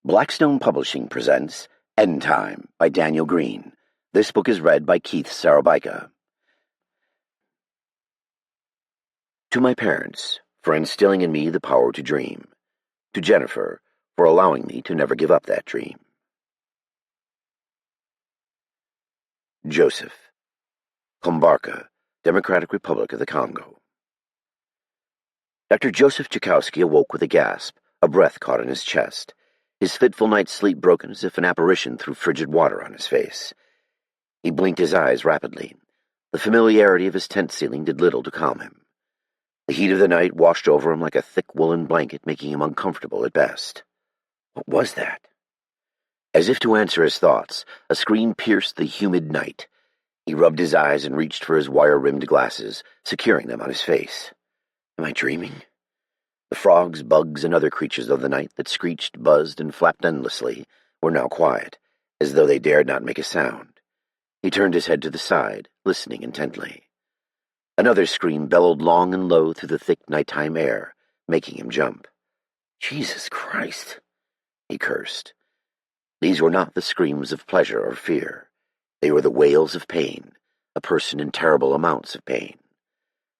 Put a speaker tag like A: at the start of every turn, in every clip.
A: Blackstone Publishing presents End Time by Daniel Greene. This book is read by Keith Sarabika. To my parents, for instilling in me the power to dream. To Jennifer, for allowing me to never give up that dream. Joseph. Kombarka, Democratic Republic of the Congo. Dr. Joseph Chakowski awoke with a gasp, a breath caught in his chest. His fitful night's sleep broken as if an apparition threw frigid water on his face. He blinked his eyes rapidly. The familiarity of his tent ceiling did little to calm him. The heat of the night washed over him like a thick woolen blanket, making him uncomfortable at best. What was that? As if to answer his thoughts, a scream pierced the humid night. He rubbed his eyes and reached for his wire-rimmed glasses, securing them on his face. Am I dreaming? The frogs, bugs, and other creatures of the night that screeched, buzzed, and flapped endlessly were now quiet, as though they dared not make a sound. He turned his head to the side, listening intently. Another scream bellowed long and low through the thick nighttime air, making him jump. Jesus Christ! He cursed. These were not the screams of pleasure or fear. They were the wails of pain, a person in terrible amounts of pain.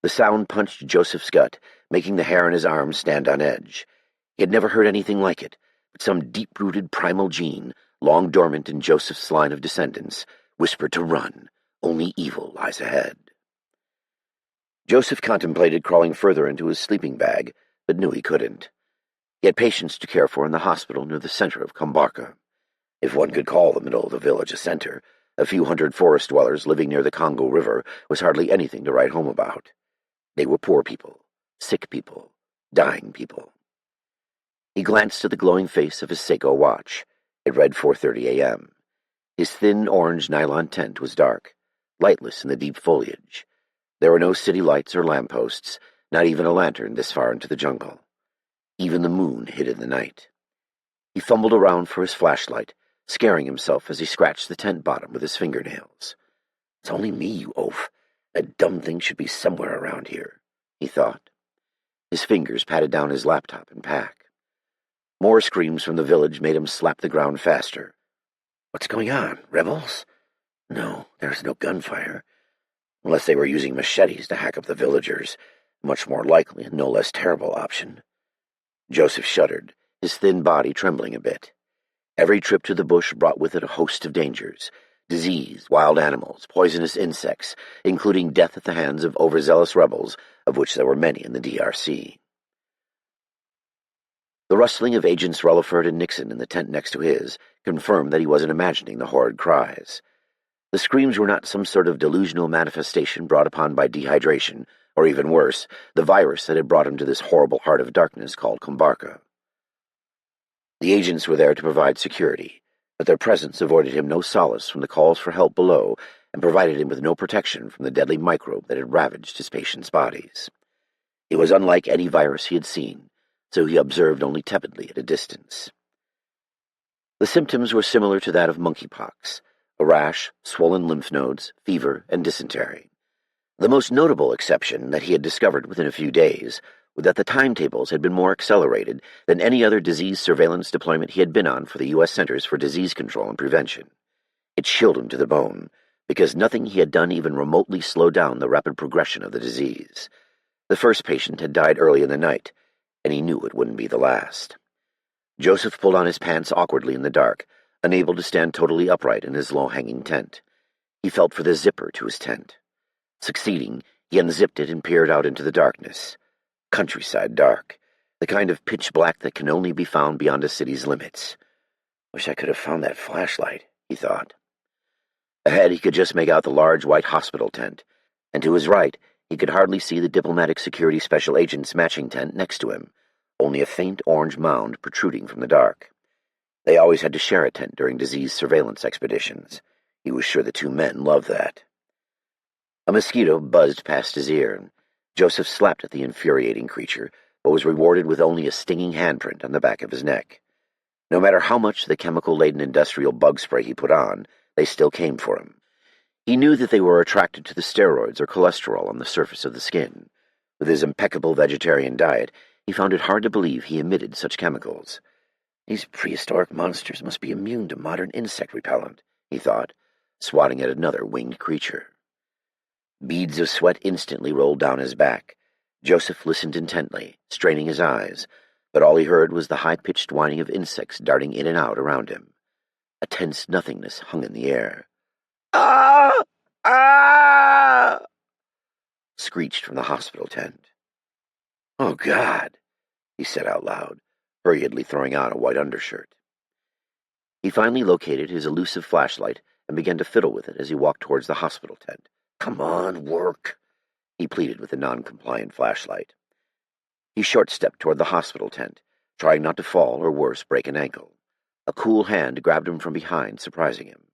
A: The sound punched Joseph's gut, making the hair on his arms stand on edge. He had never heard anything like it, but some deep-rooted primal gene, long dormant in Joseph's line of descendants, whispered to run. Only evil lies ahead. Joseph contemplated crawling further into his sleeping bag, but knew he couldn't. He had patients to care for in the hospital near the center of Kombarka. If one could call the middle of the village a center, a few hundred forest dwellers living near the Congo River was hardly anything to write home about. They were poor people, sick people, dying people. He glanced at the glowing face of his Seiko watch. It read 4:30 a.m. His thin orange nylon tent was dark, lightless in the deep foliage. There were no city lights or lampposts, not even a lantern this far into the jungle. Even the moon hid in the night. He fumbled around for his flashlight, scaring himself as he scratched the tent bottom with his fingernails. It's only me, you oaf. That dumb thing should be somewhere around here, he thought. His fingers patted down his laptop and pack. More screams from the village made him slap the ground faster. What's going on, rebels? No, there's no gunfire. Unless they were using machetes to hack up the villagers, a much more likely and no less terrible option. Joseph shuddered, his thin body trembling a bit. Every trip to the bush brought with it a host of dangers. Disease, wild animals, poisonous insects, including death at the hands of overzealous rebels, of which there were many in the DRC. The rustling of Agents Rutherford and Nixon in the tent next to his confirmed that he wasn't imagining the horrid cries. The screams were not some sort of delusional manifestation brought upon by dehydration, or even worse, the virus that had brought him to this horrible heart of darkness called Kombarka. The agents were there to provide security, but their presence avoided him no solace from the calls for help below and provided him with no protection from the deadly microbe that had ravaged his patients' bodies. It was unlike any virus he had seen, so he observed only tepidly at a distance. The symptoms were similar to that of monkeypox, a rash, swollen lymph nodes, fever, and dysentery. The most notable exception that he had discovered within a few days was that the timetables had been more accelerated than any other disease surveillance deployment he had been on for the U.S. Centers for Disease Control and Prevention. It chilled him to the bone, because nothing he had done even remotely slowed down the rapid progression of the disease. The first patient had died early in the night, and he knew it wouldn't be the last. Joseph pulled on his pants awkwardly in the dark, unable to stand totally upright in his low-hanging tent. He felt for the zipper to his tent. Succeeding, he unzipped it and peered out into the darkness. Countryside dark, the kind of pitch black that can only be found beyond a city's limits. Wish I could have found that flashlight, he thought. Ahead he could just make out the large white hospital tent, and to his right he could hardly see the diplomatic security special agent's matching tent next to him, only a faint orange mound protruding from the dark. They always had to share a tent during disease surveillance expeditions. He was sure the two men loved that. A mosquito buzzed past his ear, and Joseph slapped at the infuriating creature, but was rewarded with only a stinging handprint on the back of his neck. No matter how much the chemical-laden industrial bug spray he put on, they still came for him. He knew that they were attracted to the steroids or cholesterol on the surface of the skin. With his impeccable vegetarian diet, he found it hard to believe he emitted such chemicals. These prehistoric monsters must be immune to modern insect repellent, he thought, swatting at another winged creature. Beads of sweat instantly rolled down his back. Joseph listened intently, straining his eyes, but all he heard was the high-pitched whining of insects darting in and out around him. A tense nothingness hung in the air. "Ah! Ah!" screeched from the hospital tent. "Oh, God," he said out loud, hurriedly throwing on a white undershirt. He finally located his elusive flashlight and began to fiddle with it as he walked towards the hospital tent. "Come on, work," he pleaded with the non-compliant flashlight. He short-stepped toward the hospital tent, trying not to fall or, worse, break an ankle. A cool hand grabbed him from behind, surprising him.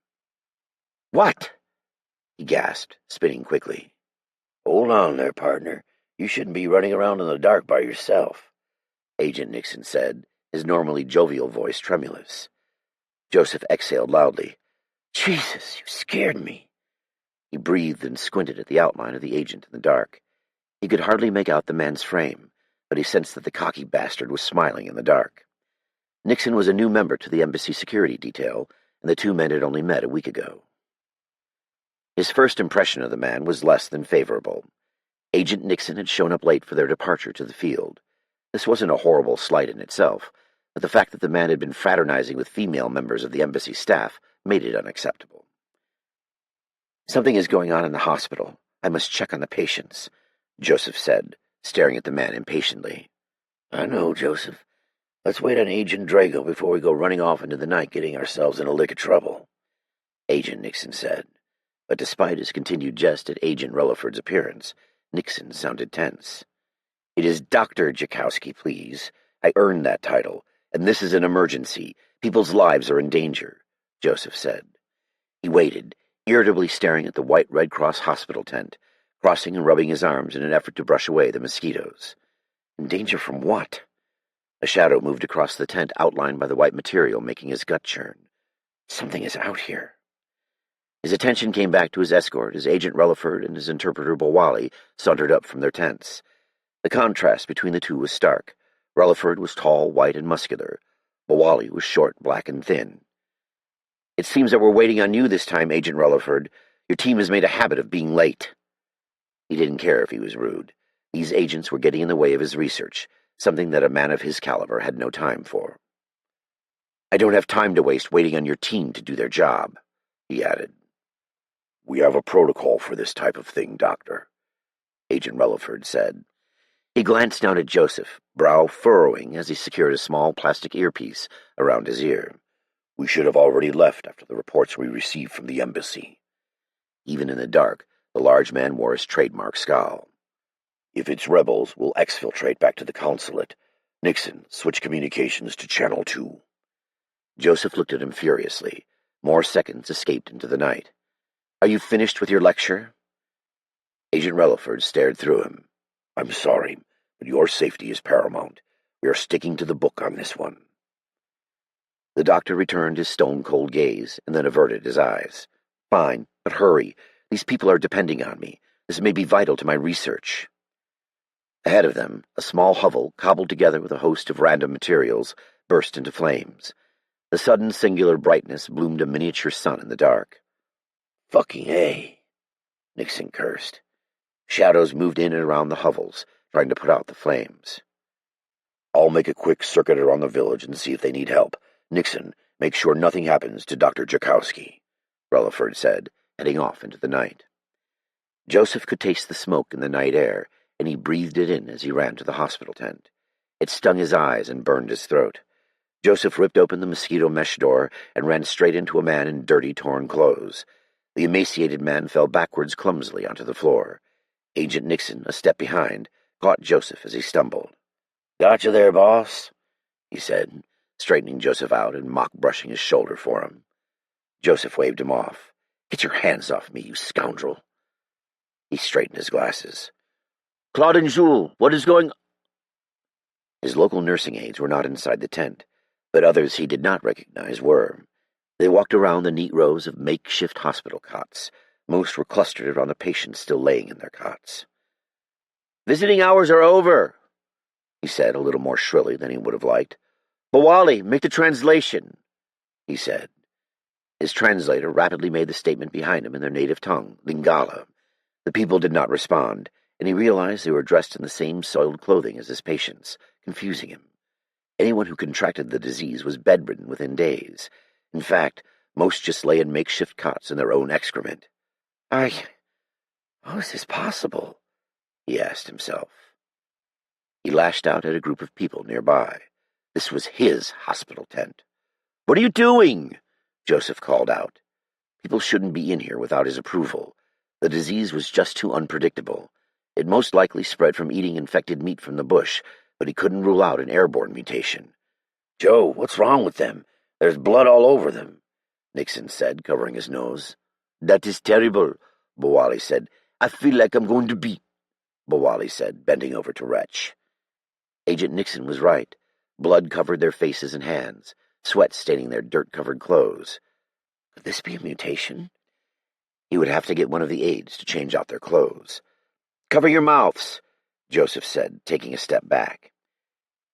A: "What?" he gasped, spinning quickly. "Hold on there, partner. You shouldn't be running around in the dark by yourself," Agent Nixon said, his normally jovial voice tremulous. Joseph exhaled loudly. "Jesus, you scared me." He breathed and squinted at the outline of the agent in the dark. He could hardly make out the man's frame, but he sensed that the cocky bastard was smiling in the dark. Nixon was a new member to the embassy security detail, and the two men had only met a week ago. His first impression of the man was less than favorable. Agent Nixon had shown up late for their departure to the field. This wasn't a horrible slight in itself, but the fact that the man had been fraternizing with female members of the embassy staff made it unacceptable. "Something is going on in the hospital. I must check on the patients," Joseph said, staring at the man impatiently. "I know, Joseph. Let's wait on Agent Drago before we go running off into the night getting ourselves in a lick of trouble," Agent Nixon said. But despite his continued jest at Agent Relaford's appearance, Nixon sounded tense. "It is Dr. Jakowski, please. I earned that title, and this is an emergency. People's lives are in danger," Joseph said. He waited, irritably staring at the white Red Cross hospital tent, crossing and rubbing his arms in an effort to brush away the mosquitoes. In danger from what? A shadow moved across the tent, outlined by the white material, making his gut churn. Something is out here. His attention came back to his escort as Agent Relaford and his interpreter Bawali sauntered up from their tents. The contrast between the two was stark. Relaford was tall, white, and muscular. Bawali was short, black, and thin. "It seems that we're waiting on you this time, Agent Relaford. Your team has made a habit of being late." He didn't care if he was rude. These agents were getting in the way of his research, something that a man of his caliber had no time for. "I don't have time to waste waiting on your team to do their job," he added. "We have a protocol for this type of thing, Doctor," Agent Relaford said. He glanced down at Joseph, brow furrowing as he secured a small plastic earpiece around his ear. "We should have already left after the reports we received from the embassy." Even in the dark, the large man wore his trademark scowl. "If it's rebels, we'll exfiltrate back to the consulate. Nixon, switch communications to Channel 2. Joseph looked at him furiously. More seconds escaped into the night. "Are you finished with your lecture?" Agent Relaford stared through him. "I'm sorry, but your safety is paramount. We are sticking to the book on this one." The doctor returned his stone-cold gaze and then averted his eyes. "Fine, but hurry. These people are depending on me. This may be vital to my research." Ahead of them, a small hovel, cobbled together with a host of random materials, burst into flames. The sudden singular brightness bloomed a miniature sun in the dark. "Fucking A," Nixon cursed. Shadows moved in and around the hovels, trying to put out the flames. "I'll make a quick circuit around the village and see if they need help. Nixon, make sure nothing happens to Dr. Jakowski," Relaford said, heading off into the night. Joseph could taste the smoke in the night air, and he breathed it in as he ran to the hospital tent. It stung his eyes and burned his throat. Joseph ripped open the mosquito mesh door and ran straight into a man in dirty, torn clothes. The emaciated man fell backwards clumsily onto the floor. Agent Nixon, a step behind, caught Joseph as he stumbled. "Gotcha there, boss," he said, straightening Joseph out and mock-brushing his shoulder for him. Joseph waved him off. "Get your hands off me, you scoundrel." He straightened his glasses. "Claude and Jules, what is going on?" His local nursing aides were not inside the tent, but others he did not recognize were. They walked around the neat rows of makeshift hospital cots. Most were clustered around the patients still laying in their cots. "Visiting hours are over," he said a little more shrilly than he would have liked. "Bawali, make the translation," he said. His translator rapidly made the statement behind him in their native tongue, Lingala. The people did not respond, and he realized they were dressed in the same soiled clothing as his patients, confusing him. Anyone who contracted the disease was bedridden within days. In fact, most just lay in makeshift cots in their own excrement. How is this possible? He asked himself. He lashed out at a group of people nearby. This was his hospital tent. "What are you doing?" Joseph called out. People shouldn't be in here without his approval. The disease was just too unpredictable. It most likely spread from eating infected meat from the bush, but he couldn't rule out an airborne mutation. "Joe, what's wrong with them? There's blood all over them," Nixon said, covering his nose. "That is terrible," Bawali said. "I feel like I'm going to be—" Bawali said, bending over to retch. Agent Nixon was right. Blood covered their faces and hands, sweat staining their dirt-covered clothes. Could this be a mutation? He would have to get one of the aides to change out their clothes. "Cover your mouths," Joseph said, taking a step back.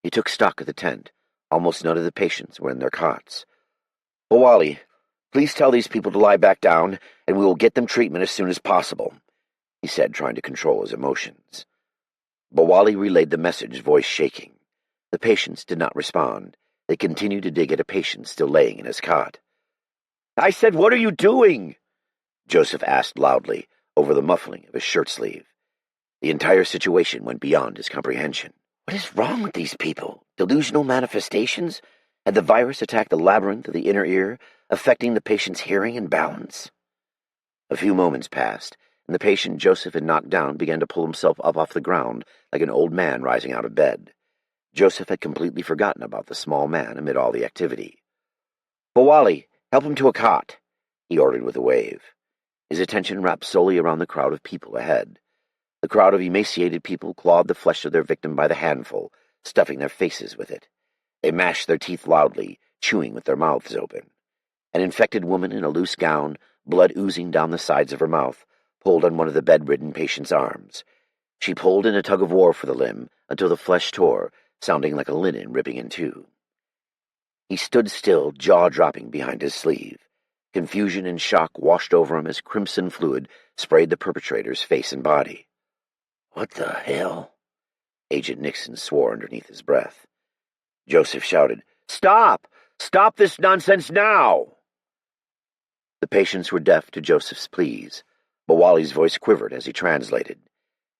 A: He took stock of the tent. Almost none of the patients were in their cots. "Bawali, please tell these people to lie back down, and we will get them treatment as soon as possible," he said, trying to control his emotions. Bawali relayed the message, voice shaking. The patients did not respond. They continued to dig at a patient still laying in his cot. "I said, what are you doing?" Joseph asked loudly, over the muffling of his shirt sleeve. The entire situation went beyond his comprehension. What is wrong with these people? Delusional manifestations? Had the virus attacked the labyrinth of the inner ear, affecting the patient's hearing and balance? A few moments passed, and the patient Joseph had knocked down began to pull himself up off the ground like an old man rising out of bed. Joseph had completely forgotten about the small man amid all the activity. "Bawali, help him to a cot," he ordered with a wave. His attention wrapped solely around the crowd of people ahead. The crowd of emaciated people clawed the flesh of their victim by the handful, stuffing their faces with it. They mashed their teeth loudly, chewing with their mouths open. An infected woman in a loose gown, blood oozing down the sides of her mouth, pulled on one of the bedridden patient's arms. She pulled in a tug-of-war for the limb until the flesh tore, sounding like a linen ripping in two. He stood still, jaw-dropping behind his sleeve. Confusion and shock washed over him as crimson fluid sprayed the perpetrator's face and body. "What the hell?" Agent Nixon swore underneath his breath. Joseph shouted, "Stop! Stop this nonsense now!" The patients were deaf to Joseph's pleas. Bawali's voice quivered as he translated.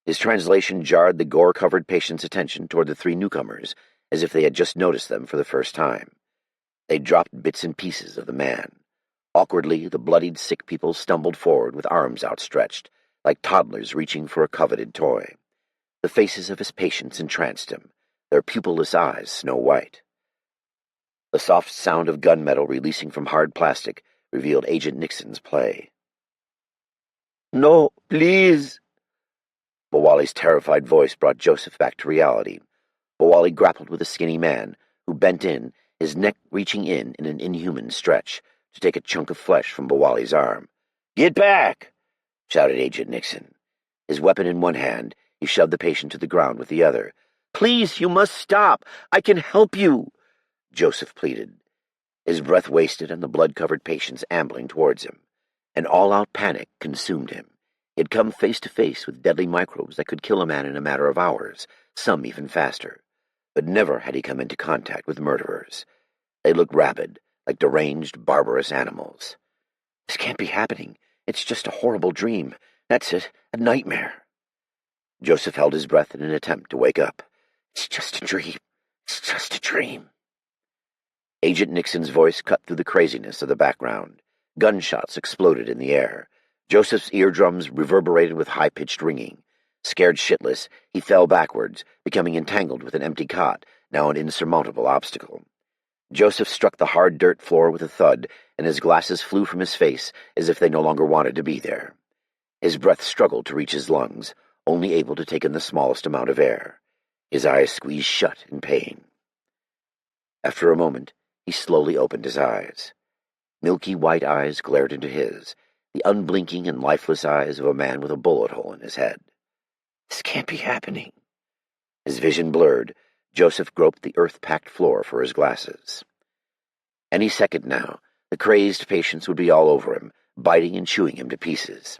A: His translation jarred the gore-covered patient's attention toward the three newcomers, as if they had just noticed them for the first time. They dropped bits and pieces of the man. Awkwardly, the bloodied sick people stumbled forward with arms outstretched, like toddlers reaching for a coveted toy. The faces of his patients entranced him, their pupilless eyes snow-white. The soft sound of gunmetal releasing from hard plastic revealed Agent Nixon's play. "No, please!" Bawali's terrified voice brought Joseph back to reality. Bawali grappled with a skinny man, who bent in, his neck reaching in an inhuman stretch, to take a chunk of flesh from Bawali's arm. "Get back!" shouted Agent Nixon. His weapon in one hand, he shoved the patient to the ground with the other. "Please, you must stop! I can help you!" Joseph pleaded. His breath wasted and the blood-covered patients ambling towards him. An all-out panic consumed him. He had come face-to-face with deadly microbes that could kill a man in a matter of hours, some even faster. But never had he come into contact with murderers. They looked rabid, like deranged, barbarous animals. "This can't be happening. It's just a horrible dream. That's it, a nightmare." Joseph held his breath in an attempt to wake up. "It's just a dream. It's just a dream." Agent Nixon's voice cut through the craziness of the background. Gunshots exploded in the air. Joseph's eardrums reverberated with high-pitched ringing. Scared shitless, he fell backwards, becoming entangled with an empty cot, now an insurmountable obstacle. Joseph struck the hard dirt floor with a thud, and his glasses flew from his face as if they no longer wanted to be there. His breath struggled to reach his lungs, only able to take in the smallest amount of air. His eyes squeezed shut in pain. After a moment, he slowly opened his eyes. Milky white eyes glared into his, the unblinking and lifeless eyes of a man with a bullet hole in his head. This can't be happening. His vision blurred. Joseph groped the earth-packed floor for his glasses. Any second now, the crazed patients would be all over him, biting and chewing him to pieces.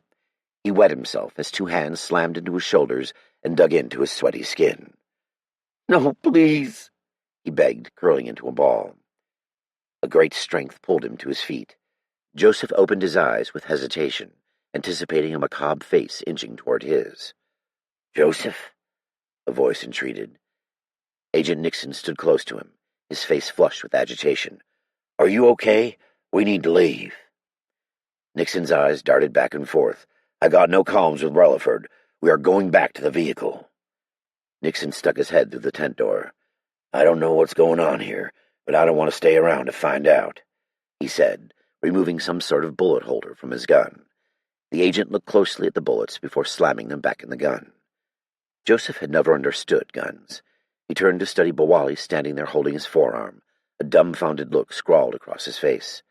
A: He wet himself as two hands slammed into his shoulders and dug into his sweaty skin. "No, please," he begged, curling into a ball. A great strength pulled him to his feet. Joseph opened his eyes with hesitation, anticipating a macabre face inching toward his. "Joseph?" a voice entreated. Agent Nixon stood close to him, his face flushed with agitation. "Are you okay? We need to leave." Nixon's eyes darted back and forth. "I got no comms with Rutherford. We are going back to the vehicle." Nixon stuck his head through the tent door. "I don't know what's going on here, but I don't want to stay around to find out," he said, removing some sort of bullet holder from his gun. The agent looked closely at the bullets before slamming them back in the gun. Joseph had never understood guns. He turned to study Bawali standing there holding his forearm. A dumbfounded look scrawled across his face.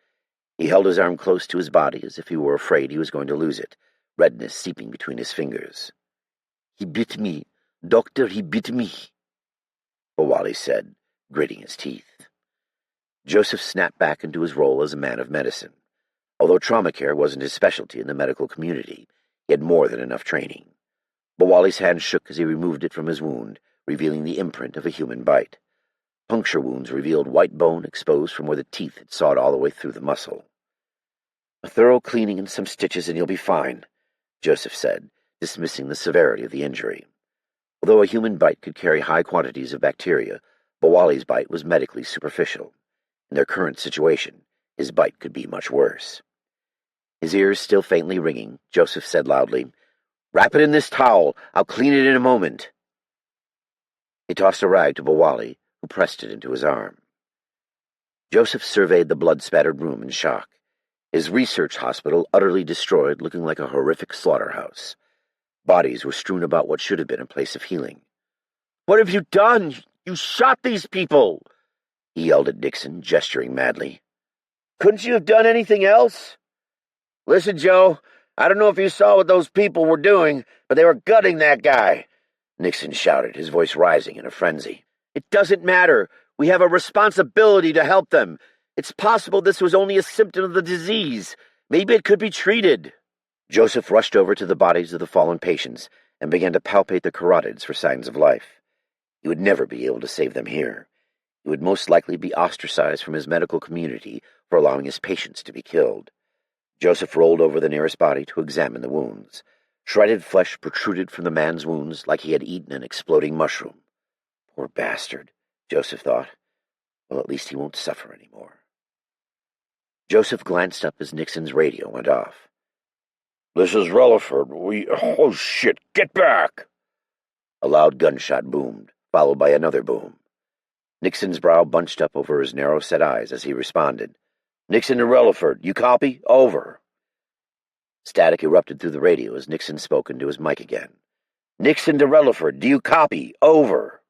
A: He held his arm close to his body as if he were afraid he was going to lose it, redness seeping between his fingers. "He bit me. Doctor, he bit me," Bawali said, gritting his teeth. Joseph snapped back into his role as a man of medicine. Although trauma care wasn't his specialty in the medical community, he had more than enough training. Bawali's hand shook as he removed it from his wound, revealing the imprint of a human bite. Puncture wounds revealed white bone exposed from where the teeth had sawed all the way through the muscle. "A thorough cleaning and some stitches and you'll be fine," Joseph said, dismissing the severity of the injury. Although a human bite could carry high quantities of bacteria, Bawali's bite was medically superficial. In their current situation, his bite could be much worse. His ears still faintly ringing, Joseph said loudly, "Wrap it in this towel. I'll clean it in a moment." He tossed a rag to Bawali, who pressed it into his arm. Joseph surveyed the blood-spattered room in shock. His research hospital utterly destroyed, looking like a horrific slaughterhouse. Bodies were strewn about what should have been a place of healing. "What have you done? You shot these people!" he yelled at Nixon, gesturing madly. "Couldn't you have done anything else?" "Listen, Joe, I don't know if you saw what those people were doing, but they were gutting that guy," Nixon shouted, his voice rising in a frenzy. "It doesn't matter. We have a responsibility to help them. It's possible this was only a symptom of the disease. Maybe it could be treated." Joseph rushed over to the bodies of the fallen patients and began to palpate the carotids for signs of life. He would never be able to save them here. He would most likely be ostracized from his medical community for allowing his patients to be killed. Joseph rolled over the nearest body to examine the wounds. Shredded flesh protruded from the man's wounds like he had eaten an exploding mushroom. Poor bastard, Joseph thought. Well, at least he won't suffer anymore. Joseph glanced up as Nixon's radio went off. "This is Rutherford. Oh, shit, get back!" A loud gunshot boomed, followed by another boom. Nixon's brow bunched up over his narrow-set eyes as he responded. "Nixon to Rutherford, you copy? Over." Static erupted through the radio as Nixon spoke into his mic again. "Nixon to Rutherford, do you copy? Over."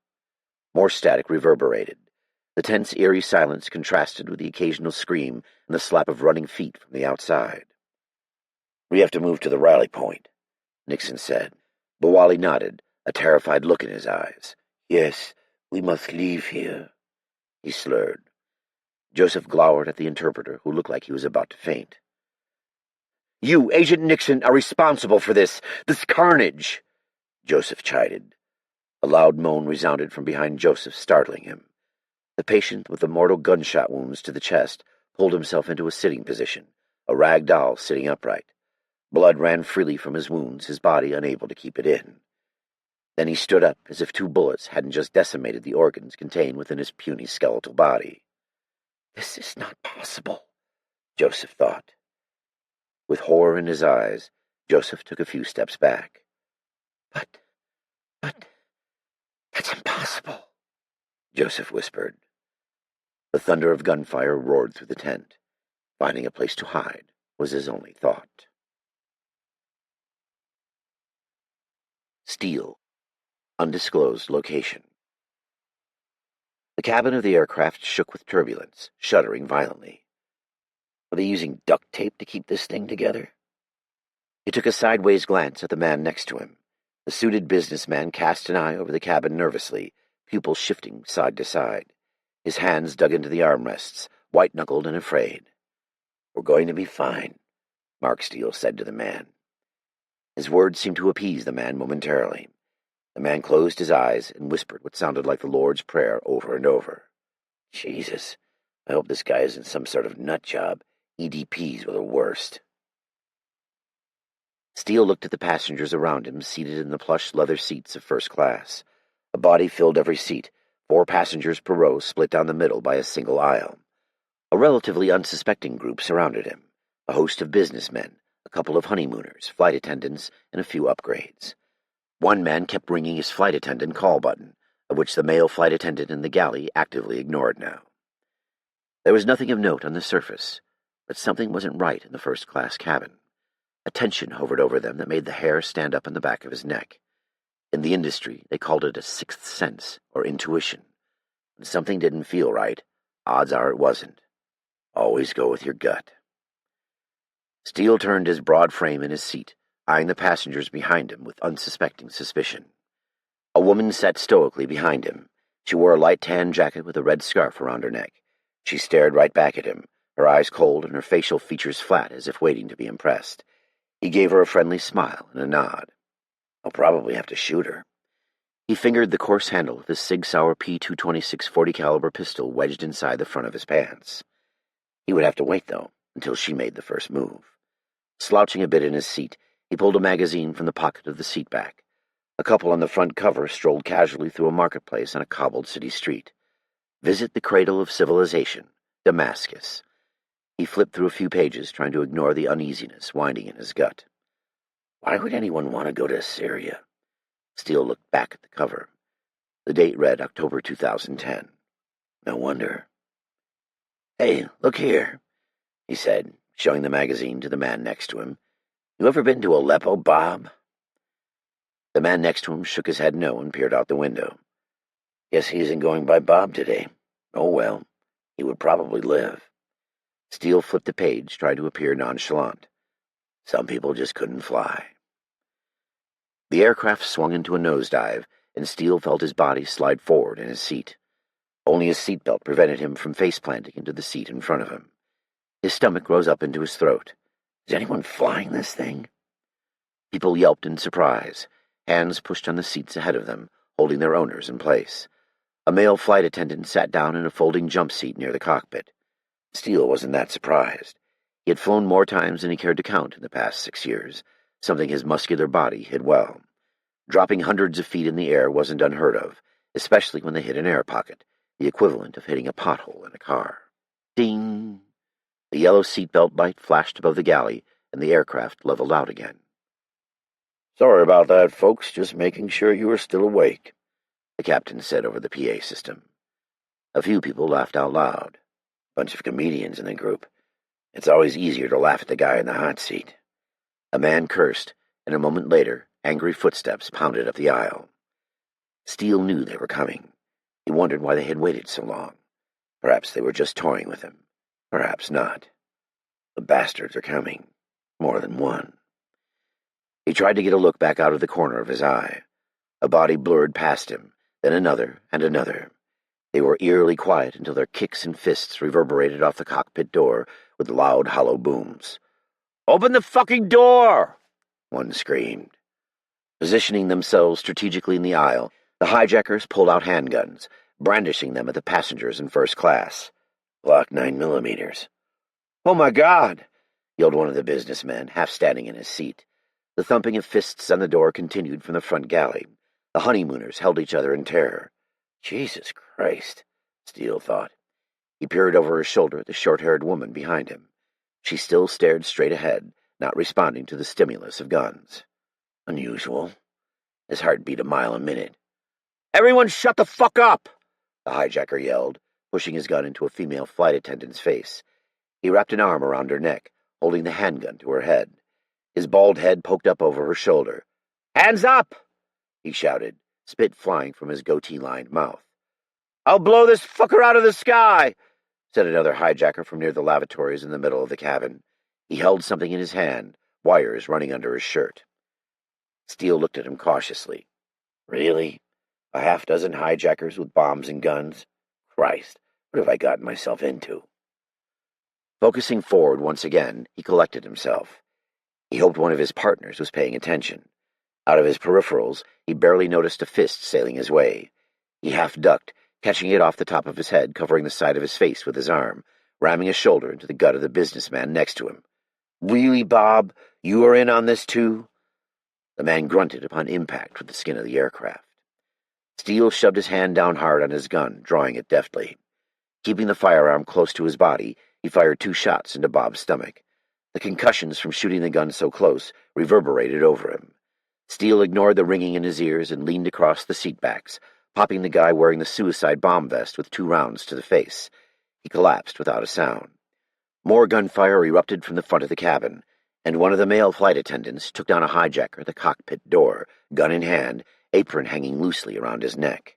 A: More static reverberated. The tense, eerie silence contrasted with the occasional scream and the slap of running feet from the outside. "We have to move to the rally point," Nixon said. Bawali nodded, a terrified look in his eyes. "Yes, we must leave here," he slurred. Joseph glowered at the interpreter, who looked like he was about to faint. "You, Agent Nixon, are responsible for this carnage," Joseph chided. A loud moan resounded from behind Joseph, startling him. The patient with the mortal gunshot wounds to the chest pulled himself into a sitting position, a rag doll sitting upright. Blood ran freely from his wounds, his body unable to keep it in. Then he stood up as if two bullets hadn't just decimated the organs contained within his puny skeletal body. "This is not possible," Joseph thought. With horror in his eyes, Joseph took a few steps back. But, that's impossible," Joseph whispered. The thunder of gunfire roared through the tent. Finding a place to hide was his only thought. Steel. Undisclosed location. The cabin of the aircraft shook with turbulence, shuddering violently. Were they using duct tape to keep this thing together? He took a sideways glance at the man next to him. The suited businessman cast an eye over the cabin nervously, pupils shifting side to side. His hands dug into the armrests, white-knuckled and afraid. "We're going to be fine," Mark Steele said to the man. His words seemed to appease the man momentarily. The man closed his eyes and whispered what sounded like the Lord's Prayer over and over. "Jesus, I hope this guy isn't some sort of nut job. EDPs were the worst." Steele looked at the passengers around him, seated in the plush leather seats of first class. A body filled every seat, 4 passengers per row split down the middle by a single aisle. A relatively unsuspecting group surrounded him, a host of businessmen, a couple of honeymooners, flight attendants, and a few upgrades. One man kept ringing his flight attendant call button, of which the male flight attendant in the galley actively ignored now. There was nothing of note on the surface, but something wasn't right in the first-class cabin. A tension hovered over them that made the hair stand up on the back of his neck. In the industry, they called it a sixth sense, or intuition. When something didn't feel right, odds are it wasn't. Always go with your gut. Steele turned his broad frame in his seat, eyeing the passengers behind him with unsuspecting suspicion. A woman sat stoically behind him. She wore a light tan jacket with a red scarf around her neck. She stared right back at him, her eyes cold and her facial features flat as if waiting to be impressed. He gave her a friendly smile and a nod. "I'll probably have to shoot her." He fingered the coarse handle of his Sig Sauer P226 40 caliber pistol wedged inside the front of his pants. He would have to wait, though, until she made the first move. Slouching a bit in his seat, he pulled a magazine from the pocket of the seat back. A couple on the front cover strolled casually through a marketplace on a cobbled city street. Visit the cradle of civilization, Damascus. He flipped through a few pages, trying to ignore the uneasiness winding in his gut. Why would anyone want to go to Syria? Steele looked back at the cover. The date read October 2010. No wonder. "Hey, look here," he said, showing the magazine to the man next to him. "You ever been to Aleppo, Bob?" The man next to him shook his head no and peered out the window. "Guess he isn't going by Bob today. Oh well, he would probably live." Steele flipped the page, trying to appear nonchalant. Some people just couldn't fly. The aircraft swung into a nosedive, and Steele felt his body slide forward in his seat. Only his seatbelt prevented him from face-planting into the seat in front of him. His stomach rose up into his throat. Is anyone flying this thing? People yelped in surprise. Hands pushed on the seats ahead of them, holding their owners in place. A male flight attendant sat down in a folding jump seat near the cockpit. Steele wasn't that surprised. He had flown more times than he cared to count in the past 6 years, something his muscular body hid well. Dropping hundreds of feet in the air wasn't unheard of, especially when they hit an air pocket, the equivalent of hitting a pothole in a car. Ding! The yellow seatbelt light flashed above the galley, and the aircraft leveled out again. "Sorry about that, folks. Just making sure you are still awake," the captain said over the PA system. A few people laughed out loud. Bunch of comedians in the group. It's always easier to laugh at the guy in the hot seat. A man cursed, and a moment later, angry footsteps pounded up the aisle. Steele knew they were coming. He wondered why they had waited so long. Perhaps they were just toying with him. Perhaps not. The bastards are coming. More than one. He tried to get a look back out of the corner of his eye. A body blurred past him, then another and another. They were eerily quiet until their kicks and fists reverberated off the cockpit door with loud, hollow booms. "Open the fucking door!" one screamed. Positioning themselves strategically in the aisle, the hijackers pulled out handguns, brandishing them at the passengers in first class. Glock 9mm. "Oh my God!" yelled one of the businessmen, half standing in his seat. The thumping of fists on the door continued from the front galley. The honeymooners held each other in terror. Jesus Christ, Steele thought. He peered over his shoulder at the short-haired woman behind him. She still stared straight ahead, not responding to the stimulus of guns. Unusual. His heart beat a mile a minute. "Everyone shut the fuck up!" the hijacker yelled, pushing his gun into a female flight attendant's face. He wrapped an arm around her neck, holding the handgun to her head. His bald head poked up over her shoulder. "Hands up!" he shouted, spit flying from his goatee-lined mouth. "I'll blow this fucker out of the sky!" said another hijacker from near the lavatories in the middle of the cabin. He held something in his hand, wires running under his shirt. Steele looked at him cautiously. "Really?" A half-dozen hijackers with bombs and guns. Christ, what have I gotten myself into? Focusing forward once again, he collected himself. He hoped one of his partners was paying attention. Out of his peripherals, he barely noticed a fist sailing his way. He half-ducked, catching it off the top of his head, covering the side of his face with his arm, ramming a shoulder into the gut of the businessman next to him. "Really, Bob? You are in on this too?" The man grunted upon impact with the skin of the aircraft. Steele shoved his hand down hard on his gun, drawing it deftly. Keeping the firearm close to his body, he fired 2 shots into Bob's stomach. The concussions from shooting the gun so close reverberated over him. Steele ignored the ringing in his ears and leaned across the seatbacks, popping the guy wearing the suicide bomb vest with 2 rounds to the face. He collapsed without a sound. More gunfire erupted from the front of the cabin, and one of the male flight attendants took down a hijacker at the cockpit door, gun in hand, apron hanging loosely around his neck.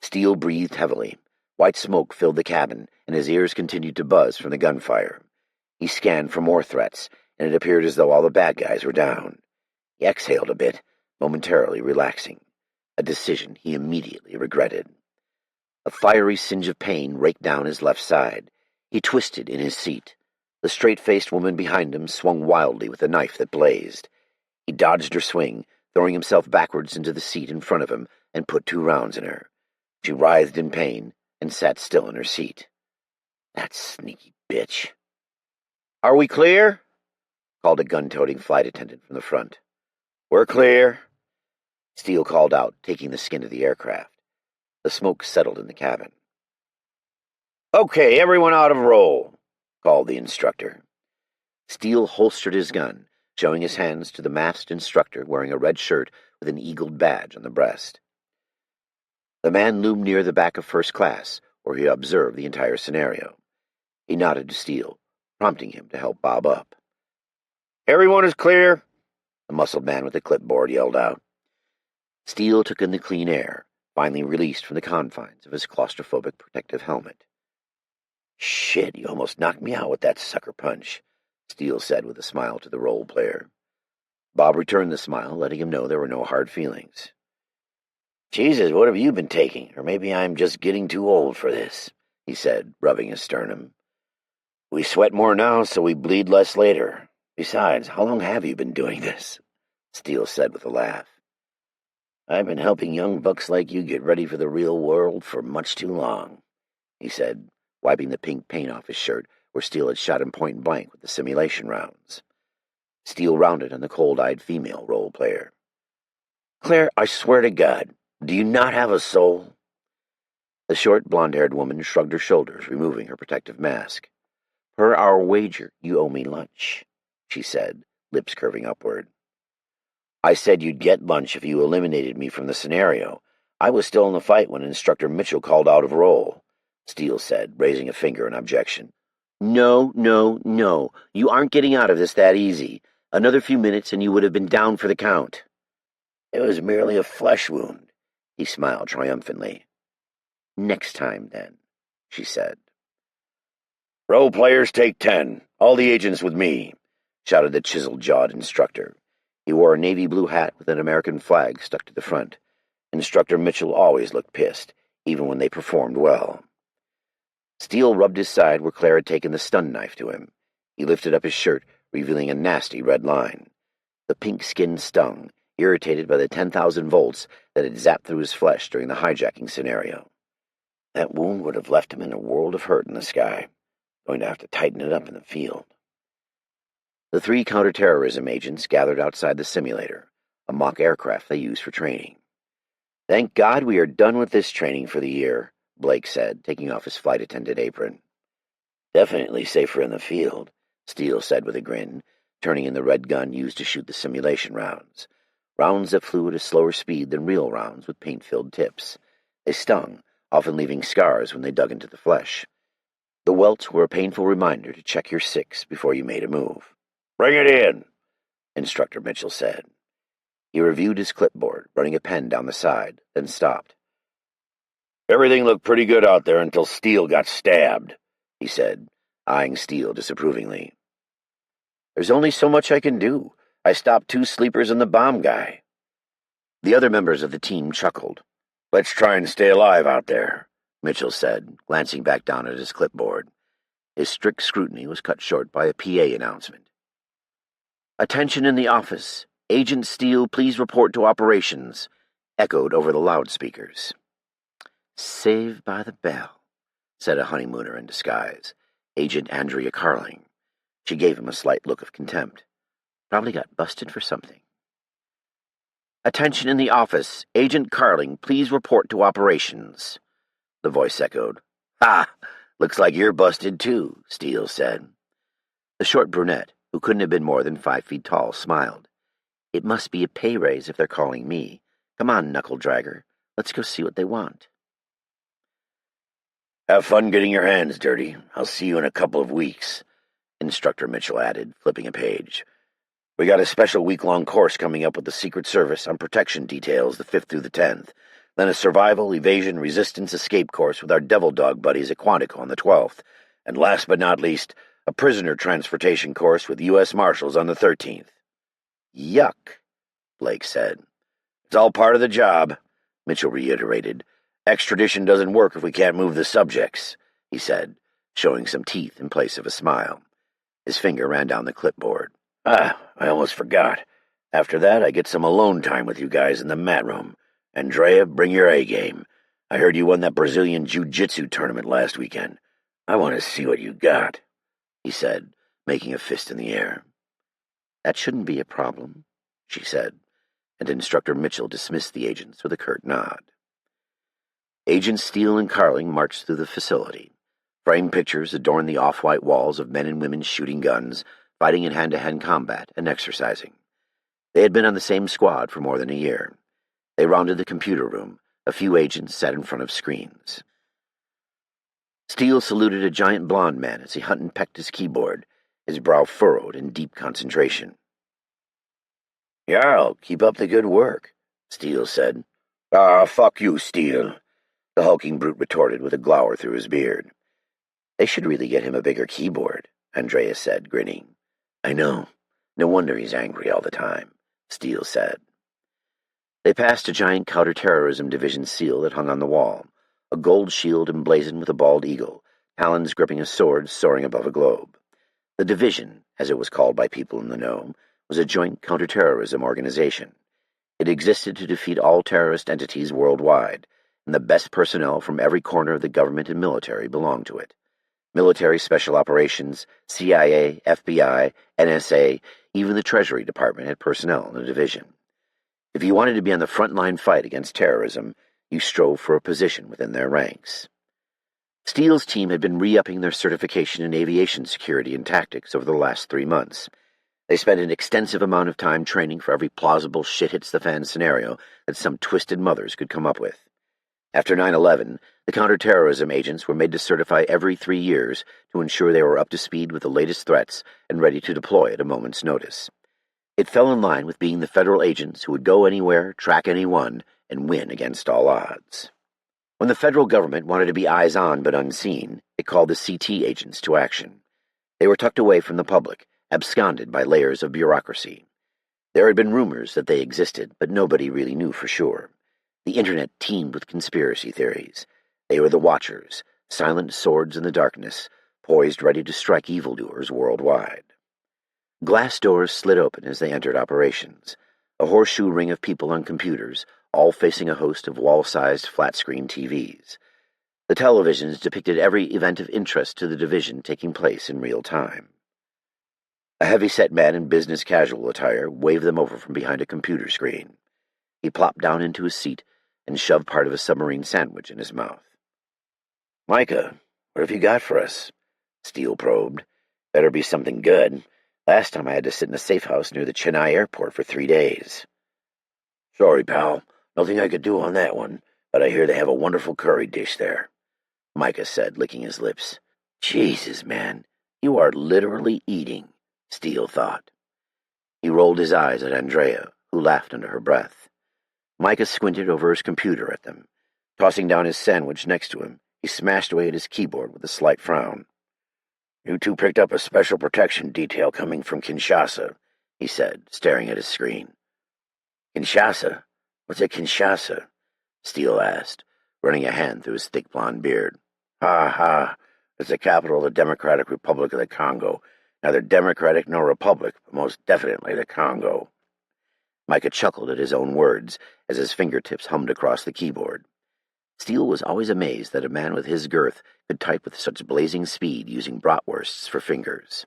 A: Steele breathed heavily. White smoke filled the cabin, and his ears continued to buzz from the gunfire. He scanned for more threats, and it appeared as though all the bad guys were down. He exhaled a bit, momentarily relaxing, a decision he immediately regretted. A fiery singe of pain raked down his left side. He twisted in his seat. The straight-faced woman behind him swung wildly with a knife that blazed. He dodged her swing, throwing himself backwards into the seat in front of him, and put 2 rounds in her. She writhed in pain and sat still in her seat. "That sneaky bitch." "Are we clear?" called a gun-toting flight attendant from the front. "We're clear," Steele called out, taking the skin of the aircraft. The smoke settled in the cabin. "Okay, everyone out of roll," called the instructor. Steele holstered his gun, showing his hands to the masked instructor wearing a red shirt with an eagled badge on the breast. The man loomed near the back of first class, where he observed the entire scenario. He nodded to Steele, prompting him to help Bob up. "Everyone is clear," the muscled man with the clipboard yelled out. Steele took in the clean air, finally released from the confines of his claustrophobic protective helmet. "Shit, you almost knocked me out with that sucker punch," Steele said with a smile to the role player. Bob returned the smile, letting him know there were no hard feelings. "Jesus, what have you been taking? Or maybe I'm just getting too old for this," he said, rubbing his sternum. "We sweat more now, so we bleed less later. Besides, how long have you been doing this?" Steele said with a laugh. "I've been helping young bucks like you get ready for the real world for much too long," he said, wiping the pink paint off his shirt where Steele had shot him point blank with the simulation rounds. Steele rounded on the cold-eyed female role player. "Claire, I swear to God, do you not have a soul?" The short, blonde-haired woman shrugged her shoulders, removing her protective mask. "Per our wager, you owe me lunch," she said, lips curving upward. "I said you'd get lunch if you eliminated me from the scenario. I was still in the fight when Instructor Mitchell called out of roll," Steele said, raising a finger in objection. No, no, no. You aren't getting out of this that easy. Another few minutes and you would have been down for the count." "It was merely a flesh wound," he smiled triumphantly. "Next time, then," she said. "Role players take 10. All the agents with me," shouted the chisel-jawed instructor. He wore a navy blue hat with an American flag stuck to the front. Instructor Mitchell always looked pissed, even when they performed well. Steele rubbed his side where Claire had taken the stun knife to him. He lifted up his shirt, revealing a nasty red line. The pink skin stung, irritated by the 10,000 volts that had zapped through his flesh during the hijacking scenario. That wound would have left him in a world of hurt in the sky. Going to have to tighten it up in the field. The 3 counterterrorism agents gathered outside the simulator, a mock aircraft they use for training. "Thank God we are done with this training for the year," Blake said, taking off his flight attendant apron. "Definitely safer in the field," Steele said with a grin, turning in the red gun used to shoot the simulation rounds. Rounds that flew at a slower speed than real rounds with paint-filled tips. They stung, often leaving scars when they dug into the flesh. The welts were a painful reminder to check your 6 before you made a move. "Bring it in," Instructor Mitchell said. He reviewed his clipboard, running a pen down the side, then stopped. "Everything looked pretty good out there until Steele got stabbed," he said, eyeing Steele disapprovingly. "There's only so much I can do. I stopped 2 sleepers and the bomb guy." The other members of the team chuckled. "Let's try and stay alive out there," Mitchell said, glancing back down at his clipboard. His strict scrutiny was cut short by a PA announcement. "Attention in the office. Agent Steele, please report to operations," echoed over the loudspeakers. "Saved by the bell," said a honeymooner in disguise, Agent Andrea Carling. She gave him a slight look of contempt. Probably got busted for something. "Attention in the office. Agent Carling, please report to operations," the voice echoed. "Ha! Looks like you're busted too," Steele said. The short brunette, who couldn't have been more than 5 feet tall, smiled. "It must be a pay raise if they're calling me. Come on, knuckle-dragger. Let's go see what they want." "Have fun getting your hands dirty. I'll see you in a couple of weeks," Instructor Mitchell added, flipping a page. "We got a special week-long course coming up with the Secret Service on protection details the 5th through the 10th, then a survival, evasion, resistance, escape course with our Devil Dog buddies at Quantico on the 12th, and last but not least, a prisoner transportation course with U.S. Marshals on the 13th. "Yuck," Blake said. "It's all part of the job," Mitchell reiterated. "Extradition doesn't work if we can't move the subjects," he said, showing some teeth in place of a smile. His finger ran down the clipboard. "I almost forgot. After that, I get some alone time with you guys in the mat room. Andrea, bring your A-game. I heard you won that Brazilian jiu-jitsu tournament last weekend. I want to see what you got," he said, making a fist in the air. "That shouldn't be a problem," she said, and Instructor Mitchell dismissed the agents with a curt nod. Agents Steele and Carling marched through the facility. Framed pictures adorned the off-white walls of men and women shooting guns, fighting in hand-to-hand combat, and exercising. They had been on the same squad for more than a year. They rounded the computer room. A few agents sat in front of screens. Steele saluted a giant blond man as he hunted and pecked his keyboard, his brow furrowed in deep concentration. "Jarl, keep up the good work," Steele said. "Ah, fuck you, Steele," the hulking brute retorted with a glower through his beard. "They should really get him a bigger keyboard," Andrea said, grinning. "I know. No wonder he's angry all the time," Steele said. They passed a giant counterterrorism division seal that hung on the wall, a gold shield emblazoned with a bald eagle, talons gripping a sword soaring above a globe. The division, as it was called by people in the know, was a joint counterterrorism organization. It existed to defeat all terrorist entities worldwide, and the best personnel from every corner of the government and military belonged to it. Military Special Operations, CIA, FBI, NSA, even the Treasury Department had personnel in the division. If you wanted to be on the front-line fight against terrorism, you strove for a position within their ranks. Steele's team had been re-upping their certification in aviation security and tactics over the last 3 months. They spent an extensive amount of time training for every plausible shit-hits-the-fan scenario that some twisted mothers could come up with. After 9/11, the counterterrorism agents were made to certify every 3 years to ensure they were up to speed with the latest threats and ready to deploy at a moment's notice. It fell in line with being the federal agents who would go anywhere, track anyone, and win against all odds. When the federal government wanted to be eyes-on but unseen, it called the CT agents to action. They were tucked away from the public, absconded by layers of bureaucracy. There had been rumors that they existed, but nobody really knew for sure. The internet teemed with conspiracy theories. They were the Watchers, silent swords in the darkness, poised ready to strike evildoers worldwide. Glass doors slid open as they entered operations, a horseshoe ring of people on computers, all facing a host of wall-sized flat-screen TVs. The televisions depicted every event of interest to the division taking place in real time. A heavy-set man in business-casual attire waved them over from behind a computer screen. He plopped down into his seat and shoved part of a submarine sandwich in his mouth. "Micah, what have you got for us?" Steele probed. "Better be something good. Last time I had to sit in a safe house near the Chennai airport for 3 days." "Sorry, pal. Nothing I could do on that one, but I hear they have a wonderful curry dish there," Micah said, licking his lips. "Jesus, man, you are literally eating," Steele thought. He rolled his eyes at Andrea, who laughed under her breath. Micah squinted over his computer at them. Tossing down his sandwich next to him, he smashed away at his keyboard with a slight frown. "You two picked up a special protection detail coming from Kinshasa," he said, staring at his screen. "Kinshasa? What's at Kinshasa?" Steele asked, running a hand through his thick blond beard. Ha ha, it's the capital of the Democratic Republic of the Congo. Neither democratic nor republic, but most definitely the Congo. Micah chuckled at his own words as his fingertips hummed across the keyboard. Steele was always amazed that a man with his girth could type with such blazing speed using bratwursts for fingers.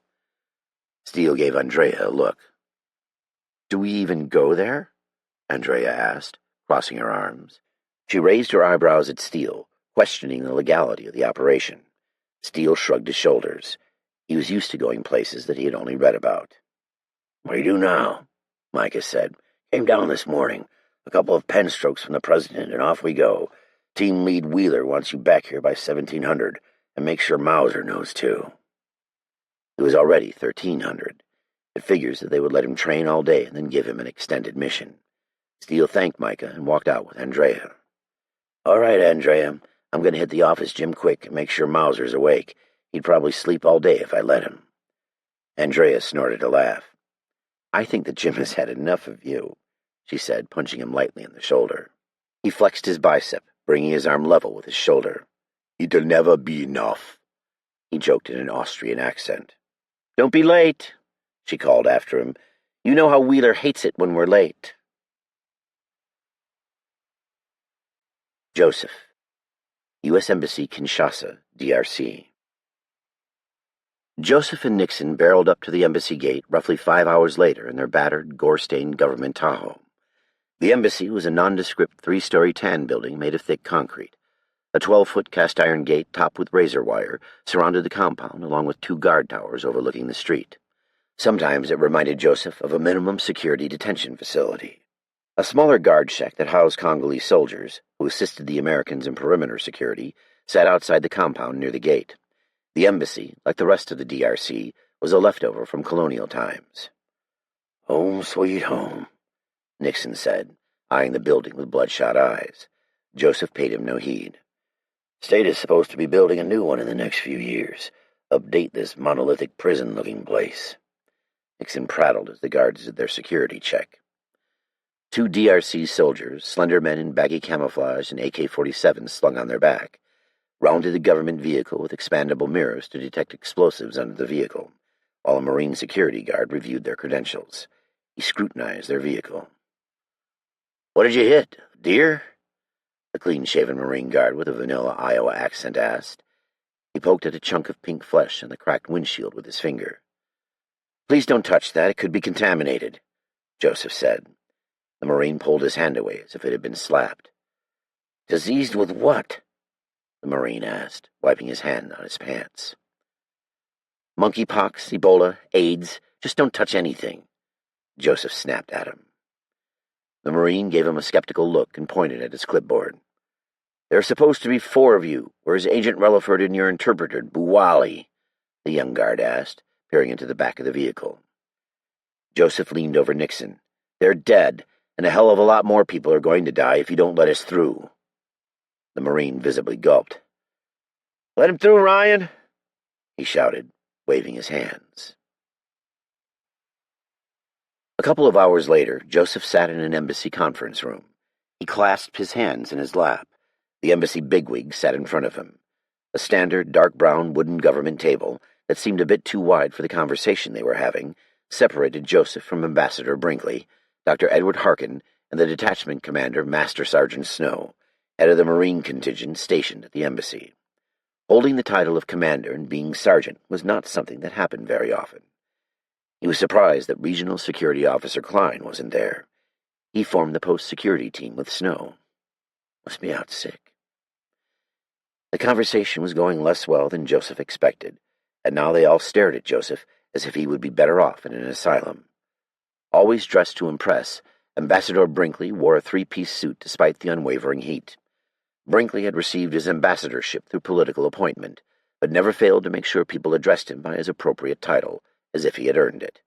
A: Steele gave Andrea a look. "Do we even go there?" Andrea asked, crossing her arms. She raised her eyebrows at Steele, questioning the legality of the operation. Steele shrugged his shoulders. He was used to going places that he had only read about. "What do you do now?" Micah said. "Came down this morning. A couple of pen strokes from the president, and off we go. Team lead Wheeler wants you back here by 1700, and make sure Mauser knows, too." It was already 1300. It figures that they would let him train all day and then give him an extended mission. Steele thanked Micah and walked out with Andrea. "All right, Andrea, I'm going to hit the office gym quick and make sure Mauser's awake. He'd probably sleep all day if I let him." Andrea snorted a laugh. "I think the gym has had enough of you," she said, punching him lightly in the shoulder. He flexed his bicep, bringing his arm level with his shoulder. "It'll never be enough," he joked in an Austrian accent. "Don't be late," she called after him. "You know how Wheeler hates it when we're late." Joseph, U.S. Embassy, Kinshasa, DRC. Joseph and Nixon barreled up to the embassy gate roughly 5 hours later in their battered, gore-stained government Tahoe. The embassy was a nondescript 3-story tan building made of thick concrete. A 12-foot cast-iron gate topped with razor wire surrounded the compound along with 2 guard towers overlooking the street. Sometimes it reminded Joseph of a minimum security detention facility. A smaller guard shack that housed Congolese soldiers, who assisted the Americans in perimeter security, sat outside the compound near the gate. The embassy, like the rest of the DRC, was a leftover from colonial times. "Home sweet home," Nixon said, eyeing the building with bloodshot eyes. Joseph paid him no heed. "State is supposed to be building a new one in the next few years. Update this monolithic prison-looking place." Nixon prattled as the guards did their security check. 2 DRC soldiers, slender men in baggy camouflage and AK-47s slung on their back, rounded the government vehicle with expandable mirrors to detect explosives under the vehicle, while a Marine security guard reviewed their credentials. He scrutinized their vehicle. "What did you hit, deer?" the clean-shaven Marine guard with a vanilla Iowa accent asked. He poked at a chunk of pink flesh on the cracked windshield with his finger. "Please don't touch that. It could be contaminated," Joseph said. The Marine pulled his hand away as if it had been slapped. "Diseased with what?" the Marine asked, wiping his hand on his pants. "Monkeypox, Ebola, AIDS. Just don't touch anything," Joseph snapped at him. The Marine gave him a skeptical look and pointed at his clipboard. "There are supposed to be 4 of you. Where's Agent Relaford and your interpreter, Buwali?" the young guard asked, peering into the back of the vehicle. Joseph leaned over Nixon. "They're dead, and a hell of a lot more people are going to die if you don't let us through." The Marine visibly gulped. "Let him through, Ryan," he shouted, waving his hands. A couple of hours later, Joseph sat in an embassy conference room. He clasped his hands in his lap. The embassy bigwig sat in front of him. A standard dark brown wooden government table that seemed a bit too wide for the conversation they were having separated Joseph from Ambassador Brinkley, Dr. Edward Harkin, and the detachment commander, Master Sergeant Snow, head of the Marine contingent stationed at the embassy. Holding the title of commander and being sergeant was not something that happened very often. He was surprised that Regional Security Officer Klein wasn't there. He formed the post-security team with Snow. Must be out sick. The conversation was going less well than Joseph expected, and now they all stared at Joseph as if he would be better off in an asylum. Always dressed to impress, Ambassador Brinkley wore a 3-piece suit despite the unwavering heat. Brinkley had received his ambassadorship through political appointment, but never failed to make sure people addressed him by his appropriate title, as if he had earned it.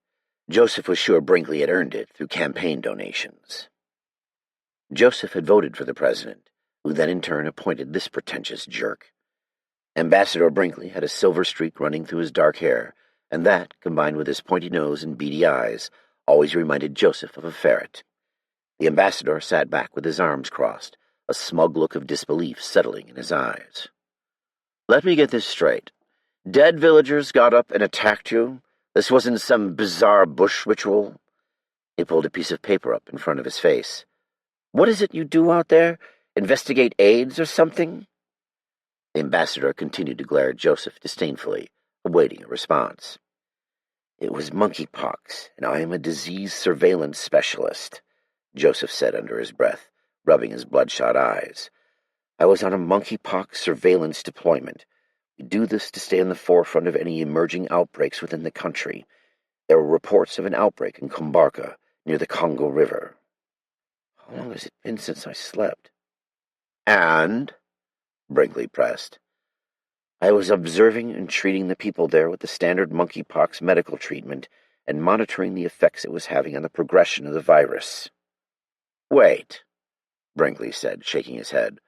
A: Joseph was sure Brinkley had earned it through campaign donations. Joseph had voted for the president, who then in turn appointed this pretentious jerk. Ambassador Brinkley had a silver streak running through his dark hair, and that, combined with his pointy nose and beady eyes, always reminded Joseph of a ferret. The ambassador sat back with his arms crossed, a smug look of disbelief settling in his eyes. "Let me get this straight. Dead villagers got up and attacked you? This wasn't some bizarre bush ritual?" He pulled a piece of paper up in front of his face. "What is it you do out there? Investigate AIDS or something?" The ambassador continued to glare at Joseph disdainfully, awaiting a response. "It was monkeypox, and I am a disease surveillance specialist," Joseph said under his breath, rubbing his bloodshot eyes. "I was on a monkeypox surveillance deployment. We do this to stay on the forefront of any emerging outbreaks within the country. There were reports of an outbreak in Kumbarka, near the Congo River." "How long has it been since I slept?" "And?" Brinkley pressed. "I was observing and treating the people there with the standard monkeypox medical treatment and monitoring the effects it was having on the progression of the virus." "Wait," Brinkley said, shaking his head.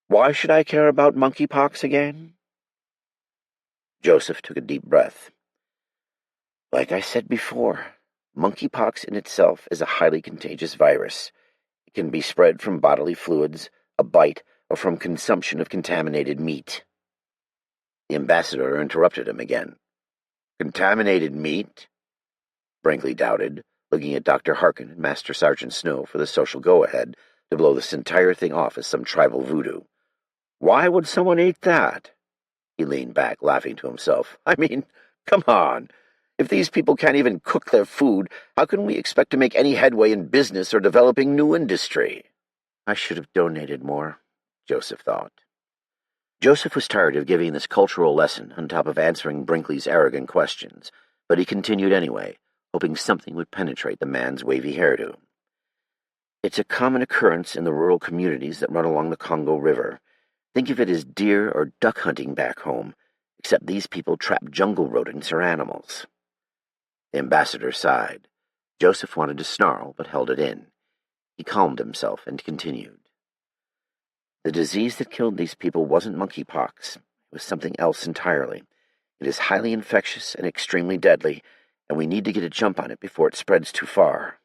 A: "Why should I care about monkeypox again?" Joseph took a deep breath. "Like I said before, monkeypox in itself is a highly contagious virus. It can be spread from bodily fluids, a bite, or from consumption of contaminated meat." The ambassador interrupted him again. "Contaminated meat?" Brinkley doubted, looking at Dr. Harkin and Master Sergeant Snow for the social go-ahead to blow this entire thing off as some tribal voodoo. "Why would someone eat that?" He leaned back, laughing to himself. "I mean, come on. If these people can't even cook their food, how can we expect to make any headway in business or developing new industry?" I should have donated more, Joseph thought. Joseph was tired of giving this cultural lesson on top of answering Brinkley's arrogant questions, but he continued anyway, hoping something would penetrate the man's wavy hairdo. "It's a common occurrence in the rural communities that run along the Congo River. Think of it as deer or duck hunting back home, except these people trap jungle rodents or animals." The ambassador sighed. Joseph wanted to snarl, but held it in. He calmed himself and continued. "The disease that killed these people wasn't monkeypox. It was something else entirely. It is highly infectious and extremely deadly, and we need to get a jump on it before it spreads too far."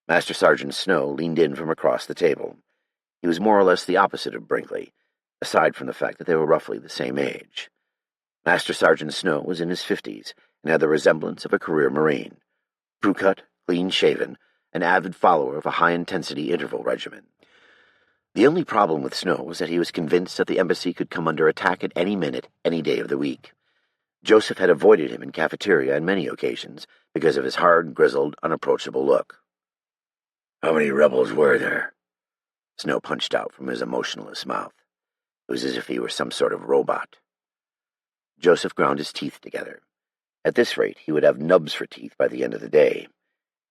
A: Master Sergeant Snow leaned in from across the table. He was more or less the opposite of Brinkley, aside from the fact that they were roughly the same age. Master Sergeant Snow was in his 50s and had the resemblance of a career Marine, crew-cut, clean-shaven, an avid follower of a high-intensity interval regimen. The only problem with Snow was that he was convinced that the embassy could come under attack at any minute, any day of the week. Joseph had avoided him in cafeteria on many occasions because of his hard, grizzled, unapproachable look. "How many rebels were there?" Snow punched out from his emotionless mouth. It was as if he were some sort of robot. Joseph ground his teeth together. At this rate, he would have nubs for teeth by the end of the day.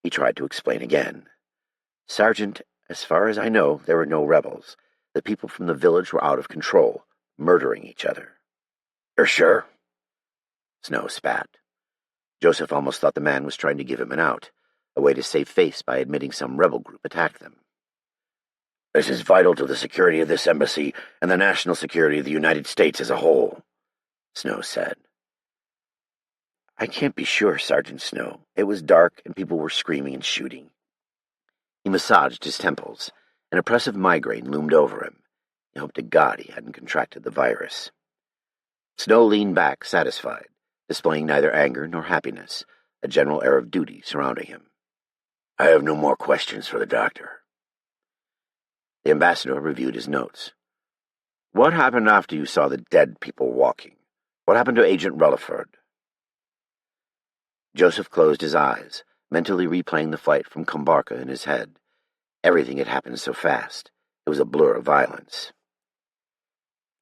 A: He tried to explain again. "Sergeant, as far as I know, there were no rebels. The people from the village were out of control, murdering each other." "You're sure?" Snow spat. Joseph almost thought the man was trying to give him an out, a way to save face by admitting some rebel group attacked them. "This is vital to the security of this embassy and the national security of the United States as a whole," Snow said. "I can't be sure, Sergeant Snow. It was dark and people were screaming and shooting." He massaged his temples. An oppressive migraine loomed over him. He hoped to God he hadn't contracted the virus. Snow leaned back, satisfied, displaying neither anger nor happiness, a general air of duty surrounding him. "I have no more questions for the doctor." The ambassador reviewed his notes. "What happened after you saw the dead people walking? What happened to Agent Rutherford?" Joseph closed his eyes, mentally replaying the flight from Kumbarka in his head. Everything had happened so fast. It was a blur of violence.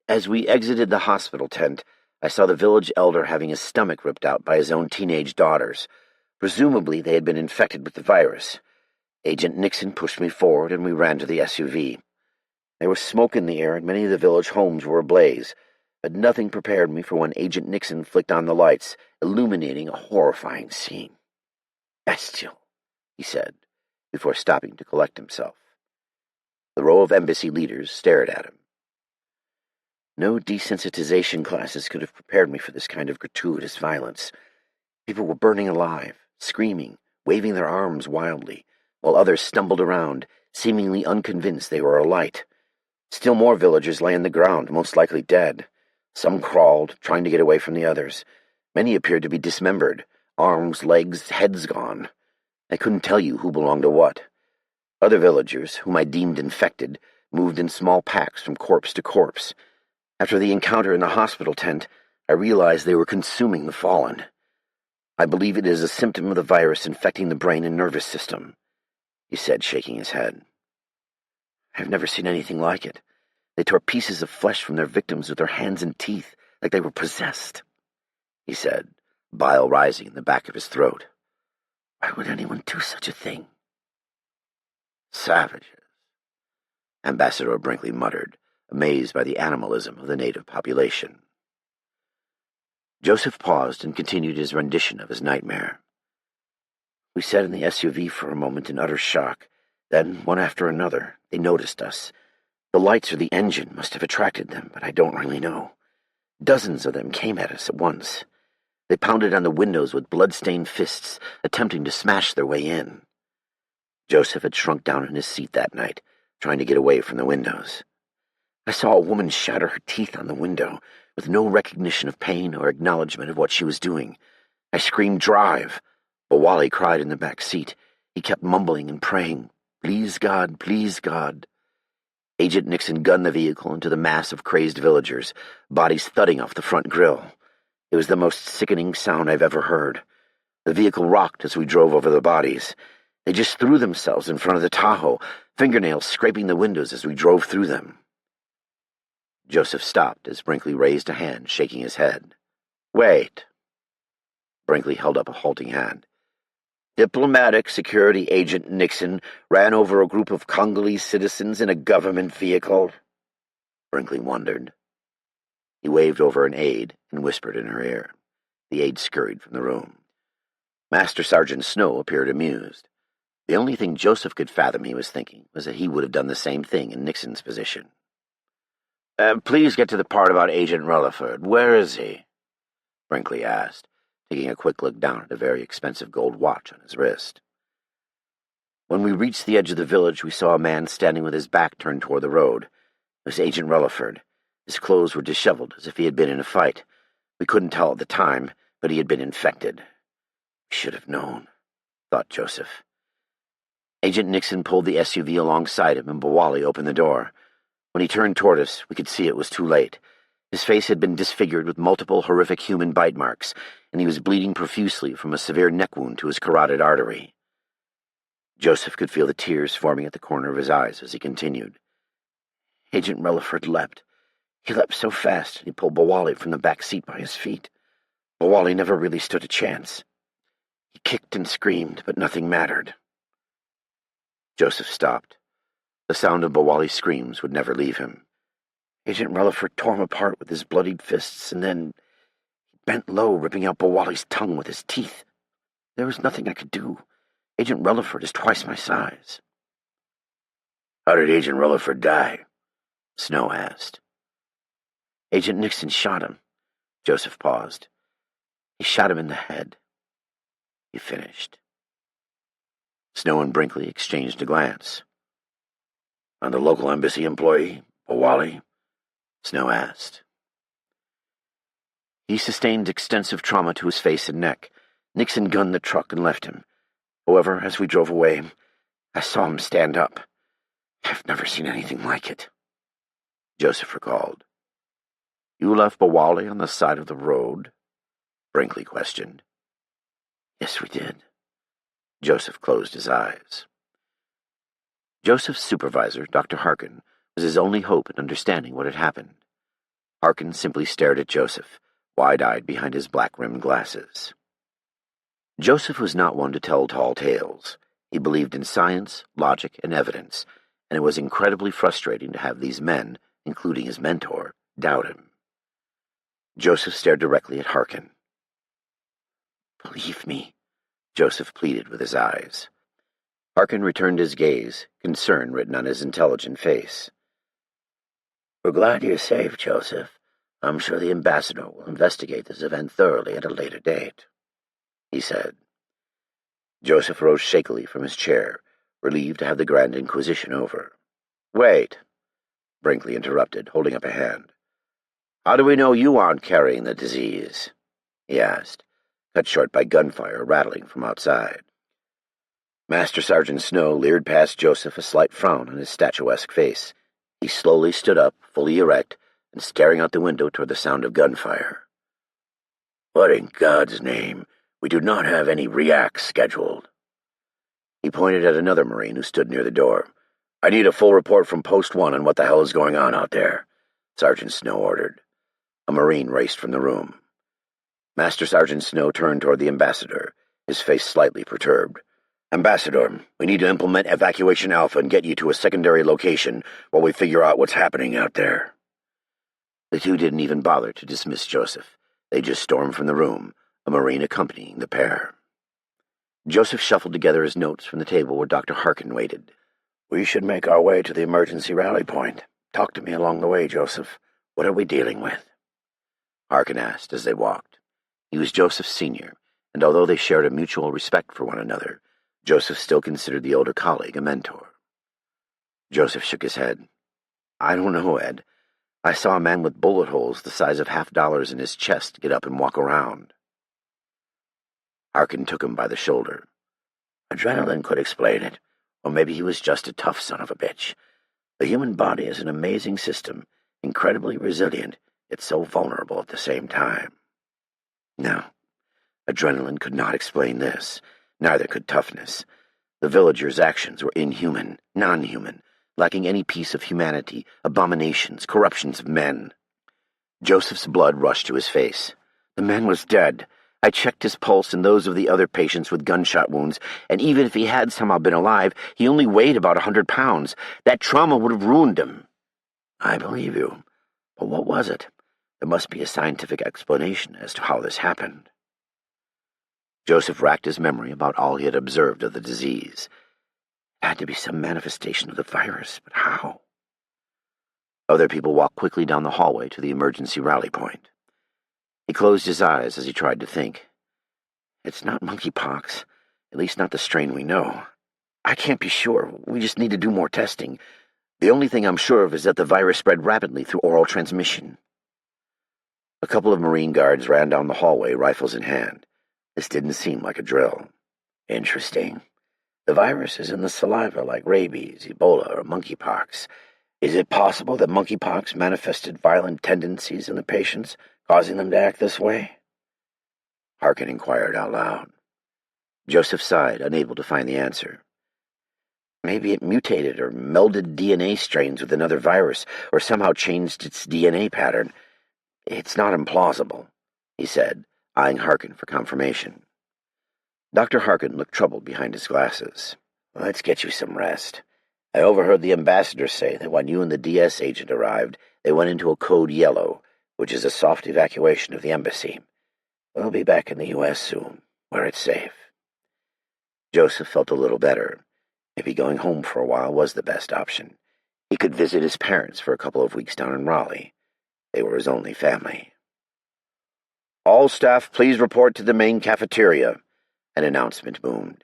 A: "As we exited the hospital tent, I saw the village elder having his stomach ripped out by his own teenage daughters. Presumably they had been infected with the virus. Agent Nixon pushed me forward and we ran to the SUV. There was smoke in the air and many of the village homes were ablaze, but nothing prepared me for when Agent Nixon flicked on the lights, illuminating a horrifying scene. "Bestial," he said, before stopping to collect himself. The row of embassy leaders stared at him. No desensitization classes could have prepared me for this kind of gratuitous violence. People were burning alive, screaming, waving their arms wildly, while others stumbled around, seemingly unconvinced they were alight. Still more villagers lay on the ground, most likely dead. Some crawled, trying to get away from the others. Many appeared to be dismembered, arms, legs, heads gone. I couldn't tell you who belonged to what. Other villagers, whom I deemed infected, moved in small packs from corpse to corpse. After the encounter in the hospital tent, I realized they were consuming the fallen. I believe it is a symptom of the virus infecting the brain and nervous system, he said, shaking his head. I've never seen anything like it. They tore pieces of flesh from their victims with their hands and teeth, like they were possessed, he said, bile rising in the back of his throat. Why would anyone do such a thing? Savages, Ambassador Brinkley muttered, amazed by the animalism of the native population. Joseph paused and continued his rendition of his nightmare. We sat in the SUV for a moment in utter shock. Then, one after another, they noticed us. The lights or the engine must have attracted them, but I don't really know. Dozens of them came at us at once. They pounded on the windows with blood-stained fists, attempting to smash their way in. Joseph had shrunk down in his seat that night, trying to get away from the windows. I saw a woman shatter her teeth on the window, with no recognition of pain or acknowledgement of what she was doing. I screamed, "Drive!" But Wally cried in the back seat. He kept mumbling and praying, "Please, God, please, God." Agent Nixon gunned the vehicle into the mass of crazed villagers, bodies thudding off the front grille. It was the most sickening sound I've ever heard. The vehicle rocked as we drove over the bodies. They just threw themselves in front of the Tahoe, fingernails scraping the windows as we drove through them. Joseph stopped as Brinkley raised a hand, shaking his head. "Wait." Brinkley held up a halting hand. Diplomatic Security Agent Nixon ran over a group of Congolese citizens in a government vehicle. Brinkley wondered. He waved over an aide and whispered in her ear. The aide scurried from the room. Master Sergeant Snow appeared amused. The only thing Joseph could fathom he was thinking was that he would have done the same thing in Nixon's position. Please get to the part about Agent Rutherford. Where is he?" Brinkley asked, taking a quick look down at a very expensive gold watch on his wrist. When we reached the edge of the village, we saw a man standing with his back turned toward the road. It was Agent Rutherford. His clothes were disheveled, as if he had been in a fight. We couldn't tell at the time, but he had been infected. We should have known, thought Joseph. Agent Nixon pulled the SUV alongside him, and Bawali opened the door. When he turned toward us, we could see it was too late. His face had been disfigured with multiple horrific human bite marks, and he was bleeding profusely from a severe neck wound to his carotid artery. Joseph could feel the tears forming at the corner of his eyes as he continued. Agent Rutherford leapt. He leapt so fast he pulled Bawali from the back seat by his feet. Bawali never really stood a chance. He kicked and screamed, but nothing mattered. Joseph stopped. The sound of Bawali's screams would never leave him. Agent Rutherford tore him apart with his bloodied fists, and then he bent low, ripping out Bawali's tongue with his teeth. There was nothing I could do. Agent Rutherford is twice my size. "How did Agent Rutherford die?" Snow asked. "Agent Nixon shot him." Joseph paused. "He shot him in the head." He finished. Snow and Brinkley exchanged a glance. "On the local embassy employee, Bawali?" Snow asked. He sustained extensive trauma to his face and neck. Nixon gunned the truck and left him. However, as we drove away, I saw him stand up. I've never seen anything like it. Joseph recalled. "You left Bawali on the side of the road?" Brinkley questioned. "Yes, we did." Joseph closed his eyes. Joseph's supervisor, Dr. Harkin, was his only hope in understanding what had happened. Harkin simply stared at Joseph, wide-eyed behind his black-rimmed glasses. Joseph was not one to tell tall tales. He believed in science, logic, and evidence, and it was incredibly frustrating to have these men, including his mentor, doubt him. Joseph stared directly at Harkin. "Believe me," Joseph pleaded with his eyes. Harkin returned his gaze, concern written on his intelligent face. "We're glad you're safe, Joseph. I'm sure the ambassador will investigate this event thoroughly at a later date," he said. Joseph rose shakily from his chair, relieved to have the Grand Inquisition over. "Wait," Brinkley interrupted, holding up a hand. "How do we know you aren't carrying the disease?" he asked, cut short by gunfire rattling from outside. Master Sergeant Snow leered past Joseph, a slight frown on his statuesque face. He slowly stood up, fully erect, and staring out the window toward the sound of gunfire. "What in God's name? We do not have any reacts scheduled." He pointed at another Marine who stood near the door. "I need a full report from Post 1 on what the hell is going on out there," Sergeant Snow ordered. A Marine raced from the room. Master Sergeant Snow turned toward the ambassador, his face slightly perturbed. "Ambassador, we need to implement Evacuation Alpha and get you to a secondary location while we figure out what's happening out there." The two didn't even bother to dismiss Joseph. They just stormed from the room, a Marine accompanying the pair. Joseph shuffled together his notes from the table where Dr. Harkin waited. "We should make our way to the emergency rally point. Talk to me along the way, Joseph. What are we dealing with?" Harkin asked as they walked. He was Joseph's senior, and although they shared a mutual respect for one another, Joseph still considered the older colleague a mentor. Joseph shook his head. "I don't know, Ed. I saw a man with bullet holes the size of $50 in his chest get up and walk around." Harkin took him by the shoulder. "Adrenaline could explain it, or maybe he was just a tough son of a bitch. The human body is an amazing system, incredibly resilient, yet so vulnerable at the same time." No, adrenaline could not explain this. Neither could toughness. The villagers' actions were inhuman, non-human, lacking any piece of humanity, abominations, corruptions of men. Joseph's blood rushed to his face. The man was dead. I checked his pulse and those of the other patients with gunshot wounds, and even if he had somehow been alive, he only weighed about 100 pounds. That trauma would have ruined him. "I believe you. But what was it? There must be a scientific explanation as to how this happened." Joseph racked his memory about all he had observed of the disease. It had to be some manifestation of the virus, but how? Other people walked quickly down the hallway to the emergency rally point. He closed his eyes as he tried to think. "It's not monkeypox, at least not the strain we know. I can't be sure. We just need to do more testing. The only thing I'm sure of is that the virus spread rapidly through oral transmission." A couple of Marine guards ran down the hallway, rifles in hand. This didn't seem like a drill. "Interesting. The virus is in the saliva like rabies, Ebola, or monkeypox. Is it possible that monkeypox manifested violent tendencies in the patients, causing them to act this way?" Harkin inquired out loud. Joseph sighed, unable to find the answer. "Maybe it mutated or melded DNA strains with another virus, or somehow changed its DNA pattern. It's not implausible," he said, eyeing Harkin for confirmation. Dr. Harkin looked troubled behind his glasses. "Let's get you some rest. I overheard the ambassador say that when you and the DS agent arrived, they went into a code yellow, which is a soft evacuation of the embassy. We'll be back in the U.S. soon, where it's safe." Joseph felt a little better. Maybe going home for a while was the best option. He could visit his parents for a couple of weeks down in Raleigh. They were his only family. "All staff, please report to the main cafeteria," an announcement boomed.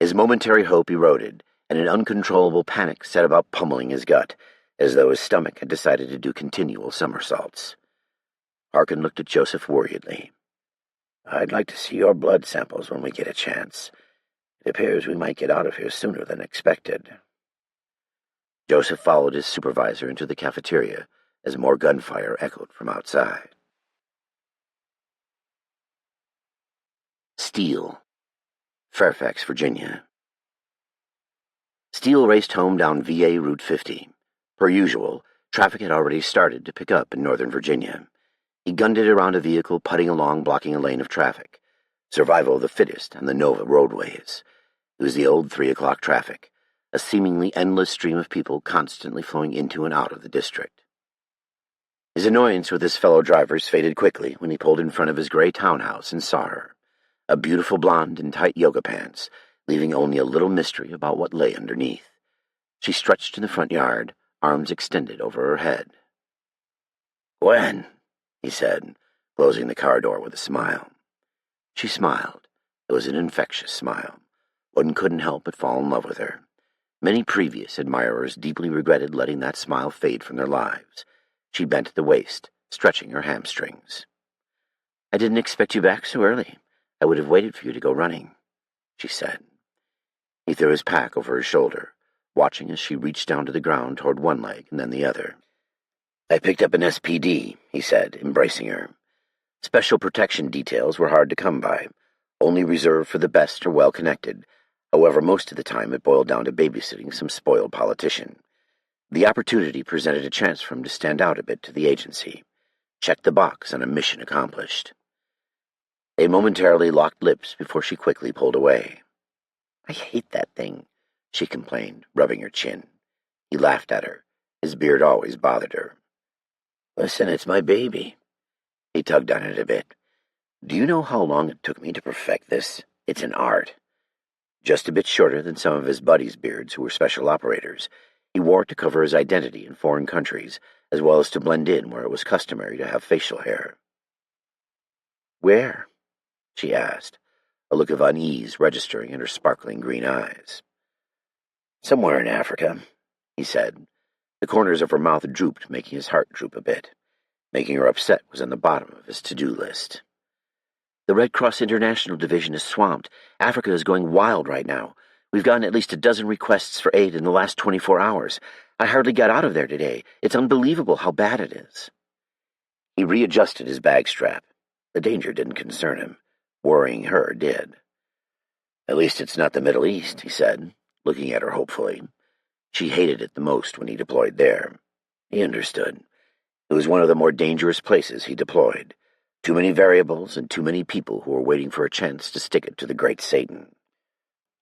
A: His momentary hope eroded, and an uncontrollable panic set about pummeling his gut, as though his stomach had decided to do continual somersaults. Harkin looked at Joseph worriedly. "I'd like to see your blood samples when we get a chance. It appears we might get out of here sooner than expected." Joseph followed his supervisor into the cafeteria as more gunfire echoed from outside. Steele, Fairfax, Virginia. Steele raced home down VA Route 50. Per usual, traffic had already started to pick up in Northern Virginia. He gunned it around a vehicle putting along, blocking a lane of traffic. Survival of the fittest on the Nova roadways. It was the old 3 o'clock traffic, a seemingly endless stream of people constantly flowing into and out of the district. His annoyance with his fellow drivers faded quickly when he pulled in front of his gray townhouse and saw her, a beautiful blonde in tight yoga pants, leaving only a little mystery about what lay underneath. She stretched in the front yard, arms extended over her head. "Gwen," he said, closing the car door with a smile. She smiled. It was an infectious smile. One couldn't help but fall in love with her. Many previous admirers deeply regretted letting that smile fade from their lives. She bent at the waist, stretching her hamstrings. "I didn't expect you back so early. I would have waited for you to go running," she said. He threw his pack over her shoulder, watching as she reached down to the ground toward one leg and then the other. "I picked up an SPD," he said, embracing her. Special protection details were hard to come by, only reserved for the best or well-connected. However, most of the time it boiled down to babysitting some spoiled politician. The opportunity presented a chance for him to stand out a bit to the agency. Check the box on a mission accomplished. They momentarily locked lips before she quickly pulled away. "I hate that thing," she complained, rubbing her chin. He laughed at her. His beard always bothered her. "Listen, it's my baby." He tugged on it a bit. "Do you know how long it took me to perfect this? It's an art." Just a bit shorter than some of his buddies' beards who were special operators, he wore it to cover his identity in foreign countries, as well as to blend in where it was customary to have facial hair. "Where?" she asked, a look of unease registering in her sparkling green eyes. "Somewhere in Africa," he said. The corners of her mouth drooped, making his heart droop a bit. Making her upset was on the bottom of his to-do list. "The Red Cross International Division is swamped. Africa is going wild right now. We've gotten at least a dozen requests for aid in the last 24 hours. I hardly got out of there today. It's unbelievable how bad it is." He readjusted his bag strap. The danger didn't concern him. Worrying her did. "At least it's not the Middle East," he said, looking at her hopefully. She hated it the most when he deployed there. He understood. It was one of the more dangerous places he deployed. Too many variables and too many people who were waiting for a chance to stick it to the great Satan.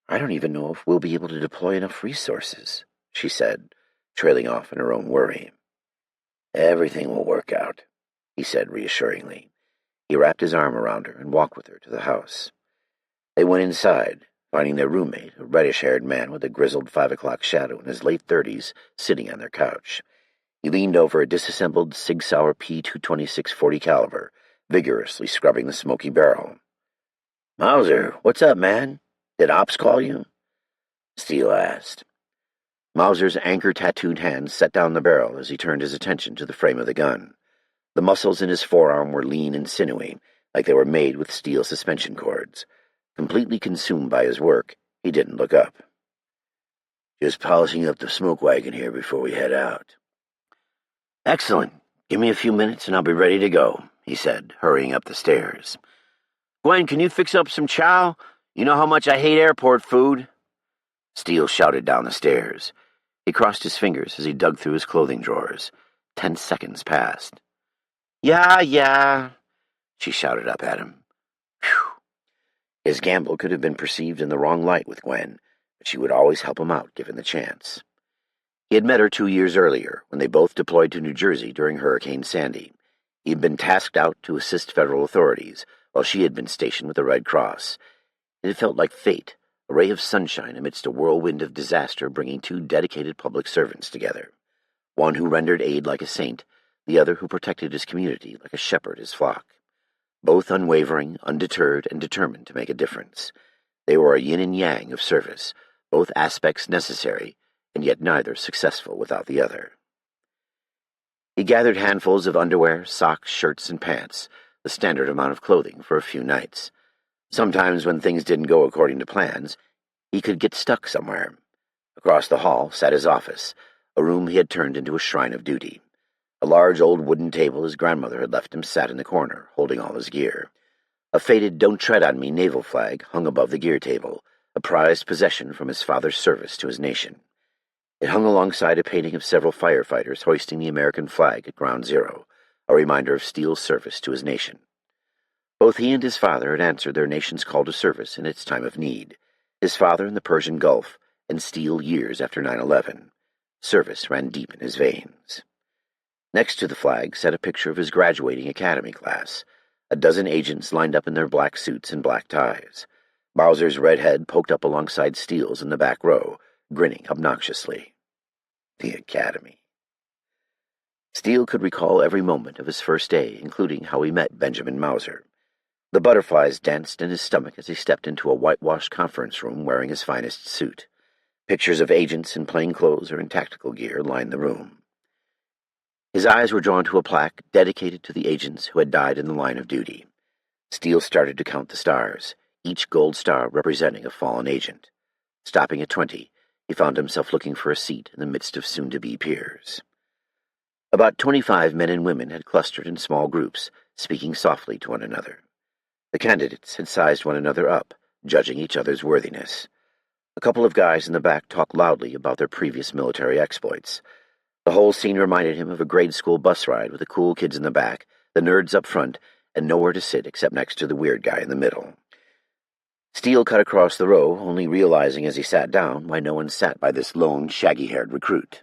A: "I don't even know if we'll be able to deploy enough resources," she said, trailing off in her own worry. "Everything will work out," he said reassuringly. He wrapped his arm around her and walked with her to the house. They went inside, finding their roommate, a reddish-haired man with a grizzled 5 o'clock shadow in his late 30s, sitting on their couch. He leaned over a disassembled Sig Sauer P226 40 caliber, vigorously scrubbing the smoky barrel. "Mauser, what's up, man? Did Ops call you?" Steele asked. Mauser's anchor-tattooed hand set down the barrel as he turned his attention to the frame of the gun. The muscles in his forearm were lean and sinewy, like they were made with steel suspension cords. Completely consumed by his work, he didn't look up. "Just polishing up the smoke wagon here before we head out." "Excellent. Give me a few minutes and I'll be ready to go," he said, hurrying up the stairs. "Gwen, can you fix up some chow? You know how much I hate airport food." Steele shouted down the stairs. He crossed his fingers as he dug through his clothing drawers. 10 seconds passed. Yeah, she shouted up at him. Phew. His gamble could have been perceived in the wrong light with Gwen, but she would always help him out given the chance. He had met her 2 years earlier, when they both deployed to New Jersey during Hurricane Sandy. He had been tasked out to assist federal authorities, while she had been stationed with the Red Cross. It had felt like fate, a ray of sunshine amidst a whirlwind of disaster, bringing two dedicated public servants together. One who rendered aid like a saint, the other who protected his community like a shepherd his flock. Both unwavering, undeterred, and determined to make a difference. They were a yin and yang of service, both aspects necessary, and yet neither successful without the other. He gathered handfuls of underwear, socks, shirts, and pants, the standard amount of clothing for a few nights. Sometimes when things didn't go according to plans, he could get stuck somewhere. Across the hall sat his office, a room he had turned into a shrine of duty. A large old wooden table his grandmother had left him sat in the corner, holding all his gear. A faded "Don't Tread on Me" naval flag hung above the gear table, a prized possession from his father's service to his nation. It hung alongside a painting of several firefighters hoisting the American flag at Ground Zero, a reminder of Steele's service to his nation. Both he and his father had answered their nation's call to service in its time of need, his father in the Persian Gulf, and Steele years after 9/11. Service ran deep in his veins. Next to the flag sat a picture of his graduating academy class, a dozen agents lined up in their black suits and black ties. Mauser's red head poked up alongside Steele's in the back row, grinning obnoxiously. The academy. Steele could recall every moment of his first day, including how he met Benjamin Mauser. The butterflies danced in his stomach as he stepped into a whitewashed conference room wearing his finest suit. Pictures of agents in plain clothes or in tactical gear lined the room. His eyes were drawn to a plaque dedicated to the agents who had died in the line of duty. Steele started to count the stars, each gold star representing a fallen agent. Stopping at 20, he found himself looking for a seat in the midst of soon-to-be peers. About 25 men and women had clustered in small groups, speaking softly to one another. The candidates had sized one another up, judging each other's worthiness. A couple of guys in the back talked loudly about their previous military exploits. The whole scene reminded him of a grade school bus ride with the cool kids in the back, the nerds up front, and nowhere to sit except next to the weird guy in the middle. Steele cut across the row, only realizing as he sat down why no one sat by this lone, shaggy-haired recruit.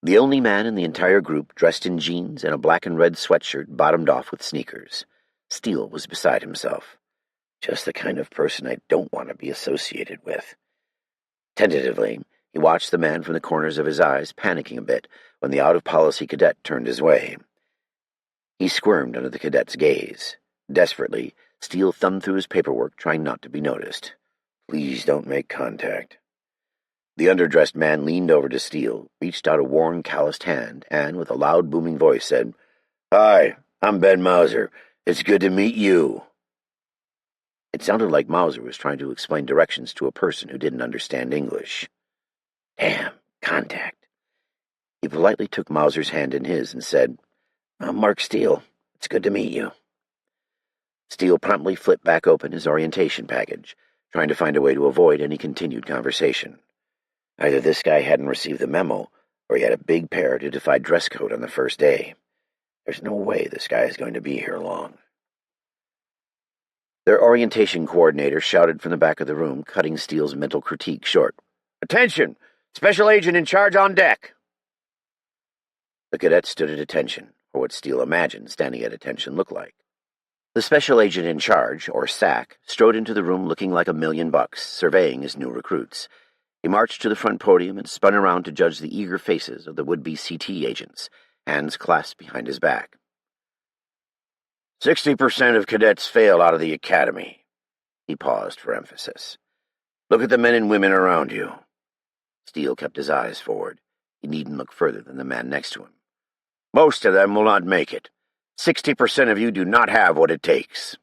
A: The only man in the entire group dressed in jeans and a black and red sweatshirt bottomed off with sneakers. Steele was beside himself. Just the kind of person I don't want to be associated with. Tentatively, he watched the man from the corners of his eyes, panicking a bit when the out-of-policy cadet turned his way. He squirmed under the cadet's gaze. Desperately, Steele thumbed through his paperwork, trying not to be noticed. "Please don't make contact." The underdressed man leaned over to Steele, reached out a worn, calloused hand, and, with a loud, booming voice, said, "Hi, I'm Ben Mauser. It's good to meet you." It sounded like Mauser was trying to explain directions to a person who didn't understand English. Damn, contact. He politely took Mauser's hand in his and said, "I'm Mark Steele. It's good to meet you." Steele promptly flipped back open his orientation package, trying to find a way to avoid any continued conversation. Either this guy hadn't received the memo, or he had a big parrot-ified dress code on the first day. There's no way this guy is going to be here long. Their orientation coordinator shouted from the back of the room, cutting Steele's mental critique short. "Attention! Special agent in charge on deck!" The cadet stood at attention, or what Steele imagined standing at attention looked like. The special agent in charge, or SAC, strode into the room looking like $1,000,000, surveying his new recruits. He marched to the front podium and spun around to judge the eager faces of the would-be CT agents, hands clasped behind his back. 60% of cadets fail out of the academy. He paused for emphasis. Look at the men and women around you. Steele kept his eyes forward. He needn't look further than the man next to him. Most of them will not make it. 60% of you do not have what it takes.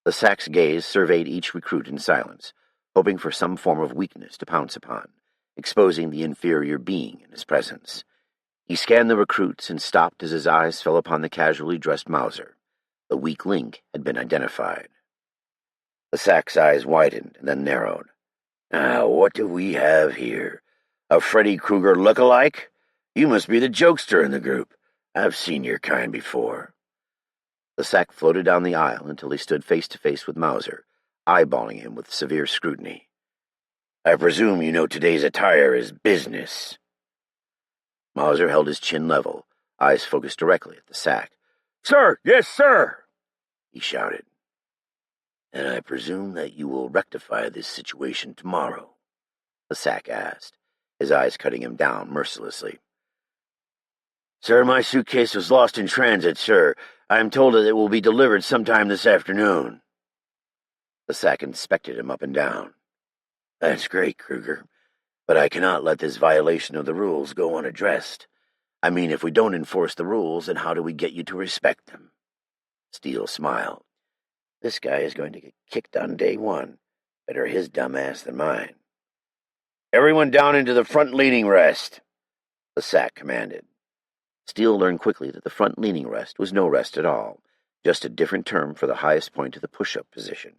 A: The SAC's gaze surveyed each recruit in silence, hoping for some form of weakness to pounce upon, exposing the inferior being in his presence. He scanned the recruits and stopped as his eyes fell upon the casually dressed Mauser. The weak link had been identified. The SAC's eyes widened and then narrowed. Now, what do we have here? A Freddy Krueger look-alike? You must be the jokester in the group. I've seen your kind before. The SAC floated down the aisle until he stood face-to-face with Mauser, eyeballing him with severe scrutiny. I presume you know today's attire is business. Mauser held his chin level, eyes focused directly at the SAC. Sir, yes, sir, he shouted. And I presume that you will rectify this situation tomorrow, the SAC asked, his eyes cutting him down mercilessly. Sir, my suitcase was lost in transit, sir. I am told that it will be delivered sometime this afternoon. The SAC inspected him up and down. That's great, Krueger, but I cannot let this violation of the rules go unaddressed. I mean, if we don't enforce the rules, then how do we get you to respect them? Steele smiled. This guy is going to get kicked on day one. Better his dumb ass than mine. Everyone down into the front leaning rest, the SAC commanded. Steele learned quickly that the front leaning rest was no rest at all, just a different term for the highest point of the push-up position.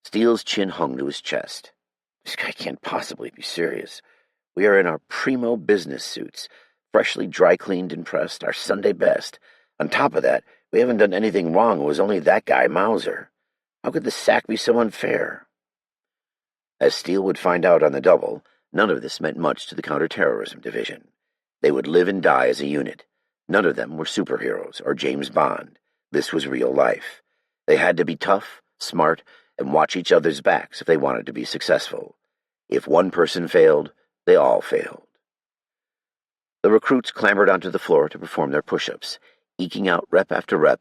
A: Steele's chin hung to his chest. This guy can't possibly be serious. We are in our primo business suits, freshly dry-cleaned and pressed, our Sunday best. On top of that, we haven't done anything wrong. It was only that guy, Mauser. How could the SAC be so unfair? As Steele would find out on the double, none of this meant much to the counterterrorism division. They would live and die as a unit. None of them were superheroes or James Bond. This was real life. They had to be tough, smart, and watch each other's backs if they wanted to be successful. If one person failed, they all failed. The recruits clambered onto the floor to perform their push-ups, eking out rep after rep,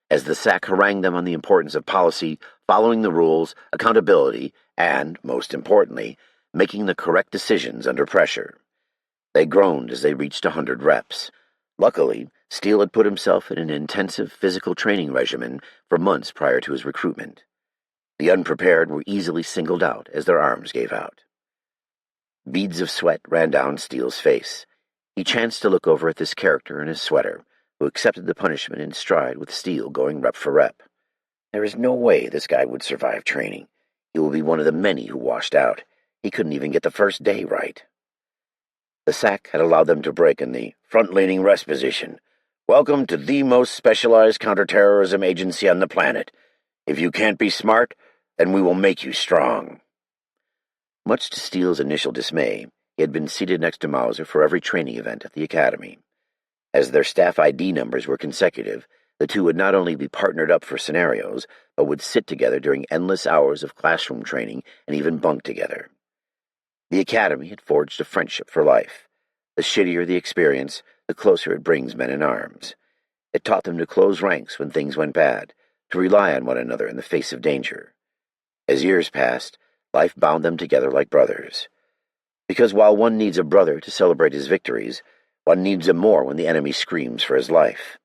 A: as the SAC harangued them on the importance of policy, following the rules, accountability, and, most importantly, making the correct decisions under pressure. They groaned as they reached 100 reps. Luckily, Steele had put himself in an intensive physical training regimen for months prior to his recruitment. The unprepared were easily singled out as their arms gave out. Beads of sweat ran down Steele's face. He chanced to look over at this character in his sweater, who accepted the punishment in stride with Steele going rep for rep. There is no way this guy would survive training. He will be one of the many who washed out. He couldn't even get the first day right. The SAC had allowed them to break in the front-leaning rest position. Welcome to the most specialized counterterrorism agency on the planet. If you can't be smart, then we will make you strong. Much to Steele's initial dismay, he had been seated next to Mauser for every training event at the academy. As their staff ID numbers were consecutive, the two would not only be partnered up for scenarios, but would sit together during endless hours of classroom training and even bunk together. The academy had forged a friendship for life. The shittier the experience, the closer it brings men in arms. It taught them to close ranks when things went bad, to rely on one another in the face of danger. As years passed, life bound them together like brothers. Because while one needs a brother to celebrate his victories, one needs him more when the enemy screams for his life.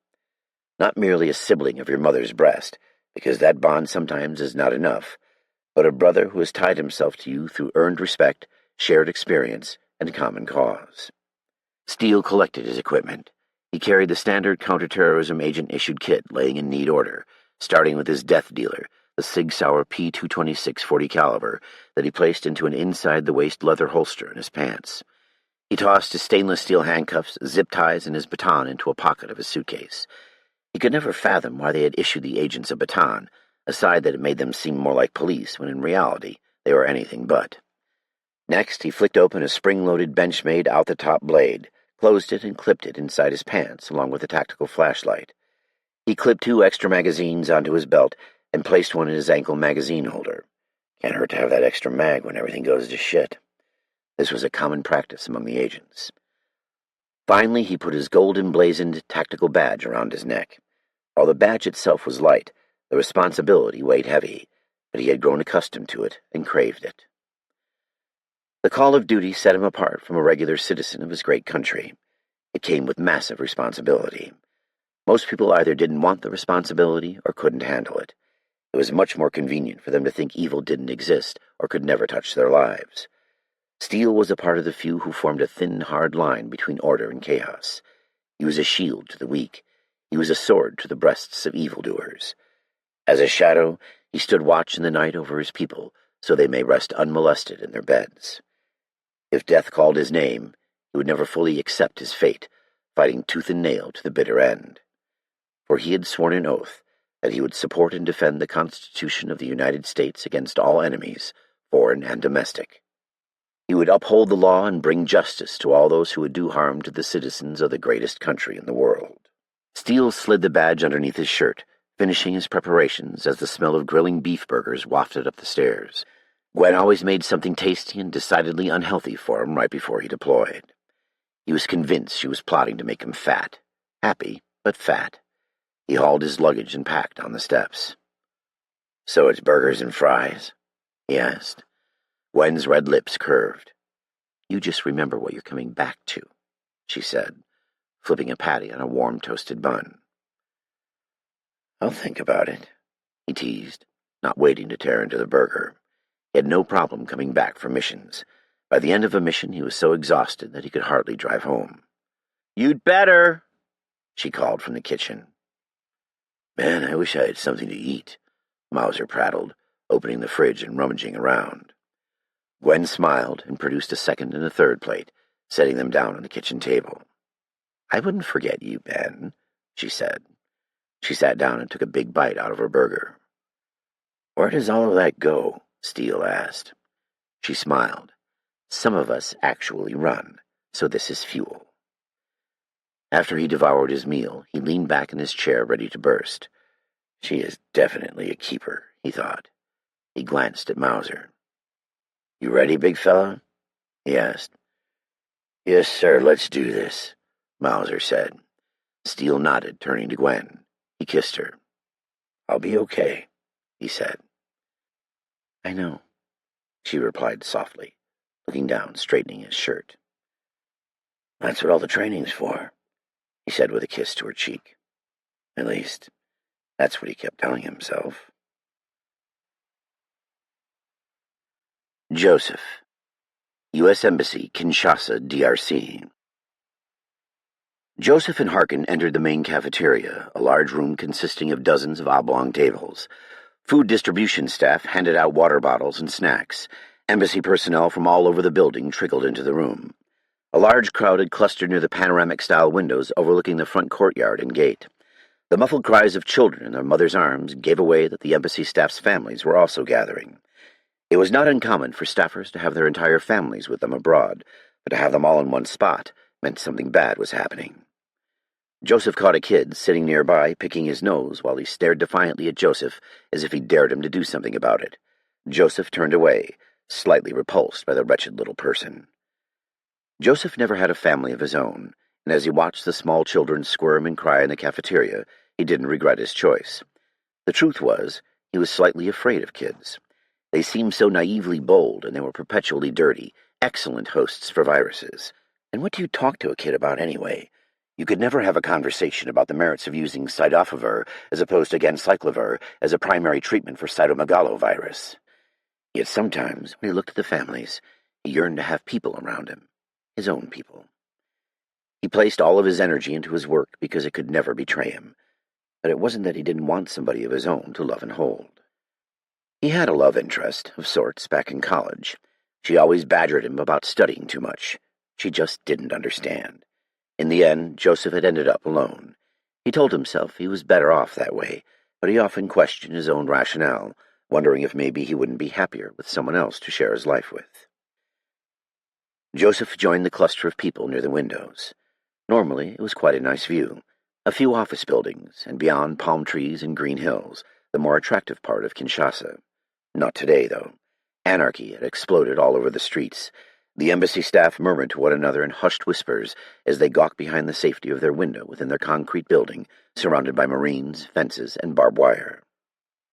A: Not merely a sibling of your mother's breast, because that bond sometimes is not enough, but a brother who has tied himself to you through earned respect, shared experience, and common cause. Steele collected his equipment. He carried the standard counterterrorism agent-issued kit laying in neat order, starting with his death dealer, the Sig Sauer P226 40 caliber that he placed into an inside-the-waist leather holster in his pants. He tossed his stainless steel handcuffs, zip ties, and his baton into a pocket of his suitcase. He could never fathom why they had issued the agents a baton, aside that it made them seem more like police when in reality they were anything but. Next, he flicked open a spring-loaded Benchmade out-the-top blade, closed it and clipped it inside his pants along with a tactical flashlight. He clipped 2 extra magazines onto his belt and placed one in his ankle magazine holder. Can't hurt to have that extra mag when everything goes to shit. This was a common practice among the agents. Finally, he put his gold-emblazoned tactical badge around his neck. While the badge itself was light, the responsibility weighed heavy, but he had grown accustomed to it and craved it. The call of duty set him apart from a regular citizen of his great country. It came with massive responsibility. Most people either didn't want the responsibility or couldn't handle it. It was much more convenient for them to think evil didn't exist or could never touch their lives. Steele was a part of the few who formed a thin, hard line between order and chaos. He was a shield to the weak. He was a sword to the breasts of evildoers. As a shadow, he stood watch in the night over his people, so they may rest unmolested in their beds. If death called his name, he would never fully accept his fate, fighting tooth and nail to the bitter end. For he had sworn an oath that he would support and defend the Constitution of the United States against all enemies, foreign and domestic. He would uphold the law and bring justice to all those who would do harm to the citizens of the greatest country in the world. Steele slid the badge underneath his shirt, finishing his preparations as the smell of grilling beef burgers wafted up the stairs. Gwen always made something tasty and decidedly unhealthy for him right before he deployed. He was convinced she was plotting to make him fat. Happy, but fat. He hauled his luggage and packed on the steps. "So it's burgers and fries?" he asked. Gwen's red lips curved. "You just remember what you're coming back to," she said, flipping a patty on a warm toasted bun. "I'll think about it," he teased, not waiting to tear into the burger. He had no problem coming back for missions. By the end of a mission, he was so exhausted that he could hardly drive home. "You'd better," she called from the kitchen. "Man, I wish I had something to eat," Mauser prattled, opening the fridge and rummaging around. Gwen smiled and produced a second and a third plate, setting them down on the kitchen table. "I wouldn't forget you, Ben," she said. She sat down and took a big bite out of her burger. "Where does all of that go?" Steele asked. She smiled. "Some of us actually run, so this is fuel." After he devoured his meal, he leaned back in his chair ready to burst. "She is definitely a keeper," he thought. He glanced at Mauser. "You ready, big fella?" he asked. "Yes, sir, let's do this," Mauser said. Steele nodded, turning to Gwen. He kissed her. "I'll be okay," he said. "I know," she replied softly, looking down, straightening his shirt. "That's what all the training's for," he said with a kiss to her cheek. At least, that's what he kept telling himself. Joseph. U.S. Embassy, Kinshasa, DRC. Joseph and Harkin entered the main cafeteria, a large room consisting of dozens of oblong tables. Food distribution staff handed out water bottles and snacks. Embassy personnel from all over the building trickled into the room. A large crowd had clustered near the panoramic-style windows overlooking the front courtyard and gate. The muffled cries of children in their mothers' arms gave away that the embassy staff's families were also gathering. It was not uncommon for staffers to have their entire families with them abroad, but to have them all in one spot meant something bad was happening. Joseph caught a kid sitting nearby, picking his nose while he stared defiantly at Joseph as if he dared him to do something about it. Joseph turned away, slightly repulsed by the wretched little person. Joseph never had a family of his own, and as he watched the small children squirm and cry in the cafeteria, he didn't regret his choice. The truth was, he was slightly afraid of kids. They seemed so naively bold, and they were perpetually dirty, excellent hosts for viruses. And what do you talk to a kid about anyway? You could never have a conversation about the merits of using cidofovir as opposed to ganciclovir as a primary treatment for cytomegalovirus. Yet sometimes, when he looked at the families, he yearned to have people around him, his own people. He placed all of his energy into his work because it could never betray him. But it wasn't that he didn't want somebody of his own to love and hold. He had a love interest, of sorts, back in college. She always badgered him about studying too much. She just didn't understand. In the end, Joseph had ended up alone. He told himself he was better off that way, but he often questioned his own rationale, wondering if maybe he wouldn't be happier with someone else to share his life with. Joseph joined the cluster of people near the windows. Normally, it was quite a nice view. A few office buildings, and beyond palm trees and green hills, the more attractive part of Kinshasa. Not today, though. Anarchy had exploded all over the streets. The embassy staff murmured to one another in hushed whispers as they gawked behind the safety of their window within their concrete building, surrounded by marines, fences, and barbed wire.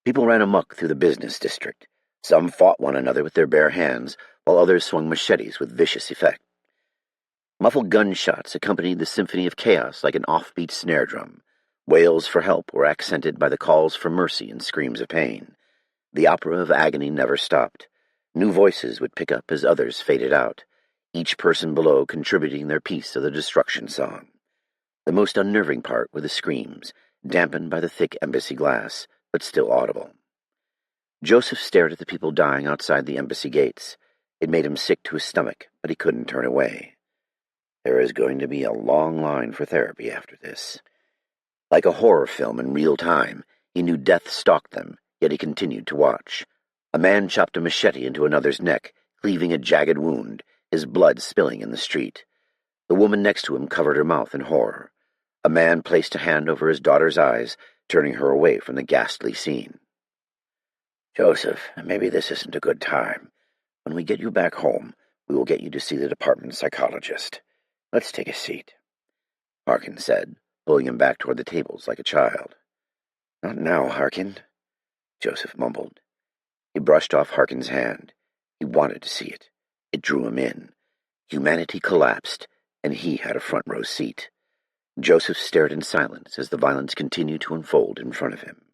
A: People ran amok through the business district. Some fought one another with their bare hands, while others swung machetes with vicious effect. Muffled gunshots accompanied the symphony of chaos like an offbeat snare drum. Wails for help were accented by the calls for mercy and screams of pain. The opera of agony never stopped. New voices would pick up as others faded out, each person below contributing their piece of the destruction song. The most unnerving part were the screams, dampened by the thick embassy glass, but still audible. Joseph stared at the people dying outside the embassy gates. It made him sick to his stomach, but he couldn't turn away. There is going to be a long line for therapy after this. Like a horror film in real time, he knew death stalked them, yet he continued to watch. A man chopped a machete into another's neck, cleaving a jagged wound, his blood spilling in the street. The woman next to him covered her mouth in horror. A man placed a hand over his daughter's eyes, turning her away from the ghastly scene. "Joseph, maybe this isn't a good time. When we get you back home, we will get you to see the department psychologist. Let's take a seat," Harkin said, pulling him back toward the tables like a child. "Not now, Harkin," Joseph mumbled. He brushed off Harkin's hand. He wanted to see it. It drew him in. Humanity collapsed, and he had a front-row seat. Joseph stared in silence as the violence continued to unfold in front of him.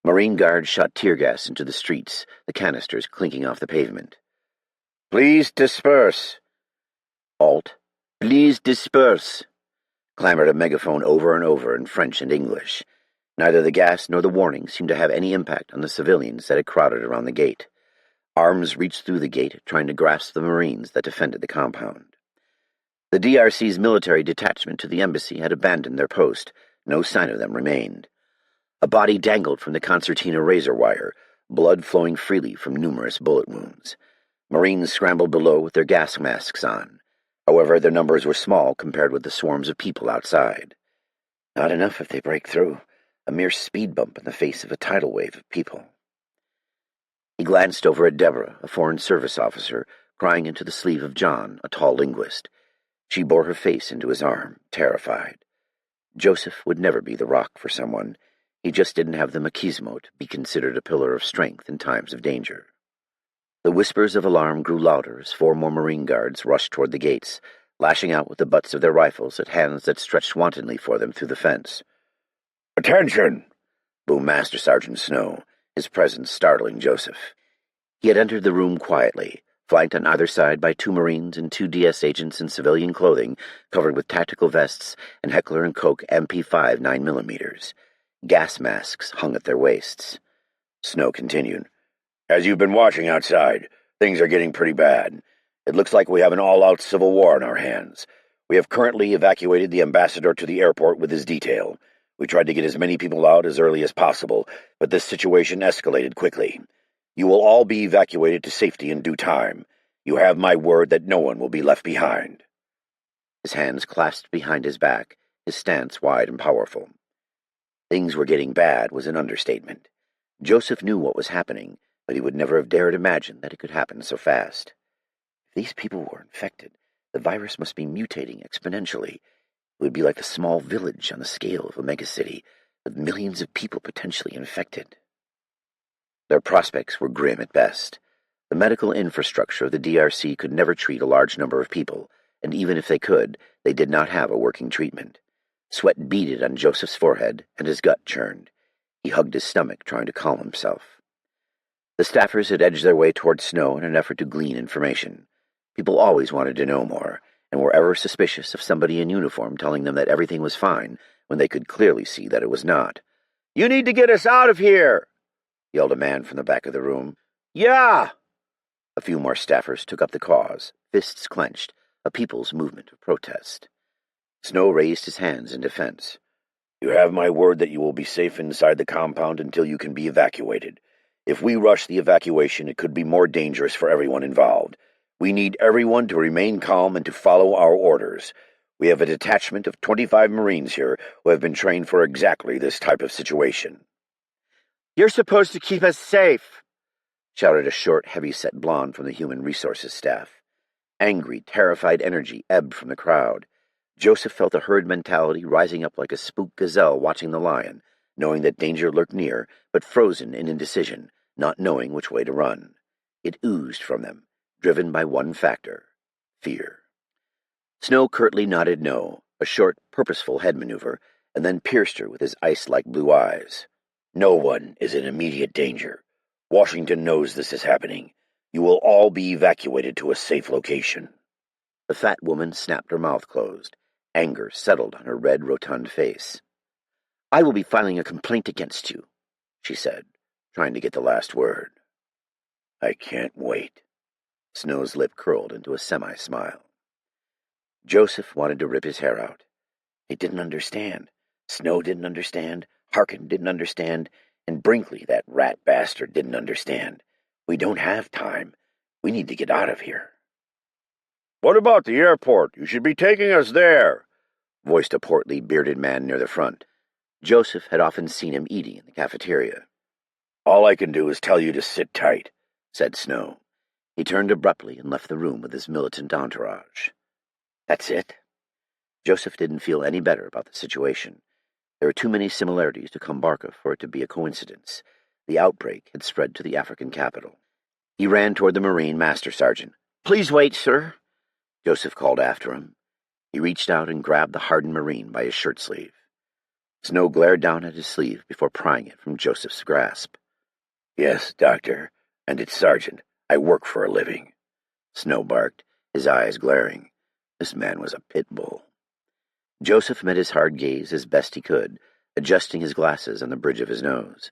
A: Marine guards shot tear gas into the streets, the canisters clinking off the pavement. "Please disperse." "Alt, please disperse," clamored a megaphone over and over in French and English. Neither the gas nor the warning seemed to have any impact on the civilians that had crowded around the gate. Arms reached through the gate, trying to grasp the Marines that defended the compound. The DRC's military detachment to the embassy had abandoned their post. No sign of them remained. A body dangled from the concertina razor wire, blood flowing freely from numerous bullet wounds. Marines scrambled below with their gas masks on. However, their numbers were small compared with the swarms of people outside. Not enough if they break through. A mere speed bump in the face of a tidal wave of people. He glanced over at Deborah, a Foreign Service officer, crying into the sleeve of John, a tall linguist. She bore her face into his arm, terrified. Joseph would never be the rock for someone. He just didn't have the machismo to be considered a pillar of strength in times of danger. The whispers of alarm grew louder as 4 more Marine guards rushed toward the gates, lashing out with the butts of their rifles at hands that stretched wantonly for them through the fence. "Attention!" boomed Master Sergeant Snow, his presence startling Joseph. He had entered the room quietly, flanked on either side by 2 Marines and 2 DS agents in civilian clothing covered with tactical vests and Heckler & Koch MP5 9mm. Gas masks hung at their waists. Snow continued. "As you've been watching outside, things are getting pretty bad. It looks like we have an all-out civil war on our hands. We have currently evacuated the ambassador to the airport with his detail. We tried to get as many people out as early as possible, but this situation escalated quickly. You will all be evacuated to safety in due time. You have my word that no one will be left behind." His hands clasped behind his back, his stance wide and powerful. Things were getting bad was an understatement. Joseph knew what was happening, but he would never have dared imagine that it could happen so fast. If these people were infected, the virus must be mutating exponentially. It would be like a small village on the scale of a megacity, with millions of people potentially infected. Their prospects were grim at best. The medical infrastructure of the DRC could never treat a large number of people, and even if they could, they did not have a working treatment. Sweat beaded on Joseph's forehead, and his gut churned. He hugged his stomach, trying to calm himself. The staffers had edged their way toward Snow in an effort to glean information. People always wanted to know more, and were ever suspicious of somebody in uniform telling them that everything was fine when they could clearly see that it was not. "You need to get us out of here!" yelled a man from the back of the room. "Yeah!" A few more staffers took up the cause, fists clenched, a people's movement of protest. Snow raised his hands in defense. "You have my word that you will be safe inside the compound until you can be evacuated. If we rush the evacuation, it could be more dangerous for everyone involved. We need everyone to remain calm and to follow our orders. We have a detachment of 25 Marines here who have been trained for exactly this type of situation." "You're supposed to keep us safe," shouted a short, heavy-set blonde from the Human Resources staff. Angry, terrified energy ebbed from the crowd. Joseph felt a herd mentality rising up like a spooked gazelle watching the lion, knowing that danger lurked near, but frozen in indecision, not knowing which way to run. It oozed from them, driven by one factor: fear. Snow curtly nodded no, a short, purposeful head maneuver, and then pierced her with his ice-like blue eyes. "No one is in immediate danger. Washington knows this is happening. You will all be evacuated to a safe location." The fat woman snapped her mouth closed. Anger settled on her red, rotund face. "I will be filing a complaint against you," she said, trying to get the last word. "I can't wait." Snow's lip curled into a semi-smile. Joseph wanted to rip his hair out. He didn't understand. Snow didn't understand. Harkin didn't understand. And Brinkley, that rat bastard, didn't understand. We don't have time. We need to get out of here. "What about the airport? You should be taking us there," voiced a portly, bearded man near the front. Joseph had often seen him eating in the cafeteria. "All I can do is tell you to sit tight," said Snow. He turned abruptly and left the room with his militant entourage. That's it? Joseph didn't feel any better about the situation. There were too many similarities to Kumbarka for it to be a coincidence. The outbreak had spread to the African capital. He ran toward the Marine Master Sergeant. "Please wait, sir," Joseph called after him. He reached out and grabbed the hardened Marine by his shirt sleeve. Snow glared down at his sleeve before prying it from Joseph's grasp. "Yes, Doctor, and it's Sergeant. I work for a living," Snow barked, his eyes glaring. This man was a pit bull. Joseph met his hard gaze as best he could, adjusting his glasses on the bridge of his nose.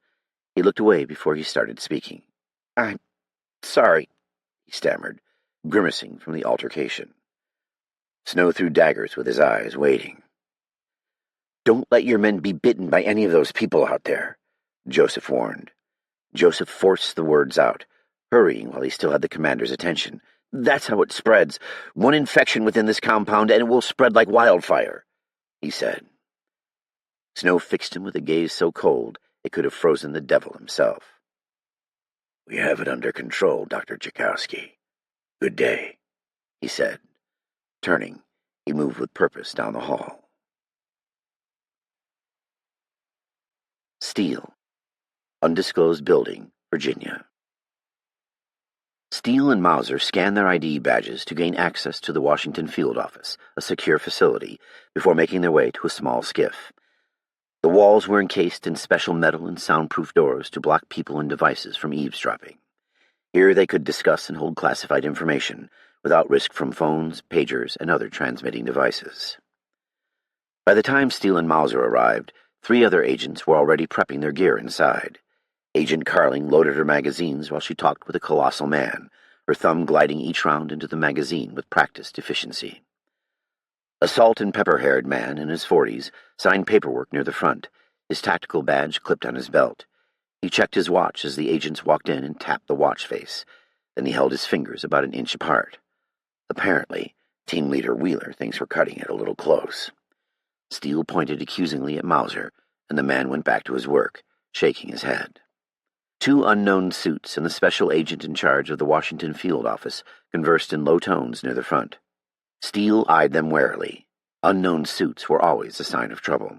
A: He looked away before he started speaking. "I'm sorry," he stammered, grimacing from the altercation. Snow threw daggers with his eyes, waiting. "Don't let your men be bitten by any of those people out there," Joseph warned. Joseph forced the words out, hurrying while he still had the commander's attention. "That's how it spreads. One infection within this compound, and it will spread like wildfire," he said. Snow fixed him with a gaze so cold it could have frozen the devil himself. "We have it under control, Dr. Tchaikovsky. Good day," he said. Turning, he moved with purpose down the hall. Steele, Undisclosed Building, Virginia. Steele and Mauser scanned their ID badges to gain access to the Washington field office, a secure facility, before making their way to a small skiff. The walls were encased in special metal and soundproof doors to block people and devices from eavesdropping. Here they could discuss and hold classified information without risk from phones, pagers, and other transmitting devices. By the time Steele and Mauser arrived, 3 other agents were already prepping their gear inside. Agent Carling loaded her magazines while she talked with a colossal man, her thumb gliding each round into the magazine with practiced efficiency. A salt-and-pepper-haired man in his 40s signed paperwork near the front, his tactical badge clipped on his belt. He checked his watch as the agents walked in and tapped the watch face. Then he held his fingers about an inch apart. Apparently, team leader Wheeler thinks we're cutting it a little close. Steele pointed accusingly at Mauser, and the man went back to his work, shaking his head. 2 unknown suits and the special agent in charge of the Washington field office conversed in low tones near the front. Steele eyed them warily. Unknown suits were always a sign of trouble.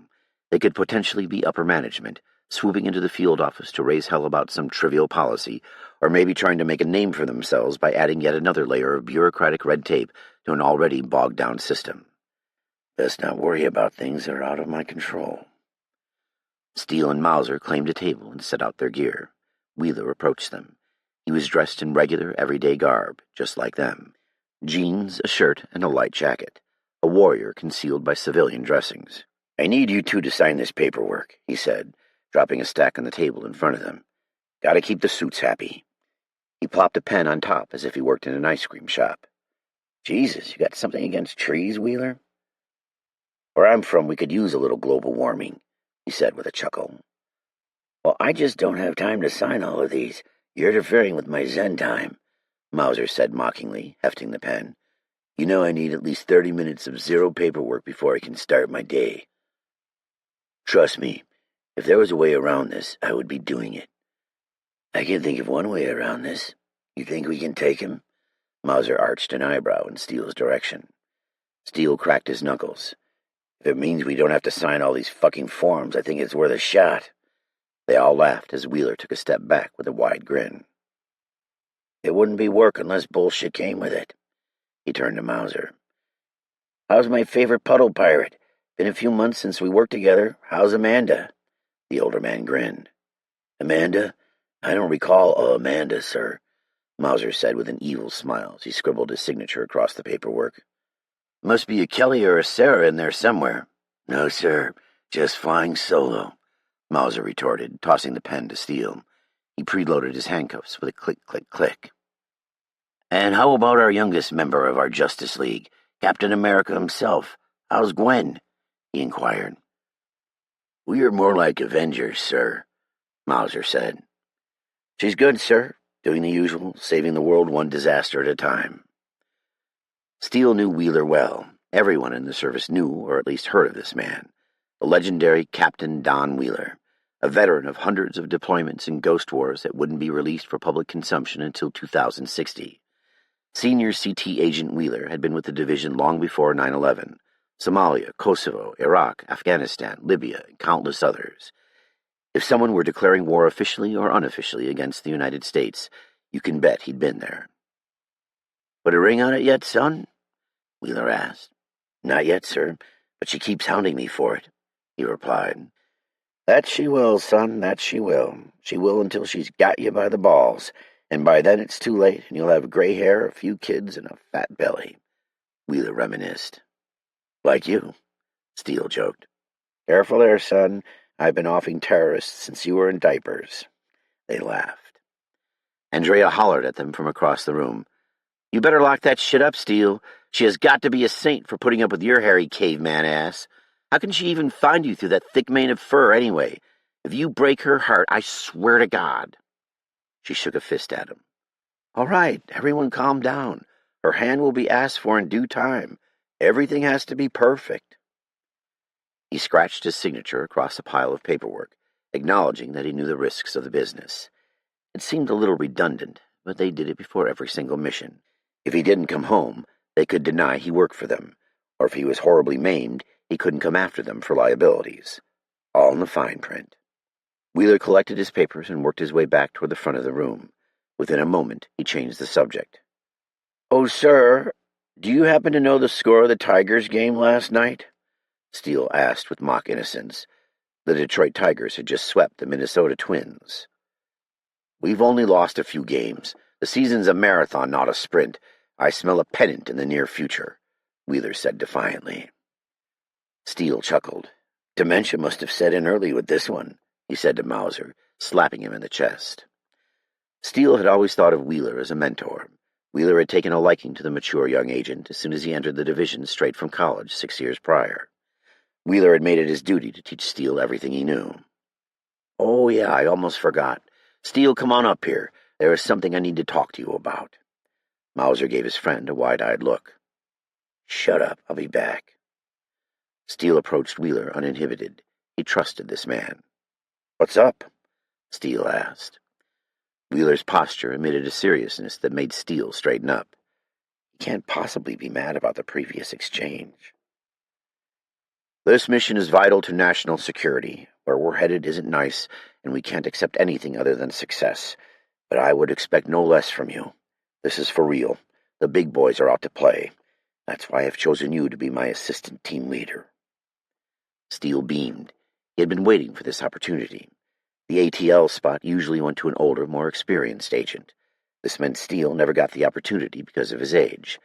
A: They could potentially be upper management, swooping into the field office to raise hell about some trivial policy, or maybe trying to make a name for themselves by adding yet another layer of bureaucratic red tape to an already bogged-down system. Best not worry about things that are out of my control. Steele and Mauser claimed a table and set out their gear. Wheeler approached them. He was dressed in regular, everyday garb, just like them. Jeans, a shirt, and a light jacket. A warrior concealed by civilian dressings. "I need you 2 to sign this paperwork," he said, dropping a stack on the table in front of them. "Gotta keep the suits happy." He plopped a pen on top as if he worked in an ice cream shop. "Jesus, you got something against trees, Wheeler?" "Where I'm from, we could use a little global warming," he said with a chuckle. "Well, I just don't have time to sign all of these. You're interfering with my Zen time," Mauser said mockingly, hefting the pen. "You know I need at least 30 minutes of zero paperwork before I can start my day." "Trust me, if there was a way around this, I would be doing it." "I can think of one way around this. You think we can take him?" Mauser arched an eyebrow in Steele's direction. Steele cracked his knuckles. "If it means we don't have to sign all these fucking forms, I think it's worth a shot." They all laughed as Wheeler took a step back with a wide grin. "It wouldn't be work unless bullshit came with it." He turned to Mauser. "How's my favorite puddle pirate? Been a few months since we worked together. How's Amanda?" The older man grinned. "Amanda? I don't recall a Amanda, sir," Mauser said with an evil smile as he scribbled his signature across the paperwork. "Must be a Kelly or a Sarah in there somewhere." "No, sir, just flying solo," Mauser retorted, tossing the pen to Steele. He preloaded his handcuffs with a click, click, click. "And how about our youngest member of our Justice League, Captain America himself? How's Gwen?" he inquired. "We are more like Avengers, sir," Mauser said. "She's good, sir, doing the usual, saving the world one disaster at a time." Steele knew Wheeler well. Everyone in the service knew, or at least heard of this man, the legendary Captain Don Wheeler, a veteran of hundreds of deployments in ghost wars that wouldn't be released for public consumption until 2060. Senior CT Agent Wheeler had been with the division long before 9/11, Somalia, Kosovo, Iraq, Afghanistan, Libya, and countless others. If someone were declaring war officially or unofficially against the United States, you can bet he'd been there. "Put a ring on it yet, son?" Wheeler asked. "Not yet, sir, but she keeps hounding me for it," he replied. "That she will, son, that she will. She will until she's got you by the balls, and by then it's too late, and you'll have gray hair, a few kids, and a fat belly," Wheeler reminisced. "Like you," Steele joked. "Careful there, son. I've been offing terrorists since you were in diapers." They laughed. Andrea hollered at them from across the room. "You better lock that shit up, Steele. She has got to be a saint for putting up with your hairy caveman ass. How can she even find you through that thick mane of fur anyway? If you break her heart, I swear to God." She shook a fist at him. "All right, everyone calm down. Her hand will be asked for in due time. Everything has to be perfect." He scratched his signature across a pile of paperwork, acknowledging that he knew the risks of the business. It seemed a little redundant, but they did it before every single mission. If he didn't come home, they could deny he worked for them, or if he was horribly maimed, he couldn't come after them for liabilities. All in the fine print. Wheeler collected his papers and worked his way back toward the front of the room. Within a moment, he changed the subject. "Oh, sir, do you happen to know the score of the Tigers game last night?" Steele asked with mock innocence. The Detroit Tigers had just swept the Minnesota Twins. "We've only lost a few games. The season's a marathon, not a sprint. I smell a pennant in the near future," Wheeler said defiantly. Steele chuckled. "Dementia must have set in early with this one," he said to Mauser, slapping him in the chest. Steele had always thought of Wheeler as a mentor. Wheeler had taken a liking to the mature young agent as soon as he entered the division straight from college 6 years prior. Wheeler had made it his duty to teach Steele everything he knew. "Oh, yeah, I almost forgot. Steele, come on up here. There is something I need to talk to you about." Mauser gave his friend a wide-eyed look. "Shut up, I'll be back." Steele approached Wheeler uninhibited. He trusted this man. "What's up?" Steele asked. Wheeler's posture emitted a seriousness that made Steele straighten up. He can't possibly be mad about the previous exchange. "This mission is vital to national security. Where we're headed isn't nice, and we can't accept anything other than success. But I would expect no less from you. This is for real. The big boys are out to play. That's why I've chosen you to be my assistant team leader." Steele beamed. He had been waiting for this opportunity. The ATL spot usually went to an older, more experienced agent. This meant Steele never got the opportunity because of his age,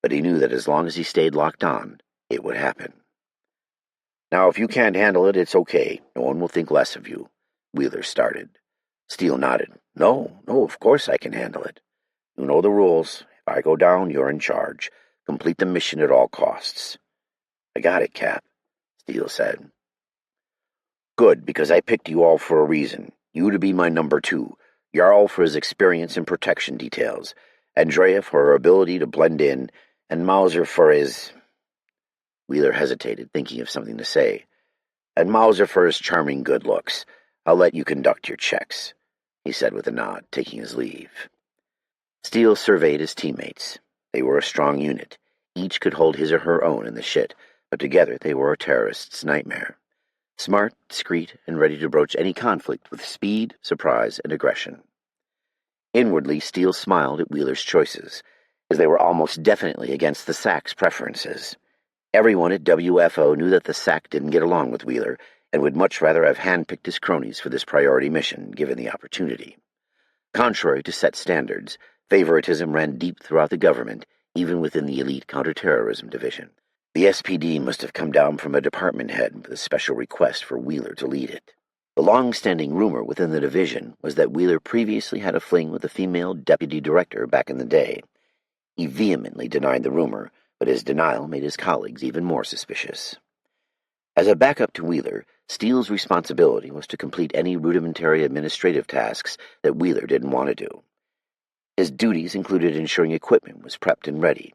A: but he knew that as long as he stayed locked on, it would happen. "Now, if you can't handle it, it's okay. No one will think less of you," Wheeler started. Steele nodded. No, of course I can handle it. You know the rules. If I go down, you're in charge. Complete the mission at all costs." "I got it, Cap," Steele said. "Good, because I picked you all for a reason. You to be my number 2, Jarl for his experience in protection details, Andrea for her ability to blend in, and Mauser for his—" Wheeler hesitated, thinking of something to say. "And Mauser for his charming good looks. I'll let you conduct your checks," he said with a nod, taking his leave. Steele surveyed his teammates. They were a strong unit. Each could hold his or her own in the shit, but together they were a terrorist's nightmare. Smart, discreet, and ready to broach any conflict with speed, surprise, and aggression. Inwardly, Steele smiled at Wheeler's choices, as they were almost definitely against the SAC's preferences. Everyone at WFO knew that the SAC didn't get along with Wheeler, and would much rather have handpicked his cronies for this priority mission, given the opportunity. Contrary to set standards, favoritism ran deep throughout the government, even within the elite counterterrorism division. The SPD must have come down from a department head with a special request for Wheeler to lead it. The long-standing rumor within the division was that Wheeler previously had a fling with a female deputy director back in the day. He vehemently denied the rumor, but his denial made his colleagues even more suspicious. As a backup to Wheeler, Steele's responsibility was to complete any rudimentary administrative tasks that Wheeler didn't want to do. His duties included ensuring equipment was prepped and ready.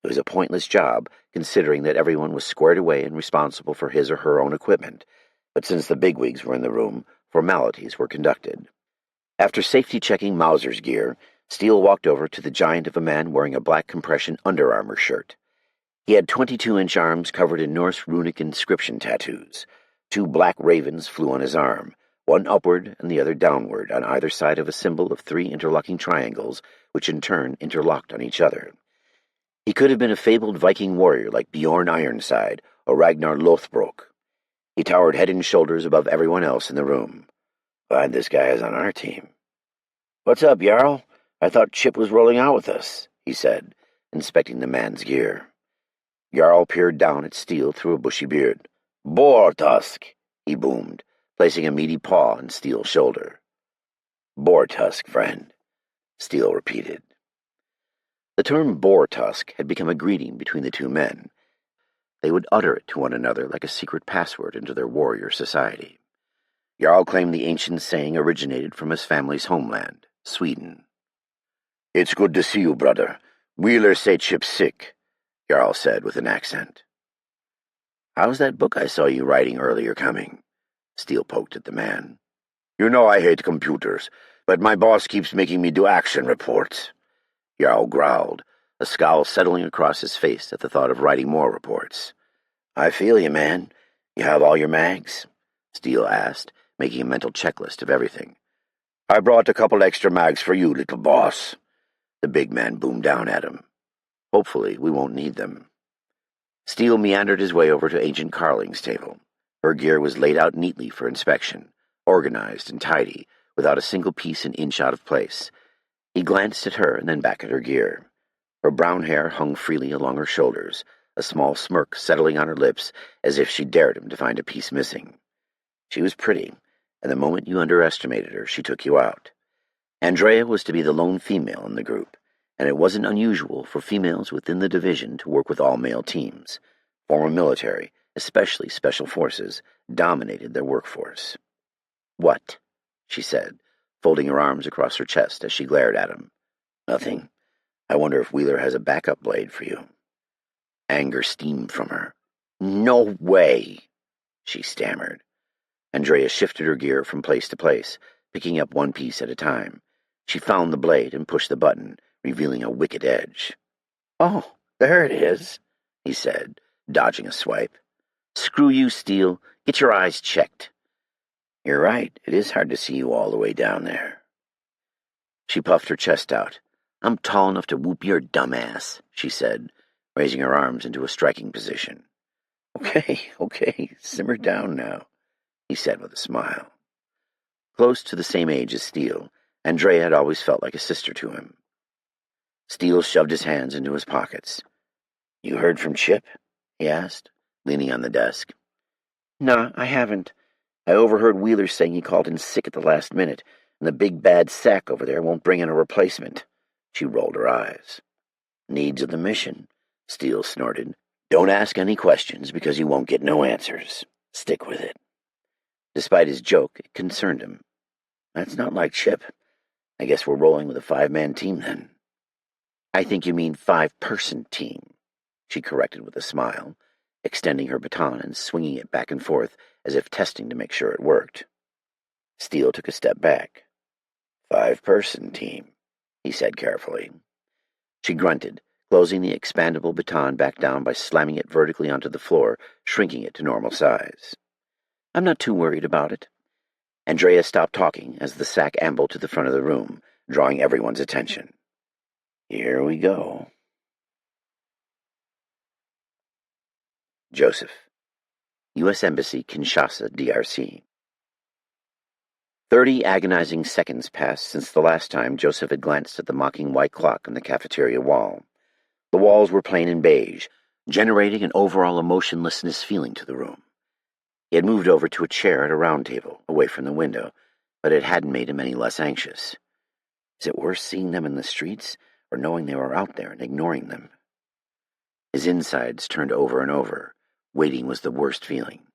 A: It was a pointless job, considering that everyone was squared away and responsible for his or her own equipment, but since the bigwigs were in the room, formalities were conducted. After safety-checking Mauser's gear, Steele walked over to the giant of a man wearing a black compression Under Armour shirt. He had 22-inch arms covered in Norse runic inscription tattoos. 2 black ravens flew on his arm, one upward and the other downward on either side of a symbol of 3 interlocking triangles, which in turn interlocked on each other. He could have been a fabled Viking warrior like Bjorn Ironside or Ragnar Lothbrok. He towered head and shoulders above everyone else in the room. "Glad this guy is on our team." "What's up, Jarl? I thought Chip was rolling out with us," he said, inspecting the man's gear. Jarl peered down at Steele through a bushy beard. "Boar tusk," he boomed, placing a meaty paw on Steele's shoulder. "Boar tusk, friend," Steele repeated. The term boar tusk had become a greeting between the two men. They would utter it to one another like a secret password into their warrior society. Jarl claimed the ancient saying originated from his family's homeland, Sweden. "It's good to see you, brother. Wheeler say Chip's sick," Jarl said with an accent. "How's that book I saw you writing earlier coming?" Steele poked at the man. "You know I hate computers, but my boss keeps making me do action reports." Jarl growled, a scowl settling across his face at the thought of writing more reports. "I feel you, man. You have all your mags?" Steele asked, making a mental checklist of everything. "I brought a couple extra mags for you, little boss." The big man boomed down at him. "Hopefully, we won't need them." Steele meandered his way over to Agent Carling's table. Her gear was laid out neatly for inspection, organized and tidy, without a single piece an inch out of place. He glanced at her and then back at her gear. Her brown hair hung freely along her shoulders, a small smirk settling on her lips as if she dared him to find a piece missing. She was pretty, and the moment you underestimated her, she took you out. Andrea was to be the lone female in the group, and it wasn't unusual for females within the division to work with all-male teams. Former military, especially special forces, dominated their workforce. "What?" she said, folding her arms across her chest as she glared at him. "Nothing. I wonder if Wheeler has a backup blade for you." Anger steamed from her. "No way," she stammered. Andrea shifted her gear from place to place, picking up one piece at a time. She found the blade and pushed the button, revealing a wicked edge. "Oh, there it is," he said, dodging a swipe. "Screw you, Steele. Get your eyes checked." "You're right. It is hard to see you all the way down there." She puffed her chest out. "I'm tall enough to whoop your dumb ass," she said, raising her arms into a striking position. Okay, simmer down now," he said with a smile. Close to the same age as Steele, Andrea had always felt like a sister to him. Steele shoved his hands into his pockets. "You heard from Chip?" he asked, leaning on the desk. "Nah, I haven't. I overheard Wheeler saying he called in sick at the last minute, and the big bad sack over there won't bring in a replacement." She rolled her eyes. "Needs of the mission," Steele snorted. "Don't ask any questions because you won't get no answers. Stick with it." Despite his joke, it concerned him. "That's not like Chip. I guess we're rolling with a 5-man team then." "I think you mean 5-person team," she corrected with a smile, extending her baton and swinging it back and forth as if testing to make sure it worked. Steele took a step back. 5-person team, he said carefully. She grunted, closing the expandable baton back down by slamming it vertically onto the floor, shrinking it to normal size. "I'm not too worried about it." Andrea stopped talking as the sack ambled to the front of the room, drawing everyone's attention. "Here we go." Joseph. U.S. Embassy, Kinshasa, DRC. 30 agonizing seconds passed since the last time Joseph had glanced at the mocking white clock on the cafeteria wall. The walls were plain and beige, generating an overall emotionlessness feeling to the room. He had moved over to a chair at a round table, away from the window, but it hadn't made him any less anxious. Is it worse seeing them in the streets, or knowing they were out there and ignoring them? His insides turned over and over. Waiting was the worst feeling.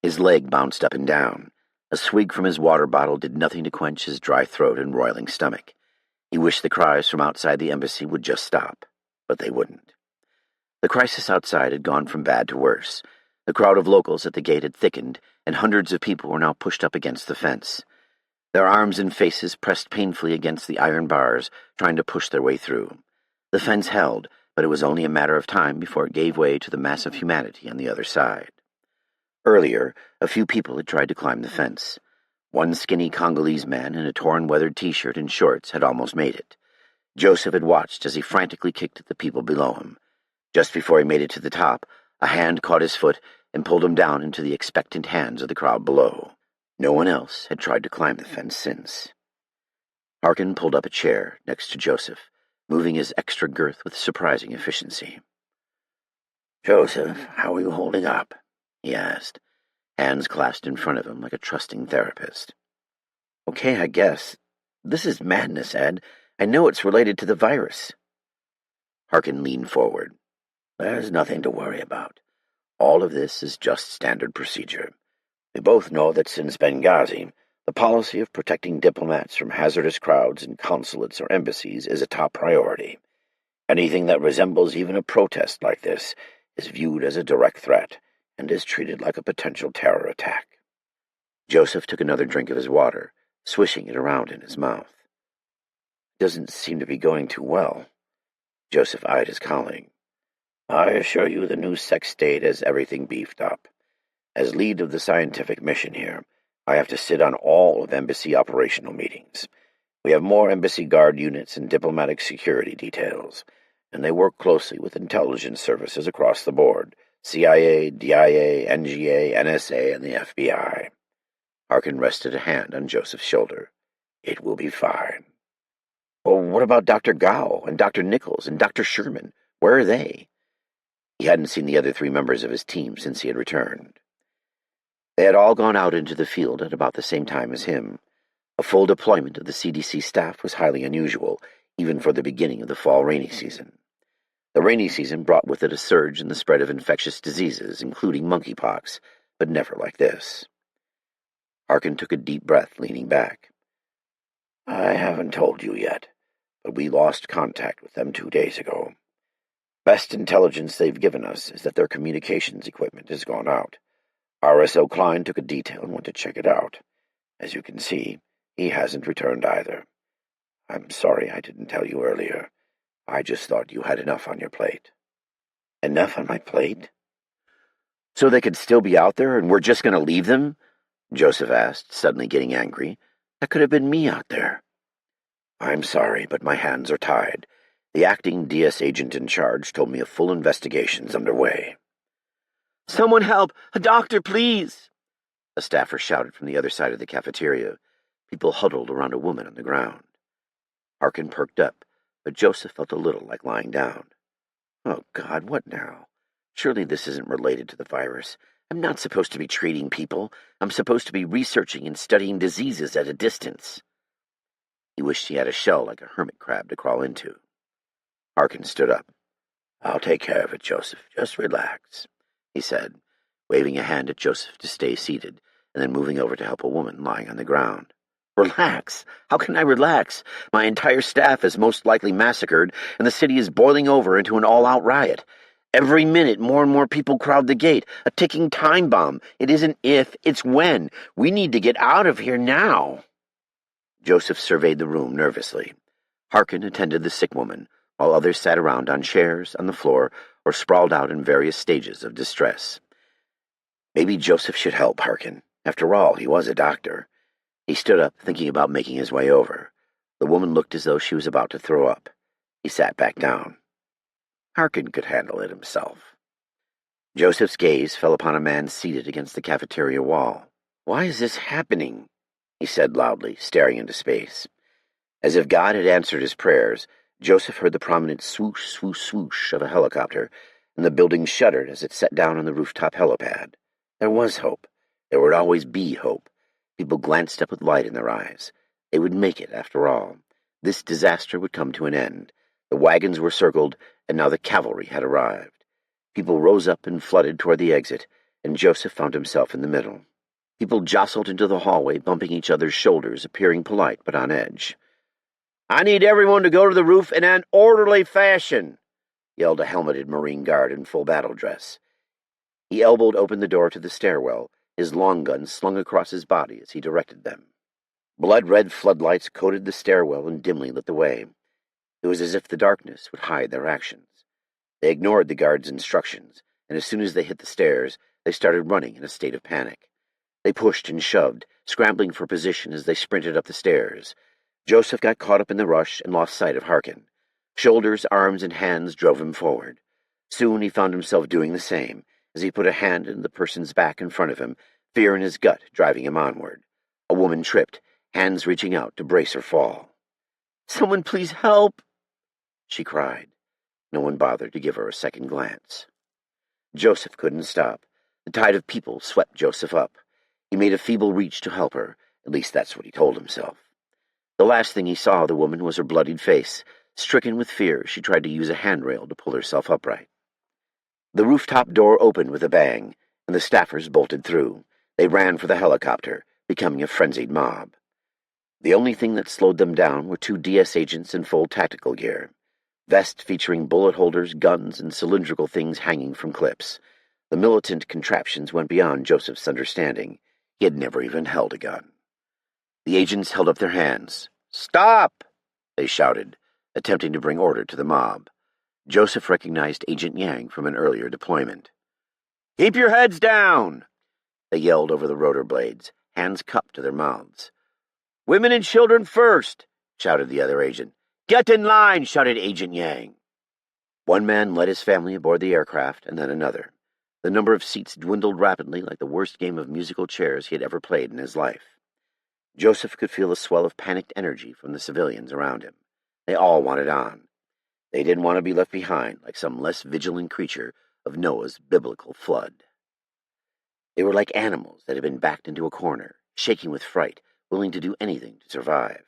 A: His leg bounced up and down. A swig from his water bottle did nothing to quench his dry throat and roiling stomach. He wished the cries from outside the embassy would just stop, but they wouldn't. The crisis outside had gone from bad to worse. The crowd of locals at the gate had thickened, and hundreds of people were now pushed up against the fence. Their arms and faces pressed painfully against the iron bars, trying to push their way through. The fence held, but it was only a matter of time before it gave way to the mass of humanity on the other side. Earlier, a few people had tried to climb the fence. One skinny Congolese man in a torn weathered t-shirt and shorts had almost made it. Joseph had watched as he frantically kicked at the people below him. Just before he made it to the top, a hand caught his foot and pulled him down into the expectant hands of the crowd below. No one else had tried to climb the fence since. Harkin pulled up a chair next to Joseph, moving his extra girth with surprising efficiency. "Joseph, how are you holding up?" he asked, hands clasped in front of him like a trusting therapist. "Okay, I guess. This is madness, Ed. I know it's related to the virus." Harkin leaned forward. "There's nothing to worry about. All of this is just standard procedure. We both know that since Benghazi, the policy of protecting diplomats from hazardous crowds in consulates or embassies is a top priority. Anything that resembles even a protest like this is viewed as a direct threat and is treated like a potential terror attack." Joseph took another drink of his water, swishing it around in his mouth. "Doesn't seem to be going too well." Joseph eyed his colleague. "I assure you the new sex state has everything beefed up. As lead of the scientific mission here, I have to sit on all of embassy operational meetings. We have more embassy guard units and diplomatic security details, and they work closely with intelligence services across the board: CIA, DIA, NGA, NSA, and the FBI. Harkin rested a hand on Joseph's shoulder. It will be fine. Well, what about Dr. Gao and Dr. Nichols and Dr. Sherman? Where are they? He hadn't seen the other 3 members of his team since he had returned. They had all gone out into the field at about the same time as him. A full deployment of the CDC staff was highly unusual, even for the beginning of the fall rainy season. The rainy season brought with it a surge in the spread of infectious diseases, including monkeypox, but never like this. Harkin took a deep breath, leaning back. I haven't told you yet, but we lost contact with them 2 days ago. Best intelligence they've given us is that their communications equipment has gone out. RSO Klein took a detail and went to check it out. As you can see, he hasn't returned either. I'm sorry I didn't tell you earlier. I just thought you had enough on your plate. Enough on my plate? So they could still be out there and we're just going to leave them? Joseph asked, suddenly getting angry. That could have been me out there. I'm sorry, but my hands are tied. The acting DS agent in charge told me a full investigation's underway. Someone help! A doctor, please! A staffer shouted from the other side of the cafeteria. People huddled around a woman on the ground. Harkin perked up, but Joseph felt a little like lying down. Oh, God, what now? Surely this isn't related to the virus. I'm not supposed to be treating people. I'm supposed to be researching and studying diseases at a distance. He wished he had a shell like a hermit crab to crawl into. Harkin stood up. I'll take care of it, Joseph. Just relax, he said, waving a hand at Joseph to stay seated, and then moving over to help a woman lying on the ground. Relax? How can I relax? My entire staff is most likely massacred, and the city is boiling over into an all-out riot. Every minute, more and more people crowd the gate. A ticking time bomb. It isn't if, it's when. We need to get out of here now. Joseph surveyed the room nervously. Harkin attended the sick woman, while others sat around on chairs, on the floor, or sprawled out in various stages of distress. Maybe Joseph should help Harkin. After all, he was a doctor. He stood up, thinking about making his way over. The woman looked as though she was about to throw up. He sat back down. Harkin could handle it himself. Joseph's gaze fell upon a man seated against the cafeteria wall. Why is this happening? He said loudly, staring into space. As if God had answered his prayers, Joseph heard the prominent swoosh, swoosh, swoosh of a helicopter, and the building shuddered as it set down on the rooftop helipad. There was hope. There would always be hope. People glanced up with light in their eyes. They would make it, after all. This disaster would come to an end. The wagons were circled, and now the cavalry had arrived. People rose up and flooded toward the exit, and Joseph found himself in the middle. People jostled into the hallway, bumping each other's shoulders, appearing polite but on edge. I need everyone to go to the roof in an orderly fashion, yelled a helmeted Marine guard in full battle dress. He elbowed open the door to the stairwell, his long gun slung across his body as he directed them. Blood-red floodlights coated the stairwell and dimly lit the way. It was as if the darkness would hide their actions. They ignored the guard's instructions, and as soon as they hit the stairs, they started running in a state of panic. They pushed and shoved, scrambling for position as they sprinted up the stairs. Joseph got caught up in the rush and lost sight of Harkin. Shoulders, arms, and hands drove him forward. Soon he found himself doing the same, as he put a hand in the person's back in front of him, fear in his gut driving him onward. A woman tripped, hands reaching out to brace her fall. Someone please help, she cried. No one bothered to give her a second glance. Joseph couldn't stop. The tide of people swept Joseph up. He made a feeble reach to help her, at least that's what he told himself. The last thing he saw of the woman was her bloodied face. Stricken with fear, she tried to use a handrail to pull herself upright. The rooftop door opened with a bang, and the staffers bolted through. They ran for the helicopter, becoming a frenzied mob. The only thing that slowed them down were 2 DS agents in full tactical gear. Vests featuring bullet holders, guns, and cylindrical things hanging from clips. The militant contraptions went beyond Joseph's understanding. He had never even held a gun. The agents held up their hands. Stop! They shouted, attempting to bring order to the mob. Joseph recognized Agent Yang from an earlier deployment. Keep your heads down! They yelled over the rotor blades. hands cupped to their mouths. "Women and children first!" shouted the other agent. "Get in line!" shouted Agent Yang. One man led his family aboard the aircraft, and then another. The number of seats dwindled rapidly like the worst game of musical chairs he had ever played in his life. Joseph could feel a swell of panicked energy from the civilians around him. They all wanted on. They didn't want to be left behind like some less vigilant creature of Noah's biblical flood. They were like animals that had been backed into a corner, shaking with fright, willing to do anything to survive.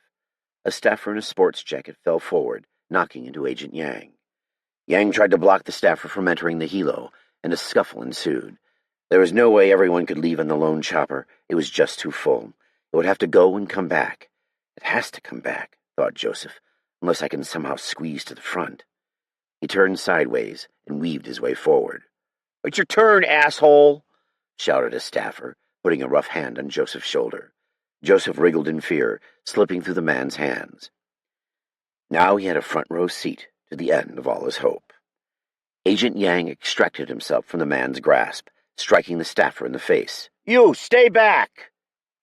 A: A staffer in a sports jacket fell forward, knocking into Agent Yang. Yang tried to block the staffer from entering the helo, and a scuffle ensued. There was no way everyone could leave on the lone chopper. It was just too full. It would have to go and come back. It has to come back, thought Joseph, unless I can somehow squeeze to the front. He turned sideways and weaved his way forward. "It's your turn, asshole!" shouted a staffer, putting a rough hand on Joseph's shoulder. Joseph wriggled in fear, slipping through the man's hands. Now he had a front-row seat to the end of all his hope. Agent Yang extracted himself from the man's grasp, striking the staffer in the face. "You, stay back!"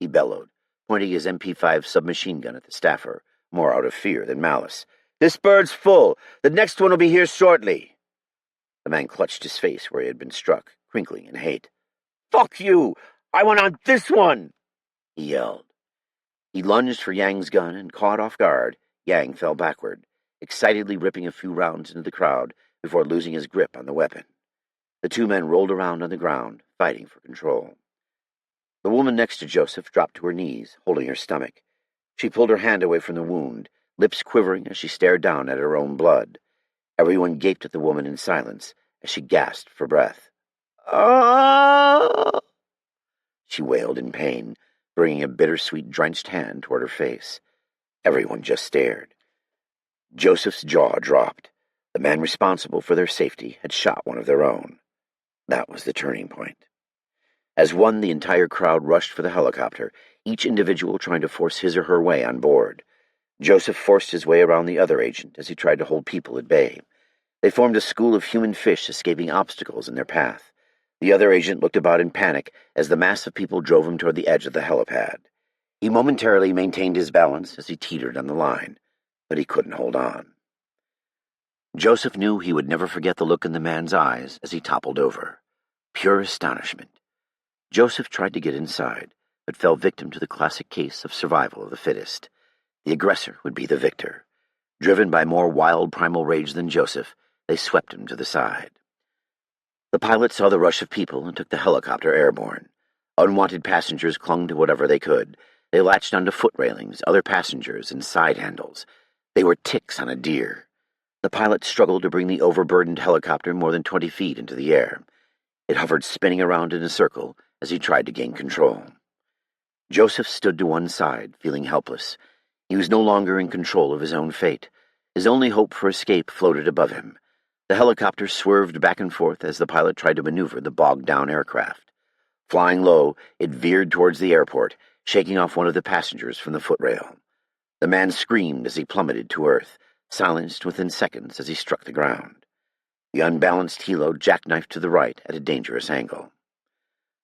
A: he bellowed, pointing his MP5 submachine gun at the staffer, more out of fear than malice. "This bird's full. The next one will be here shortly." The man clutched his face where he had been struck, crinkling in hate. "Fuck you! I want on this one!" he yelled. He lunged for Yang's gun and, caught off guard, Yang fell backward, excitedly ripping a few rounds into the crowd before losing his grip on the weapon. The two men rolled around on the ground, fighting for control. The woman next to Joseph dropped to her knees, holding her stomach. She pulled her hand away from the wound, lips quivering as she stared down at her own blood. Everyone gaped at the woman in silence as she gasped for breath. "Ah!" she wailed in pain, bringing a bittersweet drenched hand toward her face. Everyone just stared. Joseph's jaw dropped. The man responsible for their safety had shot one of their own. That was the turning point. As one, the entire crowd rushed for the helicopter, each individual trying to force his or her way on board. Joseph forced his way around the other agent as he tried to hold people at bay. They formed a school of human fish escaping obstacles in their path. The other agent looked about in panic as the mass of people drove him toward the edge of the helipad. He momentarily maintained his balance as he teetered on the line, but he couldn't hold on. Joseph knew he would never forget the look in the man's eyes as he toppled over. Pure astonishment. Joseph tried to get inside, but fell victim to the classic case of survival of the fittest. The aggressor would be the victor. Driven by more wild primal rage than Joseph, they swept him to the side. The pilot saw the rush of people and took the helicopter airborne. Unwanted passengers clung to whatever they could. They latched onto foot railings, other passengers, and side handles. They were ticks on a deer. The pilot struggled to bring the overburdened helicopter more than 20 feet into the air. It hovered spinning around in a circle as he tried to gain control. Joseph stood to one side, feeling helpless. He was no longer in control of his own fate. His only hope for escape floated above him. The helicopter swerved back and forth as the pilot tried to maneuver the bogged-down aircraft. Flying low, it veered towards the airport, shaking off one of the passengers from the footrail. The man screamed as he plummeted to earth, silenced within seconds as he struck the ground. The unbalanced helo jackknifed to the right at a dangerous angle.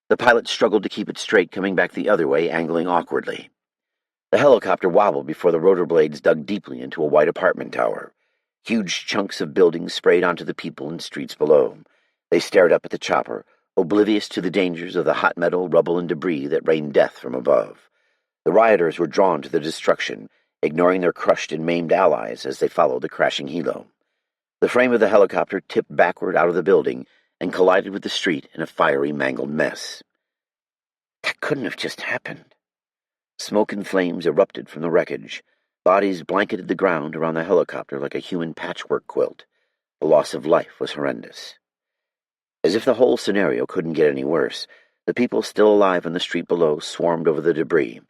A: The pilot struggled to keep it straight, coming back the other way, angling awkwardly. The helicopter wobbled before the rotor blades dug deeply into a white apartment tower. Huge chunks of buildings sprayed onto the people and streets below. They stared up at the chopper, oblivious to the dangers of the hot metal, rubble, and debris that rained death from above. The rioters were drawn to the destruction, ignoring their crushed and maimed allies as they followed the crashing helo. The frame of the helicopter tipped backward out of the building and collided with the street in a fiery, mangled mess. That couldn't have just happened. Smoke and flames erupted from the wreckage. Bodies blanketed the ground around the helicopter like a human patchwork quilt. The loss of life was horrendous. As if the whole scenario couldn't get any worse, the people still alive on the street below swarmed over the debris.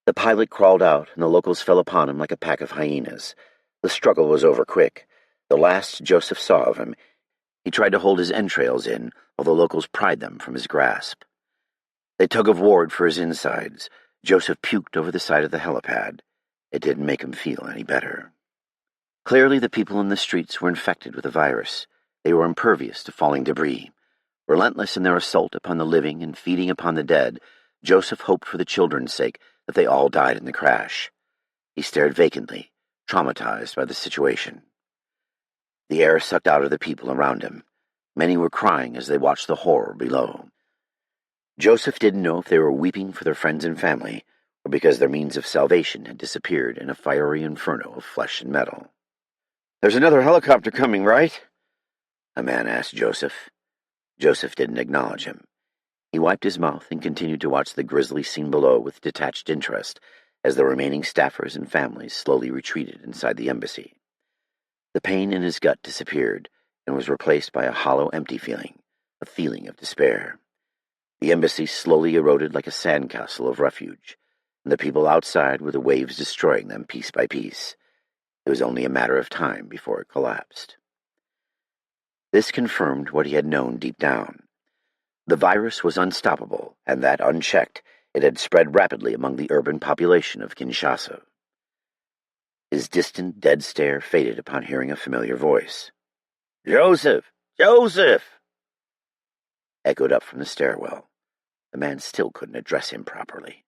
A: The pilot crawled out, and the locals fell upon him like a pack of hyenas. The struggle was over quick. The last Joseph saw of him, he tried to hold his entrails in, while the locals pried them from his grasp. They tug-of-warred for his insides. Joseph puked over the side of the helipad. It didn't make him feel any better. Clearly the people in the streets were infected with the virus. They were impervious to falling debris. Relentless in their assault upon the living and feeding upon the dead, Joseph hoped for the children's sake that they all died in the crash. He stared vacantly, traumatized by the situation. The air sucked out of the people around him. Many were crying as they watched the horror below. Joseph didn't know if they were weeping for their friends and family, or because their means of salvation had disappeared in a fiery inferno of flesh and metal. "There's another helicopter coming, right?" a man asked Joseph. Joseph didn't acknowledge him. He wiped his mouth and continued to watch the grisly scene below with detached interest as the remaining staffers and families slowly retreated inside the embassy. The pain in his gut disappeared and was replaced by a hollow, empty feeling, a feeling of despair. The embassy slowly eroded like a sandcastle of refuge, and the people outside were the waves destroying them piece by piece. It was only a matter of time before it collapsed. This confirmed what he had known deep down. The virus was unstoppable, and that, unchecked, it had spread rapidly among the urban population of Kinshasa. His distant, dead stare faded upon hearing a familiar voice. "Joseph! Joseph!" echoed up from the stairwell. The man still couldn't address him properly.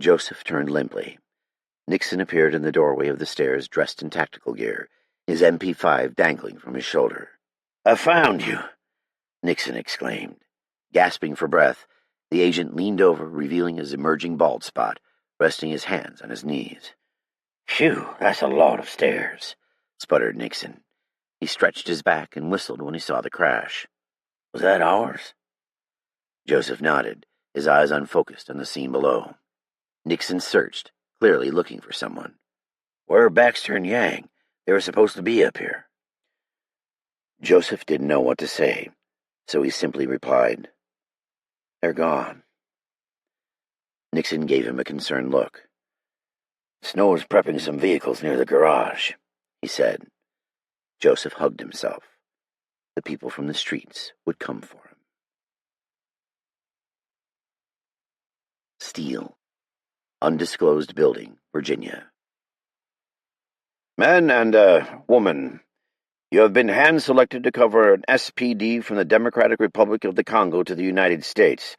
A: Joseph turned limply. Nixon appeared in the doorway of the stairs dressed in tactical gear, his MP5 dangling from his shoulder. "I found you!" Nixon exclaimed. Gasping for breath, the agent leaned over, revealing his emerging bald spot, resting his hands on his knees. "Phew, that's a lot of stairs," sputtered Nixon. He stretched his back and whistled when he saw the crash. "Was that ours?" Joseph nodded, his eyes unfocused on the scene below. Nixon searched, clearly looking for someone. "Where are Baxter and Yang? They were supposed to be up here." Joseph didn't know what to say, so he simply replied, "They're gone." Nixon gave him a concerned look. "Snow is prepping some vehicles near the garage," he said. Joseph hugged himself. The people from the streets would come for him. Steel. Undisclosed building, Virginia. "Men and woman, you have been hand-selected to cover an SPD from the Democratic Republic of the Congo to the United States.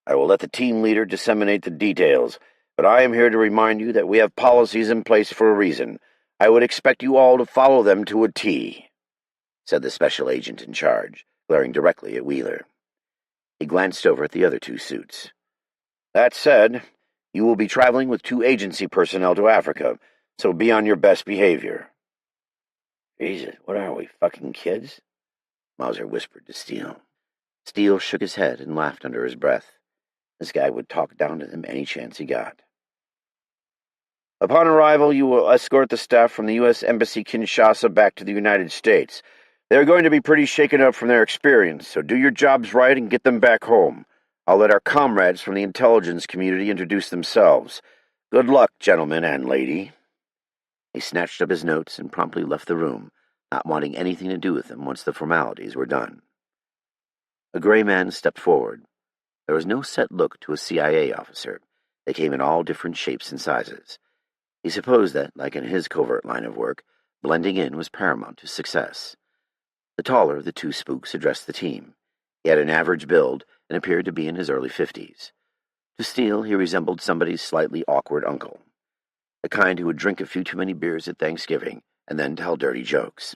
A: I will let the team leader disseminate the details, but I am here to remind you that we have policies in place for a reason. I would expect you all to follow them to a T," said the special agent in charge, glaring directly at Wheeler. He glanced over at the other two suits. "That said, you will be traveling with 2 agency personnel to Africa, so be on your best behavior." "Jesus, what are we, fucking kids?" Mauser whispered to Steele. Steele shook his head and laughed under his breath. This guy would talk down to them any chance he got. "Upon arrival, you will escort the staff from the U.S. Embassy Kinshasa back to the United States. They are going to be pretty shaken up from their experience, so do your jobs right and get them back home. I'll let our comrades from the intelligence community introduce themselves. Good luck, gentlemen and lady." He snatched up his notes and promptly left the room, not wanting anything to do with them once the formalities were done. A gray man stepped forward. There was no set look to a CIA officer. They came in all different shapes and sizes. He supposed that, like in his covert line of work, blending in was paramount to success. The taller of the 2 spooks addressed the team. He had an average build and appeared to be in his early 50s. To Steele, he resembled somebody's slightly awkward uncle, the kind who would drink a few too many beers at Thanksgiving and then tell dirty jokes.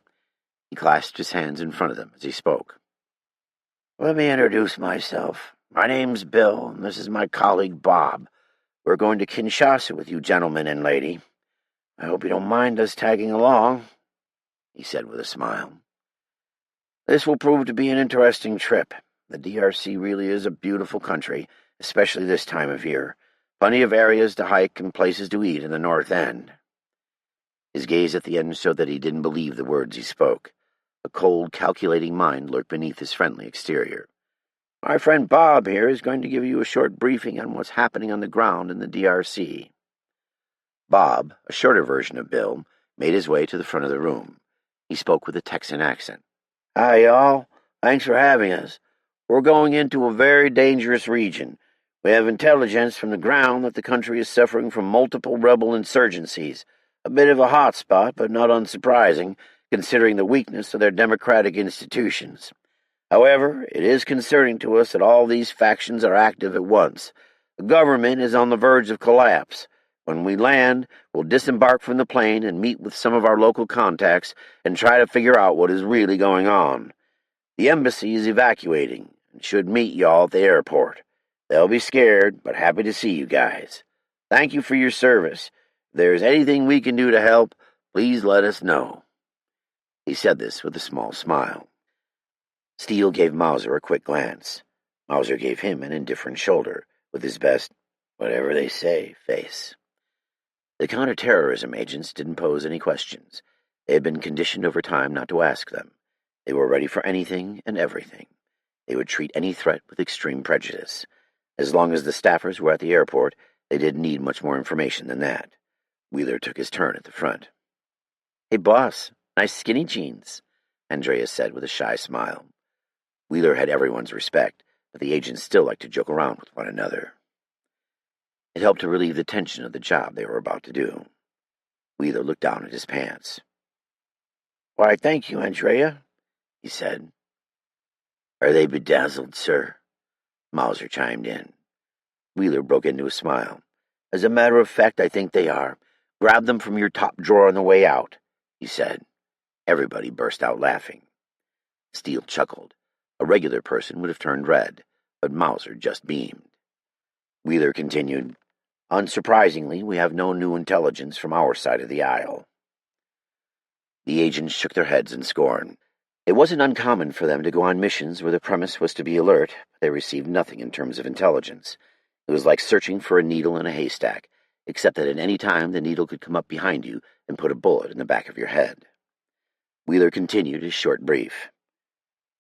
A: He clasped his hands in front of them as he spoke. "Let me introduce myself. My name's Bill, and this is my colleague Bob. We're going to Kinshasa with you, gentlemen and lady. I hope you don't mind us tagging along," he said with a smile. "This will prove to be an interesting trip. The DRC really is a beautiful country, especially this time of year. Plenty of areas to hike and places to eat in the north end." His gaze at the end showed that he didn't believe the words he spoke. A cold, calculating mind lurked beneath his friendly exterior. "My friend Bob here is going to give you a short briefing on what's happening on the ground in the DRC." Bob, a shorter version of Bill, made his way to the front of the room. He spoke with a Texan accent. "Hi, y'all. Thanks for having us. We're going into a very dangerous region. We have intelligence from the ground that the country is suffering from multiple rebel insurgencies. A bit of a hot spot, but not unsurprising, considering the weakness of their democratic institutions. However, it is concerning to us that all these factions are active at once. The government is on the verge of collapse. When we land, we'll disembark from the plane and meet with some of our local contacts and try to figure out what is really going on. The embassy is evacuating and should meet y'all at the airport. They'll be scared, but happy to see you guys. Thank you for your service. If there's anything we can do to help, please let us know." He said this with a small smile. Steele gave Mauser a quick glance. Mauser gave him an indifferent shoulder, with his best, whatever they say, face. The counterterrorism agents didn't pose any questions. They had been conditioned over time not to ask them. They were ready for anything and everything. They would treat any threat with extreme prejudice. As long as the staffers were at the airport, they didn't need much more information than that. Wheeler took his turn at the front. "Hey, boss, nice skinny jeans," Andreas said with a shy smile. Wheeler had everyone's respect, but the agents still liked to joke around with one another. It helped to relieve the tension of the job they were about to do. Wheeler looked down at his pants. "Why, thank you, Andrea," he said. "Are they bedazzled, sir?" Mauser chimed in. Wheeler broke into a smile. "As a matter of fact, I think they are. Grab them from your top drawer on the way out," he said. Everybody burst out laughing. Steele chuckled. A regular person would have turned red, but Mauser just beamed. Wheeler continued, "Unsurprisingly, we have no new intelligence from our side of the aisle." The agents shook their heads in scorn. It wasn't uncommon for them to go on missions where the premise was to be alert, but they received nothing in terms of intelligence. It was like searching for a needle in a haystack, except that at any time the needle could come up behind you and put a bullet in the back of your head. Wheeler continued his short brief.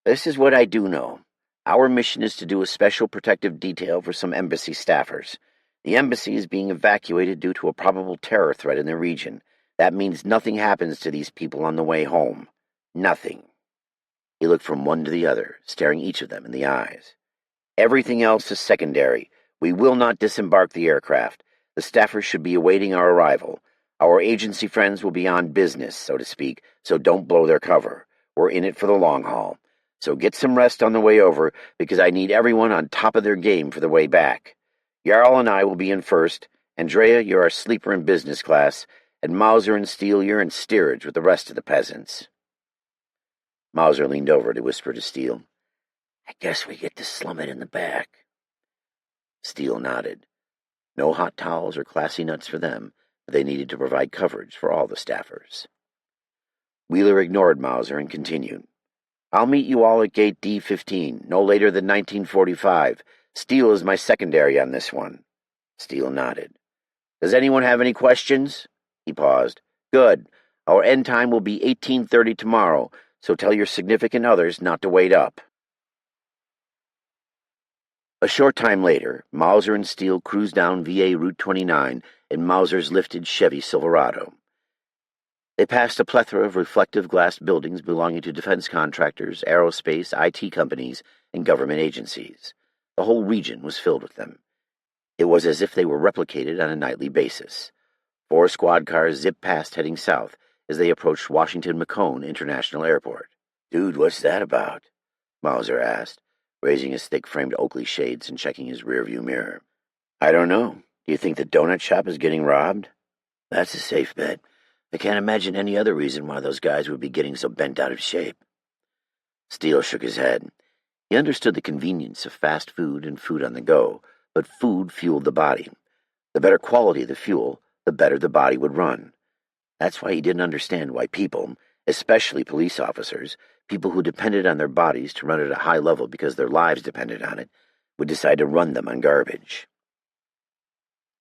A: "This is what I do know. Our mission is to do a special protective detail for some embassy staffers. The embassy is being evacuated due to a probable terror threat in the region. That means nothing happens to these people on the way home. Nothing." He looked from one to the other, staring each of them in the eyes. "Everything else is secondary. We will not disembark the aircraft. The staffers should be awaiting our arrival. Our agency friends will be on business, so to speak, so don't blow their cover. We're in it for the long haul. So get some rest on the way over, because I need everyone on top of their game for the way back. Jarl and I will be in first. Andrea, you're our sleeper in business class, and Mauser and Steele, you're in steerage with the rest of the peasants." Mauser leaned over to whisper to Steele, "I guess we get to slum it in the back." Steele nodded. No hot towels or classy nuts for them, but they needed to provide coverage for all the staffers. Wheeler ignored Mauser and continued, "I'll meet you all at gate D15, no later than 1945. Steele is my secondary on this one." Steele nodded. "Does anyone have any questions?" He paused. "Good. Our end time will be 18:30 tomorrow, so tell your significant others not to wait up." A short time later, Mauser and Steele cruised down VA Route 29 in Mauser's lifted Chevy Silverado. They passed a plethora of reflective glass buildings belonging to defense contractors, aerospace, IT companies, and government agencies. The whole region was filled with them. It was as if they were replicated on a nightly basis. 4 squad cars zipped past heading south as they approached Washington McCone International Airport. "Dude, what's that about?" Mauser asked, raising his thick-framed Oakley shades and checking his rearview mirror. "I don't know. Do you think the donut shop is getting robbed?" "That's a safe bet. I can't imagine any other reason why those guys would be getting so bent out of shape." Steele shook his head. He understood the convenience of fast food and food on the go, but food fueled the body. The better quality the fuel, the better the body would run. That's why he didn't understand why people, especially police officers, people who depended on their bodies to run at a high level because their lives depended on it, would decide to run them on garbage.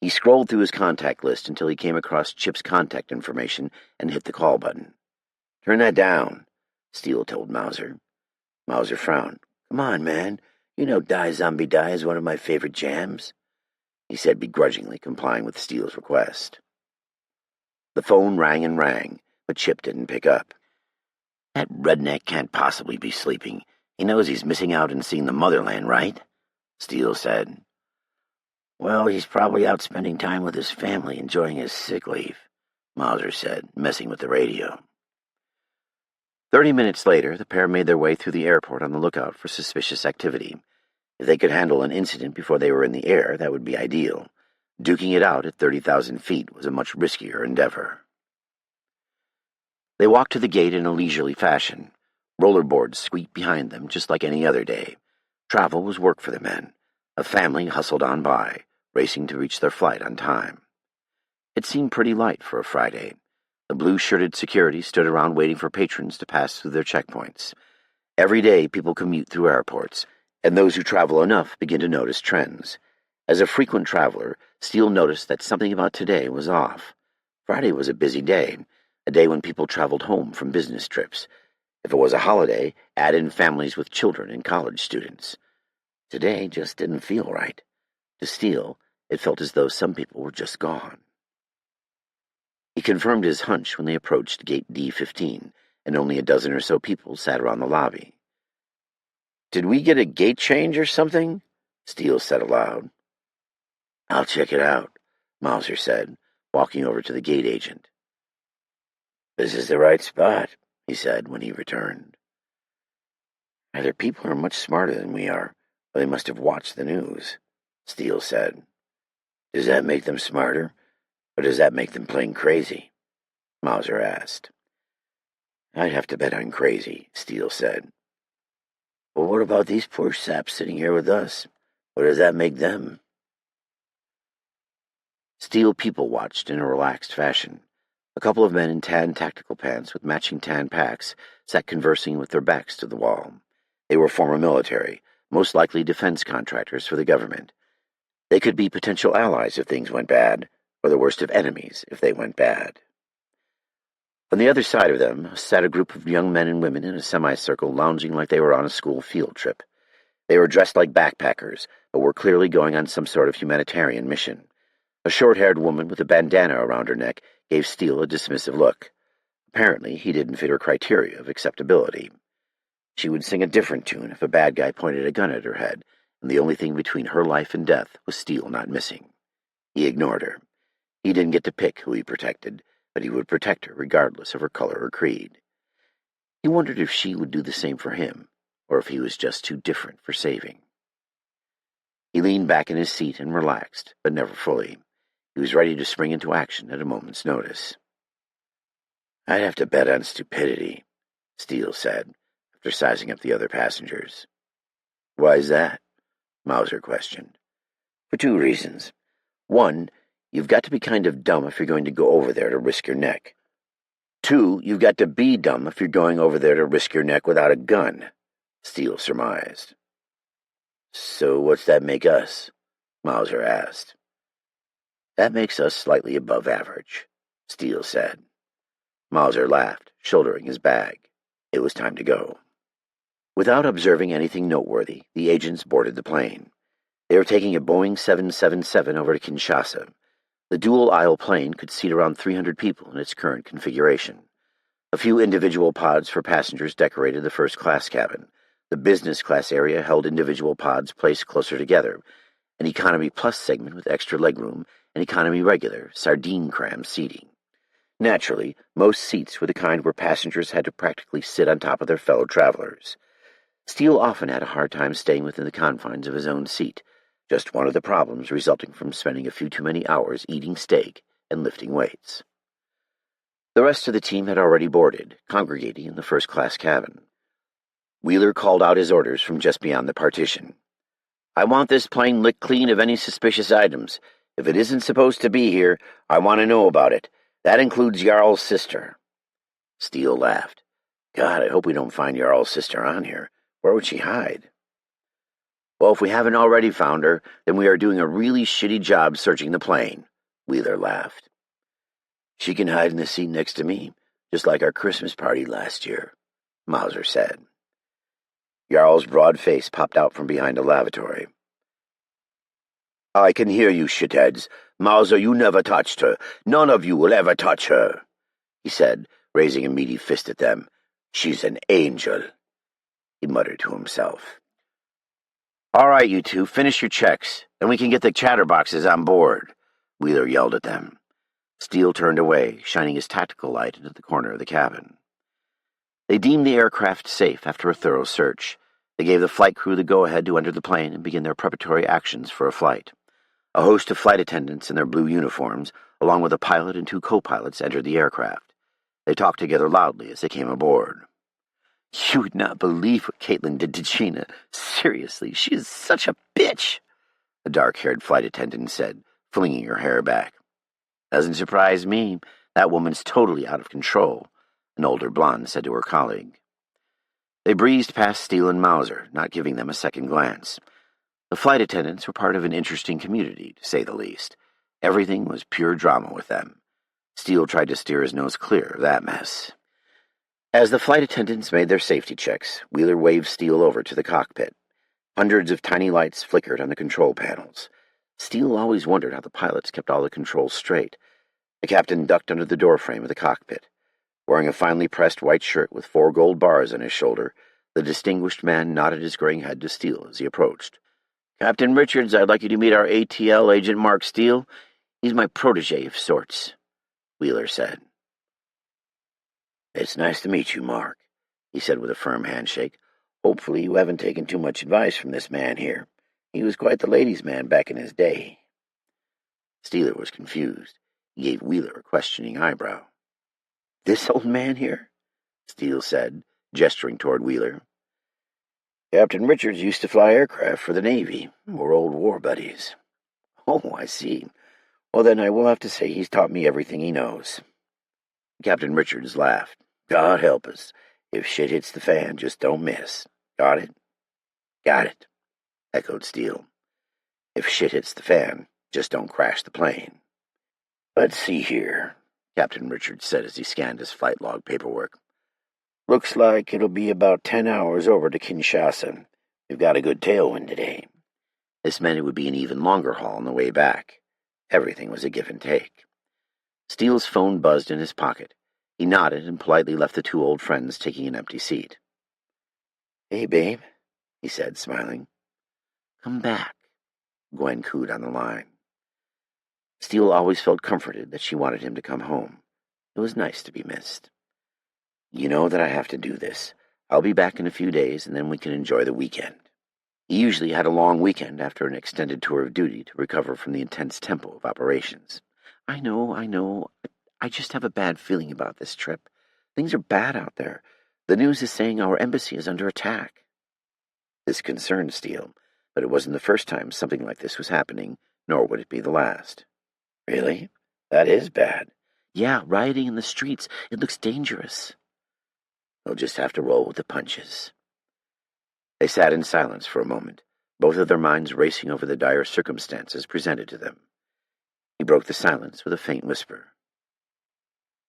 A: He scrolled through his contact list until he came across Chip's contact information and hit the call button. "Turn that down," Steele told Mauser. Mauser frowned. "Come on, man. You know Die Zombie Die is one of my favorite jams," he said begrudgingly, complying with Steele's request. The phone rang and rang, but Chip didn't pick up. "That redneck can't possibly be sleeping. He knows he's missing out and seeing the motherland, right?" Steele said. "Well, he's probably out spending time with his family, enjoying his sick leave," Mauser said, messing with the radio. 30 minutes later, the pair made their way through the airport on the lookout for suspicious activity. If they could handle an incident before they were in the air, that would be ideal. Duking it out at 30,000 feet was a much riskier endeavor. They walked to the gate in a leisurely fashion. Rollerboards squeaked behind them just like any other day. Travel was work for the men. A family hustled on by, racing to reach their flight on time. It seemed pretty light for a Friday. The blue-shirted security stood around waiting for patrons to pass through their checkpoints. Every day people commute through airports, and those who travel enough begin to notice trends. As a frequent traveler, Steele noticed that something about today was off. Friday was a busy day, a day when people traveled home from business trips. If it was a holiday, add in families with children and college students. Today just didn't feel right. To Steele, it felt as though some people were just gone. He confirmed his hunch when they approached gate D15, and only a dozen or so people sat around the lobby. "Did we get a gate change or something?" Steele said aloud. "I'll check it out," Mauser said, walking over to the gate agent. "This is the right spot," he said when he returned. "Either people are much smarter than we are, or they must have watched the news," Steele said. "Does that make them smarter, or does that make them plain crazy?" Mauser asked. "I'd have to bet on crazy," Steele said. "Well, what about these poor saps sitting here with us? What does that make them?" Steele people-watched in a relaxed fashion. A couple of men in tan tactical pants with matching tan packs sat conversing with their backs to the wall. They were former military, most likely defense contractors for the government. They could be potential allies if things went bad, or the worst of enemies if they went bad. On the other side of them sat a group of young men and women in a semicircle lounging like they were on a school field trip. They were dressed like backpackers, but were clearly going on some sort of humanitarian mission. A short-haired woman with a bandana around her neck gave Steele a dismissive look. Apparently, he didn't fit her criteria of acceptability. She would sing a different tune if a bad guy pointed a gun at her head, and the only thing between her life and death was Steele not missing. He ignored her. He didn't get to pick who he protected, but he would protect her regardless of her color or creed. He wondered if she would do the same for him, or if he was just too different for saving. He leaned back in his seat and relaxed, but never fully. He was ready to spring into action at a moment's notice. "I'd have to bet on stupidity," Steele said, after sizing up the other passengers. "Why's that?" Mauser questioned. "For two reasons. One, you've got to be kind of dumb if you're going to go over there to risk your neck. Two, you've got to be dumb if you're going over there to risk your neck without a gun," Steele surmised. "So what's that make us?" Mauser asked. "That makes us slightly above average," Steele said. Mauser laughed, shouldering his bag. It was time to go. Without observing anything noteworthy, the agents boarded the plane. They were taking a Boeing 777 over to Kinshasa. The dual-aisle plane could seat around 300 people in its current configuration. A few individual pods for passengers decorated the first-class cabin. The business-class area held individual pods placed closer together, an Economy Plus segment with extra legroom, and Economy Regular, sardine-cram seating. Naturally, most seats were the kind where passengers had to practically sit on top of their fellow travelers. Steele often had a hard time staying within the confines of his own seat, just one of the problems resulting from spending a few too many hours eating steak and lifting weights. The rest of the team had already boarded, congregating in the first-class cabin. Wheeler called out his orders from just beyond the partition. "I want this plane licked clean of any suspicious items. If it isn't supposed to be here, I want to know about it. That includes Jarl's sister." Steele laughed. "God, I hope we don't find Jarl's sister on here. Where would she hide?" "Well, if we haven't already found her, then we are doing a really shitty job searching the plane," Wheeler laughed. "She can hide in the seat next to me, just like our Christmas party last year," Mauser said. Jarl's broad face popped out from behind a lavatory. "I can hear you, shitheads. Mauser, you never touched her. None of you will ever touch her," he said, raising a meaty fist at them. "She's an angel," he muttered to himself. "All right, you two, finish your checks, and we can get the chatterboxes on board," Wheeler yelled at them. Steele turned away, shining his tactical light into the corner of the cabin. They deemed the aircraft safe after a thorough search. They gave the flight crew the go-ahead to enter the plane and begin their preparatory actions for a flight. A host of flight attendants in their blue uniforms, along with a pilot and 2 co-pilots, entered the aircraft. They talked together loudly as they came aboard. "You would not believe what Caitlin did to Gina. Seriously, she is such a bitch," the dark-haired flight attendant said, flinging her hair back. "Doesn't surprise me. That woman's totally out of control," an older blonde said to her colleague. They breezed past Steele and Mauser, not giving them a second glance. The flight attendants were part of an interesting community, to say the least. Everything was pure drama with them. Steele tried to steer his nose clear of that mess. As the flight attendants made their safety checks, Wheeler waved Steele over to the cockpit. Hundreds of tiny lights flickered on the control panels. Steele always wondered how the pilots kept all the controls straight. The captain ducked under the doorframe of the cockpit. Wearing a finely pressed white shirt with 4 gold bars on his shoulder, the distinguished man nodded his graying head to Steele as he approached. "Captain Richards, I'd like you to meet our ATL agent Mark Steele. He's my protege of sorts," Wheeler said. "It's nice to meet you, Mark," he said with a firm handshake. "Hopefully you haven't taken too much advice from this man here. He was quite the ladies' man back in his day." Steele was confused. He gave Wheeler a questioning eyebrow. "This old man here?" Steele said, gesturing toward Wheeler. "Captain Richards used to fly aircraft for the Navy. We're old war buddies." "Oh, I see. Well, then I will have to say he's taught me everything he knows." Captain Richards laughed. "God help us. If shit hits the fan, just don't miss. Got it?" "Got it," echoed Steele. "If shit hits the fan, just don't crash the plane." "Let's see here," Captain Richards said as he scanned his flight log paperwork. "Looks like it'll be about 10 hours over to Kinshasa. We've got a good tailwind today." This meant it would be an even longer haul on the way back. Everything was a give and take. Steele's phone buzzed in his pocket. He nodded and politely left the 2 old friends taking an empty seat. "Hey, babe," he said, smiling. "Come back," Gwen cooed on the line. Steele always felt comforted that she wanted him to come home. It was nice to be missed. "You know that I have to do this. I'll be back in a few days, and then we can enjoy the weekend." He usually had a long weekend after an extended tour of duty to recover from the intense tempo of operations. I know. I just have a bad feeling about this trip. Things are bad out there. The news is saying our embassy is under attack." This concerned Steele, but it wasn't the first time something like this was happening, nor would it be the last. "Really? That is bad." "Yeah, rioting in the streets. It looks dangerous." "They'll just have to roll with the punches." They sat in silence for a moment, both of their minds racing over the dire circumstances presented to them. He broke the silence with a faint whisper.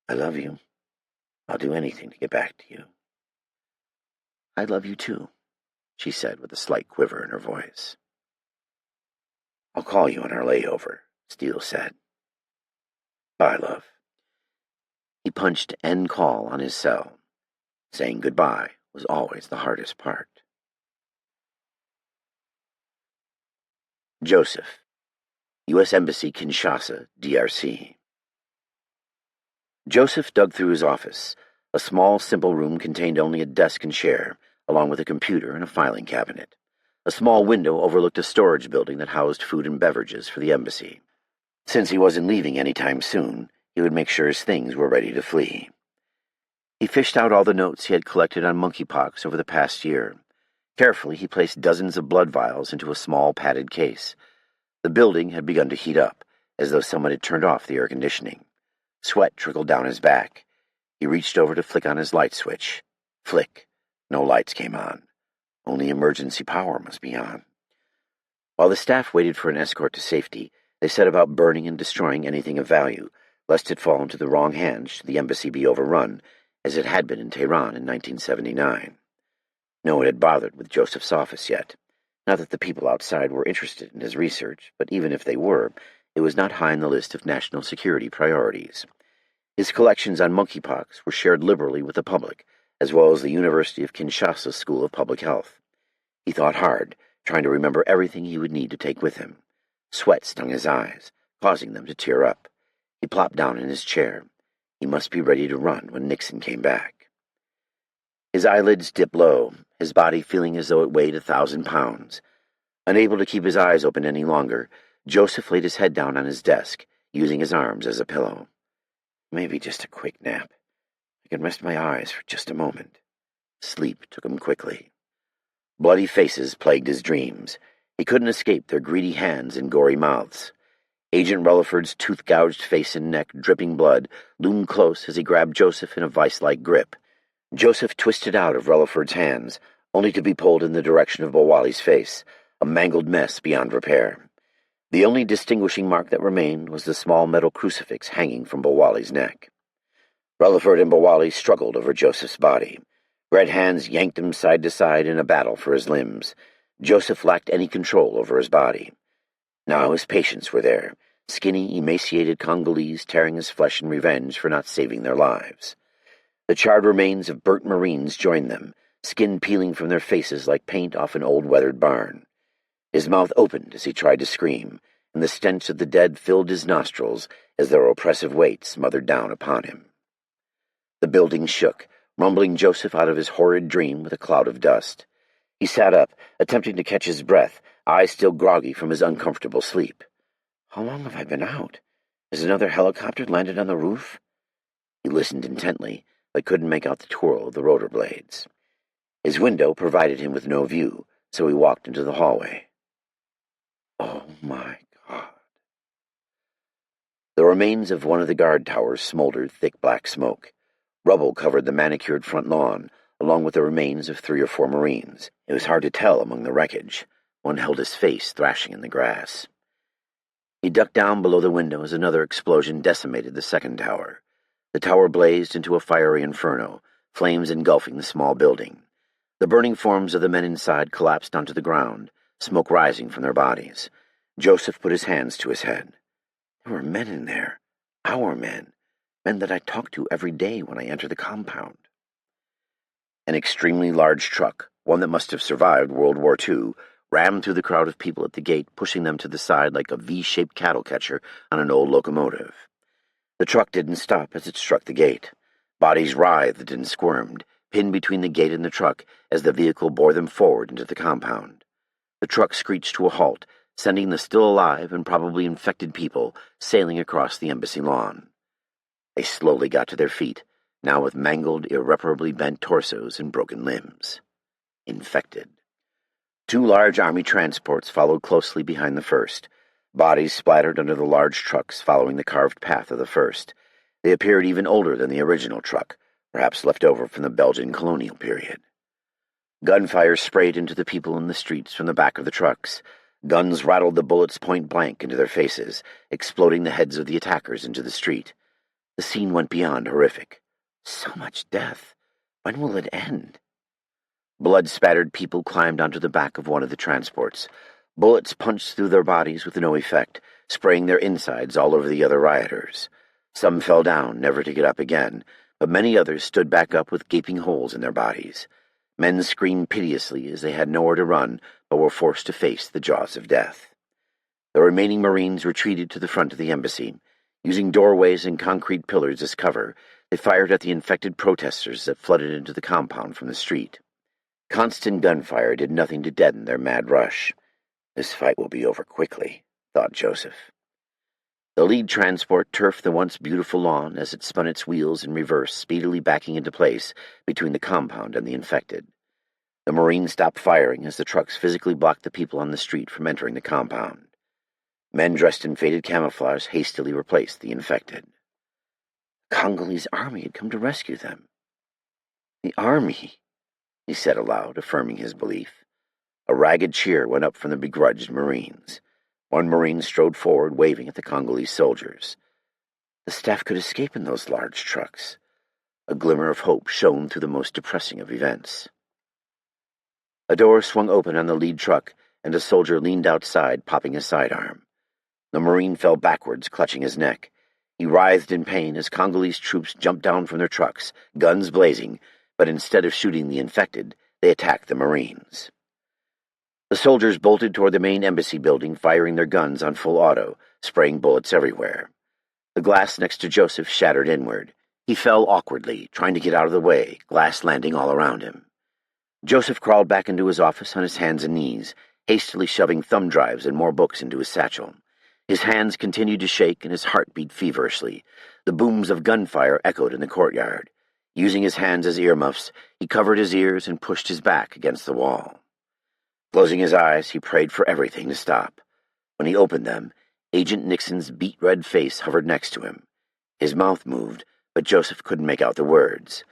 A: "I love you. I'll do anything to get back to you." "I love you too," she said with a slight quiver in her voice. "I'll call you on our layover," Steele said. "Bye, love." He punched end call on his cell. Saying goodbye was always the hardest part. Joseph, U.S. Embassy, Kinshasa, DRC. Joseph dug through his office. A small, simple room contained only a desk and chair, along with a computer and a filing cabinet. A small window overlooked a storage building that housed food and beverages for the embassy. Since he wasn't leaving any time soon, he would make sure his things were ready to flee. He fished out all the notes he had collected on monkeypox over the past year. Carefully, he placed dozens of blood vials into a small padded case. The building had begun to heat up, as though someone had turned off the air conditioning. Sweat trickled down his back. He reached over to flick on his light switch. Flick. No lights came on. Only emergency power must be on. While the staff waited for an escort to safety, they set about burning and destroying anything of value, lest it fall into the wrong hands should the embassy be overrun, as it had been in Tehran in 1979. No one had bothered with Joseph's office yet. Not that the people outside were interested in his research, but even if they were, it was not high on the list of national security priorities. His collections on monkeypox were shared liberally with the public, as well as the University of Kinshasa School of Public Health. He thought hard, trying to remember everything he would need to take with him. Sweat stung his eyes, causing them to tear up. He plopped down in his chair. He must be ready to run when Nixon came back. His eyelids dipped low, his body feeling as though it weighed 1,000 pounds. Unable to keep his eyes open any longer, Joseph laid his head down on his desk, using his arms as a pillow. Maybe just a quick nap. I can rest my eyes for just a moment. Sleep took him quickly. Bloody faces plagued his dreams. He couldn't escape their greedy hands and gory mouths. Agent Rutherford's tooth-gouged face and neck, dripping blood, loomed close as he grabbed Joseph in a vice-like grip. Joseph twisted out of Rutherford's hands, only to be pulled in the direction of Bawali's face, a mangled mess beyond repair. The only distinguishing mark that remained was the small metal crucifix hanging from Bawali's neck. Rutherford and Bawali struggled over Joseph's body. Red hands yanked him side to side in a battle for his limbs. Joseph lacked any control over his body. Now his patients were there, skinny, emaciated Congolese tearing his flesh in revenge for not saving their lives. The charred remains of burnt Marines joined them, skin peeling from their faces like paint off an old weathered barn. His mouth opened as he tried to scream, and the stench of the dead filled his nostrils as their oppressive weight smothered down upon him. The building shook, rumbling Joseph out of his horrid dream with a cloud of dust. He sat up, attempting to catch his breath, eyes still groggy from his uncomfortable sleep. How long have I been out? Has another helicopter landed on the roof? He listened intently, but couldn't make out the twirl of the rotor blades. His window provided him with no view, so he walked into the hallway. Oh my God. The remains of one of the guard towers smoldered thick black smoke. Rubble covered the manicured front lawn, along with the remains of 3 or 4 Marines. It was hard to tell among the wreckage. One held his face thrashing in the grass. He ducked down below the window as another explosion decimated the second tower. The tower blazed into a fiery inferno, flames engulfing the small building. The burning forms of the men inside collapsed onto the ground, smoke rising from their bodies. Joseph put his hands to his head. There were men in there. Our men. Men that I talked to every day when I entered the compound. An extremely large truck, one that must have survived World War II, rammed through the crowd of people at the gate, pushing them to the side like a V-shaped cattle catcher on an old locomotive. The truck didn't stop as it struck the gate. Bodies writhed and squirmed, pinned between the gate and the truck as the vehicle bore them forward into the compound. The truck screeched to a halt, sending the still alive and probably infected people sailing across the embassy lawn. They slowly got to their feet, now with mangled, irreparably bent torsos and broken limbs. Infected. 2 large army transports followed closely behind the first. Bodies splattered under the large trucks following the carved path of the first. They appeared even older than the original truck, perhaps left over from the Belgian colonial period. Gunfire sprayed into the people in the streets from the back of the trucks. Guns rattled the bullets point blank into their faces, exploding the heads of the attackers into the street. The scene went beyond horrific. So much death. When will it end? Blood-spattered people climbed onto the back of one of the transports. Bullets punched through their bodies with no effect, spraying their insides all over the other rioters. Some fell down, never to get up again, but many others stood back up with gaping holes in their bodies. Men screamed piteously as they had nowhere to run, but were forced to face the jaws of death. The remaining Marines retreated to the front of the embassy. Using doorways and concrete pillars as cover, they fired at the infected protesters that flooded into the compound from the street. Constant gunfire did nothing to deaden their mad rush. This fight will be over quickly, thought Joseph. The lead transport turfed the once beautiful lawn as it spun its wheels in reverse, speedily backing into place between the compound and the infected. The Marines stopped firing as the trucks physically blocked the people on the street from entering the compound. Men dressed in faded camouflage hastily replaced the infected. The Congolese army had come to rescue them. The army, he said aloud, affirming his belief. A ragged cheer went up from the begrudged Marines. One Marine strode forward, waving at the Congolese soldiers. The staff could escape in those large trucks. A glimmer of hope shone through the most depressing of events. A door swung open on the lead truck, and a soldier leaned outside, popping his sidearm. The Marine fell backwards, clutching his neck. He writhed in pain as Congolese troops jumped down from their trucks, guns blazing, but instead of shooting the infected, they attacked the Marines. The soldiers bolted toward the main embassy building, firing their guns on full auto, spraying bullets everywhere. The glass next to Joseph shattered inward. He fell awkwardly, trying to get out of the way, glass landing all around him. Joseph crawled back into his office on his hands and knees, hastily shoving thumb drives and more books into his satchel. His hands continued to shake and his heart beat feverishly. The booms of gunfire echoed in the courtyard. Using his hands as earmuffs, he covered his ears and pushed his back against the wall. Closing his eyes, he prayed for everything to stop. When he opened them, Agent Nixon's beet-red face hovered next to him. His mouth moved, but Joseph couldn't make out the words.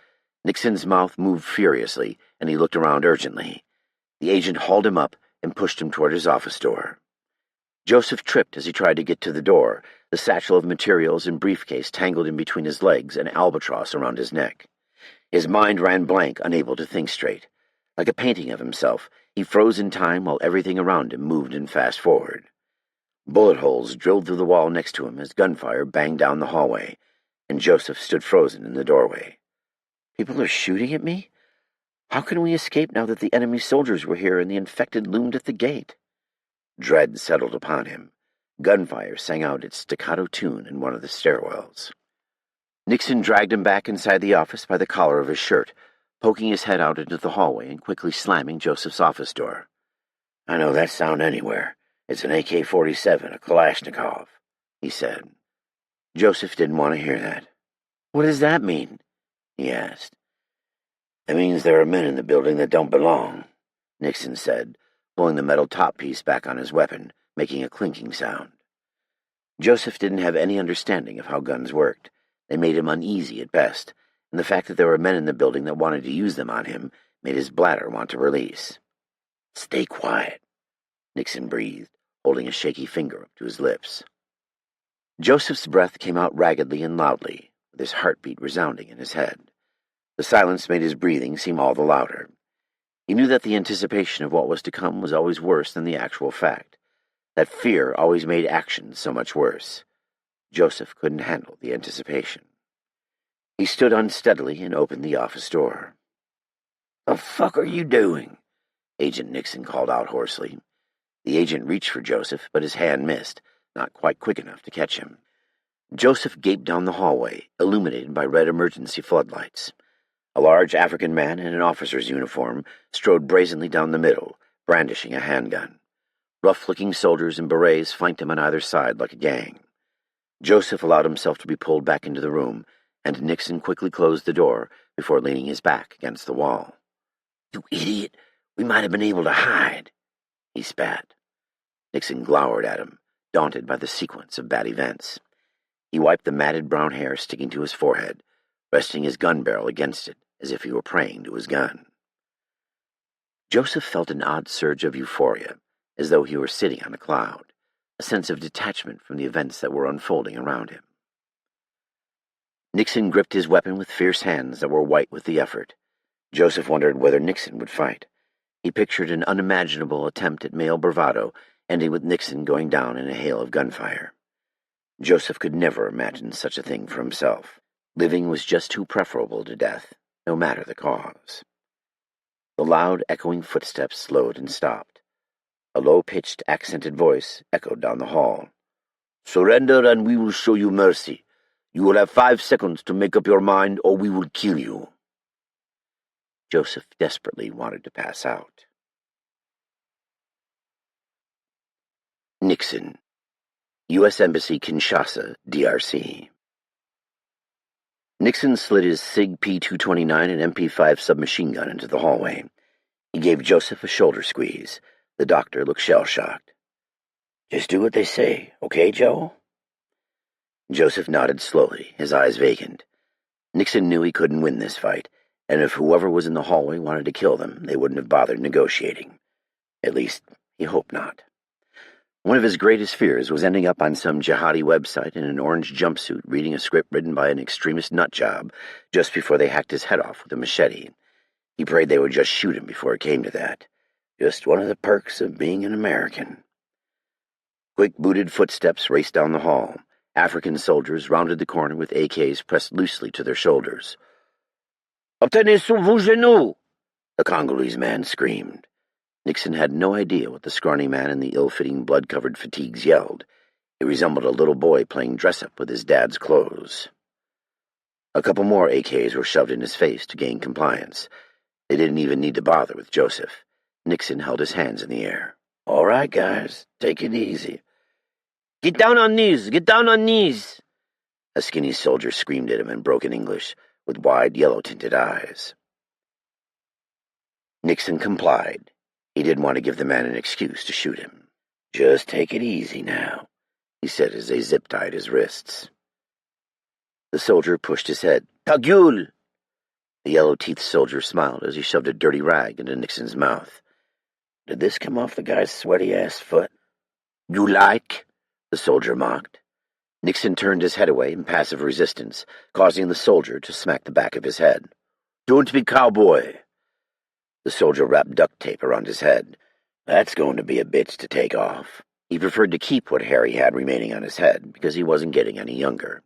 A: Nixon's mouth moved furiously, and he looked around urgently. The agent hauled him up and pushed him toward his office door. Joseph tripped as he tried to get to the door, the satchel of materials and briefcase tangled in between his legs and albatross around his neck. His mind ran blank, unable to think straight. Like a painting of himself, he froze in time while everything around him moved in fast forward. Bullet holes drilled through the wall next to him as gunfire banged down the hallway, and Joseph stood frozen in the doorway. People are shooting at me? How can we escape now that the enemy soldiers were here and the infected loomed at the gate? Dread settled upon him. Gunfire sang out its staccato tune in one of the stairwells. Nixon dragged him back inside the office by the collar of his shirt, poking his head out into the hallway and quickly slamming Joseph's office door. "I know that sound anywhere. It's an AK-47, a Kalashnikov," he said. Joseph didn't want to hear that. "What does that mean?" he asked. "It means there are men in the building that don't belong," Nixon said, pulling the metal top piece back on his weapon, making a clinking sound. Joseph didn't have any understanding of how guns worked. They made him uneasy at best, and the fact that there were men in the building that wanted to use them on him made his bladder want to release. "Stay quiet," Nixon breathed, holding a shaky finger up to his lips. Joseph's breath came out raggedly and loudly, with his heartbeat resounding in his head. The silence made his breathing seem all the louder. He knew that the anticipation of what was to come was always worse than the actual fact, that fear always made action so much worse. Joseph couldn't handle the anticipation. He stood unsteadily and opened the office door. "The fuck are you doing?" Agent Nixon called out hoarsely. The agent reached for Joseph, but his hand missed, not quite quick enough to catch him. Joseph gaped down the hallway, illuminated by red emergency floodlights. A large African man in an officer's uniform strode brazenly down the middle, brandishing a handgun. Rough-looking soldiers in berets flanked him on either side like a gang. Joseph allowed himself to be pulled back into the room, and Nixon quickly closed the door before leaning his back against the wall. "You idiot! We might have been able to hide," he spat. Nixon glowered at him, daunted by the sequence of bad events. He wiped the matted brown hair sticking to his forehead, resting his gun barrel against it as if he were praying to his gun. Joseph felt an odd surge of euphoria, as though he were sitting on a cloud, a sense of detachment from the events that were unfolding around him. Nixon gripped his weapon with fierce hands that were white with the effort. Joseph wondered whether Nixon would fight. He pictured an unimaginable attempt at male bravado, ending with Nixon going down in a hail of gunfire. Joseph could never imagine such a thing for himself. Living was just too preferable to death, no matter the cause. The loud, echoing footsteps slowed and stopped. A low-pitched, accented voice echoed down the hall. "Surrender and we will show you mercy. You will have 5 seconds to make up your mind or we will kill you." Joseph desperately wanted to pass out. Nixon, U.S. Embassy, Kinshasa, DRC. Nixon slid his SIG P-229 and MP5 submachine gun into the hallway. He gave Joseph a shoulder squeeze. The doctor looked shell-shocked. "Just do what they say, okay, Joe?" Joseph nodded slowly, his eyes vacant. Nixon knew he couldn't win this fight, and if whoever was in the hallway wanted to kill them, they wouldn't have bothered negotiating. At least, he hoped not. One of his greatest fears was ending up on some jihadi website in an orange jumpsuit reading a script written by an extremist nutjob just before they hacked his head off with a machete. He prayed they would just shoot him before it came to that. Just one of the perks of being an American. Quick-booted footsteps raced down the hall. African soldiers rounded the corner with AKs pressed loosely to their shoulders. "Obtenez sur vos genoux!" the Congolese man screamed. Nixon had no idea what the scrawny man in the ill-fitting, blood-covered fatigues yelled. It resembled a little boy playing dress-up with his dad's clothes. A couple more AKs were shoved in his face to gain compliance. They didn't even need to bother with Joseph. Nixon held his hands in the air. "All right, guys, take it easy."
B: "Get down on knees! Get down on knees!"
A: A skinny soldier screamed at him in broken English, with wide yellow-tinted eyes. Nixon complied. He didn't want to give the man an excuse to shoot him. "Just take it easy now," he said as they zip-tied his wrists. The soldier pushed his head. "Tagul!" The yellow-teethed soldier smiled as he shoved a dirty rag into Nixon's mouth. "Did this come off the guy's sweaty-ass foot?" "You like?" the soldier mocked. Nixon turned his head away in passive resistance, causing the soldier to smack the back of his head. "Don't be cowboy." The soldier wrapped duct tape around his head. "That's going to be a bitch to take off." He preferred to keep what hair he had remaining on his head because he wasn't getting any younger.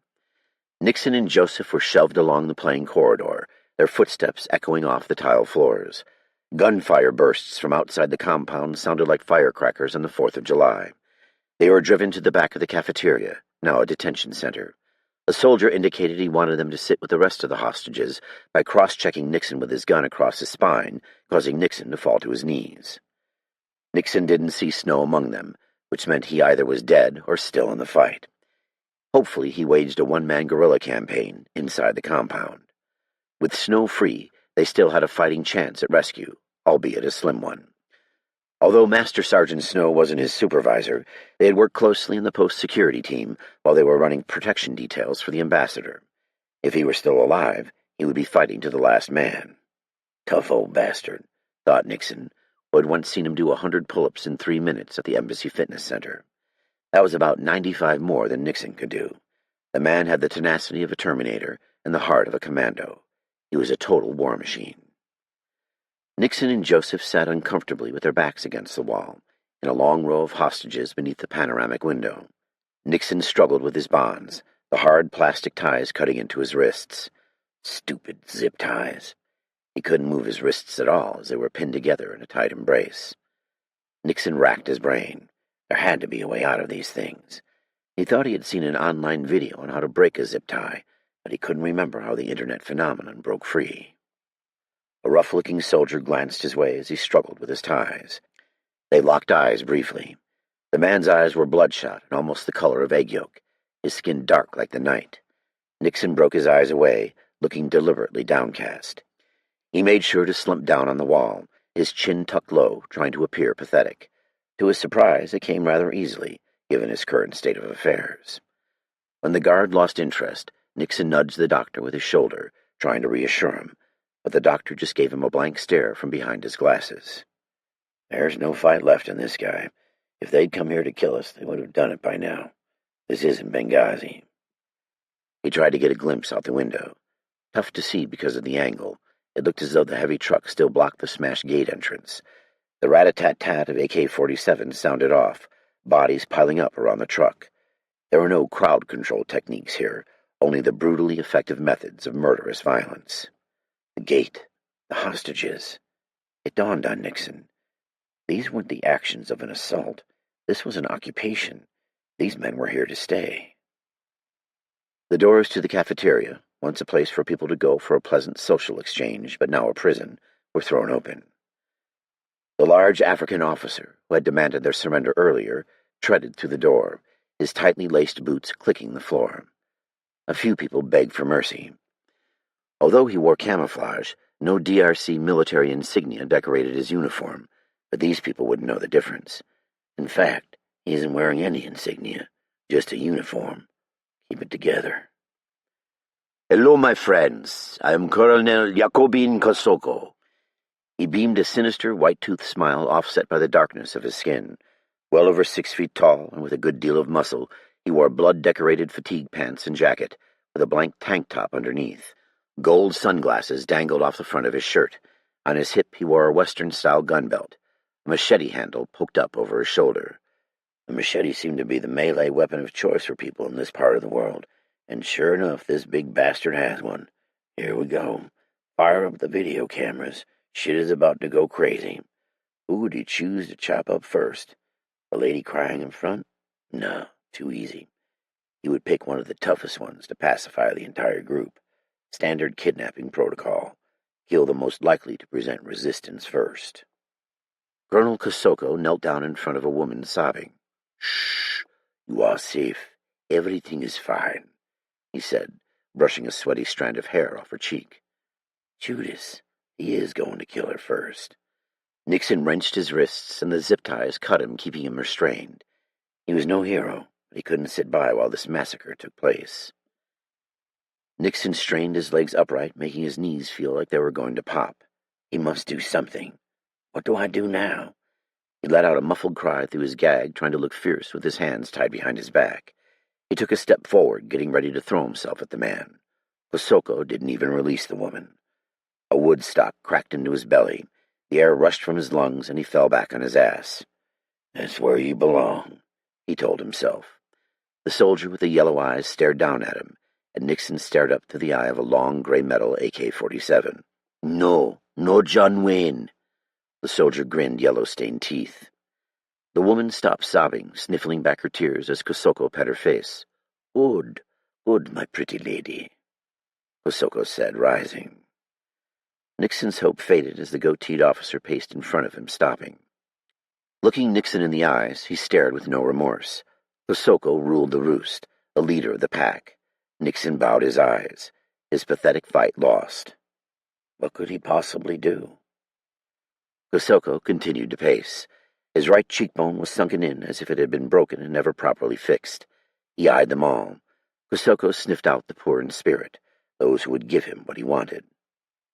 A: Nixon and Joseph were shoved along the plain corridor, their footsteps echoing off the tile floors. Gunfire bursts from outside the compound sounded like firecrackers on the 4th of July. They were driven to the back of the cafeteria, now a detention center. A soldier indicated he wanted them to sit with the rest of the hostages by cross-checking Nixon with his gun across his spine, causing Nixon to fall to his knees. Nixon didn't see Snow among them, which meant he either was dead or still in the fight. Hopefully he waged a one-man guerrilla campaign inside the compound. With Snow free, they still had a fighting chance at rescue, albeit a slim one. Although Master Sergeant Snow wasn't his supervisor, they had worked closely in the post-security team while they were running protection details for the ambassador. If he were still alive, he would be fighting to the last man. Tough old bastard, thought Nixon, who had once seen him do 100 pull-ups in 3 minutes at the Embassy Fitness Center. That was about 95 more than Nixon could do. The man had the tenacity of a Terminator and the heart of a commando. He was a total war machine. Nixon and Joseph sat uncomfortably with their backs against the wall, in a long row of hostages beneath the panoramic window. Nixon struggled with his bonds, the hard plastic ties cutting into his wrists. Stupid zip ties. He couldn't move his wrists at all as they were pinned together in a tight embrace. Nixon racked his brain. There had to be a way out of these things. He thought he had seen an online video on how to break a zip tie, but he couldn't remember how the internet phenomenon broke free. A rough-looking soldier glanced his way as he struggled with his ties. They locked eyes briefly. The man's eyes were bloodshot and almost the color of egg yolk, his skin dark like the night. Nixon broke his eyes away, looking deliberately downcast. He made sure to slump down on the wall, his chin tucked low, trying to appear pathetic. To his surprise, it came rather easily, given his current state of affairs. When the guard lost interest, Nixon nudged the doctor with his shoulder, trying to reassure him, but the doctor just gave him a blank stare from behind his glasses. "There's no fight left in this guy. If they'd come here to kill us, they would have done it by now. This isn't Benghazi." He tried to get a glimpse out the window. Tough to see because of the angle. It looked as though the heavy truck still blocked the smashed gate entrance. The rat-a-tat-tat of AK-47 sounded off, bodies piling up around the truck. There were no crowd control techniques here, only the brutally effective methods of murderous violence. The gate, the hostages. It dawned on Nixon. These weren't the actions of an assault. This was an occupation. These men were here to stay. The doors to the cafeteria, once a place for people to go for a pleasant social exchange, but now a prison, were thrown open. The large African officer, who had demanded their surrender earlier, treaded through the door, his tightly laced boots clicking the floor. A few people begged for mercy. Although he wore camouflage, no DRC military insignia decorated his uniform, but these people wouldn't know the difference. In fact, he isn't wearing any insignia, just a uniform. Keep it together. "Hello, my friends. I am Colonel Jacobin Kosoko." He beamed a sinister, white-toothed smile offset by the darkness of his skin. Well over 6 feet tall and with a good deal of muscle, he wore blood-decorated fatigue pants and jacket, with a blank tank top underneath. Gold sunglasses dangled off the front of his shirt. On his hip he wore a Western-style gun belt. A machete handle poked up over his shoulder. The machete seemed to be the melee weapon of choice for people in this part of the world, and sure enough, this big bastard has one. Here we go. Fire up the video cameras. Shit is about to go crazy. Who would he choose to chop up first? A lady crying in front? No, too easy. He would pick one of the toughest ones to pacify the entire group. Standard kidnapping protocol. Kill the most likely to present resistance first. Colonel Kosoko knelt down in front of a woman sobbing. "Shh, you are safe. Everything is fine," he said, brushing a sweaty strand of hair off her cheek. Judas, he is going to kill her first. Nixon wrenched his wrists, and the zip ties cut him, keeping him restrained. He was no hero, but he couldn't sit by while this massacre took place. Nixon strained his legs upright, making his knees feel like they were going to pop. He must do something. What do I do now? He let out a muffled cry through his gag, trying to look fierce with his hands tied behind his back. He took a step forward, getting ready to throw himself at the man. Kosoko didn't even release the woman. A wood stock cracked into his belly. The air rushed from his lungs, and he fell back on his ass. "That's where you belong," he told himself. The soldier with the yellow eyes stared down at him, and Nixon stared up through the eye of a long gray metal AK-47. "No, no John Wayne." The soldier grinned yellow-stained teeth. The woman stopped sobbing, sniffling back her tears as Kosoko pet her face. Good, my pretty lady," Kosoko said, rising. Nixon's hope faded as the goateed officer paced in front of him, stopping. Looking Nixon in the eyes, he stared with no remorse. Kosoko ruled the roost, the leader of the pack. Nixon bowed his eyes, his pathetic fight lost. What could he possibly do? Kosoko continued to pace. His right cheekbone was sunken in as if it had been broken and never properly fixed. He eyed them all. Kosoko sniffed out the poor in spirit, those who would give him what he wanted.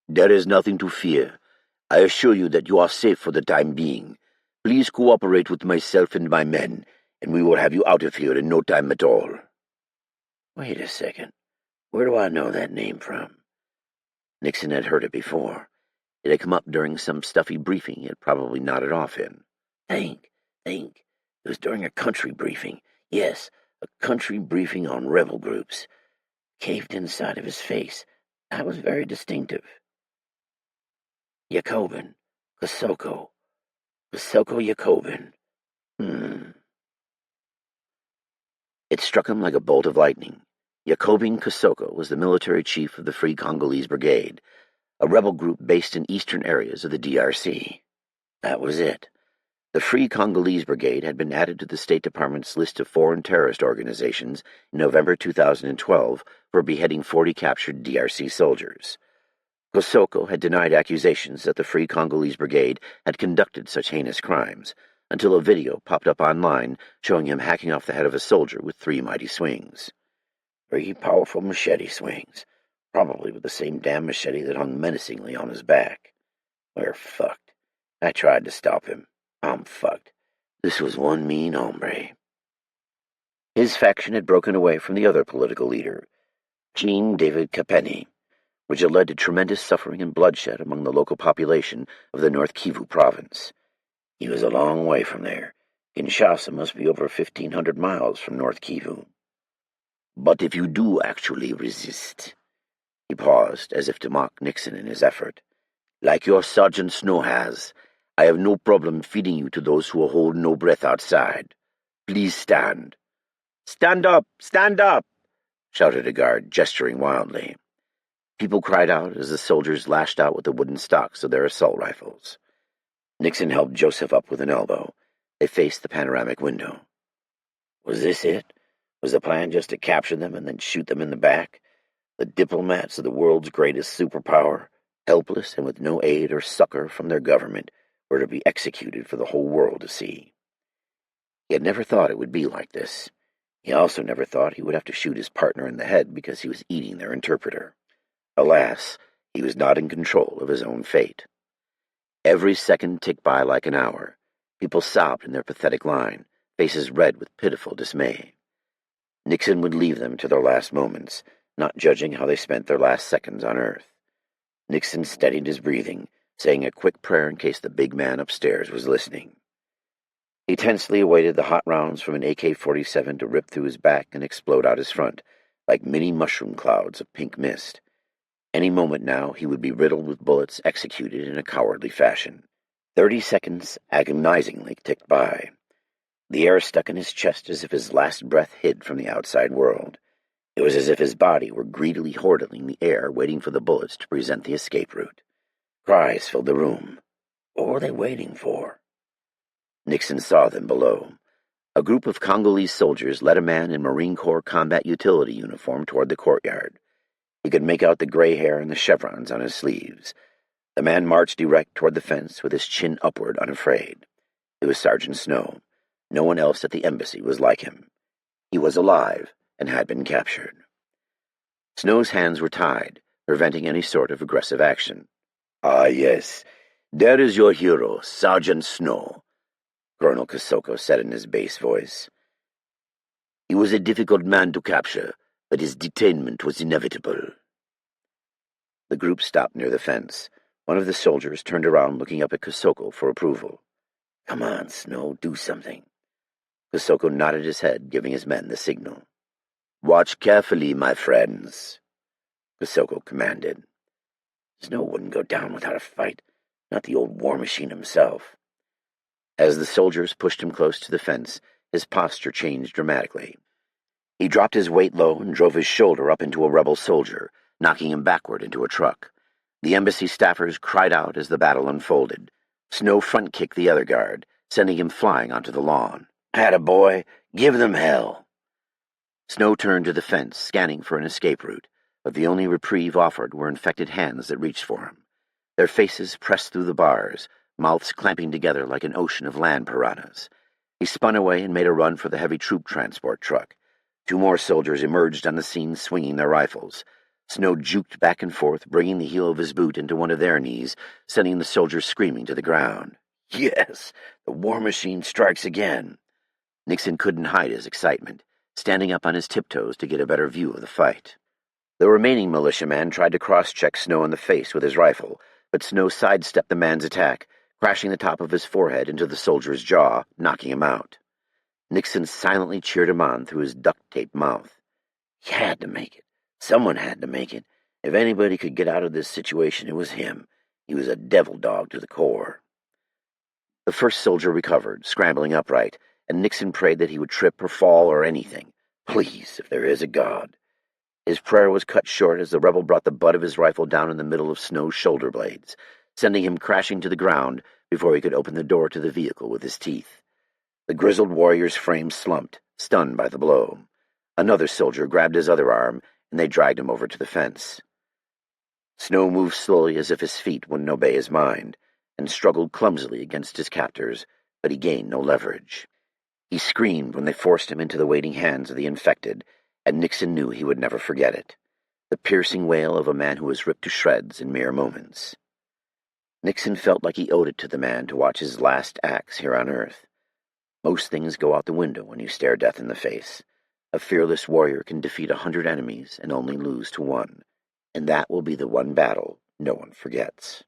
A: "There is nothing to fear. I assure you that you are safe for the time being. Please cooperate with myself and my men, and we will have you out of here in no time at all." Wait a second. Where do I know that name from? Nixon had heard it before. It had come up during some stuffy briefing he had probably nodded off in. Think. It was during a country briefing. Yes, a country briefing on rebel groups. Caved inside of his face. That was very distinctive. Jacobin. Kosoko Jacobin. It struck him like a bolt of lightning. Jacobin Kosoko was the military chief of the Free Congolese Brigade, a rebel group based in eastern areas of the DRC. That was it. The Free Congolese Brigade had been added to the State Department's list of foreign terrorist organizations in November 2012 for beheading 40 captured DRC soldiers. Kosoko had denied accusations that the Free Congolese Brigade had conducted such heinous crimes, until a video popped up online showing him hacking off the head of a soldier with 3 mighty swings. 3 powerful machete swings, probably with the same damn machete that hung menacingly on his back. We're fucked. I tried to stop him. I'm fucked. This was one mean hombre. His faction had broken away from the other political leader, Jean David Kapeni, which had led to tremendous suffering and bloodshed among the local population of the North Kivu province. He was a long way from there. Kinshasa must be over 1,500 miles from North Kivu. But if you do actually resist, he paused, as if to mock Nixon in his effort, like your Sergeant Snow has, I have no problem feeding you to those who will hold no breath outside. Please stand. Stand up! Stand up! Shouted a guard, gesturing wildly. People cried out as the soldiers lashed out with the wooden stocks of their assault rifles. Nixon helped Joseph up with an elbow. They faced the panoramic window. Was this it? Was the plan just to capture them and then shoot them in the back? The diplomats of the world's greatest superpower, helpless and with no aid or succor from their government, were to be executed for the whole world to see. He had never thought it would be like this. He also never thought he would have to shoot his partner in the head because he was eating their interpreter. Alas, he was not in control of his own fate. Every second ticked by like an hour. People sobbed in their pathetic line, faces red with pitiful dismay. Nixon would leave them to their last moments, not judging how they spent their last seconds on Earth. Nixon steadied his breathing, saying a quick prayer in case the big man upstairs was listening. He tensely awaited the hot rounds from an AK-47 to rip through his back and explode out his front, like mini mushroom clouds of pink mist. Any moment now he would be riddled with bullets executed in a cowardly fashion. 30 seconds agonizingly ticked by. The air stuck in his chest as if his last breath hid from the outside world. It was as if his body were greedily hoarding the air, waiting for the bullets to present the escape route. Cries filled the room. What were they waiting for? Nixon saw them below. A group of Congolese soldiers led a man in Marine Corps combat utility uniform toward the courtyard. He could make out the gray hair and the chevrons on his sleeves. The man marched erect toward the fence with his chin upward, unafraid. It was Sergeant Snow. No one else at the embassy was like him. He was alive and had been captured. Snow's hands were tied, preventing any sort of aggressive action. "Ah, yes, there is your hero, Sergeant Snow," Colonel Kosoko said in his bass voice. "He was a difficult man to capture, but his detainment was inevitable." The group stopped near the fence. One of the soldiers turned around, looking up at Kosoko for approval. "Come on, Snow, do something." Kosoko nodded his head, giving his men the signal. "Watch carefully, my friends," Kosoko commanded. Snow wouldn't go down without a fight, not the old war machine himself. As the soldiers pushed him close to the fence, his posture changed dramatically. He dropped his weight low and drove his shoulder up into a rebel soldier, knocking him backward into a truck. The embassy staffers cried out as the battle unfolded. Snow front-kicked the other guard, sending him flying onto the lawn. "Attaboy, give them hell." Snow turned to the fence, scanning for an escape route, but the only reprieve offered were infected hands that reached for him. Their faces pressed through the bars, mouths clamping together like an ocean of land piranhas. He spun away and made a run for the heavy troop transport truck. Two more soldiers emerged on the scene swinging their rifles. Snow juked back and forth, bringing the heel of his boot into one of their knees, sending the soldiers screaming to the ground. Yes, the war machine strikes again. Nixon couldn't hide his excitement, standing up on his tiptoes to get a better view of the fight. The remaining militiaman tried to cross-check Snow in the face with his rifle, but Snow sidestepped the man's attack, crashing the top of his forehead into the soldier's jaw, knocking him out. Nixon silently cheered him on through his duct-taped mouth. He had to make it. Someone had to make it. If anybody could get out of this situation, it was him. He was a devil dog to the core. The first soldier recovered, scrambling upright, and Nixon prayed that he would trip or fall or anything. Please, if there is a God. His prayer was cut short as the rebel brought the butt of his rifle down in the middle of Snow's shoulder blades, sending him crashing to the ground before he could open the door to the vehicle with his teeth. The grizzled warrior's frame slumped, stunned by the blow. Another soldier grabbed his other arm, and they dragged him over to the fence. Snow moved slowly as if his feet wouldn't obey his mind, and struggled clumsily against his captors, but he gained no leverage. He screamed when they forced him into the waiting hands of the infected, and Nixon knew he would never forget it. The piercing wail of a man who was ripped to shreds in mere moments. Nixon felt like he owed it to the man to watch his last acts here on Earth. Most things go out the window when you stare death in the face. A fearless warrior can defeat 100 enemies and only lose to one, and that will be the one battle no one forgets.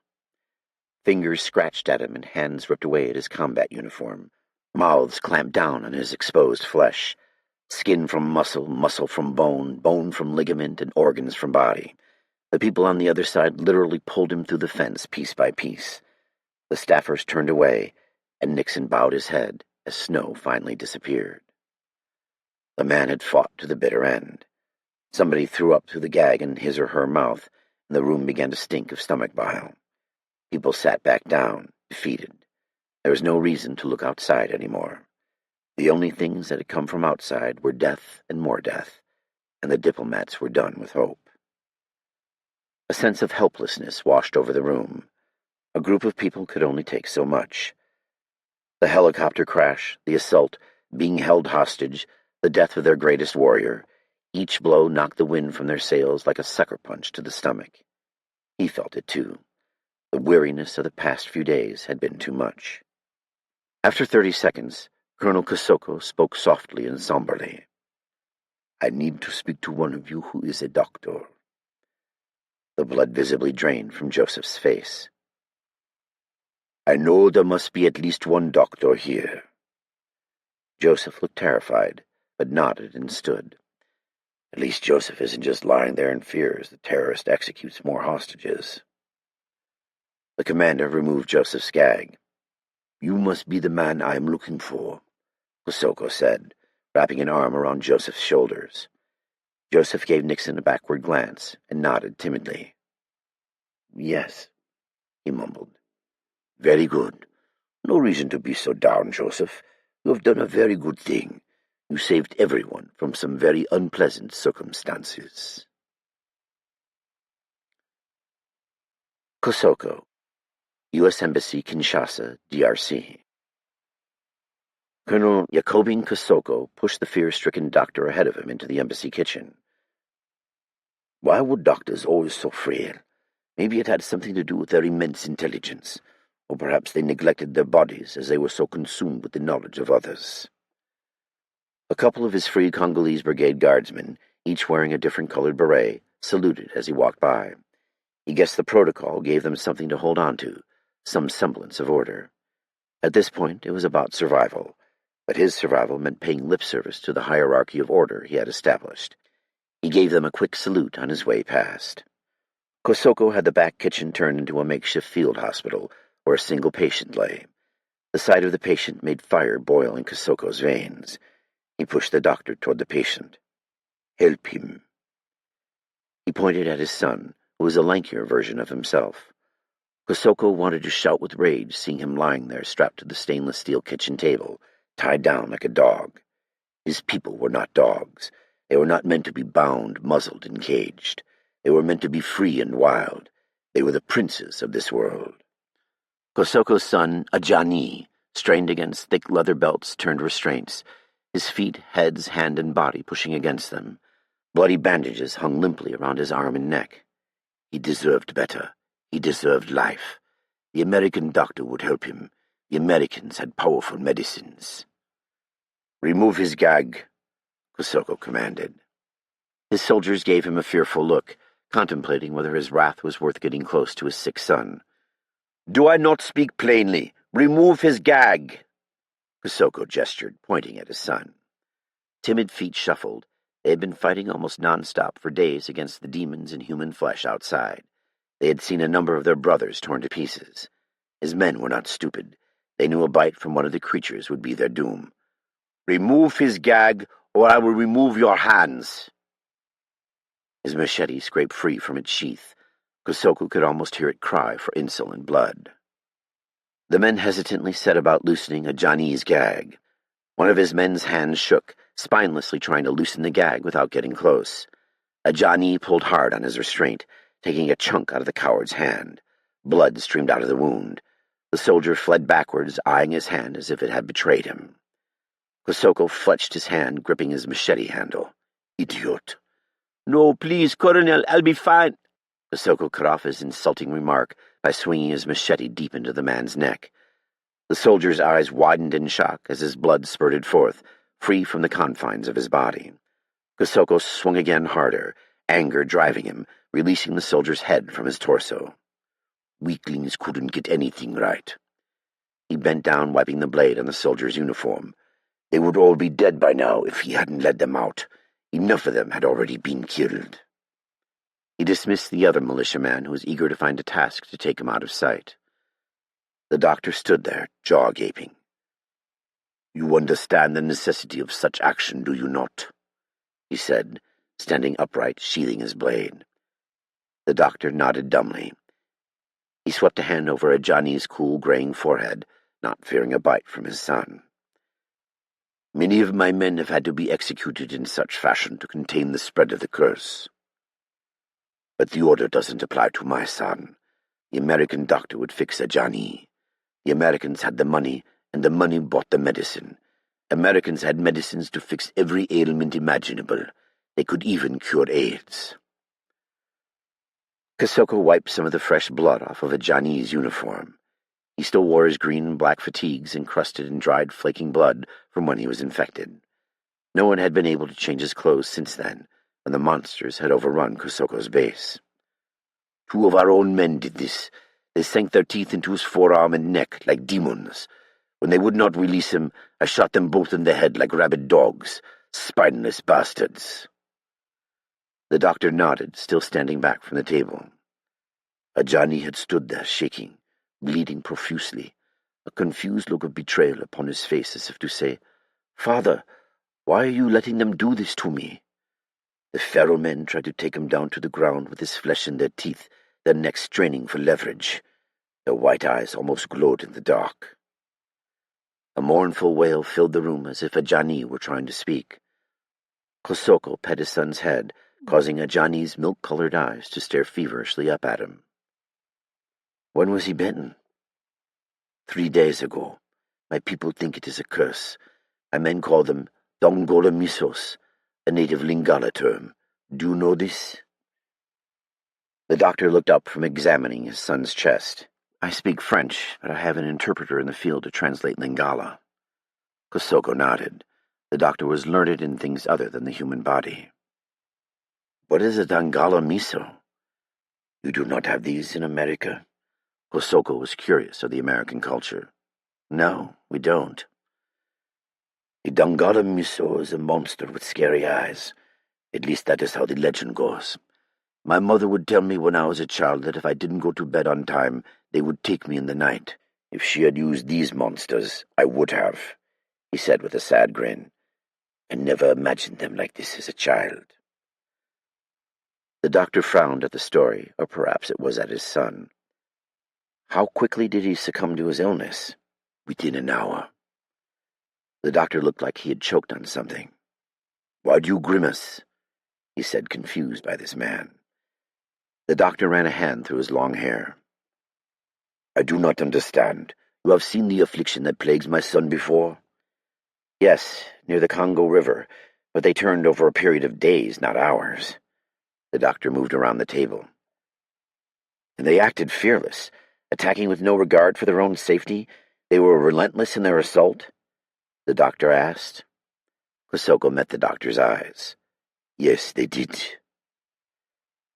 A: Fingers scratched at him and hands ripped away at his combat uniform. Mouths clamped down on his exposed flesh. Skin from muscle, muscle from bone, bone from ligament, and organs from body. The people on the other side literally pulled him through the fence piece by piece. The staffers turned away, and Nixon bowed his head as Snow finally disappeared. The man had fought to the bitter end. Somebody threw up through the gag in his or her mouth, and the room began to stink of stomach bile. People sat back down, defeated. There was no reason to look outside anymore. The only things that had come from outside were death and more death, and the diplomats were done with hope. A sense of helplessness washed over the room. A group of people could only take so much. The helicopter crash, the assault, being held hostage, the death of their greatest warrior, each blow knocked the wind from their sails like a sucker punch to the stomach. He felt it too. The weariness of the past few days had been too much. After 30 seconds, Colonel Kosoko spoke softly and somberly. "I need to speak to one of you who is a doctor." The blood visibly drained from Joseph's face. "I know there must be at least one doctor here." Joseph looked terrified, but nodded and stood. At least Joseph isn't just lying there in fear as the terrorist executes more hostages. The commander removed Joseph's gag. "You must be the man I am looking for," Kosoko said, wrapping an arm around Joseph's shoulders. Joseph gave Nixon a backward glance and nodded timidly. "Yes," he mumbled. "Very good. No reason to be so down, Joseph. You have done a very good thing. You saved everyone from some very unpleasant circumstances." Kosoko, U.S. Embassy, Kinshasa, DRC. Colonel Jacobin Kosoko pushed the fear-stricken doctor ahead of him into the embassy kitchen. Why were doctors always so frail? Maybe it had something to do with their immense intelligence, or perhaps they neglected their bodies as they were so consumed with the knowledge of others. A couple of his Free Congolese Brigade guardsmen, each wearing a different colored beret, saluted as he walked by. He guessed the protocol gave them something to hold on to, some semblance of order. At this point, it was about survival, but his survival meant paying lip service to the hierarchy of order he had established. He gave them a quick salute on his way past. Kosoko had the back kitchen turned into a makeshift field hospital where a single patient lay. The sight of the patient made fire boil in Kosoko's veins. He pushed the doctor toward the patient. "Help him." He pointed at his son, who was a lankier version of himself. Kosoko wanted to shout with rage, seeing him lying there strapped to the stainless steel kitchen table, tied down like a dog. His people were not dogs. They were not meant to be bound, muzzled, and caged. They were meant to be free and wild. They were the princes of this world. Kosoko's son, Ajani, strained against thick leather belts, turned restraints, his feet, heads, hand, and body pushing against them. Bloody bandages hung limply around his arm and neck. He deserved better. He deserved life. The American doctor would help him. The Americans had powerful medicines. "Remove his gag," Kosoko commanded. His soldiers gave him a fearful look, contemplating whether his wrath was worth getting close to his sick son. "Do I not speak plainly? Remove his gag!" Kosoko gestured, pointing at his son. Timid feet shuffled. They had been fighting almost non-stop for days against the demons in human flesh outside. They had seen a number of their brothers torn to pieces. His men were not stupid. They knew a bite from one of the creatures would be their doom. "Remove his gag, or I will remove your hands." His machete scraped free from its sheath. Kosoko could almost hear it cry for insolent blood. The men hesitantly set about loosening Ajani's gag. One of his men's hands shook, spinelessly trying to loosen the gag without getting close. Ajani pulled hard on his restraint, taking a chunk out of the coward's hand. Blood streamed out of the wound. The soldier fled backwards, eyeing his hand as if it had betrayed him. Kosoko fletched his hand, gripping his machete handle. "Idiot." "No, please, Colonel, I'll be fine." Kosoko cut off his insulting remark by swinging his machete deep into the man's neck. The soldier's eyes widened in shock as his blood spurted forth, free from the confines of his body. Kosoko swung again harder, anger driving him, releasing the soldier's head from his torso. Weaklings couldn't get anything right. He bent down, wiping the blade on the soldier's uniform. They would all be dead by now if he hadn't led them out. Enough of them had already been killed. He dismissed the other militiaman who was eager to find a task to take him out of sight. The doctor stood there, jaw gaping. "You understand the necessity of such action, do you not?" he said, standing upright, sheathing his blade. The doctor nodded dumbly. He swept a hand over Ajani's cool, graying forehead, not fearing a bite from his son. "Many of my men have had to be executed in such fashion to contain the spread of the curse. But the order doesn't apply to my son. The American doctor would fix Ajani. The Americans had the money, and the money bought the medicine. Americans had medicines to fix every ailment imaginable. They could even cure AIDS." Kosoko wiped some of the fresh blood off of Ajani's uniform. He still wore his green and black fatigues encrusted in dried, flaking blood from when he was infected. No one had been able to change his clothes since then, when the monsters had overrun Kosoko's base. "Two of our own men did this. They sank their teeth into his forearm and neck like demons. When they would not release him, I shot them both in the head like rabid dogs, spineless bastards." The doctor nodded, still standing back from the table. Ajani had stood there, shaking, bleeding profusely, a confused look of betrayal upon his face as if to say, "Father, why are you letting them do this to me?" The feral men tried to take him down to the ground with his flesh in their teeth, their necks straining for leverage. Their white eyes almost glowed in the dark. A mournful wail filled the room as if Ajani were trying to speak. Kosoko pet his son's head, causing Ajani's milk-colored eyes to stare feverishly up at him. When was he bitten? 3 days ago. My people think it is a curse. My men call them Dongola Misos, a native Lingala term. Do you know this? The doctor looked up from examining his son's chest. I speak French, but I have an interpreter in the field to translate Lingala. Kosoko nodded. The doctor was learned in things other than the human body. What is a Dangala Miso? You do not have these in America? Kosoko was curious of the American culture. No, we don't. The Dangala Miso is a monster with scary eyes. At least that is how the legend goes. My mother would tell me when I was a child that if I didn't go to bed on time, they would take me in the night. If she had used these monsters, I would have, he said with a sad grin. I never imagined them like this as a child. The doctor frowned at the story, or perhaps it was at his son. How quickly did he succumb to his illness? Within an hour. The doctor looked like he had choked on something. Why do you grimace? He said, confused by this man. The doctor ran a hand through his long hair. I do not understand. You have seen the affliction that plagues my son before? Yes, near the Congo River, but they turned over a period of days, not hours. The doctor moved around the table. And they acted fearless, attacking with no regard for their own safety. They were relentless in their assault? The doctor asked. Kosoko met the doctor's eyes. Yes, they did.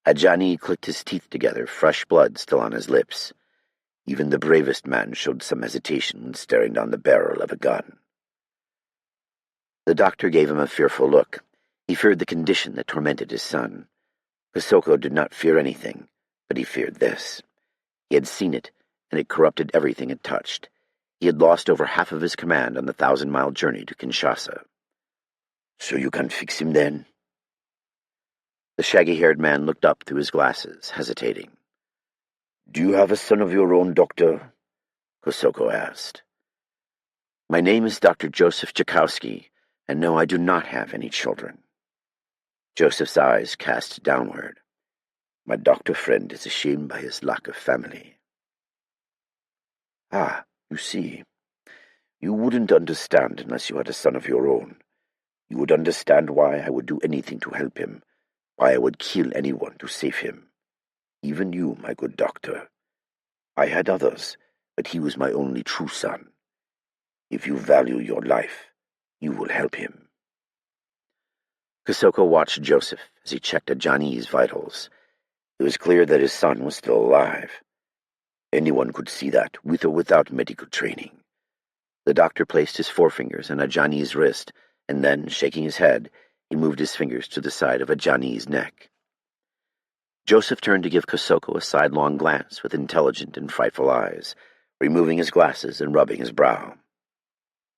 A: Ajani clicked his teeth together, fresh blood still on his lips. Even the bravest man showed some hesitation when staring down the barrel of a gun. The doctor gave him a fearful look. He feared the condition that tormented his son. Kosoko did not fear anything, but he feared this. He had seen it, and it corrupted everything it touched. He had lost over half of his command on the 1,000-mile journey to Kinshasa. So you can't fix him then? The shaggy-haired man looked up through his glasses, hesitating. Do you have a son of your own, doctor? Kosoko asked. My name is Dr. Joseph Jakowski, and no, I do not have any children. Joseph's eyes cast downward. My doctor friend is ashamed by his lack of family. Ah, you see, you wouldn't understand unless you had a son of your own. You would understand why I would do anything to help him, why I would kill anyone to save him. Even you, my good doctor. I had others, but he was my only true son. If you value your life, you will help him. Kosoko watched Joseph as he checked Ajani's vitals. It was clear that his son was still alive. Anyone could see that, with or without medical training. The doctor placed his forefingers on Ajani's wrist, and then, shaking his head, he moved his fingers to the side of Ajani's neck. Joseph turned to give Kosoko a sidelong glance with intelligent and frightful eyes, removing his glasses and rubbing his brow.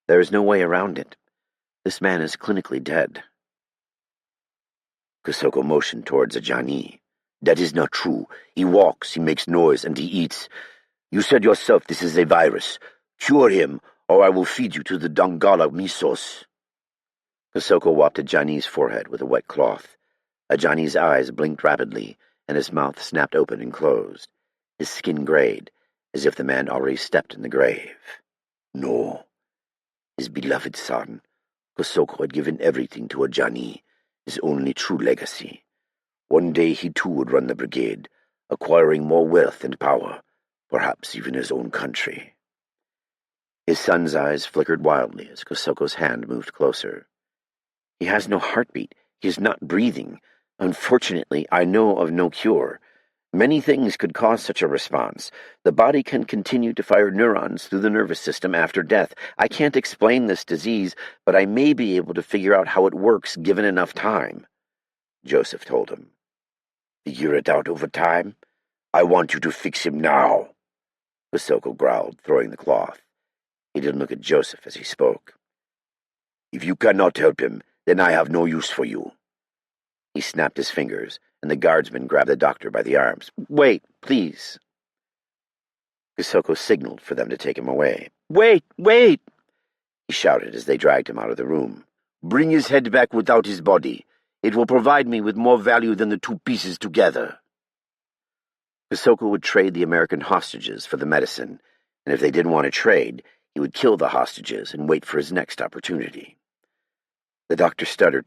A: There is no way around it. This man is clinically dead. Kosoko motioned towards Ajani. That is not true. He walks, he makes noise, and he eats. You said yourself this is a virus. Cure him, or I will feed you to the Dangala Misos. Kosoko wiped Ajani's forehead with a wet cloth. Ajani's eyes blinked rapidly, and his mouth snapped open and closed. His skin grayed, as if the man already stepped in the grave. No. His beloved son, Kosoko had given everything to Ajani, his only true legacy. One day he too would run the brigade, acquiring more wealth and power, perhaps even his own country. His son's eyes flickered wildly as Kosoko's hand moved closer. He has no heartbeat. He is not breathing. Unfortunately, I know of no cure. Many things could cause such a response. The body can continue to fire neurons through the nervous system after death. I can't explain this disease, but I may be able to figure out how it works given enough time, Joseph told him. Figure it out over time? I want you to fix him now, Kosoko growled, throwing the cloth. He didn't look at Joseph as he spoke. If you cannot help him, then I have no use for you. He snapped his fingers, and the guardsman grabbed the doctor by the arms. "Wait, please." Kusoko signaled for them to take him away. "Wait, wait!" he shouted as they dragged him out of the room. "Bring his head back without his body. It will provide me with more value than the two pieces together." Kusoko would trade the American hostages for the medicine, and if they didn't want to trade, he would kill the hostages and wait for his next opportunity. The doctor stuttered.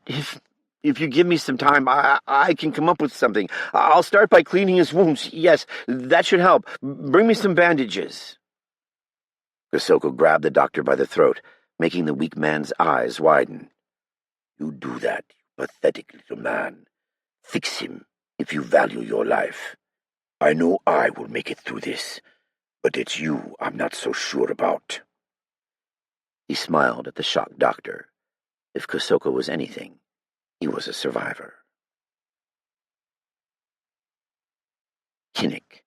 A: If you give me some time, I can come up with something. I'll start by cleaning his wounds. Yes, that should help. Bring me some bandages." Kusoko grabbed the doctor by the throat, making the weak man's eyes widen. "You do that, you pathetic little man. Fix him if you value your life. I know I will make it through this, but it's you I'm not so sure about." He smiled at the shocked doctor. If Kusoko was anything, he was a survivor. Kinnick,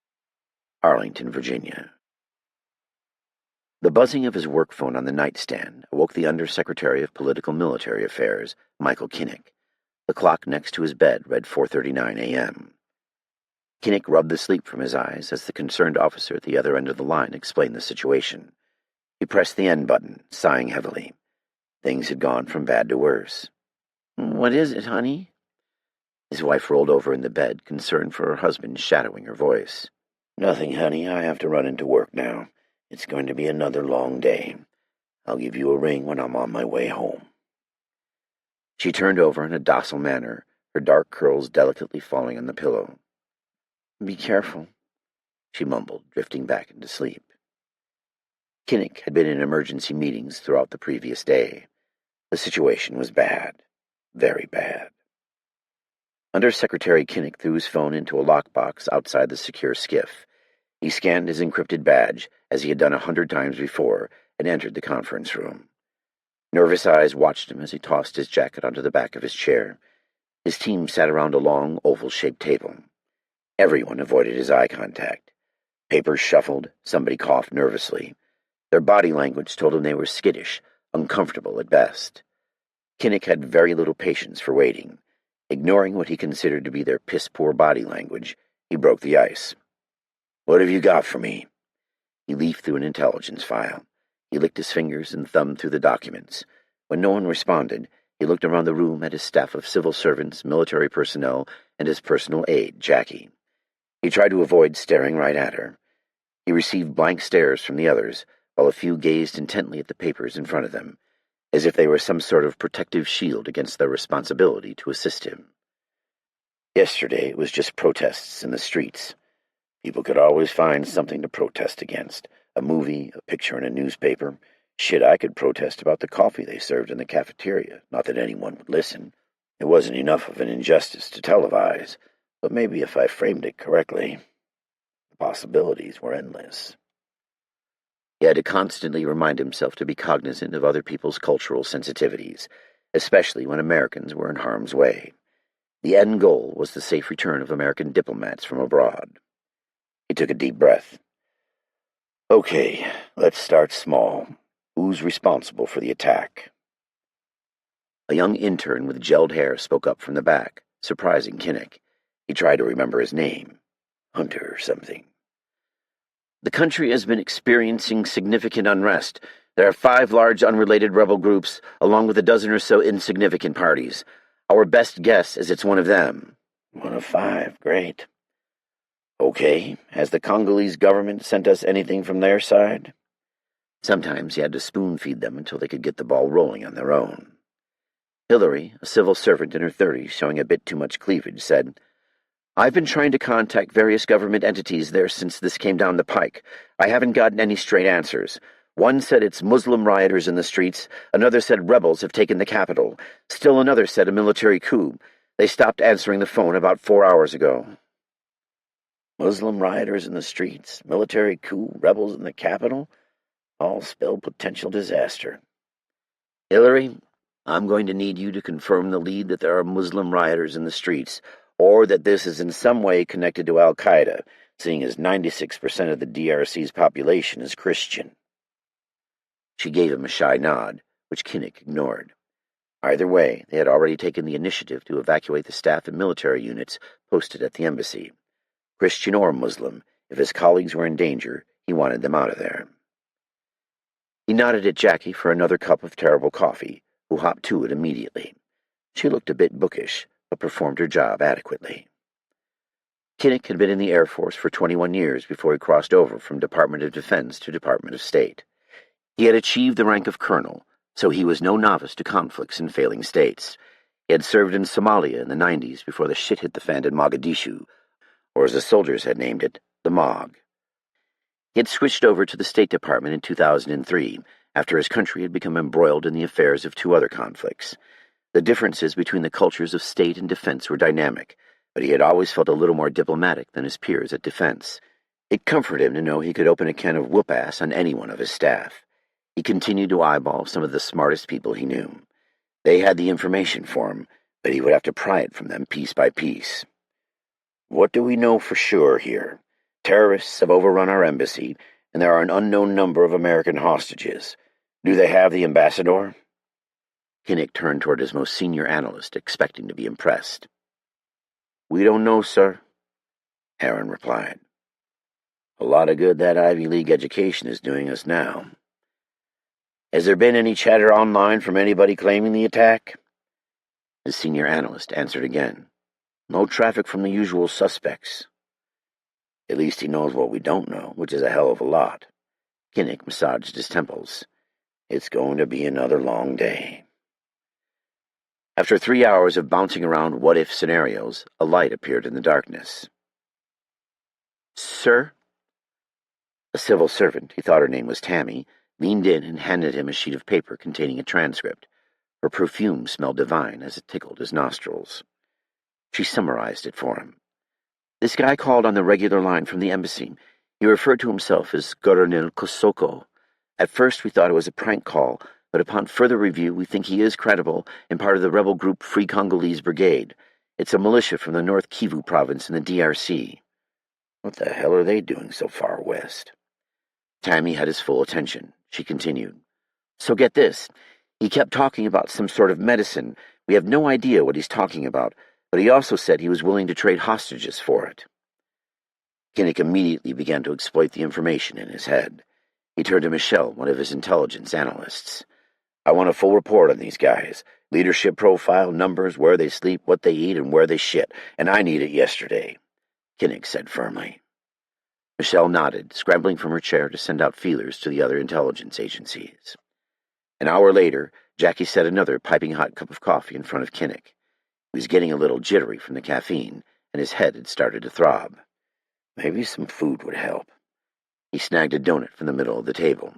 A: Arlington, Virginia. The buzzing of his work phone on the nightstand awoke the Undersecretary of Political Military Affairs, Michael Kinnick. The clock next to his bed read 4:39 a.m. Kinnick rubbed the sleep from his eyes as the concerned officer at the other end of the line explained the situation. He pressed the end button, sighing heavily. Things had gone from bad to worse. "What is it, honey?" His wife rolled over in the bed, concern for her husband shadowing her voice. "Nothing, honey. I have to run into work now. It's going to be another long day. I'll give you a ring when I'm on my way home." She turned over in a docile manner, her dark curls delicately falling on the pillow. "Be careful," she mumbled, drifting back into sleep. Kinnick had been in emergency meetings throughout the previous day. The situation was bad. Very bad. Undersecretary Kinnick threw his phone into a lockbox outside the secure skiff. He scanned his encrypted badge, as he had done 100 times before, and entered the conference room. Nervous eyes watched him as he tossed his jacket onto the back of his chair. His team sat around a long, oval-shaped table. Everyone avoided his eye contact. Papers shuffled, somebody coughed nervously. Their body language told him they were skittish, uncomfortable at best. Kinnick had very little patience for waiting. Ignoring what he considered to be their piss-poor body language, he broke the ice. "What have you got for me?" He leafed through an intelligence file. He licked his fingers and thumbed through the documents. When no one responded, he looked around the room at his staff of civil servants, military personnel, and his personal aide, Jackie. He tried to avoid staring right at her. He received blank stares from the others, while a few gazed intently at the papers in front of them, as if they were some sort of protective shield against their responsibility to assist him. Yesterday it was just protests in the streets. People could always find something to protest against. A movie, a picture in a newspaper. Shit, I could protest about the coffee they served in the cafeteria. Not that anyone would listen. It wasn't enough of an injustice to televise, but maybe if I framed it correctly, the possibilities were endless. He had to constantly remind himself to be cognizant of other people's cultural sensitivities, especially when Americans were in harm's way. The end goal was the safe return of American diplomats from abroad. He took a deep breath. "Okay, let's start small. Who's responsible for the attack?" A young intern with gelled hair spoke up from the back, surprising Kinnick. He tried to remember his name. Hunter or something. "The country has been experiencing significant unrest. There are 5 large unrelated rebel groups, along with a dozen or so insignificant parties. Our best guess is it's one of them." "One of 5, great. Okay, has the Congolese government sent us anything from their side?" Sometimes he had to spoon-feed them until they could get the ball rolling on their own. Hillary, a civil servant in her 30s showing a bit too much cleavage, said, "I've been trying to contact various government entities there since this came down the pike. I haven't gotten any straight answers. One said it's Muslim rioters in the streets, another said rebels have taken the capital, still another said a military coup. They stopped answering the phone about 4 hours ago." Muslim rioters in the streets, military coup, rebels in the capital, all spell potential disaster. "Hillary, I'm going to need you to confirm the lead that there are Muslim rioters in the streets, or that this is in some way connected to Al-Qaeda, seeing as 96% of the DRC's population is Christian." She gave him a shy nod, which Kinnick ignored. Either way, they had already taken the initiative to evacuate the staff and military units posted at the embassy. Christian or Muslim, if his colleagues were in danger, he wanted them out of there. He nodded at Jackie for another cup of terrible coffee, who hopped to it immediately. She looked a bit bookish, but performed her job adequately. Kinnick had been in the Air Force for 21 years before he crossed over from Department of Defense to Department of State. He had achieved the rank of colonel, so he was no novice to conflicts in failing states. He had served in Somalia in the 90s before the shit hit the fan in Mogadishu, or as the soldiers had named it, the Mog. He had switched over to the State Department in 2003, after his country had become embroiled in the affairs of two other conflicts. The differences between the cultures of state and defense were dynamic, but he had always felt a little more diplomatic than his peers at defense. It comforted him to know he could open a can of whoop-ass on anyone of his staff. He continued to eyeball some of the smartest people he knew. They had the information for him, but he would have to pry it from them piece by piece. What do we know for sure here? Terrorists have overrun our embassy, and there are an unknown number of American hostages. Do they have the ambassador? Kinnick turned toward his most senior analyst, expecting to be impressed. We don't know, sir, Aaron replied. A lot of good that Ivy League education is doing us now. Has there been any chatter online from anybody claiming the attack? His senior analyst answered again. No traffic from the usual suspects. At least he knows what we don't know, which is a hell of a lot. Kinnick massaged his temples. It's going to be another long day. After 3 hours of bouncing around what-if scenarios, a light appeared in the darkness. Sir? A civil servant, he thought her name was Tammy, leaned in and handed him a sheet of paper containing a transcript. Her perfume smelled divine as it tickled his nostrils. She summarized it for him. This guy called on the regular line from the embassy. He referred to himself as Colonel Kosoko. At first we thought it was a prank call, but upon further review we think he is credible and part of the rebel group Free Congolese Brigade. It's a militia from the North Kivu province in the DRC. What the hell are they doing so far west? Tammy had his full attention. She continued. So get this. He kept talking about some sort of medicine. We have no idea what he's talking about, but he also said he was willing to trade hostages for it. Kinnick immediately began to exploit the information in his head. He turned to Michelle, one of his intelligence analysts. I want a full report on these guys. Leadership profile, numbers, where they sleep, what they eat, and where they shit. And I need it yesterday, Kinnick said firmly. Michelle nodded, scrambling from her chair to send out feelers to the other intelligence agencies. An hour later, Jackie set another piping hot cup of coffee in front of Kinnick. He was getting a little jittery from the caffeine, and his head had started to throb. Maybe some food would help. He snagged a donut from the middle of the table.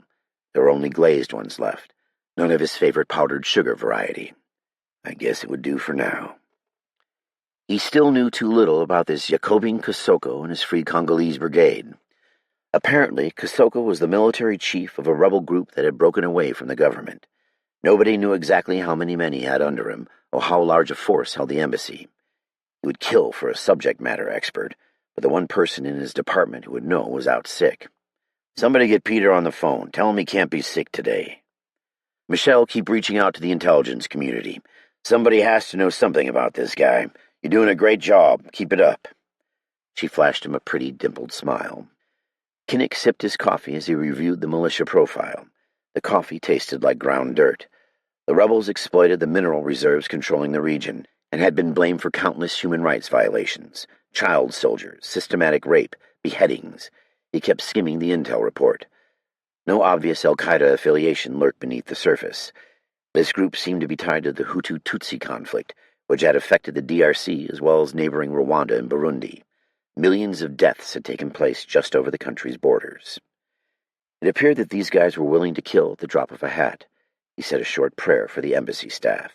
A: There were only glazed ones left, none of his favorite powdered sugar variety. I guess it would do for now. He still knew too little about this Jacobin Kosoko and his Free Congolese Brigade. Apparently, Kosoko was the military chief of a rebel group that had broken away from the government. Nobody knew exactly how many men he had under him, or how large a force held the embassy. He would kill for a subject matter expert, but the one person in his department who would know was out sick. Somebody get Peter on the phone. Tell him he can't be sick today. Michelle, keep reaching out to the intelligence community. Somebody has to know something about this guy. You're doing a great job. Keep it up. She flashed him a pretty, dimpled smile. Kinnick sipped his coffee as he reviewed the militia profile. The coffee tasted like ground dirt. The rebels exploited the mineral reserves controlling the region, and had been blamed for countless human rights violations, child soldiers, systematic rape, beheadings. He kept skimming the intel report. No obvious al-Qaeda affiliation lurked beneath the surface. This group seemed to be tied to the Hutu-Tutsi conflict, which had affected the DRC as well as neighboring Rwanda and Burundi. Millions of deaths had taken place just over the country's borders. It appeared that these guys were willing to kill at the drop of a hat. He said a short prayer for the embassy staff.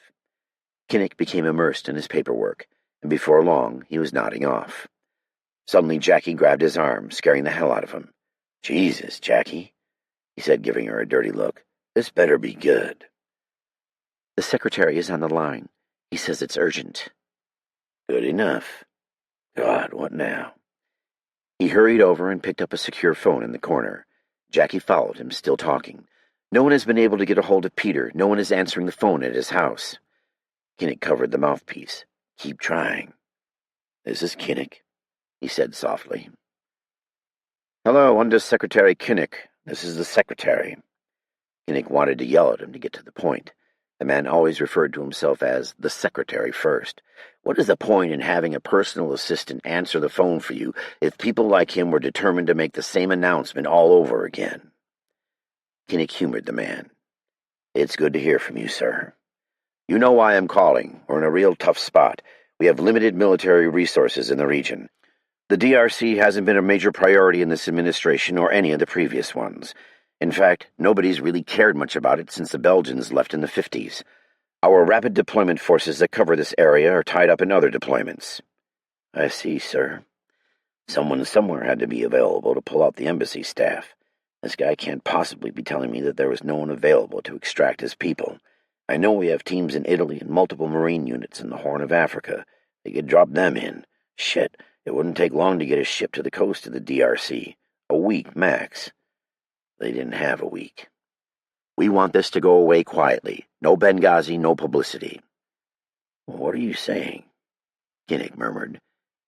A: Kinnick became immersed in his paperwork, and before long he was nodding off. Suddenly Jackie grabbed his arm, scaring the hell out of him. Jesus, Jackie, he said, giving her a dirty look. This better be good. The secretary is on the line. He says it's urgent. Good enough. God, what now? He hurried over and picked up a secure phone in the corner. Jackie followed him, still talking. No one has been able to get a hold of Peter. No one is answering the phone at his house. Kinnick covered the mouthpiece. "Keep trying." "This is Kinnick," he said softly. "Hello, Undersecretary Kinnick. This is the Secretary." Kinnick wanted to yell at him to get to the point. The man always referred to himself as the Secretary first. What is the point in having a personal assistant answer the phone for you if people like him were determined to make the same announcement all over again? Kinnick humored the man. "It's good to hear from you, sir. You know why I'm calling. We're in a real tough spot. We have limited military resources in the region. The DRC hasn't been a major priority in this administration or any of the previous ones. In fact, nobody's really cared much about it since the Belgians left in the 50s. Our rapid deployment forces that cover this area are tied up in other deployments." "I see, sir. Someone somewhere had to be available to pull out the embassy staff. This guy can't possibly be telling me that there was no one available to extract his people. I know we have teams in Italy and multiple Marine units in the Horn of Africa. They could drop them in. Shit, it wouldn't take long to get a ship to the coast of the DRC. A week, max." They didn't have a week. "We want this to go away quietly. No Benghazi, no publicity." "What are you saying?" Kinnick murmured.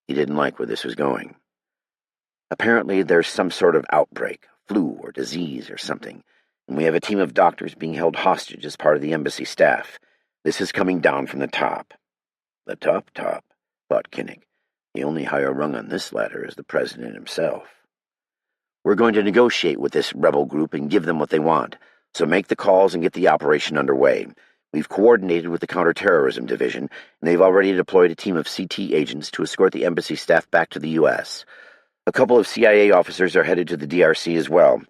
A: He didn't like where this was going. "Apparently there's some sort of outbreak, flu or disease or something, and we have a team of doctors being held hostage as part of the embassy staff. This is coming down from the top." "The top, thought Kinnick. "The only higher rung on this ladder is the president himself." "We're going to negotiate with this rebel group and give them what they want, so make the calls and get the operation underway. We've coordinated with the Counterterrorism Division, and they've already deployed a team of CT agents to escort the embassy staff back to the U.S. A couple of CIA officers are headed to the DRC as well.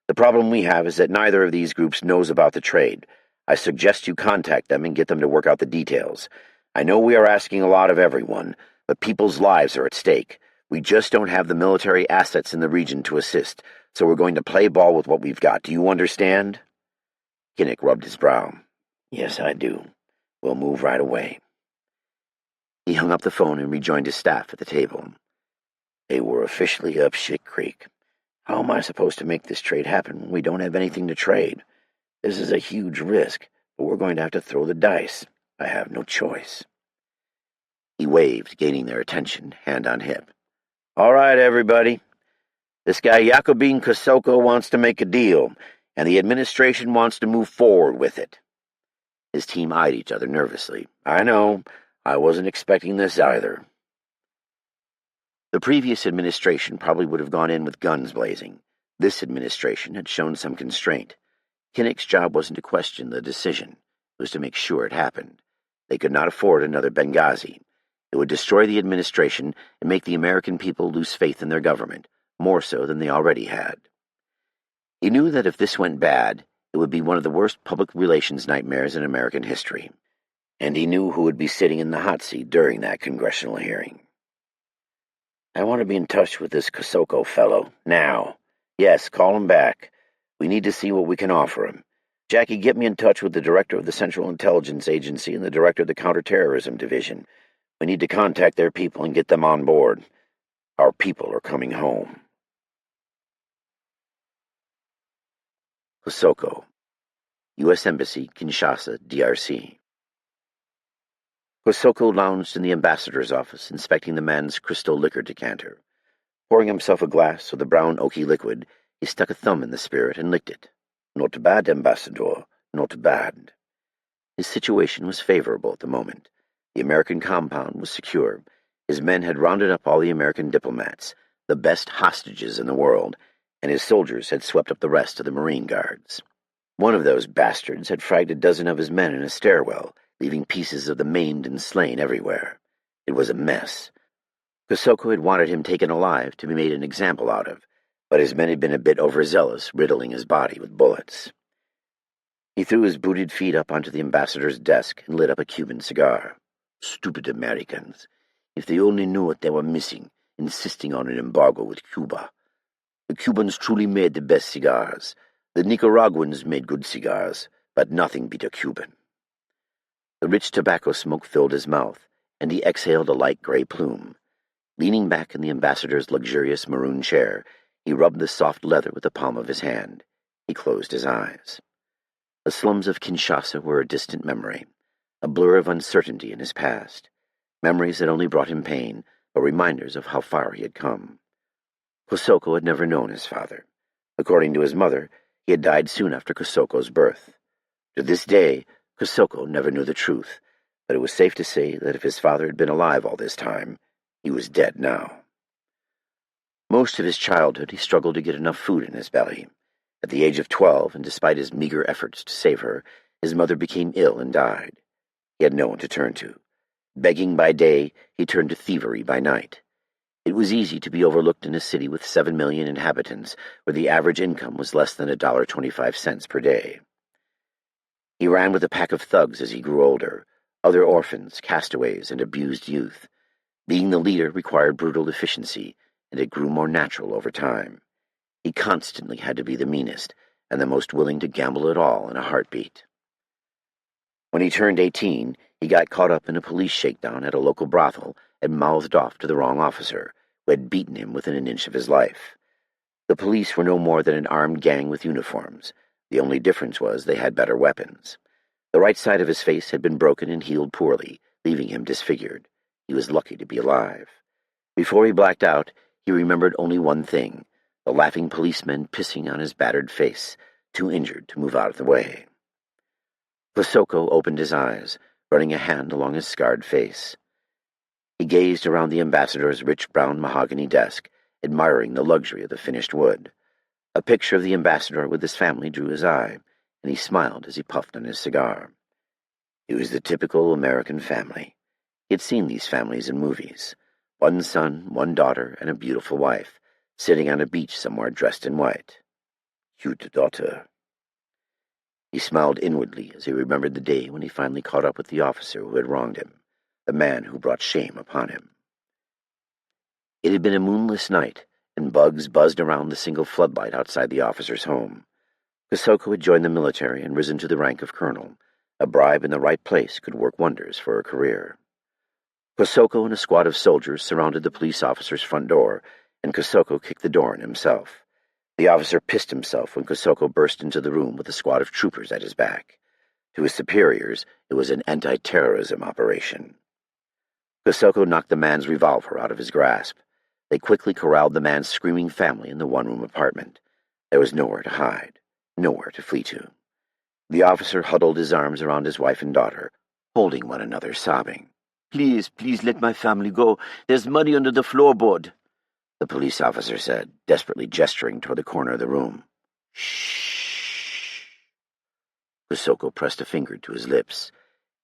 A: The problem we have is that neither of these groups knows about the trade. I suggest you contact them and get them to work out the details. I know we are asking a lot of everyone, but people's lives are at stake. We just don't have the military assets in the region to assist, so we're going to play ball with what we've got. Do you understand?" Kinnick rubbed his brow. "Yes, I do. We'll move right away." He hung up the phone and rejoined his staff at the table. "They were officially up shit creek. How am I supposed to make this trade happen when we don't have anything to trade? This is a huge risk, but we're going to have to throw the dice. I have no choice." He waved, gaining their attention, hand on hip. "All right, everybody. This guy Jacobin Kosoko wants to make a deal, and the administration wants to move forward with it." His team eyed each other nervously. "I know. I wasn't expecting this either." The previous administration probably would have gone in with guns blazing. This administration had shown some constraint. Kinnick's job wasn't to question the decision. It was to make sure it happened. They could not afford another Benghazi. It would destroy the administration and make the American people lose faith in their government, more so than they already had. He knew that if this went bad, it would be one of the worst public relations nightmares in American history, and he knew who would be sitting in the hot seat during that congressional hearing. "I want to be in touch with this Kosoko fellow, now. Yes, call him back. We need to see what we can offer him. Jackie, get me in touch with the director of the Central Intelligence Agency and the director of the Counterterrorism Division. We need to contact their people and get them on board. Our people are coming home." Kosoko, U.S. Embassy, Kinshasa, DRC. Kosoko lounged in the ambassador's office, inspecting the man's crystal liquor decanter. Pouring himself a glass of the brown oaky liquid, he stuck a thumb in the spirit and licked it. "Not bad, ambassador, not bad." His situation was favorable at the moment. The American compound was secure. His men had rounded up all the American diplomats, the best hostages in the world, and his soldiers had swept up the rest of the Marine Guards. One of those bastards had fragged a dozen of his men in a stairwell, leaving pieces of the maimed and slain everywhere. It was a mess. Kosoko had wanted him taken alive to be made an example out of, but his men had been a bit overzealous, riddling his body with bullets. He threw his booted feet up onto the ambassador's desk and lit up a Cuban cigar. Stupid Americans. If they only knew what they were missing, insisting on an embargo with Cuba. The Cubans truly made the best cigars. The Nicaraguans made good cigars, but nothing beat a Cuban. The rich tobacco smoke filled his mouth, and he exhaled a light gray plume. Leaning back in the ambassador's luxurious maroon chair, he rubbed the soft leather with the palm of his hand. He closed his eyes. The slums of Kinshasa were a distant memory. a blur of uncertainty in his past, memories that only brought him pain, but reminders of how far he had come. Kosoko had never known his father. According to his mother, he had died soon after Kosoko's birth. To this day, Kosoko never knew the truth, but it was safe to say that if his father had been alive all this time, he was dead now. Most of his childhood he struggled to get enough food in his belly. At the age of 12, and despite his meager efforts to save her, his mother became ill and died. He had no one to turn to. Begging by day, he turned to thievery by night. It was easy to be overlooked in a city with 7 million inhabitants, where the average income was less than $1.25 per day. He ran with a pack of thugs as he grew older, other orphans, castaways, and abused youth. Being the leader required brutal efficiency, and it grew more natural over time. He constantly had to be the meanest, and the most willing to gamble it all in a heartbeat. When he turned 18, he got caught up in a police shakedown at a local brothel and mouthed off to the wrong officer, who had beaten him within an inch of his life. The police were no more than an armed gang with uniforms. The only difference was they had better weapons. The right side of his face had been broken and healed poorly, leaving him disfigured. He was lucky to be alive. Before he blacked out, he remembered only one thing: the laughing policemen pissing on his battered face, too injured to move out of the way. Kosoko opened his eyes, running a hand along his scarred face. He gazed around the ambassador's rich brown mahogany desk, admiring the luxury of the finished wood. A picture of the ambassador with his family drew his eye, and he smiled as he puffed on his cigar. It was the typical American family. He had seen these families in movies. One son, one daughter, and a beautiful wife, sitting on a beach somewhere dressed in white. Cute daughter. He smiled inwardly as he remembered the day when he finally caught up with the officer who had wronged him, the man who brought shame upon him. It had been a moonless night, and bugs buzzed around the single floodlight outside the officer's home. Kosoko had joined the military and risen to the rank of colonel. A bribe in the right place could work wonders for a career. Kosoko and a squad of soldiers surrounded the police officer's front door, and Kosoko kicked the door in himself. The officer pissed himself when Kosoko burst into the room with a squad of troopers at his back. To his superiors, it was an anti-terrorism operation. Kosoko knocked the man's revolver out of his grasp. They quickly corralled the man's screaming family in the one-room apartment. There was nowhere to hide, nowhere to flee to. The officer huddled his arms around his wife and daughter, holding one another, sobbing.
B: Please, please let my family go. There's money under the floorboard,
A: the police officer said, desperately gesturing toward the corner of the room. Shh. Kosoko pressed a finger to his lips.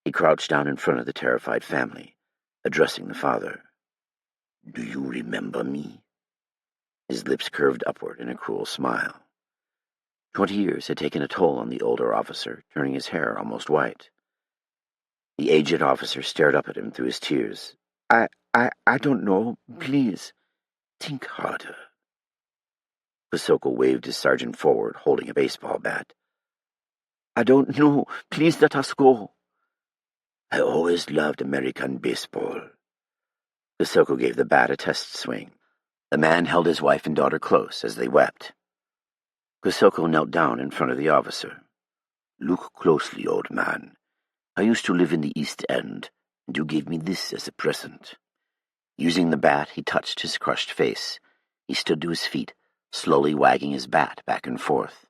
A: He crouched down in front of the terrified family, addressing the father. Do you remember me? His lips curved upward in a cruel smile. 20 years had taken a toll on the older officer, turning his hair almost white. The aged officer stared up at him through his tears. I don't know. Please. Think harder. Kosoko waved his sergeant forward, holding a baseball bat. I don't know. Please let us go. I always loved American baseball. Kosoko gave the bat a test swing. The man held his wife and daughter close as they wept. Kosoko knelt down in front of the officer. Look closely, old man. I used to live in the East End, and you gave me this as a present. Using the bat, he touched his crushed face. He stood to his feet, slowly wagging his bat back and forth.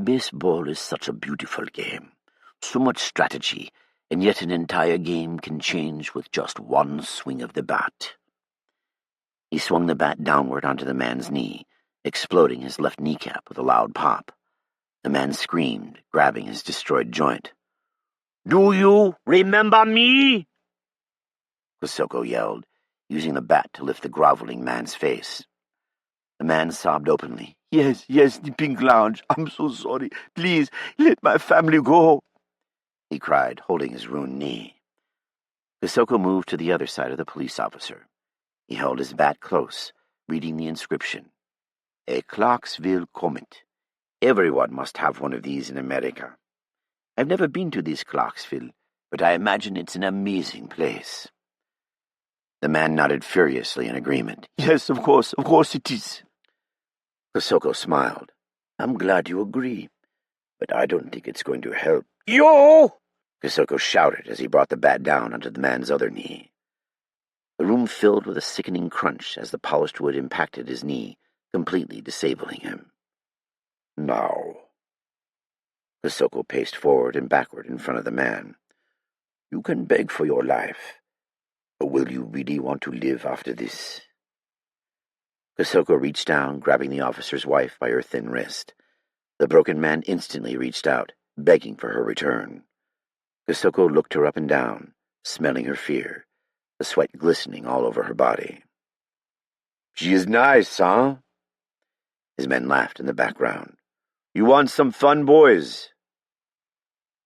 A: Baseball is such a beautiful game. So much strategy, and yet an entire game can change with just one swing of the bat. He swung the bat downward onto the man's knee, exploding his left kneecap with a loud pop. The man screamed, grabbing his destroyed joint. Do you remember me? Kosoko yelled, using the bat to lift the groveling man's face. The man sobbed openly. Yes, the Pink Lounge. I'm so sorry. Please, let my family go, he cried, holding his ruined knee. Kosoko moved to the other side of the police officer. He held his bat close, reading the inscription. A Clarksville Comet. Everyone must have one of these in America. I've never been to this Clarksville, but I imagine it's an amazing place. The man nodded furiously in agreement. Yes, of course it is. Kosoko smiled. I'm glad you agree, but I don't think it's going to help. You! Kosoko shouted as he brought the bat down onto the man's other knee. The room filled with a sickening crunch as the polished wood impacted his knee, completely disabling him. "Now." Kosoko paced forward and backward in front of the man. "You can beg for your life, but will you really want to live after this?" Kosoko reached down, grabbing the officer's wife by her thin wrist. The broken man instantly reached out, begging for her return. Kosoko looked her up and down, smelling her fear, the sweat glistening all over her body. "She is nice, huh?" His men laughed in the background. "You want some fun, boys?"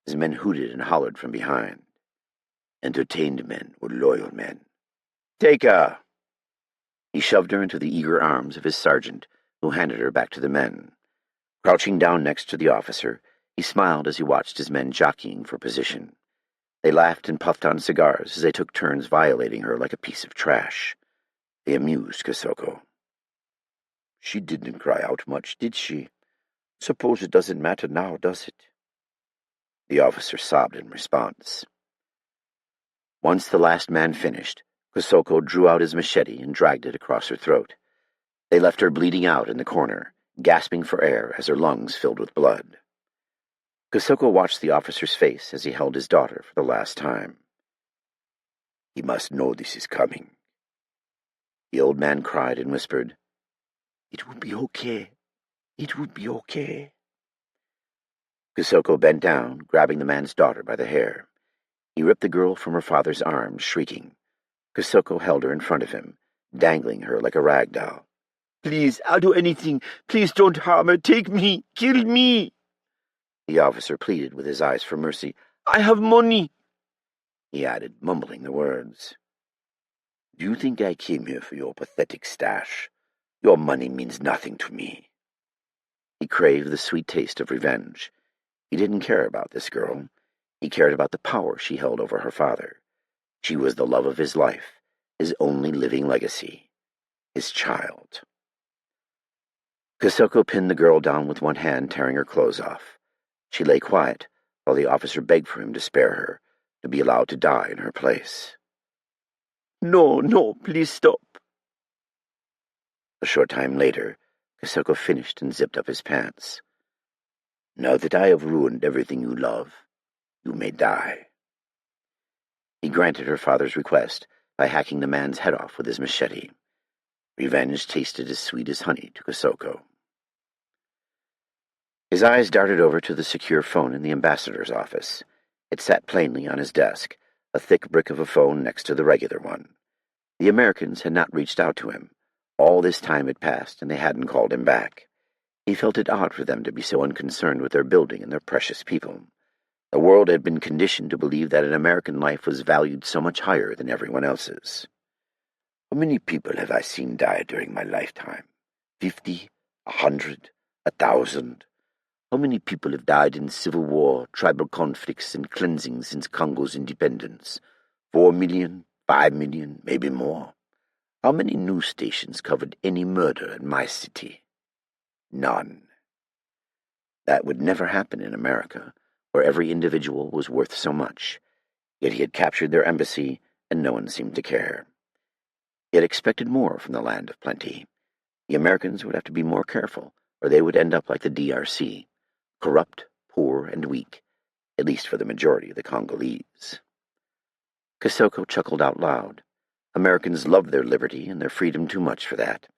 A: His men hooted and hollered from behind. Entertained men were loyal men. "Take her!" He shoved her into the eager arms of his sergeant, who handed her back to the men. Crouching down next to the officer, he smiled as he watched his men jockeying for position. They laughed and puffed on cigars as they took turns violating her like a piece of trash. They amused Kosoko. "She didn't cry out much, did she? Suppose it doesn't matter now, does it?" The officer sobbed in response. Once the last man finished, Kosoko drew out his machete and dragged it across her throat. They left her bleeding out in the corner, gasping for air as her lungs filled with blood. Kosoko watched the officer's face as he held his daughter for the last time. "He must know this is coming." The old man cried and whispered, "It will be okay. It will be okay." Kosoko bent down, grabbing the man's daughter by the hair. He ripped the girl from her father's arms, shrieking. Kosoko held her in front of him, dangling her like a rag doll.
B: Please, I'll do anything. Please don't harm her. Take me. Kill me.
A: The officer pleaded with his eyes for mercy.
B: I have money,
A: he added, mumbling the words. "Do you think I came here for your pathetic stash? Your money means nothing to me." He craved the sweet taste of revenge. He didn't care about this girl. He cared about the power she held over her father. She was the love of his life, his only living legacy, his child. Kosoko pinned the girl down with one hand, tearing her clothes off. She lay quiet, while the officer begged for him to spare her, to be allowed to die in her place.
B: No, please stop.
A: A short time later, Kosoko finished and zipped up his pants. "Now that I have ruined everything you love, you may die." He granted her father's request by hacking the man's head off with his machete. Revenge tasted as sweet as honey to Kosoko. His eyes darted over to the secure phone in the ambassador's office. It sat plainly on his desk, a thick brick of a phone next to the regular one. The Americans had not reached out to him. All this time had passed, and they hadn't called him back. He felt it odd for them to be so unconcerned with their building and their precious people. The world had been conditioned to believe that an American life was valued so much higher than everyone else's. "How many people have I seen die during my lifetime? 50? 100? 1,000? How many people have died in civil war, tribal conflicts, and cleansing since Congo's independence? 4 million? 5 million? Maybe more? How many news stations covered any murder in my city? None." That would never happen in America, where every individual was worth so much. Yet he had captured their embassy, and no one seemed to care. He had expected more from the land of plenty. The Americans would have to be more careful, or they would end up like the DRC, corrupt, poor, and weak, at least for the majority of the Congolese. Kosoko chuckled out loud. Americans loved their liberty and their freedom too much for that.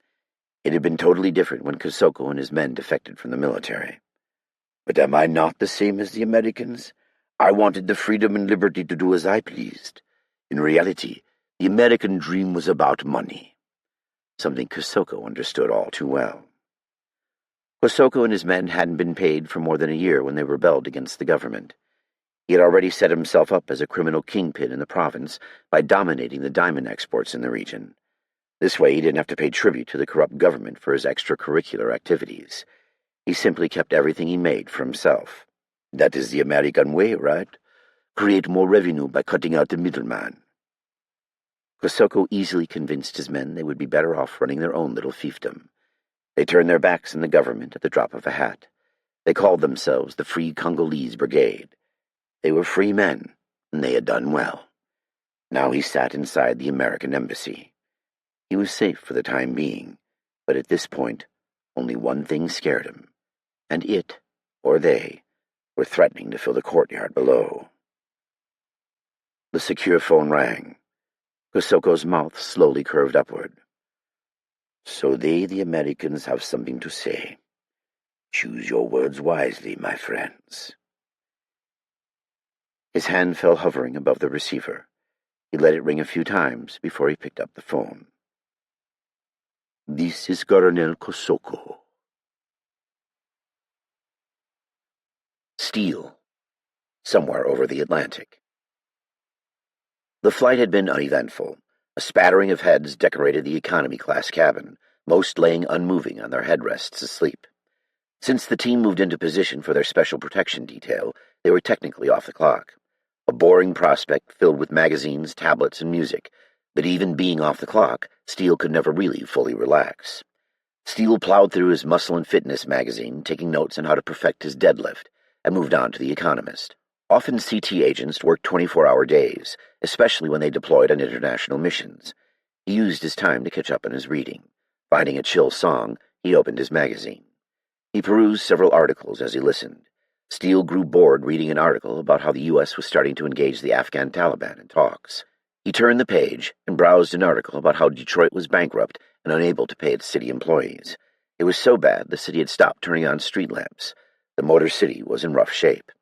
A: It had been totally different when Kosoko and his men defected from the military. "But am I not the same as the Americans? I wanted the freedom and liberty to do as I pleased. In reality, the American dream was about money." Something Kosoko understood all too well. Kosoko and his men hadn't been paid for more than a year when they rebelled against the government. He had already set himself up as a criminal kingpin in the province by dominating the diamond exports in the region. This way he didn't have to pay tribute to the corrupt government for his extracurricular activities. He simply kept everything he made for himself. That is the American way, right? Create more revenue by cutting out the middleman. Kosoko easily convinced his men they would be better off running their own little fiefdom. They turned their backs on the government at the drop of a hat. They called themselves the Free Congolese Brigade. They were free men, and they had done well. Now he sat inside the American embassy. He was safe for the time being, but at this point, only one thing scared him, and it, or they, were threatening to fill the courtyard below. The secure phone rang. Kosoko's mouth slowly curved upward. So they, the Americans, have something to say. Choose your words wisely, my friends. His hand fell hovering above the receiver. He let it ring a few times before he picked up the phone. This is Colonel Kosoko. Steel, somewhere over the Atlantic. The flight had been uneventful. A spattering of heads decorated the economy-class cabin, most laying unmoving on their headrests asleep. Since the team moved into position for their special protection detail, they were technically off the clock. A boring prospect filled with magazines, tablets, and music, but even being off the clock, Steele could never really fully relax. Steele plowed through his Muscle and Fitness magazine, taking notes on how to perfect his deadlift, and moved on to The Economist. Often CT agents worked 24-hour days, especially when they deployed on international missions. He used his time to catch up on his reading. Finding a chill song, he opened his magazine. He perused several articles as he listened. Steele grew bored reading an article about how the U.S. was starting to engage the Afghan Taliban in talks. He turned the page and browsed an article about how Detroit was bankrupt and unable to pay its city employees. It was so bad the city had stopped turning on street lamps. The Motor City was in rough shape.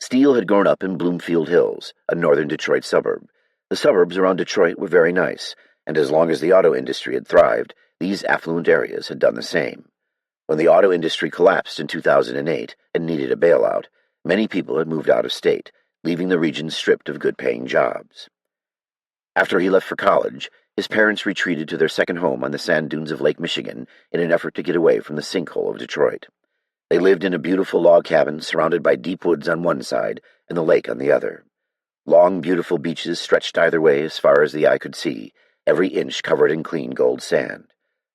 A: Steele had grown up in Bloomfield Hills, a northern Detroit suburb. The suburbs around Detroit were very nice, and as long as the auto industry had thrived, these affluent areas had done the same. When the auto industry collapsed in 2008 and needed a bailout, many people had moved out of state, leaving the region stripped of good-paying jobs. After he left for college, his parents retreated to their second home on the sand dunes of Lake Michigan in an effort to get away from the sinkhole of Detroit. They lived in a beautiful log cabin surrounded by deep woods on one side and the lake on the other. Long, beautiful beaches stretched either way as far as the eye could see, every inch covered in clean gold sand.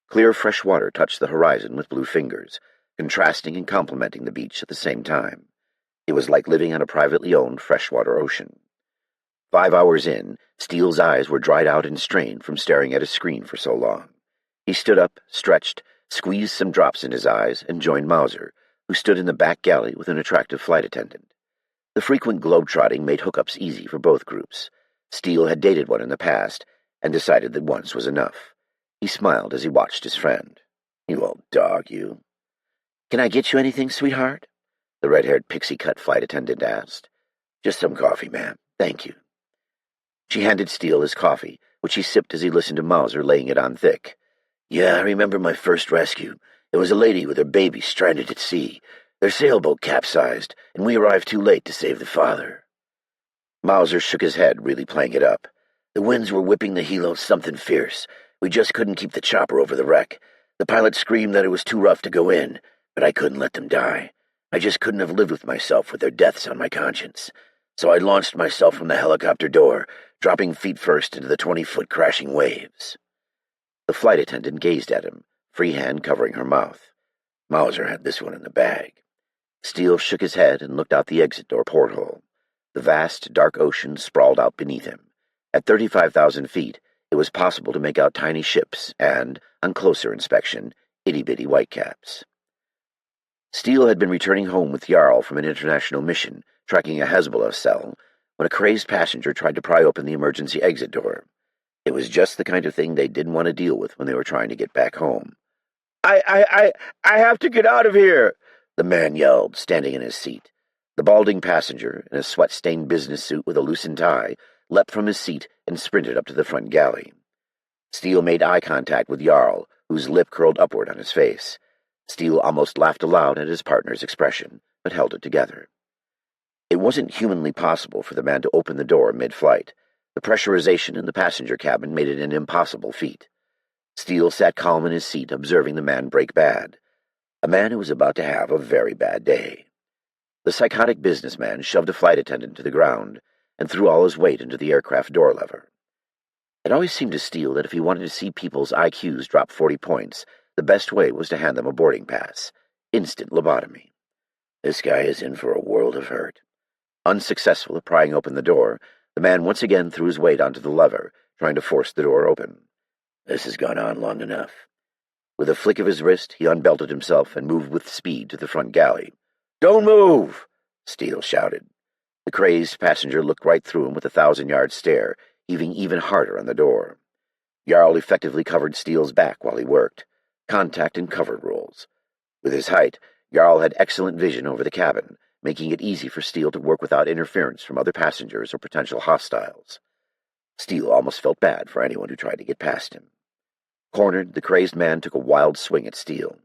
A: Clear fresh water touched the horizon with blue fingers, contrasting and complementing the beach at the same time. It was like living on a privately owned freshwater ocean. 5 hours in, Steele's eyes were dried out and strained from staring at a screen for so long. He stood up, stretched, squeezed some drops in his eyes, and joined Mauser, who stood in the back galley with an attractive flight attendant. The frequent globetrotting made hookups easy for both groups. Steele had dated one in the past, and decided that once was enough. He smiled as he watched his friend. "You old dog, you." "Can I get you anything, sweetheart?" the red-haired pixie-cut flight attendant asked. "Just some coffee, ma'am. Thank you." She handed Steele his coffee, which he sipped as he listened to Mauser laying it on thick. "Yeah, I remember my first rescue. It was a lady with her baby stranded at sea. Their sailboat capsized, and we arrived too late to save the father." Mauser shook his head, really playing it up. "The winds were whipping the Hilo something fierce. We just couldn't keep the chopper over the wreck. The pilot screamed that it was too rough to go in, but I couldn't let them die. I just couldn't have lived with myself with their deaths on my conscience. So I launched myself from the helicopter door, dropping feet first into the 20-foot crashing waves." The flight attendant gazed at him, free hand covering her mouth. Mauser had this one in the bag. Steele shook his head and looked out the exit door porthole. The vast, dark ocean sprawled out beneath him. At 35,000 feet, it was possible to make out tiny ships and, on closer inspection, itty-bitty whitecaps. Steele had been returning home with Jarl from an international mission, tracking a Hezbollah cell, when a crazed passenger tried to pry open the emergency exit door. It was just the kind of thing they didn't want to deal with when they were trying to get back home. I have to get out of here," the man yelled, standing in his seat. The balding passenger, in a sweat-stained business suit with a loosened tie, leapt from his seat and sprinted up to the front galley. Steele made eye contact with Jarl, whose lip curled upward on his face. Steele almost laughed aloud at his partner's expression, but held it together. It wasn't humanly possible for the man to open the door mid-flight. The pressurization in the passenger cabin made it an impossible feat. Steele sat calm in his seat, observing the man break bad. A man who was about to have a very bad day. The psychotic businessman shoved a flight attendant to the ground and threw all his weight into the aircraft door lever. It always seemed to Steele that if he wanted to see people's IQs drop 40 points, the best way was to hand them a boarding pass. Instant lobotomy. This guy is in for a world of hurt. Unsuccessful at prying open the door, the man once again threw his weight onto the lever, trying to force the door open. This has gone on long enough. With a flick of his wrist, he unbelted himself and moved with speed to the front galley. "Don't move!" Steele shouted. The crazed passenger looked right through him with a 1,000-yard stare, heaving even harder on the door. Jarl effectively covered Steele's back while he worked. Contact and cover rules. With his height, Jarl had excellent vision over the cabin, making it easy for Steele to work without interference from other passengers or potential hostiles. Steele almost felt bad for anyone who tried to get past him. Cornered, the crazed man took a wild swing at Steele.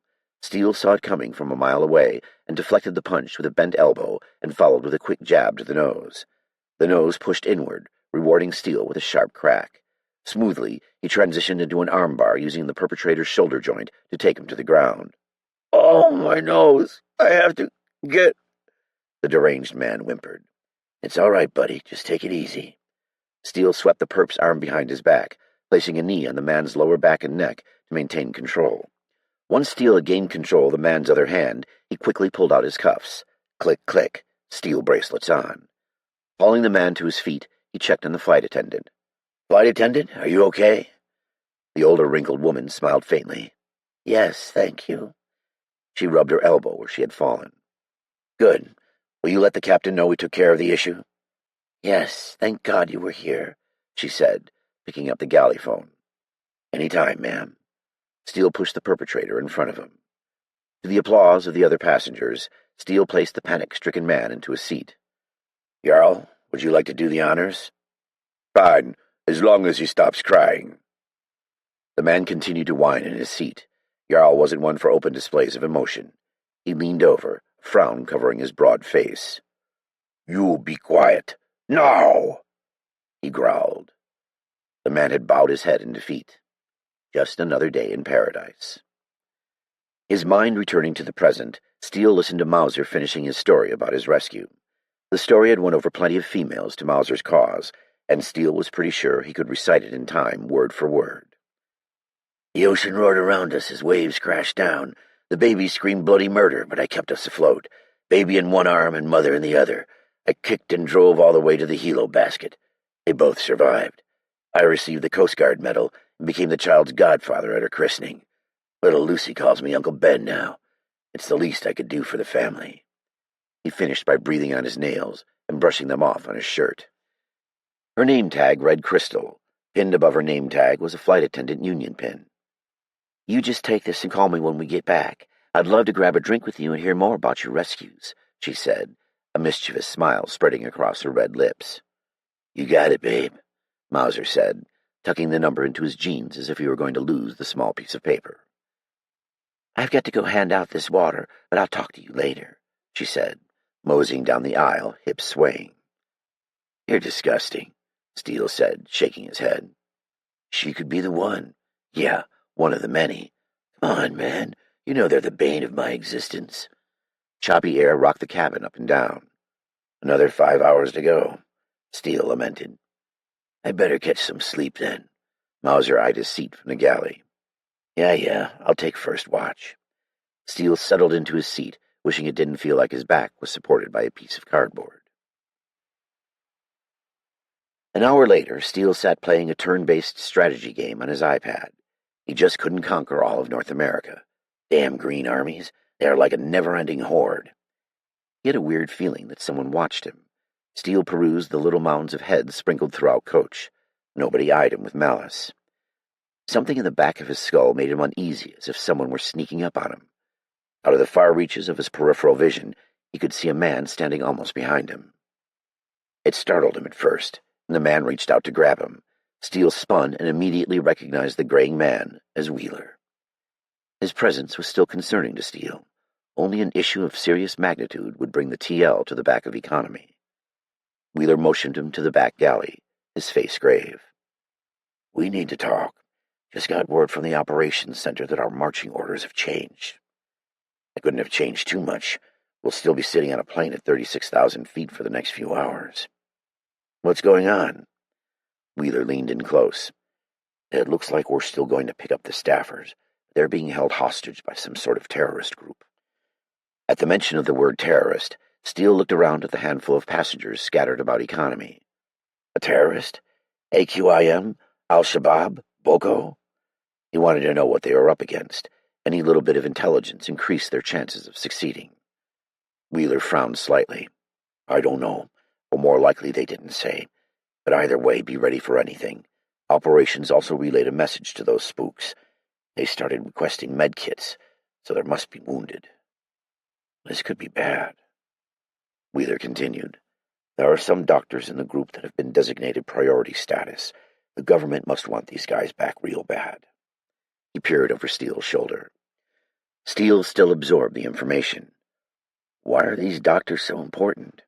A: Steele saw it coming from a mile away and deflected the punch with a bent elbow and followed with a quick jab to the nose. The nose pushed inward, rewarding Steele with a sharp crack. Smoothly, he transitioned into an armbar using the perpetrator's shoulder joint to take him to the ground.
B: "Oh, my nose! I have to get—"
A: the deranged man whimpered. "It's all right, buddy. Just take it easy." Steele swept the perp's arm behind his back, placing a knee on the man's lower back and neck to maintain control. Once Steele had gained control of the man's other hand, he quickly pulled out his cuffs. Click, click, steel bracelets on. Hauling the man to his feet, he checked on the flight attendant. "Flight attendant, are you okay?" The older, wrinkled woman smiled faintly. "Yes, thank you." She rubbed her elbow where she had fallen. "Good. Will you let the captain know we took care of the issue?" "Yes, thank God you were here," she said, picking up the galley phone. "Any time, ma'am." Steele pushed the perpetrator in front of him. To the applause of the other passengers, Steele placed the panic-stricken man into a seat. "Jarl, would you like to do the honors?"
B: "Fine, as long as he stops crying."
A: The man continued to whine in his seat. Jarl wasn't one for open displays of emotion. He leaned over, a frown covering his broad face.
B: "You be quiet. Now!"
A: he growled. The man had bowed his head in defeat. Just another day in paradise. His mind returning to the present, Steele listened to Mauser finishing his story about his rescue. The story had won over plenty of females to Mauser's cause, and Steele was pretty sure he could recite it in time, word for word. "The ocean roared around us as waves crashed down. The babies screamed bloody murder, but I kept us afloat. Baby in one arm and mother in the other. I kicked and drove all the way to the helo basket. They both survived. I received the Coast Guard medal and became the child's godfather at her christening. Little Lucy calls me Uncle Ben now. It's the least I could do for the family." He finished by breathing on his nails and brushing them off on his shirt. Her name tag read Crystal. Pinned above her name tag was a flight attendant union pin. "You just take this and call me when we get back. I'd love to grab a drink with you and hear more about your rescues," she said, a mischievous smile spreading across her red lips. "You got it, babe," Mauser said, tucking the number into his jeans as if he were going to lose the small piece of paper. "I've got to go hand out this water, but I'll talk to you later," she said, moseying down the aisle, hips swaying. "You're disgusting," Steele said, shaking his head. "She could be the one. Yeah, one of the many. Come on, man. You know they're the bane of my existence." Choppy air rocked the cabin up and down. "Another 5 hours to go," Steele lamented. "I better catch some sleep then." Mauser eyed his seat from the galley. Yeah, I'll take first watch." Steele settled into his seat, wishing it didn't feel like his back was supported by a piece of cardboard. An hour later, Steele sat playing a turn-based strategy game on his iPad. He just couldn't conquer all of North America. Damn green armies, they are like a never-ending horde. He had a weird feeling that someone watched him. Steele perused the little mounds of heads sprinkled throughout Coach. Nobody eyed him with malice. Something in the back of his skull made him uneasy, as if someone were sneaking up on him. Out of the far reaches of his peripheral vision, he could see a man standing almost behind him. It startled him at first, and the man reached out to grab him. Steele spun and immediately recognized the graying man as Wheeler. His presence was still concerning to Steele. Only an issue of serious magnitude would bring the TL to the back of economy. Wheeler motioned him to the back galley, his face grave. "We need to talk. Just got word from the operations center that our marching orders have changed." "They couldn't have changed too much. We'll still be sitting on a plane at 36,000 feet for the next few hours." "What's going on?" Wheeler leaned in close. "It looks like we're still going to pick up the staffers. They're being held hostage by some sort of terrorist group." At the mention of the word terrorist, Steele looked around at the handful of passengers scattered about economy. A terrorist? AQIM? Al-Shabaab? Boko? He wanted to know what they were up against. Any little bit of intelligence increased their chances of succeeding. Wheeler frowned slightly. I don't know, or more likely they didn't say. But either way, be ready for anything. Operations also relayed a message to those spooks. They started requesting med kits, so there must be wounded. This could be bad. Wheeler continued. There are some doctors in the group that have been designated priority status. The government must want these guys back real bad. He peered over Steele's shoulder. Steele still absorbed the information. Why are these doctors so important?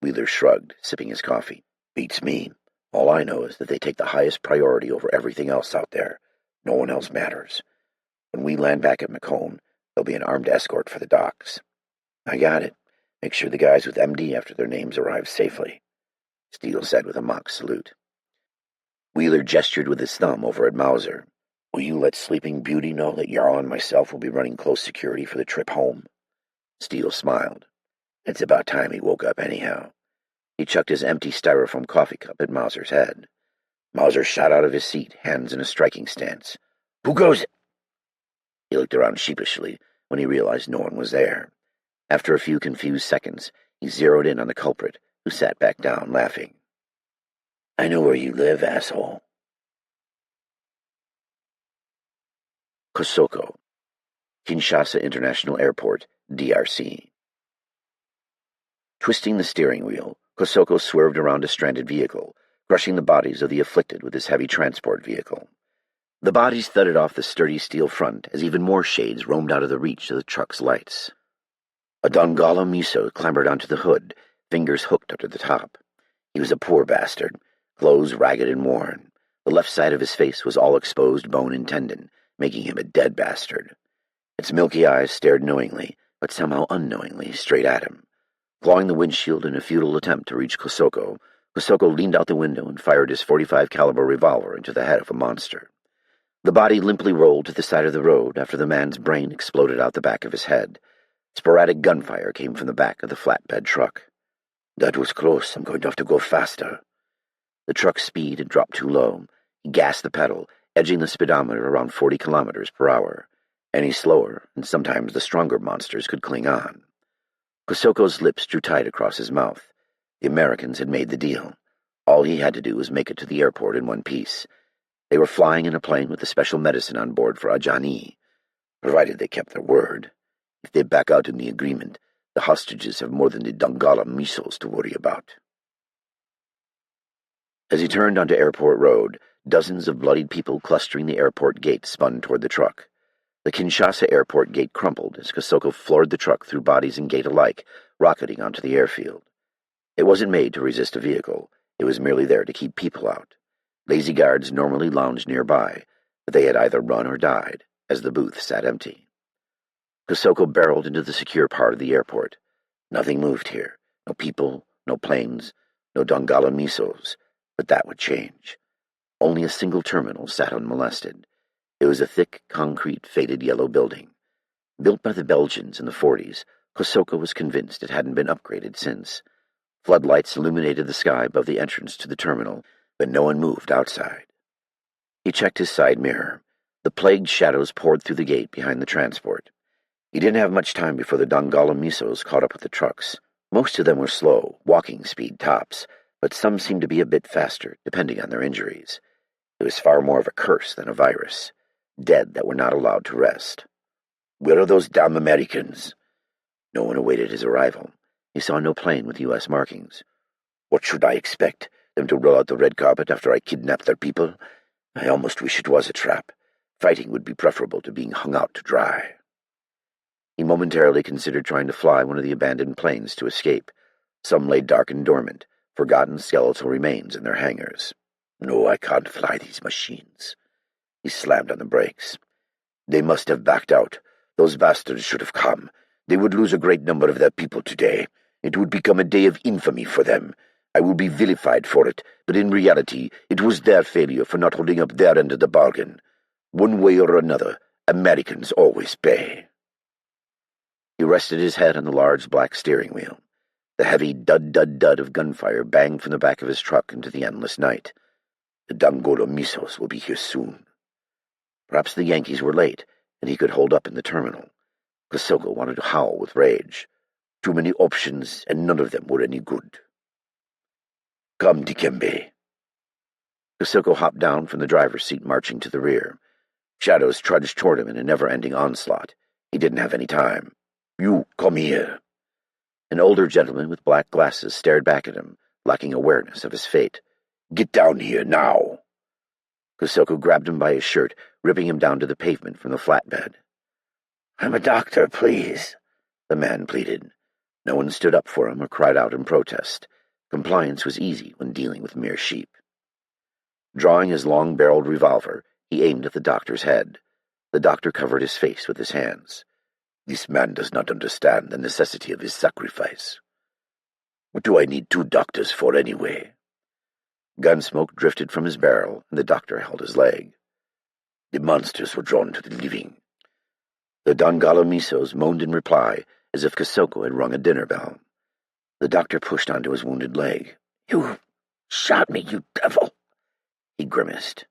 A: Wheeler shrugged, sipping his coffee. Beats me. All I know is that they take the highest priority over everything else out there. No one else matters. When we land back at Macomb, there'll be an armed escort for the docks. I got it. Make sure the guys with MD after their names arrive safely, Steele said with a mock salute. Wheeler gestured with his thumb over at Mauser. Will you let Sleeping Beauty know that Jarl and myself will be running close security for the trip home? Steele smiled. It's about time he woke up anyhow. He chucked his empty styrofoam coffee cup at Mauser's head. Mauser shot out of his seat, hands in a striking stance. Who goes? He looked around sheepishly when he realized no one was there. After a few confused seconds, he zeroed in on the culprit, who sat back down, laughing. I know where you live, asshole. Kosoko, Kinshasa International Airport, DRC. Twisting the steering wheel, Kosoko swerved around a stranded vehicle, crushing the bodies of the afflicted with his heavy transport vehicle. The bodies thudded off the sturdy steel front as even more shades roamed out of the reach of the truck's lights. A Dongala Miso clambered onto the hood, fingers hooked under the top. He was a poor bastard, clothes ragged and worn. The left side of his face was all exposed bone and tendon, making him a dead bastard. Its milky eyes stared knowingly, but somehow unknowingly, straight at him. Clawing the windshield in a futile attempt to reach Kosoko, Kosoko leaned out the window and fired his .45 caliber revolver into the head of a monster. The body limply rolled to the side of the road after the man's brain exploded out the back of his head. Sporadic gunfire came from the back of the flatbed truck. That was close. I'm going to have to go faster. The truck's speed had dropped too low. He gasped the pedal, edging the speedometer around 40 kilometers per hour. Any slower, and sometimes the stronger monsters could cling on. Kosoko's lips drew tight across his mouth. The Americans had made the deal. All he had to do was make it to the airport in one piece. They were flying in a plane with the special medicine on board for Ajani, provided they kept their word. If they back out in the agreement, the hostages have more than the Dongala Misos to worry about. As he turned onto Airport Road, dozens of bloodied people clustering the airport gate spun toward the truck. The Kinshasa airport gate crumpled as Kosoko floored the truck through bodies and gate alike, rocketing onto the airfield. It wasn't made to resist a vehicle. It was merely there to keep people out. Lazy guards normally lounged nearby, but they had either run or died, as the booth sat empty. Kosoko barreled into the secure part of the airport. Nothing moved here. No people, no planes, no Dongala Misos, but that would change. Only a single terminal sat unmolested. It was a thick, concrete, faded yellow building. Built by the Belgians in the 40s, Kosoko was convinced it hadn't been upgraded since. Floodlights illuminated the sky above the entrance to the terminal, but no one moved outside. He checked his side mirror. The plagued shadows poured through the gate behind the transport. He didn't have much time before the Dongala Misos caught up with the trucks. Most of them were slow, walking speed tops, but some seemed to be a bit faster, depending on their injuries. It was far more of a curse than a virus. Dead that were not allowed to rest. Where are those damn Americans? No one awaited his arrival. He saw no plane with U.S. markings. What should I expect? Them to roll out the red carpet after I kidnapped their people? I almost wish it was a trap. Fighting would be preferable to being hung out to dry. He momentarily considered trying to fly one of the abandoned planes to escape. Some lay dark and dormant, forgotten skeletal remains in their hangars. No, I can't fly these machines. He slammed on the brakes. They must have backed out. Those bastards should have come. They would lose a great number of their people today. It would become a day of infamy for them. I will be vilified for it, but in reality, it was their failure for not holding up their end of the bargain. One way or another, Americans always pay. He rested his head on the large black steering wheel. The heavy dud-dud-dud of gunfire banged from the back of his truck into the endless night. The Dangolo Misos will be here soon. Perhaps the Yankees were late, and he could hold up in the terminal. Kosoko wanted to howl with rage. Too many options, and none of them were any good. Come, Dikembe. Kosoko hopped down from the driver's seat, marching to the rear. Shadows trudged toward him in a never-ending onslaught. He didn't have any time. You, come here. An older gentleman with black glasses stared back at him, lacking awareness of his fate. Get down here, now. Kosoko grabbed him by his shirt, ripping him down to the pavement from the flatbed. I'm a doctor, please, the man pleaded. No one stood up for him or cried out in protest. Compliance was easy when dealing with mere sheep. Drawing his long-barreled revolver, he aimed at the doctor's head. The doctor covered his face with his hands. This man does not understand the necessity of his sacrifice. What do I need 2 doctors for anyway? Gunsmoke drifted from his barrel, and the doctor held his leg. The monsters were drawn to the living. The Dangalo Misos moaned in reply, as if Kosoko had rung a dinner bell. The doctor pushed onto his wounded leg. You shot me, you devil! He grimaced.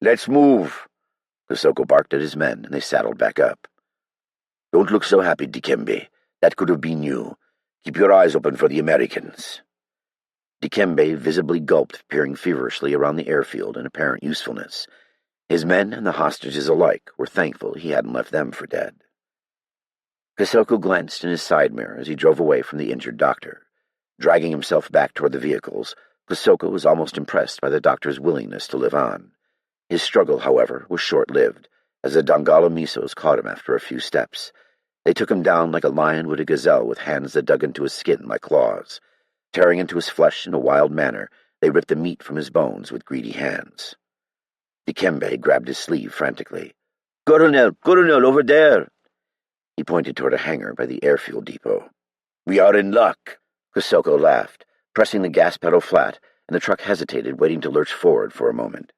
A: Let's move! Kosoko barked at his men, and they saddled back up. Don't look so happy, Dikembe. That could have been you. Keep your eyes open for the Americans. Dikembe visibly gulped, peering feverishly around the airfield in apparent usefulness. His men and the hostages alike were thankful he hadn't left them for dead. Kosoko glanced in his side mirror as he drove away from the injured doctor. Dragging himself back toward the vehicles, Kosoko was almost impressed by the doctor's willingness to live on. His struggle, however, was short-lived, as the Dangalo Misos caught him after a few steps. They took him down like a lion would a gazelle with hands that dug into his skin like claws. Tearing into his flesh in a wild manner, they ripped the meat from his bones with greedy hands. Dikembe grabbed his sleeve frantically. Colonel, over there! He pointed toward a hangar by the airfield depot. We are in luck, Kosoko laughed, pressing the gas pedal flat, and the truck hesitated, waiting to lurch forward for a moment.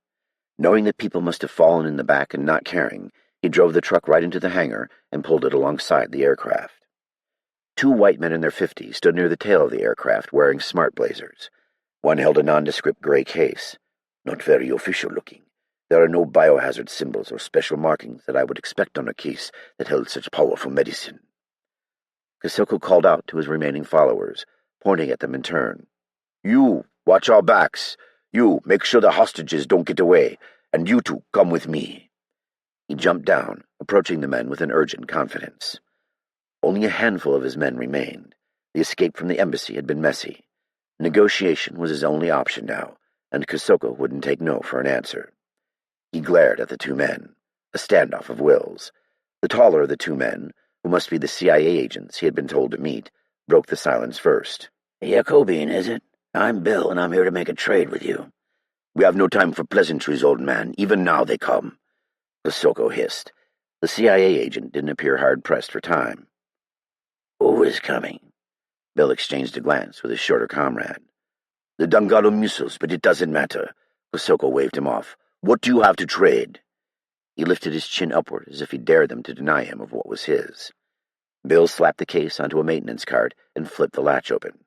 A: Knowing that people must have fallen in the back and not caring, he drove the truck right into the hangar and pulled it alongside the aircraft. 2 white men in their 50s stood near the tail of the aircraft wearing smart blazers. One held a nondescript gray case. Not very official-looking. There are no biohazard symbols or special markings that I would expect on a case that held such powerful medicine. Kosoko called out to his remaining followers, pointing at them in turn. You, watch our backs. You, make sure the hostages don't get away. And you 2, come with me. He jumped down, approaching the men with an urgent confidence. Only a handful of his men remained. The escape from the embassy had been messy. Negotiation was his only option now, and Kosoko wouldn't take no for an answer. He glared at the 2 men, a standoff of wills. The taller of the 2 men, who must be the CIA agents he had been told to meet, broke the silence first. Jacobine, is it? I'm Bill, and I'm here to make a trade with you. We have no time for pleasantries, old man. Even now they come. Kosoko hissed. The CIA agent didn't appear hard-pressed for time. Who is coming? Bill exchanged a glance with his shorter comrade. The Dangalo Misos, but it doesn't matter. Kosoko waved him off. What do you have to trade? He lifted his chin upward as if he dared them to deny him of what was his. Bill slapped the case onto a maintenance cart and flipped the latch open.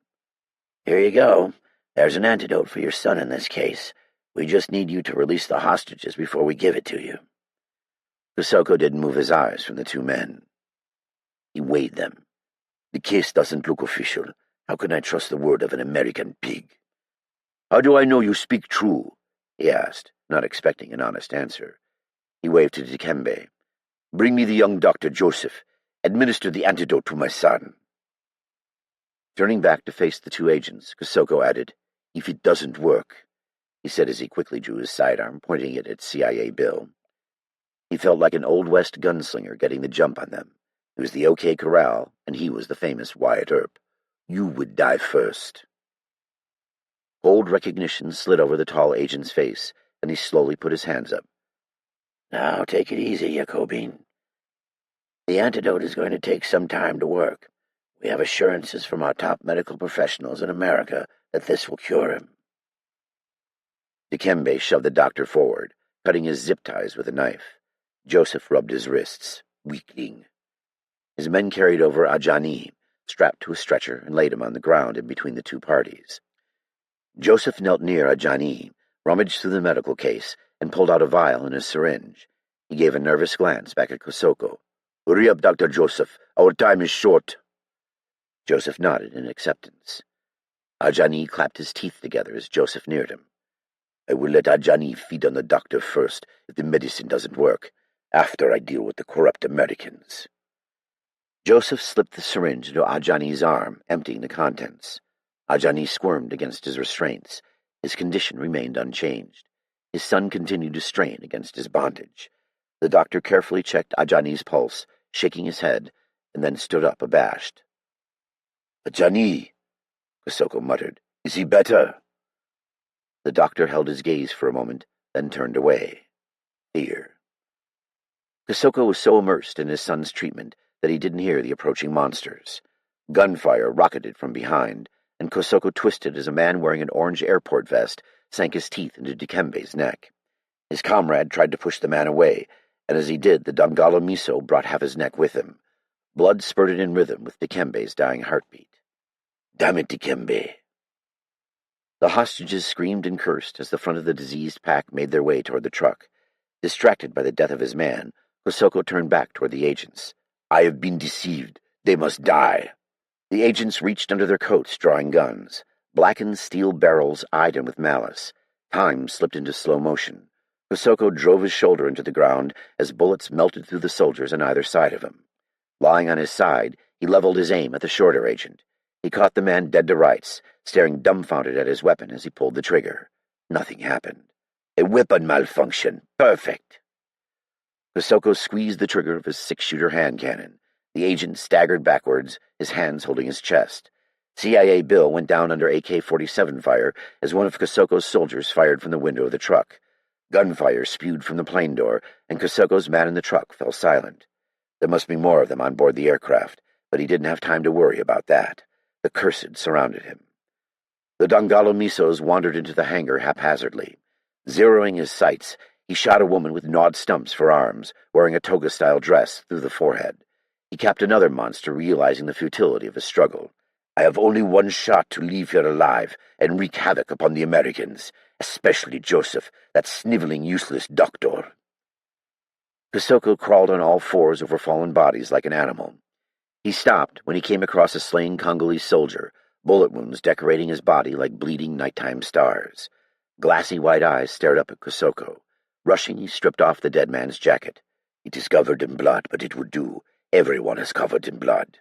A: Here you go. There's an antidote for your son in this case. We just need you to release the hostages before we give it to you. Kosoko didn't move his eyes from the 2 men. He weighed them. The case doesn't look official. How can I trust the word of an American pig? How do I know you speak true? He asked, not expecting an honest answer. He waved to Dikembe. Bring me the young Dr. Joseph. Administer the antidote to my son. Turning back to face the 2 agents, Kosoko added, If it doesn't work, he said as he quickly drew his sidearm, pointing it at CIA Bill. He felt like an Old West gunslinger getting the jump on them. It was the OK Corral, and he was the famous Wyatt Earp. You would die first. Cold recognition slid over the tall agent's face, and he slowly put his hands up. Now take it easy, Jacobine. The antidote is going to take some time to work. We have assurances from our top medical professionals in America that this will cure him. Dikembe shoved the doctor forward, cutting his zip ties with a knife. Joseph rubbed his wrists. Weakling. His men carried over Ajani, strapped to a stretcher, and laid him on the ground in between the two parties. Joseph knelt near Ajani, rummaged through the medical case, and pulled out a vial and a syringe. He gave a nervous glance back at Kosoko. "Hurry up, Dr. Joseph. Our time is short." Joseph nodded in acceptance. Ajani clapped his teeth together as Joseph neared him. "I will let Ajani feed on the doctor first if the medicine doesn't work, after I deal with the corrupt Americans." Joseph slipped the syringe into Ajani's arm, emptying the contents. Ajani squirmed against his restraints. His condition remained unchanged. His son continued to strain against his bondage. The doctor carefully checked Ajani's pulse, shaking his head, and then stood up abashed. "Ajani," Kosoko muttered. "Is he better?" The doctor held his gaze for a moment, then turned away. Fear. Kosoko was so immersed in his son's treatment that he didn't hear the approaching monsters. Gunfire rocketed from behind, and Kosoko twisted as a man wearing an orange airport vest sank his teeth into Dikembe's neck. His comrade tried to push the man away, and as he did, the Dongala Miso brought half his neck with him. Blood spurted in rhythm with Dikembe's dying heartbeat. "Damn it, Dikembe!" The hostages screamed and cursed as the front of the diseased pack made their way toward the truck. Distracted by the death of his man, Kosoko turned back toward the agents. "I have been deceived. They must die." The agents reached under their coats, drawing guns. Blackened steel barrels eyed him with malice. Time slipped into slow motion. Kosoko drove his shoulder into the ground as bullets melted through the soldiers on either side of him. Lying on his side, he leveled his aim at the shorter agent. He caught the man dead to rights, staring dumbfounded at his weapon as he pulled the trigger. Nothing happened. "A weapon malfunction. Perfect." Kosoko squeezed the trigger of his six-shooter hand cannon. The agent staggered backwards, his hands holding his chest. CIA Bill went down under AK-47 fire as one of Kosoko's soldiers fired from the window of the truck. Gunfire spewed from the plane door, and Kosoko's man in the truck fell silent. There must be more of them on board the aircraft, but he didn't have time to worry about that. The cursed surrounded him. The Dongalo Misos wandered into the hangar haphazardly. Zeroing his sights, he shot a woman with gnawed stumps for arms, wearing a toga-style dress, through the forehead. He capped another monster, realizing the futility of his struggle. "I have only one shot to leave here alive and wreak havoc upon the Americans, especially Joseph, that sniveling, useless doctor." Kosoko crawled on all fours over fallen bodies like an animal. He stopped when he came across a slain Congolese soldier, bullet wounds decorating his body like bleeding nighttime stars. Glassy white eyes stared up at Kosoko. Rushing, he stripped off the dead man's jacket. "It is covered in blood, but it would do. Everyone is covered in blood."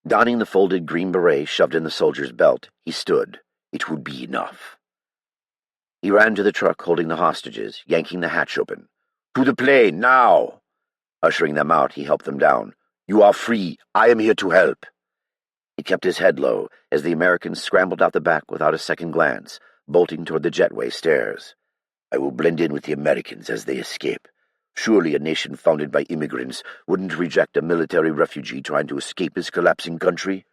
A: Donning the folded green beret shoved in the soldier's belt, he stood. It would be enough. He ran to the truck holding the hostages, yanking the hatch open. "To the plane, now!" Ushering them out, he helped them down. "You are free. I am here to help." He kept his head low as the Americans scrambled out the back without a second glance, bolting toward the jetway stairs. "I will blend in with the Americans as they escape. Surely a nation founded by immigrants wouldn't reject a military refugee trying to escape his collapsing country."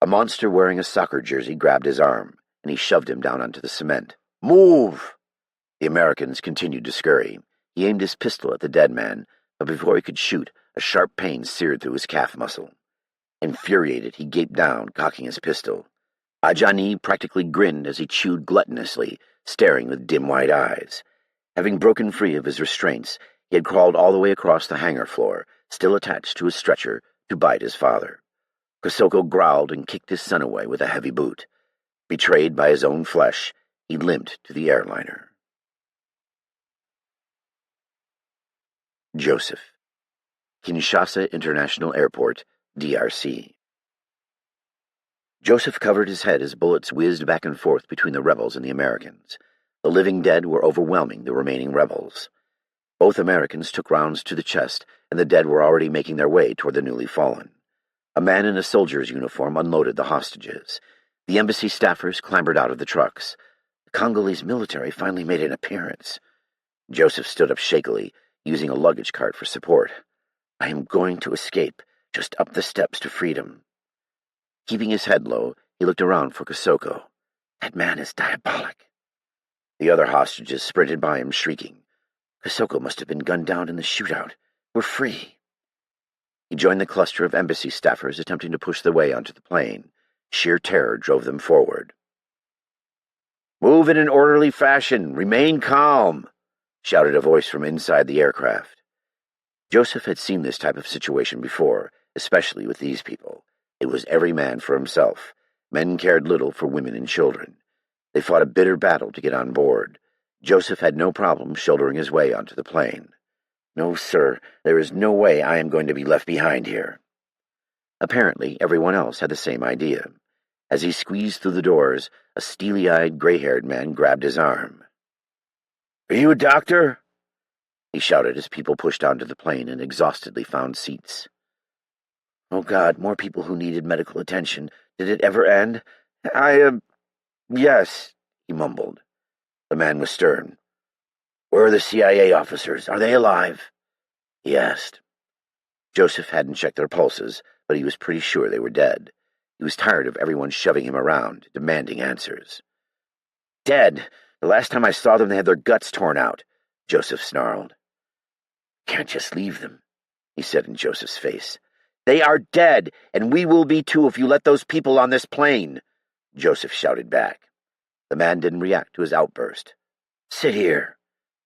A: A monster wearing a soccer jersey grabbed his arm, and he shoved him down onto the cement. "Move!" The Americans continued to scurry. He aimed his pistol at the dead man, but before he could shoot, a sharp pain seared through his calf muscle. Infuriated, he gaped down, cocking his pistol. Ajani practically grinned as he chewed gluttonously, staring with dim white eyes. Having broken free of his restraints, he had crawled all the way across the hangar floor, still attached to his stretcher, to bite his father. Kosoko growled and kicked his son away with a heavy boot. Betrayed by his own flesh, he limped to the airliner. Joseph. Kinshasa International Airport, DRC. Joseph covered his head as bullets whizzed back and forth between the rebels and the Americans. The living dead were overwhelming the remaining rebels. Both Americans took rounds to the chest, and the dead were already making their way toward the newly fallen. A man in a soldier's uniform unloaded the hostages. The embassy staffers clambered out of the trucks. The Congolese military finally made an appearance. Joseph stood up shakily, using a luggage cart for support. "I am going to escape, just up the steps to freedom." Keeping his head low, he looked around for Kosoko. That man is diabolic. The other hostages sprinted by him, shrieking. Kosoko must have been gunned down in the shootout. We're free. He joined the cluster of embassy staffers attempting to push their way onto the plane. Sheer terror drove them forward. "Move in an orderly fashion. Remain calm," shouted a voice from inside the aircraft. Joseph had seen this type of situation before, especially with these people. It was every man for himself. Men cared little for women and children. They fought a bitter battle to get on board. Joseph had no problem shouldering his way onto the plane. "No, sir, there is no way I am going to be left behind here." Apparently, everyone else had the same idea. As he squeezed through the doors, a steely-eyed, gray-haired man grabbed his arm. "Are you a doctor?" he shouted as people pushed onto the plane and exhaustedly found seats. "Oh, God, more people who needed medical attention. Did it ever end?" Yes," he mumbled. The man was stern. "Where are the CIA officers? Are they alive?" he asked. Joseph hadn't checked their pulses, but he was pretty sure they were dead. He was tired of everyone shoving him around, demanding answers. "Dead! The last time I saw them, they had their guts torn out," Joseph snarled. "Can't just leave them," he said in Joseph's face. "They are dead, and we will be too if you let those people on this plane," Joseph shouted back. The man didn't react to his outburst. "Sit here,"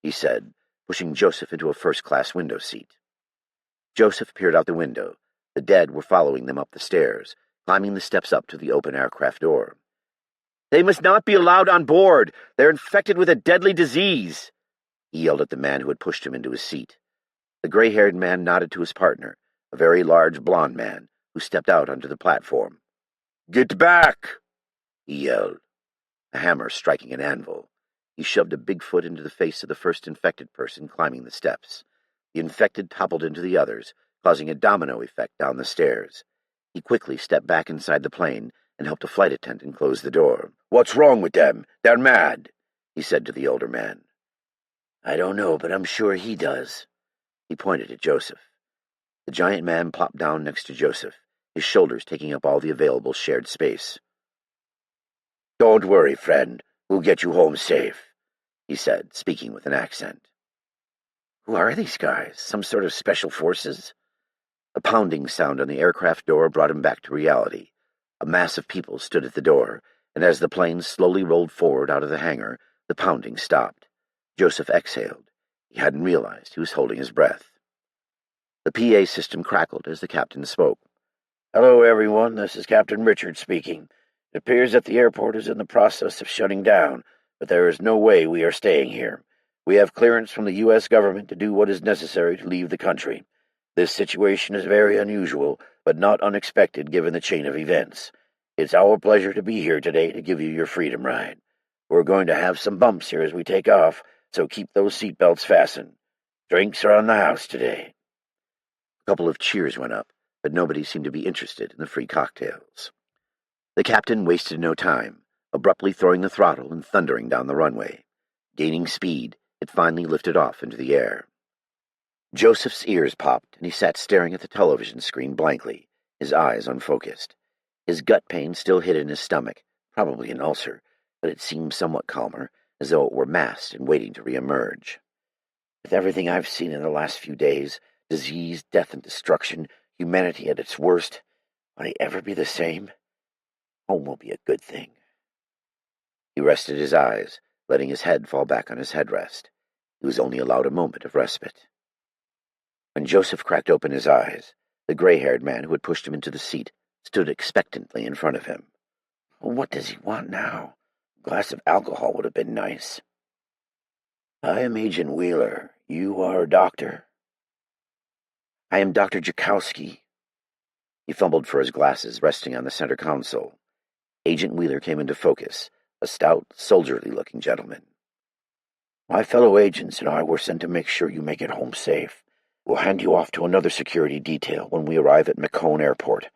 A: he said, pushing Joseph into a first-class window seat. Joseph peered out the window. The dead were following them up the stairs, climbing the steps up to the open aircraft door. "They must not be allowed on board! They're infected with a deadly disease!" he yelled at the man who had pushed him into his seat. The gray-haired man nodded to his partner, a very large blond man, who stepped out onto the platform. "Get back!" he yelled, a hammer striking an anvil. He shoved a big foot into the face of the first infected person climbing the steps. The infected toppled into the others, causing a domino effect down the stairs. He quickly stepped back inside the plane and helped a flight attendant close the door. "What's wrong with them? They're mad," he said to the older man. "I don't know, but I'm sure he does." He pointed at Joseph. The giant man plopped down next to Joseph, his shoulders taking up all the available shared space. "Don't worry, friend. We'll get you home safe," he said, speaking with an accent. Who are these guys? Some sort of special forces? A pounding sound on the aircraft door brought him back to reality. A mass of people stood at the door, and as the plane slowly rolled forward out of the hangar, the pounding stopped. Joseph exhaled. He hadn't realized he was holding his breath. The PA system crackled as the captain spoke. "Hello, everyone. This is Captain Richard speaking. It appears that the airport is in the process of shutting down, but there is no way we are staying here. We have clearance from the U.S. government to do what is necessary to leave the country. This situation is very unusual, but not unexpected given the chain of events. It's our pleasure to be here today to give you your freedom ride. We're going to have some bumps here as we take off, so keep those seatbelts fastened. Drinks are on the house today." A couple of cheers went up, but nobody seemed to be interested in the free cocktails. The captain wasted no time, abruptly throwing the throttle and thundering down the runway. Gaining speed, it finally lifted off into the air. Joseph's ears popped, and he sat staring at the television screen blankly, his eyes unfocused. His gut pain still hid in his stomach, probably an ulcer, but it seemed somewhat calmer, as though it were masked and waiting to reemerge. With everything I've seen in the last few days, disease, death, and destruction, humanity at its worst, will I ever be the same? Home will be a good thing. He rested his eyes, letting his head fall back on his headrest. He was only allowed a moment of respite. When Joseph cracked open his eyes, the gray-haired man who had pushed him into the seat stood expectantly in front of him. What does he want now? A glass of alcohol would have been nice. "I am Agent Wheeler. You are a doctor?" "I am Dr. Jakowski." He fumbled for his glasses resting on the center console. Agent Wheeler came into focus, a stout, soldierly-looking gentleman. "My fellow agents and I were sent to make sure you make it home safe. We'll hand you off to another security detail when we arrive at Macomb Airport.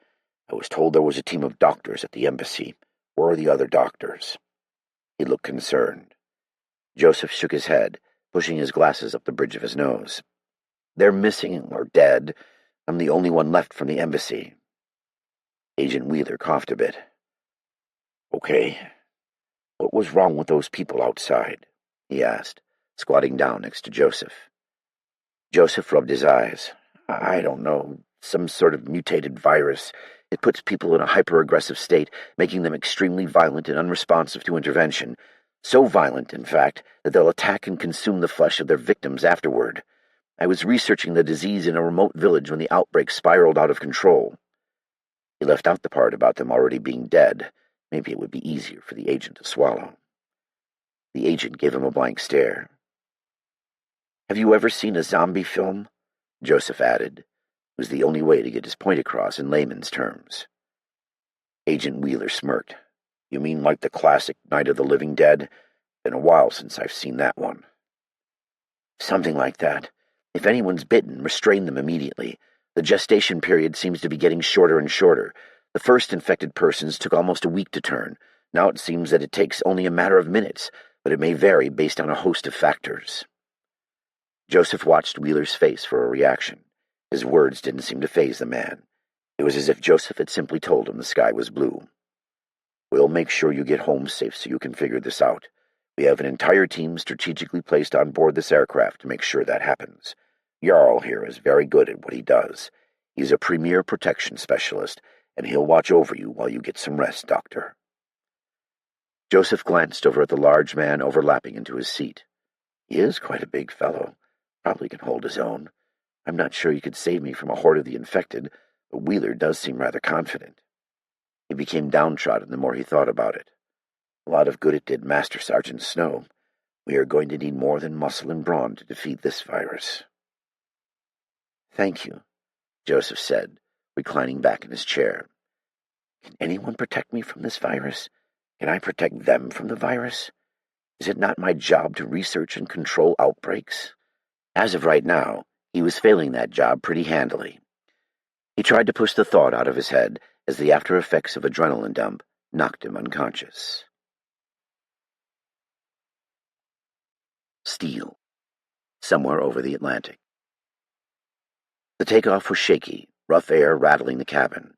A: I was told there was a team of doctors at the embassy. Where are the other doctors?" He looked concerned. Joseph shook his head, pushing his glasses up the bridge of his nose. "They're missing or dead. I'm the only one left from the embassy." Agent Wheeler coughed a bit. "Okay. What was wrong with those people outside?" he asked, squatting down next to Joseph. Joseph rubbed his eyes. "I don't know. some sort of mutated virus. It puts people in a hyper-aggressive state, making them extremely violent and unresponsive to intervention. So violent, in fact, that they'll attack and consume the flesh of their victims afterward. I was researching the disease in a remote village when the outbreak spiraled out of control." He left out the part about them already being dead. Maybe it would be easier for the agent to swallow. The agent gave him a blank stare. "Have you ever seen a zombie film?" Joseph added. It was the only way to get his point across in layman's terms. Agent Wheeler smirked. "You mean like the classic Night of the Living Dead? Been a while since I've seen that one." "Something like that. If anyone's bitten, restrain them immediately. The gestation period seems to be getting shorter and shorter. The first infected persons took almost a week to turn. Now it seems that it takes only a matter of minutes, but it may vary based on a host of factors." Joseph watched Wheeler's face for a reaction. His words didn't seem to faze the man. It was as if Joseph had simply told him the sky was blue. "We'll make sure you get home safe so you can figure this out. We have an entire team strategically placed on board this aircraft to make sure that happens. Jarl here is very good at what he does. He's a premier protection specialist, and he'll watch over you while you get some rest, Doctor." Joseph glanced over at the large man overlapping into his seat. "He is quite a big fellow. Probably can hold his own. I'm not sure he could save me from a horde of the infected, but Wheeler does seem rather confident." He became downtrodden the more he thought about it. A lot of good it did Master Sergeant Snow. We are going to need more than muscle and brawn to defeat this virus. "Thank you," Joseph said, reclining back in his chair. "Can anyone protect me from this virus? Can I protect them from the virus? Is it not my job to research and control outbreaks?" As of right now, he was failing that job pretty handily. He tried to push the thought out of his head as the after-effects of adrenaline dump knocked him unconscious. Steel. Somewhere over the Atlantic. The takeoff was shaky, rough air rattling the cabin.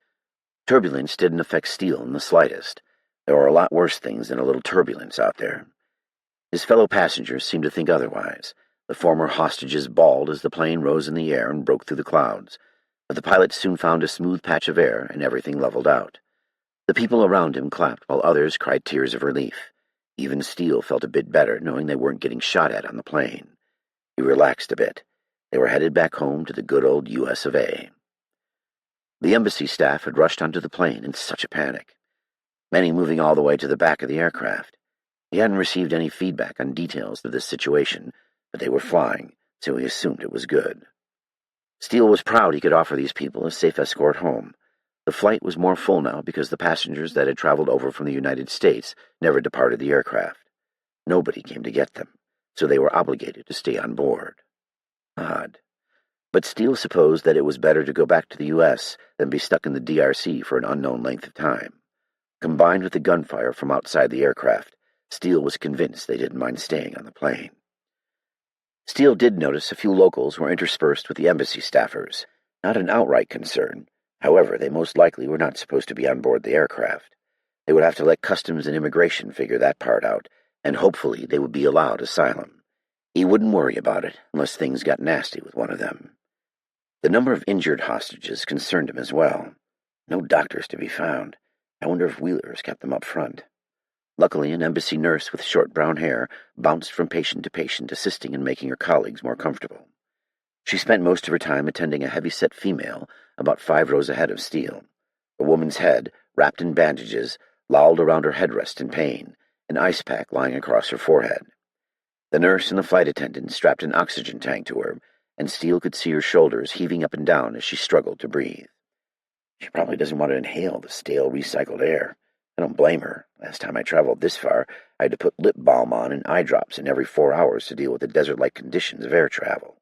A: Turbulence didn't affect Steele in the slightest. There were a lot worse things than a little turbulence out there. His fellow passengers seemed to think otherwise. The former hostages bawled as the plane rose in the air and broke through the clouds, but the pilot soon found a smooth patch of air and everything leveled out. The people around him clapped while others cried tears of relief. Even Steele felt a bit better knowing they weren't getting shot at on the plane. He relaxed a bit. They were headed back home to the good old U.S. of A. The embassy staff had rushed onto the plane in such a panic, many moving all the way to the back of the aircraft. He hadn't received any feedback on details of this situation, but they were flying, so he assumed it was good. Steele was proud he could offer these people a safe escort home. The flight was more full now because the passengers that had traveled over from the United States never departed the aircraft. Nobody came to get them, so they were obligated to stay on board. Odd. But Steele supposed that it was better to go back to the U.S. than be stuck in the DRC for an unknown length of time. Combined with the gunfire from outside the aircraft, Steele was convinced they didn't mind staying on the plane. Steele did notice a few locals were interspersed with the embassy staffers. Not an outright concern. However, they most likely were not supposed to be on board the aircraft. They would have to let Customs and Immigration figure that part out, and hopefully they would be allowed asylum. He wouldn't worry about it unless things got nasty with one of them. The number of injured hostages concerned him as well. No doctors to be found. I wonder if Wheeler's kept them up front. Luckily, an embassy nurse with short brown hair bounced from patient to patient, assisting in making her colleagues more comfortable. She spent most of her time attending a heavy-set female about 5 rows ahead of Steele. The woman's head, wrapped in bandages, lolled around her headrest in pain, an ice pack lying across her forehead. The nurse and the flight attendant strapped an oxygen tank to her, and Steele could see her shoulders heaving up and down as she struggled to breathe. She probably doesn't want to inhale the stale, recycled air. I don't blame her. Last time I traveled this far, I had to put lip balm on and eye drops in every 4 hours to deal with the desert-like conditions of air travel.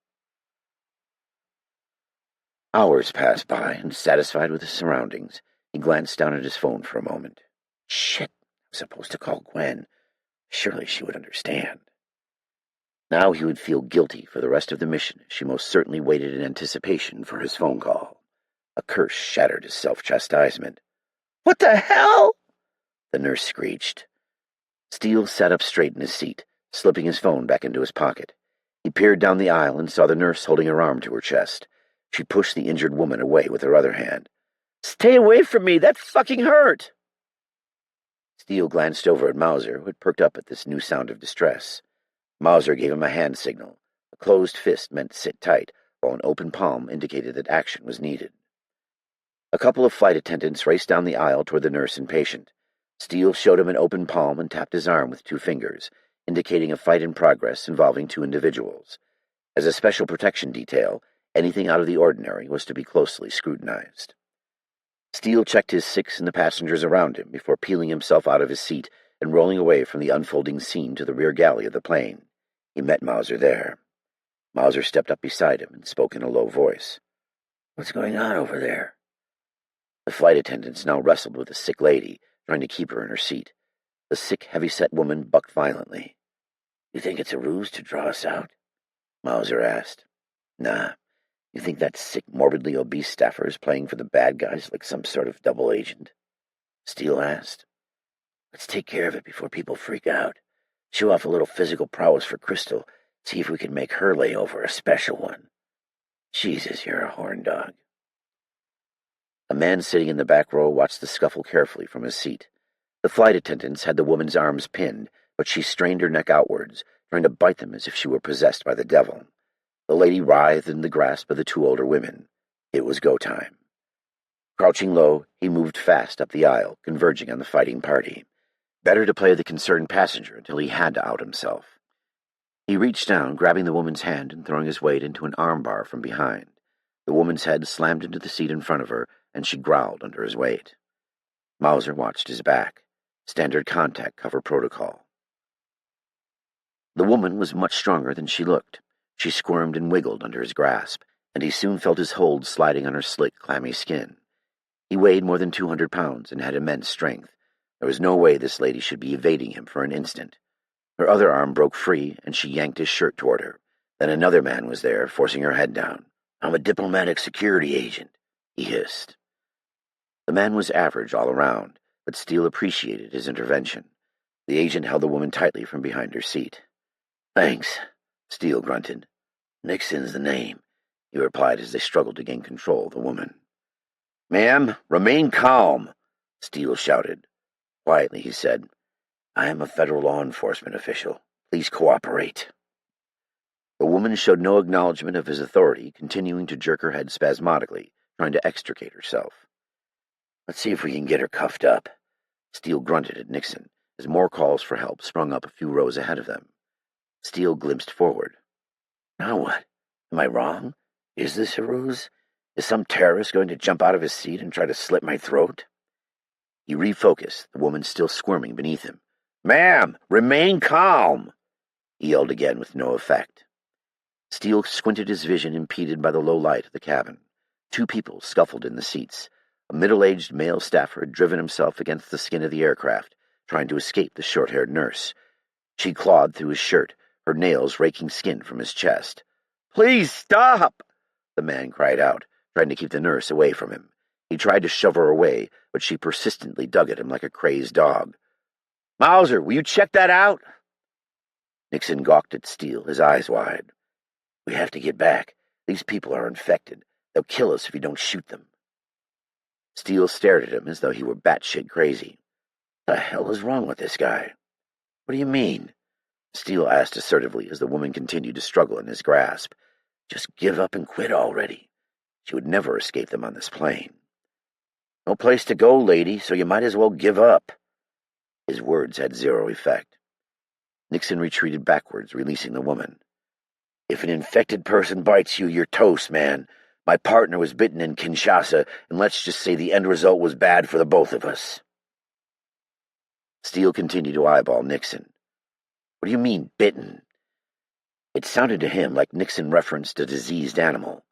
A: Hours passed by, and satisfied with his surroundings, he glanced down at his phone for a moment. Shit, I was supposed to call Gwen. Surely she would understand. Now he would feel guilty for the rest of the mission. She most certainly waited in anticipation for his phone call. A curse shattered his self-chastisement. "What the hell?" the nurse screeched. Steele sat up straight in his seat, slipping his phone back into his pocket. He peered down the aisle and saw the nurse holding her arm to her chest. She pushed the injured woman away with her other hand.
B: "Stay away from me! That fucking hurt!"
A: Steele glanced over at Mauser, who had perked up at this new sound of distress. Mauser gave him a hand signal. A closed fist meant sit tight, while an open palm indicated that action was needed. A couple of flight attendants raced down the aisle toward the nurse and patient. Steele showed him an open palm and tapped his arm with 2 fingers, indicating a fight in progress involving 2 individuals. As a special protection detail, anything out of the ordinary was to be closely scrutinized. Steele checked his 6 and the passengers around him before peeling himself out of his seat and rolling away from the unfolding scene to the rear galley of the plane. He met Mauser there. Mauser stepped up beside him and spoke in a low voice. "What's going on over there?" The flight attendants now wrestled with the sick lady, trying to keep her in her seat. The sick, heavy-set woman bucked violently. "You think it's a ruse to draw us out?" Mauser asked. "Nah. You think that sick, morbidly obese staffer is playing for the bad guys like some sort of double agent?" Steele asked. "Let's take care of it before people freak out. Show off a little physical prowess for Crystal. See if we can make her lay over a special one. Jesus, you're a horn dog." A man sitting in the back row watched the scuffle carefully from his seat. The flight attendants had the woman's arms pinned, but she strained her neck outwards, trying to bite them as if she were possessed by the devil. The lady writhed in the grasp of the 2 older women. It was go time. Crouching low, he moved fast up the aisle, converging on the fighting party. Better to play the concerned passenger until he had to out himself. He reached down, grabbing the woman's hand and throwing his weight into an armbar from behind. The woman's head slammed into the seat in front of her, and she growled under his weight. Mauser watched his back. Standard contact cover protocol. The woman was much stronger than she looked. She squirmed and wiggled under his grasp, and he soon felt his hold sliding on her slick, clammy skin. He weighed more than 200 pounds and had immense strength. There was no way this lady should be evading him for an instant. Her other arm broke free, and she yanked his shirt toward her. Then another man was there, forcing her head down. "I'm a diplomatic security agent," he hissed. The man was average all around, but Steele appreciated his intervention. The agent held the woman tightly from behind her seat. "Thanks," Steele grunted. "Nixon's the name," he replied as they struggled to gain control of the woman. "Ma'am, remain calm," Steele shouted. Quietly, he said, "I am a federal law enforcement official. Please cooperate." The woman showed no acknowledgement of his authority, continuing to jerk her head spasmodically, trying to extricate herself. "Let's see if we can get her cuffed up." Steele grunted at Nixon, as more calls for help sprung up a few rows ahead of them. Steele glimpsed forward. "Now what? Am I wrong? Is this a ruse? Is some terrorist going to jump out of his seat and try to slit my throat?" He refocused, the woman still squirming beneath him. "Ma'am, remain calm!" He yelled again with no effect. Steele squinted, his vision impeded by the low light of the cabin. 2 people scuffled in the seats. A middle-aged male staffer had driven himself against the skin of the aircraft, trying to escape the short-haired nurse. She clawed through his shirt, her nails raking skin from his chest. "Please stop!" the man cried out, trying to keep the nurse away from him. He tried to shove her away, but she persistently dug at him like a crazed dog. "Mauser, will you check that out?" Nixon gawked at Steele, his eyes wide. "We have to get back. These people are infected. They'll kill us if you don't shoot them." Steele stared at him as though he were batshit crazy. "The hell is wrong with this guy?" "What do you mean?" Steele asked assertively as the woman continued to struggle in his grasp. "Just give up and quit already. She would never escape them on this plane." "No place to go, lady, so you might as well give up." His words had zero effect. Nixon retreated backwards, releasing the woman. "If an infected person bites you, you're toast, man. My partner was bitten in Kinshasa, and let's just say the end result was bad for the both of us." Steele continued to eyeball Nixon. "What do you mean, bitten?" It sounded to him like Nixon referenced a diseased animal.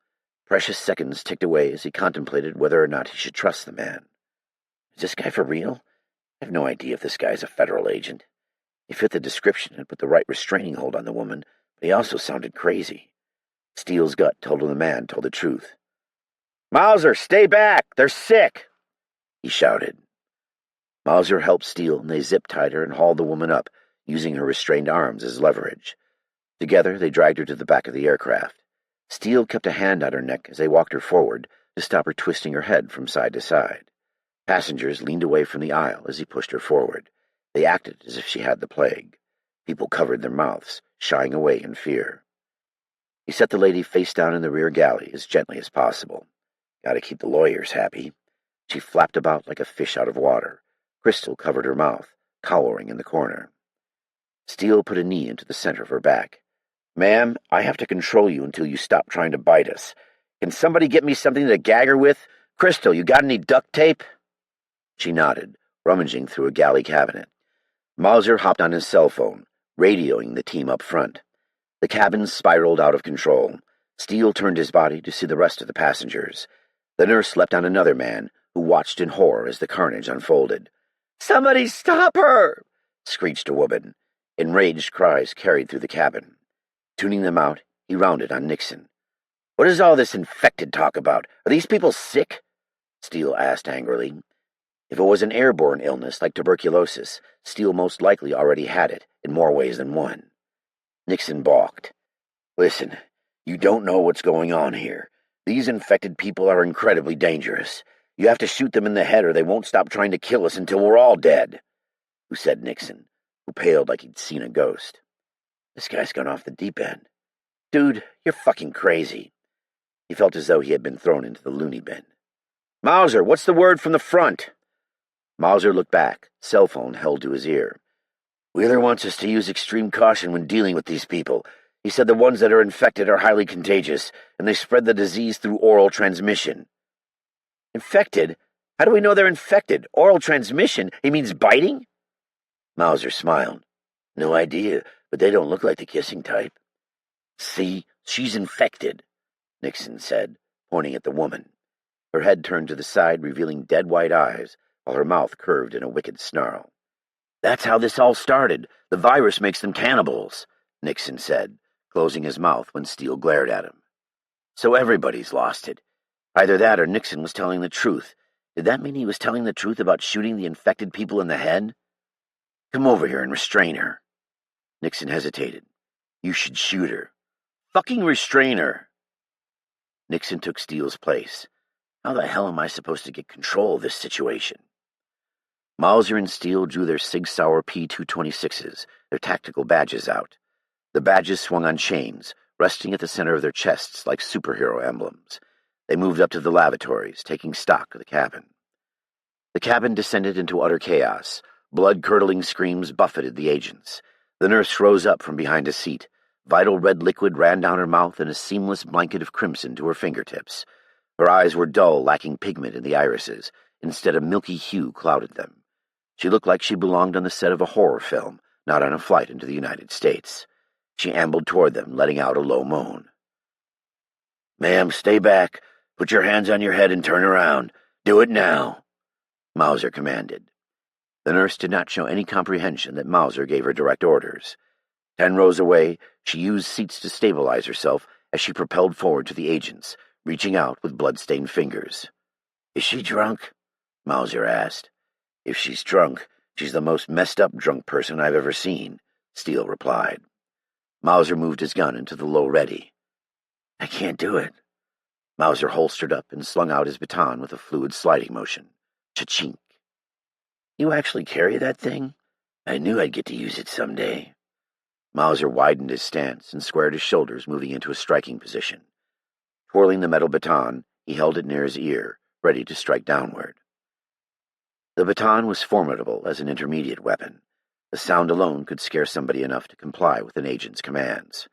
A: Precious seconds ticked away as he contemplated whether or not he should trust the man. Is this guy for real? I have no idea if this guy is a federal agent. He fit the description and put the right restraining hold on the woman, but he also sounded crazy. Steele's gut told him the man told the truth. "Mauser, stay back! They're sick!" he shouted. Mauser helped Steele, and they zip-tied her and hauled the woman up, using her restrained arms as leverage. Together, they dragged her to the back of the aircraft. Steele kept a hand on her neck as they walked her forward to stop her twisting her head from side to side. Passengers leaned away from the aisle as he pushed her forward. They acted as if she had the plague. People covered their mouths, shying away in fear. He set the lady face down in the rear galley as gently as possible. Gotta keep the lawyers happy. She flapped about like a fish out of water. Crystal covered her mouth, cowering in the corner. Steele put a knee into the center of her back. "Ma'am, I have to control you until you stop trying to bite us. Can somebody get me something to gag her with? Crystal, you got any duct tape?" She nodded, rummaging through a galley cabinet. Mauser hopped on his cell phone, radioing the team up front. The cabin spiraled out of control. Steele turned his body to see the rest of the passengers. The nurse leapt on another man, who watched in horror as the carnage unfolded. "Somebody stop her!" screeched a woman. Enraged cries carried through the cabin. Tuning them out, he rounded on Nixon. "What is all this infected talk about? Are these people sick?" Steele asked angrily. If it was an airborne illness like tuberculosis, Steele most likely already had it, in more ways than one. Nixon balked. "Listen, you don't know what's going on here. These infected people are incredibly dangerous. You have to shoot them in the head or they won't stop trying to kill us until we're all dead." "Who said Nixon?" Who paled like he'd seen a ghost. "This guy's gone off the deep end. Dude, you're fucking crazy." He felt as though he had been thrown into the loony bin. "Mauser, what's the word from the front?" Mauser looked back, cell phone held to his ear. "Wheeler wants us to use extreme caution when dealing with these people. He said the ones that are infected are highly contagious, and they spread the disease through oral transmission." "Infected? How do we know they're infected? Oral transmission? He means biting?" Mauser smiled. "No idea, but they don't look like the kissing type." "See, she's infected," Nixon said, pointing at the woman. Her head turned to the side, revealing dead white eyes, while her mouth curved in a wicked snarl. "That's how this all started. The virus makes them cannibals," Nixon said, closing his mouth when Steele glared at him. "So everybody's lost it. Either that or Nixon was telling the truth. Did that mean he was telling the truth about shooting the infected people in the head? Come over here and restrain her." Nixon hesitated. "You should shoot her." "Fucking restrain her." Nixon took Steele's place. How the hell am I supposed to get control of this situation? Mauser and Steele drew their Sig Sauer P-226s, their tactical badges out. The badges swung on chains, resting at the center of their chests like superhero emblems. They moved up to the lavatories, taking stock of the cabin. The cabin descended into utter chaos. Blood-curdling screams buffeted the agents. The nurse rose up from behind a seat. Vital red liquid ran down her mouth in a seamless blanket of crimson to her fingertips. Her eyes were dull, lacking pigment in the irises. Instead, a milky hue clouded them. She looked like she belonged on the set of a horror film, not on a flight into the United States. She ambled toward them, letting out a low moan. "Ma'am, stay back. Put your hands on your head and turn around. Do it now," Mauser commanded. The nurse did not show any comprehension that Mauser gave her direct orders. 10 rows away, she used seats to stabilize herself as she propelled forward to the agents, reaching out with blood-stained fingers. "Is she drunk?" Mauser asked. "If she's drunk, she's the most messed-up drunk person I've ever seen," Steele replied. Mauser moved his gun into the low ready. "I can't do it." Mauser holstered up and slung out his baton with a fluid sliding motion. Cha-chink. "You actually carry that thing? I knew I'd get to use it someday." Mauser widened his stance and squared his shoulders, moving into a striking position. Twirling the metal baton, he held it near his ear, ready to strike downward. The baton was formidable as an intermediate weapon. The sound alone could scare somebody enough to comply with an agent's commands.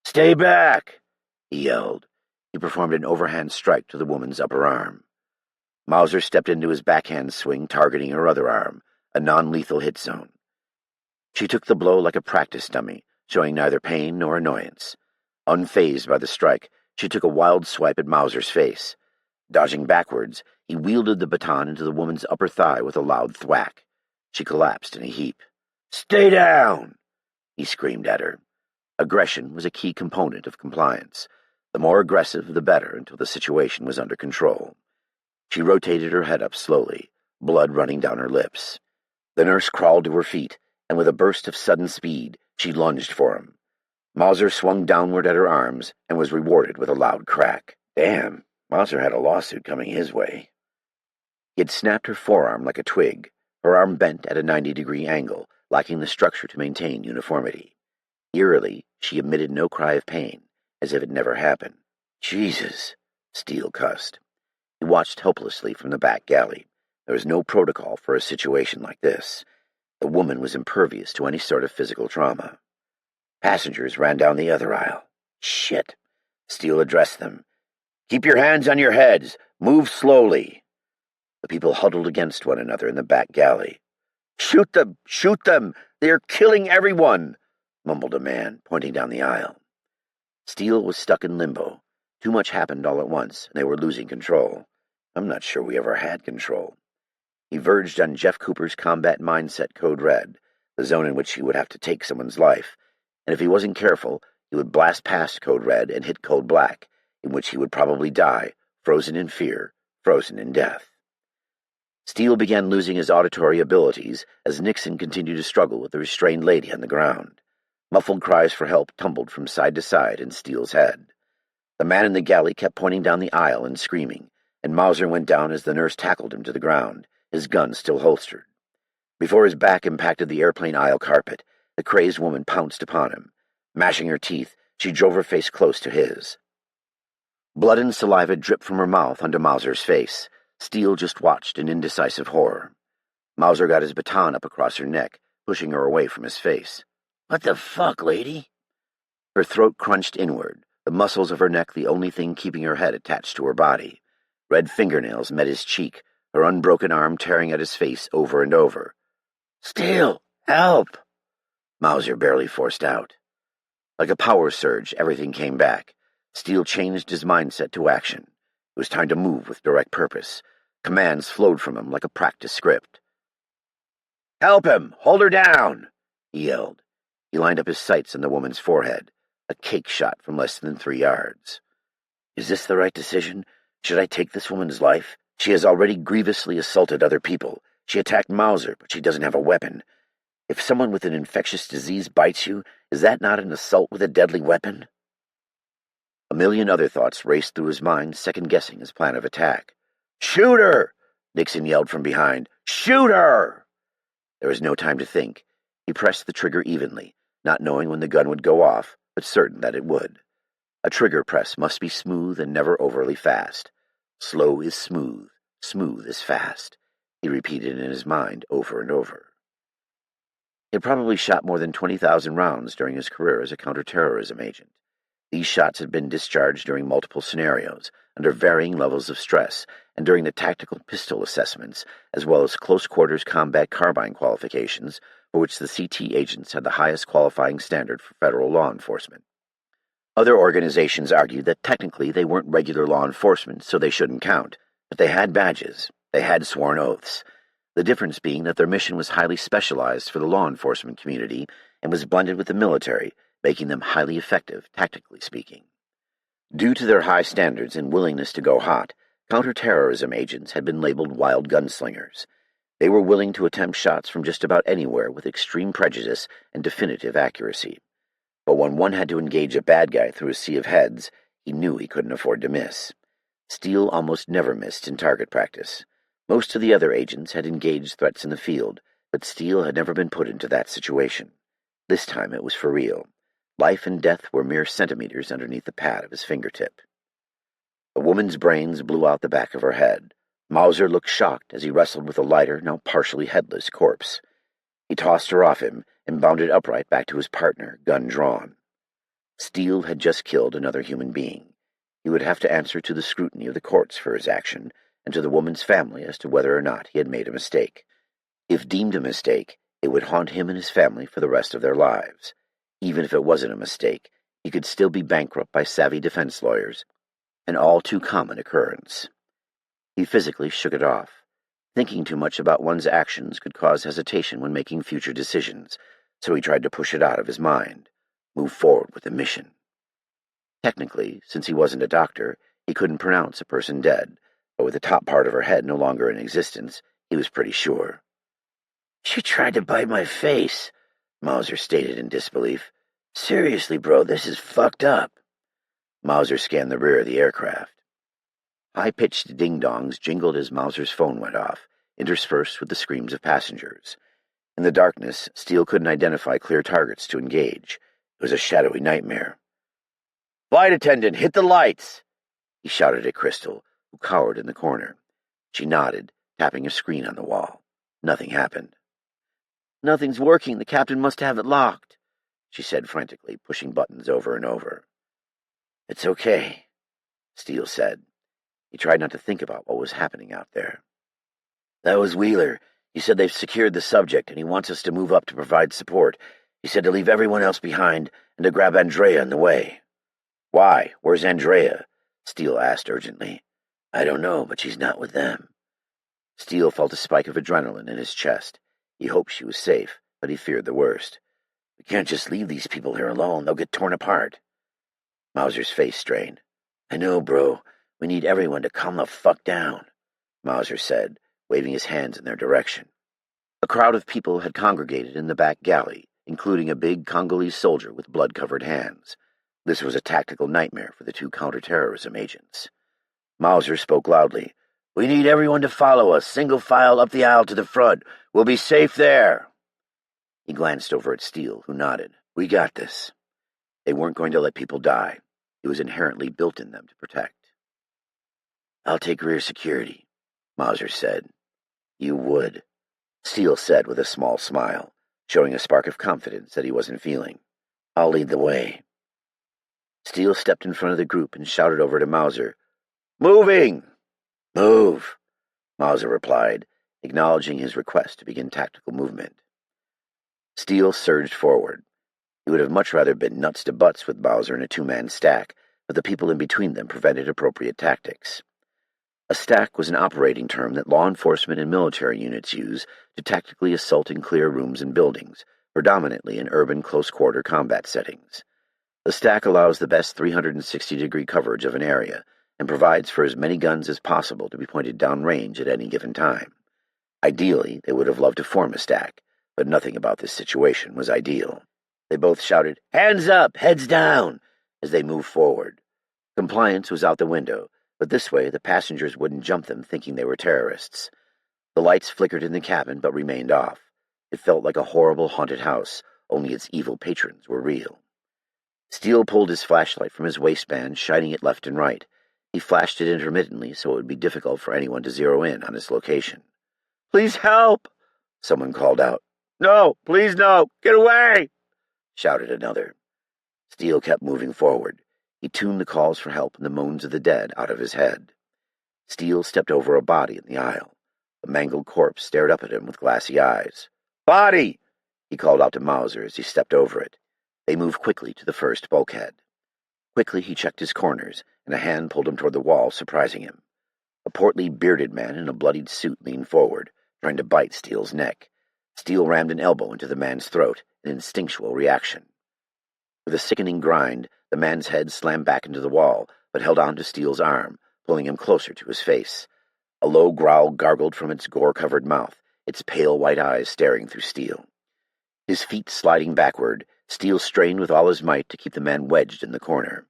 A: "Stay back!" he yelled. He performed an overhand strike to the woman's upper arm. Mauser stepped into his backhand swing, targeting her other arm, a non-lethal hit zone. She took the blow like a practice dummy, showing neither pain nor annoyance. Unfazed by the strike, she took a wild swipe at Mauser's face. Dodging backwards, he wielded the baton into the woman's upper thigh with a loud thwack. She collapsed in a heap. "Stay down!" he screamed at her. Aggression was a key component of compliance. The more aggressive, the better, until the situation was under control. She rotated her head up slowly, blood running down her lips. The nurse crawled to her feet, and with a burst of sudden speed, she lunged for him. Mauser swung downward at her arms and was rewarded with a loud crack. Damn, Mauser had a lawsuit coming his way. He had snapped her forearm like a twig, her arm bent at a 90-degree angle, lacking the structure to maintain uniformity. Eerily, she emitted no cry of pain, as if it never happened. Jesus, Steele cussed. He watched helplessly from the back galley. There was no protocol for a situation like this. The woman was impervious to any sort of physical trauma. Passengers ran down the other aisle. Shit. Steele addressed them. Keep your hands on your heads. Move slowly. The people huddled against one another in the back galley. Shoot them! Shoot them! They are killing everyone! Mumbled a man, pointing down the aisle. Steele was stuck in limbo. Too much happened all at once, and they were losing control. I'm not sure we ever had control. He verged on Jeff Cooper's combat mindset code red, the zone in which he would have to take someone's life, and if he wasn't careful, he would blast past code red and hit code black, in which he would probably die, frozen in fear, frozen in death. Steele began losing his auditory abilities as Nixon continued to struggle with the restrained lady on the ground. Muffled cries for help tumbled from side to side in Steele's head. The man in the galley kept pointing down the aisle and screaming, and Mauser went down as the nurse tackled him to the ground, his gun still holstered. Before his back impacted the airplane aisle carpet, the crazed woman pounced upon him. Mashing her teeth, she drove her face close to his. Blood and saliva dripped from her mouth onto Mauser's face. Steele just watched in indecisive horror. Mauser got his baton up across her neck, pushing her away from his face. What the fuck, lady? Her throat crunched inward, the muscles of her neck the only thing keeping her head attached to her body. Red fingernails met his cheek, her unbroken arm tearing at his face over and over. Steele, help! Mauser barely forced out. Like a power surge, everything came back. Steele changed his mindset to action. It was time to move with direct purpose. Commands flowed from him like a practice script. Help him! Hold her down! He yelled. He lined up his sights on the woman's forehead, a cake shot from less than 3 yards. Is this the right decision? Should I take this woman's life? She has already grievously assaulted other people. She attacked Mauser, but she doesn't have a weapon. If someone with an infectious disease bites you, is that not an assault with a deadly weapon? A million other thoughts raced through his mind, second-guessing his plan of attack. Shoot her! Nixon yelled from behind. Shoot her! There was no time to think. He pressed the trigger evenly, not knowing when the gun would go off, but certain that it would. A trigger press must be smooth and never overly fast. Slow is smooth, smooth is fast, he repeated in his mind over and over. He had probably shot more than 20,000 rounds during his career as a counterterrorism agent. These shots had been discharged during multiple scenarios, under varying levels of stress, and during the tactical pistol assessments, as well as close-quarters combat carbine qualifications, for which the CT agents had the highest qualifying standard for federal law enforcement. Other organizations argued that technically they weren't regular law enforcement, so they shouldn't count, but they had badges, they had sworn oaths, the difference being that their mission was highly specialized for the law enforcement community and was blended with the military, making them highly effective, tactically speaking. Due to their high standards and willingness to go hot, counterterrorism agents had been labeled wild gunslingers. They were willing to attempt shots from just about anywhere with extreme prejudice and definitive accuracy. But when one had to engage a bad guy through a sea of heads, he knew he couldn't afford to miss. Steele almost never missed in target practice. Most of the other agents had engaged threats in the field, but Steele had never been put into that situation. This time it was for real. Life and death were mere centimeters underneath the pad of his fingertip. The woman's brains blew out the back of her head. Mauser looked shocked as he wrestled with a lighter, now partially headless corpse. He tossed her off him and bounded upright back to his partner, gun drawn. Steele had just killed another human being. He would have to answer to the scrutiny of the courts for his action, and to the woman's family as to whether or not he had made a mistake. If deemed a mistake, it would haunt him and his family for the rest of their lives. Even if it wasn't a mistake, he could still be bankrupt by savvy defense lawyers, an all-too common occurrence. He physically shook it off. Thinking too much about one's actions could cause hesitation when making future decisions, so he tried to push it out of his mind, move forward with the mission. Technically, since he wasn't a doctor, he couldn't pronounce a person dead, but with the top part of her head no longer in existence, he was pretty sure. She tried to bite my face, Mauser stated in disbelief. Seriously, bro, this is fucked up. Mauser scanned the rear of the aircraft. High-pitched ding-dongs jingled as Mauser's phone went off, interspersed with the screams of passengers. In the darkness, Steele couldn't identify clear targets to engage. It was a shadowy nightmare. "Flight attendant, hit the lights!" he shouted at Crystal, who cowered in the corner. She nodded, tapping a screen on the wall. Nothing happened. "Nothing's working. The captain must have it locked," she said frantically, pushing buttons over and over. "It's okay," Steele said. He tried not to think about what was happening out there. "That was Wheeler. He said they've secured the subject, and he wants us to move up to provide support. He said to leave everyone else behind and to grab Andrea on the way." "Why? Where's Andrea?" Steele asked urgently. "I don't know, but she's not with them." Steele felt a spike of adrenaline in his chest. He hoped she was safe, but he feared the worst. "We can't just leave these people here alone. They'll get torn apart." Mauser's face strained. "I know, bro. We need everyone to calm the fuck down," Mauser said, waving his hands in their direction. A crowd of people had congregated in the back galley, including a big Congolese soldier with blood-covered hands. This was a tactical nightmare for the two counterterrorism agents. Mauser spoke loudly. "We need everyone to follow us, single file up the aisle to the front. We'll be safe there." He glanced over at Steele, who nodded. "We got this." They weren't going to let people die. It was inherently built in them to protect. "I'll take rear security," Mauser said. "You would," Steele said with a small smile, showing a spark of confidence that he wasn't feeling. "I'll lead the way." Steele stepped in front of the group and shouted over to Mauser, "Moving!" "Move," Mauser replied, acknowledging his request to begin tactical movement. Steele surged forward. He would have much rather been nuts to butts with Mauser in a two-man stack, but the people in between them prevented appropriate tactics. A stack was an operating term that law enforcement and military units use to tactically assault and clear rooms and buildings, predominantly in urban close-quarter combat settings. The stack allows the best 360-degree coverage of an area and provides for as many guns as possible to be pointed downrange at any given time. Ideally, they would have loved to form a stack, but nothing about this situation was ideal. They both shouted, "Hands up, heads down," as they moved forward. Compliance was out the window, but this way the passengers wouldn't jump them thinking they were terrorists. The lights flickered in the cabin but remained off. It felt like a horrible haunted house, only its evil patrons were real. Steele pulled his flashlight from his waistband, shining it left and right. He flashed it intermittently so it would be difficult for anyone to zero in on its location. "Please help!" someone called out. "No, please no! Get away!" shouted another. Steele kept moving forward. He tuned the calls for help and the moans of the dead out of his head. Steele stepped over a body in the aisle. A mangled corpse stared up at him with glassy eyes. "Body!" he called out to Mauser as he stepped over it. They moved quickly to the first bulkhead. Quickly he checked his corners, and a hand pulled him toward the wall, surprising him. A portly, bearded man in a bloodied suit leaned forward, trying to bite Steele's neck. Steele rammed an elbow into the man's throat, an instinctual reaction. With a sickening grind, the man's head slammed back into the wall, but held on to Steele's arm, pulling him closer to his face. A low growl gargled from its gore-covered mouth, its pale white eyes staring through Steele. His feet sliding backward, Steele strained with all his might to keep the man wedged in the corner.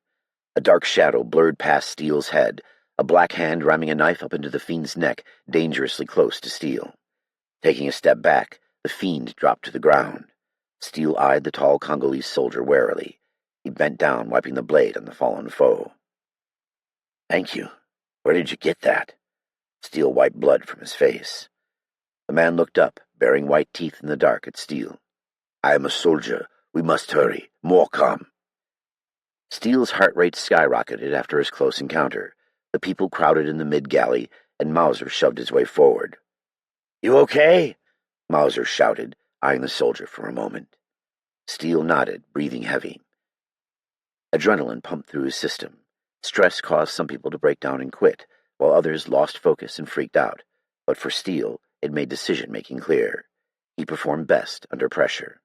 A: A dark shadow blurred past Steele's head, a black hand ramming a knife up into the fiend's neck, dangerously close to Steele. Taking a step back, the fiend dropped to the ground. Steele eyed the tall Congolese soldier warily. He bent down, wiping the blade on the fallen foe. "Thank you. Where did you get that?" Steele wiped blood from his face. The man looked up, baring white teeth in the dark at Steele. "I am a soldier. We must hurry. More come." Steele's heart rate skyrocketed after his close encounter. The people crowded in the mid-galley, and Mauser shoved his way forward. "You okay?" Mauser shouted, eyeing the soldier for a moment. Steele nodded, breathing heavy. Adrenaline pumped through his system. Stress caused some people to break down and quit, while others lost focus and freaked out. But for Steele, it made decision-making clear. He performed best under pressure.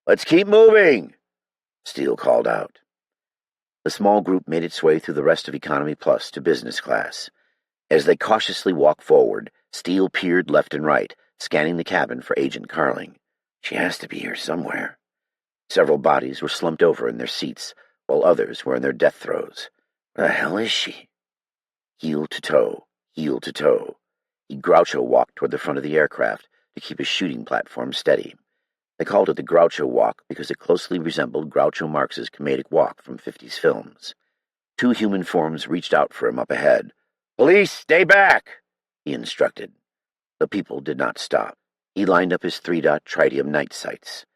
A: "Let's keep moving!" Steele called out. The small group made its way through the rest of Economy Plus to business class. As they cautiously walked forward, Steele peered left and right, scanning the cabin for Agent Carling. "She has to be here somewhere." Several bodies were slumped over in their seats, while others were in their death throes.
B: Where the hell is she?
A: Heel to toe, heel to toe. He Groucho walked toward the front of the aircraft to keep his shooting platform steady. They called it the Groucho Walk because it closely resembled Groucho Marx's comedic walk from 50s films. Two human forms reached out for him up ahead. "Police, stay back!" he instructed. The people did not stop. He lined up his 3-dot tritium night sights.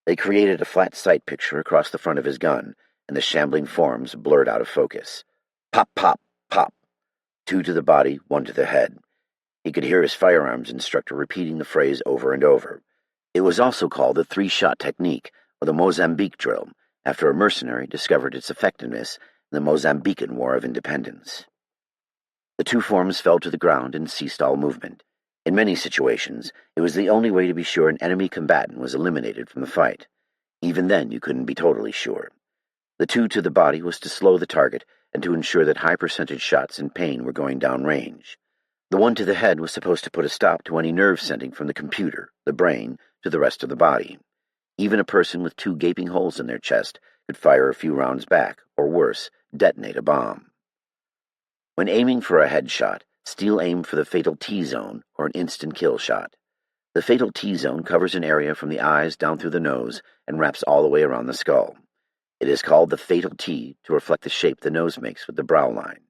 A: They created a flat sight picture across the front of his gun, and the shambling forms blurred out of focus. Pop, pop, pop. 2 to the body, 1 to the head. He could hear his firearms instructor repeating the phrase over and over. It was also called the 3-shot technique, or the Mozambique drill, after a mercenary discovered its effectiveness in the Mozambican War of Independence. The two forms fell to the ground and ceased all movement. In many situations, it was the only way to be sure an enemy combatant was eliminated from the fight. Even then, you couldn't be totally sure. The 2 to the body was to slow the target and to ensure that high-percentage shots in pain were going down range. The 1 to the head was supposed to put a stop to any nerve sending from the computer, the brain, to the rest of the body. Even a person with 2 gaping holes in their chest could fire a few rounds back, or worse, detonate a bomb. When aiming for a headshot, Steele aimed for the fatal T-zone, or an instant kill shot. The fatal T-zone covers an area from the eyes down through the nose and wraps all the way around the skull. It is called the fatal T to reflect the shape the nose makes with the brow line.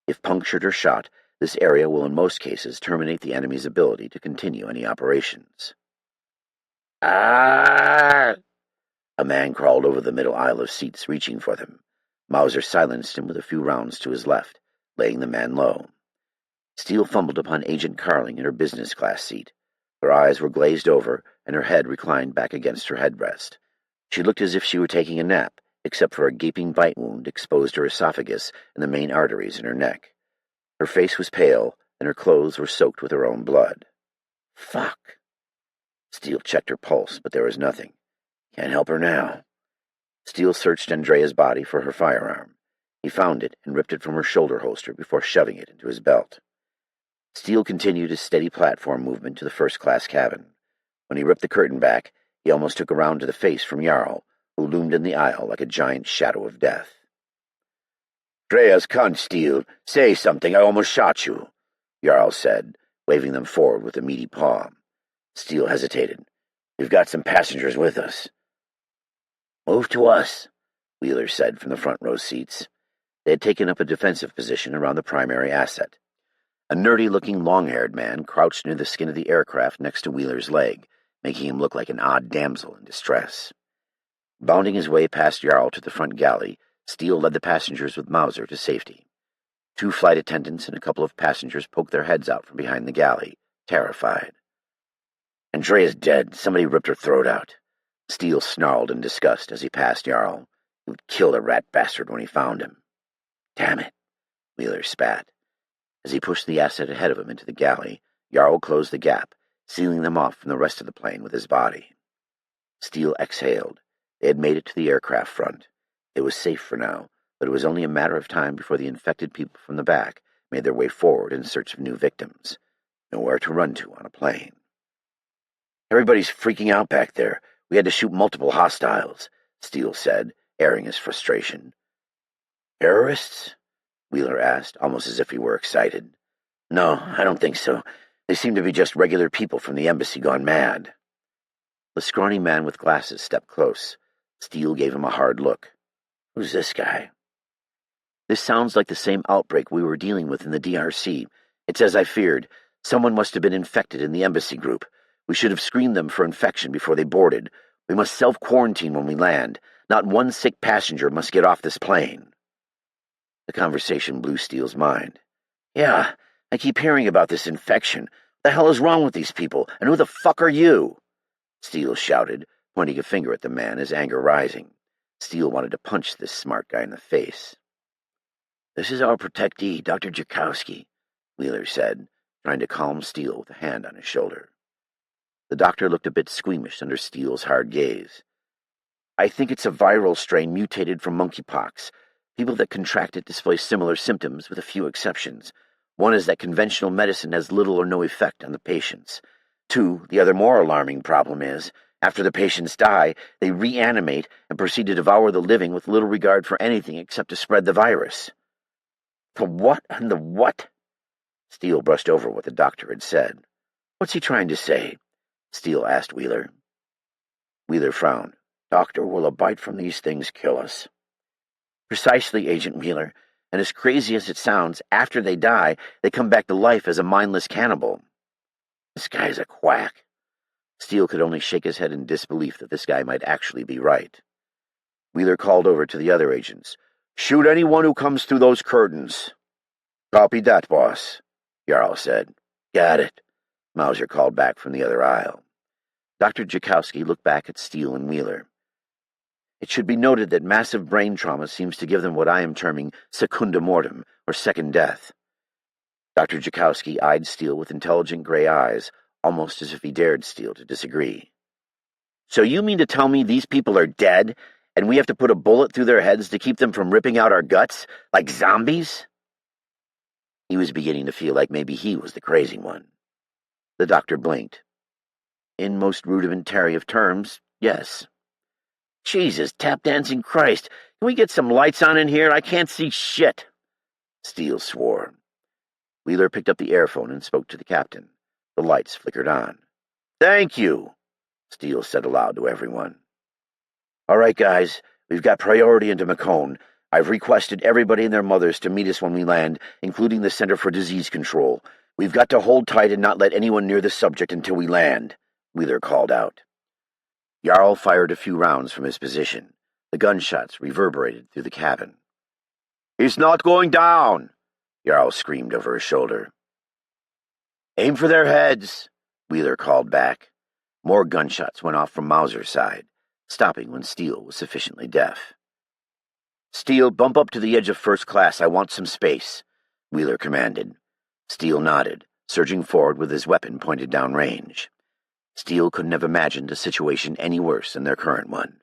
A: If punctured or shot, this area will in most cases terminate the enemy's ability to continue any operations.
B: Ah!
A: A man crawled over the middle aisle of seats, reaching for them. Mauser silenced him with a few rounds to his left, laying the man low. Steele fumbled upon Agent Carling in her business class seat. Her eyes were glazed over, and her head reclined back against her headrest. She looked as if she were taking a nap, except for a gaping bite wound exposed her esophagus and the main arteries in her neck. Her face was pale, and her clothes were soaked with her own blood.
B: Fuck.
A: Steele checked her pulse, but there was nothing. Can't help her now. Steele searched Andrea's body for her firearm. He found it and ripped it from her shoulder holster before shoving it into his belt. Steele continued his steady platform movement to the first-class cabin. When he ripped the curtain back, he almost took a round to the face from Jarl, who loomed in the aisle like a giant shadow of death.
B: "Drea's cunt, Steele. Say something, I almost shot you,"
A: Jarl said, waving them forward with a meaty paw. Steele hesitated.
B: "We've got some passengers with us."
A: "Move to us," Wheeler said from the front row seats. They had taken up a defensive position around the primary asset. A nerdy-looking, long-haired man crouched near the skin of the aircraft next to Wheeler's leg, making him look like an odd damsel in distress. Bounding his way past Jarl to the front galley, Steele led the passengers with Mauser to safety. 2 flight attendants and a couple of passengers poked their heads out from behind the galley, terrified.
B: "Andrea's dead. Somebody ripped her throat out."
A: Steele snarled in disgust as he passed Jarl.
B: He would kill the rat bastard when he found him.
A: "Damn it," Wheeler spat. As he pushed the asset ahead of him into the galley, Jarl closed the gap, sealing them off from the rest of the plane with his body. Steele exhaled. They had made it to the aircraft front. It was safe for now, but it was only a matter of time before the infected people from the back made their way forward in search of new victims. Nowhere to run to on a plane.
B: "Everybody's freaking out back there. We had to shoot multiple hostiles," Steele said, airing his frustration.
A: "Terrorists?" Wheeler asked, almost as if he were excited.
B: "No, I don't think so. They seem to be just regular people from the embassy gone mad."
A: The scrawny man with glasses stepped close. Steele gave him a hard look.
B: "Who's this guy?"
A: "This sounds like the same outbreak we were dealing with in the DRC. It's as I feared. Someone must have been infected in the embassy group. We should have screened them for infection before they boarded. We must self-quarantine when we land. Not one sick passenger must get off this plane." The conversation blew Steele's mind.
B: "Yeah, I keep hearing about this infection. What the hell is wrong with these people, and who the fuck are you?"
A: Steele shouted, pointing a finger at the man, his anger rising. Steele wanted to punch this smart guy in the face.
B: "This is our protectee, Dr. Jakowski,"
A: Wheeler said, trying to calm Steele with a hand on his shoulder. The doctor looked a bit squeamish under Steele's hard gaze.
B: "I think it's a viral strain mutated from monkeypox. People that contract it display similar symptoms, with a few exceptions. One is that conventional medicine has little or no effect on the patients. 2, the other more alarming problem is, After the patients die, they reanimate and proceed to devour the living with little regard for anything except to spread the virus. The what and the what? Steele brushed over what the doctor had said. What's he trying to say? Steele asked Wheeler. Wheeler frowned. Doctor, will a bite from these things kill us? Precisely, Agent Wheeler. And as crazy as it sounds, after they die, they come back to life as a mindless cannibal. This guy's a quack. Steele could only shake his head in disbelief that this guy might actually be right. Wheeler called over to the other agents. Shoot anyone who comes through those curtains. Copy that, boss, Jarl said. Got it, Mauser called back from the other aisle. Dr. Jakowski looked back at Steele and Wheeler. It should be noted that massive brain trauma seems to give them what I am terming secunda mortem, or second death. Dr. Jakowski eyed Steele with intelligent gray eyes, almost as if he dared Steele to disagree. So you mean to tell me these people are dead, and we have to put a bullet through their heads to keep them from ripping out our guts, like zombies? He was beginning to feel like maybe he was the crazy one. The doctor blinked. In most rudimentary of terms, yes. Jesus, tap-dancing Christ, can we get some lights on in here? I can't see shit. Steele swore. Wheeler picked up the airphone and spoke to the captain. The lights flickered on. Thank you, Steele said aloud to everyone. All right, guys, we've got priority into Macone. I've requested everybody and their mothers to meet us when we land, including the Center for Disease Control. We've got to hold tight and not let anyone near the subject until we land, Wheeler called out. Jarl fired a few rounds from his position. The gunshots reverberated through the cabin. He's not going down, Jarl screamed over his shoulder. Aim for their heads, Wheeler called back. More gunshots went off from Mauser's side, stopping when Steele was sufficiently deaf. Steele, bump up to the edge of first class. I want some space, Wheeler commanded. Steele nodded, surging forward with his weapon pointed down range. Steele couldn't have imagined a situation any worse than their current one.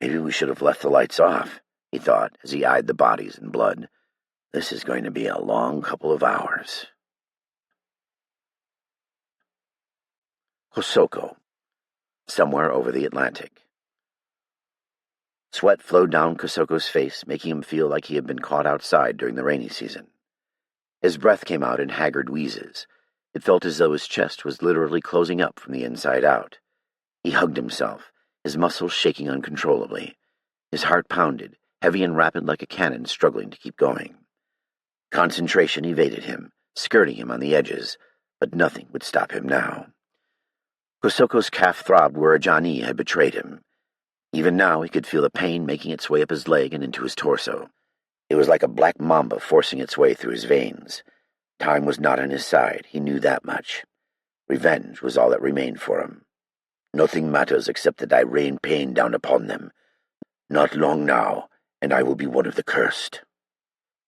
B: Maybe we should have left the lights off, he thought as he eyed the bodies and blood. This is going to be a long couple of hours. Kosoko, somewhere over the Atlantic. Sweat flowed down Kosoko's face, making him feel like he had been caught outside during the rainy season. His breath came out in haggard wheezes. It felt as though his chest was literally closing up from the inside out. He hugged himself, his muscles shaking uncontrollably. His heart pounded, heavy and rapid like a cannon struggling to keep going. Concentration evaded him, skirting him on the edges, but nothing would stop him now. Kosoko's calf throbbed where a Johnny had betrayed him. Even now he could feel the pain making its way up his leg and into his torso. It was like a black mamba forcing its way through his veins. Time was not on his side, he knew that much. Revenge was all that remained for him. Nothing matters except that I rain pain down upon them. Not long now, and I will be one of the cursed.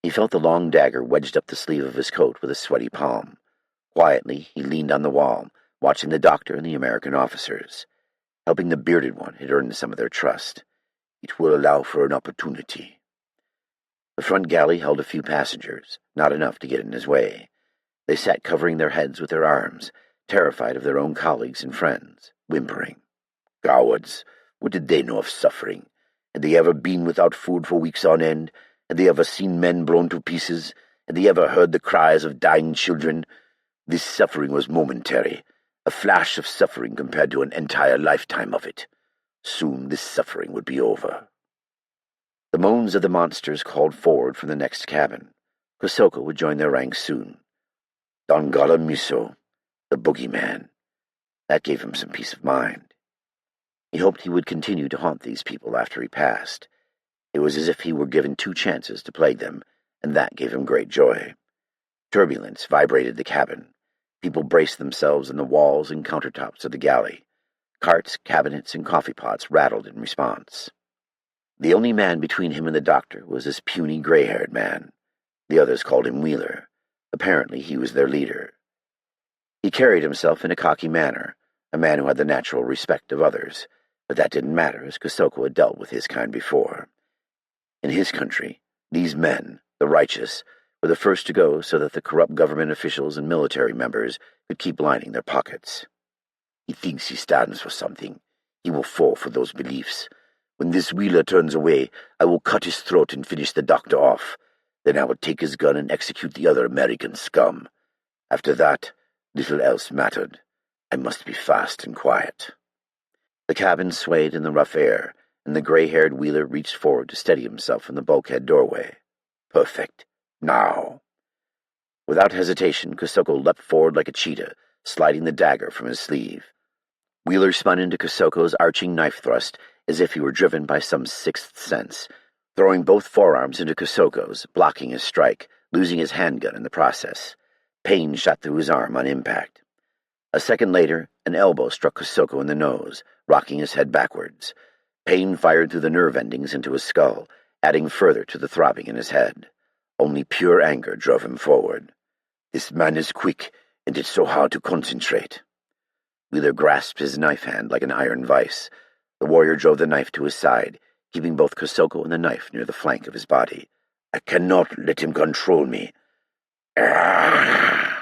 B: He felt the long dagger wedged up the sleeve of his coat with a sweaty palm. Quietly, he leaned on the wall, watching the doctor and the American officers. Helping the bearded one had earned some of their trust. It will allow for an opportunity. The front galley held a few passengers, not enough to get in his way. They sat covering their heads with their arms, terrified of their own colleagues and friends, whimpering. Cowards! What did they know of suffering? Had they ever been without food for weeks on end? Had they ever seen men blown to pieces? Had they ever heard the cries of dying children? This suffering was momentary, a flash of suffering compared to an entire lifetime of it. Soon this suffering would be over. The moans of the monsters called forward from the next cabin. Kosoko would join their ranks soon. Dongala Miso, the boogeyman. That gave him some peace of mind. He hoped he would continue to haunt these people after he passed. It was as if he were given 2 chances to plague them, and that gave him great joy. Turbulence vibrated the cabin. People braced themselves in the walls and countertops of the galley. Carts, cabinets, and coffee pots rattled in response. The only man between him and the doctor was this puny gray-haired man. The others called him Wheeler. Apparently he was their leader. He carried himself in a cocky manner, a man who had the natural respect of others, but that didn't matter as Kosoko had dealt with his kind before. In his country, these men, the righteous, were the first to go so that the corrupt government officials and military members could keep lining their pockets. He thinks he stands for something. He will fall for those beliefs. When this Wheeler turns away, I will cut his throat and finish the doctor off. Then I will take his gun and execute the other American scum. After that, little else mattered. I must be fast and quiet." The cabin swayed in the rough air, and the gray-haired Wheeler reached forward to steady himself in the bulkhead doorway. "Perfect. Now." Without hesitation, Kosoko leapt forward like a cheetah, sliding the dagger from his sleeve. Wheeler spun into Kosoko's arching knife thrust as if he were driven by some sixth sense, throwing both forearms into Kosoko's, blocking his strike, losing his handgun in the process. Pain shot through his arm on impact. A second later, an elbow struck Kosoko in the nose, rocking his head backwards. Pain fired through the nerve endings into his skull, adding further to the throbbing in his head. Only pure anger drove him forward. "This man is quick, and it's so hard to concentrate." Wheeler grasped his knife hand like an iron vice. The warrior drove the knife to his side, keeping both Kosoko and the knife near the flank of his body. "I cannot let him control me." "Arrgh!"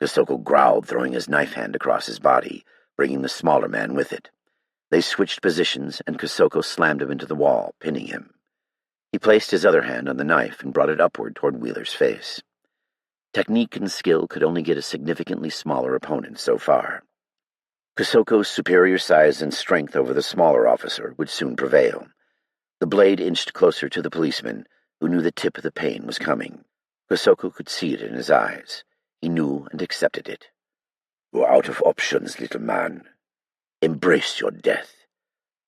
B: Kosoko growled, throwing his knife hand across his body, bringing the smaller man with it. They switched positions, and Kosoko slammed him into the wall, pinning him. He placed his other hand on the knife and brought it upward toward Wheeler's face. Technique and skill could only get a significantly smaller opponent so far. Kosoko's superior size and strength over the smaller officer would soon prevail. The blade inched closer to the policeman, who knew the tip of the pain was coming. Kosoko could see it in his eyes. He knew and accepted it. "You're out of options, little man. Embrace your death,"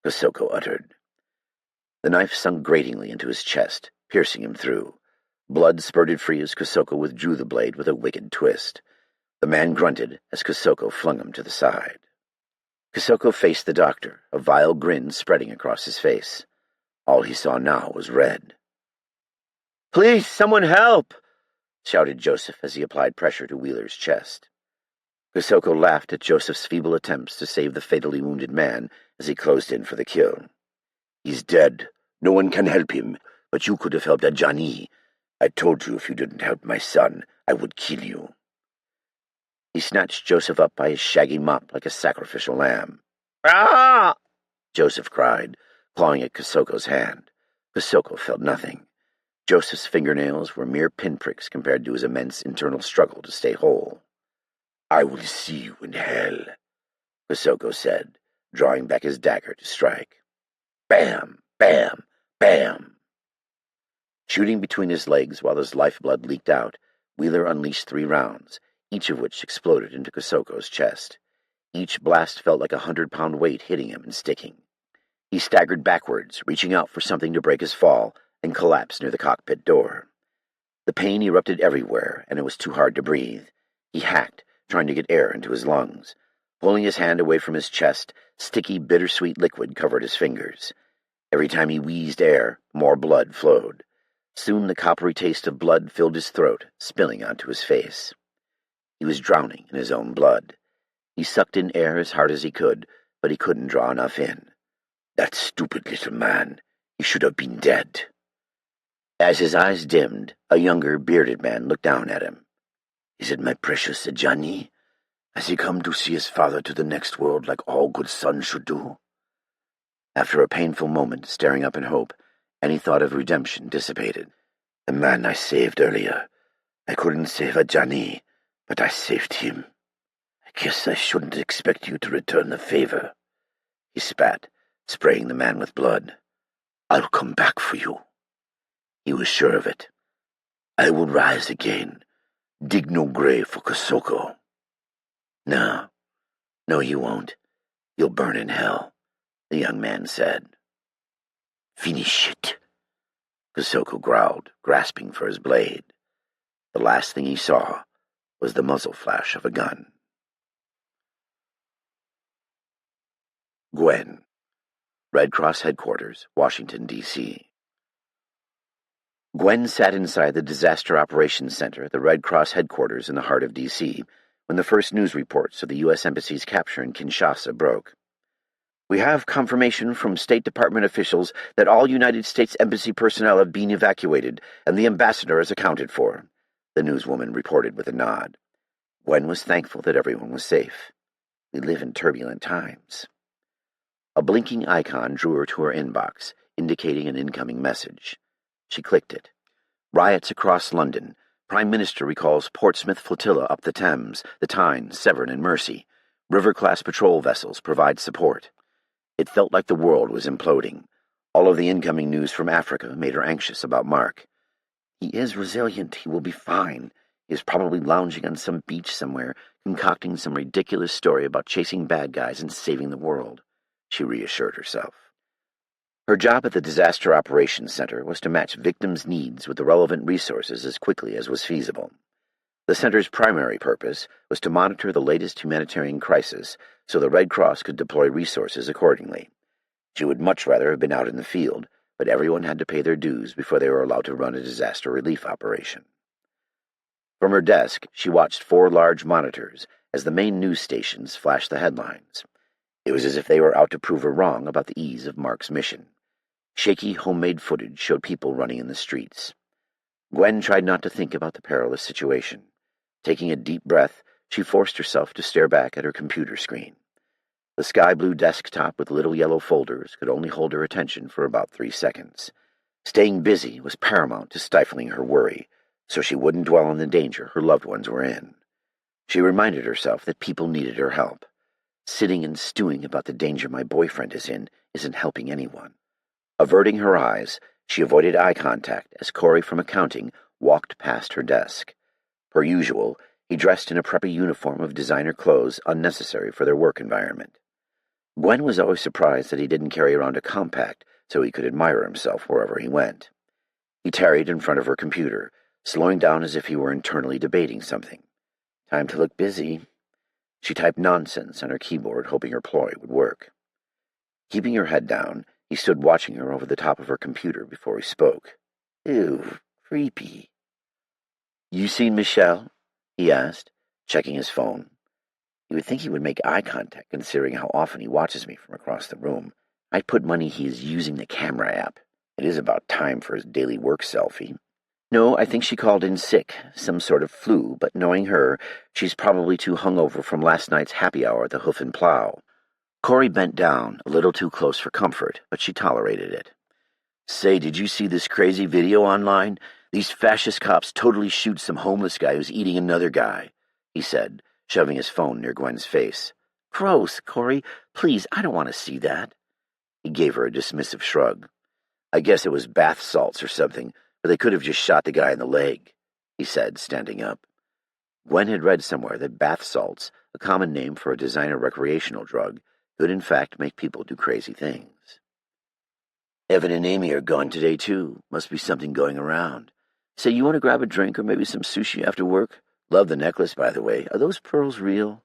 B: Kosoko uttered. The knife sunk gratingly into his chest, piercing him through. Blood spurted free as Kosoko withdrew the blade with a wicked twist. The man grunted as Kosoko flung him to the side. Kosoko faced the doctor, a vile grin spreading across his face. All he saw now was red. "Please, someone help!" shouted Joseph as he applied pressure to Wheeler's chest. Kosoko laughed at Joseph's feeble attempts to save the fatally wounded man as he closed in for the kill. "He's dead. No one can help him, but you could have helped Ajani. I told you if you didn't help my son, I would kill you." He snatched Joseph up by his shaggy mop like a sacrificial lamb. "Ah!" Joseph cried, clawing at Kosoko's hand. Kosoko felt nothing. Joseph's fingernails were mere pinpricks compared to his immense internal struggle to stay whole. "I will see you in hell," Kosoko said, drawing back his dagger to strike. Bam! Bam! Bam! Shooting between his legs while his lifeblood leaked out, Wheeler unleashed 3 rounds, each of which exploded into Kosoko's chest. Each blast felt like a 100-pound weight hitting him and sticking. He staggered backwards, reaching out for something to break his fall, and collapsed near the cockpit door. The pain erupted everywhere, and it was too hard to breathe. He hacked, trying to get air into his lungs. Pulling his hand away from his chest, sticky, bittersweet liquid covered his fingers. Every time he wheezed air, more blood flowed. Soon the coppery taste of blood filled his throat, spilling onto his face. He was drowning in his own blood. He sucked in air as hard as he could, but he couldn't draw enough in. That stupid little man. He should have been dead. As his eyes dimmed, a younger, bearded man looked down at him. "Is it my precious Ajani? Has he come to see his father to the next world like all good sons should do?" After a painful moment, staring up in hope, any thought of redemption dissipated. "The man I saved earlier. I couldn't save Ajani, but I saved him. I guess I shouldn't expect you to return the favor." He spat, spraying the man with blood. "I'll come back for you." He was sure of it. "I will rise again. Dig no grave for Kosoko." No, you won't. You'll burn in hell," the young man said. "Finish it," Kosoko growled, grasping for his blade. The last thing he saw was the muzzle flash of a gun. Gwen, Red Cross Headquarters, Washington, D.C. Gwen sat inside the Disaster Operations Center at the Red Cross headquarters in the heart of D.C. when the first news reports of the U.S. Embassy's capture in Kinshasa broke. "We have confirmation from State Department officials that all United States Embassy personnel have been evacuated and the ambassador is accounted for," the newswoman reported with a nod. Gwen was thankful that everyone was safe. We live in turbulent times.
A: A blinking icon drew her to her inbox, indicating an incoming message. She clicked it. Riots across London. Prime Minister recalls Portsmouth flotilla up the Thames, the Tyne, Severn, and Mersey. River-class patrol vessels provide support. It felt like the world was imploding. All of the incoming news from Africa made her anxious about Mark. He is resilient. He will be fine. He is probably lounging on some beach somewhere, concocting some ridiculous story about chasing bad guys and saving the world, she reassured herself. Her job at the Disaster Operations Center was to match victims' needs with the relevant resources as quickly as was feasible. The center's primary purpose was to monitor the latest humanitarian crisis so the Red Cross could deploy resources accordingly. She would much rather have been out in the field, but everyone had to pay their dues before they were allowed to run a disaster relief operation. From her desk, she watched 4 large monitors as the main news stations flashed the headlines. It was as if they were out to prove her wrong about the ease of Mark's mission. Shaky, homemade footage showed people running in the streets. Gwen tried not to think about the perilous situation. Taking a deep breath, she forced herself to stare back at her computer screen. The sky-blue desktop with little yellow folders could only hold her attention for about 3 seconds. Staying busy was paramount to stifling her worry, so she wouldn't dwell on the danger her loved ones were in. She reminded herself that people needed her help. Sitting and stewing about the danger my boyfriend is in isn't helping anyone. Averting her eyes, she avoided eye contact as Corey from accounting walked past her desk. Per usual, he dressed in a preppy uniform of designer clothes unnecessary for their work environment. Gwen was always surprised that he didn't carry around a compact so he could admire himself wherever he went. He tarried in front of her computer, slowing down as if he were internally debating something. Time to look busy. She typed nonsense on her keyboard, hoping her ploy would work. Keeping her head down, he stood watching her over the top of her computer before he spoke. Ew, creepy. You seen Michelle? He asked, checking his phone. You would think he would make eye contact, considering how often he watches me from across the room. I'd put money he is using the camera app. It is about time for his daily work selfie. No, I think she called in sick, some sort of flu, but knowing her, she's probably too hungover from last night's happy hour at the Hoof and Plow. Corey bent down, a little too close for comfort, but she tolerated it. Say, did you see this crazy video online? These fascist cops totally shoot some homeless guy who's eating another guy, he said, shoving his phone near Gwen's face. Gross, Corey. Please, I don't want to see that. He gave her a dismissive shrug. I guess it was bath salts or something, but they could have just shot the guy in the leg, he said, standing up. Gwen had read somewhere that bath salts, a common name for a designer recreational drug, could in fact make people do crazy things. Evan and Amy are gone today, too. Must be something going around. Say, you want to grab a drink or maybe some sushi after work? Love the necklace, by the way. Are those pearls real?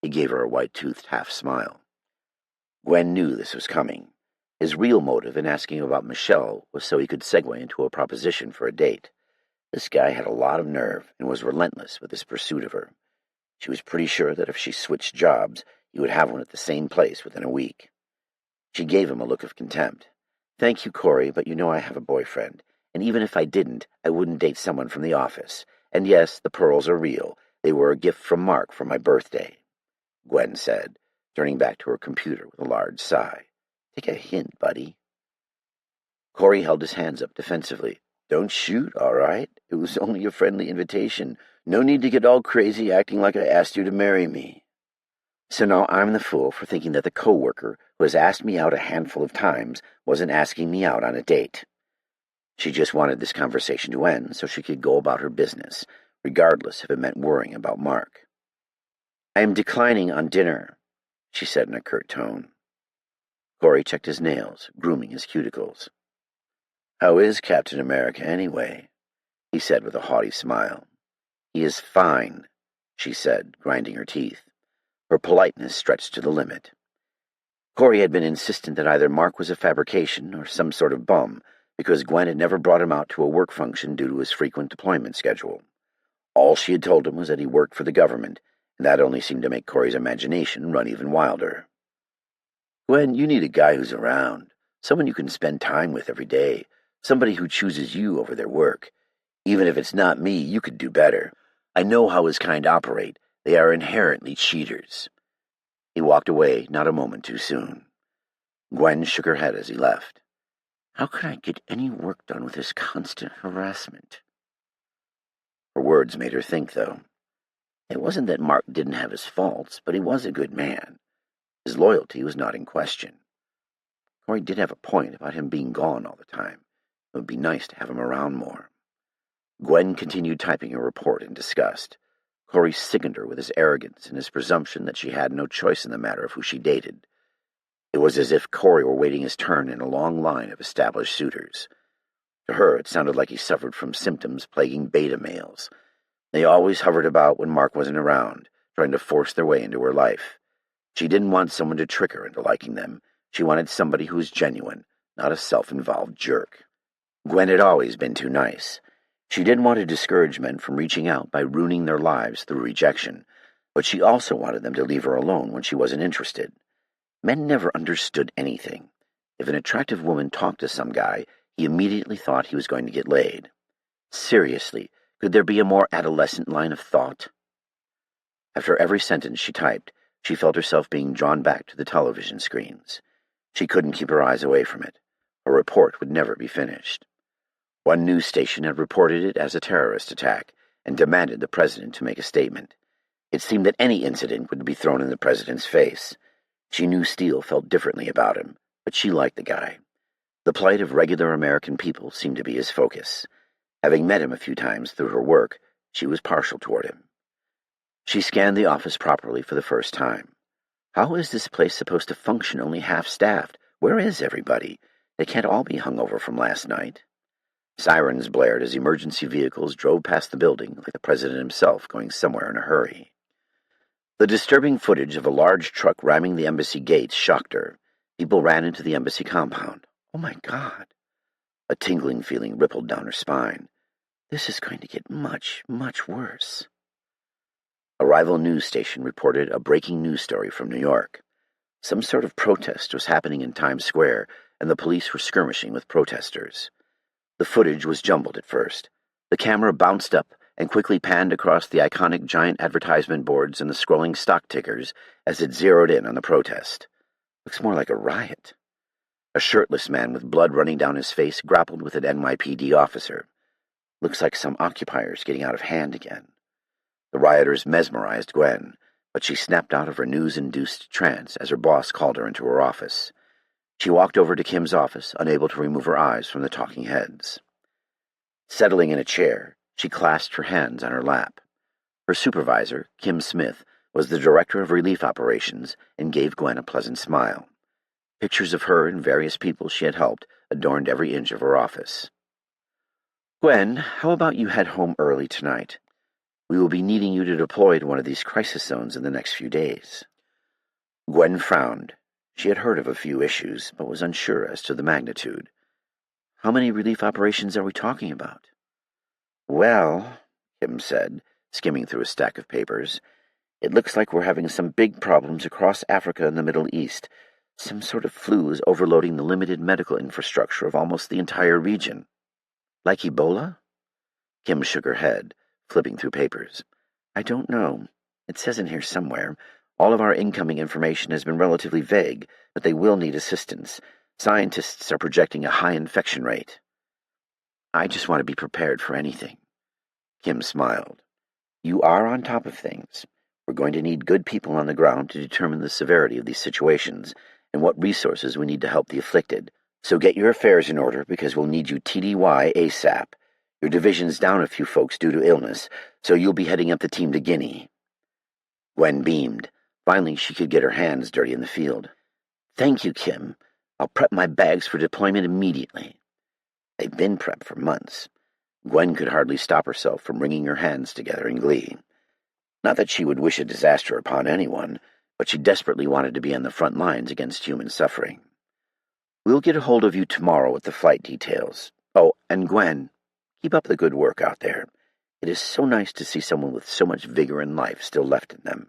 A: He gave her a white-toothed half-smile. Gwen knew this was coming. His real motive in asking about Michelle was so he could segue into a proposition for a date. This guy had a lot of nerve and was relentless with his pursuit of her. She was pretty sure that if she switched jobs, he would have one at the same place within a week. She gave him a look of contempt. Thank you, Corey, but you know I have a boyfriend, and even if I didn't, I wouldn't date someone from the office. And yes, the pearls are real. They were a gift from Mark for my birthday, Gwen said, turning back to her computer with a large sigh. Take a hint, buddy. Corey held his hands up defensively. Don't shoot, all right? It was only a friendly invitation. No need to get all crazy acting like I asked you to marry me. So now I'm the fool for thinking that the coworker who has asked me out a handful of times wasn't asking me out on a date. She just wanted this conversation to end so she could go about her business, regardless if it meant worrying about Mark. I am declining on dinner, she said in a curt tone. Corey checked his nails, grooming his cuticles. How is Captain America, anyway? He said with a haughty smile. He is fine, she said, grinding her teeth. Her politeness stretched to the limit. Corey had been insistent that either Mark was a fabrication or some sort of bum, because Gwen had never brought him out to a work function due to his frequent deployment schedule. All she had told him was that he worked for the government, and that only seemed to make Corey's imagination run even wilder. Gwen, you need a guy who's around, someone you can spend time with every day, somebody who chooses you over their work. Even if it's not me, you could do better. I know how his kind operate. They are inherently cheaters. He walked away, not a moment too soon.
B: Gwen shook her head as he left. How could I get any work done with this constant harassment? Her words made her think, though. It wasn't that Mark didn't have his faults, but he was a good man. His loyalty was not in question. Corey did have a point about him being gone all the time. It would be nice to have him around more. Gwen continued typing her report in disgust. Corey sickened her with his arrogance and his presumption that she had no choice in the matter of who she dated. It was as if Corey were waiting his turn in a long line of established suitors. To her, it sounded like he suffered from symptoms plaguing beta males. They always hovered about when Mark wasn't around, trying to force their way into her life. She didn't want someone to trick her into liking them. She wanted somebody who was genuine, not a self-involved jerk. Gwen had always been too nice. She didn't want to discourage men from reaching out by ruining their lives through rejection, but she also wanted them to leave her alone when she wasn't interested. Men never understood anything. If an attractive woman talked to some guy, he immediately thought he was going to get laid. Seriously, could there be a more adolescent line of thought? After every sentence she typed, she felt herself being drawn back to the television screens. She couldn't keep her eyes away from it. Her report would never be finished. One news station had reported it as a terrorist attack and demanded the president to make a statement. It seemed that any incident would be thrown in the president's face. She knew Steele felt differently about him, but she liked the guy. The plight of regular American people seemed to be his focus. Having met him a few times through her work, she was partial toward him. She scanned the office properly for the first time. How is this place supposed to function only half-staffed? Where is everybody? They can't all be hungover from last night. Sirens blared as emergency vehicles drove past the building like the president himself going somewhere in a hurry. The disturbing footage of a large truck ramming the embassy gates shocked her. People ran into the embassy compound. Oh my God! A tingling feeling rippled down her spine. This is going to get much, much worse. A rival news station reported a breaking news story from New York. Some sort of protest was happening in Times Square, and the police were skirmishing with protesters. The footage was jumbled at first. The camera bounced up and quickly panned across the iconic giant advertisement boards and the scrolling stock tickers as it zeroed in on the protest. Looks more like a riot. A shirtless man with blood running down his face grappled with an NYPD officer. Looks like some occupiers getting out of hand again. The rioters mesmerized Gwen, but she snapped out of her news-induced trance as her boss called her into her office. She walked over to Kim's office, unable to remove her eyes from the talking heads. Settling in a chair, she clasped her hands on her lap. Her supervisor, Kim Smith, was the director of relief operations and gave Gwen a pleasant smile. Pictures of her and various people she had helped adorned every inch of her office. Gwen, how about you head home early tonight? We will be needing you to deploy to one of these crisis zones in the next few days. Gwen frowned. She had heard of a few issues, but was unsure as to the magnitude. How many relief operations are we talking about? Well, Kim said, skimming through a stack of papers, it looks like we're having some big problems across Africa and the Middle East. Some sort of flu is overloading the limited medical infrastructure of almost the entire region. Like Ebola? Kim shook her head, flipping through papers. I don't know. It says in here somewhere. All of our incoming information has been relatively vague, but they will need assistance. Scientists are projecting a high infection rate. I just want to be prepared for anything. Kim smiled. You are on top of things. We're going to need good people on the ground to determine the severity of these situations and what resources we need to help the afflicted. So get your affairs in order because we'll need you TDY ASAP. Your division's down a few folks due to illness, so you'll be heading up the team to Guinea. Gwen beamed. Finally, she could get her hands dirty in the field. Thank you, Kim. I'll prep my bags for deployment immediately. They'd been prepped for months. Gwen could hardly stop herself from wringing her hands together in glee. Not that she would wish a disaster upon anyone, but she desperately wanted to be on the front lines against human suffering. We'll get a hold of you tomorrow with the flight details. Oh, and Gwen, keep up the good work out there. It is so nice to see someone with so much vigor and life still left in them.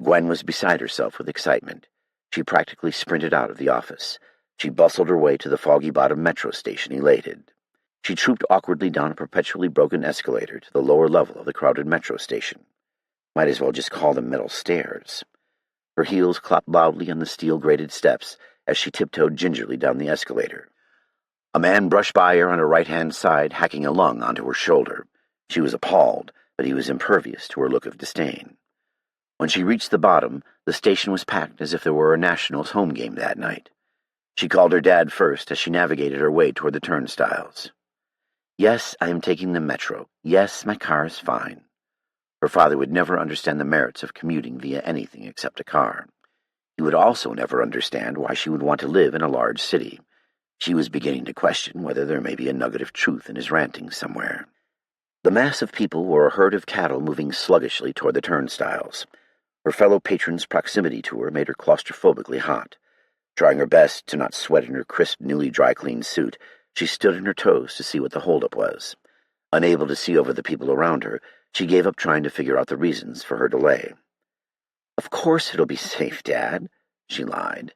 B: Gwen was beside herself with excitement. She practically sprinted out of the office. She bustled her way to the foggy-bottom metro station, elated. She trooped awkwardly down a perpetually broken escalator to the lower level of the crowded metro station. Might as well just call them metal stairs. Her heels clopped loudly on the steel-grated steps as she tiptoed gingerly down the escalator. A man brushed by her on her right-hand side, hacking a lung onto her shoulder. She was appalled, but he was impervious to her look of disdain. When she reached the bottom, the station was packed as if there were a Nationals home game that night. She called her dad first as she navigated her way toward the turnstiles. "Yes, I am taking the metro. Yes, my car is fine." Her father would never understand the merits of commuting via anything except a car. He would also never understand why she would want to live in a large city. She was beginning to question whether there may be a nugget of truth in his rantings somewhere. The mass of people were a herd of cattle moving sluggishly toward the turnstiles. Her fellow patrons' proximity to her made her claustrophobically hot. Trying her best to not sweat in her crisp, newly dry-cleaned suit, she stood on her toes to see what the holdup was. Unable to see over the people around her, she gave up trying to figure out the reasons for her delay. "Of course it'll be safe, Dad," she lied.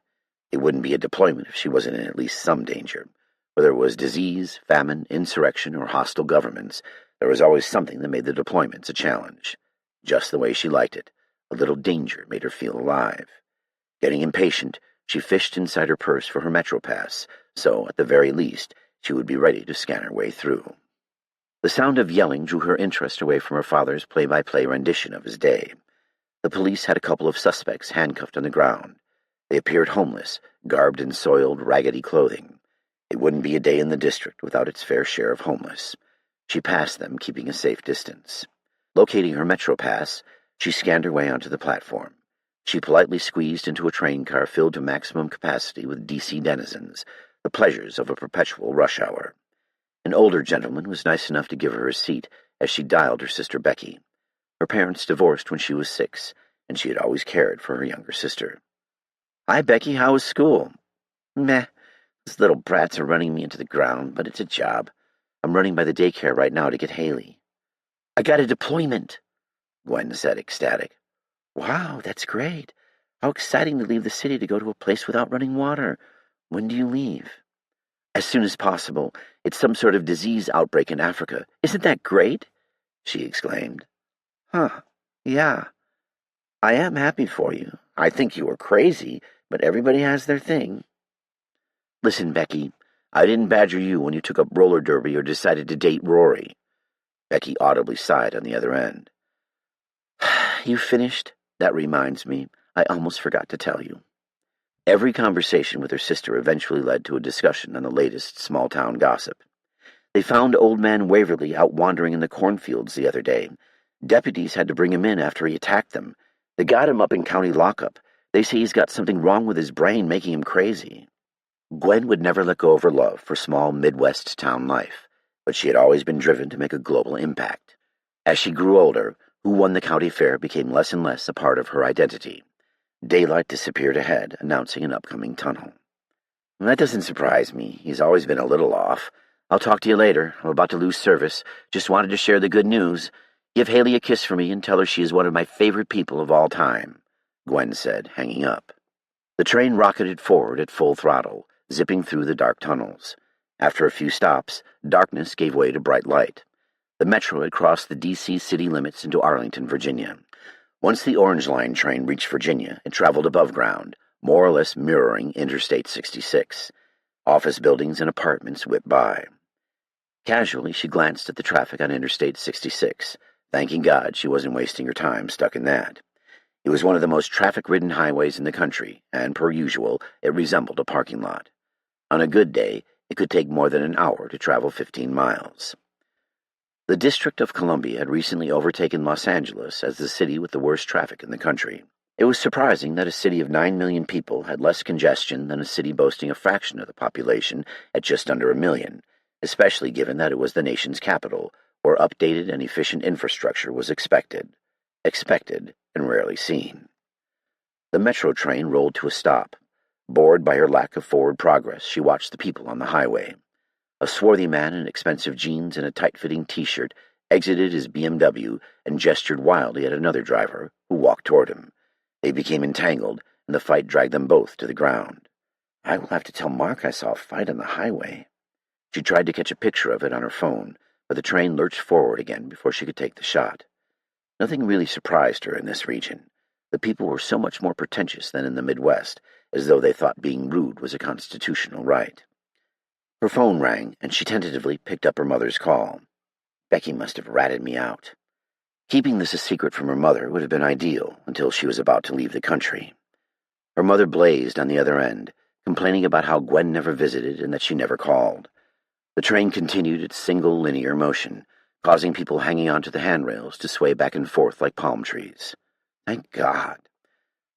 B: It wouldn't be a deployment if she wasn't in at least some danger. Whether it was disease, famine, insurrection, or hostile governments, there was always something that made the deployments a challenge. Just the way she liked it. A little danger made her feel alive. Getting impatient, she fished inside her purse for her Metro pass, so, at the very least, she would be ready to scan her way through. The sound of yelling drew her interest away from her father's play-by-play rendition of his day. The police had a couple of suspects handcuffed on the ground. They appeared homeless, garbed in soiled, raggedy clothing. It wouldn't be a day in the district without its fair share of homeless. She passed them, keeping a safe distance. Locating her Metro pass, she scanned her way onto the platform. She politely squeezed into a train car filled to maximum capacity with D.C. denizens, the pleasures of a perpetual rush hour. An older gentleman was nice enough to give her a seat as she dialed her sister Becky. Her parents divorced when she was 6, and she had always cared for her younger sister. "Hi, Becky, how was school?" "Meh. Those little brats are running me into the ground, but it's a job. I'm running by the daycare right now to get Haley." "I got a deployment," Gwen said, ecstatic. "Wow, that's great. How exciting to leave the city to go to a place without running water. When do you leave?" "As soon as possible. It's some sort of disease outbreak in Africa. Isn't that great?" she exclaimed. "Huh, yeah. I am happy for you. I think you were crazy, but everybody has their thing." "Listen, Becky, I didn't badger you when you took up roller derby or decided to date Rory." Becky audibly sighed on the other end. "You finished? That reminds me, I almost forgot to tell you." Every conversation with her sister eventually led to a discussion on the latest small-town gossip. They found old man Waverly out wandering in the cornfields the other day. Deputies had to bring him in after he attacked them. They got him up in county lockup. They say he's got something wrong with his brain, making him crazy. Gwen would never let go of her love for small Midwest town life, but she had always been driven to make a global impact. As she grew older, who won the county fair became less and less a part of her identity. Daylight disappeared ahead, announcing an upcoming tunnel. "That doesn't surprise me. He's always been a little off. I'll talk to you later. I'm about to lose service. Just wanted to share the good news. Give Haley a kiss for me and tell her she is one of my favorite people of all time," Gwen said, hanging up. The train rocketed forward at full throttle, zipping through the dark tunnels. After a few stops, darkness gave way to bright light. The Metro had crossed the D.C. city limits into Arlington, Virginia. Once the Orange Line train reached Virginia, it traveled above ground, more or less mirroring Interstate 66. Office buildings and apartments whipped by. Casually, she glanced at the traffic on Interstate 66, thanking God she wasn't wasting her time stuck in that. It was one of the most traffic-ridden highways in the country, and, per usual, it resembled a parking lot. On a good day, it could take more than an hour to travel 15 miles. The District of Columbia had recently overtaken Los Angeles as the city with the worst traffic in the country. It was surprising that a city of 9 million people had less congestion than a city boasting a fraction of the population at just under 1 million, especially given that it was the nation's capital, where updated and efficient infrastructure was expected and rarely seen. The metro train rolled to a stop. Bored by her lack of forward progress, she watched the people on the highway. A swarthy man in expensive jeans and a tight-fitting T-shirt exited his BMW and gestured wildly at another driver, who walked toward him. They became entangled, and the fight dragged them both to the ground. "I will have to tell Mark I saw a fight on the highway." She tried to catch a picture of it on her phone, but the train lurched forward again before she could take the shot. Nothing really surprised her in this region. The people were so much more pretentious than in the Midwest,
A: as though they thought being rude was a constitutional right. Her phone rang, and she tentatively picked up her mother's call. Becky must have ratted me out. Keeping this a secret from her mother would have been ideal until she was about to leave the country. Her mother blazed on the other end, complaining about how Gwen never visited and that she never called. The train continued its single linear motion, causing people hanging onto the handrails to sway back and forth like palm trees. Thank God.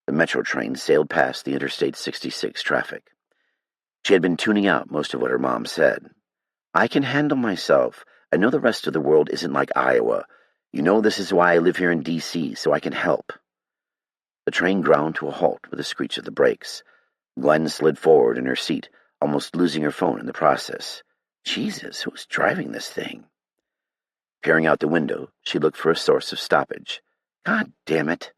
A: The metro train sailed past the Interstate 66 traffic. She had been tuning out most of what her mom said. I can handle myself. I know the rest of the world isn't like Iowa. You know this is why I live here in D.C., so I can help. The train ground to a halt with a screech of the brakes. Gwen slid forward in her seat, almost losing her phone in the process. Jesus, who's driving this thing? Peering out the window, she looked for a source of stoppage. God damn it.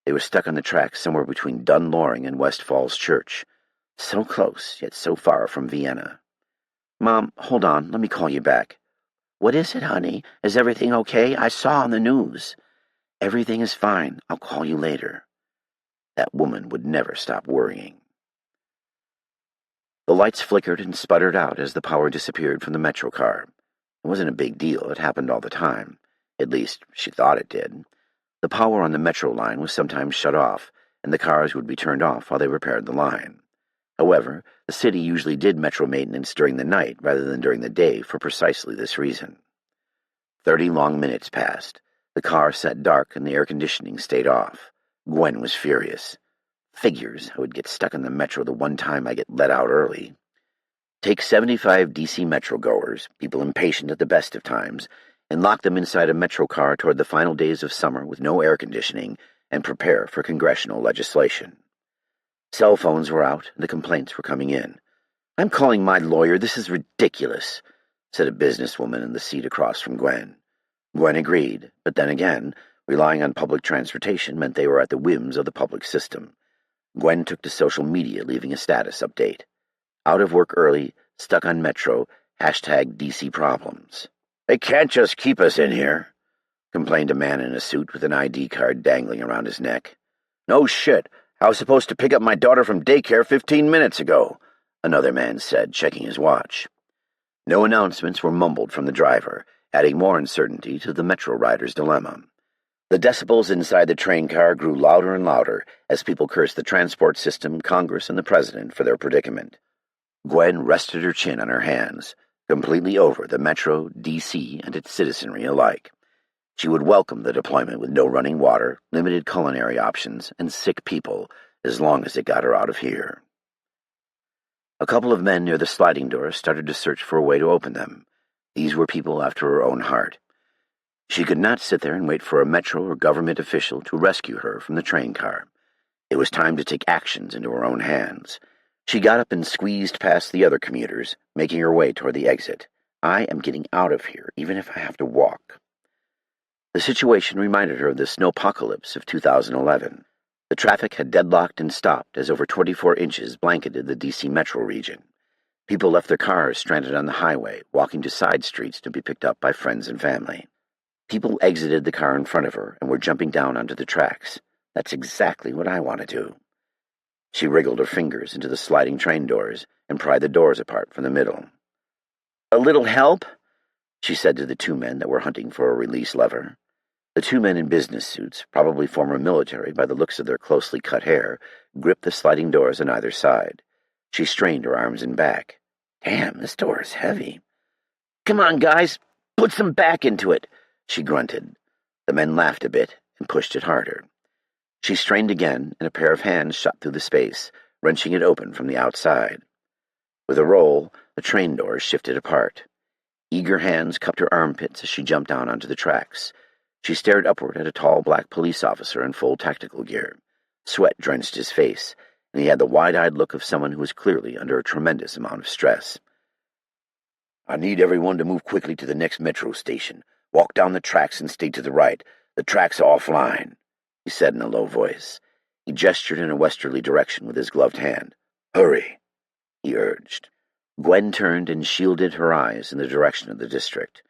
A: They were stuck on the tracks somewhere between Dunloring and West Falls Church. So close, yet so far from Vienna. Mom, hold on, let me call you back. What is it, honey? Is everything okay? I saw on the news. Everything is fine. I'll call you later. That woman would never stop worrying. The lights flickered and sputtered out as the power disappeared from the metro car. It wasn't a big deal. It happened all the time. At least, she thought it did. The power on the metro line was sometimes shut off, and the cars would be turned off while they repaired the line. However, the city usually did metro maintenance during the night rather than during the day for precisely this reason. 30 long minutes passed. The car sat dark and the air conditioning stayed off. Gwen was furious. Figures, I would get stuck in the metro the one time I get let out early. Take 75 D.C. metro goers, people impatient at the best of times, and lock them inside a metro car toward the final days of summer with no air conditioning, and prepare for congressional legislation. Cell phones were out, and the complaints were coming in. I'm calling my lawyer. This is ridiculous, said a businesswoman in the seat across from Gwen. Gwen agreed, but then again, relying on public transportation meant they were at the whims of the public system. Gwen took to social media, leaving a status update. Out of work early, stuck on metro, #DC problems. They can't just keep us in here, complained a man in a suit with an ID card dangling around his neck. No shit. I was supposed to pick up my daughter from daycare 15 minutes ago, another man said, checking his watch. No announcements were mumbled from the driver, adding more uncertainty to the metro rider's dilemma. The decibels inside the train car grew louder and louder as people cursed the transport system, Congress, and the president for their predicament. Gwen rested her chin on her hands, completely over the metro, D.C., and its citizenry alike. She would welcome the deployment with no running water, limited culinary options, and sick people, as long as it got her out of here. A couple of men near the sliding doors started to search for a way to open them. These were people after her own heart. She could not sit there and wait for a metro or government official to rescue her from the train car. It was time to take actions into her own hands. She got up and squeezed past the other commuters, making her way toward the exit. I am getting out of here, even if I have to walk. The situation reminded her of the snowpocalypse of 2011. The traffic had deadlocked and stopped as over 24 inches blanketed the D.C. metro region. People left their cars stranded on the highway, walking to side streets to be picked up by friends and family. People exited the car in front of her and were jumping down onto the tracks. That's exactly what I want to do. She wriggled her fingers into the sliding train doors and pried the doors apart from the middle. A little help? She said to the two men that were hunting for a release lever. The two men in business suits, probably former military by the looks of their closely cut hair, gripped the sliding doors on either side. She strained her arms and back. Damn, this door is heavy. Come on, guys, put some back into it, she grunted. The men laughed a bit and pushed it harder. She strained again, and a pair of hands shot through the space, wrenching it open from the outside. With a roll, the train doors shifted apart. Eager hands cupped her armpits as she jumped down onto the tracks. She stared upward at a tall black police officer in full tactical gear. Sweat drenched his face, and he had the wide-eyed look of someone who was clearly under a tremendous amount of stress. I need everyone to move quickly to the next metro station. Walk down the tracks and stay to the right. The tracks are offline, he said in a low voice. He gestured in a westerly direction with his gloved hand. Hurry, he urged. Gwen turned and shielded her eyes in the direction of the district.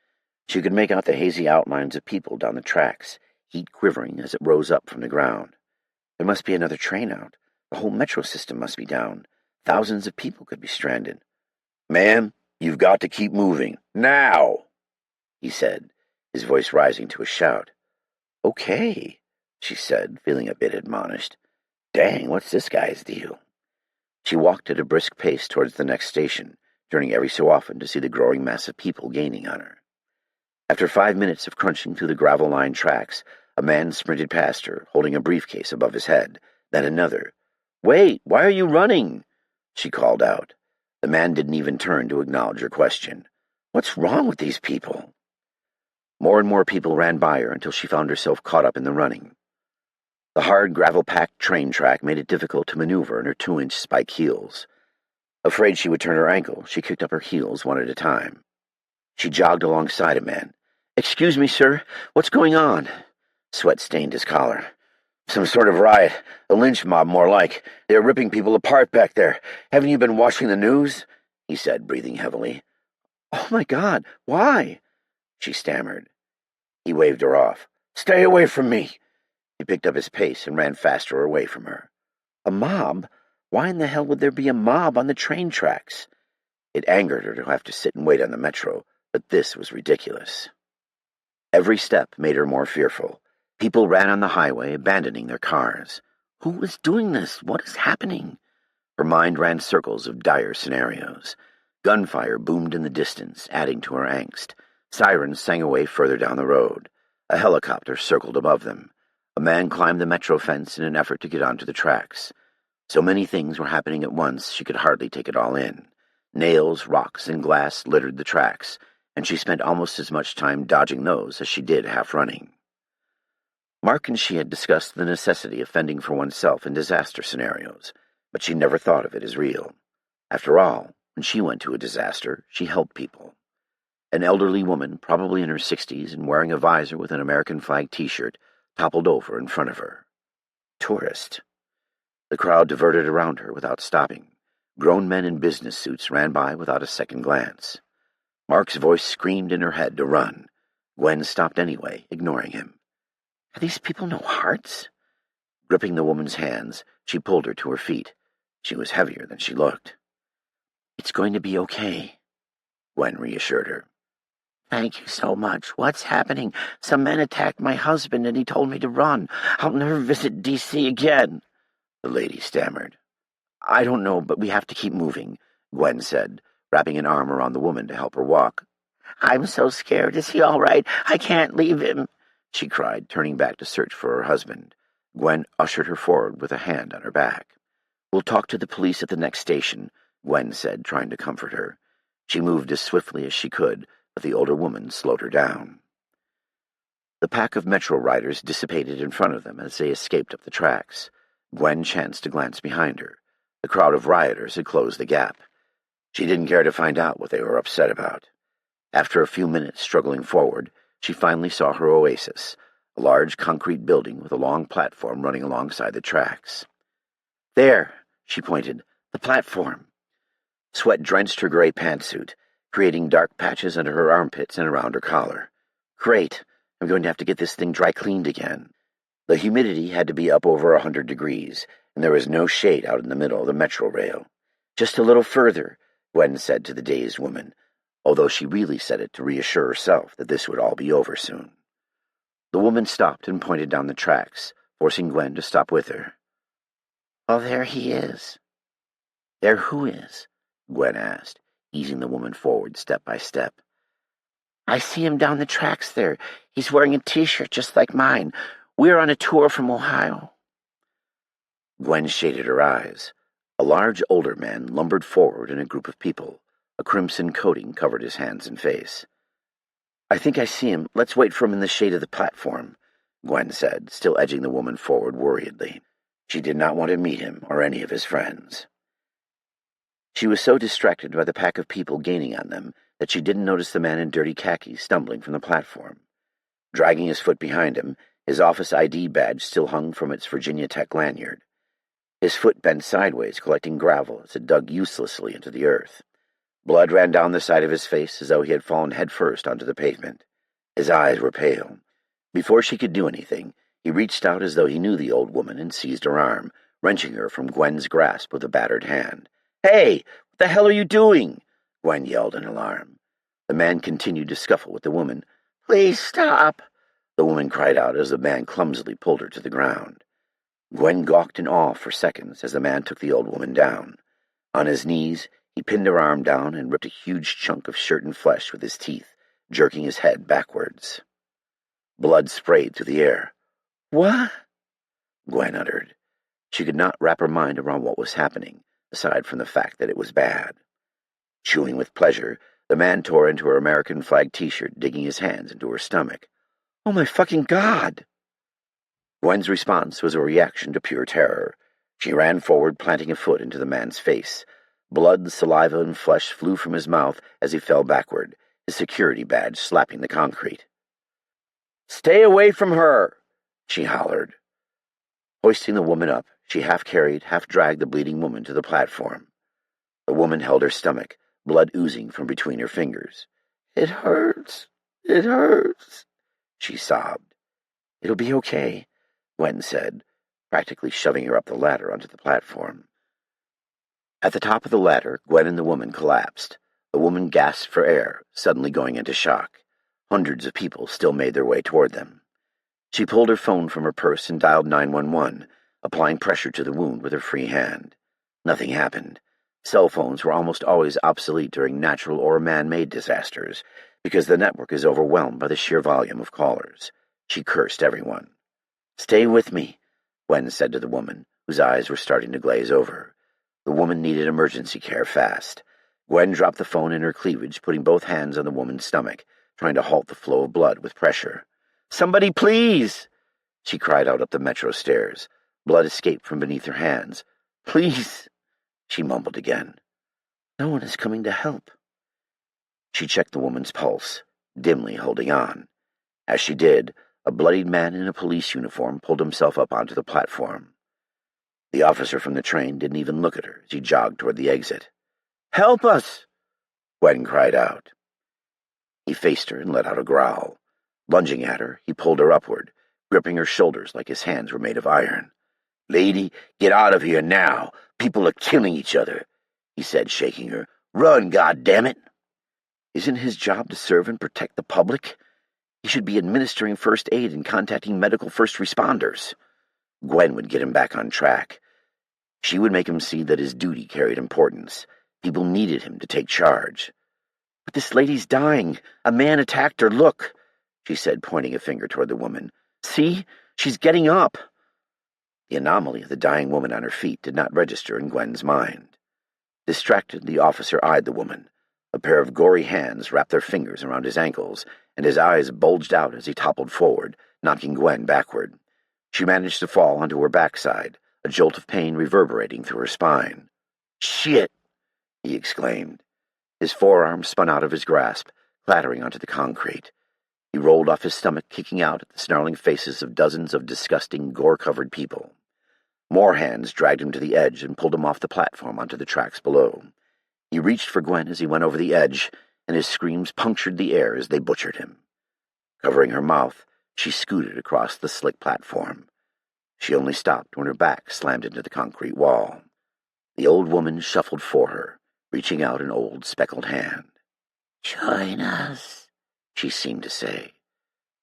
A: She could make out the hazy outlines of people down the tracks, heat quivering as it rose up from the ground. There must be another train out.
B: The whole metro system must be down. Thousands of people could be stranded. "Ma'am, you've got to keep moving. Now!" he said, his voice rising to a shout. "Okay," she said, feeling a bit admonished. "Dang, what's this guy's deal?" She walked at a brisk pace towards the next station, turning every so often to see the growing mass of people gaining on her. After 5 minutes of crunching through the gravel-lined tracks, a man sprinted past her, holding a briefcase above his head, then another. "Wait, why are you running?" she called out. The man didn't even turn to acknowledge her question. "What's wrong with these people?" More and more people ran by her until she found herself caught up in the running. The hard, gravel-packed train track made it difficult to maneuver in her 2-inch spike heels. Afraid she would turn her ankle, she kicked up her heels one at a time. She jogged alongside a man. "Excuse me, sir, what's going on?" Sweat stained his collar. "Some sort of riot. A lynch mob, more like. They're ripping people apart back there. Haven't you been watching the news?" he said, breathing heavily. "Oh, my God, why?" she stammered. He waved her off. "Stay away from me!" He picked up his pace and ran faster away from her. A mob? Why in the hell would there be a mob on the train tracks? It angered her to have to sit and wait on the metro, but this was ridiculous. Every step made her more fearful. People ran on the highway, abandoning their cars. Who was doing this? What is happening? Her mind ran circles of dire scenarios. Gunfire boomed in the distance, adding to her angst. Sirens sang away further down the road. A helicopter circled above them. A man climbed the metro fence in an effort to get onto the tracks. So many things were happening at once she could hardly take it all in. Nails, rocks, and glass littered the tracks, and she spent almost as much time dodging those as she did half-running. Mark and she had discussed the necessity of fending for oneself in disaster scenarios, but she never thought of it as real. After all, when she went to a disaster, she helped people. An elderly woman, probably in her 60s and wearing a visor with an American flag t-shirt, toppled over in front of her. Tourist. The crowd diverted around her without stopping. Grown men in business suits ran by without a second glance. Mark's voice screamed in her head to run. Gwen stopped anyway, ignoring him. Have these people no hearts? Gripping the woman's hands, she pulled her to her feet. She was heavier than she looked. It's going to be okay, Gwen reassured her. Thank you so much. What's happening? Some men attacked my husband and he told me to run. I'll never visit D.C. again, the lady stammered. I don't know, but we have to keep moving, Gwen said, wrapping an arm around the woman to help her walk. I'm so scared. Is he all right? I can't leave him, she cried, turning back to search for her husband. Gwen ushered her forward with a hand on her back. We'll talk to the police at the next station, Gwen said, trying to comfort her. She moved as swiftly as she could, but the older woman slowed her down. The pack of metro riders dissipated in front of them as they escaped up the tracks. Gwen chanced to glance behind her. The crowd of rioters had closed the gap. She didn't care to find out what they were upset about. After a few minutes struggling forward, she finally saw her oasis, a large concrete building with a long platform running alongside the tracks. There, she pointed, the platform. Sweat drenched her gray pantsuit, creating dark patches under her armpits and around her collar. Great, I'm going to have to get this thing dry cleaned again. The humidity had to be up over 100 degrees, and there was no shade out in the middle of the metro rail. Just a little further, Gwen said to the dazed woman, although she really said it to reassure herself that this would all be over soon. The woman stopped and pointed down the tracks, forcing Gwen to stop with her. Oh, there he is. There who is? Gwen asked, easing the woman forward step by step. I see him down the tracks there. He's wearing a t-shirt just like mine. We're on a tour from Ohio. Gwen shaded her eyes. A large older man lumbered forward in a group of people. A crimson coating covered his hands and face. I think I see him. Let's wait for him in the shade of the platform, Gwen said, still edging the woman forward worriedly. She did not want to meet him or any of his friends. She was so distracted by the pack of people gaining on them that she didn't notice the man in dirty khakis stumbling from the platform. Dragging his foot behind him, his office ID badge still hung from its Virginia Tech lanyard. His foot bent sideways, collecting gravel as it dug uselessly into the earth. Blood ran down the side of his face as though he had fallen headfirst onto the pavement. His eyes were pale. Before she could do anything, he reached out as though he knew the old woman and seized her arm, wrenching her from Gwen's grasp with a battered hand. "Hey, what the hell are you doing?" Gwen yelled in alarm. The man continued to scuffle with the woman. "Please stop," the woman cried out as the man clumsily pulled her to the ground. Gwen gawked in awe for seconds as the man took the old woman down. On his knees, he pinned her arm down and ripped a huge chunk of shirt and flesh with his teeth, jerking his head backwards. Blood sprayed through the air. "What?" Gwen uttered. She could not wrap her mind around what was happening, aside from the fact that it was bad. Chewing with pleasure, the man tore into her American flag t-shirt, digging his hands into her stomach. "Oh my fucking God!" Gwen's response was a reaction to pure terror. She ran forward, planting a foot into the man's face. Blood, saliva, and flesh flew from his mouth as he fell backward, his security badge slapping the concrete. "Stay away from her!" she hollered. Hoisting the woman up, she half-carried, half-dragged the bleeding woman to the platform. The woman held her stomach, blood oozing from between her fingers. "It hurts. It hurts," she sobbed. "It'll be okay," Gwen said, practically shoving her up the ladder onto the platform. At the top of the ladder, Gwen and the woman collapsed. The woman gasped for air, suddenly going into shock. Hundreds of people still made their way toward them. She pulled her phone from her purse and dialed 911, applying pressure to the wound with her free hand. Nothing happened. Cell phones were almost always obsolete during natural or man-made disasters, because the network is overwhelmed by the sheer volume of callers. She cursed everyone. "Stay with me," Gwen said to the woman, whose eyes were starting to glaze over. The woman needed emergency care fast. Gwen dropped the phone in her cleavage, putting both hands on the woman's stomach, trying to halt the flow of blood with pressure. "Somebody, please!" she cried out up the metro stairs. Blood escaped from beneath her hands. "Please!" she mumbled again. "No one is coming to help." She checked the woman's pulse, dimly holding on. As she did, a bloodied man in a police uniform pulled himself up onto the platform. The officer from the train didn't even look at her as he jogged toward the exit. "Help us!" Gwen cried out. He faced her and let out a growl. Lunging at her, he pulled her upward, gripping her shoulders like his hands were made of iron. "Lady, get out of here now. People are killing each other," he said, shaking her. "Run, goddammit!" Isn't his job to serve and protect the public? He should be administering first aid and contacting medical first responders. Gwen would get him back on track. She would make him see that his duty carried importance. People needed him to take charge. "But this lady's dying. A man attacked her. Look," she said, pointing a finger toward the woman. "See? She's getting up." The anomaly of the dying woman on her feet did not register in Gwen's mind. Distracted, the officer eyed the woman. A pair of gory hands wrapped their fingers around his ankles, and his eyes bulged out as he toppled forward, knocking Gwen backward. She managed to fall onto her backside, a jolt of pain reverberating through her spine. "Shit!" he exclaimed. His forearm spun out of his grasp, clattering onto the concrete. He rolled off his stomach, kicking out at the snarling faces of dozens of disgusting, gore-covered people. More hands dragged him to the edge and pulled him off the platform onto the tracks below. He reached for Gwen as he went over the edge, and his screams punctured the air as they butchered him. Covering her mouth, she scooted across the slick platform. She only stopped when her back slammed into the concrete wall. The old woman shuffled for her, reaching out an old speckled hand. "Join us," she seemed to say,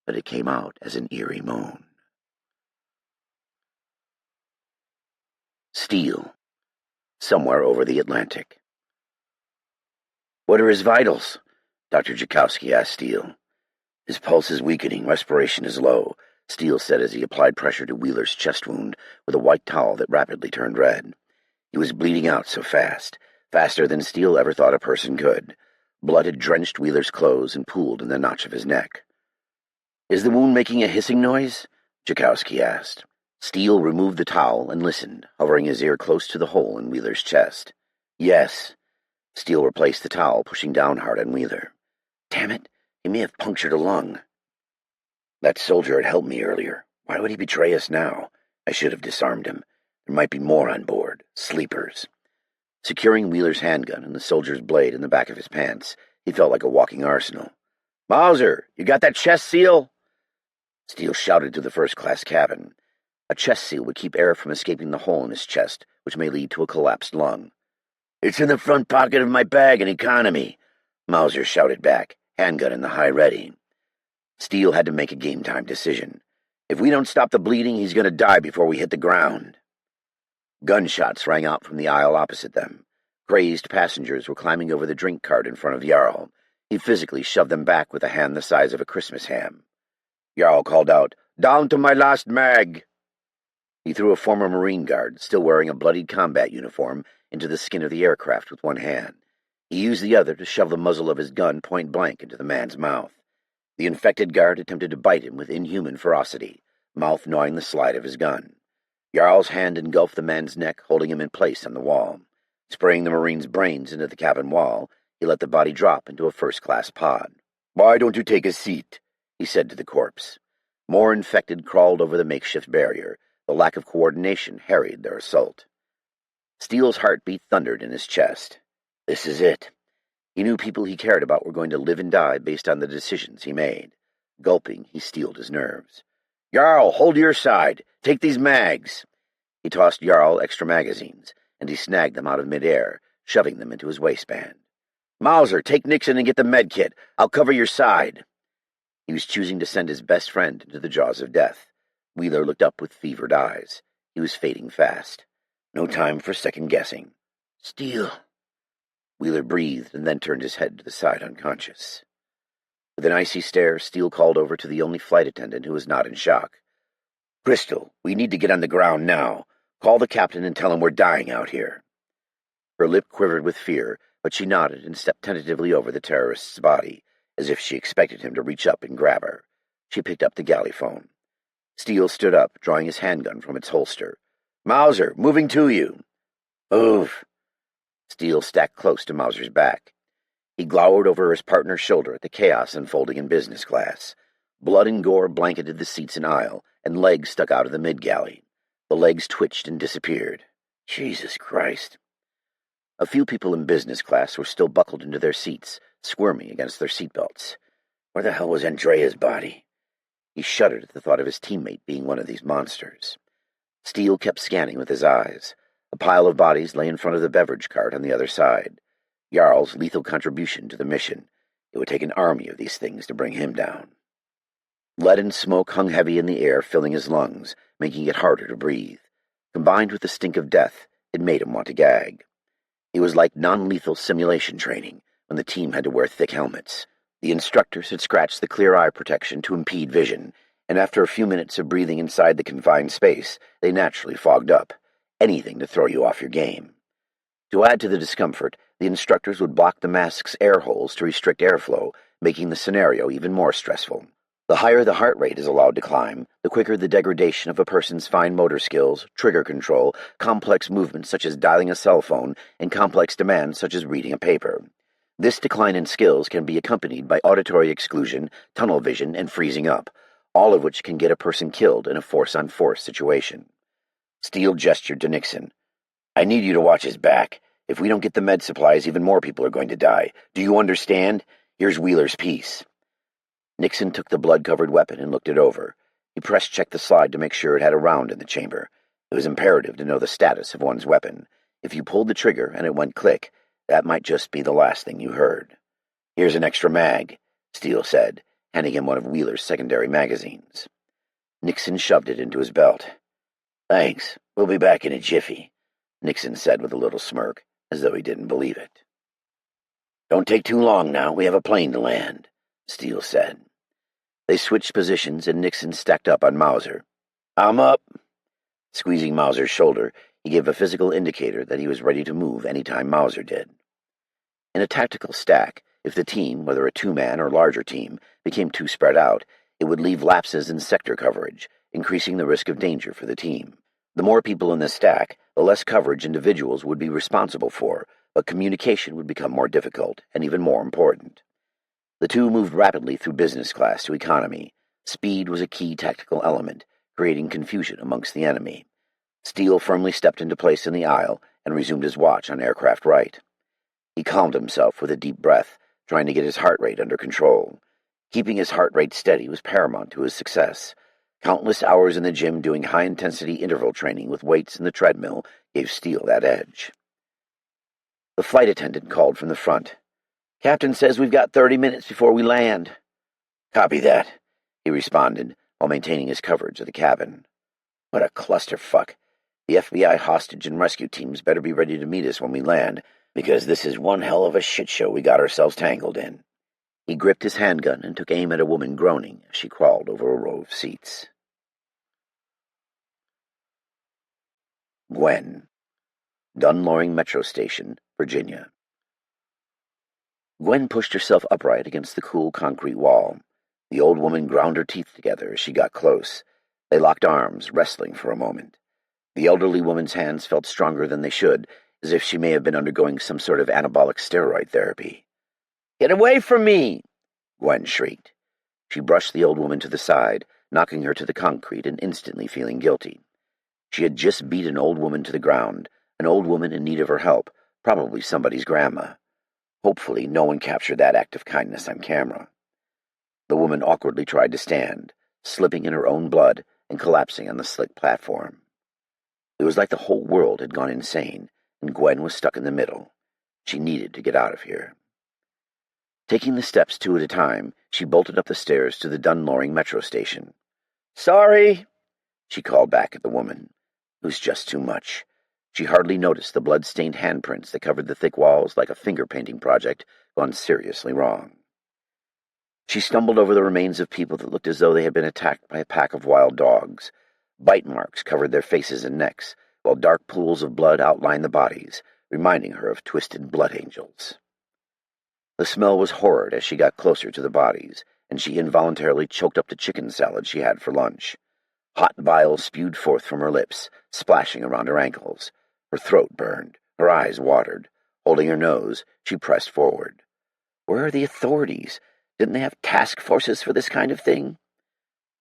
B: but it came out as an eerie moan. Steel, somewhere over the Atlantic. "What are his vitals?" Dr. Jakowski asked Steele. "His pulse is weakening, respiration is low," Steele said as he applied pressure to Wheeler's chest wound with a white towel that rapidly turned red. He was bleeding out so fast, faster than Steele ever thought a person could. Blood had drenched Wheeler's clothes and pooled in the notch of his neck. "Is the wound making a hissing noise?" Jakowski asked. Steele removed the towel and listened, hovering his ear close to the hole in Wheeler's chest. "Yes." Steele replaced the towel, pushing down hard on Wheeler. "Damn it, he may have punctured a lung." "That soldier had helped me earlier. Why would he betray us now? I should have disarmed him. There might be more on board. Sleepers." Securing Wheeler's handgun and the soldier's blade in the back of his pants, he felt like a walking arsenal. "Mauser, you got that chest seal?" Steele shouted to the first-class cabin. A chest seal would keep air from escaping the hole in his chest, which may lead to a collapsed lung. "It's in the front pocket of my bag in economy," Mauser shouted back, handgun in the high ready. Steele had to make a game-time decision. If we don't stop the bleeding, he's going to die before we hit the ground. Gunshots rang out from the aisle opposite them. Crazed passengers were climbing over the drink cart in front of Jarl. He physically shoved them back with a hand the size of a Christmas ham. Jarl called out, "Down to my last mag!" He threw a former Marine guard, still wearing a bloodied combat uniform, into the skin of the aircraft with one hand. He used the other to shove the muzzle of his gun point-blank into the man's mouth. The infected guard attempted to bite him with inhuman ferocity, mouth gnawing the slide of his gun. Jarl's hand engulfed the man's neck, holding him in place on the wall. Spraying the Marine's brains into the cabin wall, he let the body drop into a first-class pod. "Why don't you take a seat?" he said to the corpse. More infected crawled over the makeshift barrier. The lack of coordination harried their assault. Steele's heartbeat thundered in his chest. This is it. He knew people he cared about were going to live and die based on the decisions he made. Gulping, he steeled his nerves. "Jarl, hold to your side. Take these mags." He tossed Jarl extra magazines, and he snagged them out of midair, shoving them into his waistband. "Mauser, take Nixon and get the med kit. I'll cover your side." He was choosing to send his best friend into the jaws of death. Wheeler looked up with fevered eyes. He was fading fast. No time for second-guessing. "Steele." Wheeler breathed and then turned his head to the side unconscious. With an icy stare, Steele called over to the only flight attendant who was not in shock. "Crystal, we need to get on the ground now. Call the captain and tell him we're dying out here." Her lip quivered with fear, but she nodded and stepped tentatively over the terrorist's body, as if she expected him to reach up and grab her. She picked up the galley phone. Steele stood up, drawing his handgun from its holster. "Mauser, moving to you." "Move." Steele stacked close to Mauser's back. He glowered over his partner's shoulder at the chaos unfolding in business class. Blood and gore blanketed the seats and aisle, and legs stuck out of the mid-galley. The legs twitched and disappeared. Jesus Christ. A few people in business class were still buckled into their seats, squirming against their seatbelts. Where the hell was Andrea's body? He shuddered at the thought of his teammate being one of these monsters. Steele kept scanning with his eyes. A pile of bodies lay in front of the beverage cart on the other side. Jarl's lethal contribution to the mission. It would take an army of these things to bring him down. Leaden smoke hung heavy in the air, filling his lungs, making it harder to breathe. Combined with the stink of death, it made him want to gag. It was like non-lethal simulation training, when the team had to wear thick helmets. The instructors had scratched the clear eye protection to impede vision, and after a few minutes of breathing inside the confined space, they naturally fogged up. Anything to throw you off your game. To add to the discomfort, the instructors would block the mask's air holes to restrict airflow, making the scenario even more stressful. The higher the heart rate is allowed to climb, the quicker the degradation of a person's fine motor skills, trigger control, complex movements such as dialing a cell phone, and complex demands such as reading a paper. This decline in skills can be accompanied by auditory exclusion, tunnel vision, and freezing up, all of which can get a person killed in a force-on-force situation. Steele gestured to Nixon. "I need you to watch his back. If we don't get the med supplies, even more people are going to die. Do you understand? Here's Wheeler's piece." Nixon took the blood-covered weapon and looked it over. He press-checked the slide to make sure it had a round in the chamber. It was imperative to know the status of one's weapon. If you pulled the trigger and it went click, that might just be the last thing you heard. "Here's an extra mag," Steele said, handing him one of Wheeler's secondary magazines. Nixon shoved it into his belt. "Thanks. We'll be back in a jiffy," Nixon said with a little smirk, as though he didn't believe it. "Don't take too long now. We have a plane to land," Steele said. They switched positions, and Nixon stacked up on Mauser. "I'm up." Squeezing Mauser's shoulder, he gave a physical indicator that he was ready to move any time Mauser did. In a tactical stack, if the team, whether a two-man or larger team, became too spread out, it would leave lapses in sector coverage, increasing the risk of danger for the team. The more people in the stack, the less coverage individuals would be responsible for, but communication would become more difficult and even more important. The two moved rapidly through business class to economy. Speed was a key tactical element, creating confusion amongst the enemy. Steele firmly stepped into place in the aisle and resumed his watch on aircraft right. He calmed himself with a deep breath, trying to get his heart rate under control. Keeping his heart rate steady was paramount to his success. Countless hours in the gym doing high-intensity interval training with weights in the treadmill gave Steele that edge. The flight attendant called from the front. "Captain says we've got 30 minutes before we land." "Copy that," he responded, while maintaining his coverage of the cabin. "What a clusterfuck. The FBI hostage and rescue teams better be ready to meet us when we land, because this is one hell of a shit show we got ourselves tangled in." He gripped his handgun and took aim at a woman groaning as she crawled over a row of seats. Gwen. Dunloring Metro Station, Virginia. Gwen pushed herself upright against the cool concrete wall. The old woman ground her teeth together as she got close. They locked arms, wrestling for a moment. The elderly woman's hands felt stronger than they should, as if she may have been undergoing some sort of anabolic steroid therapy. "Get away from me!" Gwen shrieked. She brushed the old woman to the side, knocking her to the concrete and instantly feeling guilty. She had just beat an old woman to the ground, an old woman in need of her help, probably somebody's grandma. Hopefully no one captured that act of kindness on camera. The woman awkwardly tried to stand, slipping in her own blood and collapsing on the slick platform. It was like the whole world had gone insane, and Gwen was stuck in the middle. She needed to get out of here. Taking the steps 2 at a time, she bolted up the stairs to the Dunloring Metro Station. "Sorry," she called back at the woman. It was just too much. She hardly noticed the blood-stained handprints that covered the thick walls like a finger-painting project gone seriously wrong. She stumbled over the remains of people that looked as though they had been attacked by a pack of wild dogs. Bite marks covered their faces and necks, while dark pools of blood outlined the bodies, reminding her of twisted blood angels. The smell was horrid as she got closer to the bodies, and she involuntarily choked up the chicken salad she had for lunch. Hot bile spewed forth from her lips, splashing around her ankles. Her throat burned, her eyes watered. Holding her nose, she pressed forward. Where are the authorities? Didn't they have task forces for this kind of thing?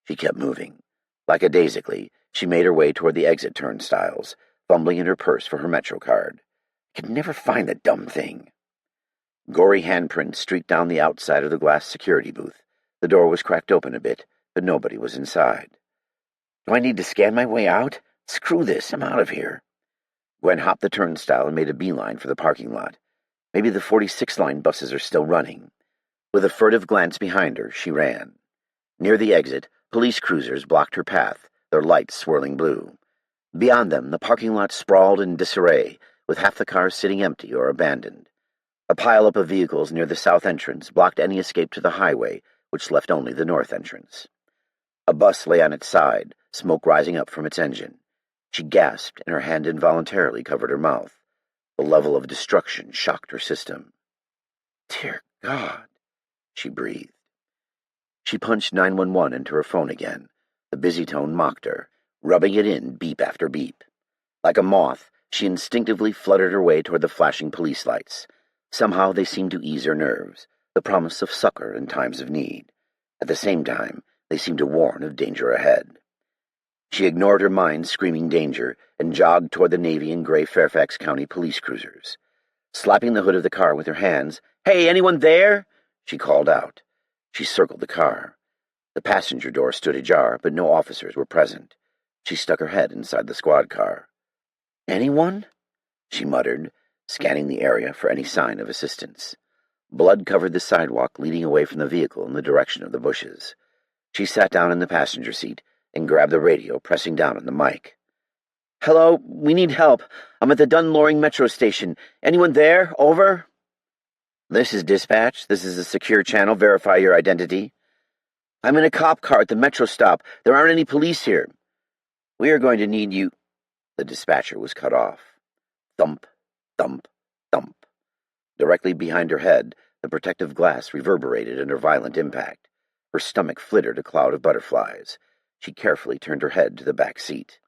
B: She kept moving. Lackadaisically, she made her way toward the exit turnstiles, fumbling in her purse for her Metro card. I could never find the dumb thing. Gory handprints streaked down the outside of the glass security booth. The door was cracked open a bit, but nobody was inside. Do I need to scan my way out? Screw this, I'm out of here. Gwen hopped the turnstile and made a beeline for the parking lot. Maybe the 46-line buses are still running. With a furtive glance behind her, she ran. Near the exit, police cruisers blocked her path, their lights swirling blue. Beyond them, the parking lot sprawled in disarray, with half the cars sitting empty or abandoned. A pile-up of vehicles near the south entrance blocked any escape to the highway, which left only the north entrance. A bus lay on its side, smoke rising up from its engine. She gasped, and her hand involuntarily covered her mouth. The level of destruction shocked her system. "Dear God," she breathed. She punched 911 into her phone again. The busy tone mocked her, rubbing it in beep after beep. Like a moth, she instinctively fluttered her way toward the flashing police lights. Somehow they seemed to ease her nerves, the promise of succor in times of need. At the same time, they seemed to warn of danger ahead. She ignored her mind screaming danger and jogged toward the navy and gray Fairfax County police cruisers. Slapping the hood of the car with her hands, "Hey, anyone there?" she called out. She circled the car. The passenger door stood ajar, but no officers were present. She stuck her head inside the squad car. "Anyone?" she muttered, scanning the area for any sign of assistance. Blood covered the sidewalk leading away from the vehicle in the direction of the bushes. She sat down in the passenger seat and grabbed the radio, pressing down on the mic. "Hello, we need help. I'm at the Dunloring Metro Station. Anyone there? Over?" "This is dispatch. This is a secure channel. Verify your identity." "I'm in a cop car at the Metro stop. There aren't any police here." "We are going to need you." The dispatcher was cut off. Thump, thump, thump. Directly behind her head, the protective glass reverberated under violent impact. Her stomach flittered a cloud of butterflies. She carefully turned her head to the back seat.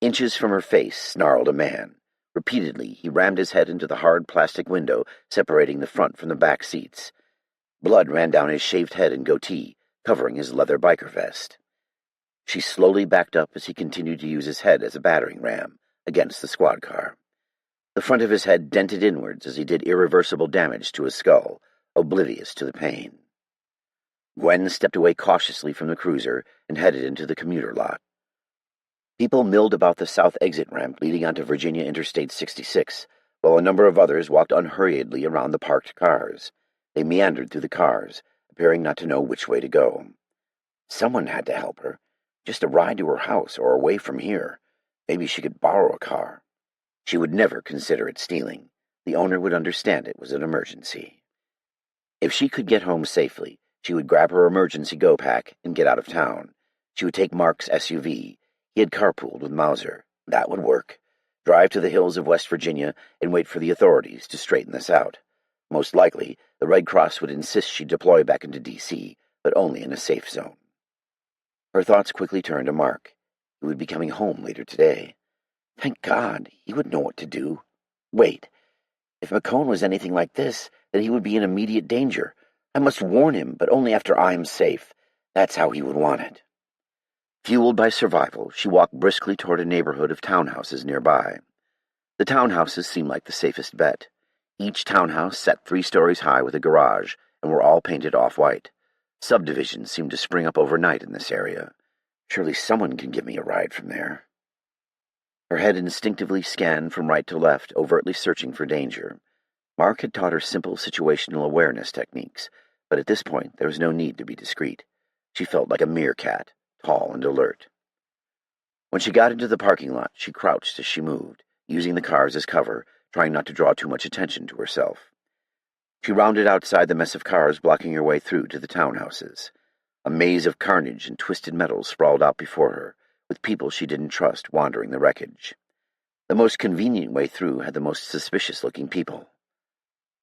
B: Inches from her face snarled a man. Repeatedly, he rammed his head into the hard plastic window separating the front from the back seats. Blood ran down his shaved head and goatee, covering his leather biker vest. She slowly backed up as he continued to use his head as a battering ram against the squad car. The front of his head dented inwards as he did irreversible damage to his skull, oblivious to the pain.
A: Gwen stepped away cautiously from the cruiser and headed into the commuter lot. People milled about the south exit ramp leading onto Virginia Interstate 66, while a number of others walked unhurriedly around the parked cars. They meandered through the cars, appearing not to know which way to go. Someone had to help her. Just a ride to her house or away from here. Maybe she could borrow a car. She would never consider it stealing. The owner would understand it was an emergency. If she could get home safely, she would grab her emergency go-pack and get out of town. She would take Mark's SUV. He had carpooled with Mauser. That would work. Drive to the hills of West Virginia and wait for the authorities to straighten this out. Most likely, the Red Cross would insist she deploy back into D.C., but only in a safe zone. Her thoughts quickly turned to Mark. He would be coming home later today. Thank God, he would know what to do. Wait, if McCone was anything like this, then he would be in immediate danger. I must warn him, but only after I am safe. That's how he would want it. Fueled by survival, she walked briskly toward a neighborhood of townhouses nearby. The townhouses seemed like the safest bet. Each townhouse sat 3 stories high with a garage, and were all painted off-white. Subdivisions seemed to spring up overnight in this area. Surely someone can give me a ride from there. Her head instinctively scanned from right to left, overtly searching for danger. Mark had taught her simple situational awareness techniques, but at this point there was no need to be discreet. She felt like a meerkat, tall and alert. When she got into the parking lot, she crouched as she moved, using the cars as cover, trying not to draw too much attention to herself. She rounded outside the mess of cars blocking her way through to the townhouses. A maze of carnage and twisted metal sprawled out before her, with people she didn't trust wandering the wreckage. The most convenient way through had the most suspicious-looking people.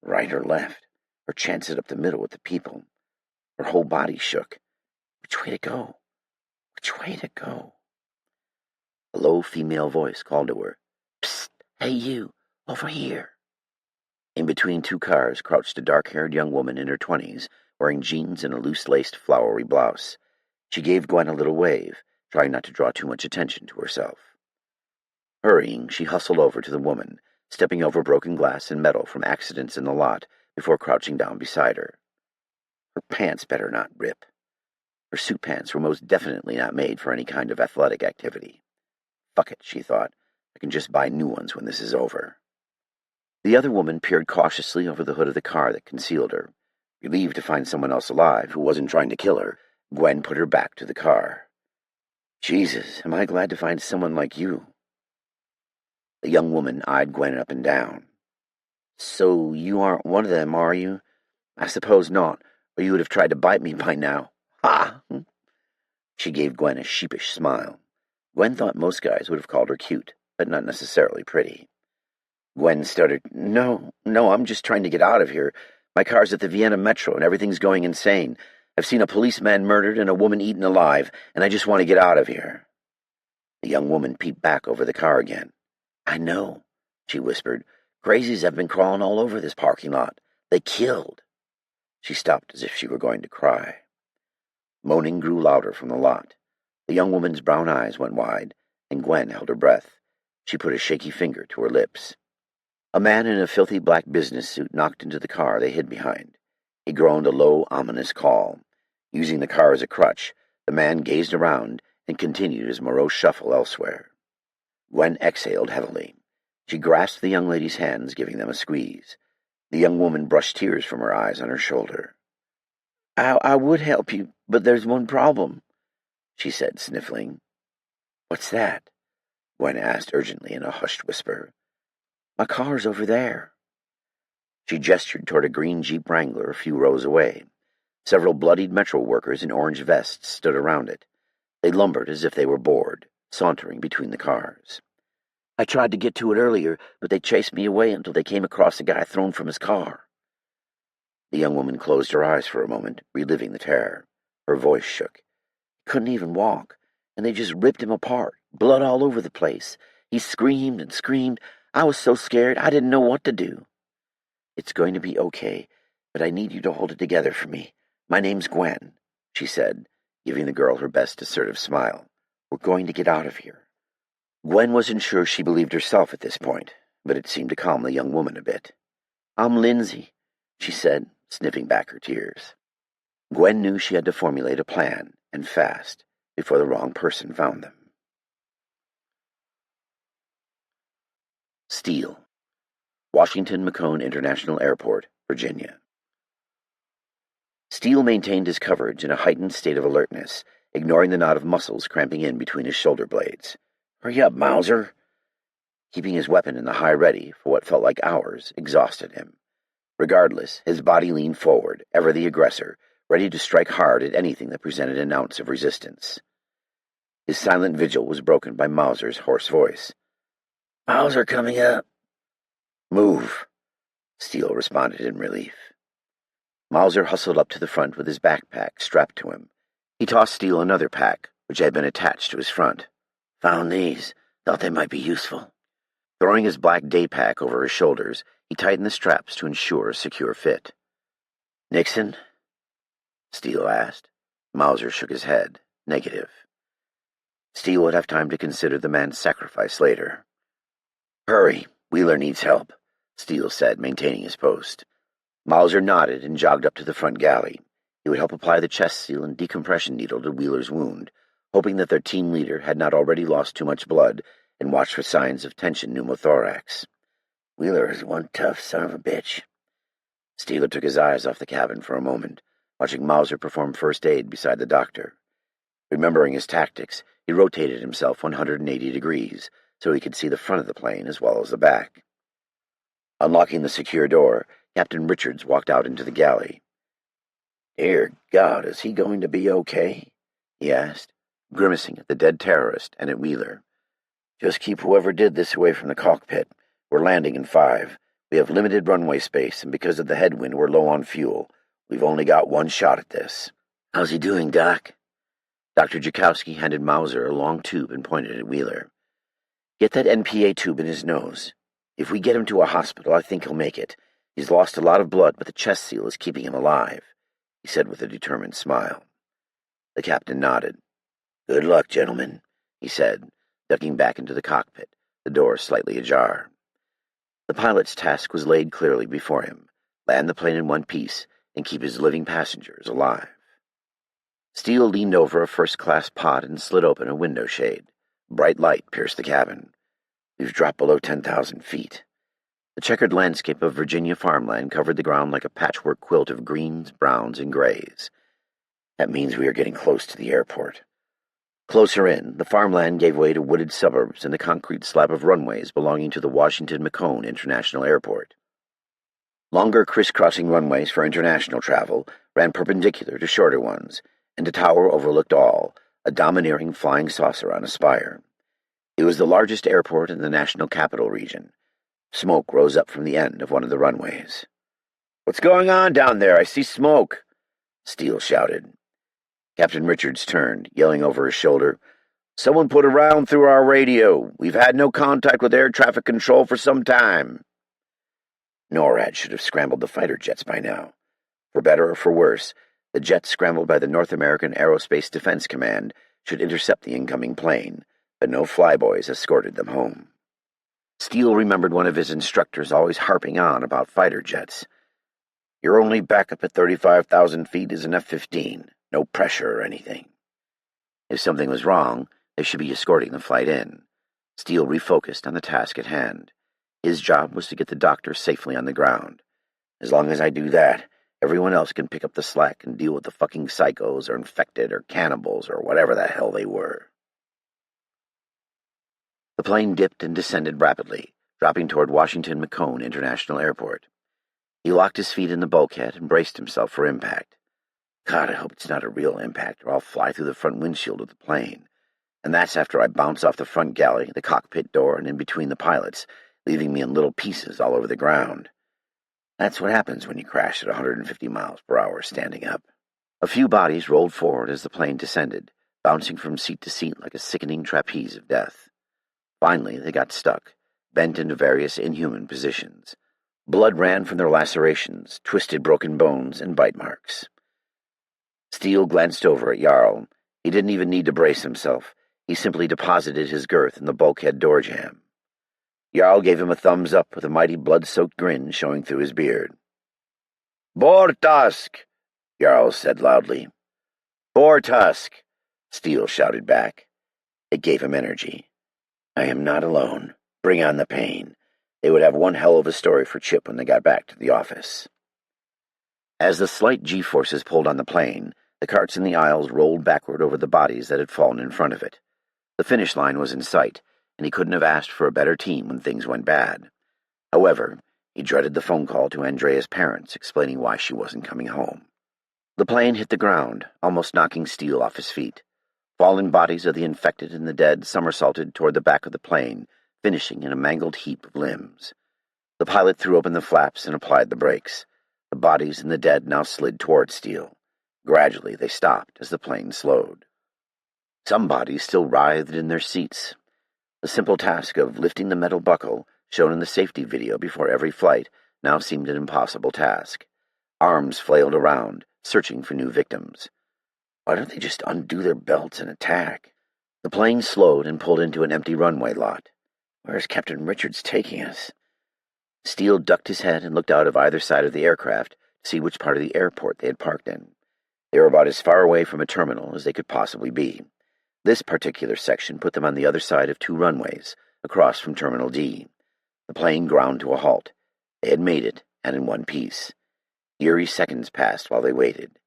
A: Right or left, or chance it up the middle with the people. Her whole body shook. Which way to go? Which way to go? A low female voice called to her. Psst! Hey you! Over here! In between 2 cars crouched a dark-haired young woman in her 20s, wearing jeans and a loose-laced flowery blouse. She gave Gwen a little wave, trying not to draw too much attention to herself. Hurrying, she hustled over to the woman, stepping over broken glass and metal from accidents in the lot before crouching down beside her. Her pants better not rip. Her suit pants were most definitely not made for any kind of athletic activity. Fuck it, she thought. I can just buy new ones when this is over. The other woman peered cautiously over the hood of the car that concealed her. Relieved to find someone else alive who wasn't trying to kill her, Gwen put her back to the car. Jesus, am I glad to find someone like you. The young woman eyed Gwen up and down. So you aren't one of them, are you? I suppose not, or you would have tried to bite me by now. Ha! She gave Gwen a sheepish smile. Gwen thought most guys would have called her cute, but not necessarily pretty. Gwen stuttered, No, I'm just trying to get out of here. My car's at the Vienna Metro, and everything's going insane. I've seen a policeman murdered and a woman eaten alive, and I just want to get out of here. The young woman peeped back over the car again. I know, she whispered. Crazies have been crawling all over this parking lot. They killed. She stopped as if she were going to cry. Moaning grew louder from the lot. The young woman's brown eyes went wide, and Gwen held her breath. She put a shaky finger to her lips. A man in a filthy black business suit knocked into the car they hid behind. He groaned a low, ominous call. Using the car as a crutch, the man gazed around and continued his morose shuffle elsewhere. Gwen exhaled heavily. She grasped the young lady's hands, giving them a squeeze. The young woman brushed tears from her eyes on her shoulder. I would help you, but there's one problem, she said, sniffling. What's that? Gwen asked urgently in a hushed whisper. My car's over there. She gestured toward a green Jeep Wrangler a few rows away. Several bloodied Metro workers in orange vests stood around it. They lumbered as if they were bored, sauntering between the cars. I tried to get to it earlier, but they chased me away until they came across a guy thrown from his car. The young woman closed her eyes for a moment, reliving the terror. Her voice shook. He couldn't even walk, and they just ripped him apart, blood all over the place. He screamed and screamed. I was so scared I didn't know what to do. It's going to be okay, but I need you to hold it together for me. My name's Gwen, she said, giving the girl her best assertive smile. We're going to get out of here. Gwen wasn't sure she believed herself at this point, but it seemed to calm the young woman a bit. I'm Lindsay, she said, sniffing back her tears. Gwen knew she had to formulate a plan, and fast, before the wrong person found them. Steele, Washington McCone International Airport, Virginia. Steele maintained his coverage in a heightened state of alertness, ignoring the knot of muscles cramping in between his shoulder blades. "Hurry up, Mauser!" Keeping his weapon in the high ready for what felt like hours exhausted him. Regardless, his body leaned forward, ever the aggressor, ready to strike hard at anything that presented an ounce of resistance. His silent vigil was broken by Mauser's hoarse voice. "Mauser coming up." "Move," Steele responded in relief. Mauser hustled up to the front with his backpack strapped to him. He tossed Steele another pack, which had been attached to his front. "Found these. Thought they might be useful." Throwing his black day pack over his shoulders, he tightened the straps to ensure a secure fit. "Nixon?" Steele asked. Mauser shook his head. Negative. Steele would have time to consider the man's sacrifice later. "Hurry, Wheeler needs help," Steele said, maintaining his post. Mauser nodded and jogged up to the front galley. He would help apply the chest seal and decompression needle to Wheeler's wound, hoping that their team leader had not already lost too much blood, and watched for signs of tension pneumothorax. "Wheeler is one tough son of a bitch." Steele took his eyes off the cabin for a moment, watching Mauser perform first aid beside the doctor. Remembering his tactics, he rotated himself 180 degrees so he could see the front of the plane as well as the back. Unlocking the secure door, Captain Richards walked out into the galley. "Dear God, is he going to be okay?" he asked, grimacing at the dead terrorist and at Wheeler. "Just keep whoever did this away from the cockpit. We're landing in 5. We have limited runway space, and because of the headwind, we're low on fuel. We've only got one shot at this." "How's he doing, Doc?" Dr. Jakowski handed Mauser a long tube and pointed at Wheeler. "Get that NPA tube in his nose. If we get him to a hospital, I think he'll make it. He's lost a lot of blood, but the chest seal is keeping him alive," he said with a determined smile. The captain nodded. "Good luck, gentlemen," he said, ducking back into the cockpit, the door slightly ajar. The pilot's task was laid clearly before him: land the plane in one piece and keep his living passengers alive. Steele leaned over a first-class pod and slid open a window shade. Bright light pierced the cabin. "We've dropped below 10,000 feet. The checkered landscape of Virginia farmland covered the ground like a patchwork quilt of greens, browns, and grays. That means we are getting close to the airport." Closer in, the farmland gave way to wooded suburbs and the concrete slab of runways belonging to the Washington McCone International Airport. Longer crisscrossing runways for international travel ran perpendicular to shorter ones, and the tower overlooked all, a domineering flying saucer on a spire. It was the largest airport in the national capital region. Smoke rose up from the end of one of the runways. "What's going on down there? I see smoke," Steele shouted. Captain Richards turned, yelling over his shoulder, "Someone put a round through our radio. We've had no contact with air traffic control for some time." NORAD should have scrambled the fighter jets by now. For better or for worse, the jets scrambled by the North American Aerospace Defense Command should intercept the incoming plane, but no flyboys escorted them home. Steele remembered one of his instructors always harping on about fighter jets. "Your only backup at 35,000 feet is an F-15. No pressure or anything." If something was wrong, they should be escorting the flight in. Steele refocused on the task at hand. His job was to get the doctor safely on the ground. "As long as I do that, everyone else can pick up the slack and deal with the fucking psychos or infected or cannibals or whatever the hell they were." The plane dipped and descended rapidly, dropping toward Washington McCone International Airport. He locked his feet in the bulkhead and braced himself for impact. "God, I hope it's not a real impact, or I'll fly through the front windshield of the plane. And that's after I bounce off the front galley, the cockpit door, and in between the pilots, leaving me in little pieces all over the ground. That's what happens when you crash at 150 miles per hour standing up." A few bodies rolled forward as the plane descended, bouncing from seat to seat like a sickening trapeze of death. Finally, they got stuck, bent into various inhuman positions. Blood ran from their lacerations, twisted broken bones, and bite marks. Steele glanced over at Jarl. He didn't even need to brace himself. He simply deposited his girth in the bulkhead door jamb. Jarl gave him a thumbs up with a mighty blood-soaked grin showing through his beard. "Bortask!"
B: Jarl said loudly. "For Tusk!" Steele shouted back. It gave him energy. I am not alone. Bring on the pain. They would have one hell of a story for Chip when they got back to the office. As the slight G-forces pulled on the plane, the carts in the aisles rolled backward over the bodies that had fallen in front of it. The finish line was in sight, and he couldn't have asked for a better team when things went bad. However, he dreaded the phone call to Andrea's parents explaining why she wasn't coming home. The plane hit the ground, almost knocking Steele off his feet. Fallen bodies of the infected and the dead somersaulted toward the back of the plane, finishing in a mangled heap of limbs. The pilot threw open the flaps and applied the brakes. The bodies and the dead now slid toward Steele. Gradually they stopped as the plane slowed. Some bodies still writhed in their seats. The simple task of lifting the metal buckle, shown in the safety video before every flight, now seemed an impossible task. Arms flailed around, searching for new victims. Why don't they just undo their belts and attack? The plane slowed and pulled into an empty runway lot. Where is Captain Richards taking us? Steele ducked his head and looked out of either side of the aircraft to see which part of the airport they had parked in. They were about as far away from a terminal as they could possibly be. This particular section put them on the other side of two runways, across from Terminal D. The plane ground to a halt. They had made it, and in one piece. Eerie seconds passed while they waited.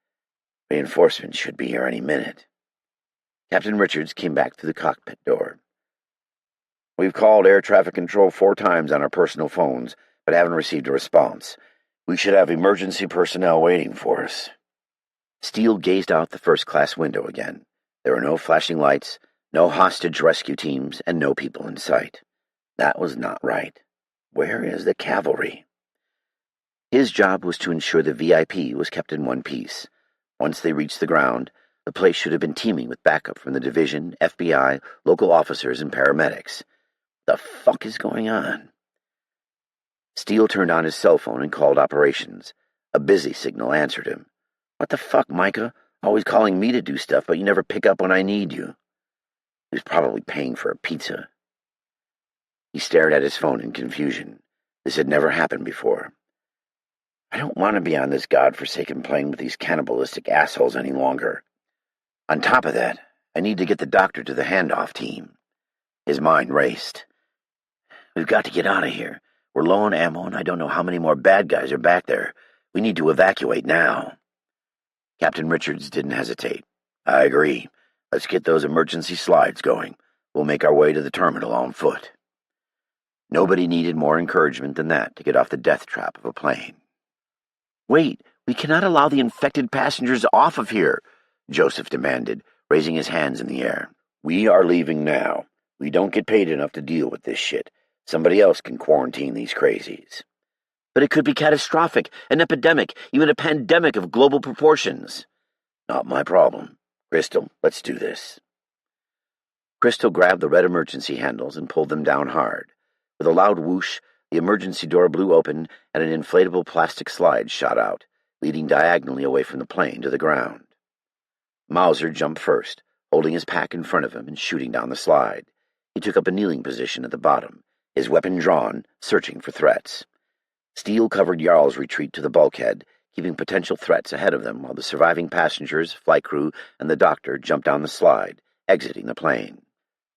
B: Reinforcements should be here any minute. Captain Richards came back through the cockpit door. We've called air traffic control 4 times on our personal phones, but haven't received a response. We should have emergency personnel waiting for us. Steele gazed out the first-class window again. There were no flashing lights, no hostage rescue teams, and no people in sight. That was not right. Where is the cavalry? His job was to ensure the VIP was kept in one piece. Once they reached the ground, the place should have been teeming with backup from the division, FBI, local officers, and paramedics. The fuck is going on? Steele turned on his cell phone and called operations. A busy signal answered him. What the fuck, Micah? Always calling me to do stuff, but you never pick up when I need you. He was probably paying for a pizza. He stared at his phone in confusion. This had never happened before. I don't want to be on this godforsaken plane with these cannibalistic assholes any longer. On top of that, I need to get the doctor to the handoff team. His mind raced. We've got to get out of here. We're low on ammo, and I don't know how many more bad guys are back there. We need to evacuate now. Captain Richards didn't hesitate. I agree. Let's get those emergency slides going. We'll make our way to the terminal on foot. Nobody needed more encouragement than that to get off the death trap of a plane. Wait, we cannot allow the infected passengers off of here, Joseph demanded, raising his hands in the air. We are leaving now. We don't get paid enough to deal with this shit. Somebody else can quarantine these crazies. But it could be catastrophic, an epidemic, even a pandemic of global proportions. Not my problem. Crystal, let's do this. Crystal grabbed the red emergency handles and pulled them down hard. With a loud whoosh, the emergency door blew open and an inflatable plastic slide shot out, leading diagonally away from the plane to the ground. Mauser jumped first, holding his pack in front of him and shooting down the slide. He took up a kneeling position at the bottom, his weapon drawn, searching for threats. Steele covered Jarl's retreat to the bulkhead, keeping potential threats ahead of them while the surviving passengers, flight crew, and the doctor jumped down the slide, exiting the plane.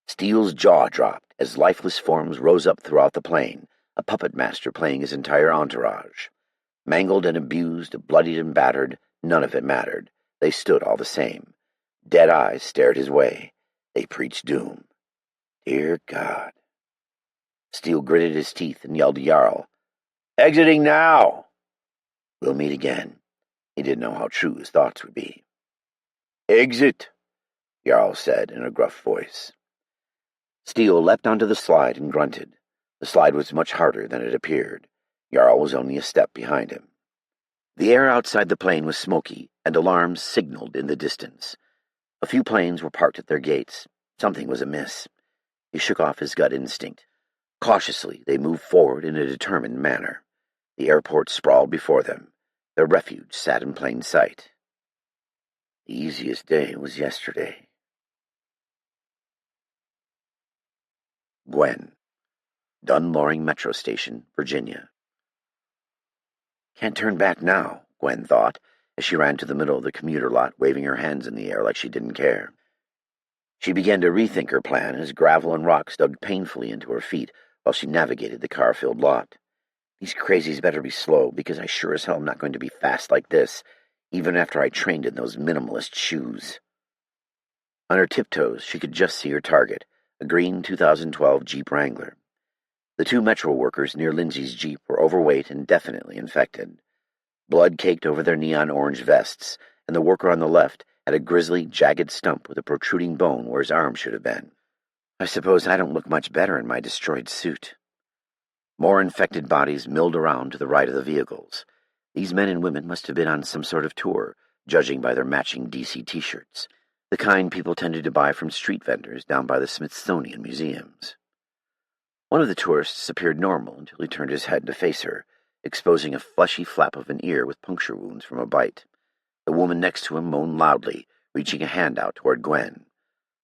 B: Steele's jaw dropped as lifeless forms rose up throughout the plane, a puppet master playing his entire entourage. Mangled and abused, bloodied and battered, none of it mattered. They stood all the same. Dead eyes stared his way. They preached doom. Dear God. Steele gritted his teeth and yelled to Jarl, Exiting now! We'll meet again. He didn't know how true his thoughts would be. Exit, Jarl said in a gruff voice. Steele leapt onto the slide and grunted. The slide was much harder than it appeared. Jarl was only a step behind him. The air outside the plane was smoky, and alarms signaled in the distance. A few planes were parked at their gates. Something was amiss. He shook off his gut instinct. Cautiously, they moved forward in a determined manner. The airport sprawled before them. Their refuge sat in plain sight. The easiest day was yesterday. Gwen. Dunloring Metro Station, Virginia. Can't turn back now, Gwen thought, as she ran to the middle of the commuter lot, waving her hands in the air like she didn't care. She began to rethink her plan as gravel and rocks dug painfully into her feet while she navigated the car-filled lot. These crazies better be slow, because I sure as hell am not going to be fast like this, even after I trained in those minimalist shoes. On her tiptoes, she could just see her target, a green 2012 Jeep Wrangler. The two Metro workers near Lindsay's Jeep were overweight and definitely infected. Blood caked over their neon-orange vests, and the worker on the left had a grisly, jagged stump with a protruding bone where his arm should have been. I suppose I don't look much better in my destroyed suit. More infected bodies milled around to the right of the vehicles. These men and women must have been on some sort of tour, judging by their matching DC t-shirts, the kind people tended to buy from street vendors down by the Smithsonian museums. One of the tourists appeared normal until he turned his head to face her, exposing a fleshy flap of an ear with puncture wounds from a bite. The woman next to him moaned loudly, reaching a hand out toward Gwen.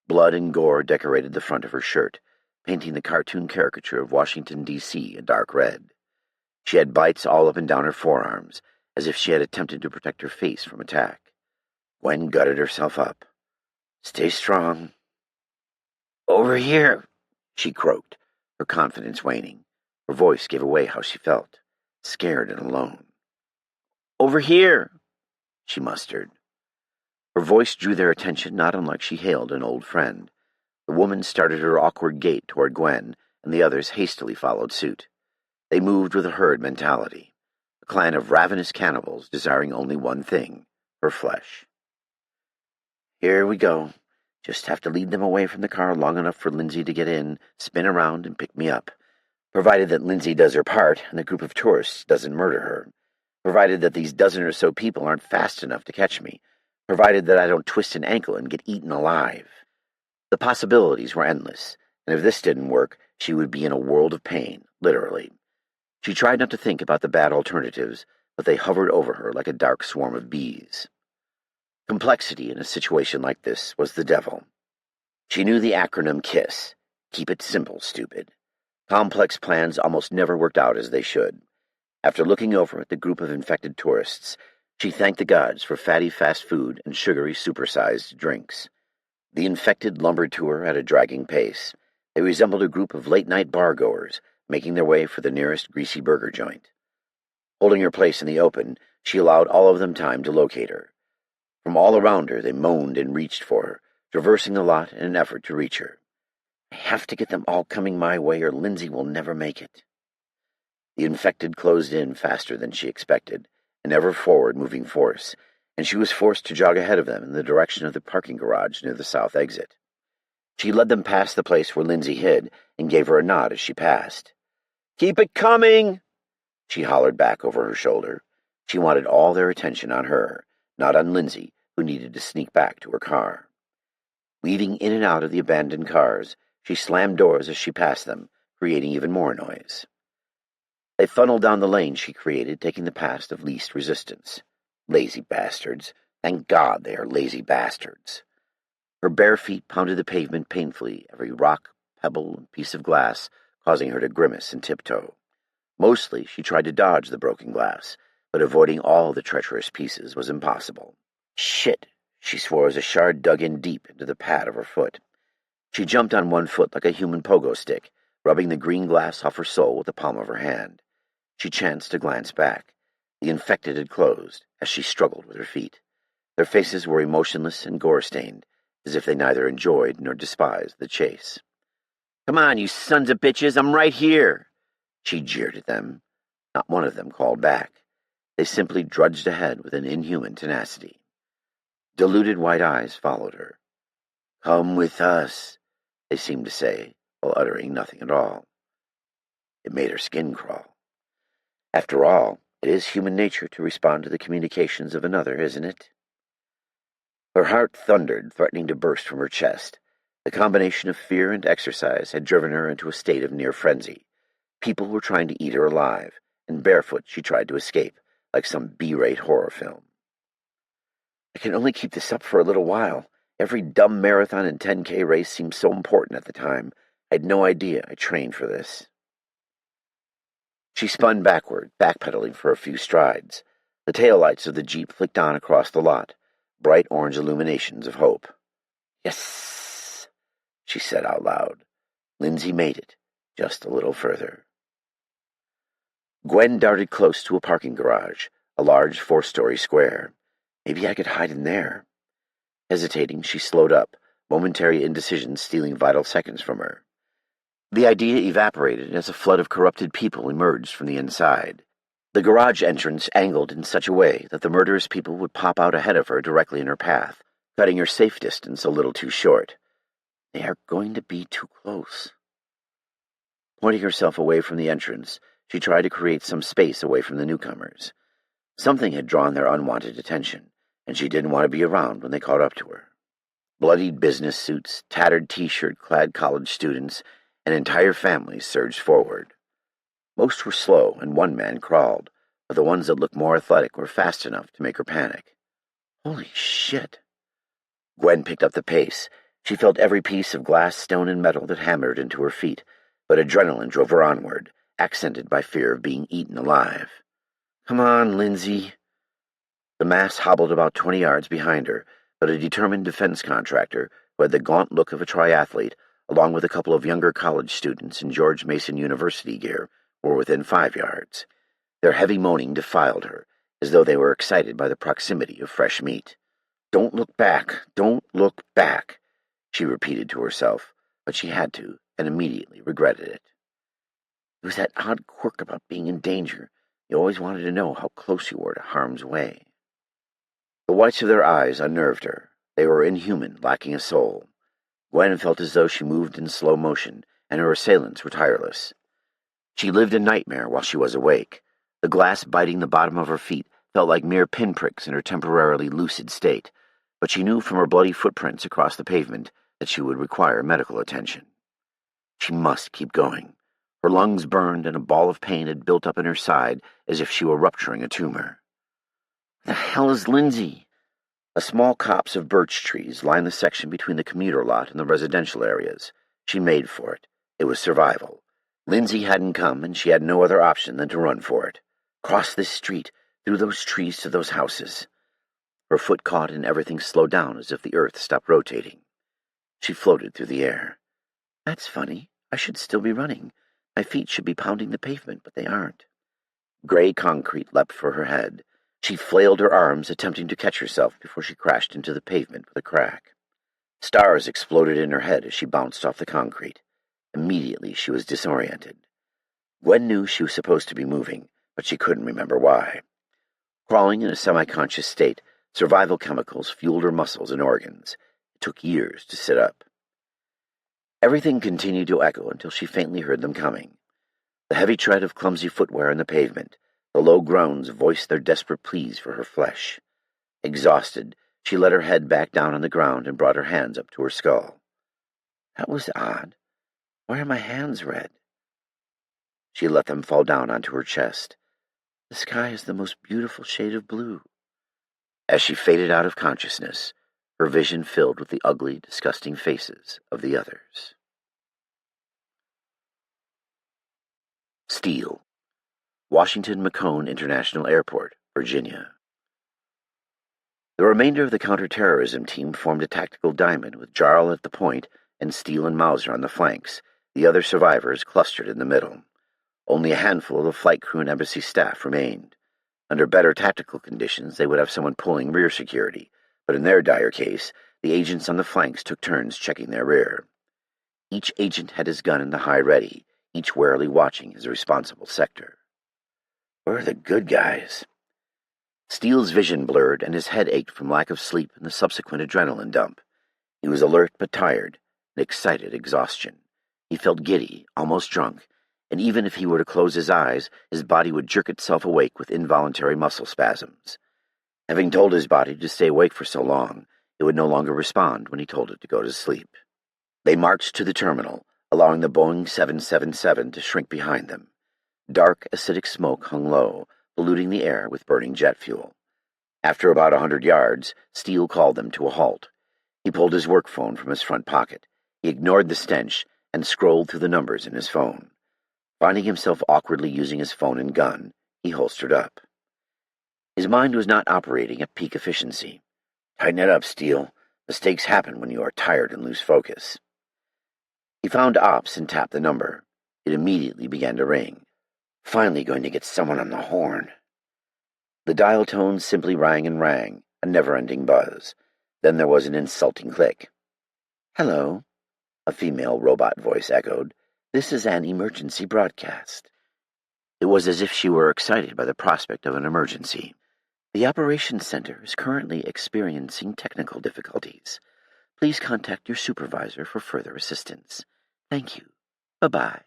B: Blood and gore decorated the front of her shirt, painting the cartoon caricature of Washington, D.C. a dark red. She had bites all up and down her forearms, as if she had attempted to protect her face from attack. Gwen gutted herself up. "Stay strong." "Over here," she croaked, her confidence waning. Her voice gave away how she felt, scared and alone. "Over here," she mustered. Her voice drew their attention not unlike she hailed an old friend. The woman started her awkward gait toward Gwen, and the others hastily followed suit. They moved with a herd mentality, a clan of ravenous cannibals desiring only one thing, her flesh. "Here we go. Just have to lead them away from the car long enough for Lindsay to get in, spin around, and pick me up. Provided that Lindsay does her part and the group of tourists doesn't murder her. Provided that these dozen or so people aren't fast enough to catch me. Provided that I don't twist an ankle and get eaten alive." The possibilities were endless, and if this didn't work, she would be in a world of pain, literally. She tried not to think about the bad alternatives, but they hovered over her like a dark swarm of bees. Complexity in a situation like this was the devil. She knew the acronym KISS. Keep it simple, stupid. Complex plans almost never worked out as they should. After looking over at the group of infected tourists, she thanked the gods for fatty fast food and sugary supersized drinks. The infected lumbered to her at a dragging pace. They resembled a group of late-night bar-goers, making their way for the nearest greasy burger joint. Holding her place in the open, she allowed all of them time to locate her. From all around her they moaned and reached for her, traversing the lot in an effort to reach her. "I have to get them all coming my way, or Lindsay will never make it." The infected closed in faster than she expected, an ever-forward-moving force, and she was forced to jog ahead of them in the direction of the parking garage near the south exit. She led them past the place where Lindsay hid and gave her a nod as she passed. "Keep it coming!" she hollered back over her shoulder. She wanted all their attention on her, not on Lindsay, who needed to sneak back to her car. Weaving in and out of the abandoned cars, she slammed doors as she passed them, creating even more noise. They funneled down the lane she created, taking the path of least resistance. Lazy bastards. Thank God they are lazy bastards. Her bare feet pounded the pavement painfully, every rock, pebble, and piece of glass causing her to grimace and tiptoe. Mostly she tried to dodge the broken glass, but avoiding all the treacherous pieces was impossible. "Shit," she swore as a shard dug in deep into the pad of her foot. She jumped on one foot like a human pogo stick, rubbing the green glass off her sole with the palm of her hand. She chanced to glance back. The infected had closed, as she struggled with her feet. Their faces were emotionless and gore-stained, as if they neither enjoyed nor despised the chase. "Come on, you sons of bitches, I'm right here!" She jeered at them. Not one of them called back. They simply drudged ahead with an inhuman tenacity. Diluted white eyes followed her. "Come with us," they seemed to say, while uttering nothing at all. It made her skin crawl. After all, it is human nature to respond to the communications of another, isn't it? Her heart thundered, threatening to burst from her chest. The combination of fear and exercise had driven her into a state of near frenzy. People were trying to eat her alive, and barefoot she tried to escape, like some B-rate horror film. "I can only keep this up for a little while. Every dumb marathon and 10K race seemed so important at the time. I had no idea I trained for this." She spun backward, backpedaling for a few strides. The taillights of the Jeep flicked on across the lot, bright orange illuminations of hope. "Yes," she said out loud. Lindsay made it, just a little further. Gwen darted close to a parking garage, a large 4-story square. Maybe I could hide in there. Hesitating, she slowed up, momentary indecision stealing vital seconds from her. The idea evaporated as a flood of corrupted people emerged from the inside. The garage entrance angled in such a way that the murderous people would pop out ahead of her directly in her path, cutting her safe distance a little too short. They are going to be too close. Pointing herself away from the entrance, she tried to create some space away from the newcomers. Something had drawn their unwanted attention, and she didn't want to be around when they caught up to her. Bloodied business suits, tattered T-shirt-clad college students, and entire families surged forward. Most were slow, and one man crawled, but the ones that looked more athletic were fast enough to make her panic. Holy shit! Gwen picked up the pace. She felt every piece of glass, stone, and metal that hammered into her feet, but adrenaline drove her onward, accented by fear of being eaten alive. "Come on, Lindsay." The mass hobbled about 20 yards behind her, but a determined defense contractor, who had the gaunt look of a triathlete, along with a couple of younger college students in George Mason University gear, were within 5 yards. Their heavy moaning defiled her, as though they were excited by the proximity of fresh meat. "Don't look back! Don't look back!" she repeated to herself, but she had to, and immediately regretted it. It was that odd quirk about being in danger. You always wanted to know how close you were to harm's way. The whites of their eyes unnerved her. They were inhuman, lacking a soul. Gwen felt as though she moved in slow motion, and her assailants were tireless. She lived a nightmare while she was awake. The glass biting the bottom of her feet felt like mere pinpricks in her temporarily lucid state, but she knew from her bloody footprints across the pavement that she would require medical attention. She must keep going. Her lungs burned, and a ball of pain had built up in her side as if she were rupturing a tumor. "The hell is Lindsay?" A small copse of birch trees lined the section between the commuter lot and the residential areas. She made for it. It was survival. Lindsay hadn't come, and she had no other option than to run for it. Cross this street, through those trees to those houses. Her foot caught, and everything slowed down as if the earth stopped rotating. She floated through the air. "That's funny. I should still be running. My feet should be pounding the pavement, but they aren't." Gray concrete leapt for her head. She flailed her arms, attempting to catch herself before she crashed into the pavement with a crack. Stars exploded in her head as she bounced off the concrete. Immediately she was disoriented. Gwen knew she was supposed to be moving, but she couldn't remember why. Crawling in a semi-conscious state, survival chemicals fueled her muscles and organs. It took years to sit up. Everything continued to echo until she faintly heard them coming. The heavy tread of clumsy footwear on the pavement, the low groans voiced their desperate pleas for her flesh. Exhausted, she let her head back down on the ground and brought her hands up to her skull. That was odd. Why are my hands red? She let them fall down onto her chest. The sky is the most beautiful shade of blue. As she faded out of consciousness, her vision filled with the ugly, disgusting faces of the others. Steele, Washington McCone International Airport, Virginia. The remainder of the counterterrorism team formed a tactical diamond with Jarl at the point and Steele and Mauser on the flanks, the other survivors clustered in the middle. Only a handful of the flight crew and embassy staff remained. Under better tactical conditions, they would have someone pulling rear security, but in their dire case, the agents on the flanks took turns checking their rear. Each agent had his gun in the high ready, each warily watching his responsible sector. Where are the good guys? Steele's vision blurred, and his head ached from lack of sleep and the subsequent adrenaline dump. He was alert but tired, an excited exhaustion. He felt giddy, almost drunk, and even if he were to close his eyes, his body would jerk itself awake with involuntary muscle spasms. Having told his body to stay awake for so long, it would no longer respond when he told it to go to sleep. They marched to the terminal, allowing the Boeing 777 to shrink behind them. Dark, acidic smoke hung low, polluting the air with burning jet fuel. After about 100 yards, Steele called them to a halt. He pulled his work phone from his front pocket. He ignored the stench and scrolled through the numbers in his phone. Finding himself awkwardly using his phone and gun, he holstered up. His mind was not operating at peak efficiency. "Tighten it up, Steele. Mistakes happen when you are tired and lose focus." He found Ops and tapped the number. It immediately began to ring. Finally going to get someone on the horn. The dial tone simply rang and rang, a never-ending buzz. Then there was an insulting click. "Hello," a female robot voice echoed. "This is an emergency broadcast." It was as if she were excited by the prospect of an emergency. "The operations center is currently experiencing technical difficulties. Please contact your supervisor for further assistance. Thank you. Bye-bye."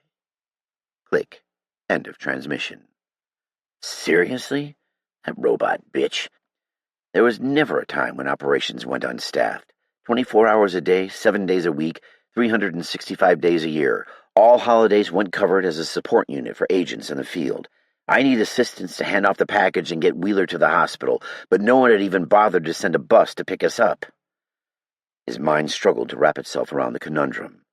B: Click. End of transmission. Seriously? That robot bitch. There was never a time when operations went unstaffed. 24 hours a day, 7 days a week, 365 days a year. All holidays went covered as a support unit for agents in the field. I need assistance to hand off the package and get Wheeler to the hospital, but no one had even bothered to send a bus to pick us up. His mind struggled to wrap itself around the conundrum.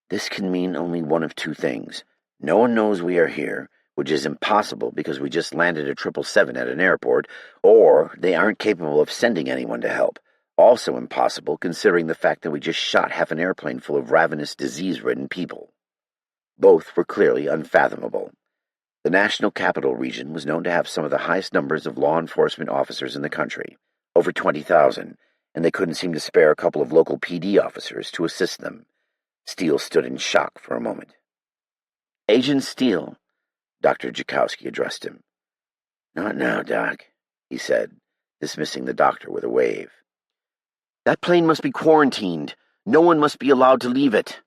B: This can mean only one of two things. No one knows we are here, which is impossible because we just landed a 777 at an airport, or they aren't capable of sending anyone to help. Also impossible considering the fact that we just shot half an airplane full of ravenous, disease-ridden people. Both were clearly unfathomable. The National Capital Region was known to have some of the highest numbers of law enforcement officers in the country, over 20,000, and they couldn't seem to spare a couple of local PD officers to assist them. Steele stood in shock for a moment. "Agent Steele," Dr. Jakowski addressed him. "Not now, Doc," he said, dismissing the doctor with a wave. "That plane must be quarantined. No one must be allowed to leave it."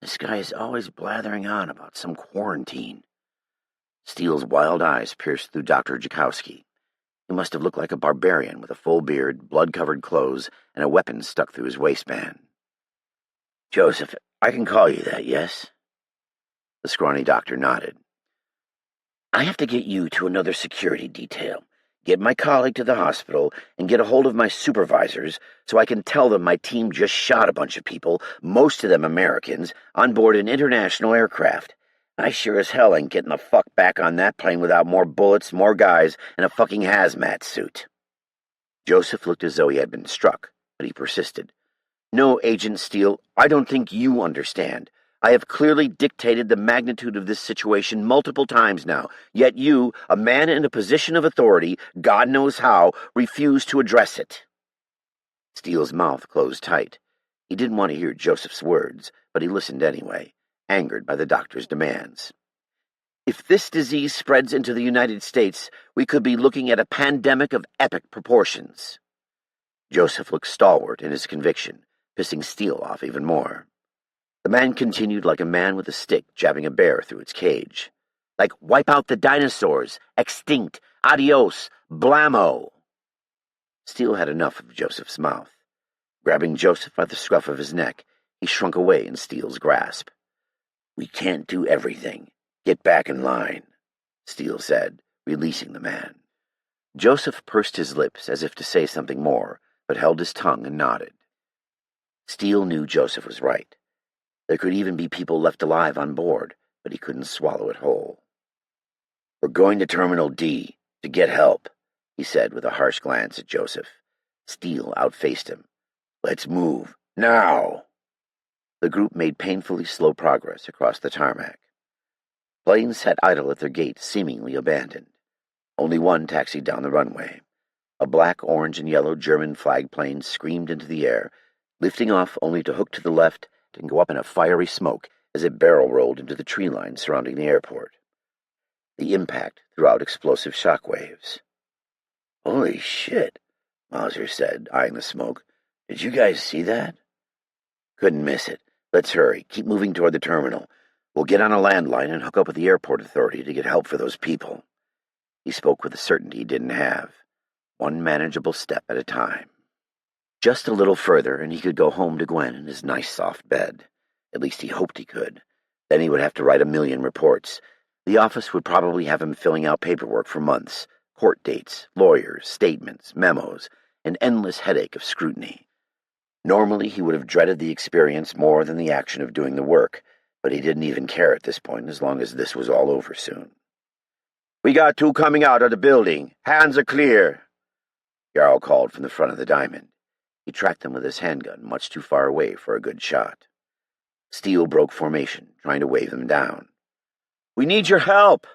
B: "This guy is always blathering on about some quarantine." Steele's wild eyes pierced through Dr. Jakowski. He must have looked like a barbarian with a full beard, blood-covered clothes, and a weapon stuck through his waistband. "Joseph, I can call you that, yes?" The scrawny doctor nodded. "I have to get you to another security detail, get my colleague to the hospital, and get a hold of my supervisors so I can tell them my team just shot a bunch of people, most of them Americans, on board an international aircraft. I sure as hell ain't getting the fuck back on that plane without more bullets, more guys, and a fucking hazmat suit." Joseph looked as though he had been struck, but he persisted. "No, Agent Steele, I don't think you understand. I have clearly dictated the magnitude of this situation multiple times now, yet you, a man in a position of authority, God knows how, refuse to address it." Steele's mouth closed tight. He didn't want to hear Joseph's words, but he listened anyway, angered by the doctor's demands. "If this disease spreads into the United States, we could be looking at a pandemic of epic proportions." Joseph looked stalwart in his conviction, pissing Steele off even more. The man continued like a man with a stick jabbing a bear through its cage. "Like, wipe out the dinosaurs, extinct, adios, blammo." Steele had enough of Joseph's mouth. Grabbing Joseph by the scruff of his neck, he shrunk away in Steele's grasp. "We can't do everything. Get back in line," Steele said, releasing the man. Joseph pursed his lips as if to say something more, but held his tongue and nodded. Steele knew Joseph was right. There could even be people left alive on board, but he couldn't swallow it whole. "We're going to Terminal D to get help," he said with a harsh glance at Joseph. Steele outfaced him. "Let's move, now!" The group made painfully slow progress across the tarmac. Planes sat idle at their gates, seemingly abandoned. Only one taxied down the runway. A black, orange, and yellow German flag plane screamed into the air, lifting off only to hook to the left and go up in a fiery smoke as it barrel-rolled into the tree line surrounding the airport. The impact threw out explosive shock waves. "Holy shit," Mauser said, eyeing the smoke. "Did you guys see that?" "Couldn't miss it. Let's hurry. Keep moving toward the terminal. We'll get on a landline and hook up with the airport authority to get help for those people." He spoke with a certainty he didn't have. One manageable step at a time. Just a little further, and he could go home to Gwen in his nice soft bed. At least he hoped he could. Then he would have to write 1,000,000 reports. The office would probably have him filling out paperwork for months. Court dates, lawyers, statements, memos, an endless headache of scrutiny. Normally he would have dreaded the experience more than the action of doing the work, but he didn't even care at this point as long as this was all over soon. We got two coming out of the building. Hands are clear, Jarl called from the front of the diamond. He tracked them with his handgun much too far away for a good shot. Steele broke formation, trying to wave them down. We need your help,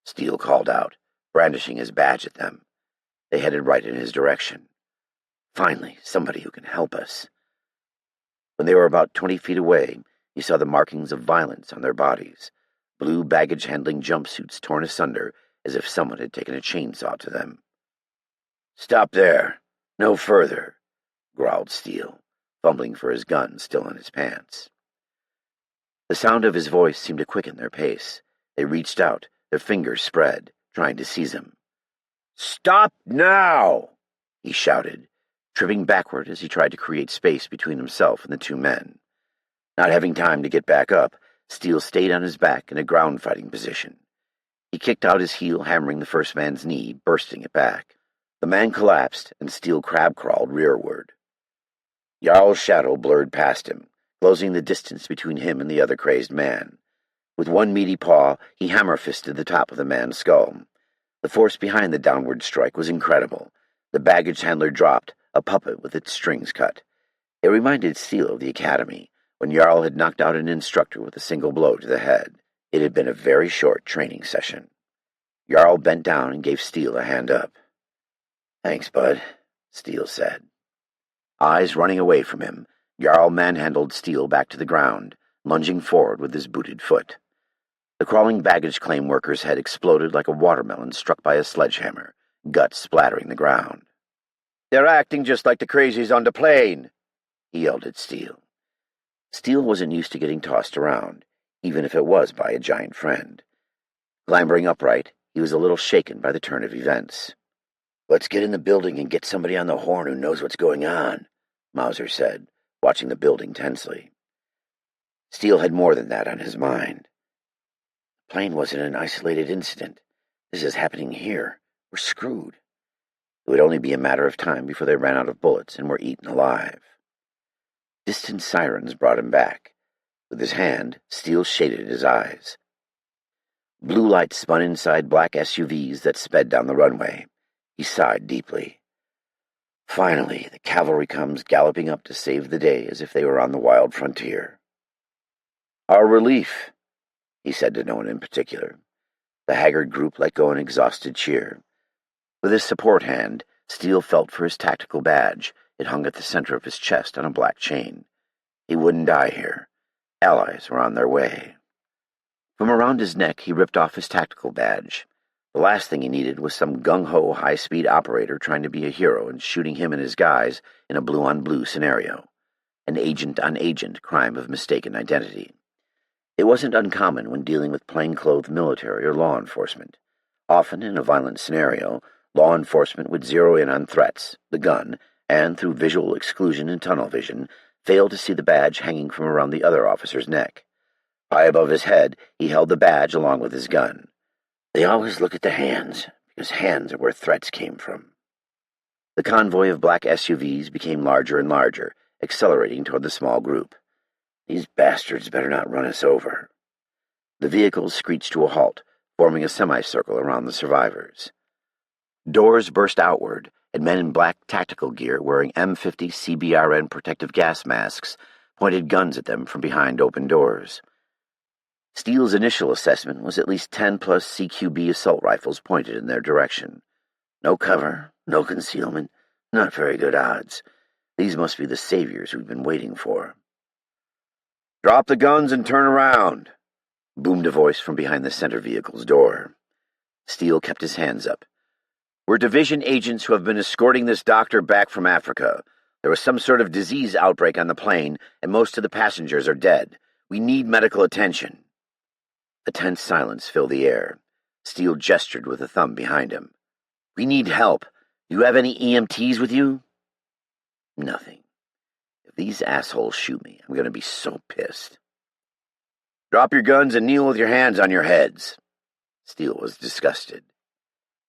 B: Steele called out, brandishing his badge at them. They headed right in his direction. Finally, somebody who can help us. When they were about 20 feet away, he saw the markings of violence on their bodies, blue baggage-handling jumpsuits torn asunder as if someone had taken a chainsaw to them. Stop there. No further, growled Steele, fumbling for his gun still in his pants. The sound of his voice seemed to quicken their pace. They reached out, their fingers spread, trying to seize him. Stop now, he shouted, tripping backward as he tried to create space between himself and the two men. Not having time to get back up, Steele stayed on his back in a ground-fighting position. He kicked out his heel, hammering the first man's knee, bursting it back. The man collapsed, and Steele crab-crawled rearward. Jarl's shadow blurred past him, closing the distance between him and the other crazed man. With one meaty paw, he hammer-fisted the top of the man's skull. The force behind the downward strike was incredible. The baggage handler dropped, a puppet with its strings cut. It reminded Steele of the academy, when Jarl had knocked out an instructor with a single blow to the head. It had been a very short training session. Jarl bent down and gave Steele a hand up. Thanks, bud, Steele said. Eyes running away from him, Jarl manhandled Steele back to the ground, lunging forward with his booted foot. The crawling baggage claim worker's head exploded like a watermelon struck by a sledgehammer, guts splattering the ground. They're acting just like the crazies on the plane, he yelled at Steele. Steele wasn't used to getting tossed around, even if it was by a giant friend. Clambering upright, he was a little shaken by the turn of events. Let's get in the building and get somebody on the horn who knows what's going on, Mauser said, watching the building tensely. Steele had more than that on his mind. The plane wasn't an isolated incident. This is happening here. We're screwed. It would only be a matter of time before they ran out of bullets and were eaten alive. Distant sirens brought him back. With his hand, Steele shaded his eyes. Blue light spun inside black SUVs that sped down the runway. He sighed deeply. Finally, the cavalry comes galloping up to save the day as if they were on the wild frontier. Our relief, he said to no one in particular. The haggard group let go an exhausted cheer. With his support hand, Steele felt for his tactical badge. It hung at the center of his chest on a black chain. He wouldn't die here. Allies were on their way. From around his neck, he ripped off his tactical badge. The last thing he needed was some gung-ho high-speed operator trying to be a hero and shooting him and his guys in a blue-on-blue scenario. An agent-on-agent crime of mistaken identity. It wasn't uncommon when dealing with plainclothed military or law enforcement. Often, in a violent scenario, law enforcement would zero in on threats, the gun, and, through visual exclusion and tunnel vision, fail to see the badge hanging from around the other officer's neck. High above his head, he held the badge along with his gun. They always look at the hands, because hands are where threats came from. The convoy of black SUVs became larger and larger, accelerating toward the small group. These bastards better not run us over. The vehicles screeched to a halt, forming a semicircle around the survivors. Doors burst outward, and men in black tactical gear wearing M50 CBRN protective gas masks pointed guns at them from behind open doors. Steele's initial assessment was at least 10-plus CQB assault rifles pointed in their direction. No cover, no concealment, not very good odds. These must be the saviors we've been waiting for. Drop the guns and turn around, boomed a voice from behind the center vehicle's door. Steele kept his hands up. We're division agents who have been escorting this doctor back from Africa. There was some sort of disease outbreak on the plane, and most of the passengers are dead. We need medical attention. A tense silence filled the air. Steele gestured with a thumb behind him. We need help. Do you have any EMTs with you? Nothing. If these assholes shoot me, I'm going to be so pissed. Drop your guns and kneel with your hands on your heads. Steele was disgusted.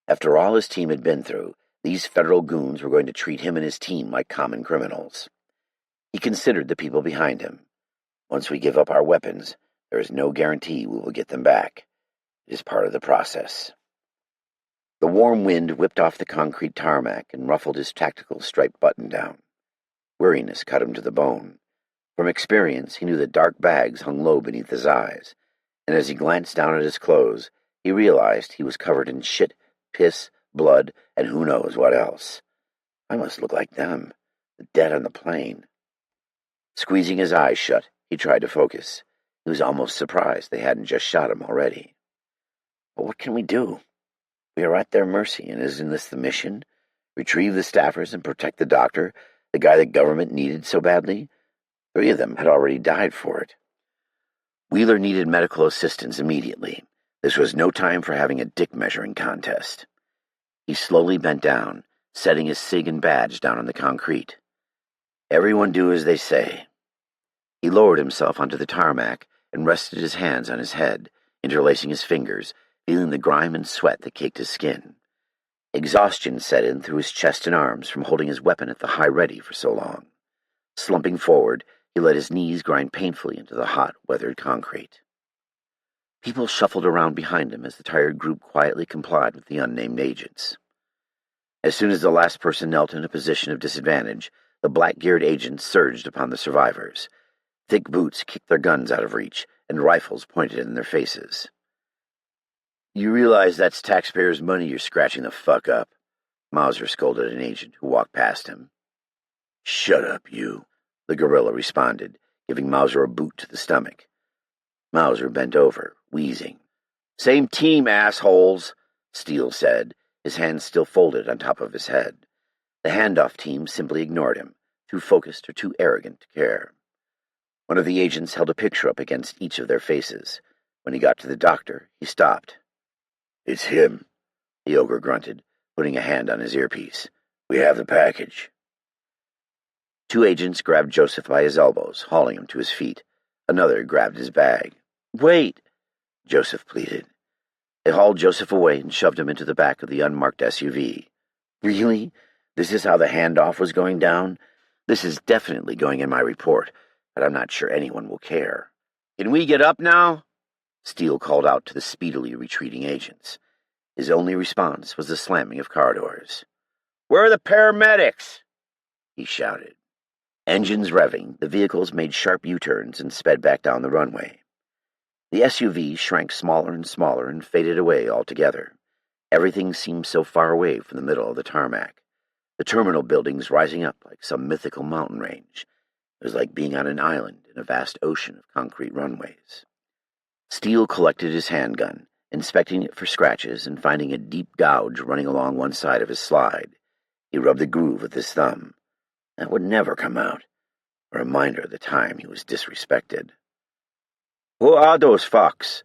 B: After all his team had been through, these federal goons were going to treat him and his team like common criminals. He considered the people behind him. Once we give up our weapons, there is no guarantee we will get them back. It is part of the process.
A: The warm wind whipped off the concrete tarmac and ruffled his tactical striped button-down. Weariness cut him to the bone. From experience, he knew that dark bags hung low beneath his eyes, and as he glanced down at his clothes, he realized he was covered in shit, piss, blood, and who knows what else. I must look like them, the dead on the plane. Squeezing his eyes shut, he tried to focus. He was almost surprised they hadn't just shot him already. But what can we do? We are at their mercy, and isn't this the mission? Retrieve the staffers and protect the doctor, the guy the government needed so badly? 3 of them had already died for it. Wheeler needed medical assistance immediately. This was no time for having a dick-measuring contest. He slowly bent down, setting his cig and badge down on the concrete. Everyone do as they say. He lowered himself onto the tarmac and rested his hands on his head, interlacing his fingers, feeling the grime and sweat that caked his skin. Exhaustion set in through his chest and arms from holding his weapon at the high ready for so long. Slumping forward, he let his knees grind painfully into the hot, weathered concrete. People shuffled around behind him as the tired group quietly complied with the unnamed agents. As soon as the last person knelt in a position of disadvantage, the black-geared agents surged upon the survivors. Thick boots kicked their guns out of reach, and rifles pointed in their faces. "You realize that's taxpayers' money you're scratching the fuck up," Mauser scolded an agent who walked past him. "Shut up, you," the guerrilla responded, giving Mauser a boot to the stomach. Mauser bent over, wheezing. "Same team, assholes," Steele said, his hands still folded on top of his head. The handoff team simply ignored him, too focused or too arrogant to care. One of the agents held a picture up against each of their faces. When he got to the doctor, he stopped. "It's him," the ogre grunted, putting a hand on his earpiece. "We have the package." 2 agents grabbed Joseph by his elbows, hauling him to his feet. Another grabbed his bag. "Wait," Joseph pleaded. They hauled Joseph away and shoved him into the back of the unmarked SUV. "Really? This is how the handoff was going down? This is definitely going in my report, but I'm not sure anyone will care." "Can we get up now?" Steele called out to the speedily retreating agents. His only response was the slamming of car doors. "Where are the paramedics?" he shouted. Engines revving, the vehicles made sharp U-turns and sped back down the runway. The SUV shrank smaller and faded away altogether. Everything seemed so far away from the middle of the tarmac. The terminal buildings rising up like some mythical mountain range. It was like being on an island in a vast ocean of concrete runways. Steele collected his handgun, inspecting it for scratches and finding a deep gouge running along one side of his slide. He rubbed the groove with his thumb. That would never come out. A reminder of the time he was disrespected. "Who are those fucks?"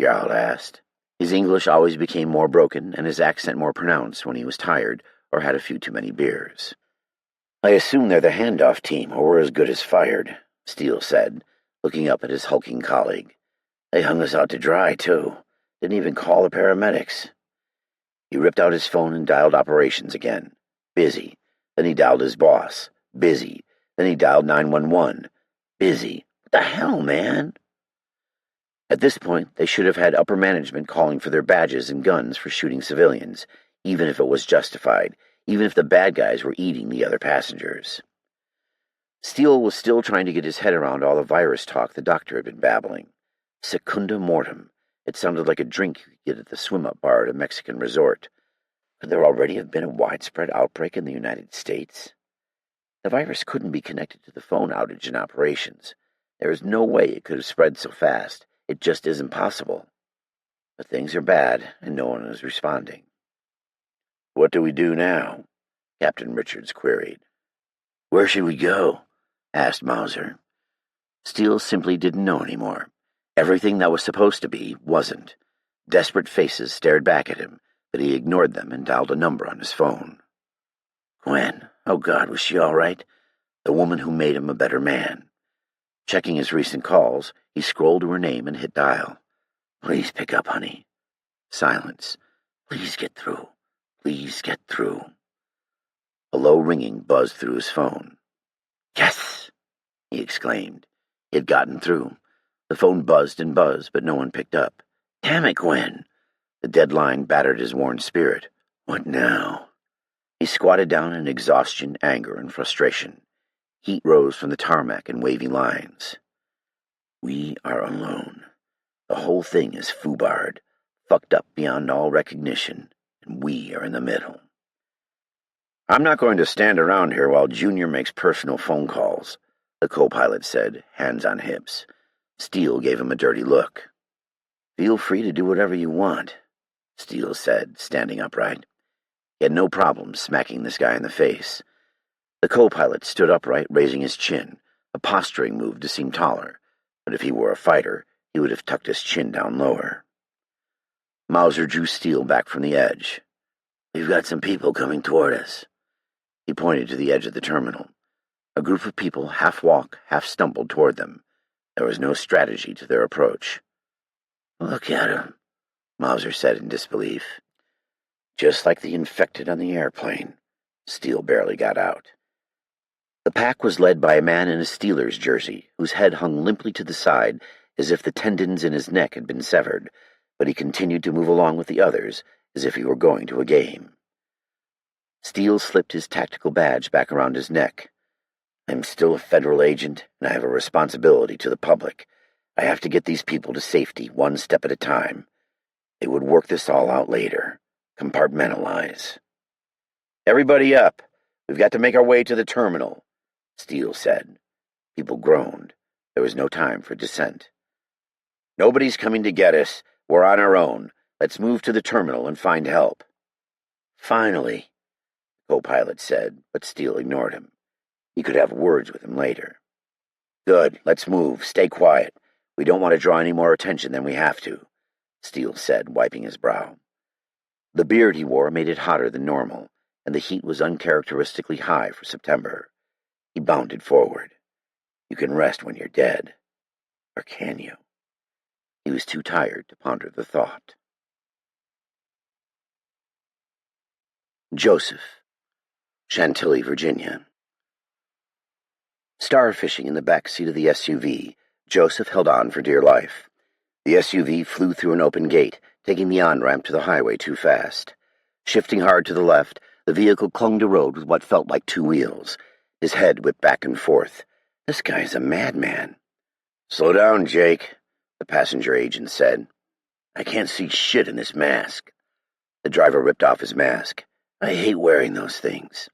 A: Jarl asked. His English always became more broken and his accent more pronounced when he was tired or had a few too many beers. "I assume they're the handoff team, or we're as good as fired," Steele said, looking up at his hulking colleague. "They hung us out to dry, too. Didn't even call the paramedics." He ripped out his phone and dialed operations again. Busy. Then he dialed his boss. Busy. Then he dialed 911. Busy. What the hell, man? At this point, they should have had upper management calling for their badges and guns for shooting civilians, even if it was justified, even if the bad guys were eating the other passengers. Steele was still trying to get his head around all the virus talk the doctor had been babbling. Secunda mortem. It sounded like a drink you could get at the swim-up bar at a Mexican resort. Could there already have been a widespread outbreak in the United States? The virus couldn't be connected to the phone outage in operations. There is no way it could have spread so fast. It just isn't possible. But things are bad, and no one is responding. "What do we do now?" Captain Richards queried. "Where should we go?" asked Mauser. Steele simply didn't know anymore. Everything that was supposed to be wasn't. Desperate faces stared back at him, but he ignored them and dialed a number on his phone. Gwen. Oh, God, was she all right? The woman who made him a better man. Checking his recent calls, he scrolled to her name and hit dial. "Please pick up, honey." Silence. "Please get through. Please get through." A low ringing buzzed through his phone. "Yes!" he exclaimed. He had gotten through. The phone buzzed and buzzed, but no one picked up. "Damn it, Gwen!"
B: The deadline battered his worn spirit. What now? He squatted down in exhaustion, anger, and frustration. Heat rose from the tarmac in wavy lines. We are alone. The whole thing is foobarred, fucked up beyond all recognition, and we are in the middle. I'm not going to stand around here while Junior makes personal phone calls, the co-pilot said, hands on hips. Steele gave him a dirty look. Feel free to do whatever you want, Steele said, standing upright. He had no problem smacking this guy in the face. The co-pilot stood upright, raising his chin, a posturing move to seem taller, but if he were a fighter, he would have tucked his chin down lower. Mauser drew Steele back from the edge. We've got some people coming toward us. He pointed to the edge of the terminal. A group of people half walked, half stumbled toward them. There was no strategy to their approach. Look at him, Mauser said in disbelief. Just like the infected on the airplane. Steele barely got out. The pack was led by a man in a Steelers jersey, whose head hung limply to the side as if the tendons in his neck had been severed, but he continued to move along with the others as if he were going to a game. Steele slipped his tactical badge back around his neck. I'm still a federal agent, and I have a responsibility to the public. I have to get these people to safety, one step at a time. They would work this all out later. Compartmentalize. Everybody up. We've got to make our way to the terminal, Steele said. People groaned. There was no time for dissent. Nobody's coming to get us. We're on our own. Let's move to the terminal and find help. Finally, the co-pilot said, but Steele ignored him. He could have words with him later. Good, let's move. Stay quiet. We don't want to draw any more attention than we have to, Steele said, wiping his brow. The beard he wore made it hotter than normal, and the heat was uncharacteristically high for September. He bounded forward. You can rest when you're dead. Or can you? He was too tired to ponder the thought. Joseph, Chantilly, Virginia. Starfishing in the back seat of the SUV, Joseph held on for dear life. The SUV flew through an open gate, taking the on-ramp to the highway too fast. Shifting hard to the left, the vehicle clung to road with what felt like two wheels. His head whipped back and forth. This guy's a madman. Slow down, Jake, the passenger agent said. I can't see shit in this mask. The driver ripped off his mask. I hate wearing those things.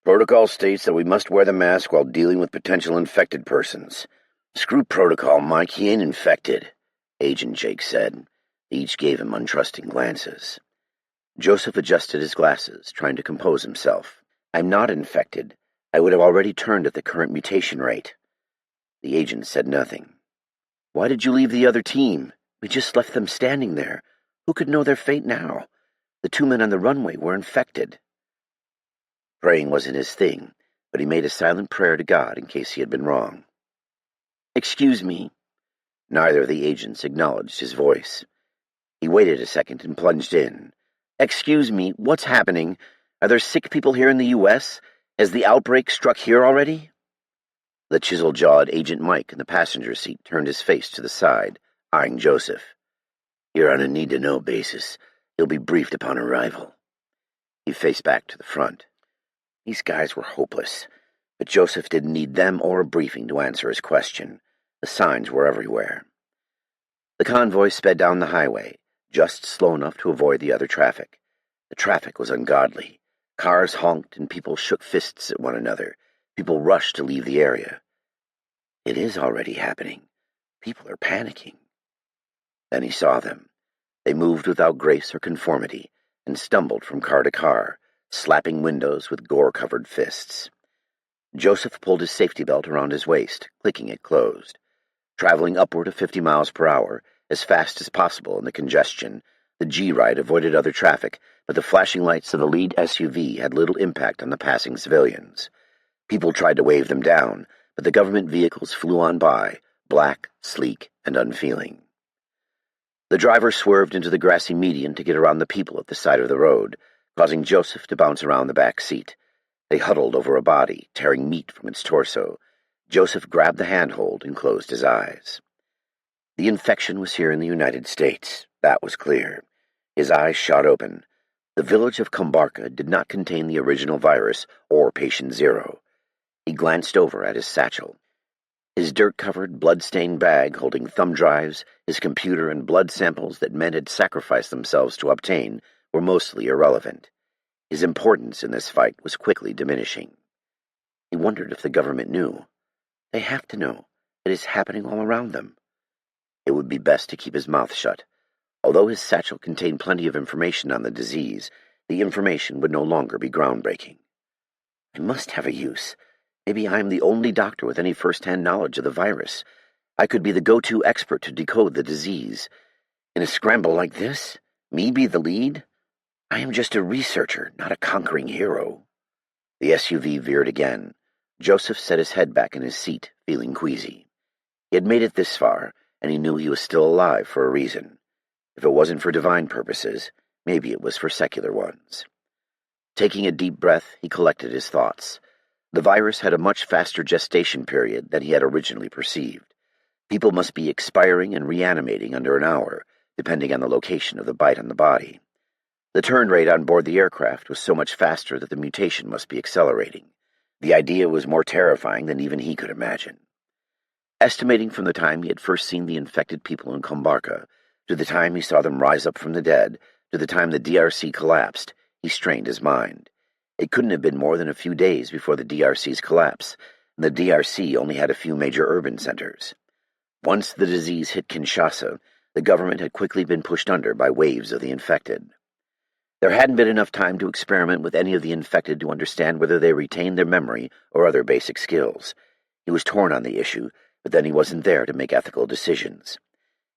B: Protocol states that we must wear the mask while dealing with potential infected persons. Screw protocol, Mike. He ain't infected, Agent Jake said. They each gave him untrusting glances. Joseph adjusted his glasses, trying to compose himself. I'm not infected. I would have already turned at the current mutation rate. The agent said nothing. Why did you leave the other team? We just left them standing there. Who could know their fate now? The two men on the runway were infected. Praying wasn't his thing, but he made a silent prayer to God in case he had been wrong. Excuse me. Neither of the agents acknowledged his voice. He waited a second and plunged in. Excuse me, what's happening? Are there sick people here in the U.S.? Has the outbreak struck here already? The chisel-jawed Agent Mike in the passenger seat turned his face to the side, eyeing Joseph. You're on a need-to-know basis. You'll be briefed upon arrival. He faced back to the front. These guys were hopeless, but Joseph didn't need them or a briefing to answer his question. The signs were everywhere. The convoy sped down the highway, just slow enough to avoid the other traffic. The traffic was ungodly. Cars honked and people shook fists at one another. People rushed to leave the area. It is already happening. People are panicking. Then he saw them. They moved without grace or conformity and stumbled from car to car, slapping windows with gore-covered fists. Joseph pulled his safety belt around his waist, clicking it closed. Traveling upward of 50 miles per hour, as fast as possible in the congestion, the G-Ride avoided other traffic, but the flashing lights of the lead SUV had little impact on the passing civilians. People tried to wave them down, but the government vehicles flew on by, black, sleek, and unfeeling. The driver swerved into the grassy median to get around the people at the side of the road, causing Joseph to bounce around the back seat. They huddled over a body, tearing meat from its torso. Joseph grabbed the handhold and closed his eyes. The infection was here in the United States. That was clear.
A: His eyes shot open. The village of Kumbarka did not contain the original virus or Patient Zero. He glanced over at his satchel. His dirt-covered, blood-stained bag holding thumb drives, his computer, and blood samples that men had sacrificed themselves to obtain were mostly irrelevant. His importance in this fight was quickly diminishing. He wondered if the government knew. They have to know. It is happening all around them. It would be best to keep his mouth shut. Although his satchel contained plenty of information on the disease, the information would no longer be groundbreaking. I must have a use. Maybe I am the only doctor with any first-hand knowledge of the virus. I could be the go-to expert to decode the disease. In a scramble like this, me be the lead? I am just a researcher, not a conquering hero. The SUV veered again. Joseph set his head back in his seat, feeling queasy. He had made it this far, and he knew he was still alive for a reason. If it wasn't for divine purposes, maybe it was for secular ones. Taking a deep breath, he collected his thoughts. The virus had a much faster gestation period than he had originally perceived. People must be expiring and reanimating under an hour, depending on the location of the bite on the body. The turn rate on board the aircraft was so much faster that the mutation must be accelerating. The idea was more terrifying than even he could imagine. Estimating from the time he had first seen the infected people in Kumbarka, to the time he saw them rise up from the dead, to the time the DRC collapsed, he strained his mind. It couldn't have been more than a few days before the DRC's collapse, and the DRC only had a few major urban centers. Once the disease hit Kinshasa, the government had quickly been pushed under by waves of the infected. There hadn't been enough time to experiment with any of the infected to understand whether they retained their memory or other basic skills. He was torn on the issue, but then he wasn't there to make ethical decisions.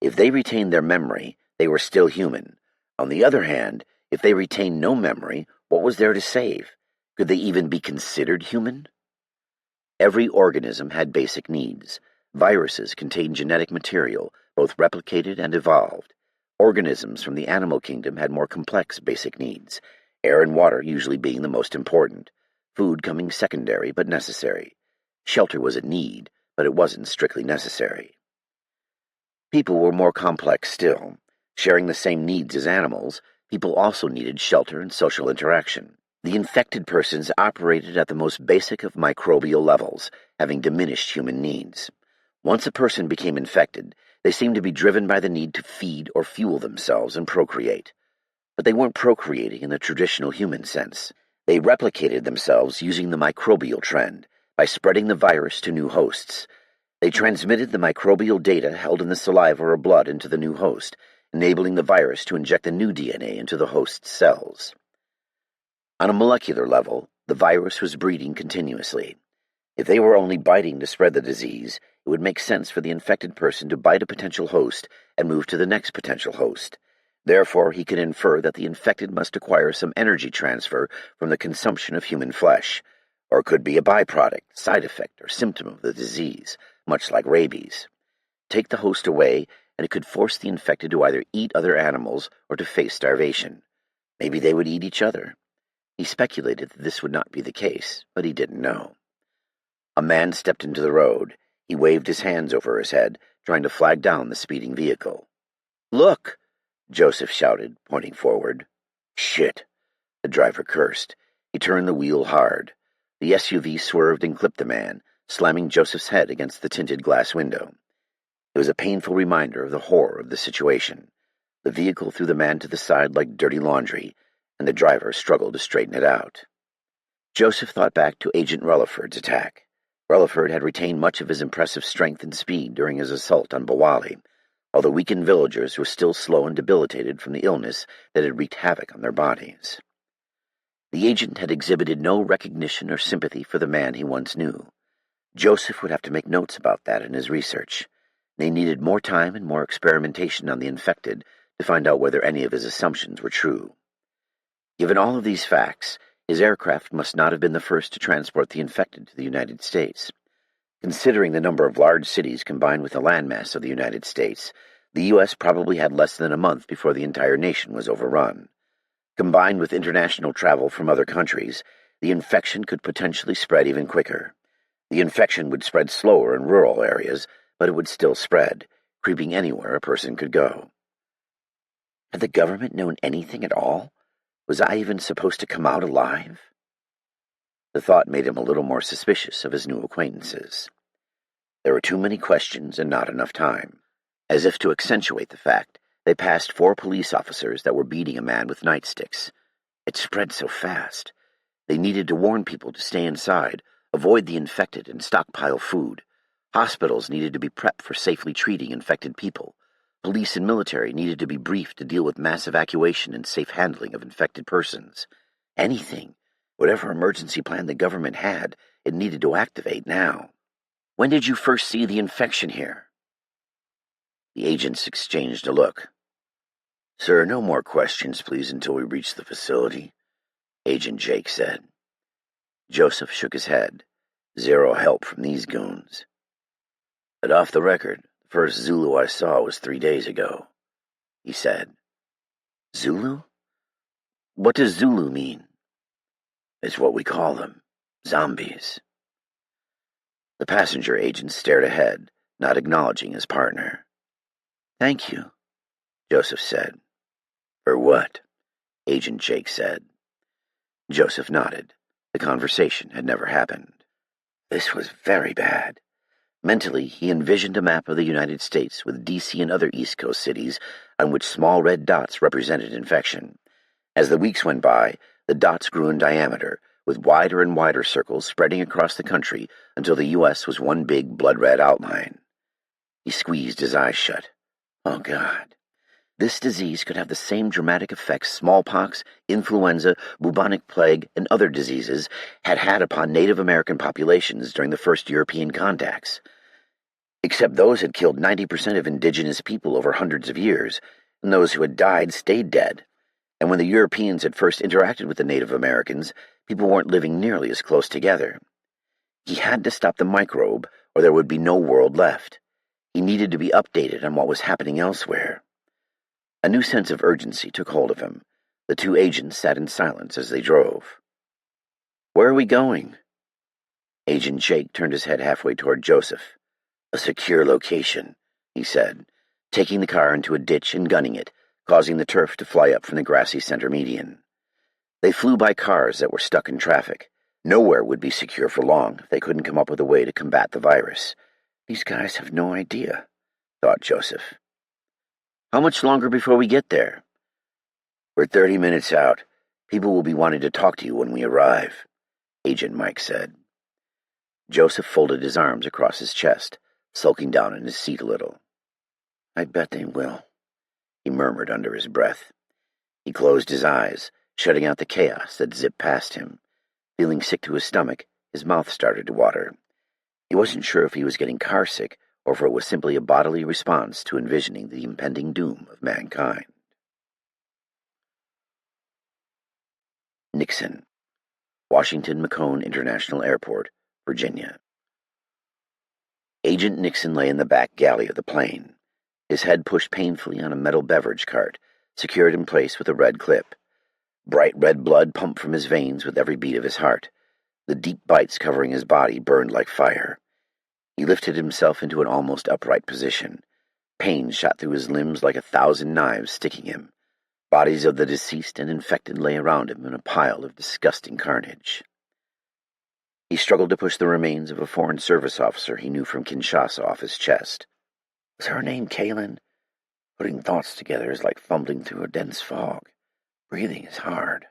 A: If they retained their memory, they were still human. On the other hand, if they retained no memory, what was there to save? Could they even be considered human? Every organism had basic needs. Viruses contained genetic material, both replicated and evolved. Organisms from the animal kingdom had more complex basic needs, air and water usually being the most important, food coming secondary but necessary. Shelter was a need, but it wasn't strictly necessary. People were more complex still. Sharing the same needs as animals, people also needed shelter and social interaction. The infected persons operated at the most basic of microbial levels, having diminished human needs. Once a person became infected, they seemed to be driven by the need to feed or fuel themselves and procreate. But they weren't procreating in the traditional human sense. They replicated themselves using the microbial trend, by spreading the virus to new hosts. They transmitted the microbial data held in the saliva or blood into the new host, enabling the virus to inject the new DNA into the host's cells. On a molecular level, the virus was breeding continuously. If they were only biting to spread the disease, it would make sense for the infected person to bite a potential host and move to the next potential host. Therefore, he could infer that the infected must acquire some energy transfer from the consumption of human flesh, or it could be a byproduct, side effect, or symptom of the disease, much like rabies. Take the host away, and it could force the infected to either eat other animals or to face starvation. Maybe they would eat each other. He speculated that this would not be the case, but he didn't know. A man stepped into the road. He waved his hands over his head, trying to flag down the speeding vehicle. "Look!" Joseph shouted, pointing forward. "Shit!" The driver cursed. He turned the wheel hard. The SUV swerved and clipped the man, slamming Joseph's head against the tinted glass window. It was a painful reminder of the horror of the situation. The vehicle threw the man to the side like dirty laundry, and the driver struggled to straighten it out. Joseph thought back to Agent Rutherford's attack. Rutherford had retained much of his impressive strength and speed during his assault on Bawali, while the weakened villagers were still slow and debilitated from the illness that had wreaked havoc on their bodies. The agent had exhibited no recognition or sympathy for the man he once knew. Joseph would have to make notes about that in his research. They needed more time and more experimentation on the infected to find out whether any of his assumptions were true. Given all of these facts, his aircraft must not have been the first to transport the infected to the United States. Considering the number of large cities combined with the landmass of the United States, the U.S. probably had less than a month before the entire nation was overrun. Combined with international travel from other countries, the infection could potentially spread even quicker. The infection would spread slower in rural areas, but it would still spread, creeping anywhere a person could go.
B: Had the government known anything at all? Was I even supposed to come out alive? The thought made him a little more suspicious of his new acquaintances. There were too many questions and not enough time. As if to accentuate the fact, they passed 4 police officers that were beating a man with nightsticks. It spread so fast. They needed to warn people to stay inside, avoid the infected, and stockpile food. Hospitals needed to be prepped for safely treating infected people. Police and military needed to be briefed to deal with mass evacuation and safe handling of infected persons. Anything, whatever emergency plan the government had, it needed to activate now. When did you first see the infection here? The agents exchanged a look. Sir, no more questions, please, until we reach the facility, Agent Jake said. Joseph shook his head. Zero help from these goons. But off the record, the first Zulu I saw was 3 days ago, he said. Zulu? What does Zulu mean? It's what we call them. Zombies. The passenger agent stared ahead, not acknowledging his partner. Thank you, Joseph said. For what? Agent Jake said. Joseph nodded. The conversation had never happened. This was very bad. Mentally, he envisioned a map of the United States with D.C. and other East Coast cities on which small red dots represented infection. As the weeks went by, the dots grew in diameter, with wider and wider circles spreading across the country until the U.S. was one big blood-red outline. He squeezed his eyes shut. Oh, God. This disease could have the same dramatic effects smallpox, influenza, bubonic plague, and other diseases had had upon Native American populations during the first European contacts. Except those had killed 90% of indigenous people over hundreds of years, and those who had died stayed dead. And when the Europeans had first interacted with the Native Americans, people weren't living nearly as close together. He had to stop the microbe, or there would be no world left. He needed to be updated on what was happening elsewhere. A new sense of urgency took hold of him. The 2 agents sat in silence as they drove. Where are we going? Agent Jake turned his head halfway toward Joseph. A secure location, he said, taking the car into a ditch and gunning it, causing the turf to fly up from the grassy center median. They flew by cars that were stuck in traffic. Nowhere would be secure for long if they couldn't come up with a way to combat the virus. These guys have no idea, thought Joseph. How much longer before we get there? We're 30 minutes out. People will be wanting to talk to you when we arrive, Agent Mike said. Joseph folded his arms across his chest, sulking down in his seat a little. I bet they will, he murmured under his breath. He closed his eyes, shutting out the chaos that zipped past him. Feeling sick to his stomach, his mouth started to water. He wasn't sure if he was getting carsick or if it was simply a bodily response to envisioning the impending doom of mankind. Nixon, Washington McCone International Airport, Virginia. Agent Nixon lay in the back galley of the plane, his head pushed painfully on a metal beverage cart, secured in place with a red clip. Bright red blood pumped from his veins with every beat of his heart. The deep bites covering his body burned like fire. He lifted himself into an almost upright position. Pain shot through his limbs like 1,000 knives sticking him. Bodies of the deceased and infected lay around him in a pile of disgusting carnage. He struggled to push the remains of a Foreign Service officer he knew from Kinshasa off his chest. Was her name Kaylin? Putting thoughts together is like fumbling through a dense fog. Breathing is hard.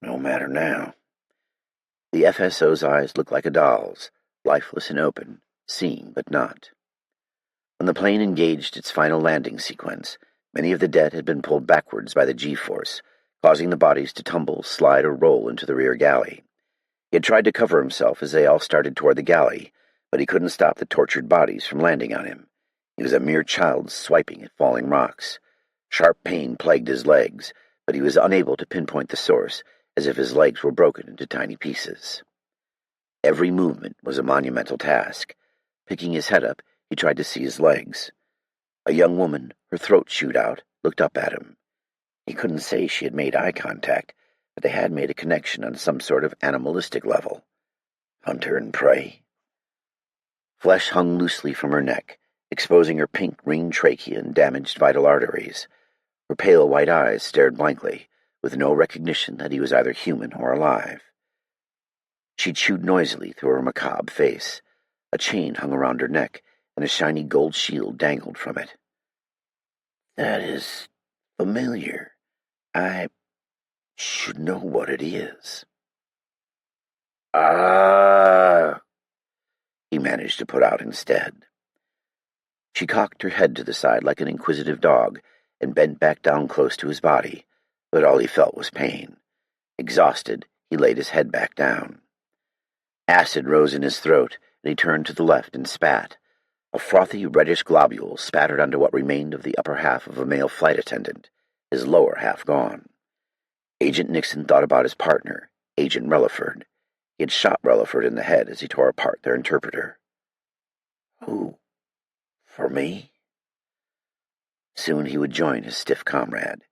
B: No matter now. The FSO's eyes looked like a doll's, lifeless and open, seeing but not. When the plane engaged its final landing sequence, many of the dead had been pulled backwards by the G-force, causing the bodies to tumble, slide, or roll into the rear galley. He had tried to cover himself as they all started toward the galley, but he couldn't stop the tortured bodies from landing on him. He was a mere child swiping at falling rocks. Sharp pain plagued his legs, but he was unable to pinpoint the source, as if his legs were broken into tiny pieces. Every movement was a monumental task. Picking his head up, he tried to see his legs. A young woman, her throat chewed out, looked up at him. He couldn't say she had made eye contact, but they had made a connection on some sort of animalistic level. Hunter and prey. Flesh hung loosely from her neck, exposing her pink ringed trachea and damaged vital arteries. Her pale white eyes stared blankly, with no recognition that he was either human or alive. She chewed noisily through her macabre face. A chain hung around her neck, and a shiny gold shield dangled from it. "That is familiar. I should know what it is." "Ah!" he managed to put out instead. She cocked her head to the side like an inquisitive dog and bent back down close to his body, but all he felt was pain. Exhausted, he laid his head back down. Acid rose in his throat, and he turned to the left and spat. A frothy reddish globule spattered onto what remained of the upper half of a male flight attendant, his lower half gone. Agent Nixon thought about his partner, Agent Relaford. He had shot Relaford in the head as he tore apart their interpreter. Who? For me? Soon he would join his stiff comrade.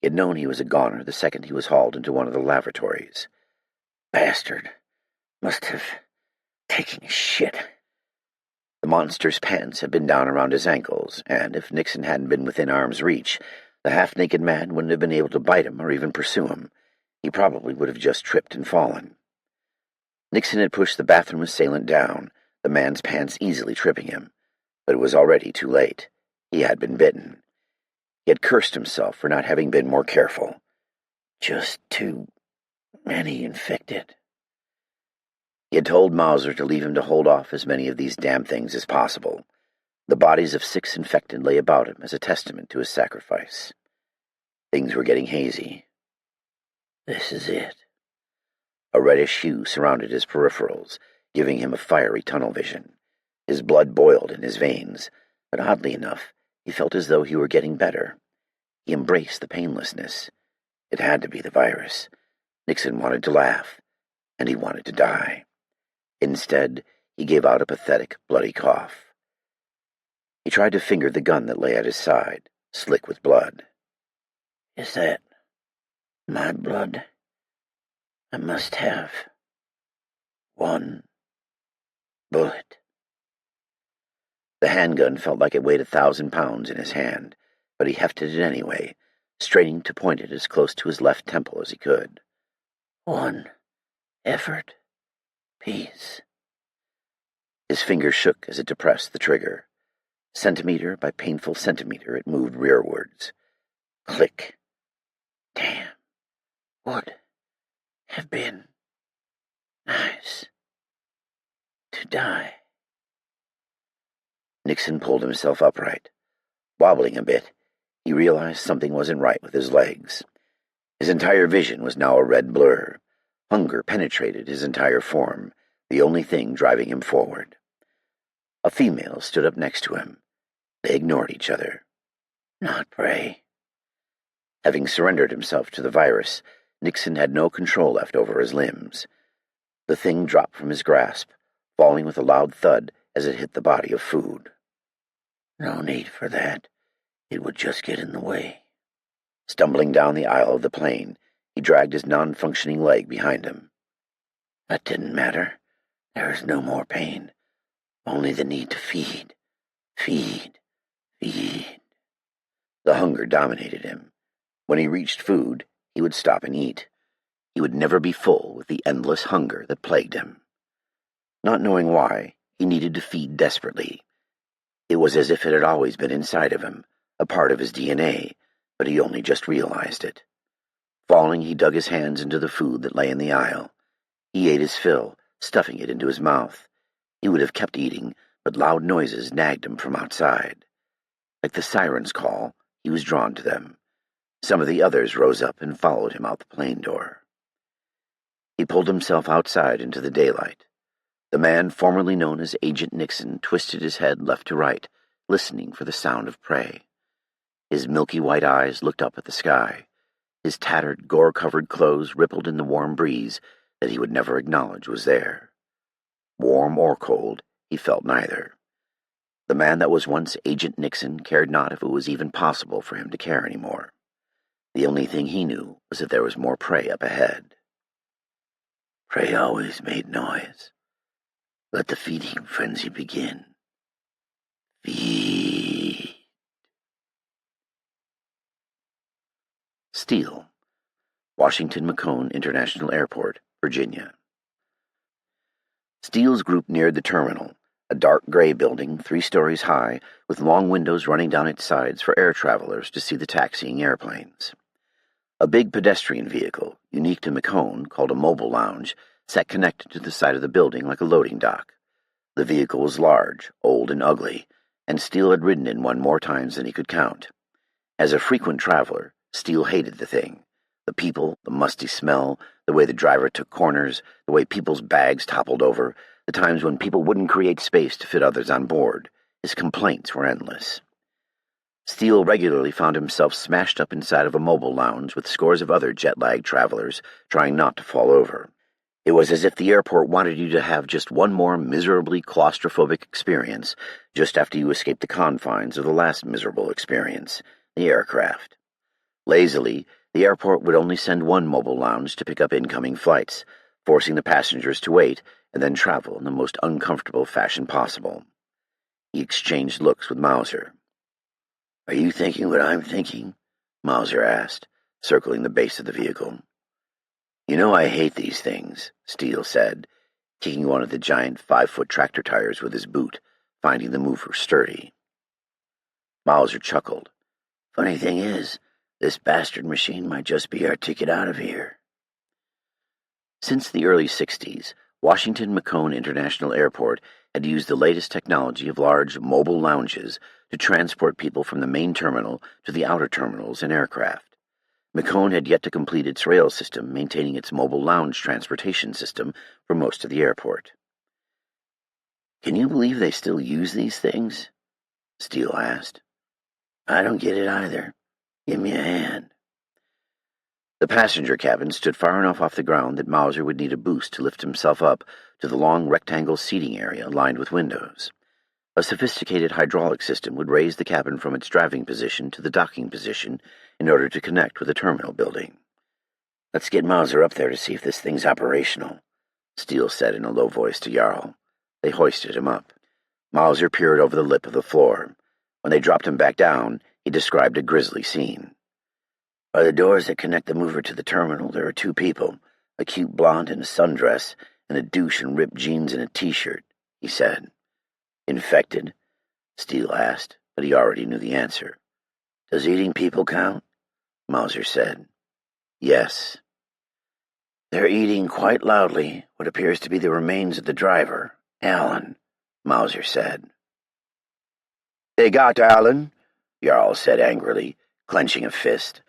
B: He had known he was a goner the second he was hauled into one of the lavatories. Bastard. Must have taken a shit. The monster's pants had been down around his ankles, and if Nixon hadn't been within arm's reach, the half-naked man wouldn't have been able to bite him or even pursue him. He probably would have just tripped and fallen. Nixon had pushed the bathroom assailant down, the man's pants easily tripping him. But it was already too late. He had been bitten. He had cursed himself for not having been more careful. Just too many infected. He had told Mauser to leave him to hold off as many of these damn things as possible. The bodies of 6 infected lay about him as a testament to his sacrifice. Things were getting hazy. This is it. A reddish hue surrounded his peripherals, giving him a fiery tunnel vision. His blood boiled in his veins, but oddly enough, he felt as though he were getting better. He embraced the painlessness. It had to be the virus. Nixon wanted to laugh, and he wanted to die. Instead, he gave out a pathetic, bloody cough. He tried to finger the gun that lay at his side, slick with blood. Is that my blood? I must have 1 bullet. The handgun felt like it weighed 1,000 pounds in his hand, but he hefted it anyway, straining to point it as close to his left temple as he could. 1 effort. Peace. His fingers shook as it depressed the trigger. Centimeter by painful centimeter it moved rearwards. Click. Damn. Would have been nice to die. Nixon pulled himself upright. Wobbling a bit, he realized something wasn't right with his legs. His entire vision was now a red blur. Hunger penetrated his entire form, the only thing driving him forward. A female stood up next to him. They ignored each other. Not prey. Having surrendered himself to the virus, Nixon had no control left over his limbs. The thing dropped from his grasp, falling with a loud thud as it hit the body of food. No need for that. It would just get in the way. Stumbling down the aisle of the plane, he dragged his non-functioning leg behind him. That didn't matter. There was no more pain. Only the need to feed. Feed. Feed. The hunger dominated him. When he reached food, he would stop and eat. He would never be full with the endless hunger that plagued him. Not knowing why, he needed to feed desperately. It was as if it had always been inside of him, a part of his DNA, but he only just realized it. Falling, he dug his hands into the food that lay in the aisle. He ate his fill, stuffing it into his mouth. He would have kept eating, but loud noises nagged him from outside. Like the siren's call, he was drawn to them. Some of the others rose up and followed him out the plane door. He pulled himself outside into the daylight. The man formerly known as Agent Nixon twisted his head left to right, listening for the sound of prey. His milky white eyes looked up at the sky. His tattered, gore-covered clothes rippled in the warm breeze that he would never acknowledge was there. Warm or cold, he felt neither. The man that was once Agent Nixon cared not if it was even possible for him to care anymore. The only thing he knew was that there was more prey up ahead. Prey always made noise. Let the feeding frenzy begin. Feed.
A: Steele, Washington McCone International Airport, Virginia. Steele's group neared the terminal, a dark gray building 3 stories high with long windows running down its sides for air travelers to see the taxiing airplanes. A big pedestrian vehicle, unique to McCone, called a mobile lounge, sat connected to the side of the building like a loading dock. The vehicle was large, old, and ugly, and Steele had ridden in one more times than he could count. As a frequent traveler, Steele hated the thing. The people, the musty smell, the way the driver took corners, the way people's bags toppled over, the times when people wouldn't create space to fit others on board. His complaints were endless. Steele regularly found himself smashed up inside of a mobile lounge with scores of other jet-lagged travelers trying not to fall over. It was as if the airport wanted you to have just one more miserably claustrophobic experience just after you escaped the confines of the last miserable experience, the aircraft. Lazily, the airport would only send one mobile lounge to pick up incoming flights, forcing the passengers to wait and then travel in the most uncomfortable fashion possible. He exchanged looks with Mauser. "Are you thinking what I'm thinking?" Mauser asked, circling the base of the vehicle. "You know I hate these things," Steele said, kicking one of the giant 5-foot tractor tires with his boot, finding the mover sturdy. Mauser chuckled. "Funny thing is, this bastard machine might just be our ticket out of here." Since the early 60s, Washington McCone International Airport had used the latest technology of large mobile lounges to transport people from the main terminal to the outer terminals and aircraft. McCone had yet to complete its rail system, maintaining its mobile lounge transportation system for most of the airport. "Can you believe they still use these things?" Steele asked. "I don't get it either. Give me a hand." The passenger cabin stood far enough off the ground that Mauser would need a boost to lift himself up to the long rectangle seating area lined with windows. A sophisticated hydraulic system would raise the cabin from its driving position to the docking position in order to connect with the terminal building. "Let's get Mauser up there to see if this thing's operational," Steele said in a low voice to Jarl. They hoisted him up. Mauser peered over the lip of the floor. When they dropped him back down, he described a grisly scene. "By the doors that connect the mover to the terminal, there are 2 people, a cute blonde in a sundress and a douche in ripped jeans and a t-shirt," he said. "Infected?" Steele asked, but he already knew the answer. "Does eating people count?" Mauser said. "Yes." "They're eating quite loudly what appears to be the remains of the driver, Alan," Mauser said. "They got Alan," Jarl said angrily, clenching a fist.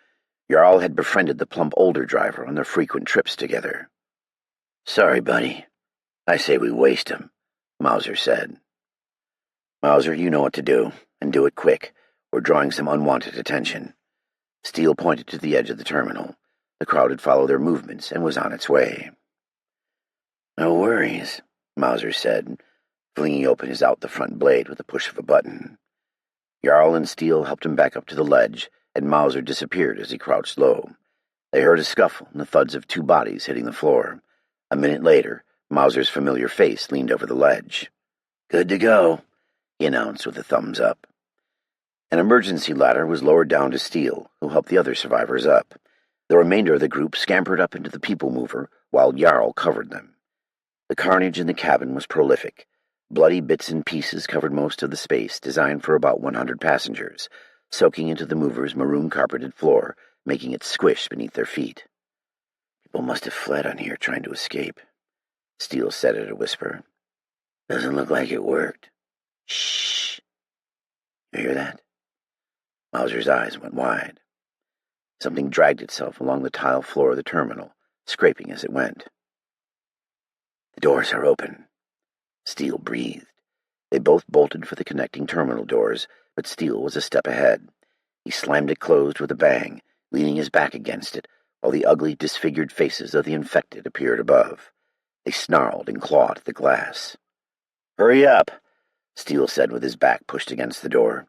A: Jarl had befriended the plump older driver on their frequent trips together. "Sorry, buddy. I say we waste him," Mauser said. "Mauser, you know what to do, and do it quick. We're drawing some unwanted attention." Steele pointed to the edge of the terminal. The crowd had followed their movements and was on its way. "No worries," Mauser said, flinging open his out-the-front blade with a push of a button. Jarl and Steele helped him back up to the ledge, and Mauser disappeared as he crouched low. They heard a scuffle and the thuds of 2 bodies hitting the floor. A minute later, Mauser's familiar face leaned over the ledge. "Good to go," he announced with a thumbs up. An emergency ladder was lowered down to Steele, who helped the other survivors up. The remainder of the group scampered up into the people mover, while Jarl covered them. The carnage in the cabin was prolific. Bloody bits and pieces covered most of the space designed for about 100 passengers, soaking into the mover's maroon-carpeted floor, making it squish beneath their feet. "People must have fled on here trying to escape," Steele said at a whisper. "Doesn't look like it worked." "Shh! You hear that?" Mauser's eyes went wide. Something dragged itself along the tile floor of the terminal, scraping as it went. "The doors are open." Steele breathed. They both bolted for the connecting terminal doors, but Steele was a step ahead. He slammed it closed with a bang, leaning his back against it, while the ugly, disfigured faces of the infected appeared above. They snarled and clawed at the glass. "Hurry up," Steele said with his back pushed against the door.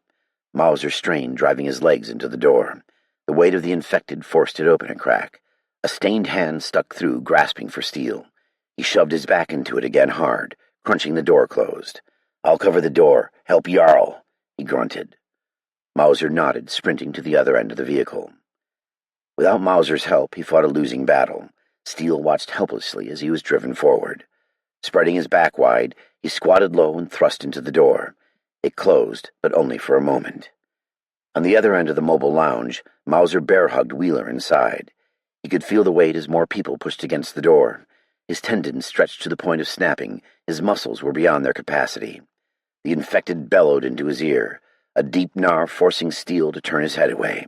A: Mauser strained, driving his legs into the door. The weight of the infected forced it open a crack. A stained hand stuck through, grasping for Steele. He shoved his back into it again hard, crunching the door closed. "I'll cover the door. Help Jarl," he grunted. Mauser nodded, sprinting to the other end of the vehicle.
B: Without Mauser's help, he fought a losing battle. Steele watched helplessly as he was driven forward. Spreading his back wide, he squatted low and thrust into the door. It closed, but only for a moment. On the other end of the mobile lounge, Mauser bear-hugged Wheeler inside. He could feel the weight as more people pushed against the door. His tendons stretched to the point of snapping. His muscles were beyond their capacity. The infected bellowed into his ear, a deep gnar forcing Steele to turn his head away.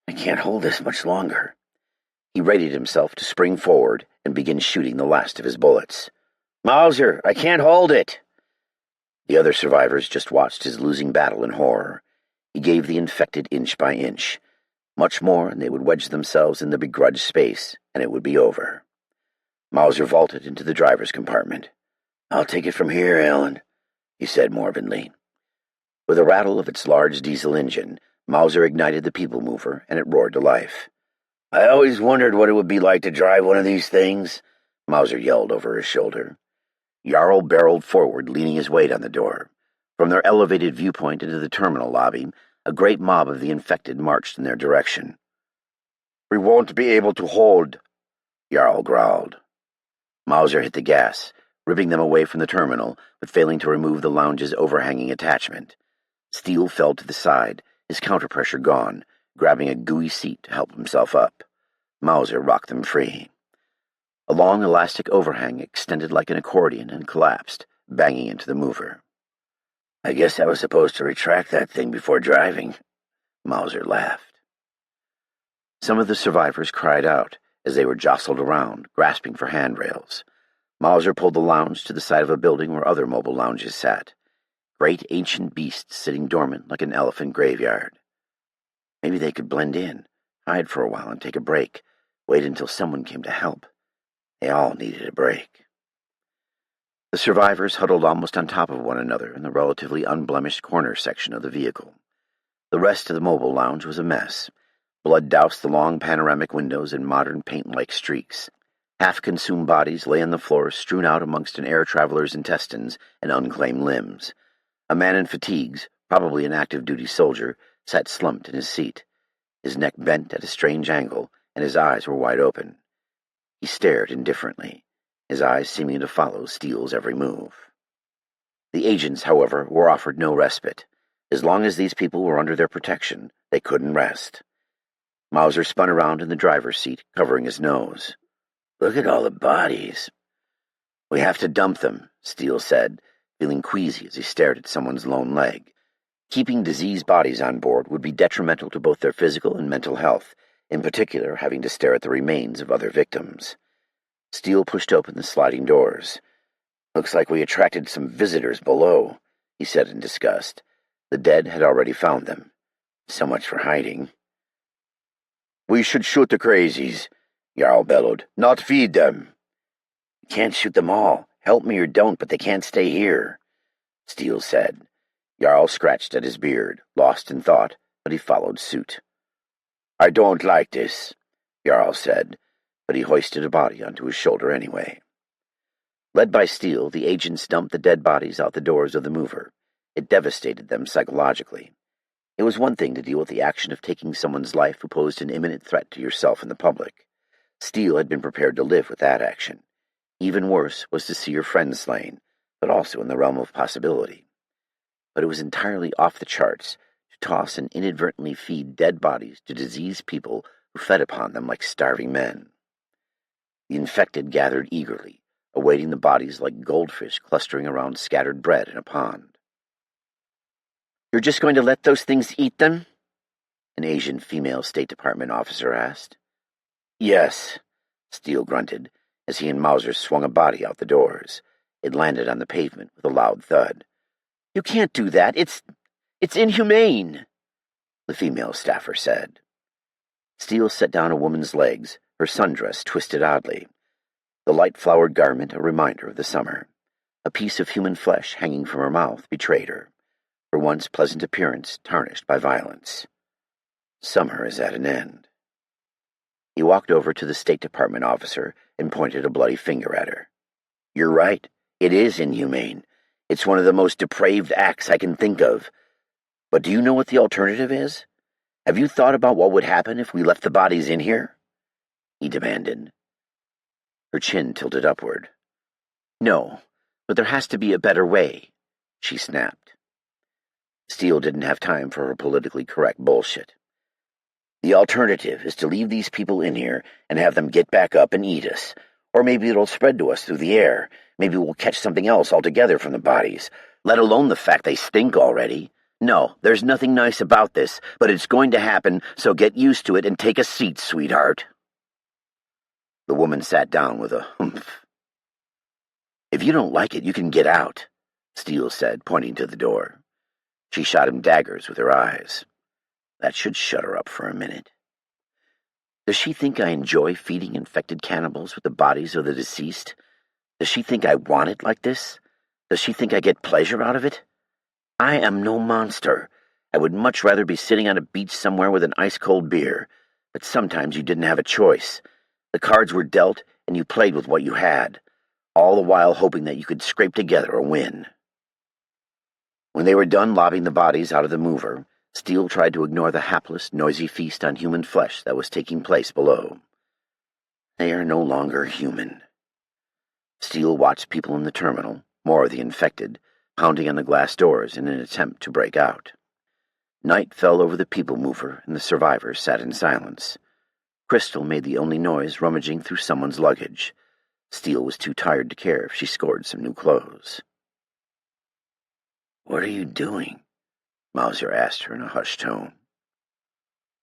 B: "I can't hold this much longer." He readied himself to spring forward and begin shooting the last of his bullets. "Mauser, I can't hold it!" The other survivors just watched his losing battle in horror. He gave the infected inch by inch. Much more, and they would wedge themselves in the begrudged space, and it would be over. Mauser vaulted into the driver's compartment. "I'll take it from here, Alan," he said morbidly. With a rattle of its large diesel engine, Mauser ignited the people mover, and it roared to life. "I always wondered what it would be like to drive one of these things," Mauser yelled over his shoulder. Jarl barreled forward, leaning his weight on the door. From their elevated viewpoint into the terminal lobby, a great mob of the infected marched in their direction. "We won't be able to hold," Jarl growled. Mauser hit the gas, ripping them away from the terminal, but failing to remove the lounge's overhanging attachment. Steele fell to the side, his counterpressure gone, grabbing a gooey seat to help himself up. Mauser rocked them free. A long elastic overhang extended like an accordion and collapsed, banging into the mover. "I guess I was supposed to retract that thing before driving," Mauser laughed. Some of the survivors cried out as they were jostled around, grasping for handrails. Mauser pulled the lounge to the side of a building where other mobile lounges sat. Great ancient beasts sitting dormant like an elephant graveyard. Maybe they could blend in, hide for a while and take a break, wait until someone came to help. They all needed a break. The survivors huddled almost on top of one another in the relatively unblemished corner section of the vehicle. The rest of the mobile lounge was a mess. Blood doused the long panoramic windows in modern paint-like streaks. Half-consumed bodies lay on the floor, strewn out amongst an air traveler's intestines and unclaimed limbs. A man in fatigues, probably an active-duty soldier, sat slumped in his seat. His neck bent at a strange angle, and his eyes were wide open. He stared indifferently, his eyes seeming to follow Steele's every move. The agents, however, were offered no respite. As long as these people were under their protection, they couldn't rest. Mauser spun around in the driver's seat, covering his nose. "Look at all the bodies." "We have to dump them," Steele said, feeling queasy as he stared at someone's lone leg. Keeping diseased bodies on board would be detrimental to both their physical and mental health, in particular having to stare at the remains of other victims. Steele pushed open the sliding doors. "Looks like we attracted some visitors below," he said in disgust. The dead had already found them. So much for hiding. "We should shoot the crazies," Jarl bellowed, "not feed them." "You can't shoot them all. Help me or don't, but they can't stay here," Steele said. Jarl scratched at his beard, lost in thought, but he followed suit. "I don't like this," Jarl said, but he hoisted a body onto his shoulder anyway. Led by Steele, the agents dumped the dead bodies out the doors of the mover. It devastated them psychologically. It was one thing to deal with the action of taking someone's life who posed an imminent threat to yourself and the public. Steele had been prepared to live with that action. Even worse was to see your friends slain, but also in the realm of possibility. But it was entirely off the charts to toss and inadvertently feed dead bodies to diseased people who fed upon them like starving men. The infected gathered eagerly, awaiting the bodies like goldfish clustering around scattered bread in a pond. "You're just going to let those things eat them?" an Asian female State Department officer asked. "Yes," Steele grunted, as he and Mauser swung a body out the doors. It landed on the pavement with a loud thud. "You can't do that. It's inhumane," the female staffer said. Steele set down a woman's legs, her sundress twisted oddly. The light-flowered garment a reminder of the summer. A piece of human flesh hanging from her mouth betrayed her. Her once pleasant appearance tarnished by violence. Summer is at an end. He walked over to the State Department officer and pointed a bloody finger at her. "You're right. It is inhumane. It's one of the most depraved acts I can think of. But do you know what the alternative is? Have you thought about what would happen if we left the bodies in here?" he demanded. Her chin tilted upward. "No, but there has to be a better way," she snapped. Steele didn't have time for her politically correct bullshit. "The alternative is to leave these people in here and have them get back up and eat us. Or maybe it'll spread to us through the air. Maybe we'll catch something else altogether from the bodies, let alone the fact they stink already. No, there's nothing nice about this, but it's going to happen, so get used to it and take a seat, sweetheart." The woman sat down with a humph. "If you don't like it, you can get out," Steele said, pointing to the door. She shot him daggers with her eyes. That should shut her up for a minute. "Does she think I enjoy feeding infected cannibals with the bodies of the deceased? Does she think I want it like this? Does she think I get pleasure out of it? I am no monster. I would much rather be sitting on a beach somewhere with an ice-cold beer, but sometimes you didn't have a choice. The cards were dealt, and you played with what you had, all the while hoping that you could scrape together a win." When they were done lobbing the bodies out of the mover, Steele tried to ignore the hapless, noisy feast on human flesh that was taking place below. They are no longer human. Steele watched people in the terminal, more of the infected, pounding on the glass doors in an attempt to break out. Night fell over the people mover, and the survivors sat in silence. Crystal made the only noise rummaging through someone's luggage. Steele was too tired to care if she scored some new clothes. "What are you doing?" Mauser asked her in a hushed tone.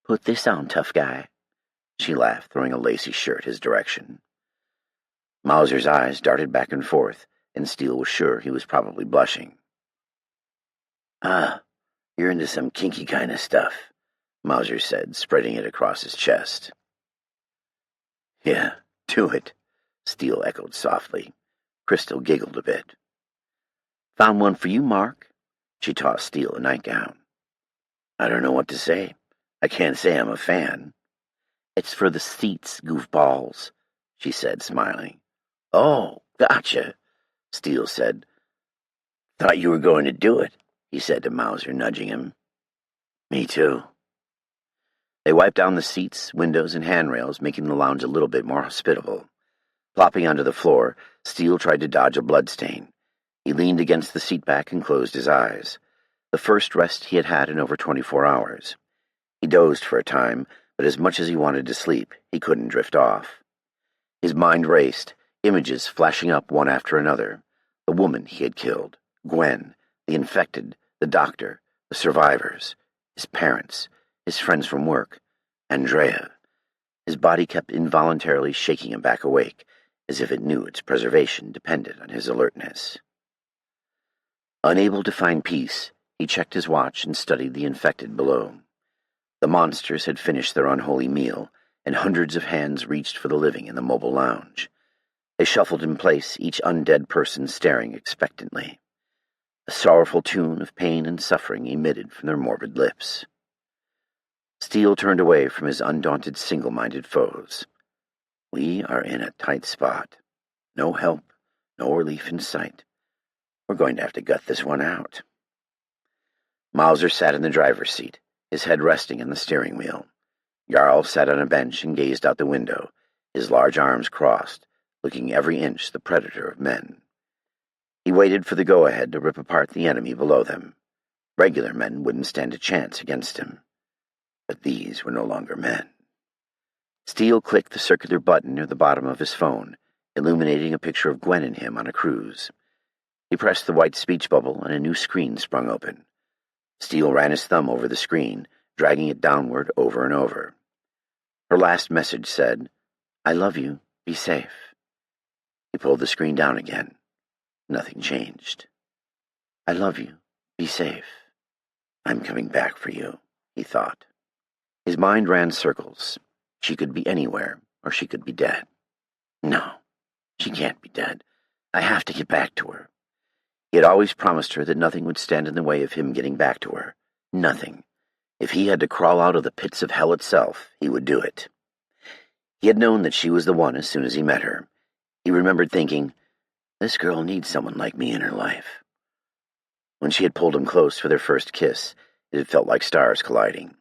B: "Put this on, tough guy," she laughed, throwing a lacy shirt his direction. Mauser's eyes darted back and forth, and Steele was sure he was probably blushing. "Ah, you're into some kinky kind of stuff," Mauser said, spreading it across his chest. "Yeah, do it," Steele echoed softly. Crystal giggled a bit. "Found one for you, Mark." She tossed Steele a nightgown. "I don't know what to say. I can't say I'm a fan." "It's for the seats, goofballs," she said, smiling. "Oh, gotcha," Steele said. "Thought you were going to do it," he said to Mauser, nudging him. "Me too." They wiped down the seats, windows, and handrails, making the lounge a little bit more hospitable. Plopping onto the floor, Steele tried to dodge a bloodstain. He leaned against the seat back and closed his eyes. The first rest he had had in over 24 hours. He dozed for a time, but as much as he wanted to sleep, he couldn't drift off. His mind raced, images flashing up one after another. The woman he had killed, Gwen, the infected, the doctor, the survivors, his parents, his friends from work, Andrea. His body kept involuntarily shaking him back awake, as if it knew its preservation depended on his alertness. Unable to find peace, he checked his watch and studied the infected below. The monsters had finished their unholy meal, and hundreds of hands reached for the living in the mobile lounge. They shuffled in place, each undead person staring expectantly. A sorrowful tune of pain and suffering emitted from their morbid lips. Steele turned away from his undaunted single-minded foes. We are in a tight spot. No help, no relief in sight. We're going to have to gut this one out. Mauser sat in the driver's seat, his head resting on the steering wheel. Jarl sat on a bench and gazed out the window, his large arms crossed, looking every inch the predator of men. He waited for the go-ahead to rip apart the enemy below them. Regular men wouldn't stand a chance against him. But these were no longer men. Steele clicked the circular button near the bottom of his phone, illuminating a picture of Gwen and him on a cruise. He pressed the white speech bubble and a new screen sprung open. Steele ran his thumb over the screen, dragging it downward over and over. Her last message said, "I love you. Be safe." He pulled the screen down again. Nothing changed. "I love you. Be safe. I'm coming back for you," he thought. His mind ran circles. She could be anywhere, or she could be dead. No, she can't be dead. I have to get back to her. He had always promised her that nothing would stand in the way of him getting back to her. Nothing. If he had to crawl out of the pits of hell itself, he would do it. He had known that she was the one as soon as he met her. He remembered thinking, this girl needs someone like me in her life. When she had pulled him close for their first kiss, it had felt like stars colliding.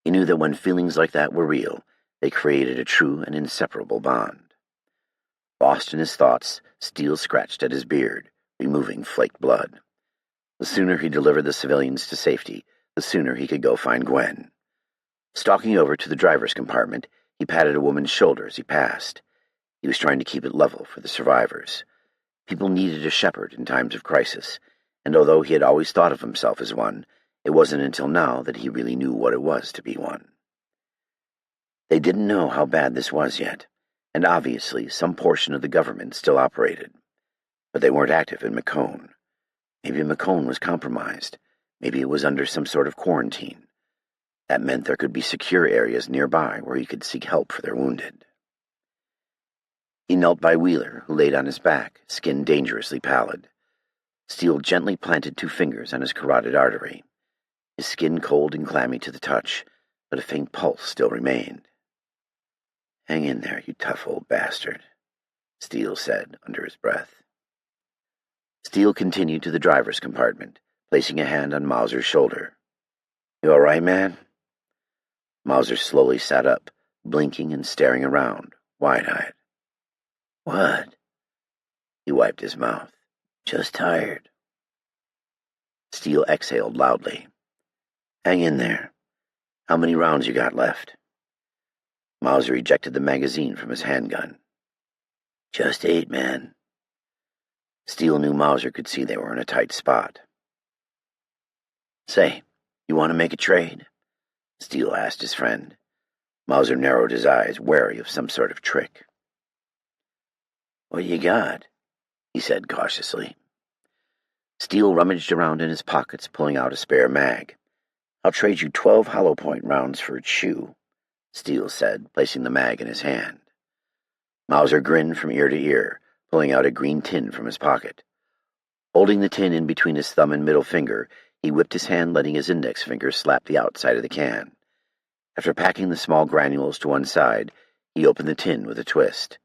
A: He knew that when feelings like that were real, they created a true and inseparable bond. Lost in his thoughts, Steele scratched at his beard, removing flaked blood. The sooner he delivered the civilians to safety, the sooner he could go find Gwen. Stalking over to the driver's compartment, he patted a woman's shoulder as he passed. He was trying to keep it level for the survivors. People needed a shepherd in times of crisis, and although he had always thought of himself as one, it wasn't until now that he really knew what it was to be one. They didn't know how bad this was yet, and obviously some portion of the government still operated. But they weren't active in Macomb. Maybe Macomb was compromised. Maybe it was under some sort of quarantine. That meant there could be secure areas nearby where he could seek help for their wounded. He knelt by Wheeler, who laid on his back, skin dangerously pallid. Steele gently planted 2 fingers on his carotid artery. His skin cold and clammy to the touch, but a faint pulse still remained. "Hang in there, you tough old bastard," Steele said under his breath. Steele continued to the driver's compartment, placing a hand on Mauser's shoulder. "You all right, man?" Mauser slowly sat up, blinking and staring around, wide-eyed. "What?" He wiped his mouth. "Just tired." Steele exhaled loudly. "Hang in there. How many rounds you got left?" Mauser ejected the magazine from his handgun. "Just 8, man." Steele knew Mauser could see they were in a tight spot. "Say, you want to make a trade?" Steele asked his friend. Mauser narrowed his eyes, wary of some sort of trick. "What you got?" he said cautiously. Steele rummaged around in his pockets, pulling out a spare mag. "I'll trade you 12 hollow point rounds for a chew," Steele said, placing the mag in his hand. Mauser grinned from ear to ear, pulling out a green tin from his pocket. Holding the tin in between his thumb and middle finger, he whipped his hand, letting his index finger slap the outside of the can. After packing the small granules to one side, he opened the tin with a twist.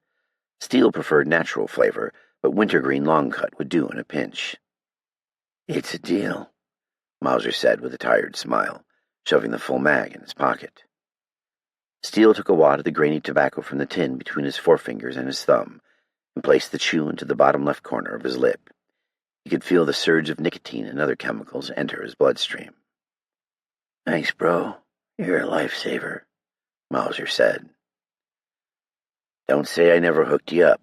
A: Steele preferred natural flavor, but wintergreen long cut would do in a pinch. "It's a deal," Mauser said with a tired smile, shoving the full mag in his pocket. Steele took a wad of the grainy tobacco from the tin between his forefingers and his thumb, and placed the chew into the bottom left corner of his lip. He could feel the surge of nicotine and other chemicals enter his bloodstream. "Thanks, bro. You're a lifesaver," Mauser said. "Don't say I never hooked you up,"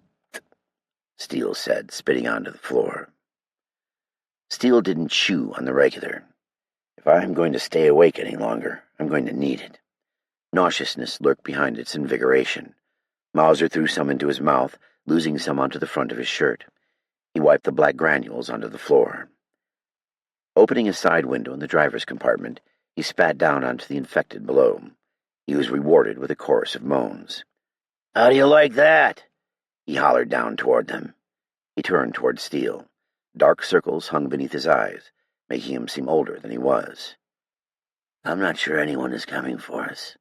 A: Steele said, spitting onto the floor. Steele didn't chew on the regular. "If I'm going to stay awake any longer, I'm going to need it." Nauseousness lurked behind its invigoration. Mauser threw some into his mouth, losing some onto the front of his shirt. He wiped the black granules onto the floor. Opening a side window in the driver's compartment, he spat down onto the infected below. He was rewarded with a chorus of moans. "How do you like that?" he hollered down toward them. He turned toward Steele. Dark circles hung beneath his eyes, making him seem older than he was. "I'm not sure anyone is coming for us,"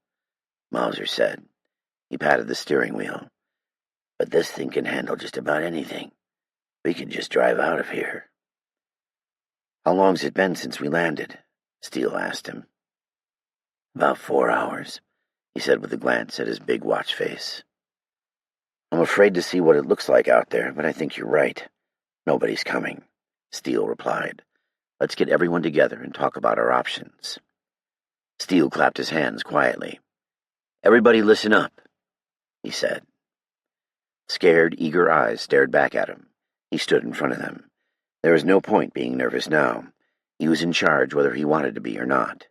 A: Mauser said. He patted the steering wheel. "But this thing can handle just about anything. We could just drive out of here." "How long's it been since we landed?" Steele asked him. "About 4 hours," he said with a glance at his big watch face. "I'm afraid to see what it looks like out there, but I think you're right. Nobody's coming," Steele replied. "Let's get everyone together and talk about our options." Steele clapped his hands quietly. "Everybody listen up," he said. Scared, eager eyes stared back at him. He stood in front of them. There was no point being nervous now. He was in charge whether he wanted to be or not.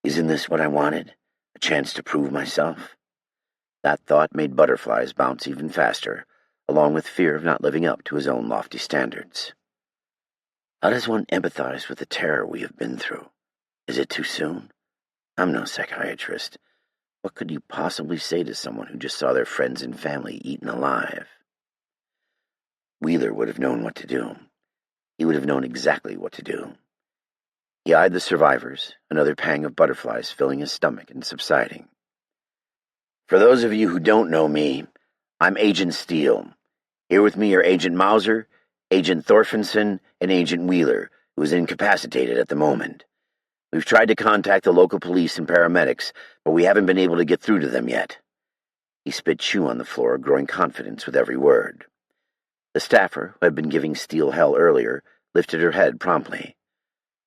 A: Isn't this what I wanted? A chance to prove myself? That thought made butterflies bounce even faster, along with fear of not living up to his own lofty standards. How does one empathize with the terror we have been through? Is it too soon? I'm no psychiatrist. What could you possibly say to someone who just saw their friends and family eaten alive? Wheeler would have known what to do. He would have known exactly what to do. He eyed the survivors, another pang of butterflies filling his stomach and subsiding. "For those of you who don't know me, I'm Agent Steele. Here with me are Agent Mauser, Agent Thorfinson, and Agent Wheeler, who is incapacitated at the moment.
B: We've tried to contact the local police and paramedics, but we haven't been able to get through to them yet." He spit chew on the floor, growing confidence with every word. The staffer, who had been giving Steele hell earlier, lifted her head promptly.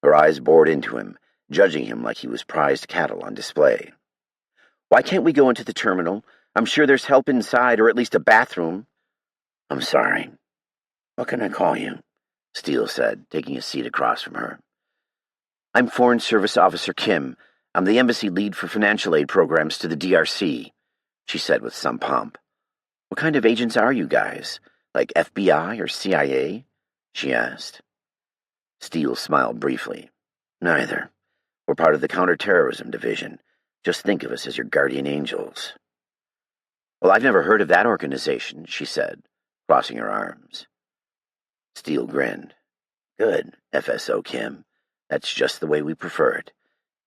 B: Her eyes bored into him, judging him like he was prized cattle on display. "Why can't we go into the terminal? I'm sure there's help inside, or at least a bathroom." "I'm sorry. What can I call you?" Steele said, taking a seat across from her. "I'm Foreign Service Officer Kim. I'm the embassy lead for financial aid programs to the DRC," she said with some pomp. "What kind of agents are you guys? Like FBI or CIA?" she asked. Steele smiled briefly. "Neither. We're part of the Counterterrorism Division. Just think of us as your guardian angels." "Well, I've never heard of that organization," she said, crossing her arms. Steele grinned. "Good, FSO Kim. That's just the way we prefer it.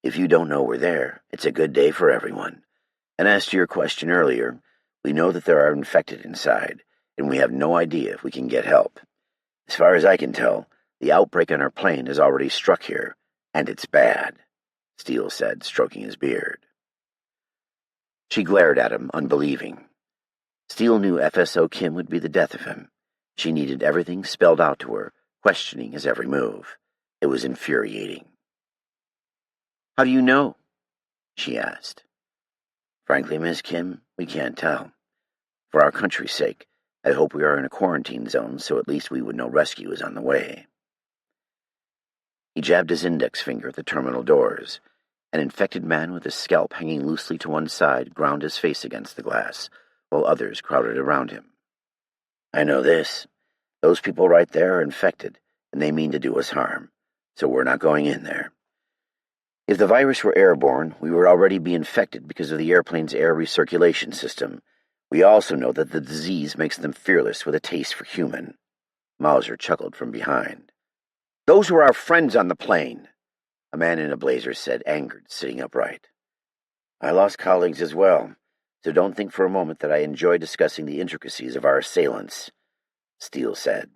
B: If you don't know we're there, it's a good day for everyone. And as to your question earlier, we know that there are infected inside, and we have no idea if we can get help. As far as I can tell, the outbreak on our plane has already struck here, and it's bad," Steele said, stroking his beard. She glared at him, unbelieving. Steele knew FSO Kim would be the death of him. She needed everything spelled out to her, questioning his every move. It was infuriating. "How do you know?" she asked. "Frankly, Miss Kim, we can't tell. For our country's sake, I hope we are in a quarantine zone so at least we would know rescue is on the way." He jabbed his index finger at the terminal doors. An infected man with his scalp hanging loosely to one side ground his face against the glass, while others crowded around him. "I know this. Those people right there are infected, and they mean to do us harm, so we're not going in there. If the virus were airborne, we would already be infected because of the airplane's air recirculation system. We also know that the disease makes them fearless with a taste for human." Mauser chuckled from behind. "Those were our friends on the plane," a man in a blazer said, angered, sitting upright. "I lost colleagues as well, so don't think for a moment that I enjoy discussing the intricacies of our assailants," Steele said.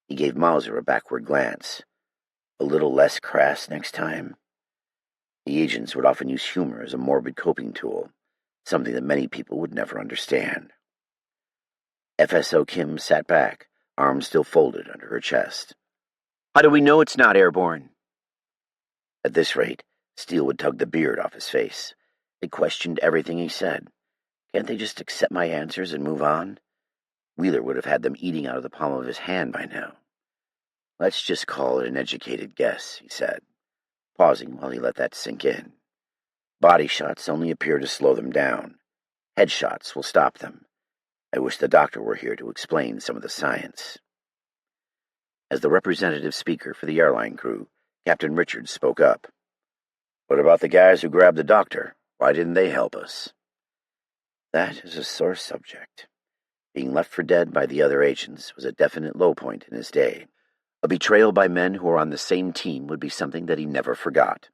B: He gave Mauser a backward glance. "A little less crass next time." The agents would often use humor as a morbid coping tool, something that many people would never understand. FSO Kim sat back, arms still folded under her chest. "How do we know it's not airborne?" At this rate, Steele would tug the beard off his face. They questioned everything he said. Can't they just accept my answers and move on? Wheeler would have had them eating out of the palm of his hand by now. "Let's just call it an educated guess," he said, pausing while he let that sink in. "Body shots only appear to slow them down. Headshots will stop them. I wish the doctor were here to explain some of the science." As the representative speaker for the airline crew, Captain Richards spoke up. "What about the guys who grabbed the doctor? Why didn't they help us?" That is a sore subject. Being left for dead by the other agents was a definite low point in his day. A betrayal by men who were on the same team would be something that he never forgot.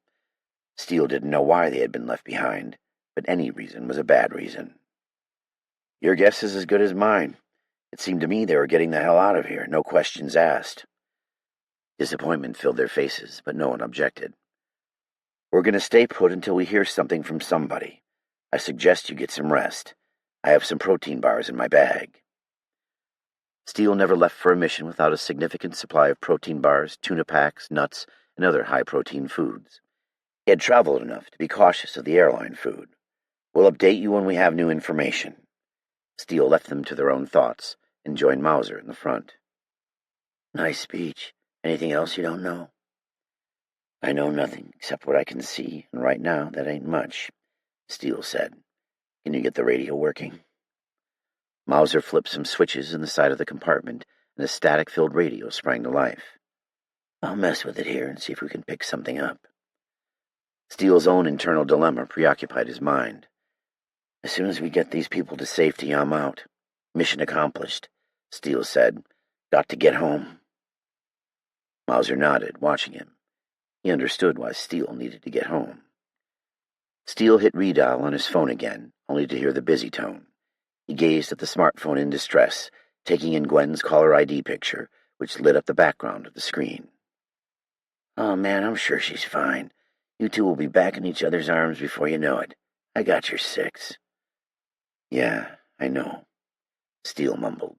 B: Steele didn't know why they had been left behind, but any reason was a bad reason. "Your guess is as good as mine. It seemed to me they were getting the hell out of here, no questions asked." Disappointment filled their faces, but no one objected. "We're going to stay put until we hear something from somebody. I suggest you get some rest. I have some protein bars in my bag." Steele never left for a mission without a significant supply of protein bars, tuna packs, nuts, and other high-protein foods. He had traveled enough to be cautious of the airline food. "We'll update you when we have new information." Steele left them to their own thoughts and joined Mauser in the front. "Nice speech. Anything else you don't know?" "I know nothing except what I can see, and right now that ain't much," Steele said. "Can you get the radio working?" Mauser flipped some switches in the side of the compartment, and a static-filled radio sprang to life. "I'll mess with it here and see if we can pick something up." Steele's own internal dilemma preoccupied his mind. "As soon as we get these people to safety, I'm out. Mission accomplished," Steele said. "Got to get home." Mauser nodded, watching him. He understood why Steele needed to get home. Steele hit redial on his phone again, only to hear the busy tone. He gazed at the smartphone in distress, taking in Gwen's caller ID picture, which lit up the background of the screen. "Oh, man, I'm sure she's fine. You two will be back in each other's arms before you know it. I got your 6.
A: Yeah, I know, Steele mumbled.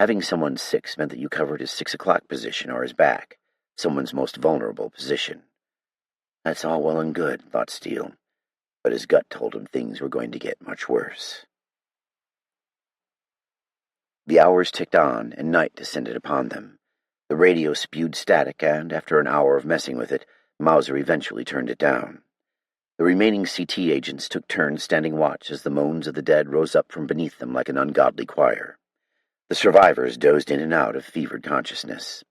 A: Having someone 6 meant that you covered his 6 o'clock position or his back, someone's most vulnerable position. That's all well and good, thought Steele, but his gut told him things were going to get much worse. The hours ticked on, and night descended upon them. The radio spewed static, and after an hour of messing with it, Mauser eventually turned it down. The remaining CT agents took turns standing watch as the moans of the dead rose up from beneath them like an ungodly choir. The survivors dozed in and out of fevered consciousness.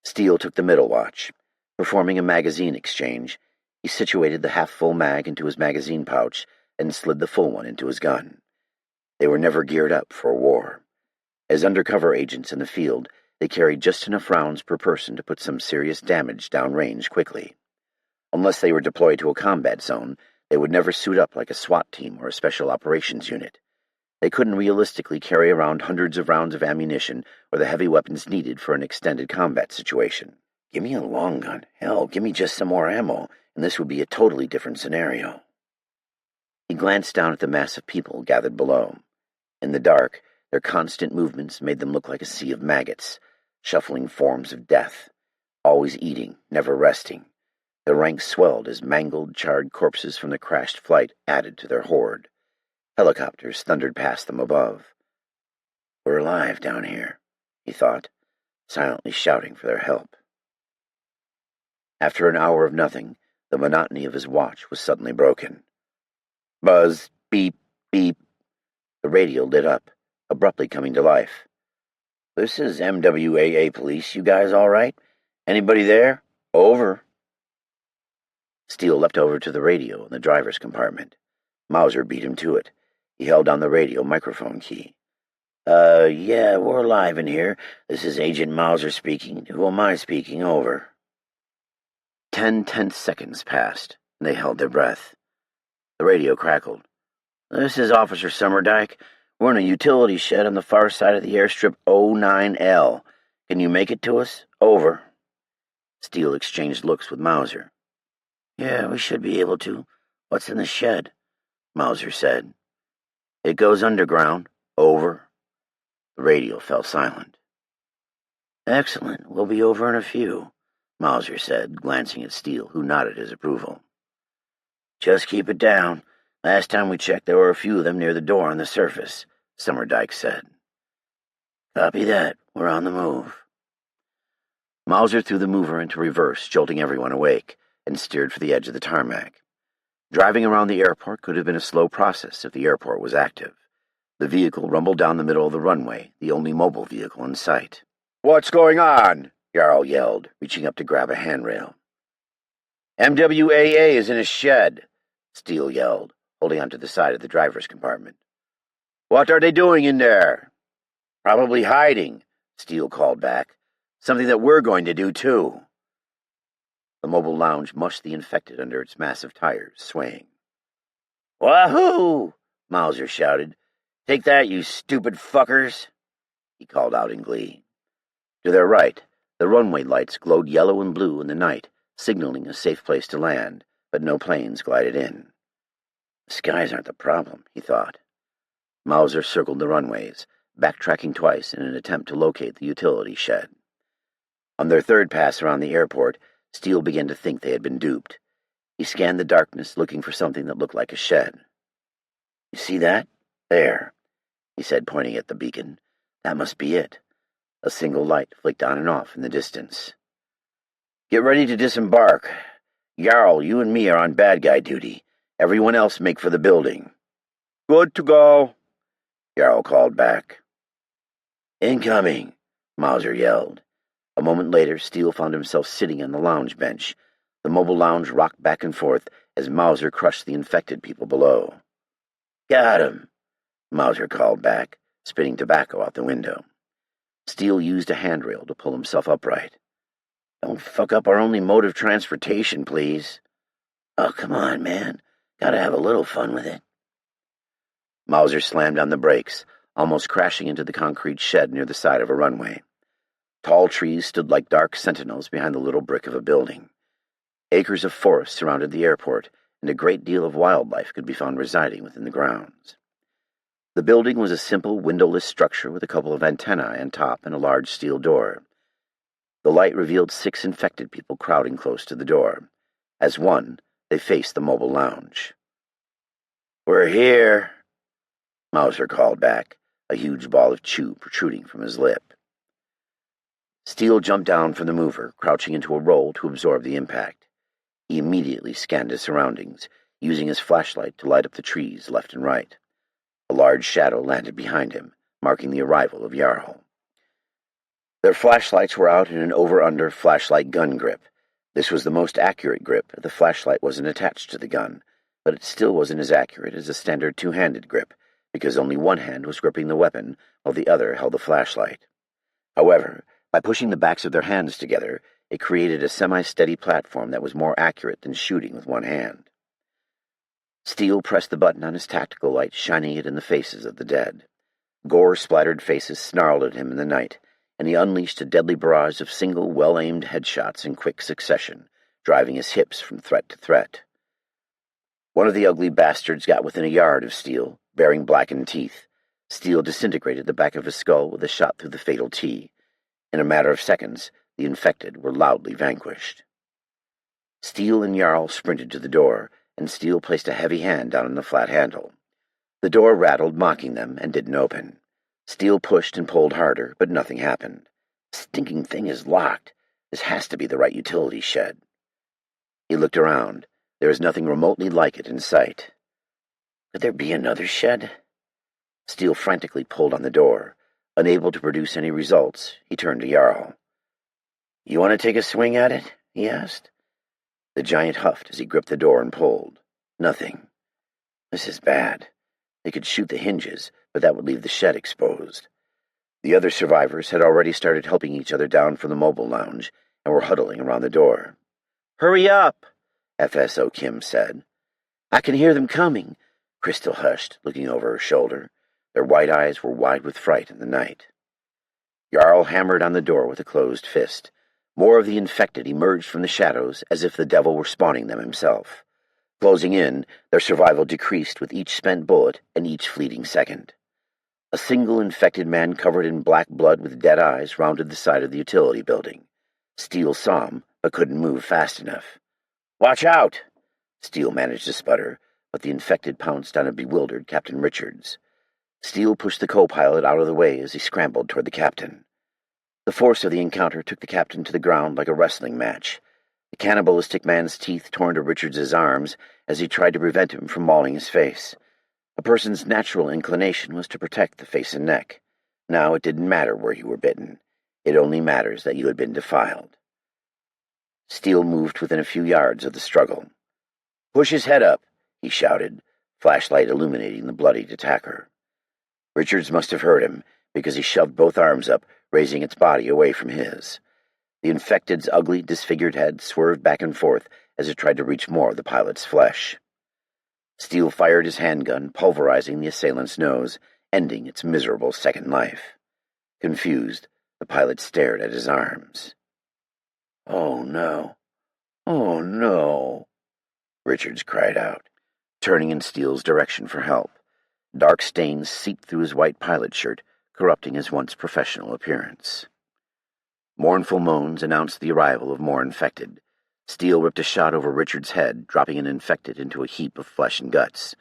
A: Steele took the middle watch. Performing a magazine exchange, he situated the half-full mag into his magazine pouch and slid the full one into his gun. They were never geared up for war. As undercover agents in the field, they carried just enough rounds per person to put some serious damage downrange quickly. Unless they were deployed to a combat zone, they would never suit up like a SWAT team or a special operations unit. They couldn't realistically carry around hundreds of rounds of ammunition or the heavy weapons needed for an extended combat situation. Give me a long gun. Hell, give me just some more ammo, and this would be a totally different scenario. He glanced down at the mass of people gathered below. In the dark, their constant movements made them look like a sea of maggots, shuffling forms of death, always eating, never resting. Their ranks swelled as mangled, charred corpses from the crashed flight added to their horde. Helicopters thundered past them above. We're alive down here, he thought, silently shouting for their help. After an hour of nothing, the monotony of his watch was suddenly broken. Buzz, beep, beep. The radio lit up, abruptly coming to life. This is MWAA police. You guys all right? Anybody there? Over. Steele leapt over to the radio in the driver's compartment. Mauser beat him to it. He held down the radio microphone key. Yeah, we're live in here. This is Agent Mauser speaking. Who am I speaking? Over. 10 tense seconds passed, and they held their breath. The radio crackled. This is Officer Summerdike. We're in a utility shed on the far side of the airstrip 09L. Can you make it to us? Over. Steele exchanged looks with Mauser. Yeah, we should be able to. What's in the shed? Mauser said. It goes underground. Over. The radio fell silent. Excellent. We'll be over in a few, Mauser said, glancing at Steele, who nodded his approval. Just keep it down. Last time we checked, there were a few of them near the door on the surface, Summerdike said. Copy that. We're on the move. Mauser threw the mover into reverse, jolting everyone awake, and steered for the edge of the tarmac. Driving around the airport could have been a slow process if the airport was active. The vehicle rumbled down the middle of the runway, the only mobile vehicle in sight. What's going on? Jarl yelled, reaching up to grab a handrail. MWAA is in a shed, Steele yelled, holding onto the side of the driver's compartment. What are they doing in there? Probably hiding, Steele called back. Something that we're going to do, too. The mobile lounge mushed the infected under its massive tires, swaying. Wahoo! Mauser shouted. Take that, you stupid fuckers! He called out in glee. To their right, the runway lights glowed yellow and blue in the night, signaling a safe place to land, but no planes glided in. The skies aren't the problem, he thought. Mauser circled the runways, backtracking twice in an attempt to locate the utility shed. On their third pass around the airport, Steele began to think they had been duped. He scanned the darkness, looking for something that looked like a shed. You see that? There, he said, pointing at the beacon. That must be it. A single light flicked on and off in the distance. Get ready to disembark. Jarl, you and me are on bad guy duty. Everyone else make for the building. Good to go, Jarl called back. Incoming, Mauser yelled. A moment later, Steele found himself sitting on the lounge bench. The mobile lounge rocked back and forth as Mauser crushed the infected people below. Got him, Mauser called back, spitting tobacco out the window. Steele used a handrail to pull himself upright. Don't fuck up our only mode of transportation, please. Oh, come on, man. Gotta have a little fun with it. Mauser slammed on the brakes, almost crashing into the concrete shed near the side of a runway. Tall trees stood like dark sentinels behind the little brick of a building.
B: Acres of forest surrounded the airport, and a great deal of wildlife could be found residing within the grounds. The building was a simple windowless structure with a couple of antennae on top and a large steel door. The light revealed 6 infected people crowding close to the door. As one, they faced the mobile lounge. "We're here," Mauser called back, a huge ball of chew protruding from his lip. Steele jumped down from the mover, crouching into a roll to absorb the impact. He immediately scanned his surroundings, using his flashlight to light up the trees left and right. A large shadow landed behind him, marking the arrival of Jarl. Their flashlights were out in an over-under flashlight gun grip. This was the most accurate grip. The flashlight wasn't attached to the gun, but it still wasn't as accurate as a standard two-handed grip, because only one hand was gripping the weapon while the other held the flashlight. However, by pushing the backs of their hands together, it created a semi-steady platform that was more accurate than shooting with one hand. Steele pressed the button on his tactical light, shining it in the faces of the dead. Gore-splattered faces snarled at him in the night, and he unleashed a deadly barrage of single, well-aimed headshots in quick succession, driving his hips from threat to threat. One of the ugly bastards got within a yard of Steele, bearing blackened teeth. Steele disintegrated the back of his skull with a shot through the fatal T. In a matter of seconds, the infected were loudly vanquished. Steele and Jarl sprinted to the door, and Steele placed a heavy hand down on the flat handle. The door rattled, mocking them, and didn't open. Steele pushed and pulled harder, but nothing happened. "Stinking thing is locked. This has to be the right utility shed." He looked around. There was nothing remotely like it in sight. Could there be another shed? Steele frantically pulled on the door. Unable to produce any results, he turned to Jarl. "You want to take a swing at it?" he asked. The giant huffed as he gripped the door and pulled. Nothing. This is bad. They could shoot the hinges, but that would leave the shed exposed. The other survivors had already started helping each other down from the mobile lounge and were huddling around the door. "Hurry up," FSO Kim said. "I can hear them coming," Crystal hushed, looking over her shoulder. Their white eyes were wide with fright in the night. Jarl hammered on the door with a closed fist. More of the infected emerged from the shadows as if the devil were spawning them himself. Closing in, their survival decreased with each spent bullet and each fleeting second. A single infected man covered in black blood with dead eyes rounded the side of the utility building. Steele saw him, but couldn't move fast enough. "Watch out!" Steele managed to sputter, but the infected pounced on a bewildered Captain Richards. Steele pushed the co-pilot out of the way as he scrambled toward the captain. The force of the encounter took the captain to the ground like a wrestling match. The cannibalistic man's teeth torn to Richards's arms as he tried to prevent him from mauling his face. A person's natural inclination was to protect the face and neck. Now it didn't matter where you were bitten. It only matters that you had been defiled. Steele moved within a few yards of the struggle. "Push his head up," he shouted, flashlight illuminating the bloodied attacker. Richards must have heard him, because he shoved both arms up, raising its body away from his. The infected's ugly, disfigured head swerved back and forth as it tried to reach more of the pilot's flesh. Steele fired his handgun, pulverizing the assailant's nose, ending its miserable second life. Confused, the pilot stared at his arms. "Oh, no. Oh, no," Richards cried out, turning in Steele's direction for help. Dark stains seeped through his white pilot shirt, corrupting his once professional appearance. Mournful moans announced the arrival of more infected. Steele ripped a shot over Richard's head, dropping an infected into a heap of flesh and guts.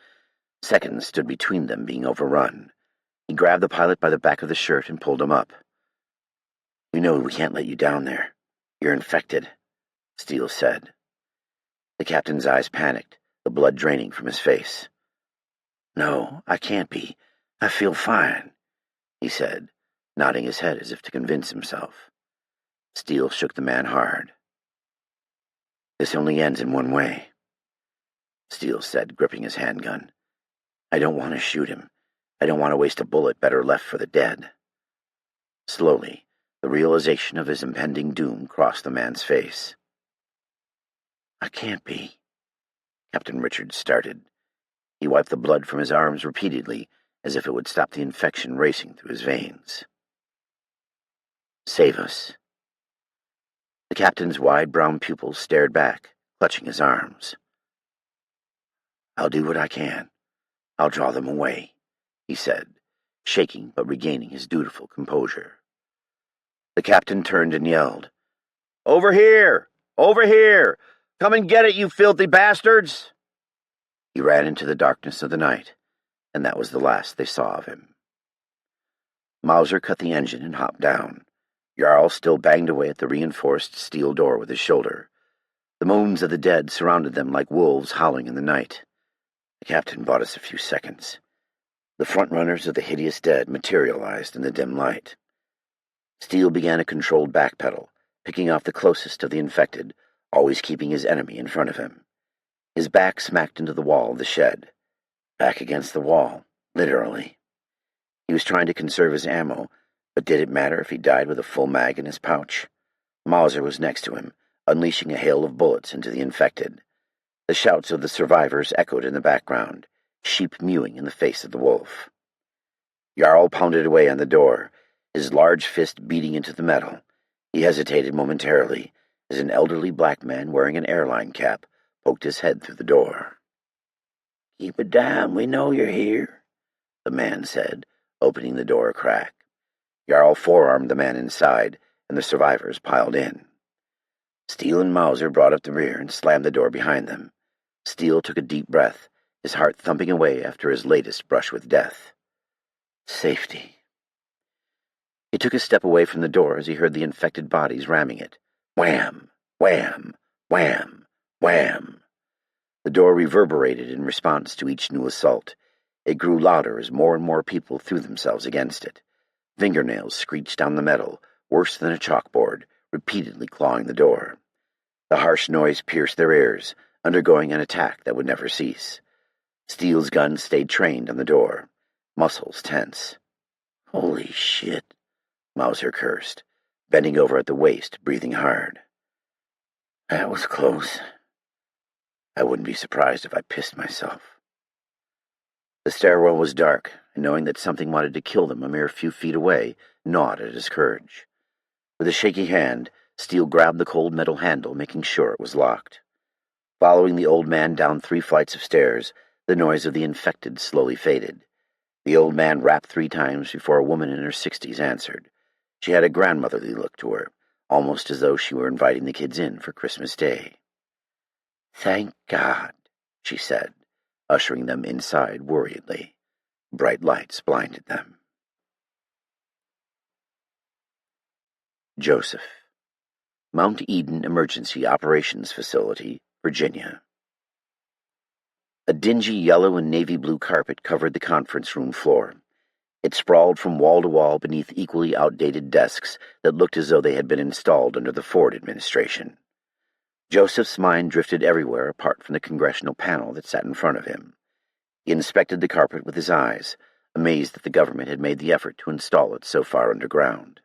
B: Seconds stood between them being overrun. He grabbed the pilot by the back of the shirt and pulled him up. "We know we can't let you down there. You're infected," Steele said. The captain's eyes panicked, the blood draining from his face. "No, I can't be. I feel fine," he said, nodding his head as if to convince himself. Steele shook the man hard. "This only ends in one way," Steele said, gripping his handgun. "I don't want to shoot him. I don't want to waste a bullet better left for the dead." Slowly, the realization of his impending doom crossed the man's face. "I can't be," Captain Richards started. He wiped the blood from his arms repeatedly, as if it would stop the infection racing through his veins. "Save us." The captain's wide brown pupils stared back, clutching his arms. "I'll do what I can. I'll draw them away," he said, shaking but regaining his dutiful composure. The captain turned and yelled, "Over here! Over here! Come and get it, you filthy bastards!" He ran into the darkness of the night, and that was the last they saw of him. Mauser cut the engine and hopped down. Jarl still banged away at the reinforced steel door with his shoulder. The moans of the dead surrounded them like wolves howling in the night. The captain bought us a few seconds. The front-runners of the hideous dead materialized in the dim light. Steele began a controlled backpedal, picking off the closest of the infected, always keeping his enemy in front of him. His back smacked into the wall of the shed. Back against the wall, literally. He was trying to conserve his ammo, but did it matter if he died with a full mag in his pouch? Mauser was next to him, unleashing a hail of bullets into the infected. The shouts of the survivors echoed in the background, sheep mewing in the face of the wolf. Jarl pounded away on the door, his large fist beating into the metal. He hesitated momentarily as an elderly black man wearing an airline cap poked his head through the door. "Keep it down, we know you're here," the man said, opening the door a crack. Jarl forearmed the man inside, and the survivors piled in. Steele and Mauser brought up the rear and slammed the door behind them. Steele took a deep breath, his heart thumping away after his latest brush with death. Safety. He took a step away from the door as he heard the infected bodies ramming it. Wham! Wham! Wham! Wham! The door reverberated in response to each new assault. It grew louder as more and more people threw themselves against it. Fingernails screeched down the metal, worse than a chalkboard, repeatedly clawing the door. The harsh noise pierced their ears, undergoing an attack that would never cease. Steele's gun stayed trained on the door, muscles tense. "Holy shit," Mauser cursed, bending over at the waist, breathing hard. "That was close. I wouldn't be surprised if I pissed myself." The stairwell was dark, and knowing that something wanted to kill them a mere few feet away, gnawed at his courage. With a shaky hand, Steele grabbed the cold metal handle, making sure it was locked. Following the old man down 3 flights of stairs, the noise of the infected slowly faded. The old man rapped 3 times before a woman in her 60s answered. She had a grandmotherly look to her, almost as though she were inviting the kids in for Christmas Day. "Thank God," she said, ushering them inside worriedly. Bright lights blinded them. Joseph. Mount Eden Emergency Operations Facility, Virginia. A dingy yellow and navy blue carpet covered the conference room floor. It sprawled from wall to wall beneath equally outdated desks that looked as though they had been installed under the Ford administration. Joseph's mind drifted everywhere apart from the congressional panel that sat in front of him. He inspected the carpet with his eyes, amazed that the government had made the effort to install it so far underground.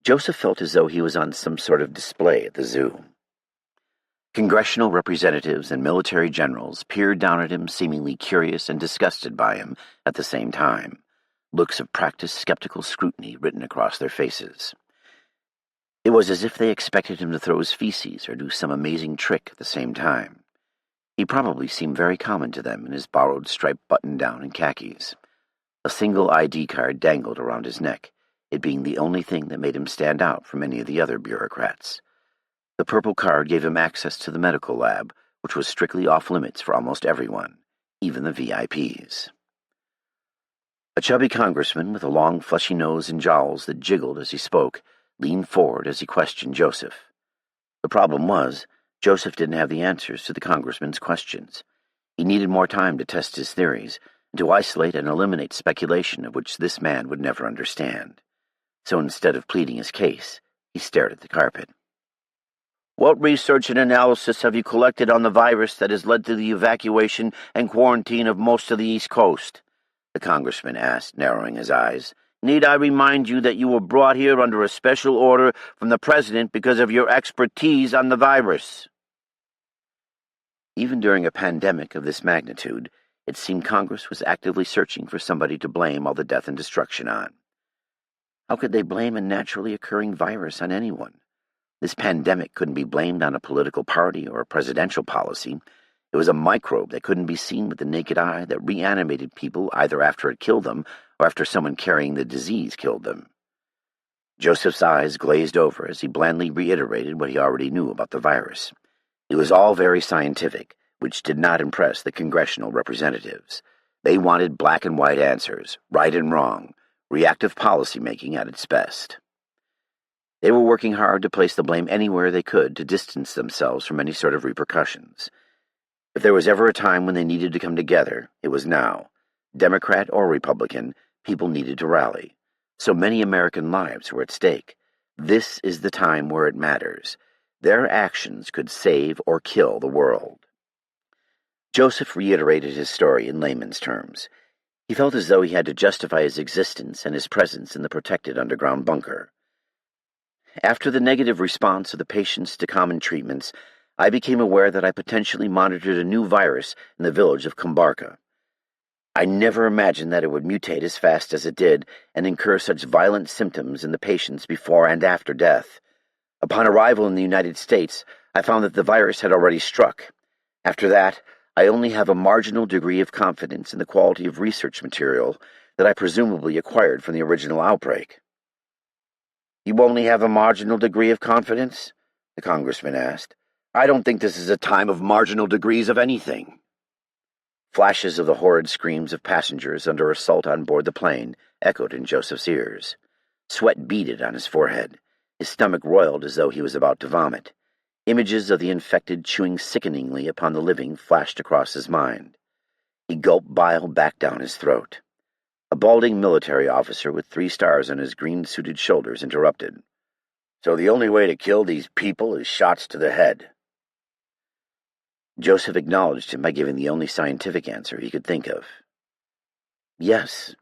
B: Joseph felt as though he was on some sort of display at the zoo. Congressional representatives and military generals peered down at him, seemingly curious and disgusted by him at the same time, looks of practiced skeptical scrutiny written across their faces. It was as if they expected him to throw his feces or do some amazing trick at the same time. He probably seemed very common to them in his borrowed striped button-down and khakis. A single ID card dangled around his neck, it being the only thing that made him stand out from any of the other bureaucrats. The purple card gave him access to the medical lab, which was strictly off-limits for almost everyone, even the VIPs. A chubby congressman with a long, fleshy nose and jowls that jiggled as he spoke leaned forward as he questioned Joseph. The problem was, Joseph didn't have the answers to the congressman's questions. He needed more time to test his theories, and to isolate and eliminate speculation of which this man would never understand. So instead of pleading his case, he stared at the carpet. "What research and analysis have you collected on the virus that has led to the evacuation and quarantine of most of the East Coast?" the congressman asked, narrowing his eyes. "Need I remind you that you were brought here under a special order from the president because of your expertise on the virus?" Even during a pandemic of this magnitude, it seemed Congress was actively searching for somebody to blame all the death and destruction on. How could they blame a naturally occurring virus on anyone?
A: This pandemic couldn't be blamed on a political party or a presidential policy. It was a microbe that couldn't be seen with the naked eye that reanimated people either after it killed them or after someone carrying the disease killed them. Joseph's eyes glazed over as he blandly reiterated what he already knew about the virus. It was all very scientific, which did not impress the congressional representatives. They wanted black and white answers, right and wrong, reactive policy-making at its best. They were working hard to place the blame anywhere they could to distance themselves from any sort of repercussions. If there was ever a time when they needed to come together, it was now. Democrat or Republican, people needed to rally. So many American lives were at stake. This is the time where it matters. Their actions could save or kill the world. Joseph reiterated his story in layman's terms. He felt as though he had to justify his existence and his presence in the protected underground bunker. After the negative response of the patients to common treatments, I became aware that I potentially monitored a new virus in the village of Kumbarka. I never imagined that it would mutate as fast as it did and incur such violent symptoms in the patients before and after death. Upon arrival in the United States, I found that the virus had already struck. After that, I only have a marginal degree of confidence in the quality of research material that I presumably acquired from the original outbreak. "You only have a marginal degree of confidence?" the congressman asked. "I don't think this is a time of marginal degrees of anything." Flashes of the horrid screams of passengers under assault on board the plane echoed in Joseph's ears. Sweat beaded on his forehead. His stomach roiled as though he was about to vomit. Images of the infected chewing sickeningly upon the living flashed across his mind. He gulped bile back down his throat. A balding military officer with 3 stars on his green-suited shoulders interrupted. "So the only way to kill these people is shots to the head." Joseph acknowledged him by giving the only scientific answer he could think of. "Yes,"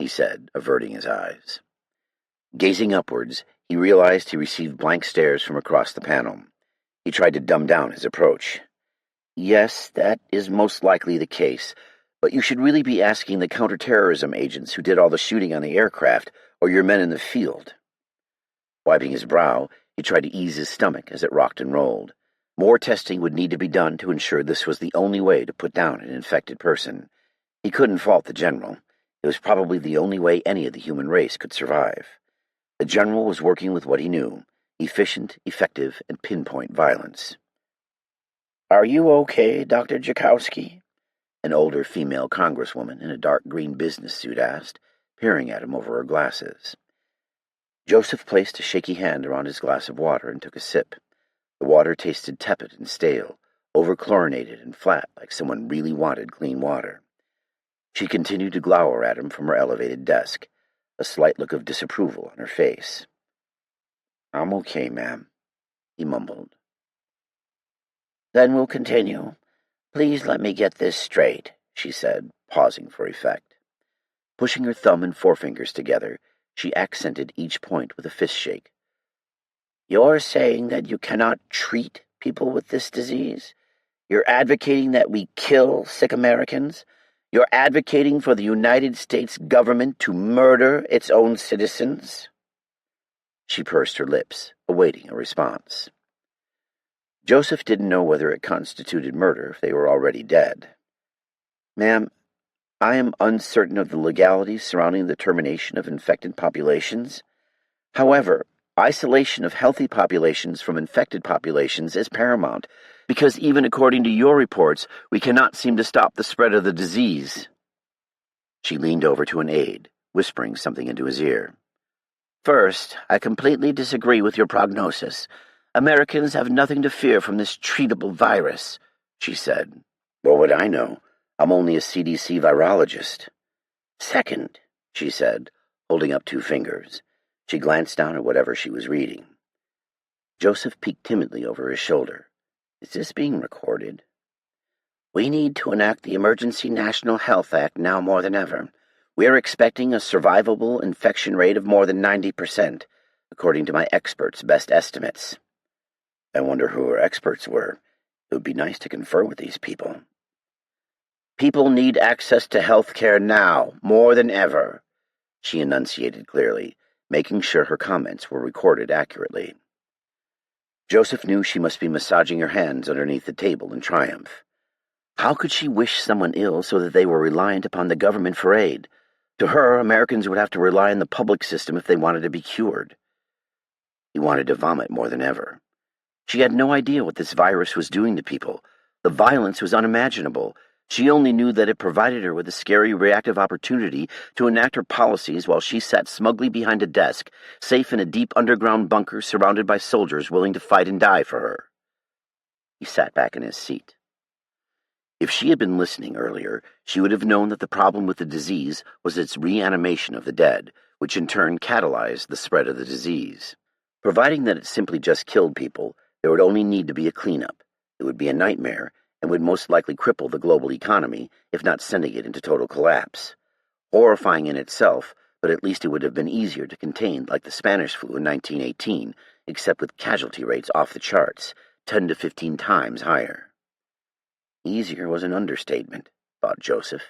A: he said, averting his eyes. Gazing upwards, he realized he received blank stares from across the panel. He tried to dumb down his approach. "Yes, that is most likely the case, but you should really be asking the counterterrorism agents who did all the shooting on the aircraft, or your men in the field." Wiping his brow, he tried to ease his stomach as it rocked and rolled. More testing would need to be done to ensure this was the only way to put down an infected person. He couldn't fault the general. It was probably the only way any of the human race could survive. The general was working with what he knew: efficient, effective, and pinpoint violence. "Are you okay, Dr. Jakowski?" an older female congresswoman in a dark green business suit asked, peering at him over her glasses. Joseph placed a shaky hand around his glass of water and took a sip. The water tasted tepid and stale, over-chlorinated and flat, like someone really wanted clean water. She continued to glower at him from her elevated desk, a slight look of disapproval on her face. "I'm okay, ma'am," he mumbled. "Then we'll continue. Please let me get this straight," she said, pausing for effect. Pushing her thumb and forefingers together, she accented each point with a fist shake. "You're saying that you cannot treat people with this disease? You're advocating that we kill sick Americans? You're advocating for the United States government to murder its own citizens?" She pursed her lips, awaiting a response. Joseph didn't know whether it constituted murder if they were already dead. "Ma'am, I am uncertain of the legalities surrounding the termination of infected populations. However, isolation of healthy populations from infected populations is paramount, because even according to your reports, we cannot seem to stop the spread of the disease." She leaned over to an aide, whispering something into his ear. "First, I completely disagree with your prognosis. Americans have nothing to fear from this treatable virus," she said. "What would I know? I'm only a CDC virologist." "Second," she said, holding up 2 fingers. She glanced down at whatever she was reading. Joseph peeked timidly over his shoulder. "Is this being recorded?" "We need to enact the Emergency National Health Act now more than ever. We are expecting a survivable infection rate of more than 90%, according to my experts' best estimates." I wonder who her experts were. It would be nice to confer with these people. "People need access to health care now, more than ever," she enunciated clearly, making sure her comments were recorded accurately.
B: Joseph knew she must be massaging her hands underneath the table in triumph. How could she wish someone ill so that they were reliant upon the government for aid? To her, Americans would have to rely on the public system if they wanted to be cured. He wanted to vomit more than ever. She had no idea what this virus was doing to people. The violence was unimaginable. She only knew that it provided her with a scary reactive opportunity to enact her policies while she sat smugly behind a desk, safe in a deep underground bunker surrounded by soldiers willing to fight and die for her. He sat back in his seat. If she had been listening earlier, she would have known that the problem with the disease was its reanimation of the dead, which in turn catalyzed the spread of the disease. Providing that it simply just killed people, there would only need to be a cleanup. It would be a nightmare, and would most likely cripple the global economy, if not sending it into total collapse. Horrifying in itself, but at least it would have been easier to contain like the Spanish flu in 1918, except with casualty rates off the charts, 10 to 15 times higher. Easier was an understatement, thought Joseph.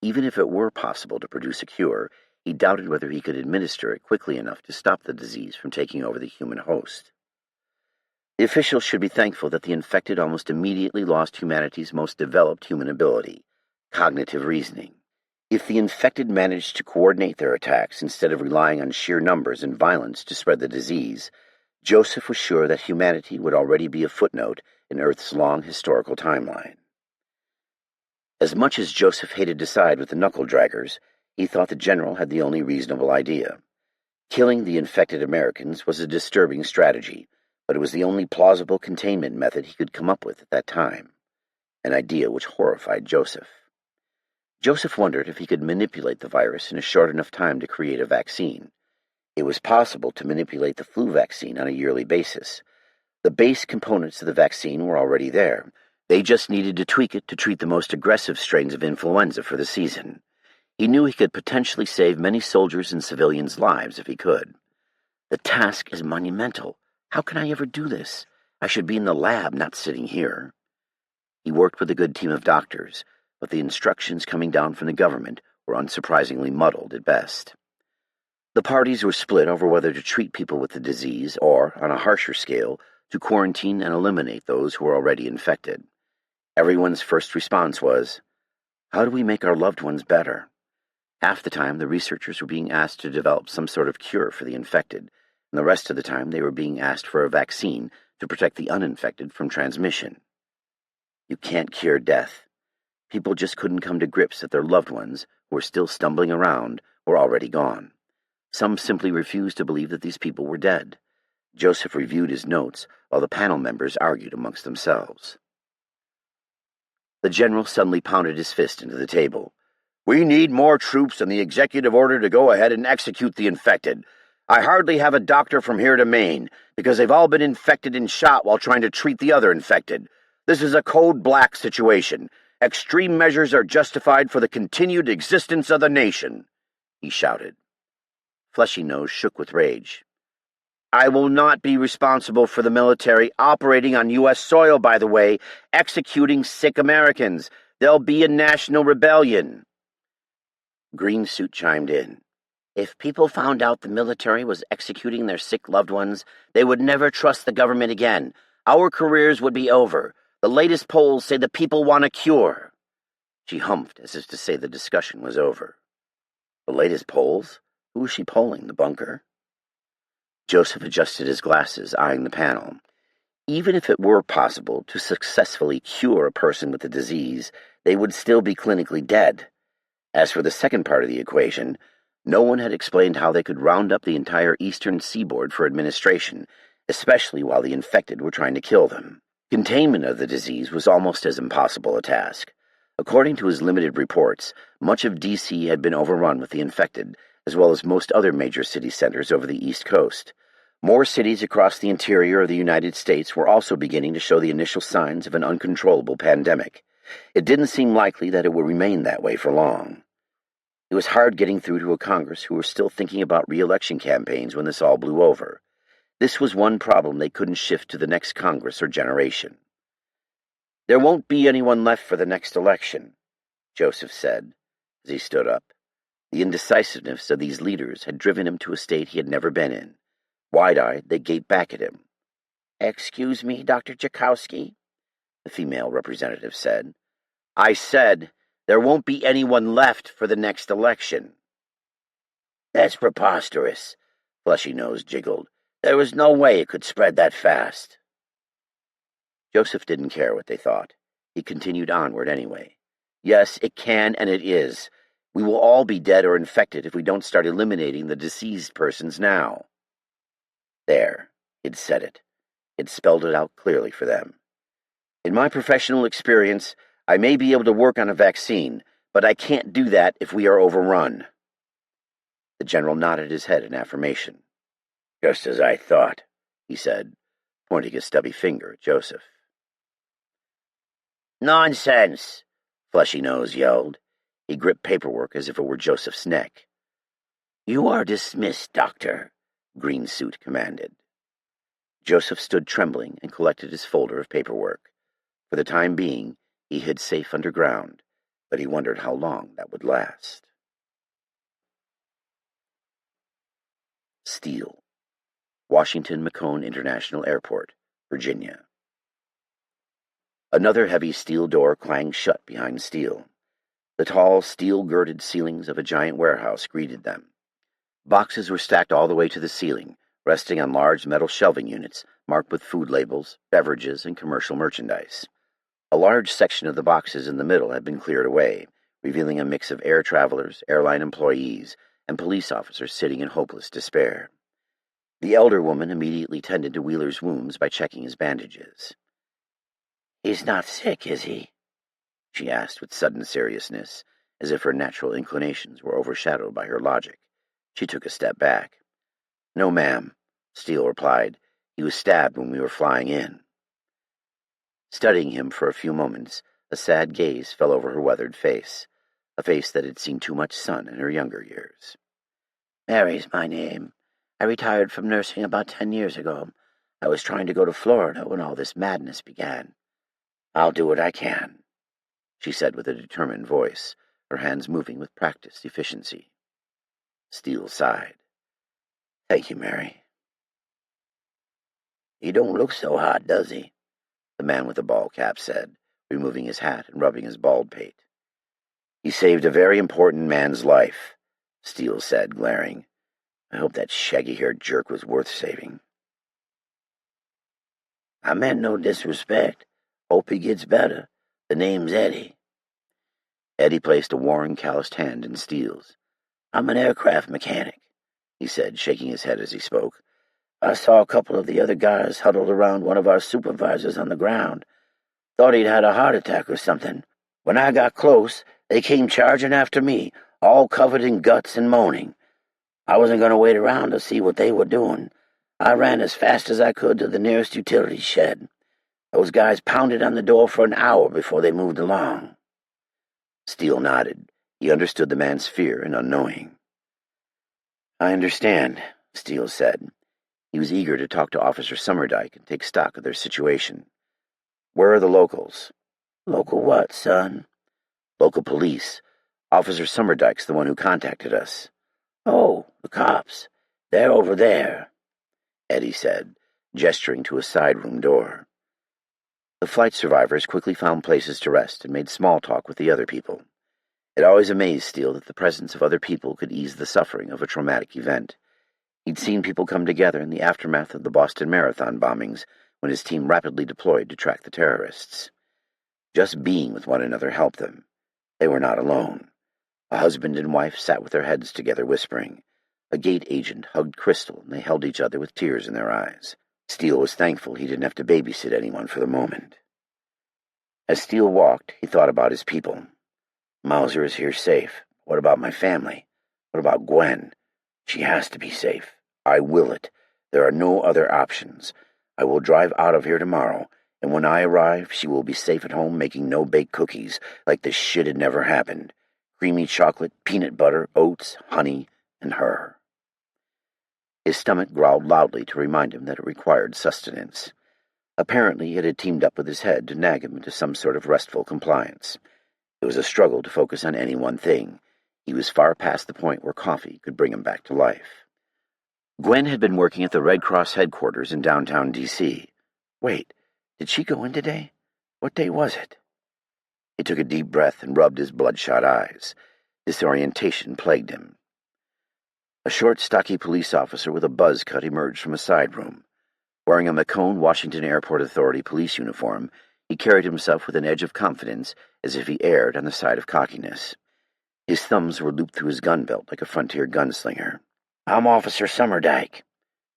B: Even if it were possible to produce a cure, he doubted whether he could administer it quickly enough to stop the disease from taking over the human host. The officials should be thankful that the infected almost immediately lost humanity's most developed human ability, cognitive reasoning. If the infected managed to coordinate their attacks instead of relying on sheer numbers and violence to spread the disease, Joseph was sure that humanity would already be a footnote in Earth's long historical timeline. As much as Joseph hated to side with the knuckle-draggers, he thought the general had the only reasonable idea. Killing the infected Americans was a disturbing strategy, but it was the only plausible containment method he could come up with at that time, an idea which horrified Joseph. Joseph wondered if he could manipulate the virus in a short enough time to create a vaccine. It was possible to manipulate the flu vaccine on a yearly basis. The base components of the vaccine were already there. They just needed to tweak it to treat the most aggressive strains of influenza for the season. He knew he could potentially save many soldiers and civilians' lives if he could. The task is monumental. How can I ever do this? I should be in the lab, not sitting here. He worked with a good team of doctors, but the instructions coming down from the government were unsurprisingly muddled at best. The parties were split over whether to treat people with the disease or, on a harsher scale, to quarantine and eliminate those who were already infected. Everyone's first response was, "How do we make our loved ones better?" Half the time, the researchers were being asked to develop some sort of cure for the infected, and the rest of the time they were being asked for a vaccine to protect the uninfected from transmission. You can't cure death. People just couldn't come to grips that their loved ones, who were still stumbling around, were already gone. Some simply refused to believe that these people were dead. Joseph reviewed his notes while the panel members argued amongst themselves. The general suddenly pounded his fist into the table. "We need more troops and the executive order to go ahead and execute the infected. I hardly have a doctor from here to Maine, because they've all been infected and shot while trying to treat the other infected. This is a code black situation. Extreme measures are justified for the continued existence of the nation," he shouted. Fleshy Nose shook with rage. "I will not be responsible for the military operating on U.S. soil, by the way, executing sick Americans. There'll be a national rebellion." Green Suit chimed in. "If people found out the military was executing their sick loved ones, they would never trust the government again. Our careers would be over. The latest polls say the people want a cure." She humphed as if to say the discussion was over. The latest polls? Who was she polling, the bunker? Joseph adjusted his glasses, eyeing the panel. Even if it were possible to successfully cure a person with the disease, they would still be clinically dead. As for the second part of the equation, no one had explained how they could round up the entire eastern seaboard for administration, especially while the infected were trying to kill them. Containment of the disease was almost as impossible a task. According to his limited reports, much of D.C. had been overrun with the infected, as well as most other major city centers over the East Coast. More cities across the interior of the United States were also beginning to show the initial signs of an uncontrollable pandemic. It didn't seem likely that it would remain that way for long. It was hard getting through to a Congress who were still thinking about re-election campaigns when this all blew over. This was one problem they couldn't shift to the next Congress or generation. "There won't be anyone left for the next election," Joseph said, as he stood up. The indecisiveness of these leaders had driven him to a state he had never been in. Wide-eyed, they gaped back at him. Excuse me, Dr. Jakowski, the female representative said. I said there won't be anyone left for the next election. That's preposterous, Fleshy Nose jiggled. There was no way it could spread that fast. Joseph didn't care what they thought. He continued onward anyway. Yes, it can and it is. We will all be dead or infected if we don't start eliminating the diseased persons now. There, he'd said it. He'd spelled it out clearly for them. In my professional experience, I may be able to work on a vaccine, but I can't do that if we are overrun. The general nodded his head in affirmation. Just as I thought, he said, pointing his stubby finger at Joseph. Nonsense, Fleshy Nose yelled. He gripped paperwork as if it were Joseph's neck. You are dismissed, Doctor, Green Suit commanded. Joseph stood trembling and collected his folder of paperwork. For the time being, he hid safe underground, but he wondered how long that would last. Steel, Washington McCone International Airport, Virginia. Another heavy steel door clanged shut behind Steele. The tall, steel-girded ceilings of a giant warehouse greeted them. Boxes were stacked all the way to the ceiling, resting on large metal shelving units marked with food labels, beverages, and commercial merchandise. A large section of the boxes in the middle had been cleared away, revealing a mix of air travelers, airline employees, and police officers sitting in hopeless despair. The elder woman immediately tended to Wheeler's wounds by checking his bandages. He's not sick, is he? She asked with sudden seriousness, as if her natural inclinations were overshadowed by her logic. She took a step back. No, ma'am, Steele replied. He was stabbed when we were flying in. Studying him for a few moments, a sad gaze fell over her weathered face, a face that had seen too much sun in her younger years. Mary's my name. I retired from nursing about 10 years ago. I was trying to go to Florida when all this madness began. I'll do what I can, she said with a determined voice, her hands moving with practiced efficiency. Steele sighed. Thank you, Mary. He don't look so hot, does he? The man with the ball cap said, removing his hat and rubbing his bald pate. He saved a very important man's life, Steele said, glaring. I hope that shaggy-haired jerk was worth saving. I meant no disrespect. Hope he gets better. The name's Eddie. Eddie placed a worn, calloused hand in Steele's. I'm an aircraft mechanic, he said, shaking his head as he spoke. I saw a couple of the other guys huddled around one of our supervisors on the ground. Thought he'd had a heart attack or something. When I got close, they came charging after me, all covered in guts and moaning. I wasn't going to wait around to see what they were doing. I ran as fast as I could to the nearest utility shed. Those guys pounded on the door for an hour before they moved along. Steele nodded. He understood the man's fear and unknowing. I understand, Steele said. He was eager to talk to Officer Summerdike and take stock of their situation. Where are the locals? Local what, son? Local police. Officer Summerdike's the one who contacted us. Oh, the cops. They're over there, Eddie said, gesturing to a side room door. The flight survivors quickly found places to rest and made small talk with the other people. It always amazed Steele that the presence of other people could ease the suffering of a traumatic event. He'd seen people come together in the aftermath of the Boston Marathon bombings when his team rapidly deployed to track the terrorists. Just being with one another helped them. They were not alone. A husband and wife sat with their heads together whispering. A gate agent hugged Crystal, and they held each other with tears in their eyes. Steele was thankful he didn't have to babysit anyone for the moment. As Steele walked, he thought about his people. Mauser is here safe. What about my family? What about Gwen? She has to be safe. I will it. There are no other options. I will drive out of here tomorrow, and when I arrive, she will be safe at home making no-bake cookies like this shit had never happened. Creamy chocolate, peanut butter, oats, honey, and her. His stomach growled loudly to remind him that it required sustenance. Apparently, it had teamed up with his head to nag him into some sort of restful compliance. It was a struggle to focus on any one thing. He was far past the point where coffee could bring him back to life. Gwen had been working at the Red Cross headquarters in downtown D.C. Wait, did she go in today? What day was it? He took a deep breath and rubbed his bloodshot eyes. Disorientation plagued him. A short, stocky police officer with a buzz cut emerged from a side room. Wearing a McCone Washington Airport Authority police uniform, he carried himself with an edge of confidence, as if he erred on the side of cockiness. His thumbs were looped through his gun belt like a frontier gunslinger. "I'm Officer Summerdike."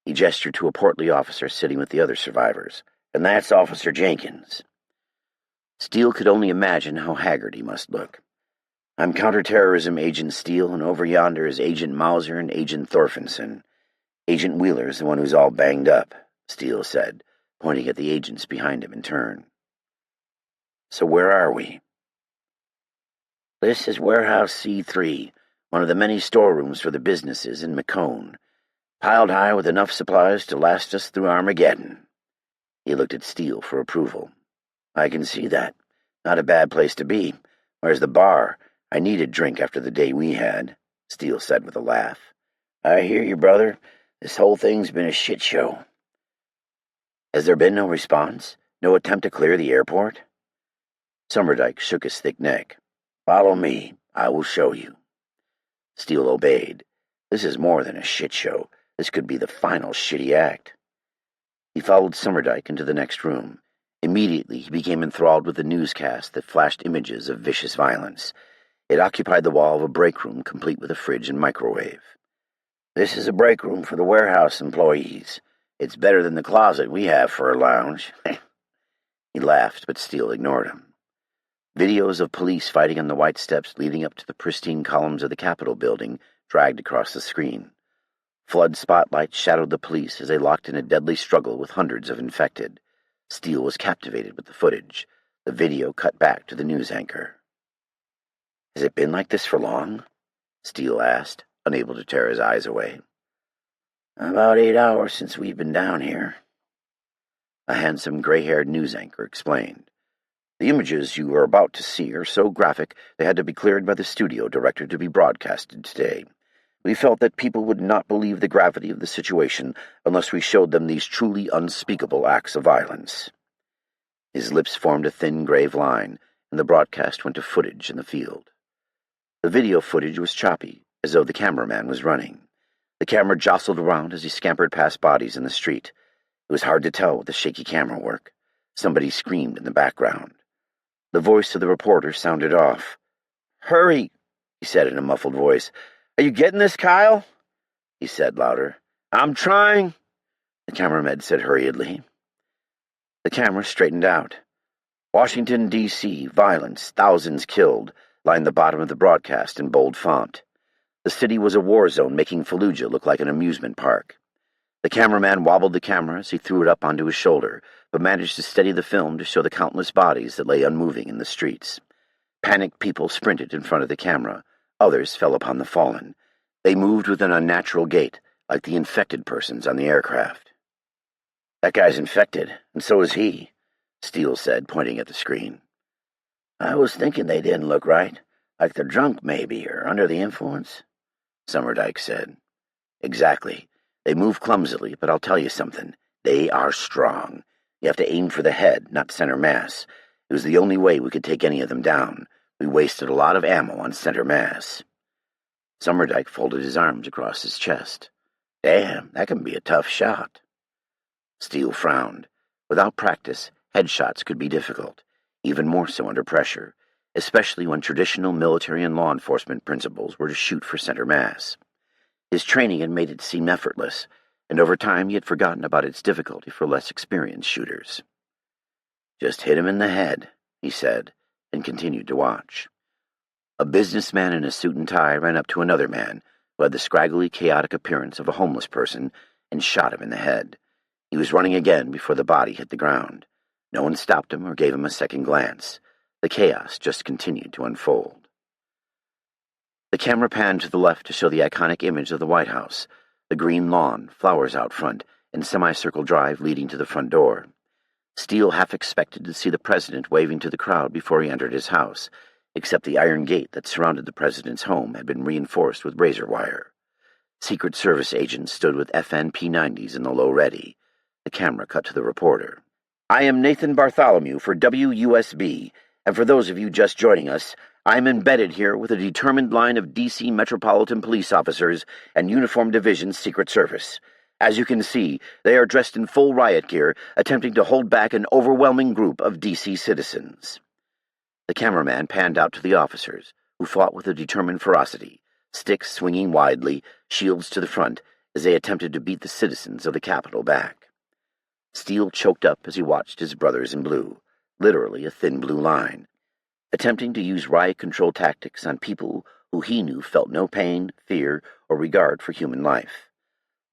B: He gestured to a portly officer sitting with the other survivors. "And that's Officer Jenkins." Steele could only imagine how haggard he must look. "I'm Counterterrorism Agent Steele, and over yonder is Agent Mauser and Agent Thorfinson. Agent Wheeler's the one who's all banged up," Steele said, pointing at the agents behind him in turn. "So where are we?" "This is Warehouse C3, one of the many storerooms for the businesses in McCone, piled high with enough supplies to last us through Armageddon." He looked at Steele for approval. "I can see that. Not a bad place to be. Where's the bar? I need a drink after the day we had," Steele said with a laugh. "I hear you, brother. This whole thing's been a shit show." "Has there been no response? No attempt to clear the airport?" Summerdike shook his thick neck. "Follow me. I will show you." Steele obeyed. This is more than a shit show. This could be the final shitty act. He followed Summerdike into the next room. Immediately, he became enthralled with the newscast that flashed images of vicious violence. It occupied the wall of a break room complete with a fridge and microwave. "This is a break room for the warehouse employees. It's better than the closet we have for a lounge." He laughed, but Steele ignored him. Videos of police fighting on the white steps leading up to the pristine columns of the Capitol building dragged across the screen. Flood spotlights shadowed the police as they locked in a deadly struggle with hundreds of infected. Steele was captivated with the footage. The video cut back to the news anchor. "Has it been like this for long?" Steele asked, unable to tear his eyes away. "About 8 hours since we've been down here," a handsome gray-haired news anchor explained. "The images you are about to see are so graphic they had to be cleared by the studio director to be broadcasted today. We felt that people would not believe the gravity of the situation unless we showed them these truly unspeakable acts of violence." His lips formed a thin, grave line, and the broadcast went to footage in the field. The video footage was choppy, as though the cameraman was running. The camera jostled around as he scampered past bodies in the street. It was hard to tell with the shaky camera work. Somebody screamed in the background. The voice of the reporter sounded off. "Hurry," he said in a muffled voice. "Are you getting this, Kyle?" He said louder. "I'm trying," the cameraman said hurriedly. The camera straightened out. "Washington, D.C., violence, thousands killed," lined the bottom of the broadcast in bold font. The city was a war zone, making Fallujah look like an amusement park. The cameraman wobbled the camera as he threw it up onto his shoulder, but managed to steady the film to show the countless bodies that lay unmoving in the streets. Panicked people sprinted in front of the camera. Others fell upon the fallen. They moved with an unnatural gait, like the infected persons on the aircraft. "That guy's infected, and so is he," Steele said, pointing at the screen. "I was thinking they didn't look right, like they're drunk maybe, or under the influence," Summerdike said. "Exactly. They move clumsily, but I'll tell you something. They are strong. You have to aim for the head, not center mass. It was the only way we could take any of them down. We wasted a lot of ammo on center mass." Summerdike folded his arms across his chest. "Damn, that can be a tough shot." Steele frowned. Without practice, headshots could be difficult, even more so under pressure, especially when traditional military and law enforcement principles were to shoot for center mass. His training had made it seem effortless, and over time he had forgotten about its difficulty for less experienced shooters. "Just hit him in the head," he said, and continued to watch. A businessman in a suit and tie ran up to another man, who had the scraggly, chaotic appearance of a homeless person, and shot him in the head. He was running again before the body hit the ground. No one stopped him or gave him a second glance. The chaos just continued to unfold. The camera panned to the left to show the iconic image of the White House, the green lawn, flowers out front, and semicircle drive leading to the front door. Steele half expected to see the president waving to the crowd before he entered his house, except the iron gate that surrounded the president's home had been reinforced with razor wire. Secret Service agents stood with FN P90s in the low ready. The camera cut to the reporter.
A: I am Nathan Bartholomew for WUSB, and for those of you just joining us, I am embedded here with a determined line of D.C. Metropolitan Police officers and Uniform Division Secret Service. As you can see, they are dressed in full riot gear, attempting to hold back an overwhelming group of D.C. citizens. The cameraman panned out to the officers, who fought with a determined ferocity, sticks swinging widely, shields to the front, as they attempted to beat the citizens of the Capitol back. Steele choked up as he watched his brothers in blue, literally a thin blue line, attempting to use riot control tactics on people who he knew felt no pain, fear, or regard for human life.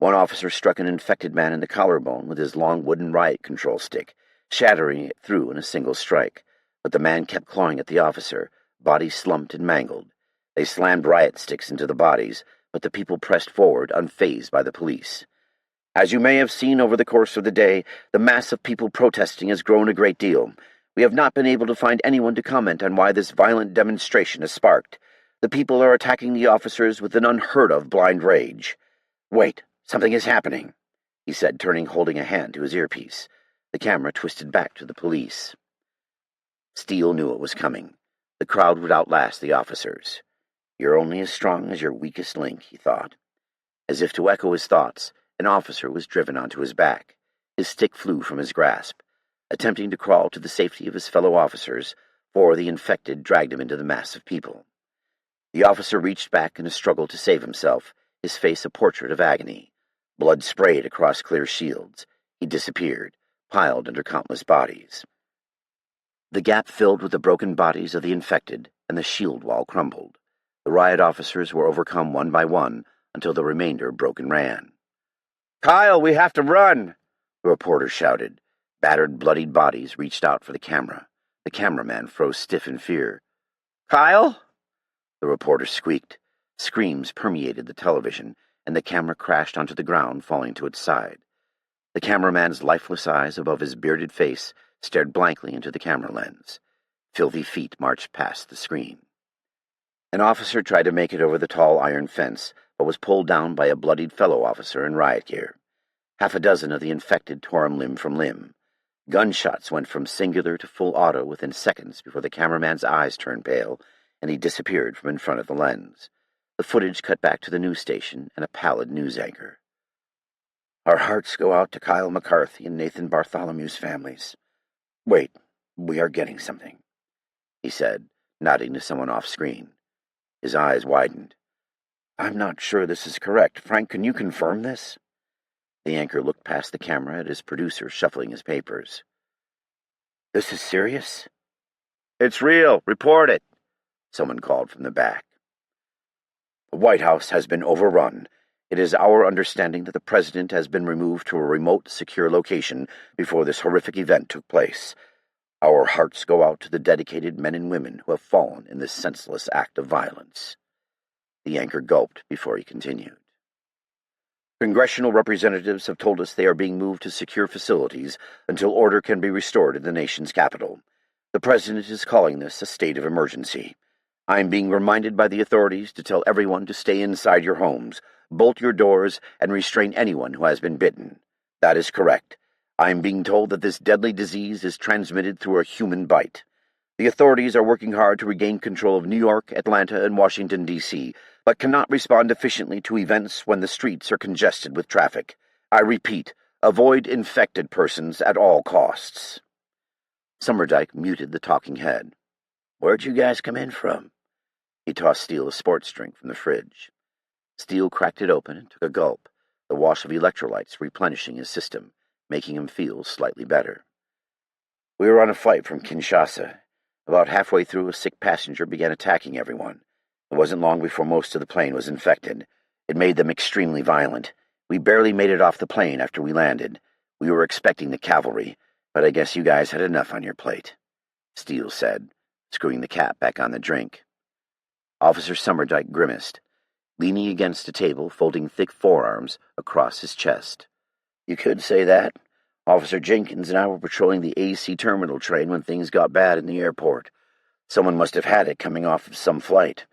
A: One officer struck an infected man in the collarbone with his long wooden riot control stick, shattering it through in a single strike, but the man kept clawing at the officer, body slumped and mangled. They slammed riot sticks into the bodies, but the people pressed forward, unfazed by the police. As you may have seen over the course of the day, the mass of people protesting has grown a great deal. We have not been able to find anyone to comment on why this violent demonstration has sparked. The people are attacking the officers with an unheard-of blind rage. Wait, something is happening, he said, turning, holding a hand to his earpiece. The camera twisted back to the police. Steele knew it was coming. The crowd would outlast the officers. You're only as strong as your weakest link, he thought. As if to echo his thoughts, an officer was driven onto his back. His stick flew from his grasp. Attempting to crawl to the safety of his fellow officers, four of the infected dragged him into the mass of people. The officer reached back in a struggle to save himself, his face a portrait of agony. Blood sprayed across clear shields. He disappeared, piled under countless bodies. The gap filled with the broken bodies of the infected, and the shield wall crumbled. The riot officers were overcome one by one, until the remainder broke and ran. "Kyle, we have to run!" the reporter shouted. Battered, bloodied bodies reached out for the camera. The cameraman froze stiff in fear. "Kyle?" the reporter squeaked. Screams permeated the television, and the camera crashed onto the ground, falling to its side. The cameraman's lifeless eyes above his bearded face stared blankly into the camera lens. Filthy feet marched past the screen. An officer tried to make it over the tall iron fence, but was pulled down by a bloodied fellow officer in riot gear. Half a dozen of the infected tore him limb from limb. Gunshots went from singular to full auto within seconds before the cameraman's eyes turned pale, and he disappeared from in front of the lens. The footage cut back to the news station and a pallid news anchor. "Our hearts go out to Kyle McCarthy and Nathan Bartholomew's families. Wait, we are getting something," he said, nodding to someone off-screen. His eyes widened. "I'm not sure this is correct. Frank, can you confirm this?" The anchor looked past the camera at his producer shuffling his papers. "This is serious?" "It's real. Report it," someone called from the back. "The White House has been overrun. It is our understanding that the president has been removed to a remote, secure location before this horrific event took place. Our hearts go out to the dedicated men and women who have fallen in this senseless act of violence." The anchor gulped before he continued. "Congressional representatives have told us they are being moved to secure facilities until order can be restored in the nation's capital. The president is calling this a state of emergency. I am being reminded by the authorities to tell everyone to stay inside your homes, bolt your doors, and restrain anyone who has been bitten. That is correct. I am being told that this deadly disease is transmitted through a human bite. The authorities are working hard to regain control of New York, Atlanta, and Washington, D.C., but cannot respond efficiently to events when the streets are congested with traffic. I repeat, avoid infected persons at all costs." Summerdike muted the talking head. "Where'd you guys come in from?" He tossed Steele a sports drink from the fridge. Steele cracked it open and took a gulp, the wash of electrolytes replenishing his system, making him feel slightly better. "We were on a flight from Kinshasa. About halfway through, a sick passenger began attacking everyone. It wasn't long before most of the plane was infected. It made them extremely violent. We barely made it off the plane after we landed. We were expecting the cavalry, but I guess you guys had enough on your plate," Steele said, screwing the cap back on the drink. Officer Summerdike grimaced, leaning against a table, folding thick forearms across his chest. "You could say that. Officer Jenkins and I were patrolling the AC terminal train when things got bad in the airport. Someone must have had it coming off of some flight.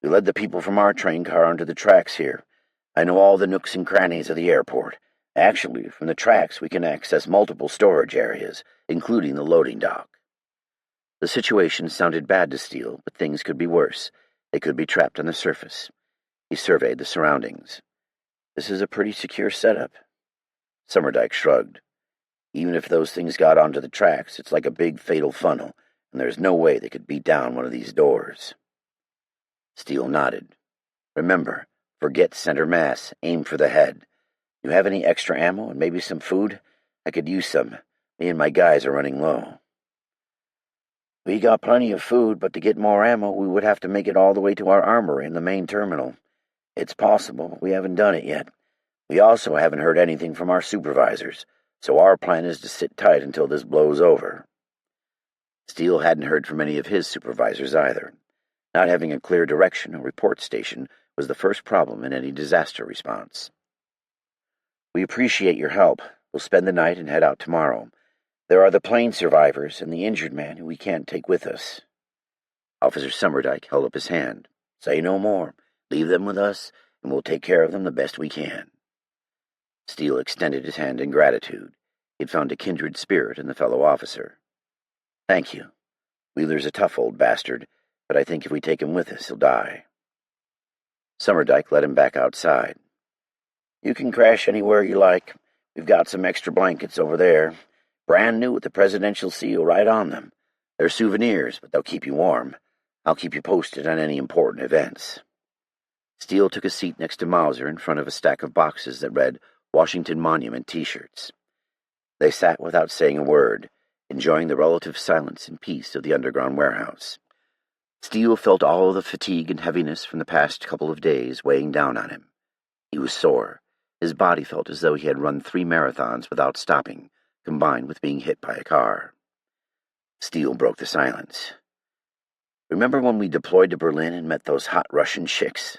A: We led the people from our train car onto the tracks here. I know all the nooks and crannies of the airport.
B: Actually, from the tracks we can access multiple storage areas, including the loading dock. The situation sounded bad to Steele, but things could be worse. They could be trapped on the surface. He surveyed the surroundings. This is a pretty secure setup. Summerdike shrugged. Even if those things got onto the tracks, it's like a big fatal funnel, and there's no way they could beat down one of these doors. Steele nodded. Remember, forget center mass, aim for the head. You have any extra ammo and maybe some food? I could use some. Me and my guys are running low. We got plenty of food, but to get more ammo, we would have to make it all the way to our armory in the main terminal. It's possible, but we haven't done it yet. We also haven't heard anything from our supervisors, so our plan is to sit tight until this blows over. Steele hadn't heard from any of his supervisors either. Not having a clear direction or report station was the first problem in any disaster response. We appreciate your help. We'll spend the night and head out tomorrow. There are the plane survivors and the injured man who we can't take with us. Officer Summerdike held up his hand. Say no more. Leave them with us, and we'll take care of them the best we can. Steele extended his hand in gratitude. He had found a kindred spirit in the fellow officer. Thank you. Wheeler's a tough old bastard, but I think if we take him with us, he'll die. Summerdike led him back outside. You can crash anywhere you like. We've got some extra blankets over there. Brand new with the presidential seal right on them. They're souvenirs, but they'll keep you warm. I'll keep you posted on any important events. Steele took a seat next to Mauser in front of a stack of boxes that read Washington Monument T-shirts. They sat without saying a word, enjoying the relative silence and peace of the underground warehouse. Steele felt all of the fatigue and heaviness from the past couple of days weighing down on him. He was sore. His body felt as though he had run 3 marathons without stopping, combined with being hit by a car. Steele broke the silence. Remember when we deployed to Berlin and met those hot Russian chicks?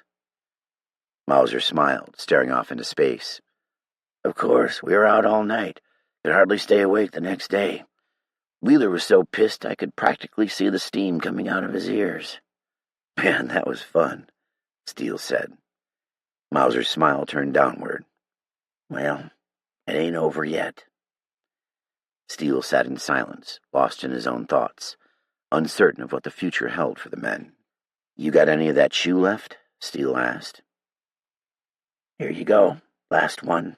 B: Mauser smiled, staring off into space. Of course, we were out all night. Could hardly stay awake the next day. Wheeler was so pissed I could practically see the steam coming out of his ears. Man, that was fun, Steele said. Mauser's smile turned downward. Well, it ain't over yet. Steele sat in silence, lost in his own thoughts, uncertain of what the future held for the men. You got any of that shoe left? Steele asked. Here you go, last one.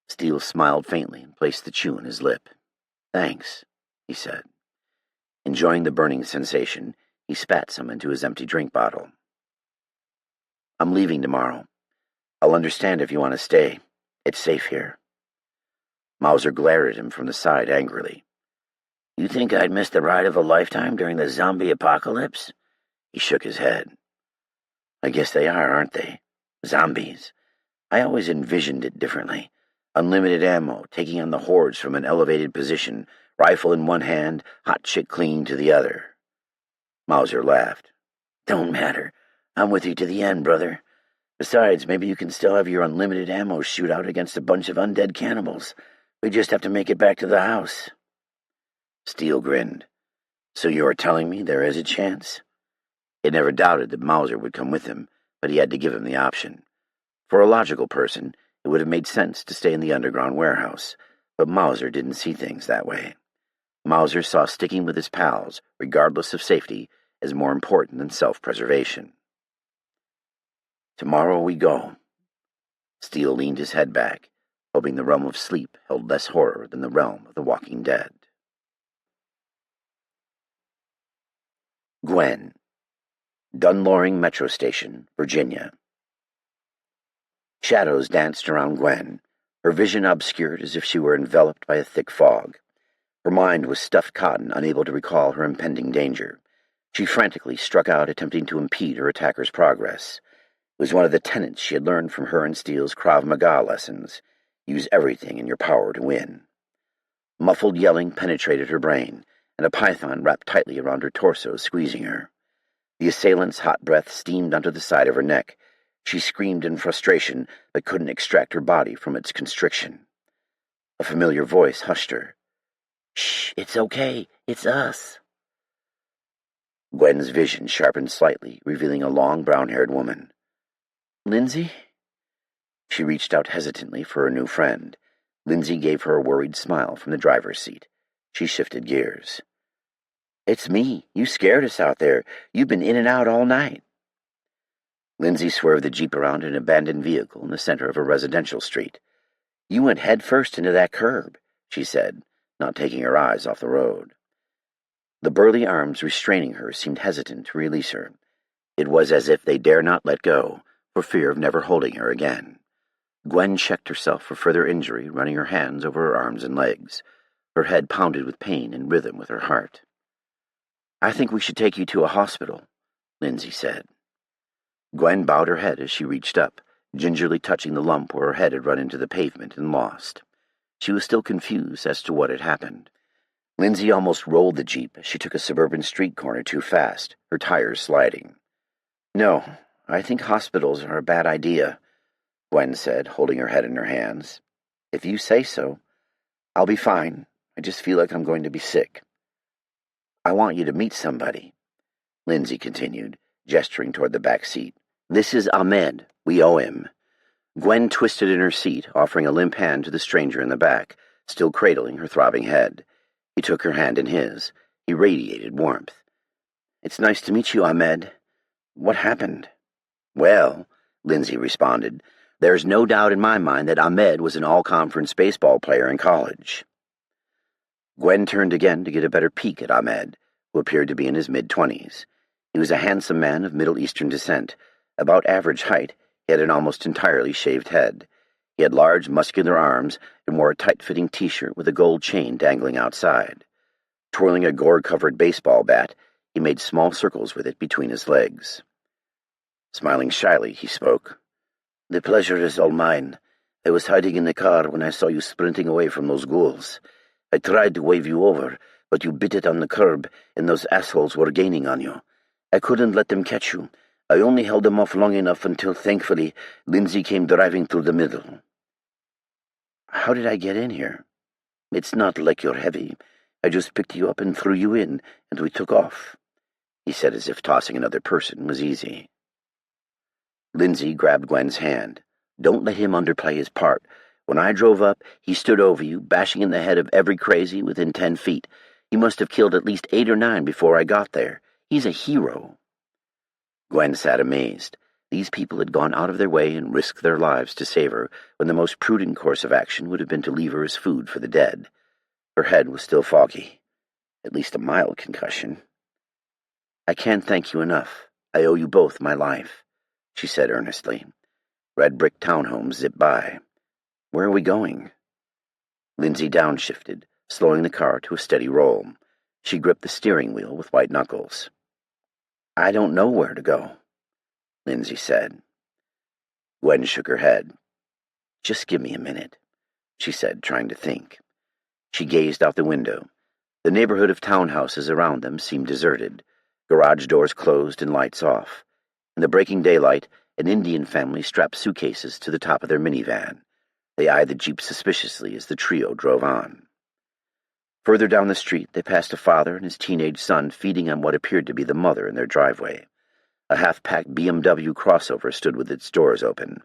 B: Steele smiled faintly and placed the chew on his lip. Thanks, he said. Enjoying the burning sensation, he spat some into his empty drink bottle. I'm leaving tomorrow. I'll understand if you want to stay. It's safe here. Mauser glared at him from the side angrily. You think I'd miss the ride of a lifetime during the zombie apocalypse? He shook his head. I guess they are, aren't they? Zombies. I always envisioned it differently. Unlimited ammo, taking on the hordes from an elevated position, rifle in one hand, hot chick clinging to the other. Mauser laughed. Don't matter. I'm with you to the end, brother. Besides, maybe you can still have your unlimited ammo shootout against a bunch of undead cannibals. We just have to make it back to the house. Steele grinned. So you are telling me there is a chance? He had never doubted that Mauser would come with him, but he had to give him the option. For a logical person, it would have made sense to stay in the underground warehouse, but Mauser didn't see things that way. Mauser saw sticking with his pals, regardless of safety, as more important than self-preservation. Tomorrow we go. Steele leaned his head back, hoping the realm of sleep held less horror than the realm of the walking dead. Gwen. Dunloring Metro Station, Virginia. Shadows danced around Gwen, her vision obscured as if she were enveloped by a thick fog. Her mind was stuffed cotton, unable to recall her impending danger. She frantically struck out, attempting to impede her attacker's progress. It was one of the tenets she had learned from her and Steele's Krav Maga lessons. Use everything in your power to win. Muffled yelling penetrated her brain, and a python wrapped tightly around her torso, squeezing her. The assailant's hot breath steamed onto the side of her neck. She screamed in frustration, but couldn't extract her body from its constriction. A familiar voice hushed her. Shh, it's okay. It's us. Gwen's vision sharpened slightly, revealing a long brown-haired woman. Lindsay? She reached out hesitantly for her new friend. Lindsay gave her a worried smile from the driver's seat. She shifted gears. "It's me. You scared us out there. You've been in and out all night." Lindsay swerved the Jeep around an abandoned vehicle in the center of a residential street. "You went headfirst into that curb," she said, not taking her eyes off the road. The burly arms restraining her seemed hesitant to release her. It was as if they dare not let go, for fear of never holding her again. Gwen checked herself for further injury, running her hands over her arms and legs. Her head pounded with pain in rhythm with her heart. "I think we should take you to a hospital," Lindsay said. Gwen bowed her head as she reached up, gingerly touching the lump where her head had run into the pavement and lost. She was still confused as to what had happened. Lindsay almost rolled the Jeep as she took a suburban street corner too fast, her tires sliding. "No, I think hospitals are a bad idea," Gwen said, holding her head in her hands. "If you say so. I'll be fine. I just feel like I'm going to be sick." "I want you to meet somebody," Lindsay continued, gesturing toward the back seat. "This is Ahmed. We owe him." Gwen twisted in her seat, offering a limp hand to the stranger in the back, still cradling her throbbing head. He took her hand in his. He radiated warmth. "It's nice to meet you, Ahmed. What happened?" "Well," Lindsay responded, "there's no doubt in my mind that Ahmed was an all-conference baseball player in college." Gwen turned again to get a better peek at Ahmed, who appeared to be in his mid-20s. He was a handsome man of Middle Eastern descent. About average height, he had an almost entirely shaved head. He had large, muscular arms and wore a tight-fitting T-shirt with a gold chain dangling outside. Twirling a gore-covered baseball bat, he made small circles with it between his legs. Smiling shyly, he spoke. "The pleasure is all mine. I was hiding in the car when I saw you sprinting away from those ghouls. I tried to wave you over, but you bit it on the curb, and those assholes were gaining on you. I couldn't let them catch you. I only held them off long enough until, thankfully, Lindsay came driving through the middle." "How did I get in here?" "It's not like you're heavy. I just picked you up and threw you in, and we took off," he said as if tossing another person was easy. Lindsay grabbed Gwen's hand. "Don't let him underplay his part. When I drove up, he stood over you, bashing in the head of every crazy within 10 feet. He must have killed at least 8 or 9 before I got there. He's a hero." Gwen sat amazed. These people had gone out of their way and risked their lives to save her, when the most prudent course of action would have been to leave her as food for the dead. Her head was still foggy. At least a mild concussion. "I can't thank you enough. I owe you both my life," she said earnestly. Red brick townhomes zipped by. "Where are we going?" Lindsay downshifted, slowing the car to a steady roll. She gripped the steering wheel with white knuckles. "I don't know where to go," Lindsay said. Gwen shook her head. "Just give me a minute," she said, trying to think. She gazed out the window. The neighborhood of townhouses around them seemed deserted, garage doors closed and lights off. In the breaking daylight, an Indian family strapped suitcases to the top of their minivan. They eyed the Jeep suspiciously as the trio drove on. Further down the street, they passed a father and his teenage son feeding on what appeared to be the mother in their driveway. A half-packed BMW crossover stood with its doors open.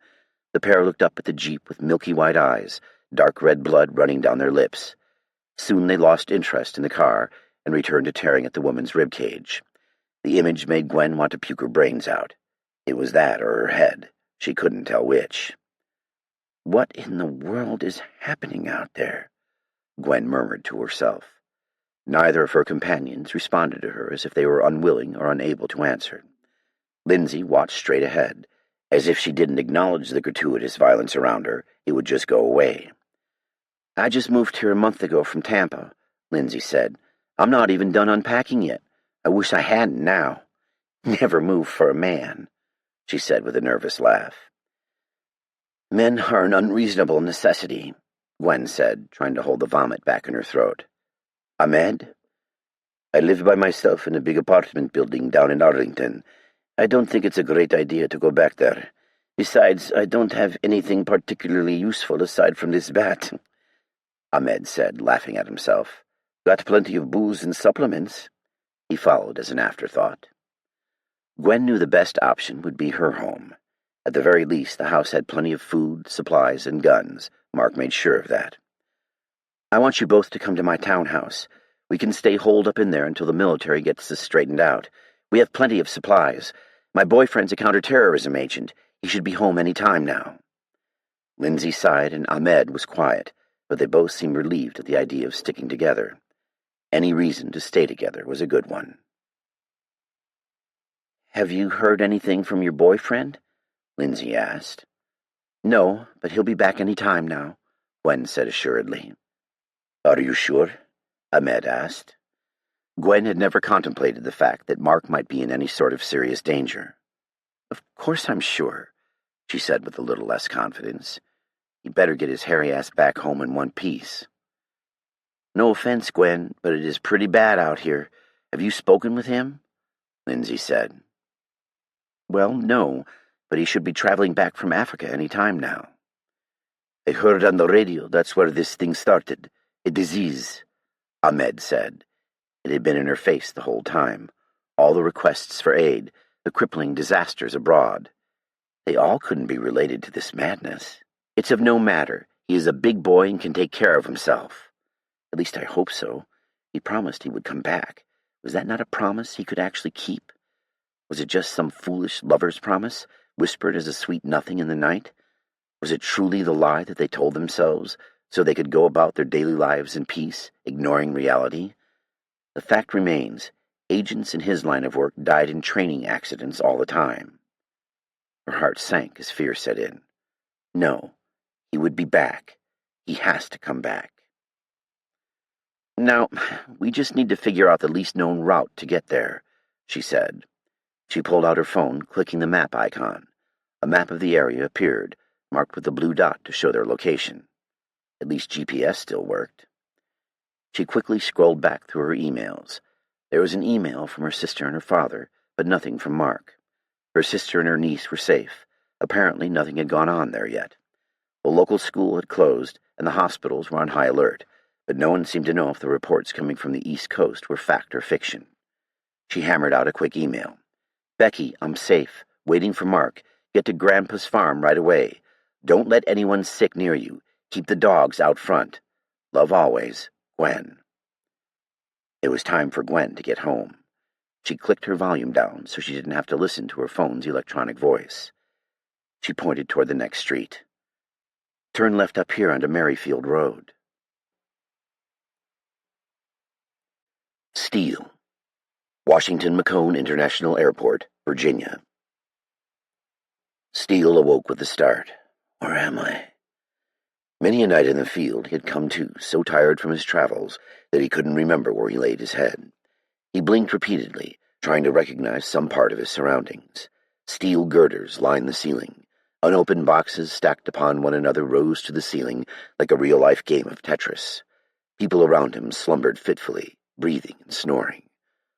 B: The pair looked up at the Jeep with milky white eyes, dark red blood running down their lips. Soon they lost interest in the car and returned to tearing at the woman's ribcage. The image made Gwen want to puke her brains out. It was that or her head. She couldn't tell which. "What in the world is happening out there?" Gwen murmured to herself. Neither of her companions responded to her, as if they were unwilling or unable to answer. Lindsay watched straight ahead. As if she didn't acknowledge the gratuitous violence around her, it would just go away. "I just moved here a month ago from Tampa," Lindsay said. "I'm not even done unpacking yet. I wish I hadn't now. Never move for a man," she said with a nervous laugh. "Men are an unreasonable necessity," Gwen said, trying to hold the vomit back in her throat. "Ahmed? I live by myself in a big apartment building down in Arlington. I don't think it's a great idea to go back there. Besides, I don't have anything particularly useful aside from this bat," Ahmed said, laughing at himself. "Got plenty of booze and supplements," he followed as an afterthought. Gwen knew the best option would be her home. At the very least, the house had plenty of food, supplies, and guns. Mark made sure of that. "I want you both to come to my townhouse. We can stay holed up in there until the military gets this straightened out. We have plenty of supplies. My boyfriend's a counterterrorism agent. He should be home any time now." Lindsay sighed and Ahmed was quiet, but they both seemed relieved at the idea of sticking together. Any reason to stay together was a good one. "Have you heard anything from your boyfriend?" Lindsay asked. "No, but he'll be back any time now," Gwen said assuredly. "Are you sure?" Ahmed asked. Gwen had never contemplated the fact that Mark might be in any sort of serious danger. "Of course I'm sure," she said with a little less confidence. "He'd better get his hairy ass back home in one piece." "No offense, Gwen, but it is pretty bad out here. Have you spoken with him?" Lindsay said. "Well, no, but he should be traveling back from Africa any time now." "I heard on the radio that's where this thing started. A disease," Ahmed said. It had been in her face the whole time. All the requests for aid, the crippling disasters abroad. They all couldn't be related to this madness. "It's of no matter. He is a big boy and can take care of himself. At least I hope so. He promised he would come back. Was that not a promise he could actually keep? Was it just some foolish lover's promise, whispered as a sweet nothing in the night? Was it truly the lie that they told themselves, so they could go about their daily lives in peace, ignoring reality? The fact remains, agents in his line of work died in training accidents all the time. Her heart sank as fear set in. No, he would be back. He has to come back. "Now, we just need to figure out the least known route to get there," she said. She pulled out her phone, clicking the map icon. A map of the area appeared, marked with a blue dot to show their location. At least GPS still worked. She quickly scrolled back through her emails. There was an email from her sister and her father, but nothing from Mark. Her sister and her niece were safe. Apparently nothing had gone on there yet. The local school had closed, and the hospitals were on high alert, but no one seemed to know if the reports coming from the East Coast were fact or fiction. She hammered out a quick email. "Becky, I'm safe. Waiting for Mark. Get to Grandpa's farm right away. Don't let anyone sick near you. Keep the dogs out front. Love always, Gwen." It was time for Gwen to get home. She clicked her volume down so she didn't have to listen to her phone's electronic voice. She pointed toward the next street. "Turn left up here onto Merrifield Road." Steele, Washington McCone International Airport, Virginia. Steele awoke with a start. Where am I? Many a night in the field he had come to, so tired from his travels that he couldn't remember where he laid his head. He blinked repeatedly, trying to recognize some part of his surroundings. Steel girders lined the ceiling. Unopened boxes stacked upon one another rose to the ceiling like a real-life game of Tetris. People around him slumbered fitfully, breathing and snoring.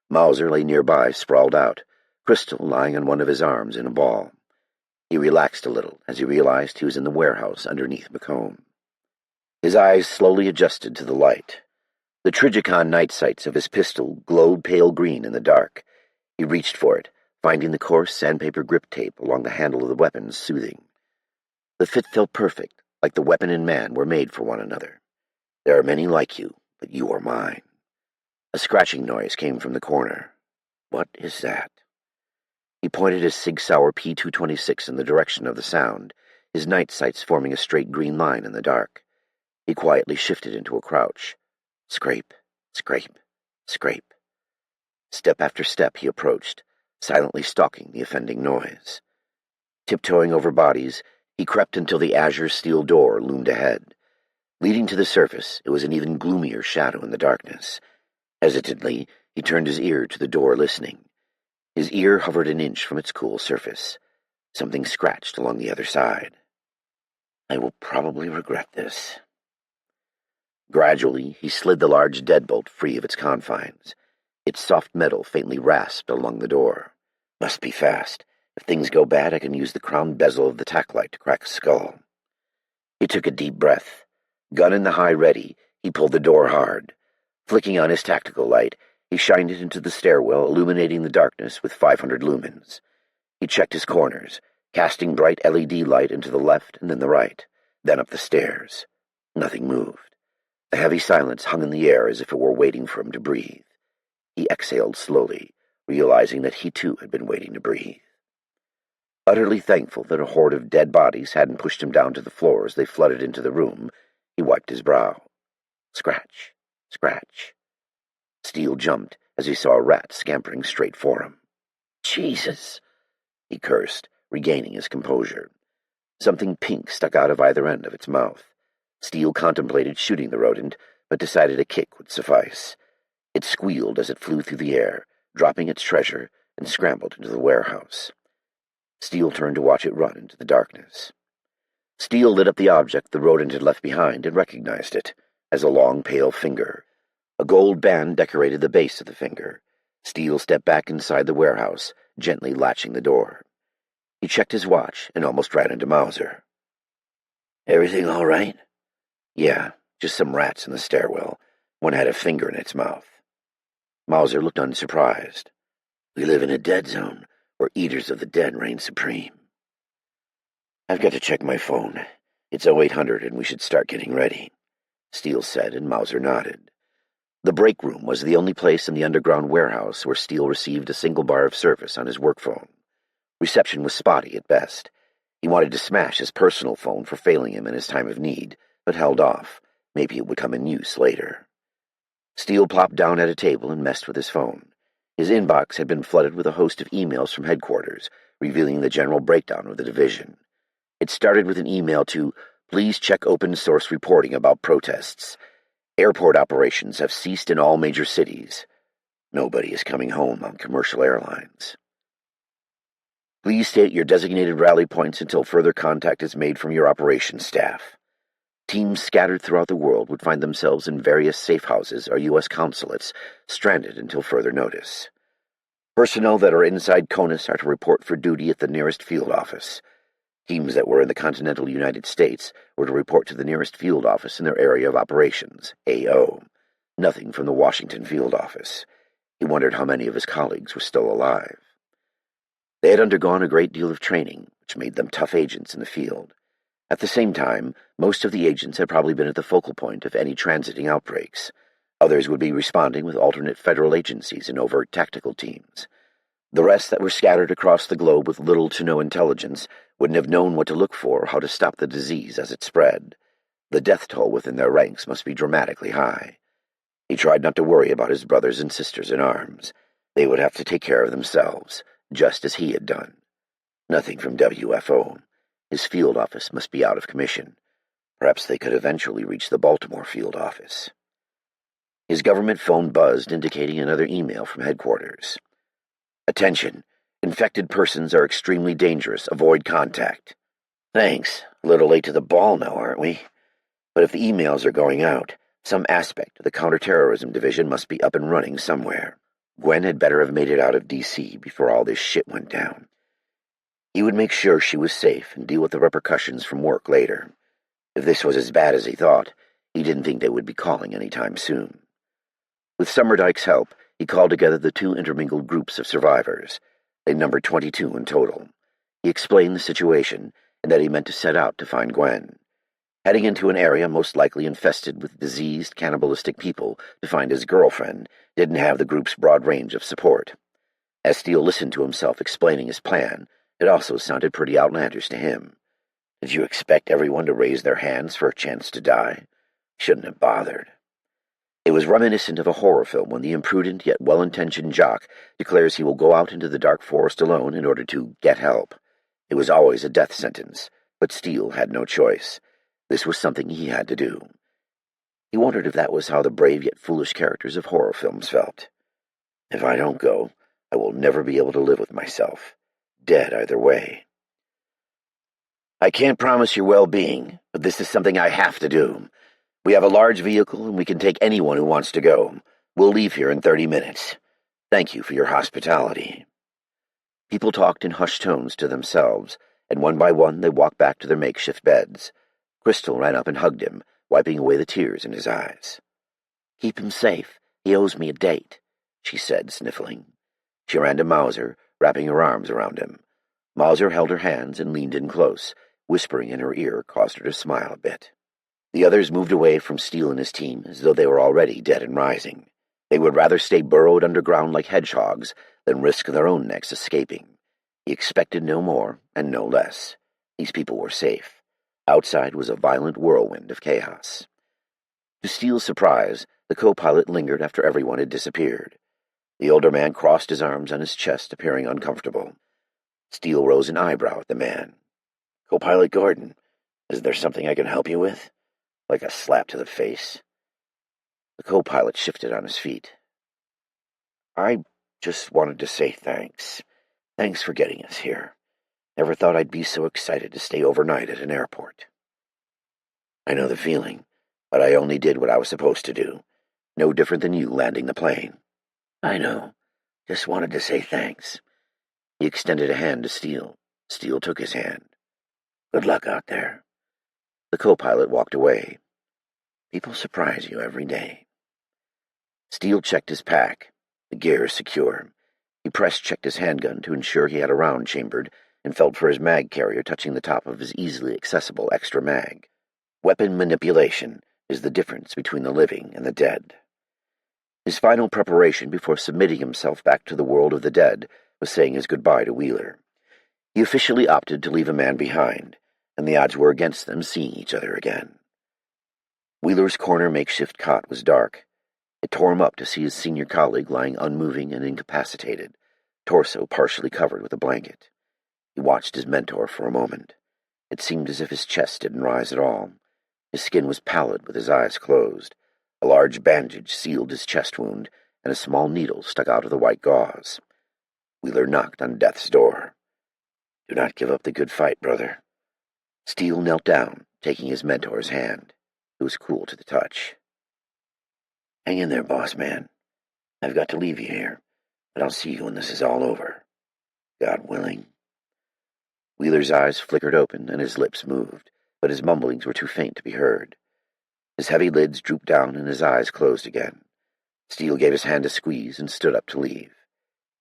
B: Mauser lay nearby, sprawled out, Crystal lying on one of his arms in a ball. He relaxed a little as he realized he was in the warehouse underneath McCone. His eyes slowly adjusted to the light. The Trigicon night sights of his pistol glowed pale green in the dark. He reached for it, finding the coarse sandpaper grip tape along the handle of the weapon soothing. The fit felt perfect, like the weapon and man were made for one another. "There are many like you, but you are mine." A scratching noise came from the corner. What is that? He pointed his Sig Sauer P-226 in the direction of the sound, his night sights forming a straight green line in the dark. He quietly shifted into a crouch. Scrape, scrape, scrape. Step after step he approached, silently stalking the offending noise. Tiptoeing over bodies, he crept until the azure steel door loomed ahead. Leading to the surface, it was an even gloomier shadow in the darkness. Hesitantly, he turned his ear to the door, listening. His ear hovered an inch from its cool surface. Something scratched along the other side. I will probably regret this. Gradually, he slid the large deadbolt free of its confines. Its soft metal faintly rasped along the door. Must be fast. If things go bad, I can use the crown bezel of the tack light to crack a skull. He took a deep breath. Gun in the high ready, he pulled the door hard. Flicking on his tactical light, he shined it into the stairwell, illuminating the darkness with 500 lumens. He checked his corners.
A: casting bright LED light into the left and then the right, then up the stairs. Nothing moved. A heavy silence hung in the air as if it were waiting for him to breathe. He exhaled slowly, realizing that he too had been waiting to breathe. Utterly thankful that a horde of dead bodies hadn't pushed him down to the floor as they flooded into the room, he wiped his brow. Scratch, scratch. Steele jumped as he saw a rat scampering straight for him. Jesus! He cursed, regaining his composure. Something pink stuck out of either end of its mouth. Steele contemplated shooting the rodent, but decided a kick would suffice. It squealed as it flew through the air, dropping its treasure, and scrambled into the warehouse. Steele turned to watch it run into the darkness. Steele lit up the object the rodent had left behind and recognized it as a long, pale finger. A gold band decorated the base of the finger. Steele stepped back inside the warehouse, gently latching the door. He checked his watch and almost ran into Mauser. "Everything all right?" "Yeah, just some rats in the stairwell. One had a finger in its mouth." Mauser looked unsurprised. "We live in a dead zone, where eaters of the dead reign supreme." "I've got to check my phone. It's 0800 and we should start getting ready," Steele said, and Mauser nodded. The break room was the only place in the underground warehouse where Steele received a single bar of service on his work phone. Reception was spotty at best. He wanted to smash his personal phone for failing him in his time of need, but held off. Maybe it would come in use later. Steele plopped down at a table and messed with his phone. His inbox had been flooded with a host of emails from headquarters, revealing the general breakdown of the division. It started with an email to, "Please check open source reporting about protests. Airport operations have ceased in all major cities. Nobody is coming home on commercial airlines. Please state your designated rally points until further contact is made from your operations staff." Teams scattered throughout the world would find themselves in various safe houses or U.S. consulates, stranded until further notice. Personnel that are inside CONUS are to report for duty at the nearest field office. Teams that were in the continental United States were to report to the nearest field office in their area of operations, AO. Nothing from the Washington field office. He wondered how many of his colleagues were still alive. They had undergone a great deal of training, which made them tough agents in the field. At the same time, most of the agents had probably been at the focal point of any transiting outbreaks. Others would be responding with alternate federal agencies and overt tactical teams. The rest that were scattered across the globe with little to no intelligence wouldn't have known what to look for or how to stop the disease as it spread. The death toll within their ranks must be dramatically high. He tried not to worry about his brothers and sisters in arms. They would have to take care of themselves, just as he had done. Nothing from WFO. His field office must be out of commission. Perhaps they could eventually reach the Baltimore field office. His government phone buzzed, indicating another email from headquarters. "Attention. Infected persons are extremely dangerous. Avoid contact." "Thanks. A little late to the ball now, aren't we? But if the emails are going out, some aspect of the counterterrorism division must be up and running somewhere. Gwen had better have made it out of D.C. before all this shit went down. He would make sure she was safe and deal with the repercussions from work later. If this was as bad as he thought, he didn't think they would be calling any time soon." With Summerdike's help, he called together the two intermingled groups of survivors. They numbered 22 in total. He explained the situation and that he meant to set out to find Gwen. Heading into an area most likely infested with diseased, cannibalistic people to find his girlfriend didn't have the group's broad range of support. As Steele listened to himself explaining his plan, it also sounded pretty outlandish to him. Did you expect everyone to raise their hands for a chance to die? Shouldn't have bothered. It was reminiscent of a horror film when the imprudent yet well-intentioned jock declares he will go out into the dark forest alone in order to get help. It was always a death sentence, but Steele had no choice. This was something he had to do. He wondered if that was how the brave yet foolish characters of horror films felt. If I don't go, I will never be able to live with myself. Dead either way. I can't promise your well-being, but this is something I have to do. We have a large vehicle, and we can take anyone who wants to go. We'll leave here in 30 minutes. Thank you for your hospitality. People talked in hushed tones to themselves, and one by one they walked back to their makeshift beds. Crystal ran up and hugged him, wiping away the tears in his eyes. Keep him safe. He owes me a date, she said, sniffling. She ran to Mauser, wrapping her arms around him. Mauser held her hands and leaned in close. Whispering in her ear caused her to smile a bit. The others moved away from Steele and his team as though they were already dead and rising. They would rather stay burrowed underground like hedgehogs than risk their own necks escaping. He expected no more and no less. These people were safe. Outside was a violent whirlwind of chaos. To Steele's surprise, the co-pilot lingered after everyone had disappeared. The older man crossed his arms on his chest, appearing uncomfortable. Steele rose an eyebrow at the man. "Co-pilot Gordon, is there something I can help you with?" Like a slap to the face. The co-pilot shifted on his feet. "I just wanted to say thanks. Thanks for getting us here. Never thought I'd be so excited to stay overnight at an airport." "I know the feeling, but I only did what I was supposed to do. No different than you landing the plane." "I know. Just wanted to say thanks." He extended a hand to Steele. Steele took his hand. "Good luck out there." The co-pilot walked away. "People surprise you every day." Steele checked his pack. The gears secure. He press-checked his handgun to ensure he had a round chambered and felt for his mag carrier touching the top of his easily accessible extra mag. Weapon manipulation is the difference between the living and the dead. His final preparation before submitting himself back to the world of the dead was saying his goodbye to Wheeler. He officially opted to leave a man behind, and the odds were against them seeing each other again. Wheeler's corner makeshift cot was dark. It tore him up to see his senior colleague lying unmoving and incapacitated, torso partially covered with a blanket. He watched his mentor for a moment. It seemed as if his chest didn't rise at all. His skin was pallid with his eyes closed. A large bandage sealed his chest wound, and a small needle stuck out of the white gauze. Wheeler knocked on death's door. "Do not give up the good fight, brother." Steele knelt down, taking his mentor's hand. It was cool to the touch. "Hang in there, boss man. I've got to leave you here, but I'll see you when this is all over. God willing." Wheeler's eyes flickered open and his lips moved, but his mumblings were too faint to be heard. His heavy lids drooped down and his eyes closed again. Steele gave his hand a squeeze and stood up to leave.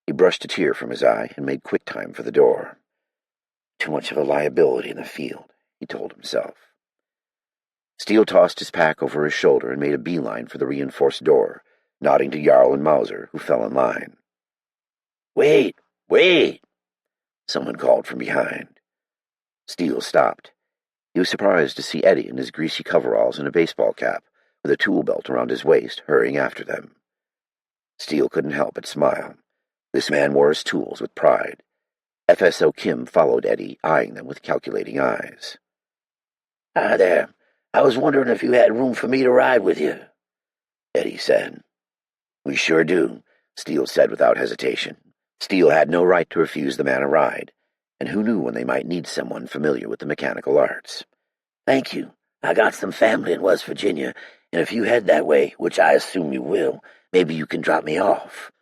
A: He brushed a tear from his eye and made quick time for the door. Too much of a liability in the field, he told himself. Steele tossed his pack over his shoulder and made a beeline for the reinforced door, nodding to Jarl and Mauser, who fell in line. "Wait! Wait!" someone called from behind. Steele stopped. He was surprised to see Eddie in his greasy coveralls and a baseball cap, with a tool belt around his waist, hurrying after them. Steele couldn't help but smile. This man wore his tools with pride. FSO Kim followed Eddie, eyeing them with calculating eyes. "Hi there. I was wondering if you had room for me to ride with you," Eddie said. "We sure do," Steele said without hesitation. Steele had no right to refuse the man a ride, and who knew when they might need someone familiar with the mechanical arts. "Thank you. I got some family in West Virginia, and if you head that way, which I assume you will, maybe you can drop me off."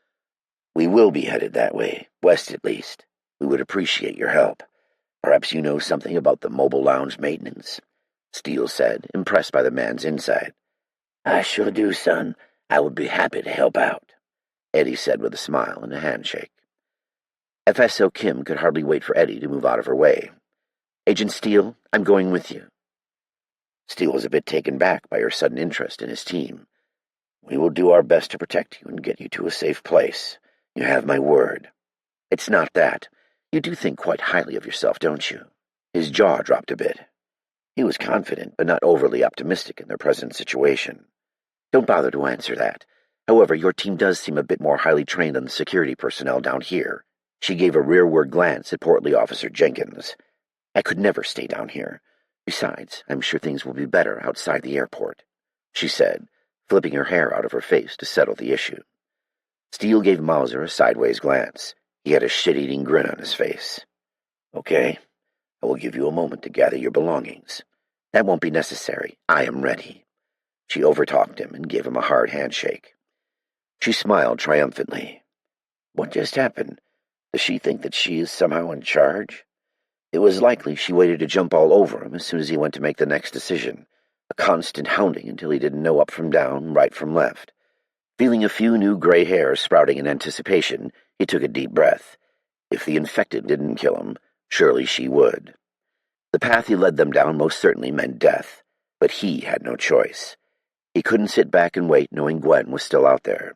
A: "We will be headed that way, west at least. We would appreciate your help. Perhaps you know something about the mobile lounge maintenance," Steele said, impressed by the man's insight. "I sure do, son. I would be happy to help out," Eddie said with a smile and a handshake. FSO Kim could hardly wait for Eddie to move out of her way. "Agent Steele, I'm going with you." Steele was a bit taken back by her sudden interest in his team. "We will do our best to protect you and get you to a safe place. You have my word." "It's not that. You do think quite highly of yourself, don't you?" His jaw dropped a bit. He was confident, but not overly optimistic in their present situation. "Don't bother to answer that. However, your team does seem a bit more highly trained than the security personnel down here." She gave a rearward glance at portly Officer Jenkins. "I could never stay down here. Besides, I'm sure things will be better outside the airport," she said, flipping her hair out of her face to settle the issue. Steele gave Mauser a sideways glance. He had a shit-eating grin on his face. "Okay, I will give you a moment to gather your belongings." "That won't be necessary. I am ready." She overtalked him and gave him a hard handshake. She smiled triumphantly. What just happened? Does she think that she is somehow in charge? It was likely she waited to jump all over him as soon as he went to make the next decision, a constant hounding until he didn't know up from down, right from left. Feeling a few new gray hairs sprouting in anticipation, he took a deep breath. If the infected didn't kill him, Surely she would. The path he led them down most certainly meant death, but he had no choice. He couldn't sit back and wait knowing Gwen was still out there.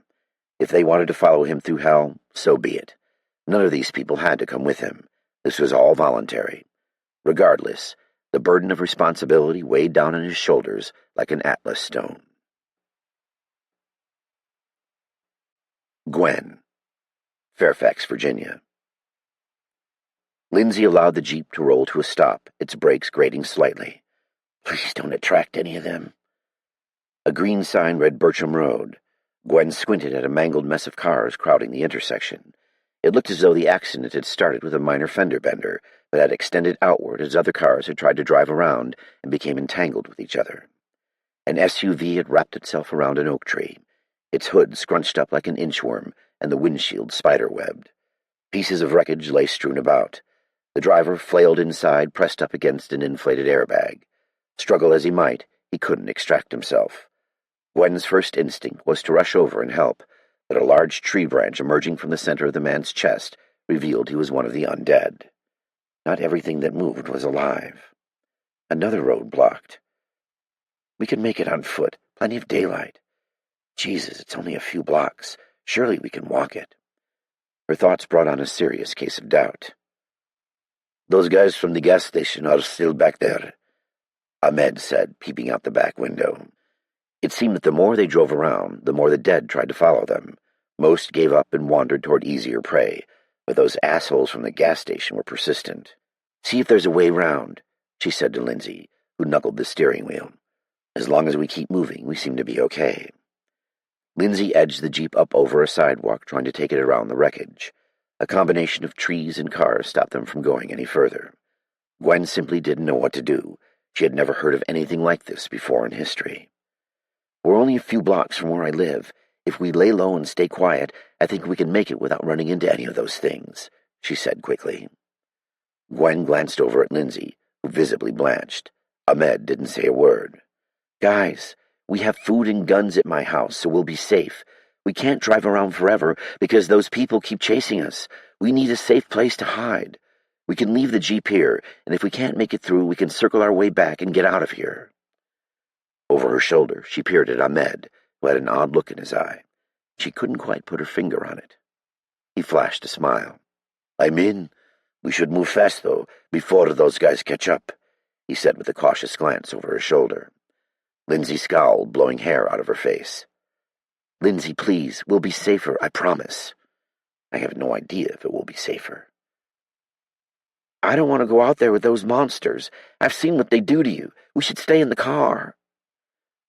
A: If they wanted to follow him through hell, so be it. None of these people had to come with him. This was all voluntary. Regardless, the burden of responsibility weighed down on his shoulders like an atlas stone. Gwen, Fairfax, Virginia. Lindsay allowed the Jeep to roll to a stop, its brakes grating slightly. Please don't attract any of them. A green sign read Bircham Road. Gwen squinted at a mangled mess of cars crowding the intersection. It looked as though the accident had started with a minor fender bender, but had extended outward as other cars had tried to drive around and became entangled with each other. An SUV had wrapped itself around an oak tree, its hood scrunched up like an inchworm and the windshield spider-webbed. Pieces of wreckage lay strewn about. The driver flailed inside, pressed up against an inflated airbag. Struggle as he might, he couldn't extract himself. Gwen's first instinct was to rush over and help, but a large tree branch emerging from the center of the man's chest revealed he was one of the undead. Not everything that moved was alive. Another road blocked. We could make it on foot, plenty of daylight. Jesus, it's only a few blocks. Surely we can walk it. Her thoughts brought on a serious case of doubt. Those guys from the gas station are still back there, Ahmed said, peeping out the back window. It seemed that the more they drove around, the more the dead tried to follow them. Most gave up and wandered toward easier prey, but those assholes from the gas station were persistent. See if there's a way round, she said to Lindsay, who knuckled the steering wheel. As long as we keep moving, we seem to be okay. Lindsay edged the Jeep up over a sidewalk, trying to take it around the wreckage. A combination of trees and cars stopped them from going any further. Gwen simply didn't know what to do. She had never heard of anything like this before in history. We're only a few blocks from where I live. If we lay low and stay quiet, I think we can make it without running into any of those things, she said quickly. Gwen glanced over at Lindsay, who visibly blanched. Ahmed didn't say a word. Guys, we have food and guns at my house, so we'll be safe. We can't drive around forever because those people keep chasing us. We need a safe place to hide. We can leave the Jeep here, and if we can't make it through, we can circle our way back and get out of here. Over her shoulder, she peered at Ahmed, who had an odd look in his eye. She couldn't quite put her finger on it. He flashed a smile. I'm in. We should move fast, though, before those guys catch up, he said with a cautious glance over her shoulder. Lindsay scowled, blowing hair out of her face. Lindsay, please, we'll be safer, I promise. I have no idea if it will be safer. I don't want to go out there with those monsters. I've seen what they do to you. We should stay in the car.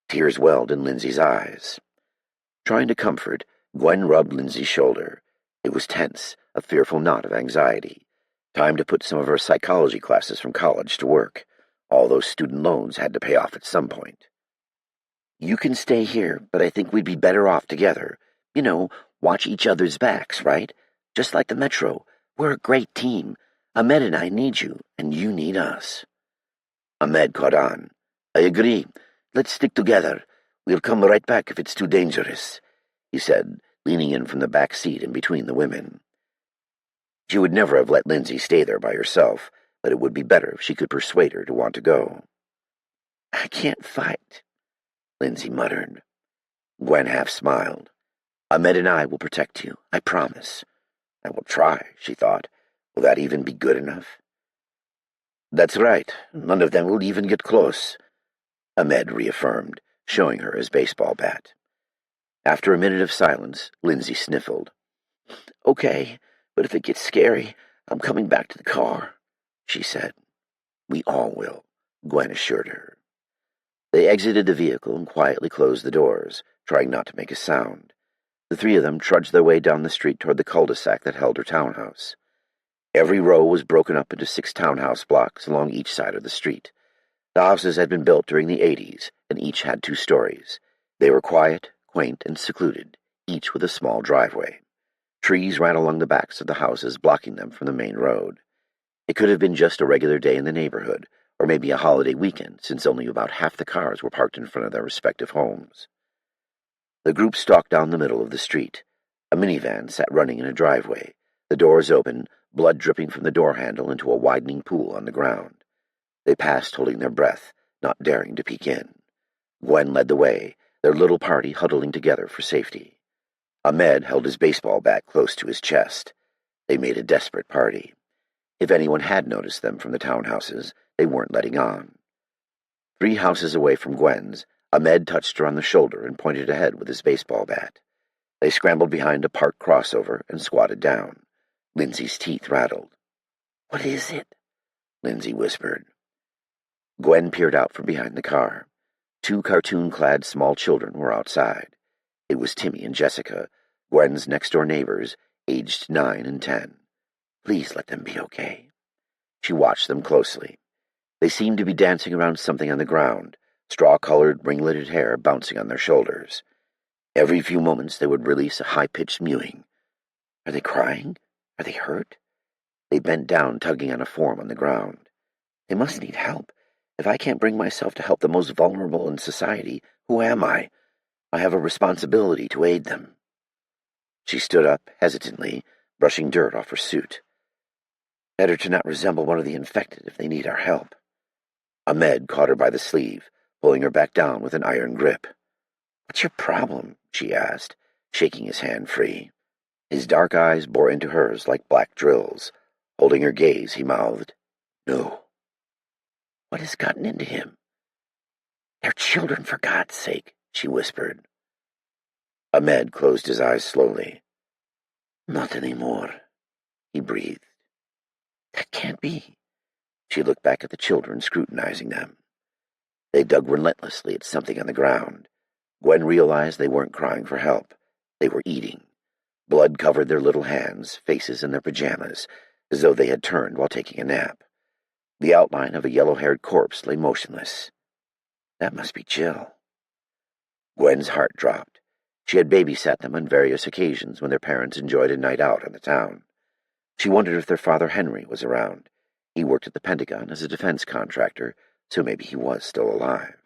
A: Tears welled in Lindsay's eyes. Trying to comfort, Gwen rubbed Lindsay's shoulder. It was tense, a fearful knot of anxiety. Time to put some of her psychology classes from college to work. All those student loans had to pay off at some point. You can stay here, but I think we'd be better off together. You know, watch each other's backs, right? Just like the Metro. We're a great team. Ahmed and I need you, and you need us. Ahmed caught on. I agree. Let's stick together. We'll come right back if it's too dangerous, he said, leaning in from the back seat in between the women. She would never have let Lindsay stay there by herself, but it would be better if she could persuade her to want to go. I can't fight, Lindsay muttered. Gwen half smiled. Ahmed and I will protect you, I promise. I will try, she thought. Will that even be good enough? That's right. None of them will even get close, Ahmed reaffirmed, showing her his baseball bat. After a minute of silence, Lindsay sniffled. Okay, but if it gets scary, I'm coming back to the car, she said. We all will, Gwen assured her. They exited the vehicle and quietly closed the doors, trying not to make a sound. The three of them trudged their way down the street toward the cul-de-sac that held her townhouse. Every row was broken up into 6 townhouse blocks along each side of the street. The houses had been built during the 80s, and each had 2 stories. They were quiet, quaint, and secluded, each with a small driveway. Trees ran along the backs of the houses, blocking them from the main road. It could have been just a regular day in the neighborhood, or maybe a holiday weekend, since only about half the cars were parked in front of their respective homes. The group stalked down the middle of the street. A minivan sat running in a driveway, the doors open, blood dripping from the door handle into a widening pool on the ground. They passed holding their breath, not daring to peek in. Gwen led the way, their little party huddling together for safety. Ahmed held his baseball bat close to his chest. They made a desperate party. If anyone had noticed them from the townhouses, they weren't letting on. 3 houses away from Gwen's, Ahmed touched her on the shoulder and pointed ahead with his baseball bat. They scrambled behind a parked crossover and squatted down. Lindsay's teeth rattled. "What is it?" Lindsay whispered. Gwen peered out from behind the car. 2 cartoon-clad small children were outside. It was Timmy and Jessica, Gwen's next-door neighbors, aged 9 and 10. Please let them be okay. She watched them closely. They seemed to be dancing around something on the ground, straw-colored, ringleted hair bouncing on their shoulders. Every few moments they would release a high-pitched mewing. Are they crying? Are they hurt? They bent down, tugging on a form on the ground. They must need help. If I can't bring myself to help the most vulnerable in society, who am I? I have a responsibility to aid them. She stood up, hesitantly, brushing dirt off her suit. Better to not resemble one of the infected if they need our help. Ahmed caught her by the sleeve, pulling her back down with an iron grip. "What's your problem?" she asked, shaking his hand free. His dark eyes bore into hers like black drills. Holding her gaze, he mouthed, "No." "What has gotten into him?" "They're children, for God's sake," she whispered. Ahmed closed his eyes slowly. "Not anymore," he breathed. "That can't be." She looked back at the children, scrutinizing them. They dug relentlessly at something on the ground. Gwen realized they weren't crying for help. They were eating. Blood covered their little hands, faces, and their pajamas, as though they had turned while taking a nap. The outline of a yellow-haired corpse lay motionless. That must be Jill. Gwen's heart dropped. She had babysat them on various occasions when their parents enjoyed a night out in the town. She wondered if their father Henry was around. He worked at the Pentagon as a defense contractor, so maybe he was still alive.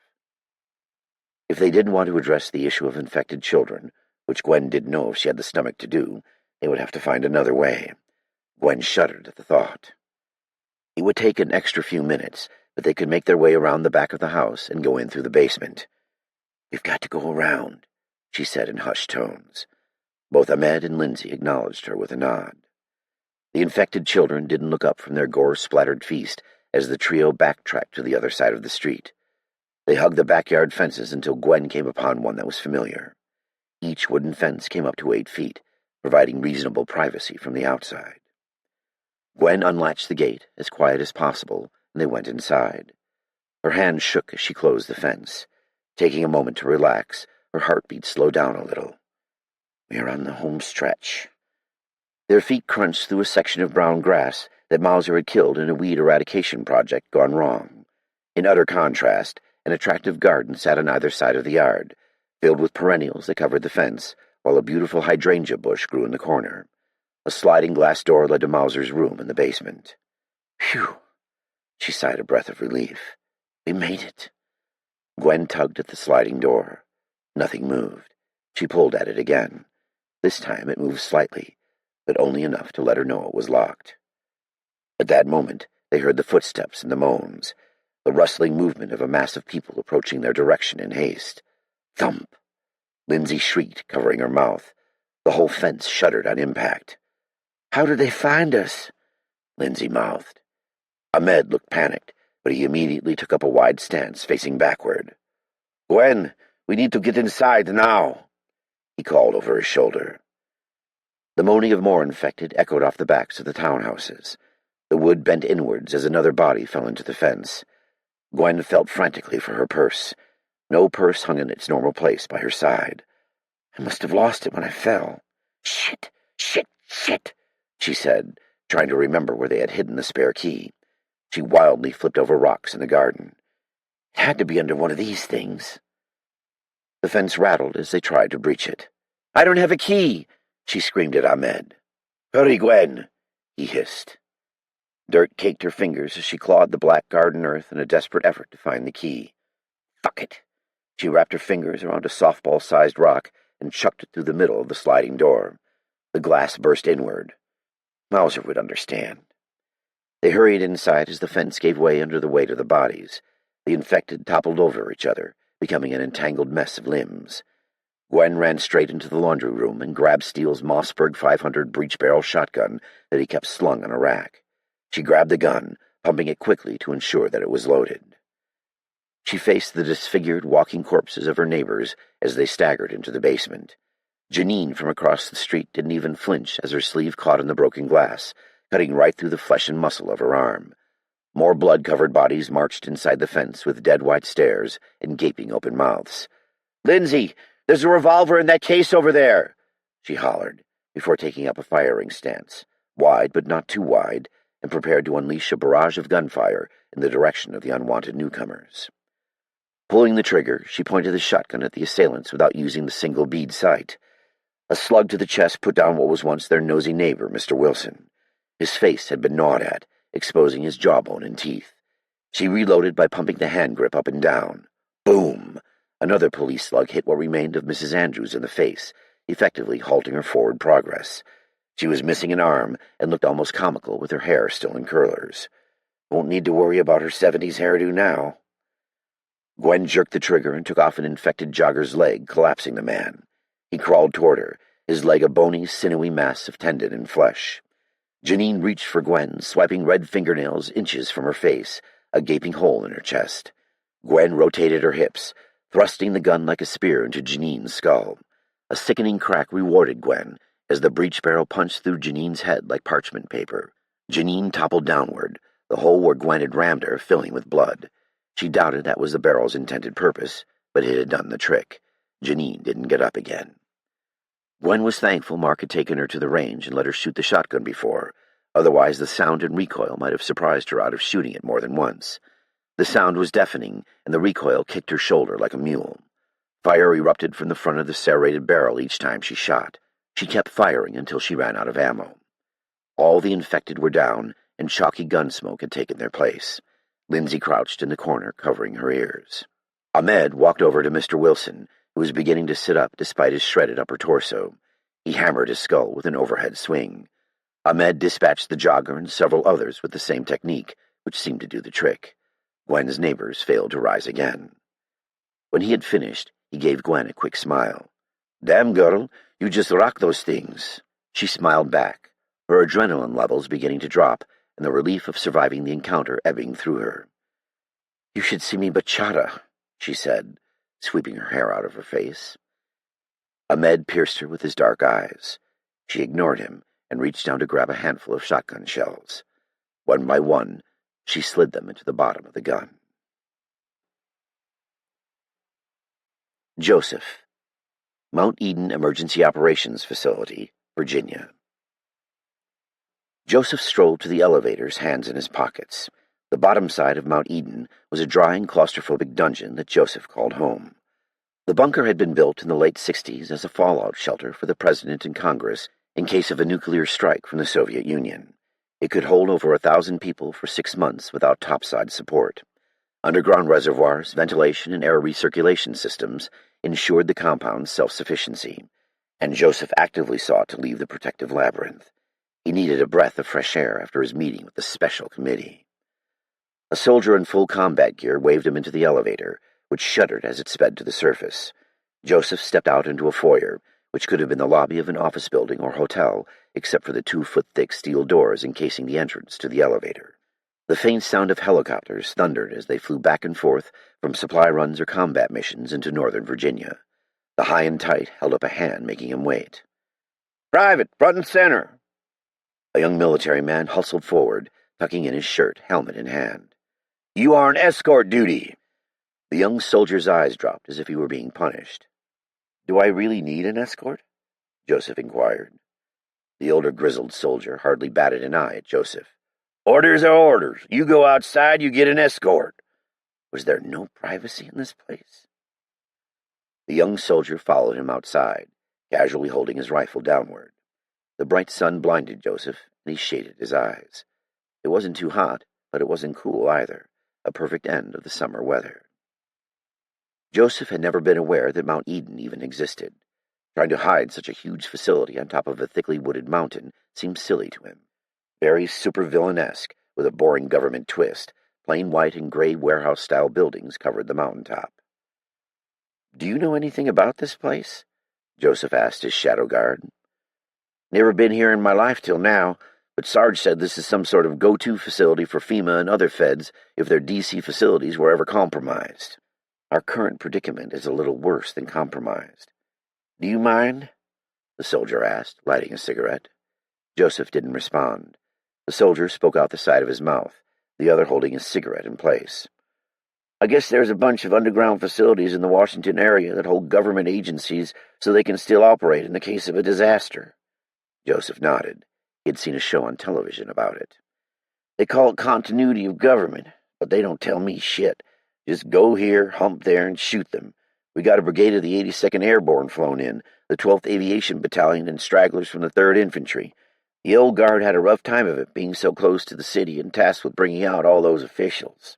A: If they didn't want to address the issue of infected children, which Gwen didn't know if she had the stomach to do, they would have to find another way. Gwen shuddered at the thought. It would take an extra few minutes, but they could make their way around the back of the house and go in through the basement. "We've got to go around," she said in hushed tones. Both Ahmed and Lindsay acknowledged her with a nod. The infected children didn't look up from their gore-splattered feast as the trio backtracked to the other side of the street. They hugged the backyard fences until Gwen came upon one that was familiar. Each wooden fence came up to 8 feet, providing reasonable privacy from the outside. Gwen unlatched the gate, as quiet as possible, and they went inside. Her hand shook as she closed the fence. Taking a moment to relax, her heartbeat slowed down a little. We are on the home stretch. Their feet crunched through a section of brown grass that Mauser had killed in a weed eradication project gone wrong. In utter contrast, an attractive garden sat on either side of the yard, filled with perennials that covered the fence, while a beautiful hydrangea bush grew in the corner. A sliding glass door led to Mauser's room in the basement. "Phew!" She sighed a breath of relief. "We made it." Gwen tugged at the sliding door. Nothing moved. She pulled at it again. This time it moved slightly, but only enough to let her know it was locked. At that moment, they heard the footsteps and the moans, the rustling movement of a mass of people approaching their direction in haste. Thump! Lindsay shrieked, covering her mouth. The whole fence shuddered on impact. "How did they find us?" Lindsay mouthed. Ahmed looked panicked, but he immediately took up a wide stance, facing backward. "Gwen, we need to get inside now," he called over his shoulder. The moaning of more infected echoed off the backs of the townhouses. The wood bent inwards as another body fell into the fence. Gwen felt frantically for her purse. No purse hung in its normal place by her side. "I must have lost it when I fell." "Shit! Shit! Shit!" she said, trying to remember where they had hidden the spare key. She wildly flipped over rocks in the garden. It had to be under one of these things. The fence rattled as they tried to breach it. "I don't have a key!" she screamed at Ahmed. "Hurry, Gwen!" he hissed. Dirt caked her fingers as she clawed the black garden earth in a desperate effort to find the key. Fuck it! She wrapped her fingers around a softball-sized rock and chucked it through the middle of the sliding door. The glass burst inward.
B: Mauser would understand. They hurried inside as the fence gave way under the weight of the bodies. The infected toppled over each other, becoming an entangled mess of limbs. Gwen ran straight into the laundry room and grabbed Steele's Mossberg 500 breech-barrel shotgun that he kept slung on a rack. She grabbed the gun, pumping it quickly to ensure that it was loaded. She faced the disfigured, walking corpses of her neighbors as they staggered into the basement. Janine from across the street didn't even flinch as her sleeve caught in the broken glass, cutting right through the flesh and muscle of her arm. More blood-covered bodies marched inside the fence with dead white stares and gaping open mouths. "Lindsay, there's a revolver in that case over there!" she hollered, before taking up a firing stance, wide but not too wide, and prepared to unleash a barrage of gunfire in the direction of the unwanted newcomers. Pulling the trigger, she pointed the shotgun at the assailants without using the single bead sight. A slug to the chest put down what was once their nosy neighbor, Mr. Wilson. His face had been gnawed at, exposing his jawbone and teeth. She reloaded by pumping the hand grip up and down. Boom! Another police slug hit what remained of Mrs. Andrews in the face, effectively halting her forward progress. She was missing an arm and looked almost comical with her hair still in curlers. Won't need to worry about her 70s hairdo now. Gwen jerked the trigger and took off an infected jogger's leg, collapsing the man. He crawled toward her, his leg a bony, sinewy mass of tendon and flesh. Janine reached for Gwen, swiping red fingernails inches from her face, a gaping hole in her chest. Gwen rotated her hips, thrusting the gun like a spear into Janine's skull. A sickening crack rewarded Gwen as the breech barrel punched through Janine's head like parchment paper. Janine toppled downward, the hole where Gwen had rammed her filling with blood. She doubted that was the barrel's intended purpose, but it had done the trick. Janine didn't get up again. Gwen was thankful Mark had taken her to the range and let her shoot the shotgun before. Otherwise, the sound and recoil might have surprised her out of shooting it more than once. The sound was deafening, and the recoil kicked her shoulder like a mule. Fire erupted from the front of the serrated barrel each time she shot. She kept firing until she ran out of ammo. All the infected were down, and chalky gun smoke had taken their place. Lindsay crouched in the corner, covering her ears. Ahmed walked over to Mr. Wilson, who was beginning to sit up despite his shredded upper torso. He hammered his skull with an overhead swing. Ahmed dispatched the jogger and several others with the same technique, which seemed to do the trick. Gwen's neighbors failed to rise again. When he had finished, he gave Gwen a quick smile. "Damn, girl, you just rock those things." She smiled back, her adrenaline levels beginning to drop, and the relief of surviving the encounter ebbing through her. "You should see me bachata," she said, sweeping her hair out of her face. Ahmed pierced her with his dark eyes. She ignored him and reached down to grab a handful of shotgun shells. One by one, she slid them into the bottom of the gun. Joseph, Mount Eden Emergency Operations Facility, Virginia. Joseph strolled to the elevators, hands in his pockets. The bottom side of Mount Eden was a dry and claustrophobic dungeon that Joseph called home. The bunker had been built in the late 60s as a fallout shelter for the President and Congress in case of a nuclear strike from the Soviet Union. It could hold over 1,000 people for 6 months without topside support. Underground reservoirs, ventilation, and air recirculation systems ensured the compound's self-sufficiency, and Joseph actively sought to leave the protective labyrinth. He needed a breath of fresh air after his meeting with the special committee. A soldier in full combat gear waved him into the elevator, which shuddered as it sped to the surface. Joseph stepped out into a foyer, which could have been the lobby of an office building or hotel, except for the 2-foot-thick steel doors encasing the entrance to the elevator. The faint sound of helicopters thundered as they flew back and forth from supply runs or combat missions into northern Virginia. The high and tight held up a hand, making him wait. "Private, front and center!" A young military man hustled forward, tucking in his shirt, helmet in hand. "You are on escort duty!" The young soldier's eyes dropped as if he were being punished. "Do I really need an escort?" Joseph inquired. The older grizzled soldier hardly batted an eye at Joseph. "Orders are orders. You go outside, you get an escort." Was there no privacy in this place? The young soldier followed him outside, casually holding his rifle downward. The bright sun blinded Joseph, and he shaded his eyes. It wasn't too hot, but it wasn't cool either, a perfect end of the summer weather. Joseph had never been aware that Mount Eden even existed. Trying to hide such a huge facility on top of a thickly wooded mountain seemed silly to him. Very supervillainesque, with a boring government twist. Plain white and gray warehouse-style buildings covered the mountaintop. "Do you know anything about this place?" Joseph asked his shadow guard. "Never been here in my life till now, but Sarge said this is some sort of go-to facility for FEMA and other feds if their DC facilities were ever compromised. Our current predicament is a little worse than compromised. Do you mind?" the soldier asked, lighting a cigarette. Joseph didn't respond. The soldier spoke out the side of his mouth, the other holding his cigarette in place. "I guess there's a bunch of underground facilities in the Washington area that hold government agencies so they can still operate in the case of a disaster." Joseph nodded. He had seen a show on television about it. "They call it continuity of government, but they don't tell me shit. Just go here, hump there, and shoot them. We got a brigade of the 82nd Airborne flown in, the 12th Aviation Battalion, and stragglers from the 3rd Infantry. The old guard had a rough time of it, being so close to the city and tasked with bringing out all those officials."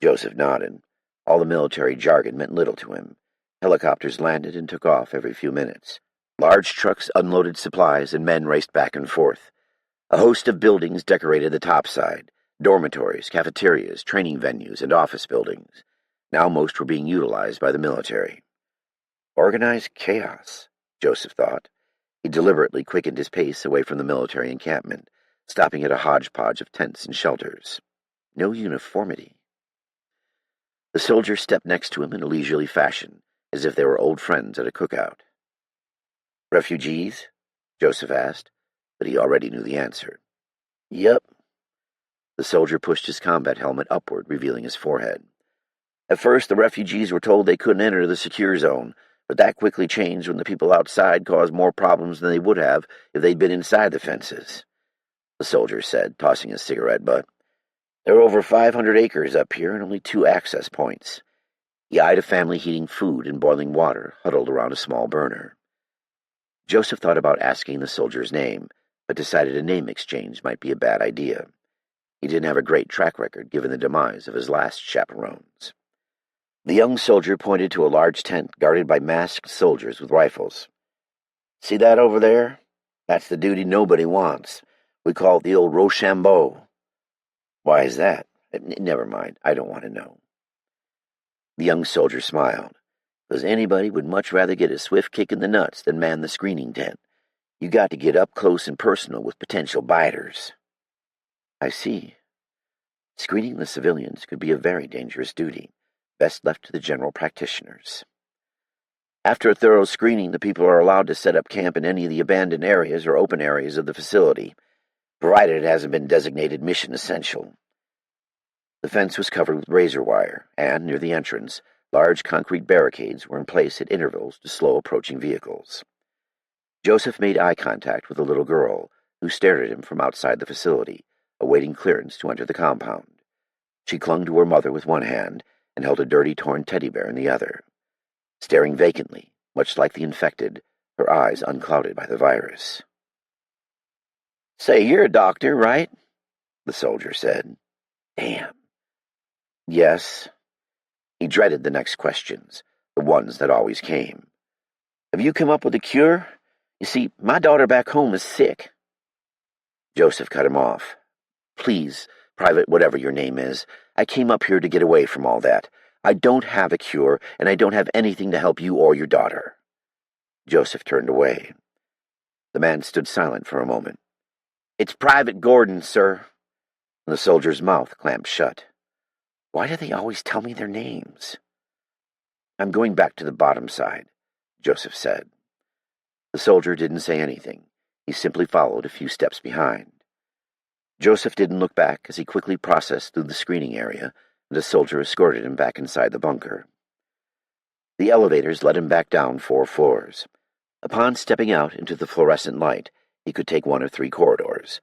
B: Joseph nodded. All the military jargon meant little to him. Helicopters landed and took off every few minutes. Large trucks unloaded supplies and men raced back and forth. A host of buildings decorated the topside: dormitories, cafeterias, training venues, and office buildings. Now most were being utilized by the military. Organized chaos, Joseph thought. He deliberately quickened his pace away from the military encampment, stopping at a hodgepodge of tents and shelters. No uniformity. The soldier stepped next to him in a leisurely fashion, as if they were old friends at a cookout. "Refugees?" Joseph asked, but he already knew the answer. "Yep." The soldier pushed his combat helmet upward, revealing his forehead. "At first, the refugees were told they couldn't enter the secure zone, but that quickly changed when the people outside caused more problems than they would have if they'd been inside the fences," the soldier said, tossing his cigarette butt. "There are over 500 acres up here and only 2 access points." He eyed a family heating food and boiling water huddled around a small burner. Joseph thought about asking the soldier's name, but decided a name exchange might be a bad idea. He didn't have a great track record given the demise of his last chaperones. The young soldier pointed to a large tent guarded by masked soldiers with rifles. "See that over there? That's the duty nobody wants. We call it the old Rochambeau." "Why is that?" "Never mind, I don't want to know." The young soldier smiled. "Because anybody would much rather get a swift kick in the nuts than man the screening tent. You got to get up close and personal with potential biters." "I see. Screening the civilians could be a very dangerous duty, best left to the general practitioners." "After a thorough screening, the people are allowed to set up camp in any of the abandoned areas or open areas of the facility, provided it hasn't been designated mission essential." The fence was covered with razor wire, and, near the entrance, large concrete barricades were in place at intervals to slow approaching vehicles. Joseph made eye contact with a little girl, who stared at him from outside the facility, awaiting clearance to enter the compound. She clung to her mother with one hand and held a dirty, torn teddy bear in the other. Staring vacantly, much like the infected, her eyes unclouded by the virus. "Say, you're a doctor, right?" the soldier said. "Damn." "Yes." He dreaded the next questions, the ones that always came. "Have you come up with a cure? You see, my daughter back home is sick." Joseph cut him off. "Please, Private whatever your name is, I came up here to get away from all that. I don't have a cure, and I don't have anything to help you or your daughter." Joseph turned away. The man stood silent for a moment. "It's Private Gordon, sir." The soldier's mouth clamped shut. Why do they always tell me their names? "I'm going back to the bottom side," Joseph said. The soldier didn't say anything. He simply followed a few steps behind. Joseph didn't look back as he quickly processed through the screening area, and a soldier escorted him back inside the bunker. The elevators led him back down 4 floors. Upon stepping out into the fluorescent light, he could take 1 of 3 corridors.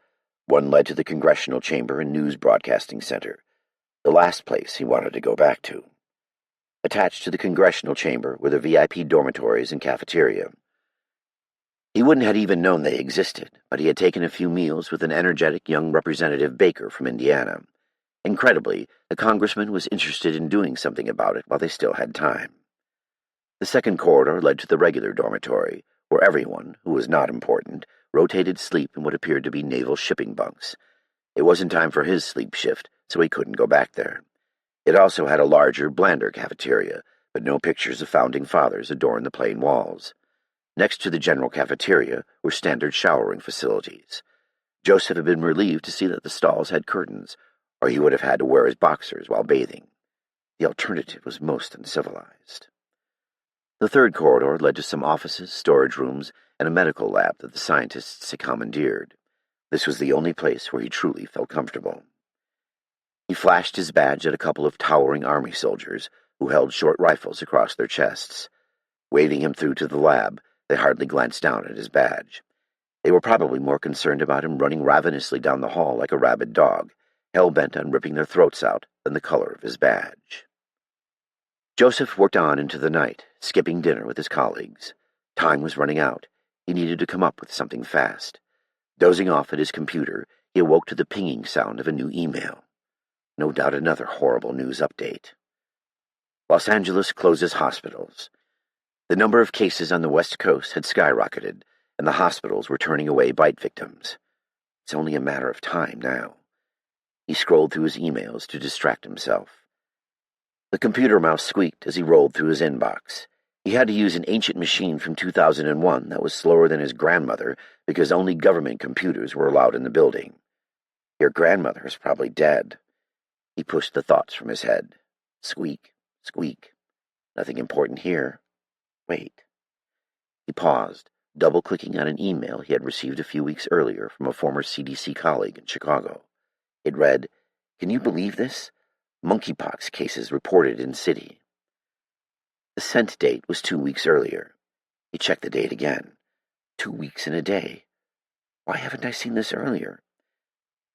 B: One led to the Congressional Chamber and News Broadcasting Center, the last place he wanted to go back to. Attached to the Congressional Chamber were the VIP dormitories and cafeteria. He wouldn't have even known they existed, but he had taken a few meals with an energetic young Representative Baker from Indiana. Incredibly, the congressman was interested in doing something about it while they still had time. The second corridor led to the regular dormitory, where everyone, who was not important,
A: rotated sleep in what appeared to be naval shipping bunks. It wasn't time for his sleep shift, so he couldn't go back there. It also had a larger, blander cafeteria, but no pictures of founding fathers adorned the plain walls. Next to the general cafeteria were standard showering facilities. Joseph had been relieved to see that the stalls had curtains, or he would have had to wear his boxers while bathing. The alternative was most uncivilized. The third corridor led to some offices, storage rooms, and a medical lab that the scientists had commandeered. This was the only place where he truly felt comfortable. He flashed his badge at a couple of towering army soldiers who held short rifles across their chests. Waving him through to the lab, they hardly glanced down at his badge. They were probably more concerned about him running ravenously down the hall like a rabid dog, hell-bent on ripping their throats out, than the color of his badge. Joseph worked on into the night, skipping dinner with his colleagues. Time was running out. He needed to come up with something fast. Dozing off at his computer, he awoke to the pinging sound of a new email. No doubt another horrible news update. Los Angeles closes hospitals. The number of cases on the West Coast had skyrocketed, and the hospitals were turning away bite victims. It's only a matter of time now. He scrolled through his emails to distract himself. The computer mouse squeaked as he rolled through his inbox. He had to use an ancient machine from 2001 that was slower than his grandmother because only government computers were allowed in the building. Your grandmother is probably dead. He pushed the thoughts from his head. Squeak, squeak. Nothing important here. Wait. He paused, double-clicking on an email he had received a few weeks earlier from a former CDC colleague in Chicago. It read, "Can you believe this? Monkeypox cases reported in city." The sent date was 2 weeks earlier. He checked the date again. 2 weeks and a day. Why haven't I seen this earlier?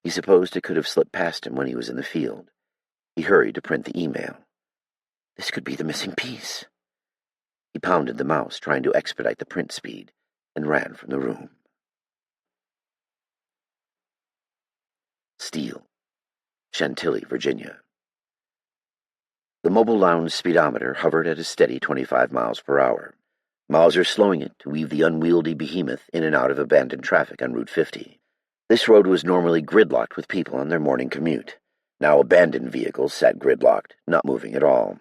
A: He supposed it could have slipped past him when he was in the field. He hurried to print the email. This could be the missing piece. He pounded the mouse, trying to expedite the print speed, and ran from the room. Steel, Chantilly, Virginia. The mobile lounge speedometer hovered at a steady 25 miles per hour. Mauser slowing it to weave the unwieldy behemoth in and out of abandoned traffic on Route 50. This road was normally gridlocked with people on their morning commute. Now abandoned vehicles sat gridlocked, not moving at all.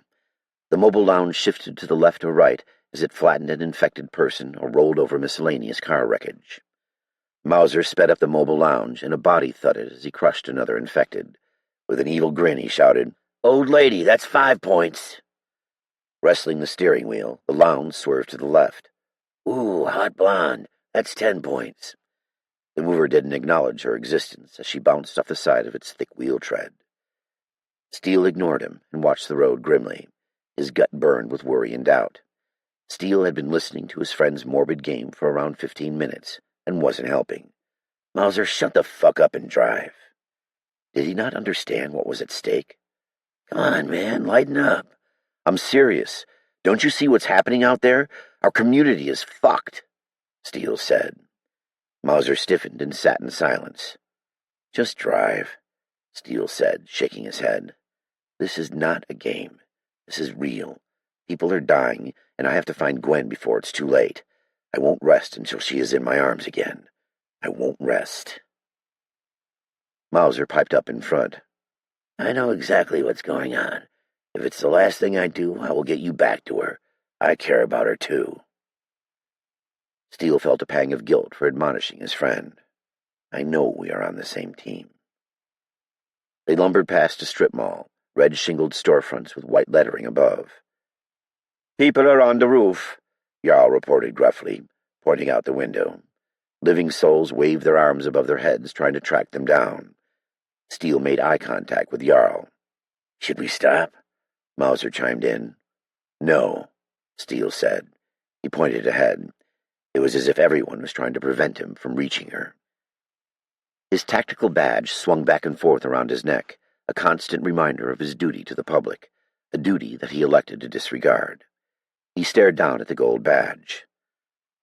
A: The mobile lounge shifted to the left or right as it flattened an infected person or rolled over miscellaneous car wreckage. Mauser sped up the mobile lounge, and a body thudded as he crushed another infected. With an evil grin, he shouted, "Old lady, that's 5 points." Wrestling the steering wheel, the lounge swerved to the left. "Ooh, hot blonde, that's 10 points." The mover didn't acknowledge her existence as she bounced off the side of its thick wheel tread. Steele ignored him and watched the road grimly. His gut burned with worry and doubt. Steele had been listening to his friend's morbid game for around 15 minutes and wasn't helping. Mauser, shut the fuck up and drive. Did he not understand what was at stake? Come on, man, lighten up. I'm serious. Don't you see what's happening out there? Our community is fucked, Steele said. Mauser stiffened and sat in silence. Just drive, Steele said, shaking his head. This is not a game. This is real. People are dying, and I have to find Gwen before it's too late. I won't rest until she is in my arms again. I won't rest. Mauser piped up in front. I know exactly what's going on. If it's the last thing I do, I will get you back to her. I care about her, too. Steele felt a pang of guilt for admonishing his friend. I know we are on the same team. They lumbered past a strip mall, red-shingled storefronts with white lettering above. People are on the roof, Jarl reported gruffly, pointing out the window. Living souls waved their arms above their heads, trying to track them down. Steele made eye contact with Jarl. Should we stop? Mauser chimed in. No, Steele said. He pointed ahead. It was as if everyone was trying to prevent him from reaching her. His tactical badge swung back and forth around his neck, a constant reminder of his duty to the public, a duty that he elected to disregard. He stared down at the gold badge.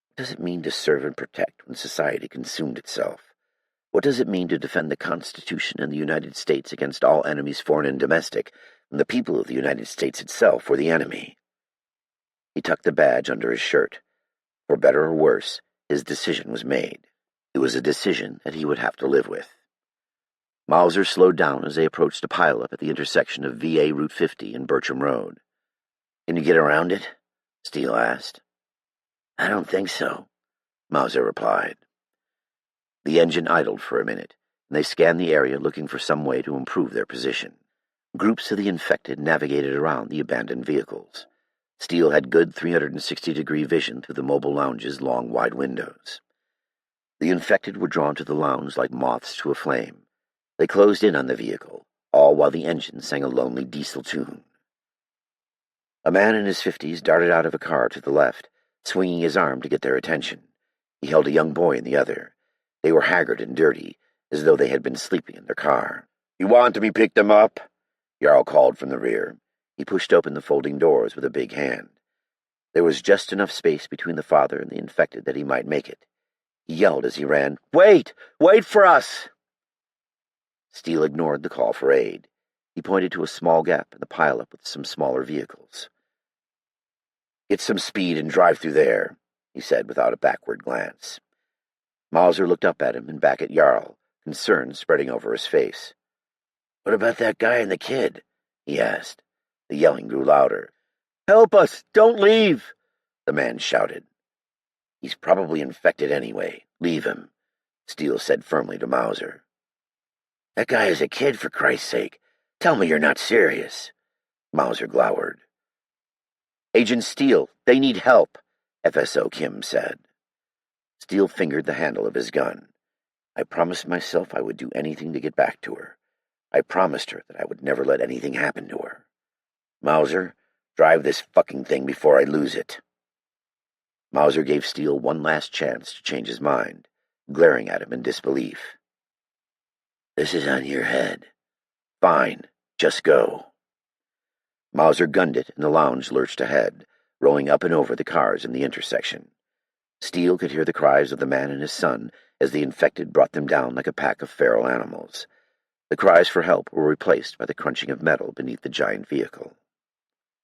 A: What does it mean to serve and protect when society consumed itself? What does it mean to defend the Constitution and the United States against all enemies, foreign and domestic, when the people of the United States itself were the enemy? He tucked the badge under his shirt. For better or worse, his decision was made. It was a decision that he would have to live with. Mauser slowed down as they approached a pileup at the intersection of VA Route 50 and Bertram Road. "Can you get around it?" Steele asked. "I don't think so," Mauser replied. The engine idled for a minute, and they scanned the area looking for some way to improve their position. Groups of the infected navigated around the abandoned vehicles. Steele had good 360-degree vision through the mobile lounge's long, wide windows. The infected were drawn to the lounge like moths to a flame. They closed in on the vehicle, all while the engine sang a lonely diesel tune. A man in his 50s darted out of a car to the left, swinging his arm to get their attention. He held a young boy in the other. They were haggard and dirty, as though they had been sleeping in their car. "You want me to pick them up?" Jarl called from the rear. He pushed open the folding doors with a big hand. There was just enough space between the father and the infected that he might make it. He yelled as he ran, "Wait! Wait for us!" Steele ignored the call for aid. He pointed to a small gap in the pileup with some smaller vehicles. "Get some speed and drive through there," he said without a backward glance. Mauser looked up at him and back at Jarl, concern spreading over his face. "What about that guy and the kid?" he asked. The yelling grew louder. "Help us! Don't leave!" the man shouted. "He's probably infected anyway. Leave him," Steele said firmly to Mauser. "That guy is a kid, for Christ's sake. Tell me you're not serious." Mauser glowered. "Agent Steele, they need help," FSO Kim said. Steele fingered the handle of his gun. "I promised myself I would do anything to get back to her. I promised her that I would never let anything happen to her. Mauser, drive this fucking thing before I lose it." Mauser gave Steele one last chance to change his mind, glaring at him in disbelief. "This is on your head. Fine, just go." Mauser gunned it, and the lounge lurched ahead, rolling up and over the cars in the intersection. Steele could hear the cries of the man and his son as the infected brought them down like a pack of feral animals. The cries for help were replaced by the crunching of metal beneath the giant vehicle.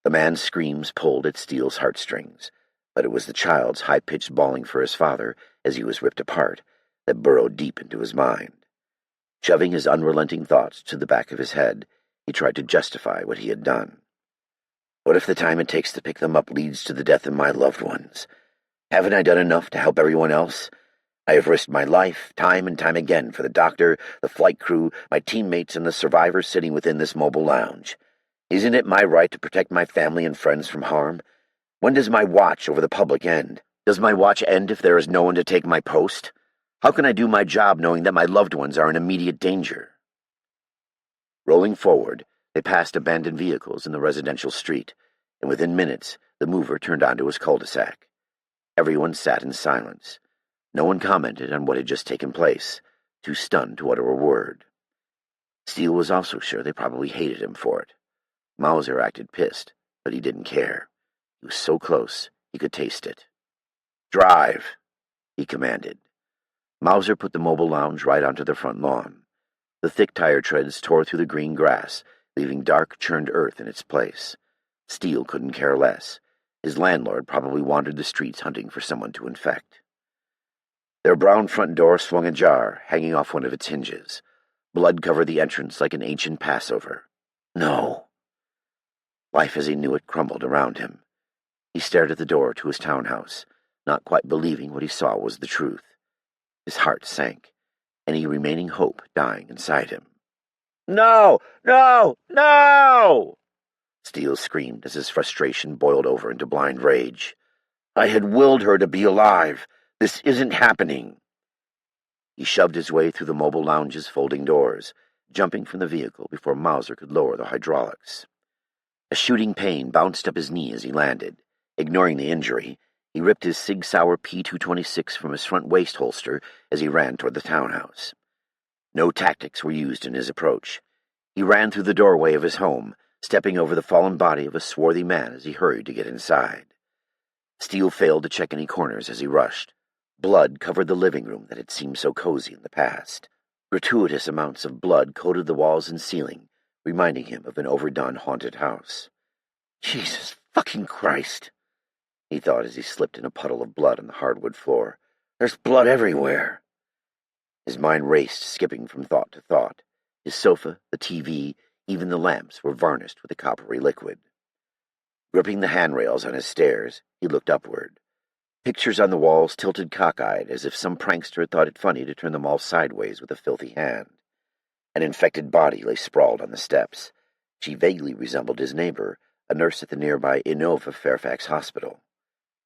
A: The man's screams pulled at Steele's heartstrings, but it was the child's high-pitched bawling for his father as he was ripped apart that burrowed deep into his mind. Shoving his unrelenting thoughts to the back of his head, he tried to justify what he had done. "What if the time it takes to pick them up leads to the death of my loved ones? Haven't I done enough to help everyone else? I have risked my life, time and time again, for the doctor, the flight crew, my teammates, and the survivors sitting within this mobile lounge. Isn't it my right to protect my family and friends from harm? When does my watch over the public end? Does my watch end if there is no one to take my post? How can I do my job knowing that my loved ones are in immediate danger?" Rolling forward, they passed abandoned vehicles in the residential street, and within minutes the mover turned onto his cul-de-sac. Everyone sat in silence. No one commented on what had just taken place, too stunned to utter a word. Steele was also sure they probably hated him for it. Mauser acted pissed, but he didn't care. He was so close, he could taste it. "Drive," he commanded. Mauser put the mobile lounge right onto the front lawn. The thick tire treads tore through the green grass, leaving dark, churned earth in its place. Steele couldn't care less. His landlord probably wandered the streets hunting for someone to infect. Their brown front door swung ajar, hanging off one of its hinges. Blood covered the entrance like an ancient Passover. No. Life as he knew it crumbled around him. He stared at the door to his townhouse, not quite believing what he saw was the truth. His heart sank, any remaining hope dying inside him. "No! No! No!" Steele screamed as his frustration boiled over into blind rage. "I had willed her to be alive. This isn't happening." He shoved his way through the mobile lounge's folding doors, jumping from the vehicle before Mauser could lower the hydraulics. A shooting pain bounced up his knee as he landed. Ignoring the injury, he ripped his Sig Sauer P226 from his front waist holster as he ran toward the townhouse. No tactics were used in his approach. He ran through the doorway of his home, stepping over the fallen body of a swarthy man as he hurried to get inside. Steele failed to check any corners as he rushed. Blood covered the living room that had seemed so cozy in the past. Gratuitous amounts of blood coated the walls and ceiling, reminding him of an overdone haunted house. "Jesus fucking Christ," he thought as he slipped in a puddle of blood on the hardwood floor. "There's blood everywhere." His mind raced, skipping from thought to thought. His sofa, the TV, even the lamps were varnished with a coppery liquid. Gripping the handrails on his stairs, he looked upward. Pictures on the walls tilted cockeyed, as if some prankster had thought it funny to turn them all sideways with a filthy hand. An infected body lay sprawled on the steps. She vaguely resembled his neighbor, a nurse at the nearby Innova Fairfax Hospital.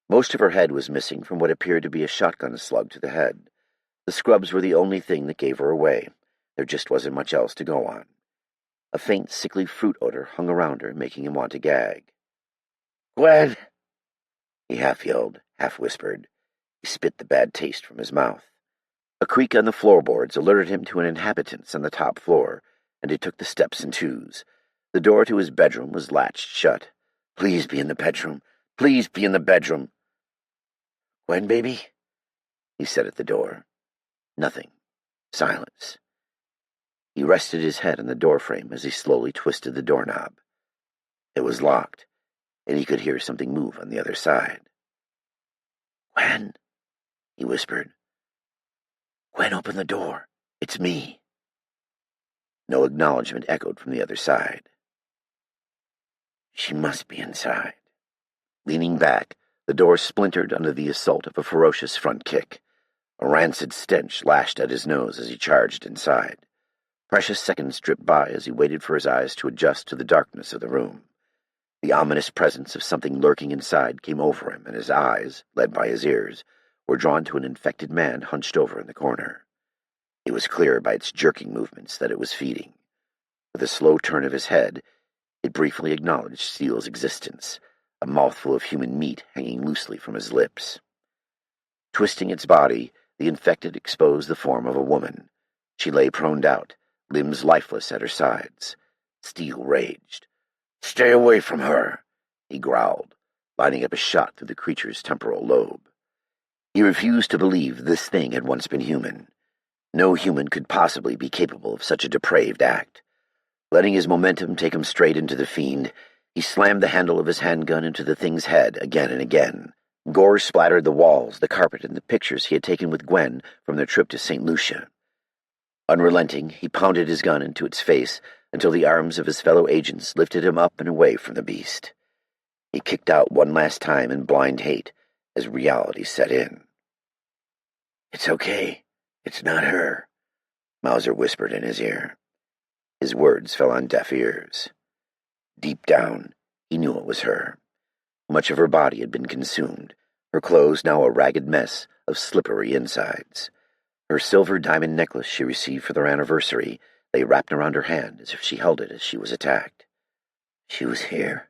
A: Most of her head was missing from what appeared to be a shotgun slug to the head. The scrubs were the only thing that gave her away. There just wasn't much else to go on. A faint, sickly fruit odor hung around her, making him want to gag. "Gwen!" He half yelled, half whispered. He spit the bad taste from his mouth. A creak on the floorboards alerted him to an inhabitant on the top floor, and he took the steps in twos. The door to his bedroom was latched shut. "Please be in the bedroom. Please be in the bedroom." "Gwen, baby?" he said at the door. Nothing. Silence. He rested his head on the doorframe as he slowly twisted the doorknob. It was locked, and he could hear something move on the other side. "Gwen," he whispered. "Gwen, open the door. It's me." No acknowledgement echoed from the other side. She must be inside. Leaning back, the door splintered under the assault of a ferocious front kick. A rancid stench lashed at his nose as he charged inside. Precious seconds dripped by as he waited for his eyes to adjust to the darkness of the room. The ominous presence of something lurking inside came over him, and his eyes, led by his ears, were drawn to an infected man hunched over in the corner. It was clear by its jerking movements that it was feeding. With a slow turn of his head, it briefly acknowledged Steele's existence, a mouthful of human meat hanging loosely from his lips. Twisting its body, the infected exposed the form of a woman. She lay proned out, limbs lifeless at her sides. Steele raged. "Stay away from her," he growled, lining up a shot through the creature's temporal lobe. He refused to believe this thing had once been human. No human could possibly be capable of such a depraved act. Letting his momentum take him straight into the fiend, he slammed the handle of his handgun into the thing's head again and again. Gore splattered the walls, the carpet, and the pictures he had taken with Gwen from their trip to St. Lucia. Unrelenting, he pounded his gun into its face until the arms of his fellow agents lifted him up and away from the beast. He kicked out one last time in blind hate as reality set in. "It's okay. It's not her," Mauser whispered in his ear. His words fell on deaf ears. Deep down, he knew it was her. Much of her body had been consumed, her clothes now a ragged mess of slippery insides. Her silver diamond necklace she received for their anniversary lay wrapped around her hand as if she held it as she was attacked. She was here,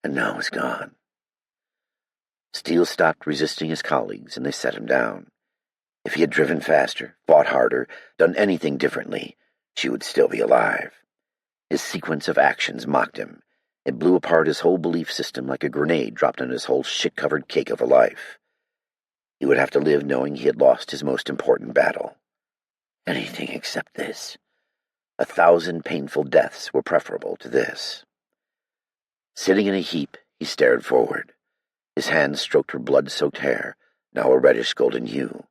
A: and now is gone. Steele stopped resisting his colleagues, and they set him down. If he had driven faster, fought harder, done anything differently, she would still be alive. His sequence of actions mocked him. It blew apart his whole belief system like a grenade dropped on his whole shit-covered cake of a life. He would have to live knowing he had lost his most important battle. Anything except this. 1,000 painful deaths were preferable to this. Sitting in a heap, he stared forward. His hands stroked her blood-soaked hair, now a reddish-golden hue.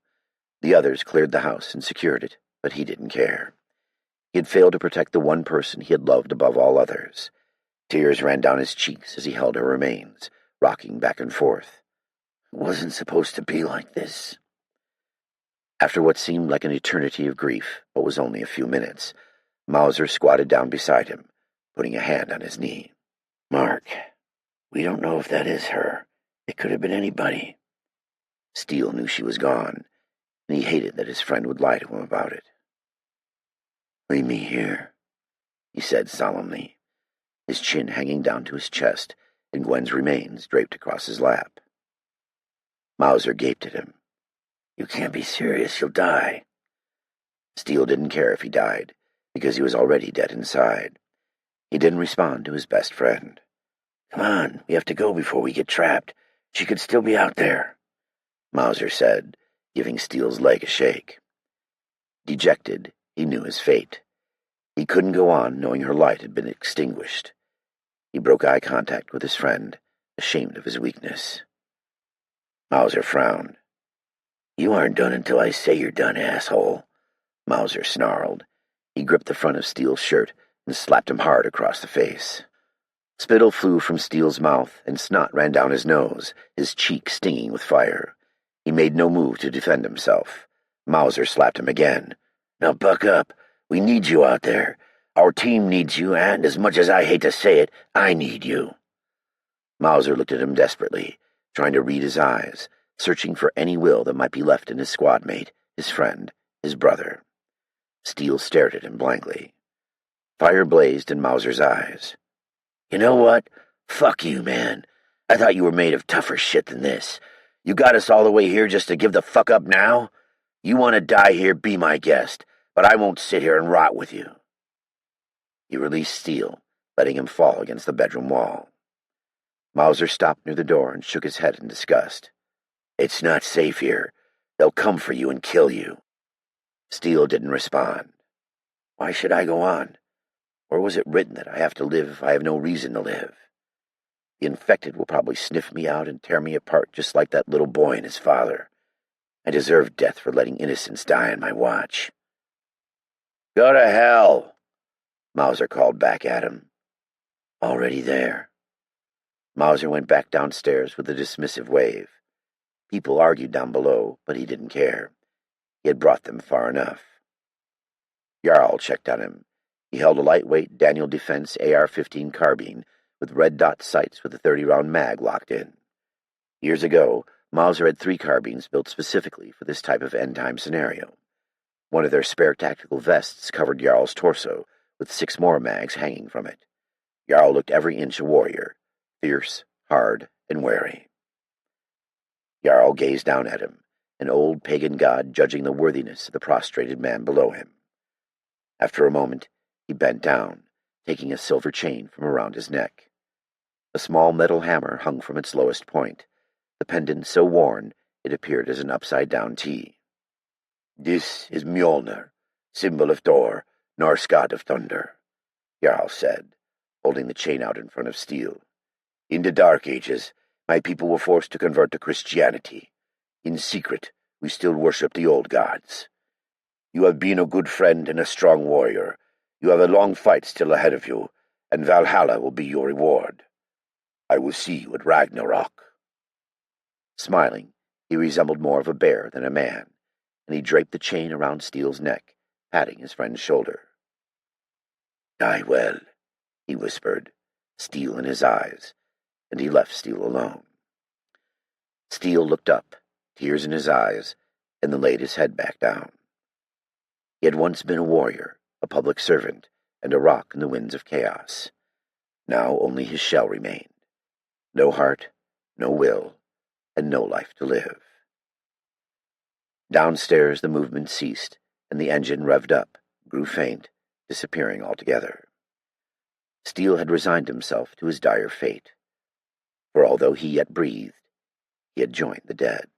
A: The others cleared the house and secured it, but he didn't care. He had failed to protect the one person he had loved above all others. Tears ran down his cheeks as he held her remains, rocking back and forth. It wasn't supposed to be like this. After what seemed like an eternity of grief, but was only a few minutes, Mauser squatted down beside him, putting a hand on his knee. "Mark, we don't know if that is her. It could have been anybody." Steele knew she was gone, and he hated that his friend would lie to him about it. "Leave me here," he said solemnly, his chin hanging down to his chest and Gwen's remains draped across his lap. Mauser gaped at him. "You can't be serious, you'll die." Steele didn't care if he died, because he was already dead inside. He didn't respond to his best friend. "Come on, we have to go before we get trapped. She could still be out there," Mauser said, giving Steele's leg a shake. Dejected, he knew his fate. He couldn't go on knowing her light had been extinguished. He broke eye contact with his friend, ashamed of his weakness. Mauser frowned. "You aren't done until I say you're done, asshole.
B: Mauser snarled. He gripped the front of Steele's shirt and slapped him hard across the face. Spittle flew from Steele's mouth, and snot ran down his nose, his cheek stinging with fire. He made no move to defend himself. Mauser slapped him again. "Now buck up. We need you out there. Our team needs you, and, as much as I hate to say it, I need you." Mauser looked at him desperately, trying to read his eyes, searching for any will that might be left in his squad mate, his friend, his brother. Steele stared at him blankly. Fire blazed in Mauser's eyes. "You know what? Fuck you, man. I thought you were made of tougher shit than this. You got us all the way here just to give the fuck up now? You want to die here, be my guest, but I won't sit here and rot with you." He released Steele, letting him fall against the bedroom wall. Mauser stopped near the door and shook his head in disgust. "It's not safe here. They'll come for you and kill you." Steele didn't respond. "Why should I go on? Or was it written that I have to live if I have no reason to live? The infected will probably sniff me out and tear me apart just like that little boy and his father. I deserve death for letting innocents die on my watch." "Go to hell," Mauser called back at him. "Already there." Mauser went back downstairs with a dismissive wave. People argued down below, but he didn't care. He had brought them far enough. Jarl checked on him. He held a lightweight Daniel Defense AR-15 carbine with red dot sights with a 30-round mag locked in. Years ago, Mauser had 3 carbines built specifically for this type of end-time scenario. One of their spare tactical vests covered Jarl's torso, with 6 more mags hanging from it. Jarl looked every inch a warrior, fierce, hard, and wary. Jarl gazed down at him, an old pagan god judging the worthiness of the prostrated man below him. After a moment, he bent down, taking a silver chain from around his neck. A small metal hammer hung from its lowest point, the pendant so worn it appeared as an upside-down T. "This is Mjolnir, symbol of Thor, Norse god of thunder," Jarl said, holding the chain out in front of Steele. "In the Dark Ages, my people were forced to convert to Christianity. In secret, we still worship the old gods. You have been a good friend and a strong warrior. You have a long fight still ahead of you, and Valhalla will be your reward. I will see you at Ragnarok." Smiling, he resembled more of a bear than a man, and he draped the chain around Steele's neck, patting his friend's shoulder. "Die well," he whispered, steel in his eyes, and he left Steele alone. Steele looked up, tears in his eyes, and then laid his head back down. He had once been a warrior, a public servant, and a rock in the winds of chaos. Now only his shell remained. No heart, no will, and no life to live. Downstairs the movement ceased, and the engine revved up, grew faint, disappearing altogether. Steele had resigned himself to his dire fate, for although he yet breathed, he had joined the dead.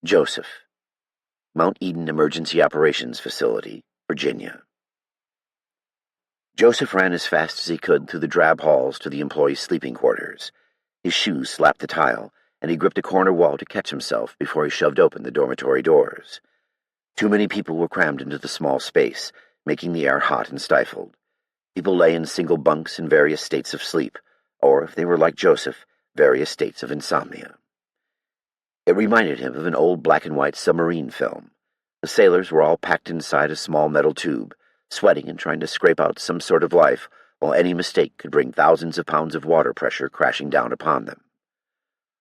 B: Joseph, Mount Eden Emergency Operations Facility, Virginia. Joseph ran as fast as he could through the drab halls to the employees' sleeping quarters. His shoes slapped the tile, and he gripped a corner wall to catch himself before he shoved open the dormitory doors. Too many people were crammed into the small space, making the air hot and stifled. People lay in single bunks in various states of sleep, or, if they were like Joseph, various states of insomnia. It reminded him of an old black-and-white submarine film. The sailors were all packed inside a small metal tube, sweating and trying to scrape out some sort of life, while any mistake could bring thousands of pounds of water pressure crashing down upon them.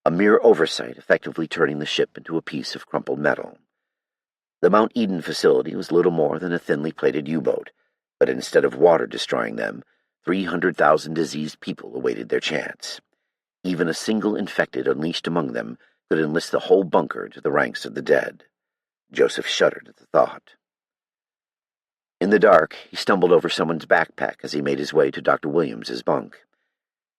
B: A mere oversight effectively turning the ship into a piece of crumpled metal. The Mount Eden facility was little more than a thinly plated U-boat, but instead of water destroying them, 300,000 diseased people awaited their chance. Even a single infected unleashed among them could enlist the whole bunker into the ranks of the dead. Joseph shuddered at the thought. In the dark, he stumbled over someone's backpack as he made his way to Dr. Williams's bunk.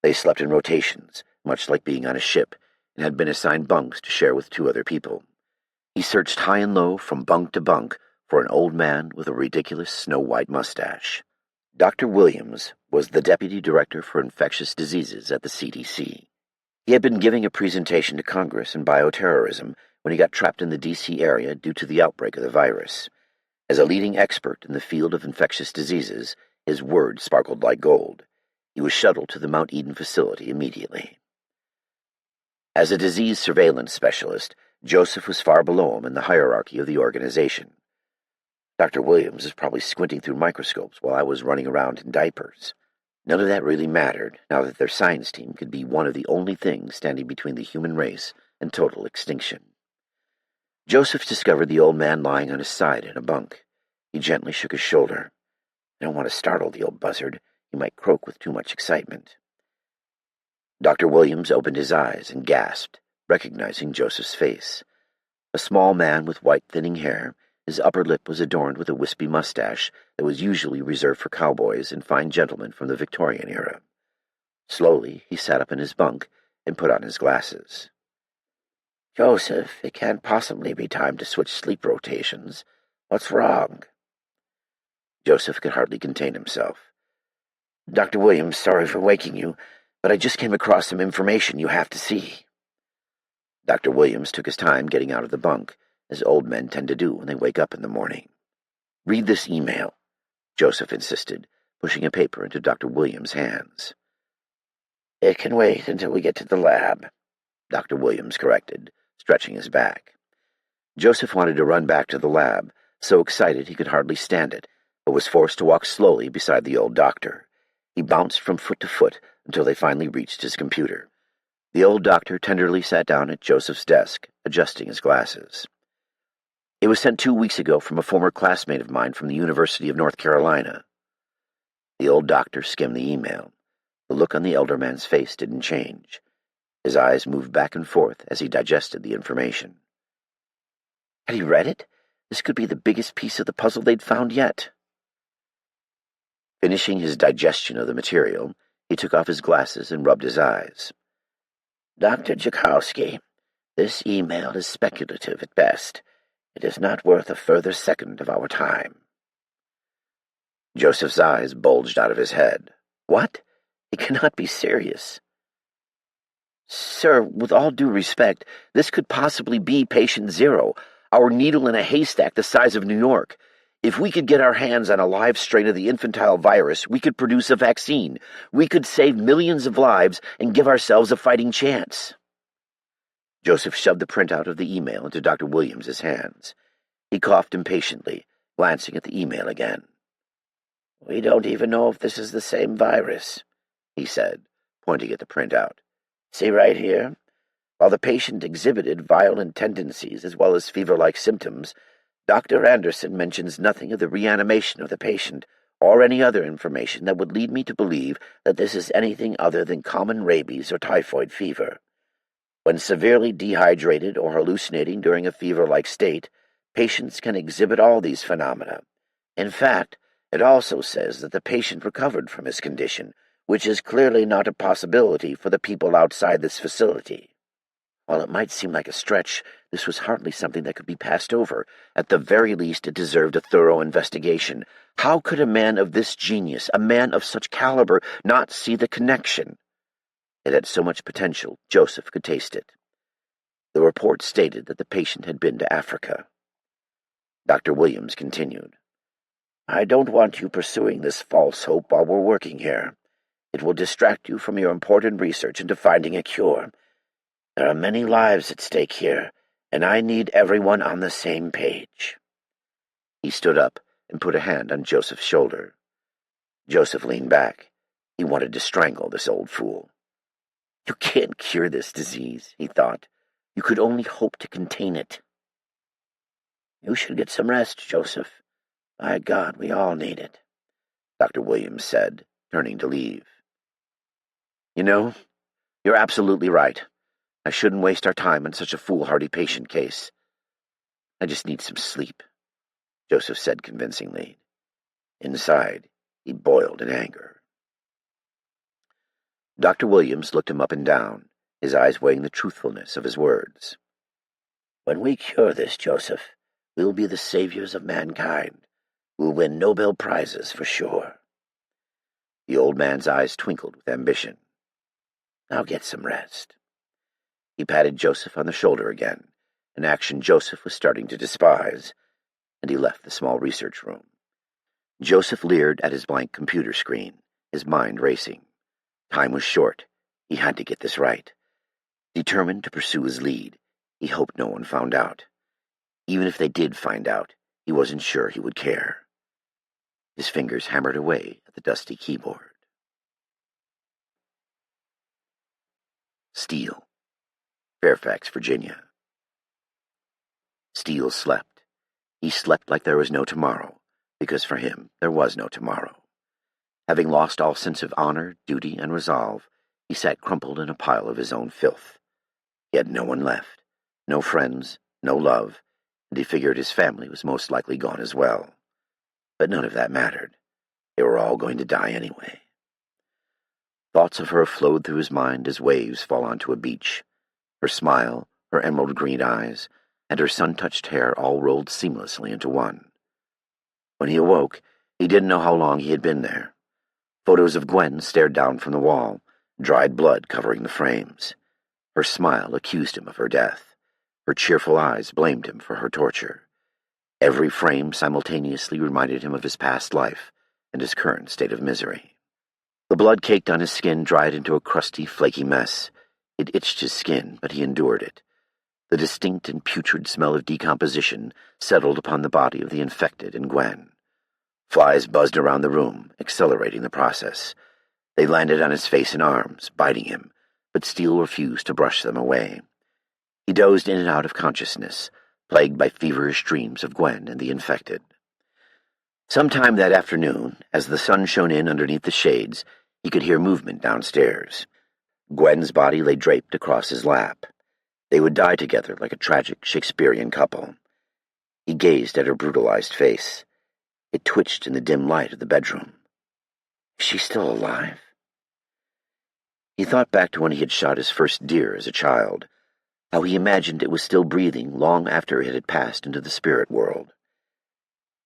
B: They slept in rotations, much like being on a ship, and had been assigned bunks to share with 2 other people. He searched high and low from bunk to bunk for an old man with a ridiculous snow-white mustache. Dr. Williams was the Deputy Director for Infectious Diseases at the CDC. He had been giving a presentation to Congress on bioterrorism
A: when he got trapped in the D.C. area due to the outbreak of the virus. As a leading expert in the field of infectious diseases, his word sparkled like gold. He was shuttled to the Mount Eden facility immediately. As a disease surveillance specialist, Joseph was far below him in the hierarchy of the organization. Dr. Williams was probably squinting through microscopes while I was running around in diapers. None of that really mattered, now that their science team could be one of the only things standing between the human race and total extinction. Joseph discovered the old man lying on his side in a bunk. He gently shook his shoulder. I don't want to startle the old buzzard. He might croak with too much excitement. Dr. Williams opened his eyes and gasped, recognizing Joseph's face. A small man with white, thinning hair, his upper lip was adorned with a wispy mustache that was usually reserved for cowboys and fine gentlemen from the Victorian era. Slowly, he sat up in his bunk and put on his glasses. "Joseph, it can't possibly be time to switch sleep rotations. What's wrong?" Joseph could hardly contain himself. "Dr. Williams, sorry for waking you, but I just came across some information you have to see." Dr. Williams took his time getting out of the bunk, as old men tend to do when they wake up in the morning. "Read this email," Joseph insisted, pushing a paper into Dr. Williams' hands. "It can wait until we get to the lab," Dr. Williams corrected, stretching his back. Joseph wanted to run back to the lab, so excited he could hardly stand it, but was forced to walk slowly beside the old doctor. He bounced from foot to foot until they finally reached his computer. The old doctor tenderly sat down at Joseph's desk, adjusting his glasses. "It was sent 2 weeks ago from a former classmate of mine from the University of North Carolina." The old doctor skimmed the email. The look on the elder man's face didn't change. His eyes moved back and forth as he digested the information. Had he read it? This could be the biggest piece of the puzzle they'd found yet. Finishing his digestion of the material, he took off his glasses and rubbed his eyes. "Dr. Jakowski, this email is speculative at best. It is not worth a further second of our time." Joseph's eyes bulged out of his head. "What? It cannot be serious." "Sir, with all due respect, this could possibly be patient zero, our needle in a haystack the size of New York. If we could get our hands on a live strain of the infantile virus, we could produce a vaccine. We could save millions of lives and give ourselves a fighting chance." Joseph shoved the printout of the email into Dr. Williams's hands. He coughed impatiently, glancing at the email again. "We don't even know if this is the same virus," he said, pointing at the printout. "See right here? While the patient exhibited violent tendencies as well as fever-like symptoms, Dr. Anderson mentions nothing of the reanimation of the patient or any other information that would lead me to believe that this is anything other than common rabies or typhoid fever. When severely dehydrated or hallucinating during a fever-like state, patients can exhibit all these phenomena. In fact, it also says that the patient recovered from his condition, which is clearly not a possibility for the people outside this facility." While it might seem like a stretch, this was hardly something that could be passed over. At the very least, it deserved a thorough investigation. How could a man of this genius, a man of such caliber, not see the connection? It had so much potential, Joseph could taste it. The report stated that the patient had been to Africa. Dr. Williams continued, "I don't want you pursuing this false hope while we're working here. It will distract you from your important research into finding a cure. There are many lives at stake here, and I need everyone on the same page." He stood up and put a hand on Joseph's shoulder. Joseph leaned back. He wanted to strangle this old fool. "You can't cure this disease," he thought. "You could only hope to contain it." "You should get some rest, Joseph. By God, we all need it," Dr. Williams said, turning to leave. "You know, you're absolutely right. I shouldn't waste our time on such a foolhardy patient case. I just need some sleep," Joseph said convincingly. Inside, he boiled in anger. Dr. Williams looked him up and down, his eyes weighing the truthfulness of his words. "When we cure this, Joseph, we'll be the saviors of mankind. We'll win Nobel Prizes for sure." The old man's eyes twinkled with ambition. "Now get some rest." He patted Joseph on the shoulder again, an action Joseph was starting to despise, and he left the small research room. Joseph leered at his blank computer screen, his mind racing. Time was short. He had to get this right. Determined to pursue his lead, he hoped no one found out. Even if they did find out, he wasn't sure he would care. His fingers hammered away at the dusty keyboard. Steele, Fairfax, Virginia. Steele slept. He slept like there was no tomorrow, because for him there was no tomorrow. Having lost all sense of honor, duty, and resolve, he sat crumpled in a pile of his own filth. He had no one left, no friends, no love, and he figured his family was most likely gone as well. But none of that mattered. They were all going to die anyway. Thoughts of her flowed through his mind as waves fall onto a beach. Her smile, her emerald green eyes, and her sun-touched hair all rolled seamlessly into one. When he awoke, he didn't know how long he had been there. Photos of Gwen stared down from the wall, dried blood covering the frames. Her smile accused him of her death. Her cheerful eyes blamed him for her torture. Every frame simultaneously reminded him of his past life and his current state of misery. The blood caked on his skin dried into a crusty, flaky mess. It itched his skin, but he endured it. The distinct and putrid smell of decomposition settled upon the body of the infected and Gwen. Flies buzzed around the room, accelerating the process. They landed on his face and arms, biting him, but Steele refused to brush them away. He dozed in and out of consciousness, plagued by feverish dreams of Gwen and the infected. Sometime that afternoon, as the sun shone in underneath the shades, he could hear movement downstairs. Gwen's body lay draped across his lap. They would die together like a tragic Shakespearean couple. He gazed at her brutalized face. It twitched in the dim light of the bedroom. Is she still alive? He thought back to when he had shot his first deer as a child, how he imagined it was still breathing long after it had passed into the spirit world.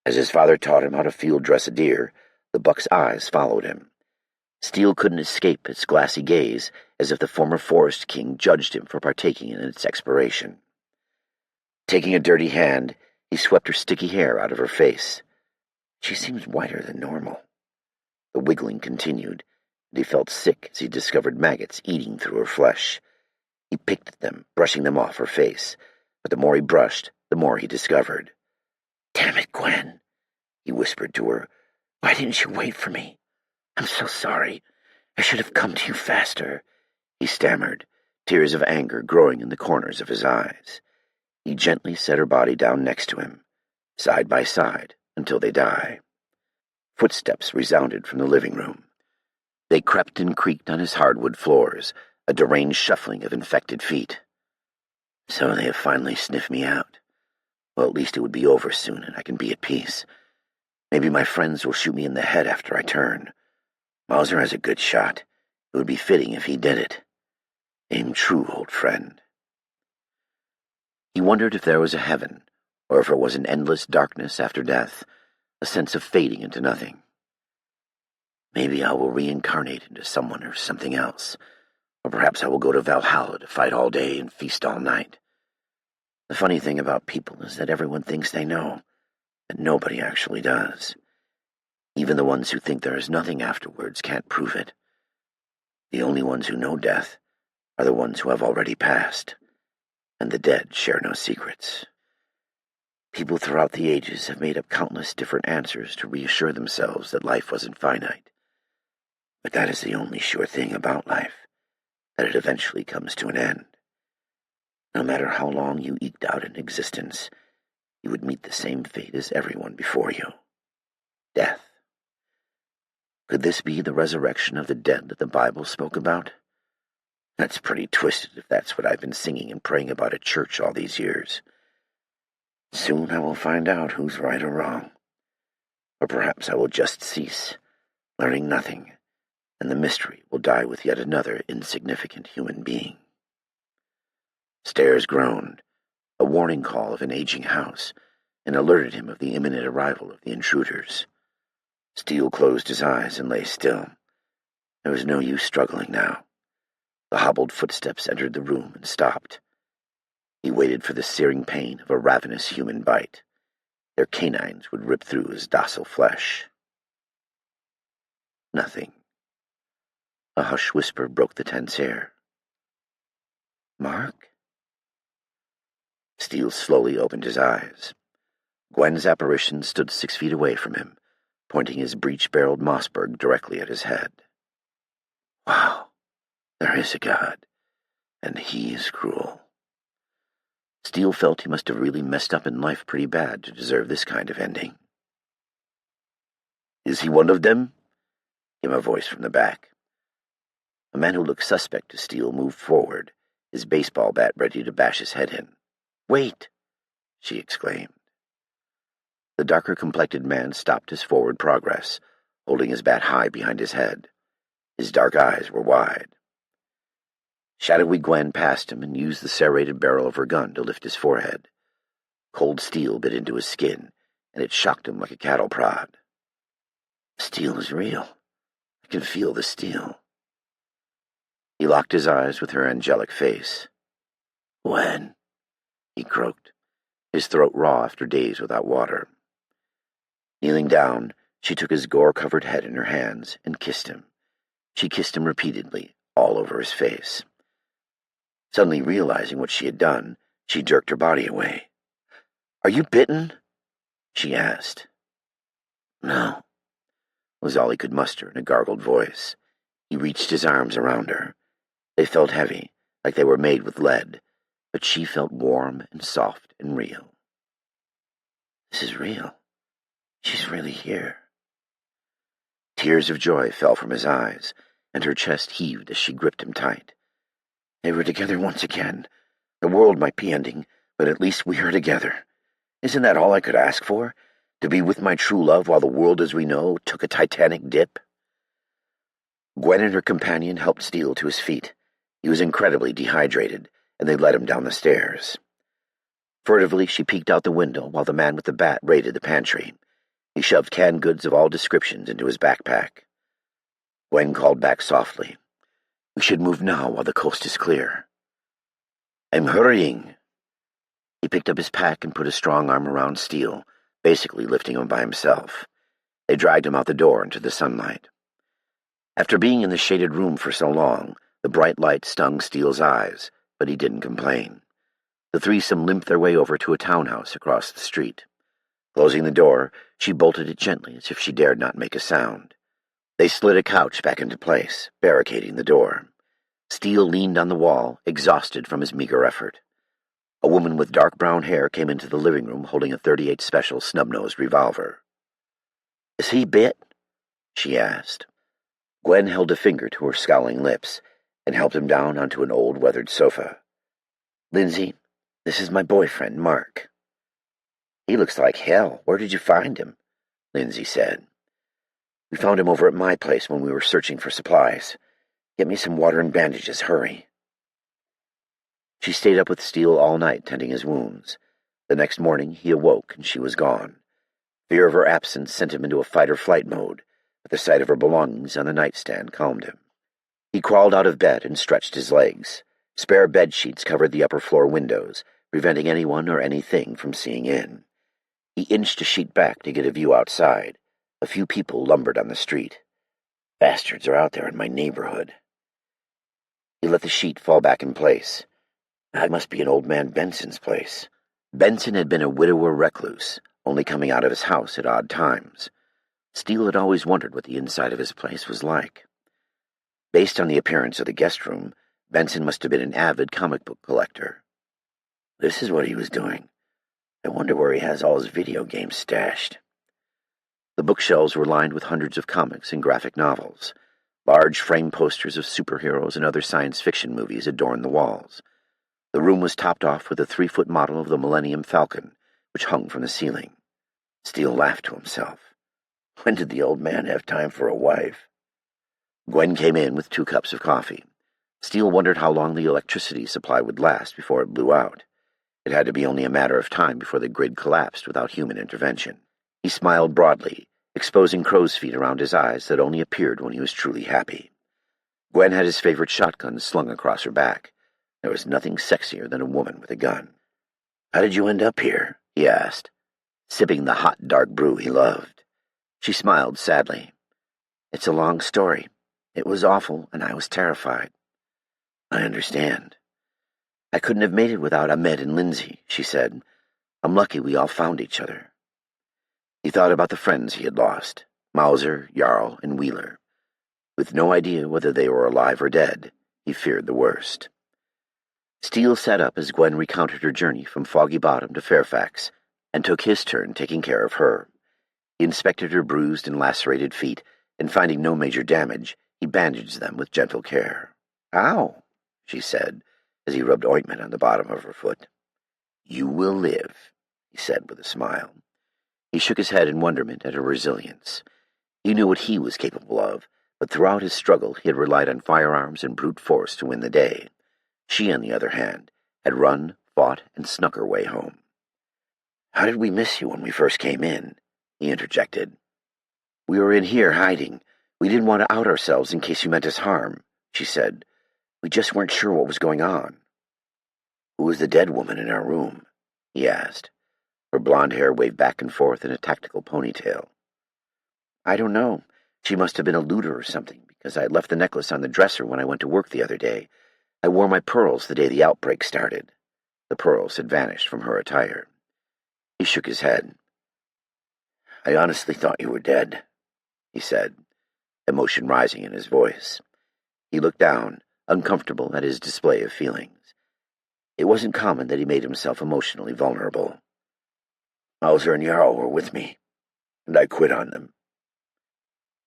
A: As his father taught him how to field dress a deer, the buck's eyes followed him. Steele couldn't escape its glassy gaze, as if the former forest king judged him for partaking in its exploration. Taking a dirty hand, he swept her sticky hair out of her face. She seems whiter than normal. The wiggling continued, and he felt sick as he discovered maggots eating through her flesh. He picked at them, brushing them off her face, but the more he brushed, the more he discovered. "Damn it, Gwen," he whispered to her. "Why didn't you wait for me? I'm so sorry. I should have come to you faster," he stammered, tears of anger growing in the corners of his eyes. He gently set her body down next to him, side by side, until they die. Footsteps resounded from the living room. They crept and creaked on his hardwood floors, a deranged shuffling of infected feet. So they have finally sniffed me out. Well, at least it would be over soon and I can be at peace. Maybe my friends will shoot me in the head after I turn. Mauser has a good shot. It would be fitting if he did it. Aim true, old friend. He wondered if there was a heaven, or if it was an endless darkness after death, a sense of fading into nothing. Maybe I will reincarnate into someone or something else, or perhaps I will go to Valhalla to fight all day and feast all night. The funny thing about people is that everyone thinks they know, but nobody actually does. Even the ones who think there is nothing afterwards can't prove it. The only ones who know death are the ones who have already passed, and the dead share no secrets. People throughout the ages have made up countless different answers to reassure themselves that life wasn't finite. But that is the only sure thing about life, that it eventually comes to an end. No matter how long you eked out an existence, you would meet the same fate as everyone before you. Death. Could this be the resurrection of the dead that the Bible spoke about? That's pretty twisted if that's what I've been singing and praying about at church all these years. Soon I will find out who's right or wrong. Or perhaps I will just cease, learning nothing, and the mystery will die with yet another insignificant human being. Stairs groaned, a warning call of an aging house, and alerted him of the imminent arrival of the intruders. Steele closed his eyes and lay still. There was no use struggling now. The hobbled footsteps entered the room and stopped. He waited for the searing pain of a ravenous human bite. Their canines would rip through his docile flesh. Nothing. A hushed whisper broke the tense air. "Mark?" Steele slowly opened his eyes. Gwen's apparition stood 6 feet away from him, pointing his breech-barreled Mossberg directly at his head. Wow, there is a God, and he is cruel. Steele felt he must have really messed up in life pretty bad to deserve this kind of ending. "Is he one of them?" came a voice from the back. A man who looked suspect to Steele moved forward, his baseball bat ready to bash his head in. "Wait!" she exclaimed. The darker-complected man stopped his forward progress, holding his bat high behind his head. His dark eyes were wide. Shadowy Gwen passed him and used the serrated barrel of her gun to lift his forehead. Cold steel bit into his skin, and it shocked him like a cattle prod. Steel is real. I can feel the steel. He locked his eyes with her angelic face. "Gwen," he croaked, his throat raw after days without water. Kneeling down, she took his gore-covered head in her hands and kissed him. She kissed him repeatedly, all over his face. Suddenly realizing what she had done, she jerked her body away. "Are you bitten?" she asked. "No," was all he could muster in a gargled voice. He reached his arms around her. They felt heavy, like they were made with lead, but she felt warm and soft and real. "This is real. She's really here." Tears of joy fell from his eyes, and her chest heaved as she gripped him tight. They were together once again. The world might be ending, but at least we are together. Isn't that all I could ask for? To be with my true love while the world as we know took a titanic dip? Gwen and her companion helped Steele to his feet. He was incredibly dehydrated, and they led him down the stairs. Furtively, she peeked out the window while the man with the bat raided the pantry. He shoved canned goods of all descriptions into his backpack. Gwen called back softly. "We should move now while the coast is clear." "I'm hurrying." He picked up his pack and put a strong arm around Steele, basically lifting him by himself. They dragged him out the door into the sunlight. After being in the shaded room for so long, the bright light stung Steele's eyes, but he didn't complain. The threesome limped their way over to a townhouse across the street. Closing the door, she bolted it gently as if she dared not make a sound. They slid a couch back into place, barricading the door. Steele leaned on the wall, exhausted from his meager effort. A woman with dark brown hair came into the living room holding a .38 Special snub-nosed revolver. "Is he bit?" she asked. Gwen held a finger to her scowling lips and helped him down onto an old weathered sofa. "Lindsay, this is my boyfriend, Mark." "He looks like hell. Where did you find him?" Lindsay said. "We found him over at my place when we were searching for supplies. Get me some water and bandages, hurry." She stayed up with Steele all night tending his wounds. The next morning he awoke and she was gone. Fear of her absence sent him into a fight-or-flight mode, but the sight of her belongings on the nightstand calmed him. He crawled out of bed and stretched his legs. Spare bed sheets covered the upper-floor windows, preventing anyone or anything from seeing in. He inched a sheet back to get a view outside. A few people lumbered on the street. Bastards are out there in my neighborhood. He let the sheet fall back in place. That must be an old man Benson's place. Benson had been a widower recluse, only coming out of his house at odd times. Steele had always wondered what the inside of his place was like. Based on the appearance of the guest room, Benson must have been an avid comic book collector. This is what he was doing. I wonder where he has all his video games stashed. The bookshelves were lined with hundreds of comics and graphic novels. Large frame posters of superheroes and other science fiction movies adorned the walls. The room was topped off with a 3-foot model of the Millennium Falcon, which hung from the ceiling. Steele laughed to himself. When did the old man have time for a wife? Gwen came in with 2 cups of coffee. Steele wondered how long the electricity supply would last before it blew out. It had to be only a matter of time before the grid collapsed without human intervention. He smiled broadly, exposing crow's feet around his eyes that only appeared when he was truly happy. Gwen had his favorite shotgun slung across her back.
B: There was nothing sexier than a woman with a gun. "How did you end up here?" he asked, sipping the hot, dark brew he loved. She smiled sadly. "It's a long story. It was awful, and I was terrified." "I understand. I couldn't have made it without Ahmed and Lindsay," she said. "I'm lucky we all found each other." He thought about the friends he had lost, Mauser, Jarl, and Wheeler. With no idea whether they were alive or dead, he feared the worst. Steele sat up as Gwen recounted her journey from Foggy Bottom to Fairfax, and took his turn taking care of her. He inspected her bruised and lacerated feet, and finding no major damage, he bandaged them with gentle care. "Ow," she said, as he rubbed ointment on the bottom of her foot. "You will live," he said with a smile. He shook his head in wonderment at her resilience. He knew what he was capable of, but throughout his struggle he had relied on firearms and brute force to win the day. She, on the other hand, had run, fought, and snuck her way home. "How did we miss you when we first came in?" he interjected. "We were in here hiding. We didn't want to out ourselves in case you meant us harm," she said. "We just weren't sure what was going on." "Who was the dead woman in our room?" he asked. Her blonde hair waved back and forth in a tactical ponytail. "I don't know. She must have been a looter or something, because I left the necklace on the dresser when I went to work the other day. I wore my pearls the day the outbreak started." The pearls had vanished from her attire. He shook his head. "I honestly thought you were dead," he said, emotion rising in his voice. He looked down, uncomfortable at his display of feelings. It wasn't common that he made himself emotionally vulnerable. "Mauser and Jarl were with me, and I quit on them."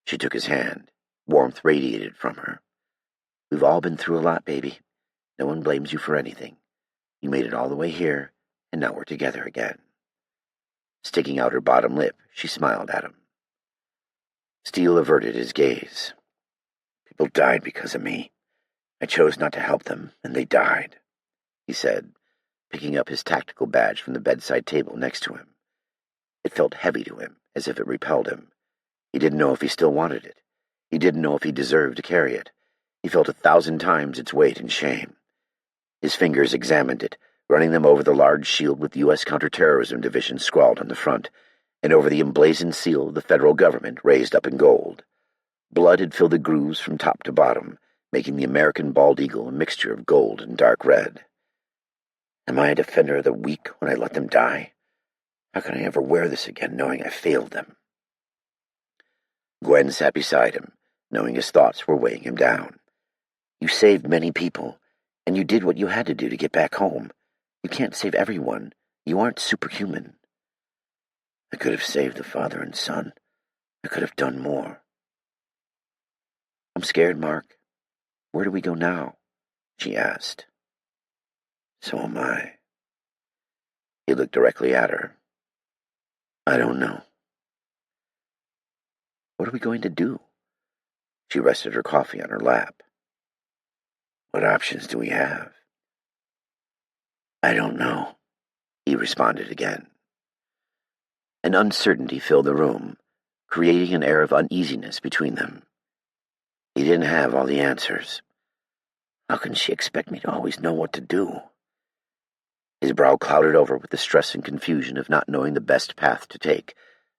B: She took his hand. Warmth radiated from her. "We've all been through a lot, baby. No one blames you for anything. You made it all the way here, and now we're together again." Sticking out her bottom lip, she smiled at him. Steele averted his gaze. "People died because of me. I chose not to help them, and they died," he said, picking up his tactical badge from the bedside table next to him. It felt heavy to him, as if it repelled him. He didn't know if he still wanted it. He didn't know if he deserved to carry it. He felt 1,000 times its weight and shame. His fingers examined it, running them over the large shield with U.S. Counterterrorism Division scrawled on the front, and over the emblazoned seal of the federal government raised up in gold. Blood had filled the grooves from top to bottom, making the American bald eagle a mixture of gold and dark red. "Am I a defender of the weak when I let them die? How can I ever wear this again, knowing I failed them?" Gwen sat beside him, knowing his thoughts were weighing him down. "You saved many people, and you did what you had to do to get back home. You can't save everyone. You aren't superhuman." "I could have saved the father and son. I could have done more." "I'm scared, Mark. Where do we go now?" she asked. "So am I." He looked directly at her. "I don't know." "What are we going to do?" She rested her coffee on her lap. "What options do we have?" "I don't know," he responded again. An uncertainty filled the room, creating an air of uneasiness between them. He didn't have all the answers. How can she expect me to always know what to do? His brow clouded over with the stress and confusion of not knowing the best path to take,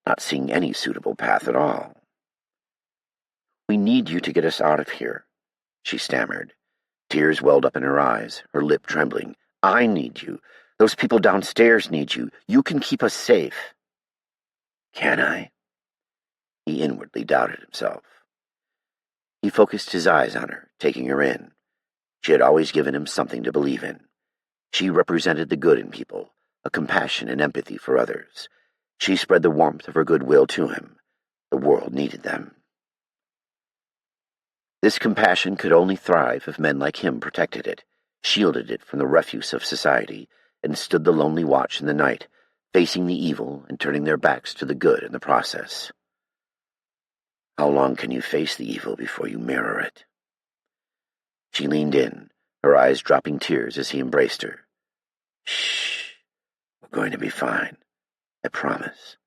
B: not seeing any suitable path at all. "We need you to get us out of here," she stammered. Tears welled up in her eyes, her lip trembling. "I need you. Those people downstairs need you. You can keep us safe." "Can I?" He inwardly doubted himself. He focused his eyes on her, taking her in. She had always given him something to believe in. She represented the good in people, a compassion and empathy for others. She spread the warmth of her goodwill to him. The world needed them. This compassion could only thrive if men like him protected it, shielded it from the refuse of society, and stood the lonely watch in the night, facing the evil and turning their backs to the good in the process. How long can you face the evil before you mirror it? She leaned in, her eyes dropping tears as he embraced her. "Shh, we're going to be fine. I promise,"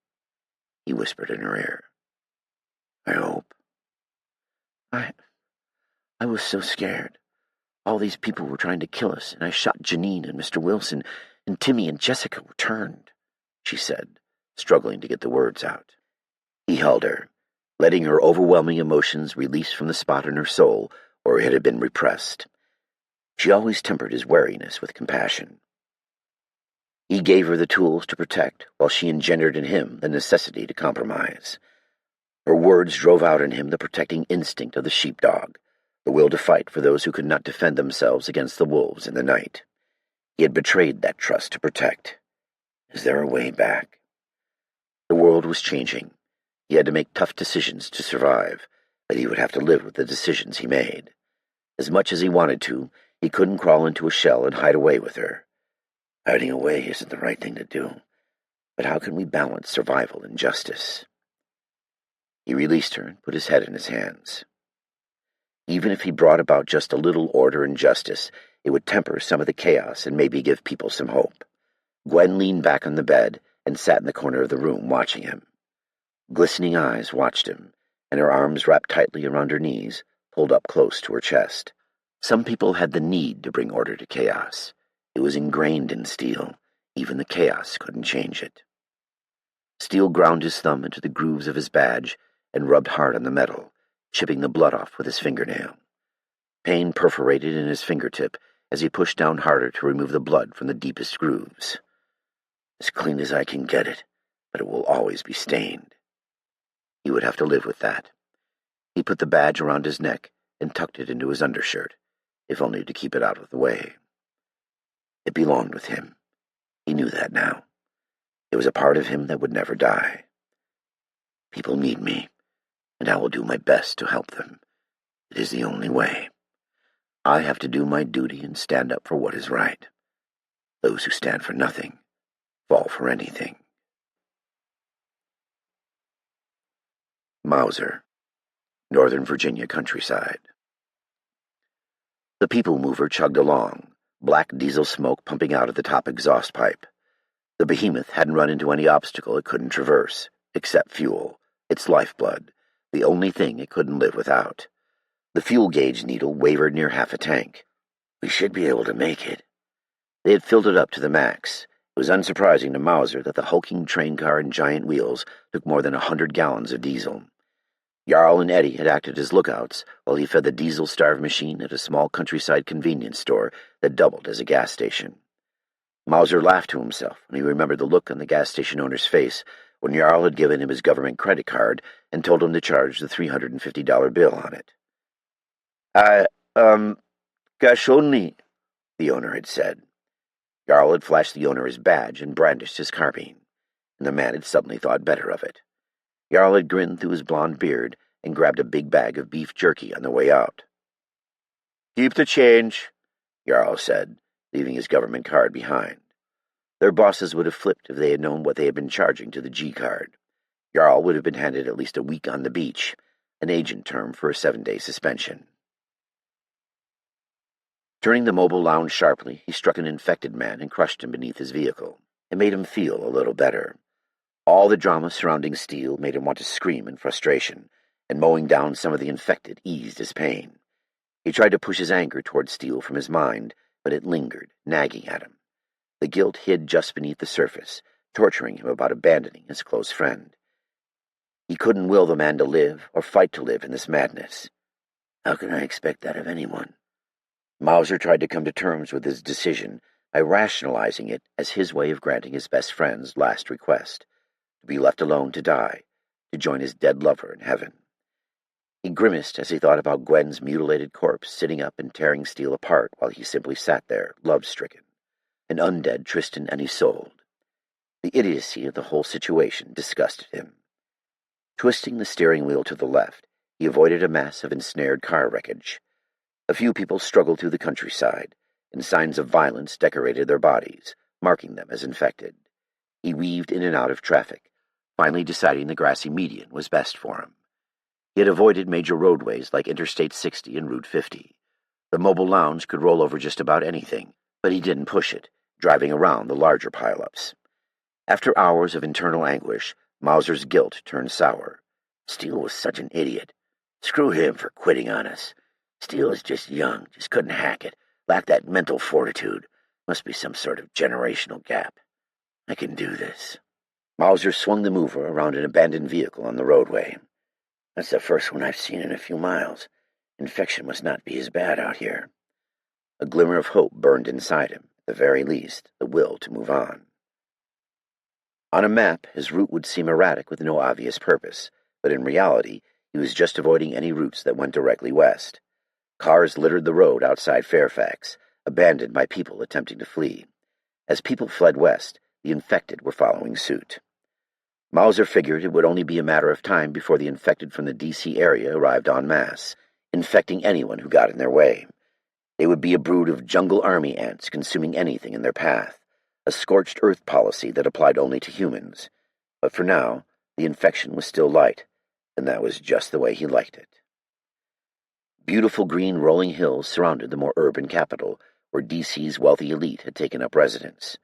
B: he whispered in her ear. "I hope. I was so scared.
A: All these people were trying to kill us, and I shot Janine and Mr. Wilson, and Timmy and Jessica were turned," she said, struggling to get the words out. He held her, letting her overwhelming emotions release from the spot in her soul where it had been repressed. She always tempered his wariness with compassion. He gave her the tools to protect, while she engendered in him the necessity to compromise. Her words drove out in him the protecting instinct of the sheepdog, the will to fight for those who could not defend themselves against the wolves in the night. He had betrayed that trust to protect. Is there a way back? The world was changing. He had to make tough decisions to survive, but he would have to live with the decisions he made. As much as he wanted to, he couldn't crawl into a shell and hide away with her. Hiding away isn't the right thing to do, but how can we balance survival and justice? He released her and put his head in his hands. Even if he brought about just a little order and justice, it would temper some of the chaos and maybe give people some hope. Gwen leaned back on the bed and sat in the corner of the room watching him. Glistening eyes watched him, and her arms wrapped tightly around her knees, pulled up close to her chest. Some people had the need to bring order to chaos. It was ingrained in Steele. Even the chaos couldn't change it. Steele ground his thumb into the grooves of his badge and rubbed hard on the metal, chipping the blood off with his fingernail. Pain perforated in his fingertip as he pushed down harder to remove the blood from the deepest grooves. As clean as I can get it, but it will always be stained. He would have to live with that. He put the badge around his neck and tucked it into his undershirt, if only to keep it out of the way. It belonged with him. He knew that now. It was a part of him that would never die. People need me, and I will do my best to help them. It is the only way. I have to do my duty and stand up for what is right. Those who stand for nothing fall for anything. Mauser, Northern Virginia countryside. The people mover chugged along, black diesel smoke pumping out of the top exhaust pipe. The behemoth hadn't run into any obstacle it couldn't traverse, except fuel, its lifeblood, the only thing it couldn't live without. The fuel gauge needle wavered near half a tank. We should be able to make it. They had filled it up to the max. It was unsurprising to Mauser that the hulking train car and giant wheels took more than 100 gallons of diesel. Jarl and Eddie had acted as lookouts while he fed the diesel-starved machine at a small countryside convenience store that doubled as a gas station. Mauser laughed to himself when he remembered the look on the gas station owner's face when Jarl had given him his government credit card and told him to charge the $350 bill on it. Cash only, the owner had said. Jarl had flashed the owner his badge and brandished his carbine, and the man had suddenly thought better of it. Jarl had grinned through his blond beard and grabbed a big bag of beef jerky on the way out. Keep the change, Jarl said, leaving his government card behind. Their bosses would have flipped if they had known what they had been charging to the G card. Jarl would have been handed at least a week on the beach, an agent term for a 7-day suspension. Turning the mobile lounge sharply, he struck an infected man and crushed him beneath his vehicle. It made him feel a little better. All the drama surrounding Steele made him want to scream in frustration, and mowing down some of the infected eased his pain. He tried to push his anger toward Steele from his mind, but it lingered, nagging at him. The guilt hid just beneath the surface, torturing him about abandoning his close friend. He couldn't will the man to live or fight to live in this madness. How can I expect that of anyone? Mauser tried to come to terms with his decision by rationalizing it as his way of granting his best friend's last request, to be left alone to die, to join his dead lover in heaven. He grimaced as he thought about Gwen's mutilated corpse sitting up and tearing Steele apart while he simply sat there, love-stricken, an undead Tristan and Isolde. The idiocy of the whole situation disgusted him. Twisting the steering wheel to the left, he avoided a mass of ensnared car wreckage. A few people struggled through the countryside, and signs of violence decorated their bodies, marking them as infected. He weaved in and out of traffic, finally deciding the grassy median was best for him. He had avoided major roadways like Interstate 60 and Route 50. The mobile lounge could roll over just about anything, but he didn't push it, driving around the larger pileups. After hours of internal anguish, Mauser's guilt turned sour. Steele was such an idiot. Screw him for quitting on us.
B: Steele is just young, just couldn't hack it. Lacked that mental fortitude. Must be some sort of generational gap. I can do this. Mauser swung the mover around an abandoned vehicle on the roadway. That's the first one I've seen in a few miles. Infection must not be as bad out here. A glimmer of hope burned inside him, at the very least, the will to move on. On a map, his route would seem erratic with no obvious purpose, but in reality, he was just avoiding any routes that went directly west. Cars littered the road outside Fairfax, abandoned by people attempting to flee. As people fled west, the infected were following suit. Mauser figured it would only be a matter of time before the infected from the D.C. area arrived en masse, infecting anyone who got in their way. They would be a brood of jungle army ants consuming anything in their path, a scorched earth policy that applied only to humans. But for now, the infection was still light, and that was just the way he liked it. Beautiful green rolling hills surrounded the more urban capital, where D.C.'s wealthy elite had taken up residence.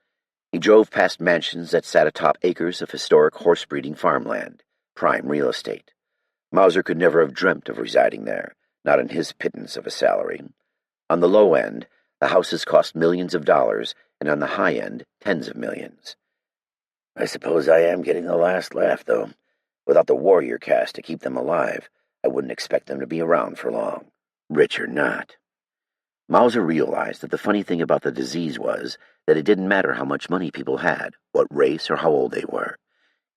B: He drove past mansions that sat atop acres of historic horse-breeding farmland, prime real estate. Mauser could never have dreamt of residing there, not in his pittance of a salary. On the low end, the houses cost millions of dollars, and on the high end, tens of millions. I suppose I am getting the last laugh, though. Without the warrior caste to keep them alive, I wouldn't expect them to be around for long, rich or not. Mauser realized that the funny thing about the disease was that it didn't matter how much money people had, what race, or how old they were.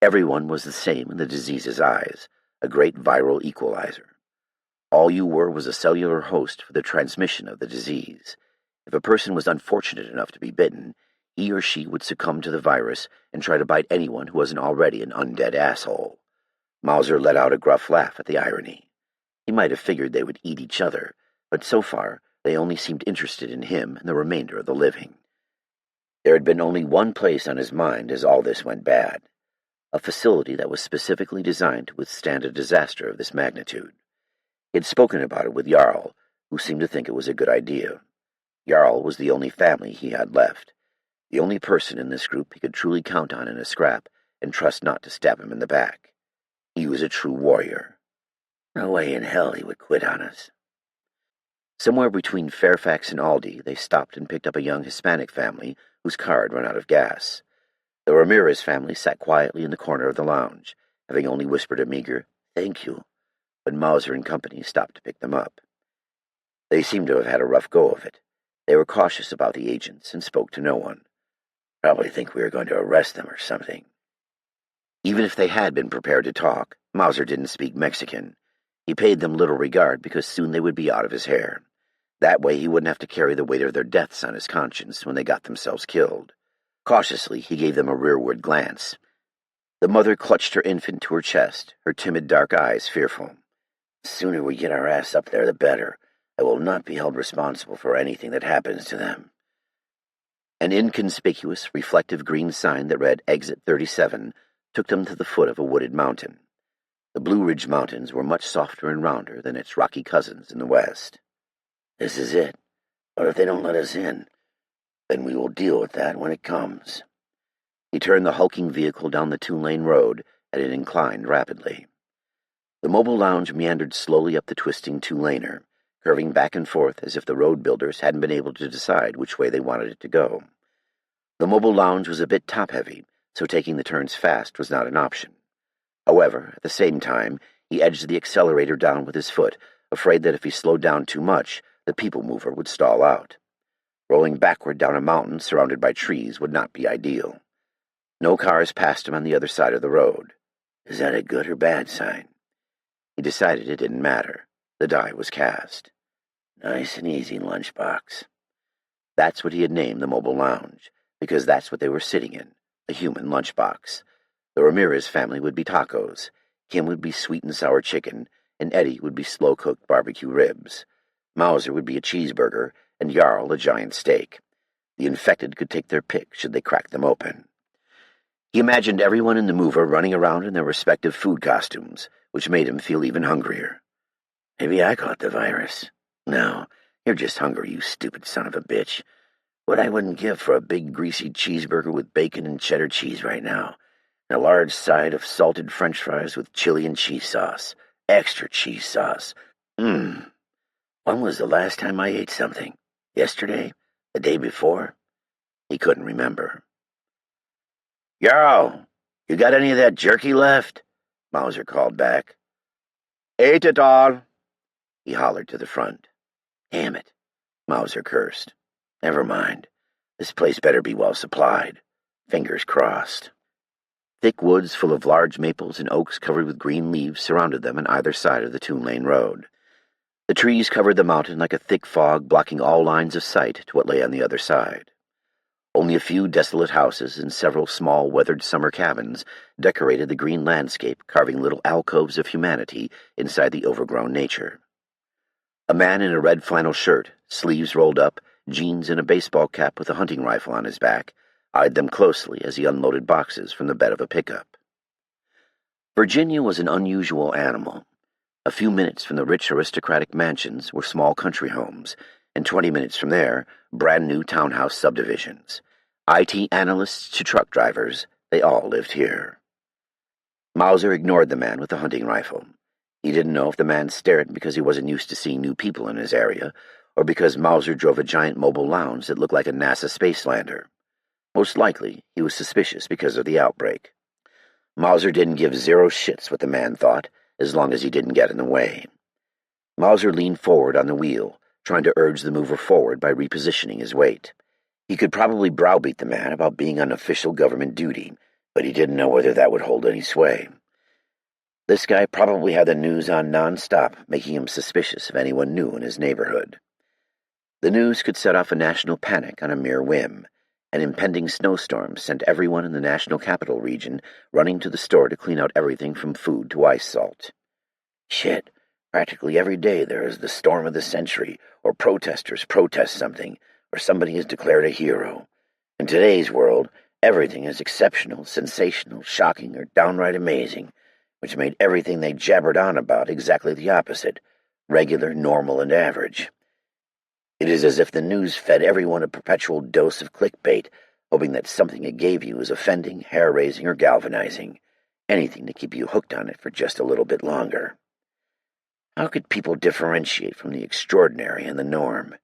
B: Everyone was the same in the disease's eyes, a great viral equalizer. All you were was a cellular host for the transmission of the disease. If a person was unfortunate enough to be bitten, he or she would succumb to the virus and try to bite anyone who wasn't already an undead asshole. Mauser let out a gruff laugh at the irony. He might have figured they would eat each other, but so far they only seemed interested in him and the remainder of the living. There had been only one place on his mind as all this went bad, a facility that was specifically designed to withstand a disaster of this magnitude. He had spoken about it with Jarl, who seemed to think it was a good idea. Jarl was the only family he had left, the only person in this group he could truly count on in a scrap and trust not to stab him in the back. He was a true warrior. No way in hell he would quit on us. Somewhere between Fairfax and Aldi, they stopped and picked up a young Hispanic family whose car had run out of gas. The Ramirez family sat quietly in the corner of the lounge, having only whispered a meager, "Thank you," when Mauser and company stopped to pick them up. They seemed to have had a rough go of it. They were cautious about the agents and spoke to no one. Probably think we were going to arrest them or something. Even if they had been prepared to talk, Mauser didn't speak Mexican. He paid them little regard because soon they would be out of his hair. That way he wouldn't have to carry the weight of their deaths on his conscience when they got themselves killed. Cautiously, he gave them a rearward glance. The mother clutched her infant to her chest, her timid dark eyes fearful. The sooner we get our ass up there, the better. I will not be held responsible for anything that happens to them. An inconspicuous, reflective green sign that read Exit 37 took them to the foot of a wooded mountain. The Blue Ridge Mountains were much softer and rounder than its rocky cousins in the west. This is it. What if they don't let us in? Then we will deal with that when it comes. He turned the hulking vehicle down the two-lane road, and it inclined rapidly. The mobile lounge meandered slowly up the twisting two-laner, curving back and forth as if the road builders hadn't been able to decide which way they wanted it to go. The mobile lounge was a bit top-heavy, so taking the turns fast was not an option. However, at the same time, he edged the accelerator down with his foot, afraid that if he slowed down too much, the people mover would stall out. Rolling backward down a mountain surrounded by trees would not be ideal. No cars passed him on the other side of the road. Is that a good or bad sign? He decided it didn't matter. The die was cast. Nice and easy, lunchbox. That's what he had named the mobile lounge, because that's what they were sitting in, a human lunchbox. The Ramirez family would be tacos, Kim would be sweet and sour chicken, and Eddie would be slow-cooked barbecue ribs. Mauser would be a cheeseburger, and Jarl a giant steak. The infected could take their pick should they crack them open. He imagined everyone in the mover running around in their respective food costumes, which made him feel even hungrier. Maybe I caught the virus. No, you're just hungry, you stupid son of a bitch. What I wouldn't give for a big greasy cheeseburger with bacon and cheddar cheese right now, and a large side of salted french fries with chili and cheese sauce. Extra cheese sauce. When was the last time I ate something? Yesterday? The day before? He couldn't remember. Yarrow, you got any of that jerky left? Mauser called back. Ate it all, he hollered to the front. Damn it, Mauser cursed. Never mind. This place better be well supplied. Fingers crossed. Thick woods full of large maples and oaks covered with green leaves surrounded them on either side of the two-lane road. The trees covered the mountain like a thick fog, blocking all lines of sight to what lay on the other side. Only a few desolate houses and several small, weathered summer cabins decorated the green landscape, carving little alcoves of humanity inside the overgrown nature. A man in a red flannel shirt, sleeves rolled up, jeans and a baseball cap with a hunting rifle on his back, eyed them closely as he unloaded boxes from the bed of a pickup. Virginia was an unusual animal. A few minutes from the rich aristocratic mansions were small country homes, and 20 minutes from there, brand-new townhouse subdivisions. IT analysts to truck drivers, they all lived here. Mauser ignored the man with the hunting rifle. He didn't know if the man stared because he wasn't used to seeing new people in his area, or because Mauser drove a giant mobile lounge that looked like a NASA space lander. Most likely, he was suspicious because of the outbreak. Mauser didn't give zero shits what the man thought, as long as he didn't get in the way. Mauser leaned forward on the wheel, trying to urge the mover forward by repositioning his weight. He could probably browbeat the man about being on official government duty, but he didn't know whether that would hold any sway. This guy probably had the news on non-stop, making him suspicious of anyone new in his neighborhood. The news could set off a national panic on a mere whim. An impending snowstorm sent everyone in the national capital region running to the store to clean out everything from food to ice salt. Shit, practically every day there is the storm of the century, or protesters protest something, or somebody is declared a hero. In today's world, everything is exceptional, sensational, shocking, or downright amazing, which made everything they jabbered on about exactly the opposite, regular, normal, and average. It is as if the news fed everyone a perpetual dose of clickbait, hoping that something it gave you was offending, hair-raising, or galvanizing, anything to keep you hooked on it for just a little bit longer. How could people differentiate from the extraordinary and the norm?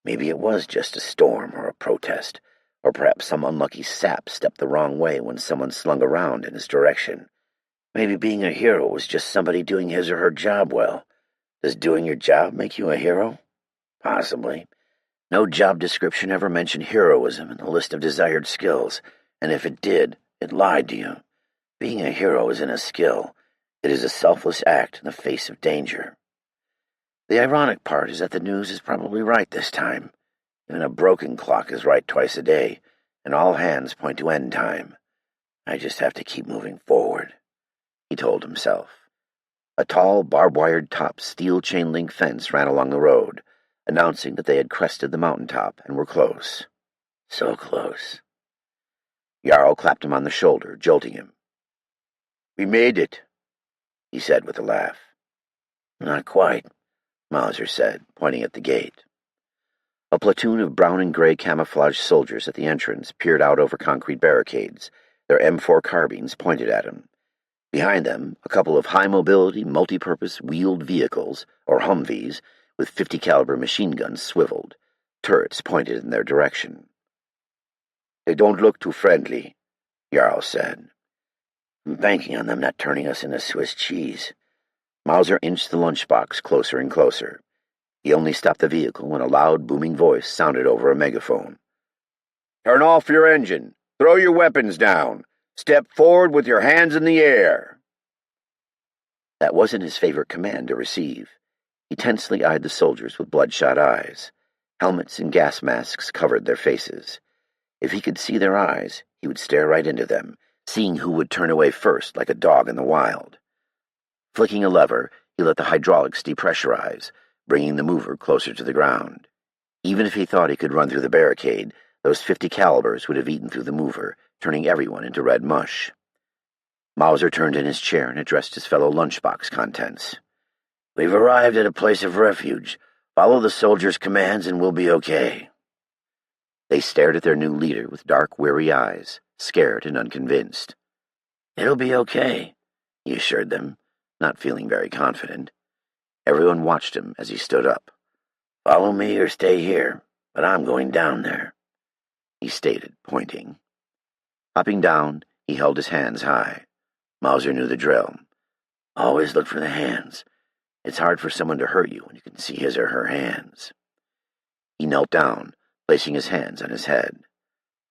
B: Maybe it was just a storm or a protest, or perhaps some unlucky sap stepped the wrong way when someone slung around in his direction. Maybe being a hero was just somebody doing his or her job well. Does doing your job make you a hero? Possibly. No job description ever mentioned heroism in the list of desired skills, and if it did, it lied to you. Being a hero isn't a skill. It is a selfless act in the face of danger. The ironic part is that the news is probably right this time. Even a broken clock is right twice a day, and all hands point to end time. I just have to keep moving forward, he told himself. A tall, barbed-wired top steel chain-link fence ran along the road, announcing that they had crested the mountaintop and were close. So close. Jarl clapped him on the shoulder, jolting him. We made it, he said with a laugh. Not quite, Mauser said, pointing at the gate. A platoon of brown and gray camouflaged soldiers at the entrance peered out over concrete barricades, their M4 carbines pointed at him. Behind them, a couple of high-mobility, multi-purpose wheeled vehicles, or Humvees, with 50-caliber machine guns swiveled, turrets pointed in their direction. They don't look too friendly, Jarl said. I'm banking on them not turning us into Swiss cheese. Mauser inched the lunchbox closer and closer. He only stopped the vehicle when a loud, booming voice sounded over a megaphone. Turn off your engine. Throw your weapons down. Step forward with your hands in the air. That wasn't his favorite command to receive. He tensely eyed the soldiers with bloodshot eyes. Helmets and gas masks covered their faces. If he could see their eyes, he would stare right into them, seeing who would turn away first like a dog in the wild. Flicking a lever, he let the hydraulics depressurize, bringing the mover closer to the ground. Even if he thought he could run through the barricade, those 50 calibers would have eaten through the mover, turning everyone into red mush. Mauser turned in his chair and addressed his fellow lunchbox contents. We've arrived at a place of refuge. Follow the soldiers' commands and we'll be okay. They stared at their new leader with dark, weary eyes, scared and unconvinced. It'll be okay, he assured them, not feeling very confident. Everyone watched him as he stood up, "Follow me or stay here, but I'm going down there," he stated, pointing.
A: Hopping down, he held his hands high. Mauser knew the drill.
B: "Always look for the hands. It's hard for someone to hurt you when you can see his or her hands."
A: He knelt down, placing his hands on his head.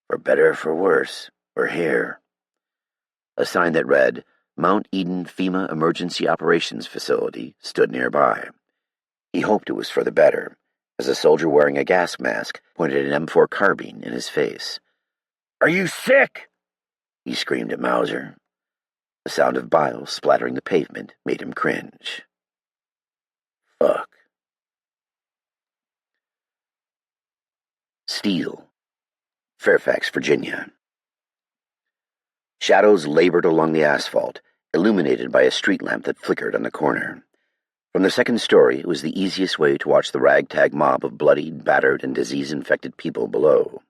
B: "For better or for worse, we're here."
A: A sign that read, Mount Eden FEMA Emergency Operations Facility, stood nearby. He hoped it was for the better, as a soldier wearing a gas mask pointed an M4 carbine in his face.
B: "Are you sick?" he screamed at Mauser.
A: The sound of bile splattering the pavement made him cringe.
B: Fuck.
A: Steel, Fairfax, Virginia. Shadows labored along the asphalt, illuminated by a street lamp that flickered on the corner. From the second story, it was the easiest way to watch the ragtag mob of bloodied, battered, and disease-infected people below.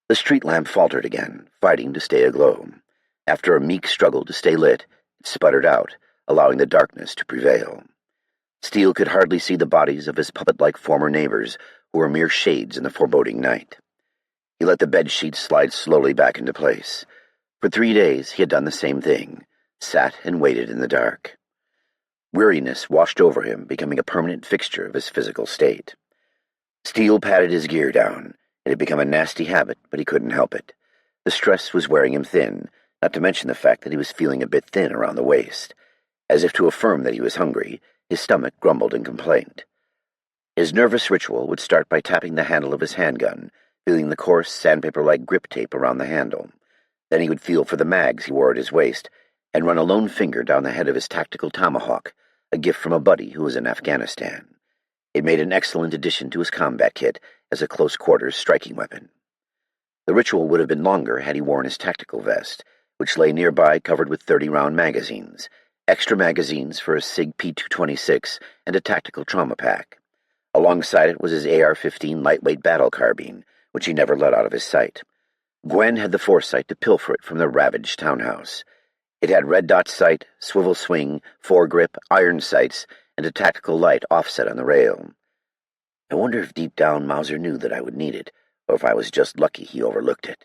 A: The street lamp faltered again, fighting to stay aglow. After a meek struggle to stay lit, it sputtered out, allowing the darkness to prevail. Steele could hardly see the bodies of his puppet-like former neighbors, who were mere shades in the foreboding night. He let the bedsheet slide slowly back into place. For 3 days he had done the same thing, sat and waited in the dark. Weariness washed over him, becoming a permanent fixture of his physical state. Steele patted his gear down. It had become a nasty habit, but he couldn't help it. The stress was wearing him thin, not to mention the fact that he was feeling a bit thin around the waist. As if to affirm that he was hungry, his stomach grumbled in complaint. His nervous ritual would start by tapping the handle of his handgun, feeling the coarse, sandpaper-like grip tape around the handle. Then he would feel for the mags he wore at his waist, and run a lone finger down the head of his tactical tomahawk, a gift from a buddy who was in Afghanistan. It made an excellent addition to his combat kit as a close-quarters striking weapon. The ritual would have been longer had he worn his tactical vest, which lay nearby covered with 30-round magazines, extra magazines for a SIG P226, and a tactical trauma pack. Alongside it was his AR-15 lightweight battle carbine, which he never let out of his sight. Gwen had the foresight to pilfer it from the ravaged townhouse. It had red dot sight, swivel swing, foregrip, iron sights, and a tactical light offset on the rail. I wonder if deep down Mauser knew that I would need it, or if I was just lucky he overlooked it.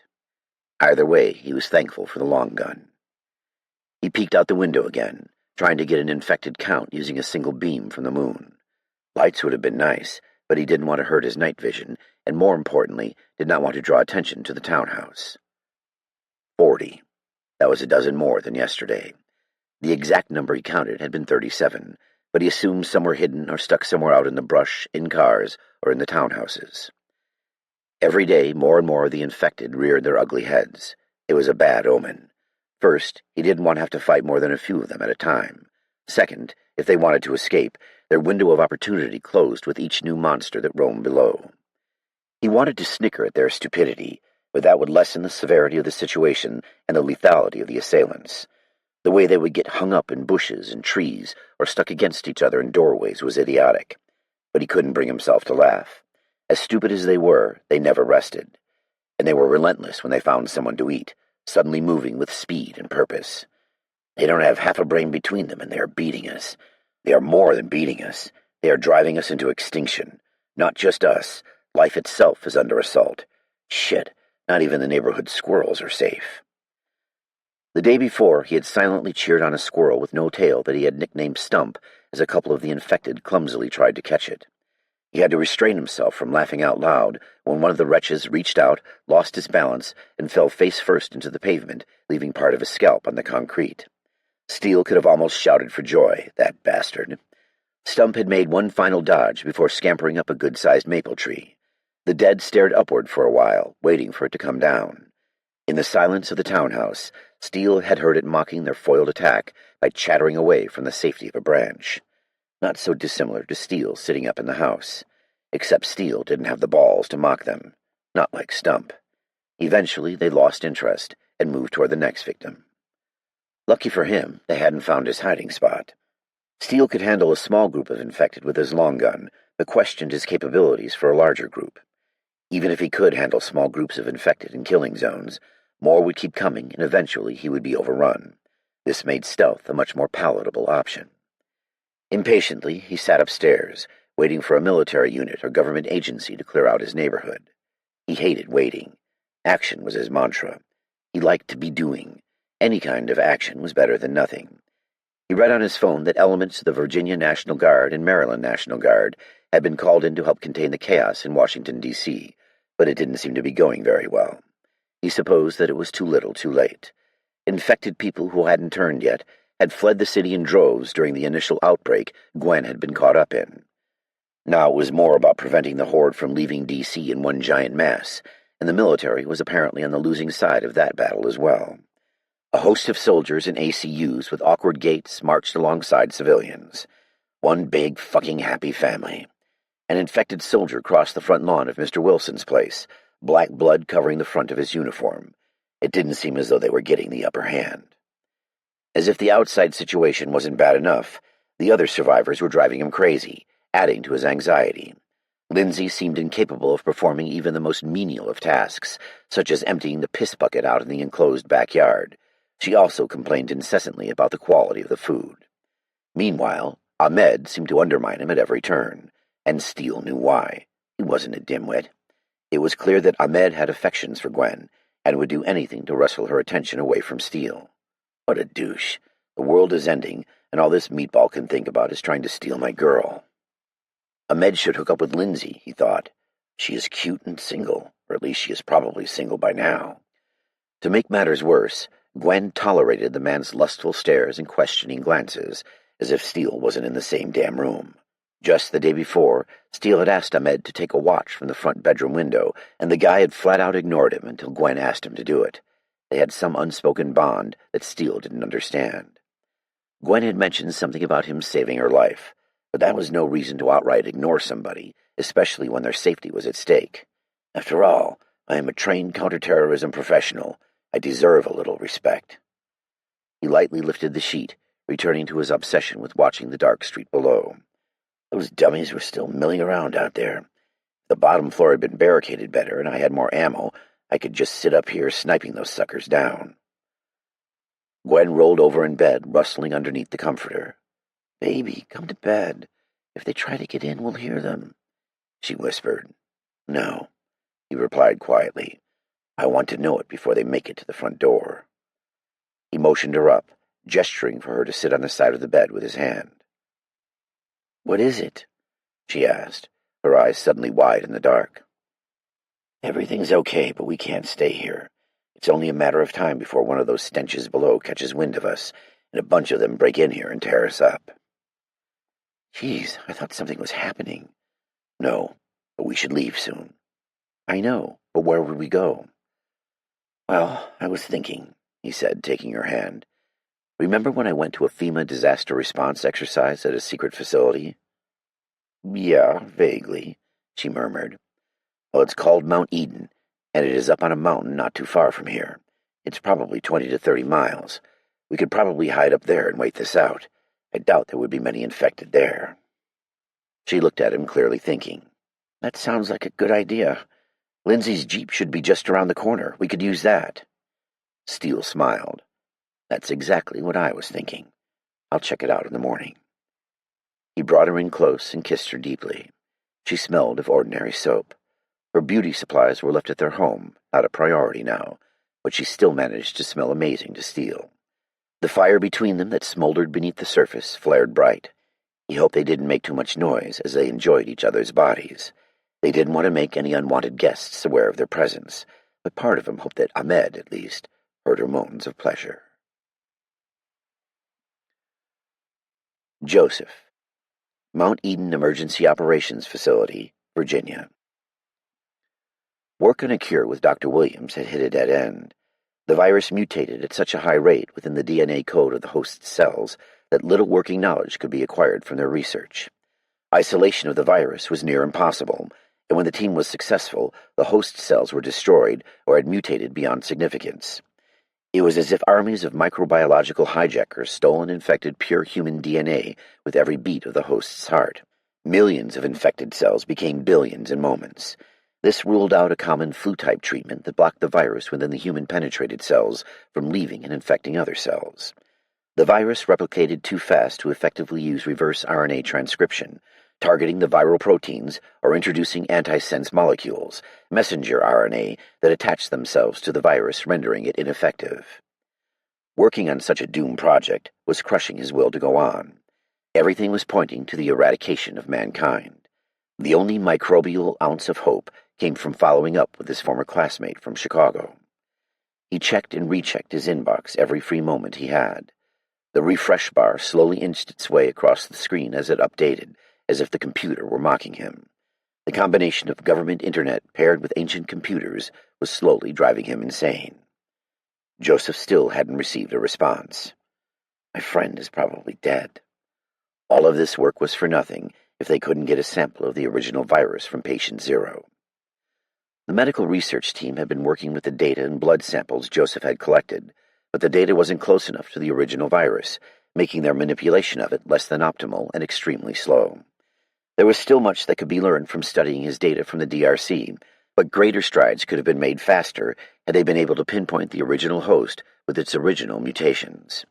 A: Either way, he was thankful for the long gun. He peeked out the window again, trying to get an infected count using a single beam from the moon. Lights would have been nice, but he didn't want to hurt his night vision, and more importantly, did not want to draw attention to the townhouse. 40. That was a dozen more than yesterday. The exact number he counted had been 37, but he assumed some were hidden or stuck somewhere out in the brush, in cars, or in the townhouses. Every day, more and more of the infected reared their ugly heads. It was a bad omen. First, he didn't want to have to fight more than a few of them at a time. Second, if they wanted to escape, their window of opportunity closed with each new monster that roamed below. He wanted to snicker at their stupidity, but that would lessen the severity of the situation and the lethality of the assailants. The way they would get hung up in bushes and trees or stuck against each other in doorways was idiotic, but he couldn't bring himself to laugh. As stupid as they were, they never rested, and they were relentless when they found someone to eat, suddenly moving with speed and purpose. They don't have half a brain between them, and they are beating us. They are more than beating us. They are driving us into extinction. Not just us. Life itself is under assault. Shit, not even the neighborhood squirrels are safe. The day before, he had silently cheered on a squirrel with no tail that he had nicknamed Stump as a couple of the infected clumsily tried to catch it. He had to restrain himself from laughing out loud when one of the wretches reached out, lost his balance, and fell face first into the pavement, leaving part of his scalp on the concrete. Steele could have almost shouted for joy, that bastard. Stump had made one final dodge before scampering up a good-sized maple tree. The dead stared upward for a while, waiting for it to come down. In the silence of the townhouse, Steele had heard it mocking their foiled attack by chattering away from the safety of a branch. Not so dissimilar to Steele sitting up in the house, except Steele didn't have the balls to mock them, not like Stump. Eventually, they lost interest and moved toward the next victim. Lucky for him, they hadn't found his hiding spot. Steele could handle a small group of infected with his long gun, but questioned his capabilities for a larger group. Even if he could handle small groups of infected in killing zones, more would keep coming, and eventually he would be overrun. This made stealth a much more palatable option. Impatiently, he sat upstairs, waiting for a military unit or government agency to clear out his neighborhood. He hated waiting. Action was his mantra. He liked to be doing. Any kind of action was better than nothing. He read on his phone that elements of the Virginia National Guard and Maryland National Guard had been called in to help contain the chaos in Washington, D.C., but it didn't seem to be going very well. He supposed that it was too little too late. Infected people who hadn't turned yet had fled the city in droves during the initial outbreak Gwen had been caught up in. Now it was more about preventing the horde from leaving D.C. in one giant mass, and the military was apparently on the losing side of that battle as well. A host of soldiers in ACUs with awkward gaits marched alongside civilians. One big fucking happy family. An infected soldier crossed the front lawn of Mr. Wilson's place, black blood covering the front of his uniform. It didn't seem as though they were getting the upper hand. As if the outside situation wasn't bad enough, the other survivors were driving him crazy, adding to his anxiety. Lindsay seemed incapable of performing even the most menial of tasks, such as emptying the piss bucket out in the enclosed backyard. She also complained incessantly about the quality of the food. Meanwhile, Ahmed seemed to undermine him at every turn, and Steele knew why. He wasn't a dimwit. It was clear that Ahmed had affections for Gwen, and would do anything to wrestle her attention away from Steele. What a douche. The world is ending, and all this meatball can think about is trying to steal my girl. Ahmed should hook up with Lindsay, he thought. She is cute and single, or at least she is probably single by now. To make matters worse, Gwen tolerated the man's lustful stares and questioning glances, as if Steele wasn't in the same damn room. Just the day before, Steele had asked Ahmed to take a watch from the front bedroom window, and the guy had flat-out ignored him until Gwen asked him to do it. They had some unspoken bond that Steele didn't understand. Gwen had mentioned something about him saving her life, but that was no reason to outright ignore somebody, especially when their safety was at stake. After all, I am a trained counterterrorism professional. I deserve a little respect. He lightly lifted the sheet, returning to his obsession with watching the dark street below. Those dummies were still milling around out there. If the bottom floor had been barricaded better and I had more ammo, I could just sit up here sniping those suckers down. Gwen rolled over in bed, rustling underneath the comforter. "Baby, come to bed. If they try to get in, we'll hear them," she whispered. "No," he replied quietly. "I want to know it before they make it to the front door." He motioned her up, gesturing for her to sit on the side of the bed with his hand. "What is it?" she asked, her eyes suddenly wide in the dark. "Everything's okay, but we can't stay here. It's only a matter of time before one of those stenches below catches wind of us, and a bunch of them break in here and tear us up." "Geez, I thought something was happening." "No, but we should leave soon." "I know, but where would we go?" "Well, I was thinking," he said, taking her hand. "Remember when I went to a FEMA disaster response exercise at a secret facility?" "Yeah, vaguely," she murmured. "Well, it's called Mount Eden, and it is up on a mountain not too far from here. It's probably 20 to 30 miles. We could probably hide up there and wait this out. I doubt there would be many infected there." She looked at him, clearly thinking. "That sounds like a good idea. Lindsay's Jeep should be just around the corner. We could use that." Steele smiled. "That's exactly what I was thinking. I'll check it out in the morning." He brought her in close and kissed her deeply. She smelled of ordinary soap. Her beauty supplies were left at their home, not a priority now, but she still managed to smell amazing to Steele. The fire between them that smoldered beneath the surface flared bright. He hoped they didn't make too much noise as they enjoyed each other's bodies. They didn't want to make any unwanted guests aware of their presence, but part of him hoped that Ahmed, at least, heard her moans of pleasure. Joseph. Mount Eden Emergency Operations Facility, Virginia. Work on a cure with Dr. Williams had hit a dead end. The virus mutated at such a high rate within the DNA code of the host's cells that little working knowledge could be acquired from their research. Isolation of the virus was near impossible, and when the team was successful, the host cells were destroyed or had mutated beyond significance. It was as if armies of microbiological hijackers stole and infected pure human DNA with every beat of the host's heart. Millions of infected cells became billions in moments. This ruled out a common flu-type treatment that blocked the virus within the human-penetrated cells from leaving and infecting other cells. The virus replicated too fast to effectively use reverse RNA transcription, targeting the viral proteins or introducing antisense molecules, messenger RNA, that attach themselves to the virus, rendering it ineffective. Working on such a doomed project was crushing his will to go on. Everything was pointing to the eradication of mankind. The only microbial ounce of hope came from following up with his former classmate from Chicago. He checked and rechecked his inbox every free moment he had. The refresh bar slowly inched its way across the screen as it updated, as if the computer were mocking him. The combination of government internet paired with ancient computers was slowly driving him insane. Joseph still hadn't received a response. My friend is probably dead. All of this work was for nothing if they couldn't get a sample of the original virus from patient 0. The medical research team had been working with the data and blood samples Joseph had collected, but the data wasn't close enough to the original virus, making their manipulation of it less than optimal and extremely slow. There was still much that could be learned from studying his data from the DRC, but greater strides could have been made faster had they been able to pinpoint the original host with its original mutations.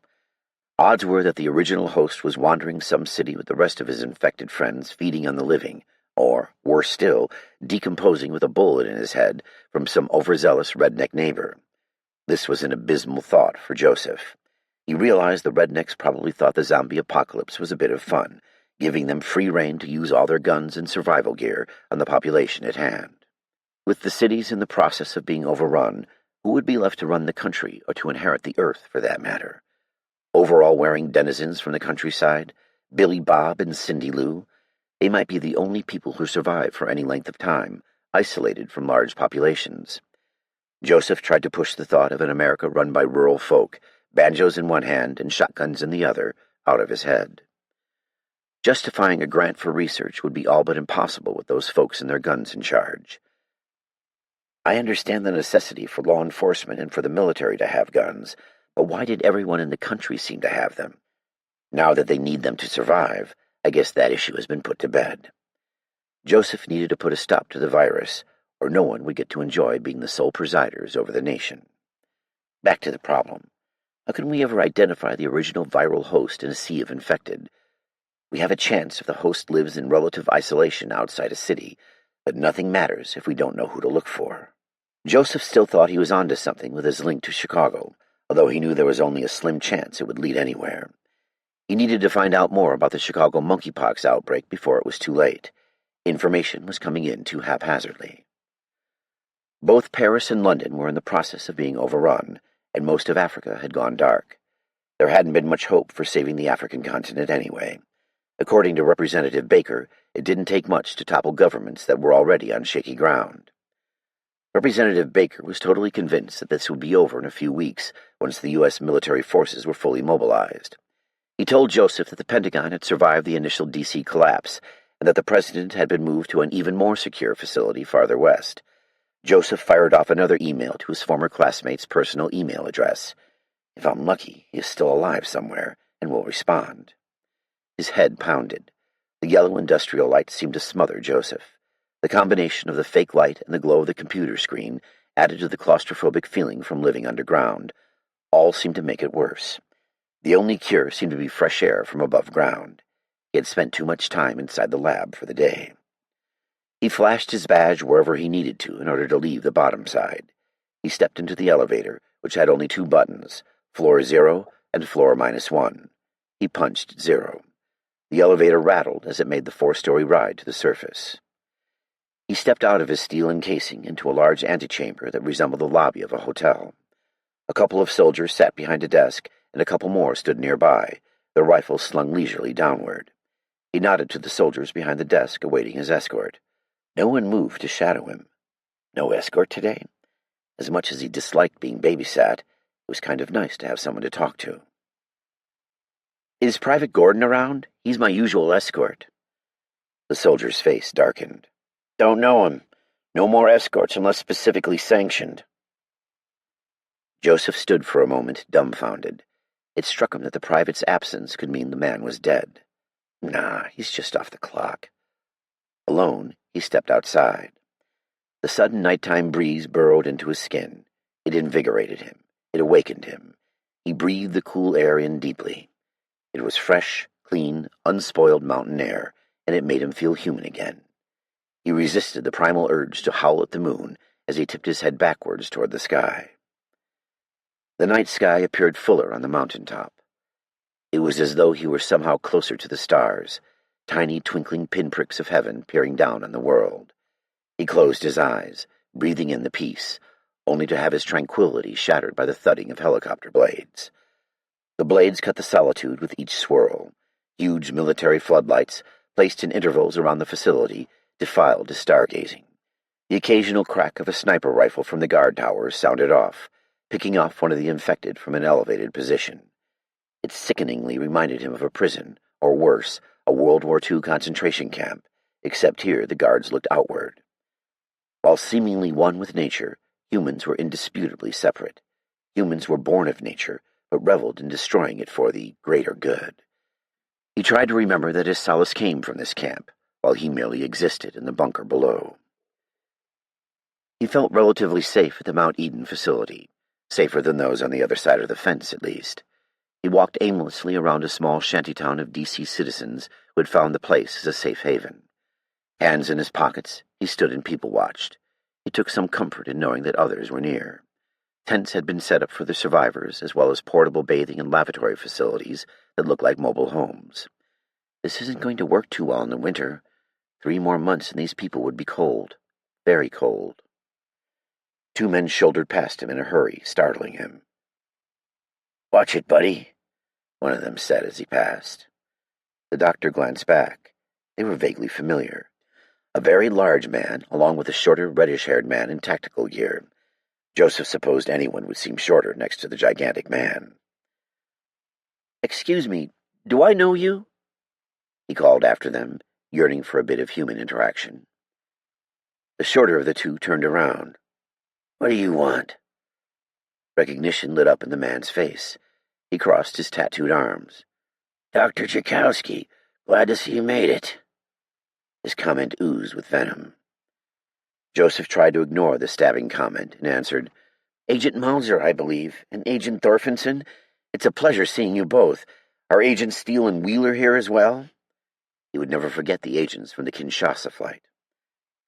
A: Odds were that the original host was wandering some city with the rest of his infected friends, feeding on the living, or, worse still, decomposing with a bullet in his head from some overzealous redneck neighbor. This was an abysmal thought for Joseph. He realized the rednecks probably thought the zombie apocalypse was a bit of fun, giving them free rein to use all their guns and survival gear on the population at hand. With the cities in the process of being overrun, who would be left to run the country or to inherit the earth, for that matter? Overall-wearing denizens from the countryside, Billy Bob and Cindy Lou, they might be the only people who survive for any length of time, isolated from large populations. Joseph tried to push the thought of an America run by rural folk, banjos in one hand and shotguns in the other, out of his head. Justifying a grant for research would be all but impossible with those folks and their guns in charge. I understand the necessity for law enforcement and for the military to have guns, but why did everyone in the country seem to have them? Now that they need them to survive, I guess that issue has been put to bed. Joseph needed to put a stop to the virus, or no one would get to enjoy being the sole presiders over the nation. Back to the problem. How can we ever identify the original viral host in a sea of infected? We have a chance if the host lives in relative isolation outside a city, but nothing matters if we don't know who to look for. Joseph still thought he was onto something with his link to Chicago, although he knew there was only a slim chance it would lead anywhere. He needed to find out more about the Chicago monkeypox outbreak before it was too late. Information was coming in too haphazardly. Both Paris and London were in the process of being overrun, and most of Africa had gone dark. There hadn't been much hope for saving the African continent anyway. According to Representative Baker, it didn't take much to topple governments that were already on shaky ground. Representative Baker was totally convinced that this would be over in a few weeks once the U.S. military forces were fully mobilized. He told Joseph that the Pentagon had survived the initial D.C. collapse and that the president had been moved to an even more secure facility farther west. Joseph fired off another email to his former classmate's personal email address. If I'm lucky, he is still alive somewhere and will respond. His head pounded. The yellow industrial light seemed to smother Joseph. The combination of the fake light and the glow of the computer screen added to the claustrophobic feeling from living underground. All seemed to make it worse. The only cure seemed to be fresh air from above ground. He had spent too much time inside the lab for the day. He flashed his badge wherever he needed to in order to leave the bottom side. He stepped into the elevator, which had only 2 buttons, floor 0 and floor -1. He punched 0. The elevator rattled as it made the 4-story ride to the surface. He stepped out of his steel encasing into a large antechamber that resembled the lobby of a hotel. A couple of soldiers sat behind a desk, and a couple more stood nearby, their rifles slung leisurely downward. He nodded to the soldiers behind the desk awaiting his escort. No one moved to shadow him. No escort today? As much as he disliked being babysat, it was kind of nice to have someone to talk to. Is Private Gordon around? He's my usual escort. The soldier's face darkened. Don't know him. No more escorts unless specifically sanctioned. Joseph stood for a moment, dumbfounded. It struck him that the private's absence could mean the man was dead. Nah, he's just off the clock. Alone, he stepped outside. The sudden nighttime breeze burrowed into his skin. It invigorated him. It awakened him. He breathed the cool air in deeply. It was fresh, clean, unspoiled mountain air, and it made him feel human again. He resisted the primal urge to howl at the moon as he tipped his head backwards toward the sky. The night sky appeared fuller on the mountaintop. It was as though he were somehow closer to the stars, tiny twinkling pinpricks of heaven peering down on the world. He closed his eyes, breathing in the peace, only to have his tranquility shattered by the thudding of helicopter blades. The blades cut the solitude with each swirl. Huge military floodlights, placed in intervals around the facility, defiled to stargazing. The occasional crack of a sniper rifle from the guard towers sounded off, picking off one of the infected from an elevated position. It sickeningly reminded him of a prison, or worse, a World War II concentration camp, except here the guards looked outward. While seemingly one with nature, humans were indisputably separate. Humans were born of nature, but reveled in destroying it for the greater good. He tried to remember that his solace came from this camp, while he merely existed in the bunker below. He felt relatively safe at the Mount Eden facility, safer than those on the other side of the fence, at least. He walked aimlessly around a small shantytown of D.C. citizens who had found the place as a safe haven. Hands in his pockets, he stood and people-watched. He took some comfort in knowing that others were near. Tents had been set up for the survivors, as well as portable bathing and lavatory facilities that looked like mobile homes. This isn't going to work too well in the winter. 3 more months and these people would be cold. Very cold. 2 men shouldered past him in a hurry, startling him. "Watch it, buddy," one of them said as he passed. The doctor glanced back. They were vaguely familiar. A very large man, along with a shorter, reddish-haired man in tactical gear. Joseph supposed anyone would seem shorter next to the gigantic man. "Excuse me, do I know you?" he called after them, yearning for a bit of human interaction. The shorter of the two turned around. "What do you want?" Recognition lit up in the man's face. He crossed his tattooed arms. "Dr. Tchaikovsky, glad to see you made it." His comment oozed with venom. Joseph tried to ignore the stabbing comment and answered, "Agent Mauser, I believe, and Agent Thorfinson. It's a pleasure seeing you both. Are Agents Steele and Wheeler here as well?" He would never forget the agents from the Kinshasa flight.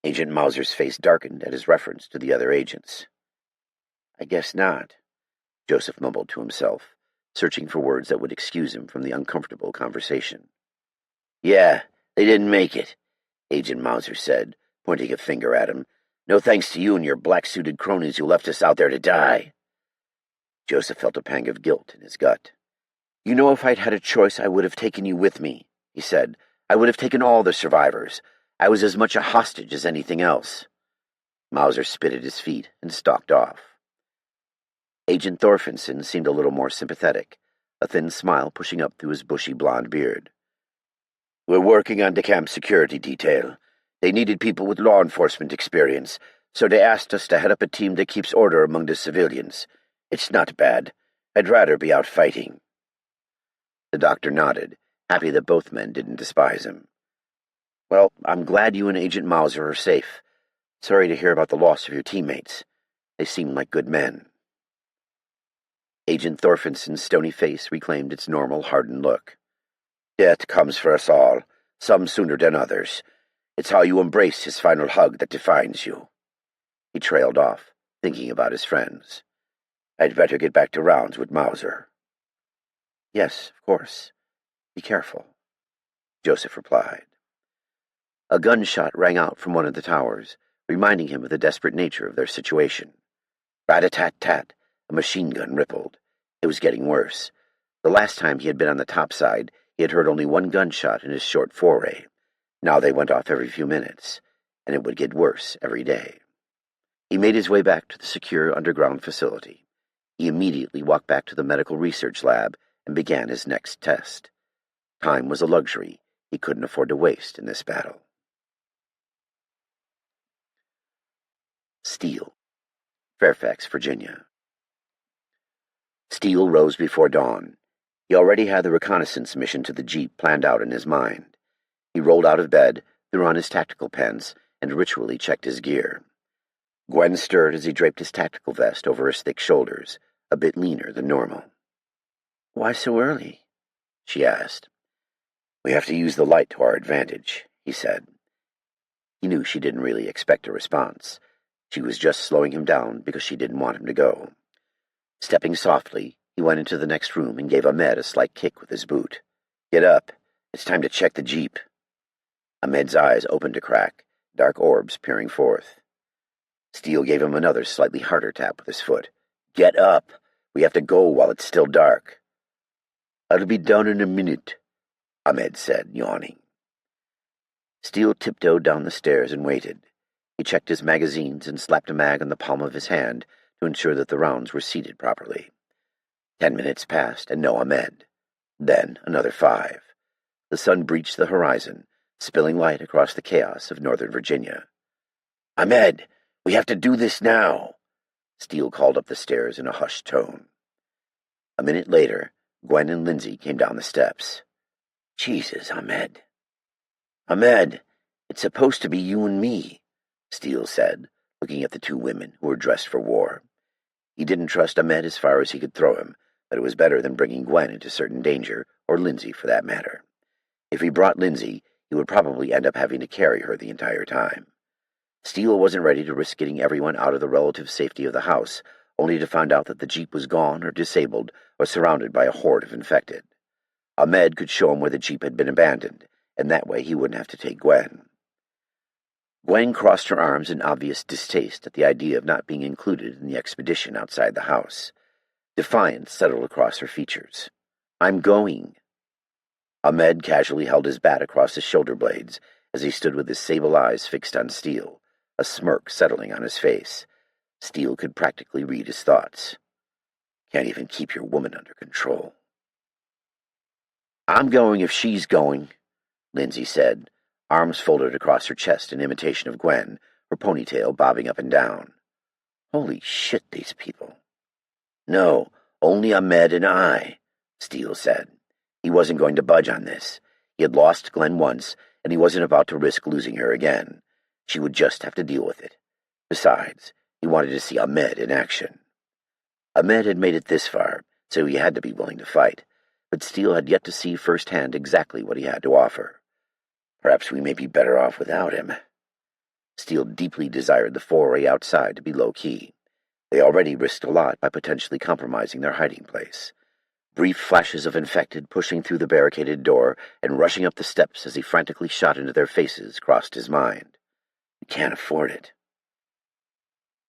A: Agent Mauser's face darkened at his reference to the other agents. "I guess not," Joseph mumbled to himself, searching for words that would excuse him from the uncomfortable conversation. "Yeah, they didn't make it," Agent Mauser said, pointing a finger at him. "No thanks to you and your black-suited cronies who left us out there to die." Joseph felt a pang of guilt in his gut. "You know, if I'd had a choice, I would have taken you with me," he said. "I would have taken all the survivors. I was as much a hostage as anything else." Mauser spit at his feet and stalked off. Agent Thorfinson seemed a little more sympathetic, a thin smile pushing up through his bushy blond beard. "We're working on the camp security detail. They needed people with law enforcement experience, so they asked us to head up a team that keeps order among the civilians. It's not bad. I'd rather be out fighting." The doctor nodded, happy that both men didn't despise him. "Well, I'm glad you and Agent Mauser are safe. Sorry to hear about the loss of your teammates. They seemed like good men." Agent Thorfinson's stony face reclaimed its normal, hardened look. "Death comes for us all, some sooner than others. It's how you embrace his final hug that defines you." He trailed off, thinking about his friends. "I'd better get back to rounds with Mauser." "Yes, of course. Be careful," Joseph replied. A gunshot rang out from one of the towers, reminding him of the desperate nature of their situation. Rat-a-tat-tat, a machine gun rippled. It was getting worse. The last time he had been on the top side, he had heard only one gunshot in his short foray. Now they went off every few minutes, and it would get worse every day. He made his way back to the secure underground facility. He immediately walked back to the medical research lab and began his next test. Time was a luxury he couldn't afford to waste in this battle. Steele, Fairfax, Virginia. Steele rose before dawn. He already had the reconnaissance mission to the jeep planned out in his mind. He rolled out of bed, threw on his tactical pants, and ritually checked his gear. Gwen stirred as he draped his tactical vest over his thick shoulders, a bit leaner than normal. "Why so early?" she asked. "We have to use the light to our advantage,"
B: he said. He knew she didn't really expect a response. She was just slowing him down because she didn't want him to go. Stepping softly, he went into the next room and gave Ahmed a slight kick with his boot. "Get up. It's time to check the jeep." Ahmed's eyes opened a crack, dark orbs peering forth. Steele gave him another slightly harder tap with his foot. "Get up. We have to go while it's still dark." "I'll be down in a minute," Ahmed said, yawning. Steele tiptoed down the stairs and waited. He checked his magazines and slapped a mag on the palm of his hand to ensure that the rounds were seated properly. 10 minutes passed, and no Ahmed. Then another 5. The sun breached the horizon, spilling light across the chaos of Northern Virginia. "Ahmed, we have to do this now," Steele called up the stairs in a hushed tone. A minute later, Gwen and Lindsay came down the steps. "Jesus, Ahmed." "Ahmed, it's supposed to be you and me," Steele said, looking at the 2 women who were dressed for war. He didn't trust Ahmed as far as he could throw him, but it was better than bringing Gwen into certain danger, or Lindsay for that matter. If he brought Lindsay, he would probably end up having to carry her the entire time. Steele wasn't ready to risk getting everyone out of the relative safety of the house, only to find out that the jeep was gone or disabled or surrounded by a horde of infected. Ahmed could show him where the jeep had been abandoned, and that way he wouldn't have to take Gwen. Gwen crossed her arms in obvious distaste at the idea of not being included in the expedition outside the house. Defiance settled across her features. "I'm going." Ahmed casually held his bat across his shoulder blades as he stood with his sable eyes fixed on Steele, a smirk settling on his face. Steele could practically read his thoughts. "Can't even keep your woman under control." "I'm going if she's going," Lindsay said, arms folded across her chest in imitation of Gwen, her ponytail bobbing up and down. Holy shit, these people. "No, only Ahmed and I," Steele said. He wasn't going to budge on this. He had lost Glenn once, and he wasn't about to risk losing her again. She would just have to deal with it. Besides, he wanted to see Ahmed in action. Ahmed had made it this far, so he had to be willing to fight, but Steele had yet to see firsthand exactly what he had to offer. Perhaps we may be better off without him. Steele deeply desired the foray outside to be low-key. They already risked a lot by potentially compromising their hiding place. Brief flashes of infected pushing through the barricaded door and rushing up the steps as he frantically shot into their faces crossed his mind. We can't afford it.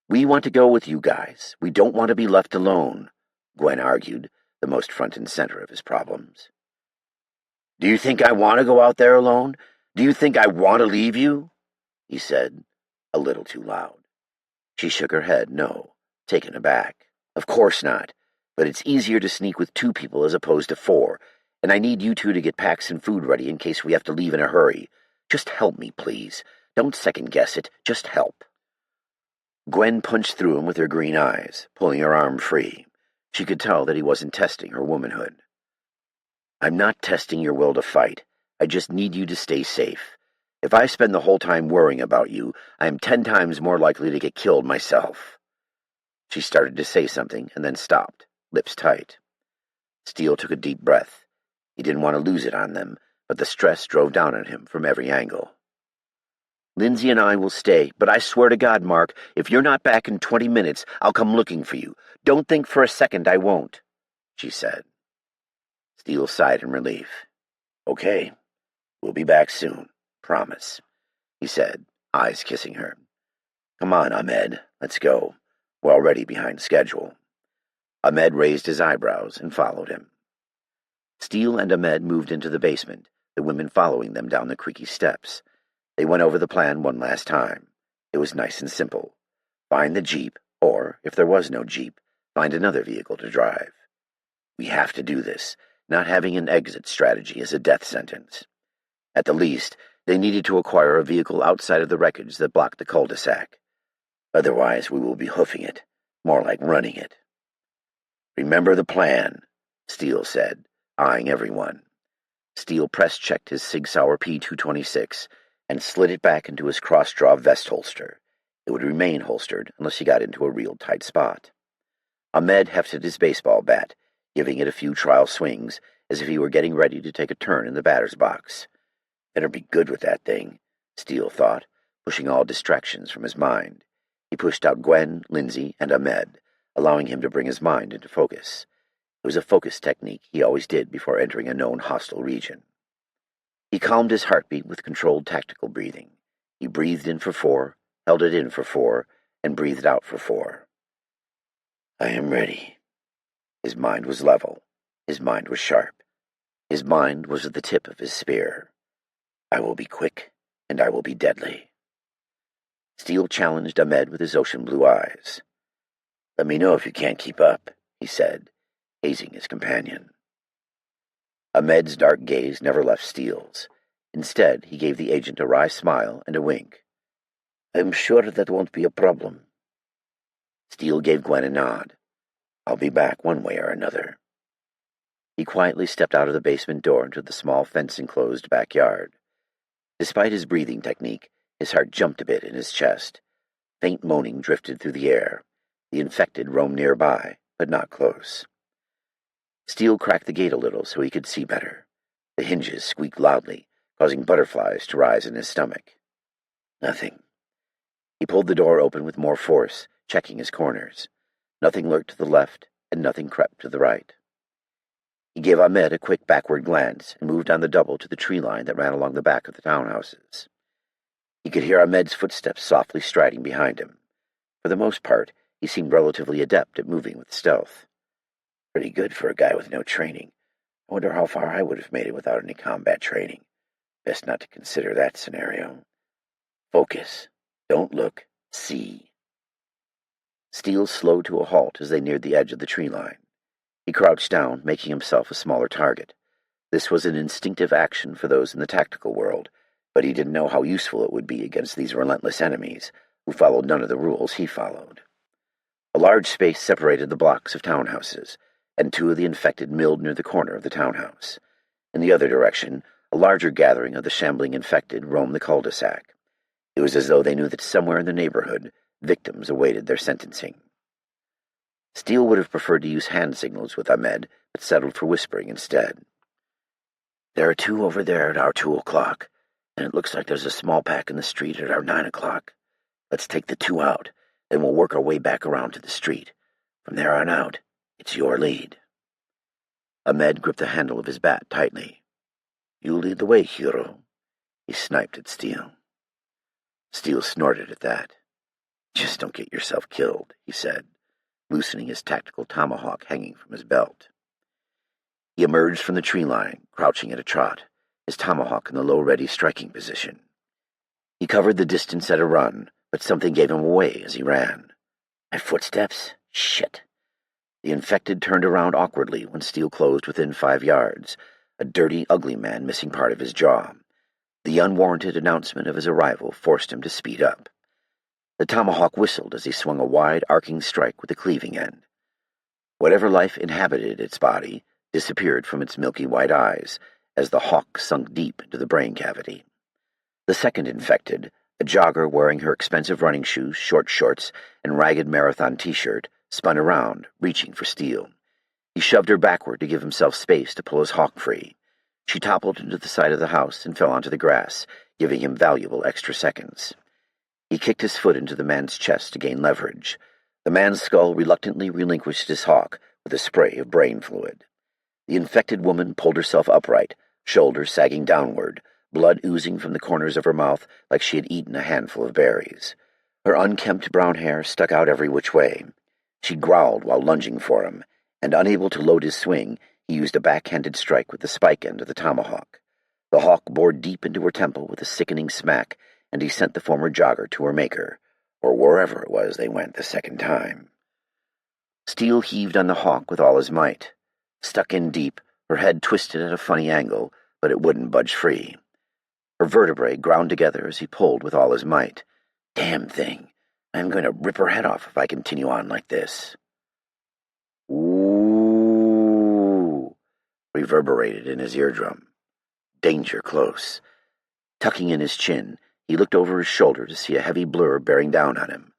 B: "We want to go with you guys. We don't want to be left alone," Gwen argued, the most front and center of his problems. "Do you think I want to go out there alone? Do you think I want to leave you?" he said, a little too loud. She shook her head, no, taken aback. "Of course not. But it's easier to sneak with 2 people as opposed to 4, and I need you 2 to get packs and food ready in case we have to leave in a hurry. Just help me, please. Don't second-guess it. Just help." Gwen punched through him with her green eyes, pulling her arm free. She could tell that he wasn't testing her womanhood. "I'm not testing your will to fight. I just need you to stay safe. If I spend the whole time worrying about you, I am 10 times more likely to get killed myself." She started to say something and then stopped, lips tight. Steele took a deep breath. He didn't want to lose it on them, but the stress drove down on him from every angle. "Lindsay and I will stay, but I swear to God, Mark, if you're not back in 20 minutes, I'll come looking for you. Don't think for a second I won't," she said. Steele sighed in relief. "Okay, we'll be back soon, promise," he said, eyes kissing her. "Come on, Ahmed, let's go. We're already behind schedule." Ahmed raised his eyebrows and followed him. Steele and Ahmed moved into the basement, the women following them down the creaky steps. They went over the plan one last time. It was nice and simple. Find the jeep, or, if there was no jeep, find another vehicle to drive. We have to do this. Not having an exit strategy is a death sentence. At the least, they needed to acquire a vehicle outside of the wreckage that blocked the cul-de-sac. Otherwise, we will be hoofing it, more like running it. "Remember the plan," Steele said, eyeing everyone. Steele press-checked his Sig Sauer P-226 and slid it back into his cross-draw vest holster. It would remain holstered unless he got into a real tight spot. Ahmed hefted his baseball bat, giving it a few trial swings as if he were getting ready to take a turn in the batter's box. Better be good with that thing, Steele thought, pushing all distractions from his mind. He pushed out Gwen, Lindsay, and Ahmed, allowing him to bring his mind into focus. It was a focus technique he always did before entering a known hostile region. He calmed his heartbeat with controlled tactical breathing. He breathed in for 4, held it in for 4, and breathed out for 4. I am ready. His mind was level. His mind was sharp. His mind was at the tip of his spear. I will be quick, and I will be deadly. Steele challenged Ahmed with his ocean blue eyes. Let me know if you can't keep up, he said, hazing his companion. Ahmed's dark gaze never left Steele's. Instead, he gave the agent a wry smile and a wink. I'm sure that won't be a problem. Steele gave Gwen a nod. I'll be back one way or another. He quietly stepped out of the basement door into the small fence-enclosed backyard. Despite his breathing technique, his heart jumped a bit in his chest. Faint moaning drifted through the air. The infected roamed nearby, but not close. Steele cracked the gate a little so he could see better. The hinges squeaked loudly, causing butterflies to rise in his stomach. Nothing. He pulled the door open with more force, checking his corners. Nothing lurked to the left, and nothing crept to the right. He gave Ahmed a quick backward glance and moved on the double to the tree line that ran along the back of the townhouses. He could hear Ahmed's footsteps softly striding behind him. For the most part, he seemed relatively adept at moving with stealth. Pretty good for a guy with no training. I wonder how far I would have made it without any combat training. Best not to consider that scenario. Focus. Don't look. See. Steele slowed to a halt as they neared the edge of the tree line. He crouched down, making himself a smaller target. This was an instinctive action for those in the tactical world, but he didn't know how useful it would be against these relentless enemies, who followed none of the rules he followed. A large space separated the blocks of townhouses, and 2 of the infected milled near the corner of the townhouse. In the other direction, a larger gathering of the shambling infected roamed the cul-de-sac. It was as though they knew that somewhere in the neighborhood, victims awaited their sentencing. Steele would have preferred to use hand signals with Ahmed, but settled for whispering instead. There are 2 over there at our 2 o'clock, and it looks like there's a small pack in the street at our 9 o'clock. Let's take the 2 out, then we'll work our way back around to the street. From there on out, it's your lead. Ahmed gripped the handle of his bat tightly. You lead the way, hero. He sniped at Steele. Steele snorted at that. Just don't get yourself killed, he said, loosening his tactical tomahawk hanging from his belt. He emerged from the tree line, crouching at a trot, his tomahawk in the low-ready striking position. He covered the distance at a run, but something gave him away as he ran. My footsteps? Shit. The infected turned around awkwardly when Steele closed within 5 yards, a dirty, ugly man missing part of his jaw. The unwarranted announcement of his arrival forced him to speed up. The tomahawk whistled as he swung a wide, arcing strike with a cleaving end. Whatever life inhabited its body disappeared from its milky white eyes as the hawk sunk deep into the brain cavity. The second infected, a jogger wearing her expensive running shoes, short shorts, and ragged marathon t-shirt, spun around, reaching for Steele. He shoved her backward to give himself space to pull his hawk free. She toppled into the side of the house and fell onto the grass, giving him valuable extra seconds. He kicked his foot into the man's chest to gain leverage. The man's skull reluctantly relinquished his hawk with a spray of brain fluid. The infected woman pulled herself upright, shoulders sagging downward, blood oozing from the corners of her mouth like she had eaten a handful of berries. Her unkempt brown hair stuck out every which way. She growled while lunging for him, and unable to load his swing, he used a backhanded strike with the spike end of the tomahawk. The hawk bored deep into her temple with a sickening smack, and he sent the former jogger to her maker, or wherever it was they went the second time. Steele heaved on the hawk with all his might. Stuck in deep, her head twisted at a funny angle, but it wouldn't budge free. Her vertebrae ground together as he pulled with all his might. Damn thing! I'm going to rip her head off if I continue on like this. Ooh! Reverberated in his eardrum. Danger close. Tucking in his chin, he looked over his shoulder to see a heavy blur bearing down on him.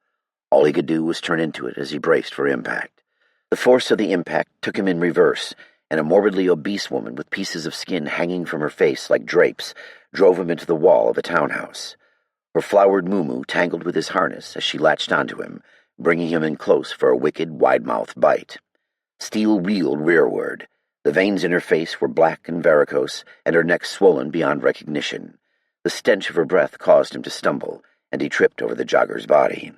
B: All he could do was turn into it as he braced for impact. The force of the impact took him in reverse,
A: and a morbidly obese woman with pieces of skin hanging from her face like drapes drove him into the wall of a townhouse. Her flowered muumuu tangled with his harness as she latched onto him, bringing him in close for a wicked, wide-mouthed bite. Steele reeled rearward. The veins in her face were black and varicose, and her neck swollen beyond recognition. The stench of her breath caused him to stumble, and he tripped over the jogger's body.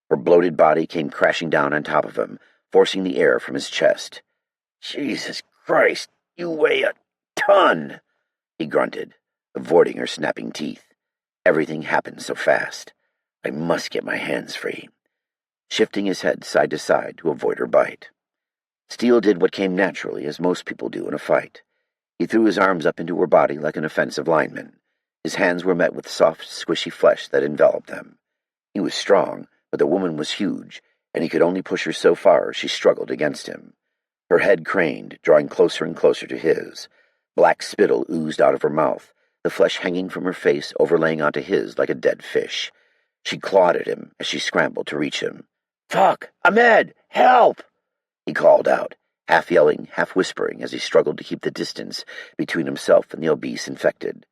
A: Her bloated body came crashing down on top of him, forcing the air from his chest. "Jesus Christ, you weigh a ton!" he grunted, avoiding her snapping teeth. Everything happened so fast. I must get my hands free. Shifting his head side to side to avoid her bite. Steele did what came naturally, as most people do in a fight. He threw his arms up into her body like an offensive lineman. His hands were met with soft, squishy flesh that enveloped them. He was strong, but the woman was huge, and he could only push her so far as she struggled against him. Her head craned, drawing closer and closer to his. Black spittle oozed out of her mouth, the flesh hanging from her face overlaying onto his like a dead fish. She clawed at him as she scrambled to reach him. "Fuck! Ahmed! Help!" he called out, half yelling, half whispering as he struggled to keep the distance between himself and the obese infected.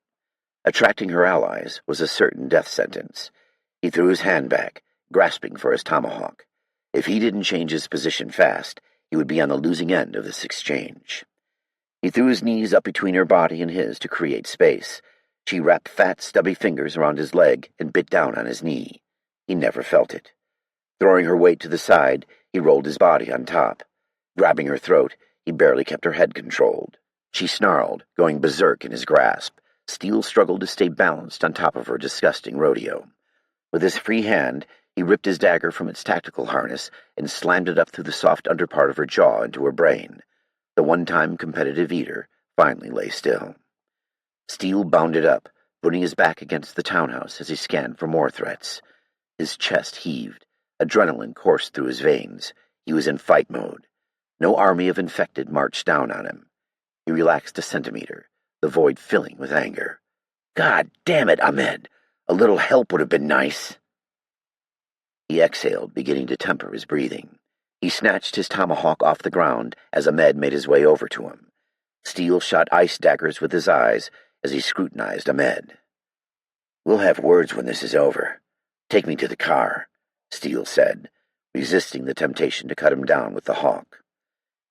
A: Attracting her allies was a certain death sentence. He threw his hand back, grasping for his tomahawk. If he didn't change his position fast, he would be on the losing end of this exchange. He threw his knees up between her body and his to create space. She wrapped fat, stubby fingers around his leg and bit down on his knee. He never felt it. Throwing her weight to the side, he rolled his body on top. Grabbing her throat, he barely kept her head controlled. She snarled, going berserk in his grasp. Steele struggled to stay balanced on top of her disgusting rodeo. With his free hand, he ripped his dagger from its tactical harness and slammed it up through the soft underpart of her jaw into her brain. The one-time competitive eater finally lay still. Steele bounded up, putting his back against the townhouse as he scanned for more threats. His chest heaved. Adrenaline coursed through his veins. He was in fight mode. No army of infected marched down on him. He relaxed a centimeter, the void filling with anger. "God damn it, Ahmed! A little help would have been nice." He exhaled, beginning to temper his breathing. He snatched his tomahawk off the ground as Ahmed made his way over to him. Steele shot ice daggers with his eyes as he scrutinized Ahmed. "We'll have words when this is over. Take me to the car," Steele said, resisting the temptation to cut him down with the hawk.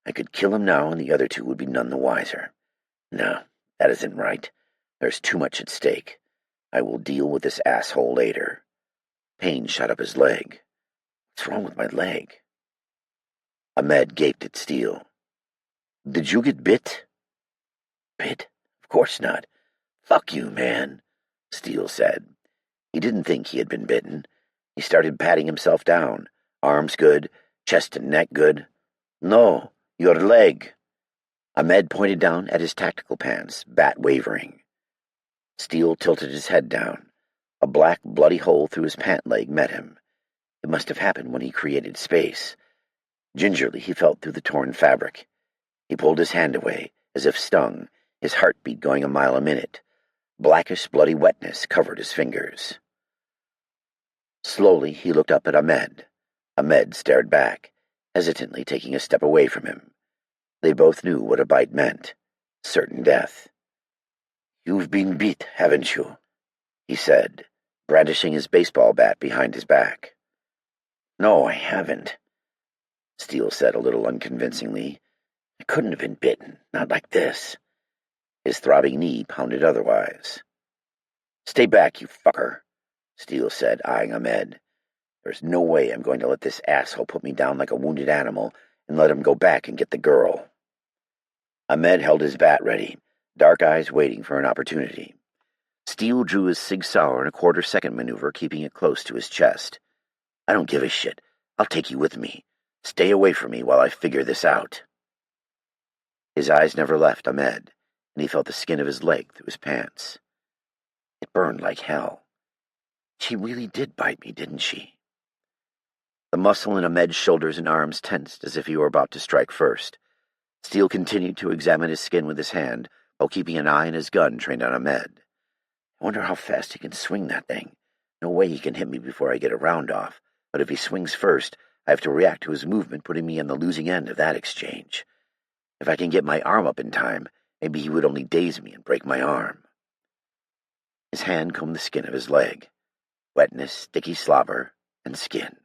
A: "I could kill him now and the other two would be none the wiser. No, that isn't right. There's too much at stake. I will deal with this asshole later." Pain shot up his leg. "What's wrong with my leg?" Ahmed gaped at Steele. "Did you get bit?" "Bit? Of course not. Fuck you, man," Steele said. He didn't think he had been bitten. He started patting himself down. Arms good, chest and neck good. "No, your leg." Ahmed pointed down at his tactical pants, bat wavering. Steele tilted his head down. A black, bloody hole through his pant leg met him. It must have happened when he created space. Gingerly he felt through the torn fabric. He pulled his hand away, as if stung, his heartbeat going a mile a minute. Blackish, bloody wetness covered his fingers. Slowly he looked up at Ahmed. Ahmed stared back, hesitantly taking a step away from him. They both knew what a bite meant. Certain death. "You've been bit, haven't you?" he said, brandishing his baseball bat behind his back. "No, I haven't," Steele said a little unconvincingly. "I couldn't have been bitten, not like this." His throbbing knee pounded otherwise. "Stay back, you fucker," Steele said, eyeing Ahmed. "There's no way I'm going to let this asshole put me down like a wounded animal and let him go back and get the girl." Ahmed held his bat ready, dark eyes waiting for an opportunity. Steele drew his Sig Sauer in a quarter-second maneuver, keeping it close to his chest. "I don't give a shit. I'll take you with me. Stay away from me while I figure this out." His eyes never left Ahmed, and he felt the skin of his leg through his pants. It burned like hell. She really did bite me, didn't she? The muscle in Ahmed's shoulders and arms tensed as if he were about to strike first. Steele continued to examine his skin with his hand, while keeping an eye and his gun trained on Ahmed. "I wonder how fast he can swing that thing. No way he can hit me before I get a round off, but if he swings first, I have to react to his movement, putting me on the losing end of that exchange.
B: If I can get my arm up in time, maybe he would only daze me and break my arm. His hand combed the skin of his leg. Wetness, sticky slobber, and skin.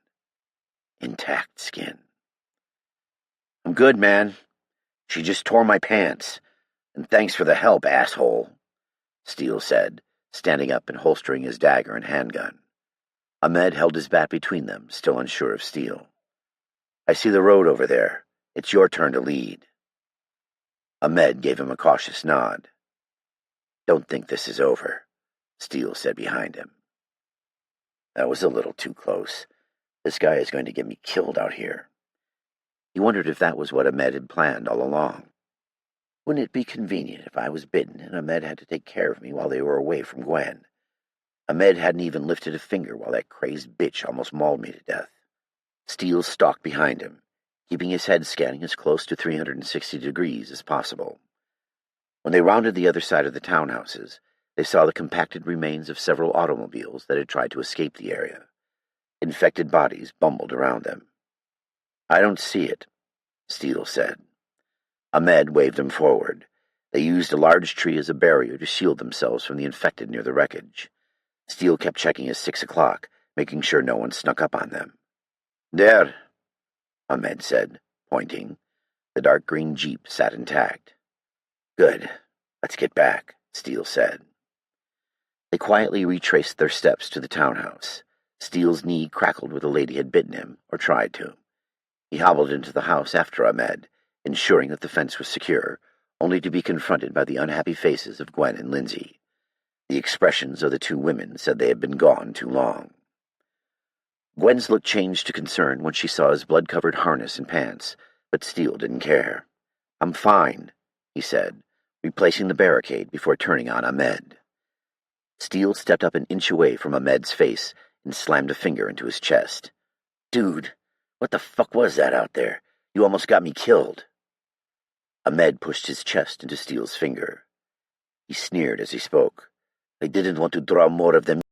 B: Intact skin. I'm good, man. She just tore my pants. And thanks for the help, asshole, Steele said, standing up and holstering his dagger and handgun. Ahmed held his bat between them, still unsure of Steele. I see the road over there. It's your turn to lead. Ahmed gave him a cautious nod. Don't think this is over, Steele said behind him. That was a little too close. This guy is going to get me killed out here. He wondered if that was what Ahmed had planned all along. Wouldn't it be convenient if I was bitten and Ahmed had to take care of me while they were away from Gwen? Ahmed hadn't even lifted a finger while that crazed bitch almost mauled me to death. Steele stalked behind him, keeping his head scanning as close to 360 degrees as possible. When they rounded the other side of the townhouses, they saw the compacted remains of several automobiles that had tried to escape the area. Infected bodies bumbled around them. I don't see it, Steele said. Ahmed waved him forward. They used a large tree as a barrier to shield themselves from the infected near the wreckage. Steele kept checking his 6 o'clock, making sure no one snuck up on them. There, Ahmed said, pointing. The dark green jeep sat intact. Good. Let's get back, Steele said. They quietly retraced their steps to the townhouse. Steele's knee crackled where the lady had bitten him, or tried to. He hobbled into the house after Ahmed, ensuring that the fence was secure, only to be confronted by the unhappy faces of Gwen and Lindsay. The expressions of the two women said they had been gone too long. Gwen's look changed to concern when she saw his blood-covered harness and pants, but Steele didn't care. I'm fine, he said, replacing the barricade before turning on Ahmed. Steele stepped up an inch away from Ahmed's face and slammed a finger into his chest. Dude, what the fuck was that out there? You almost got me killed. Ahmed pushed his chest into Steele's finger. He sneered as he spoke. I didn't want to draw more of them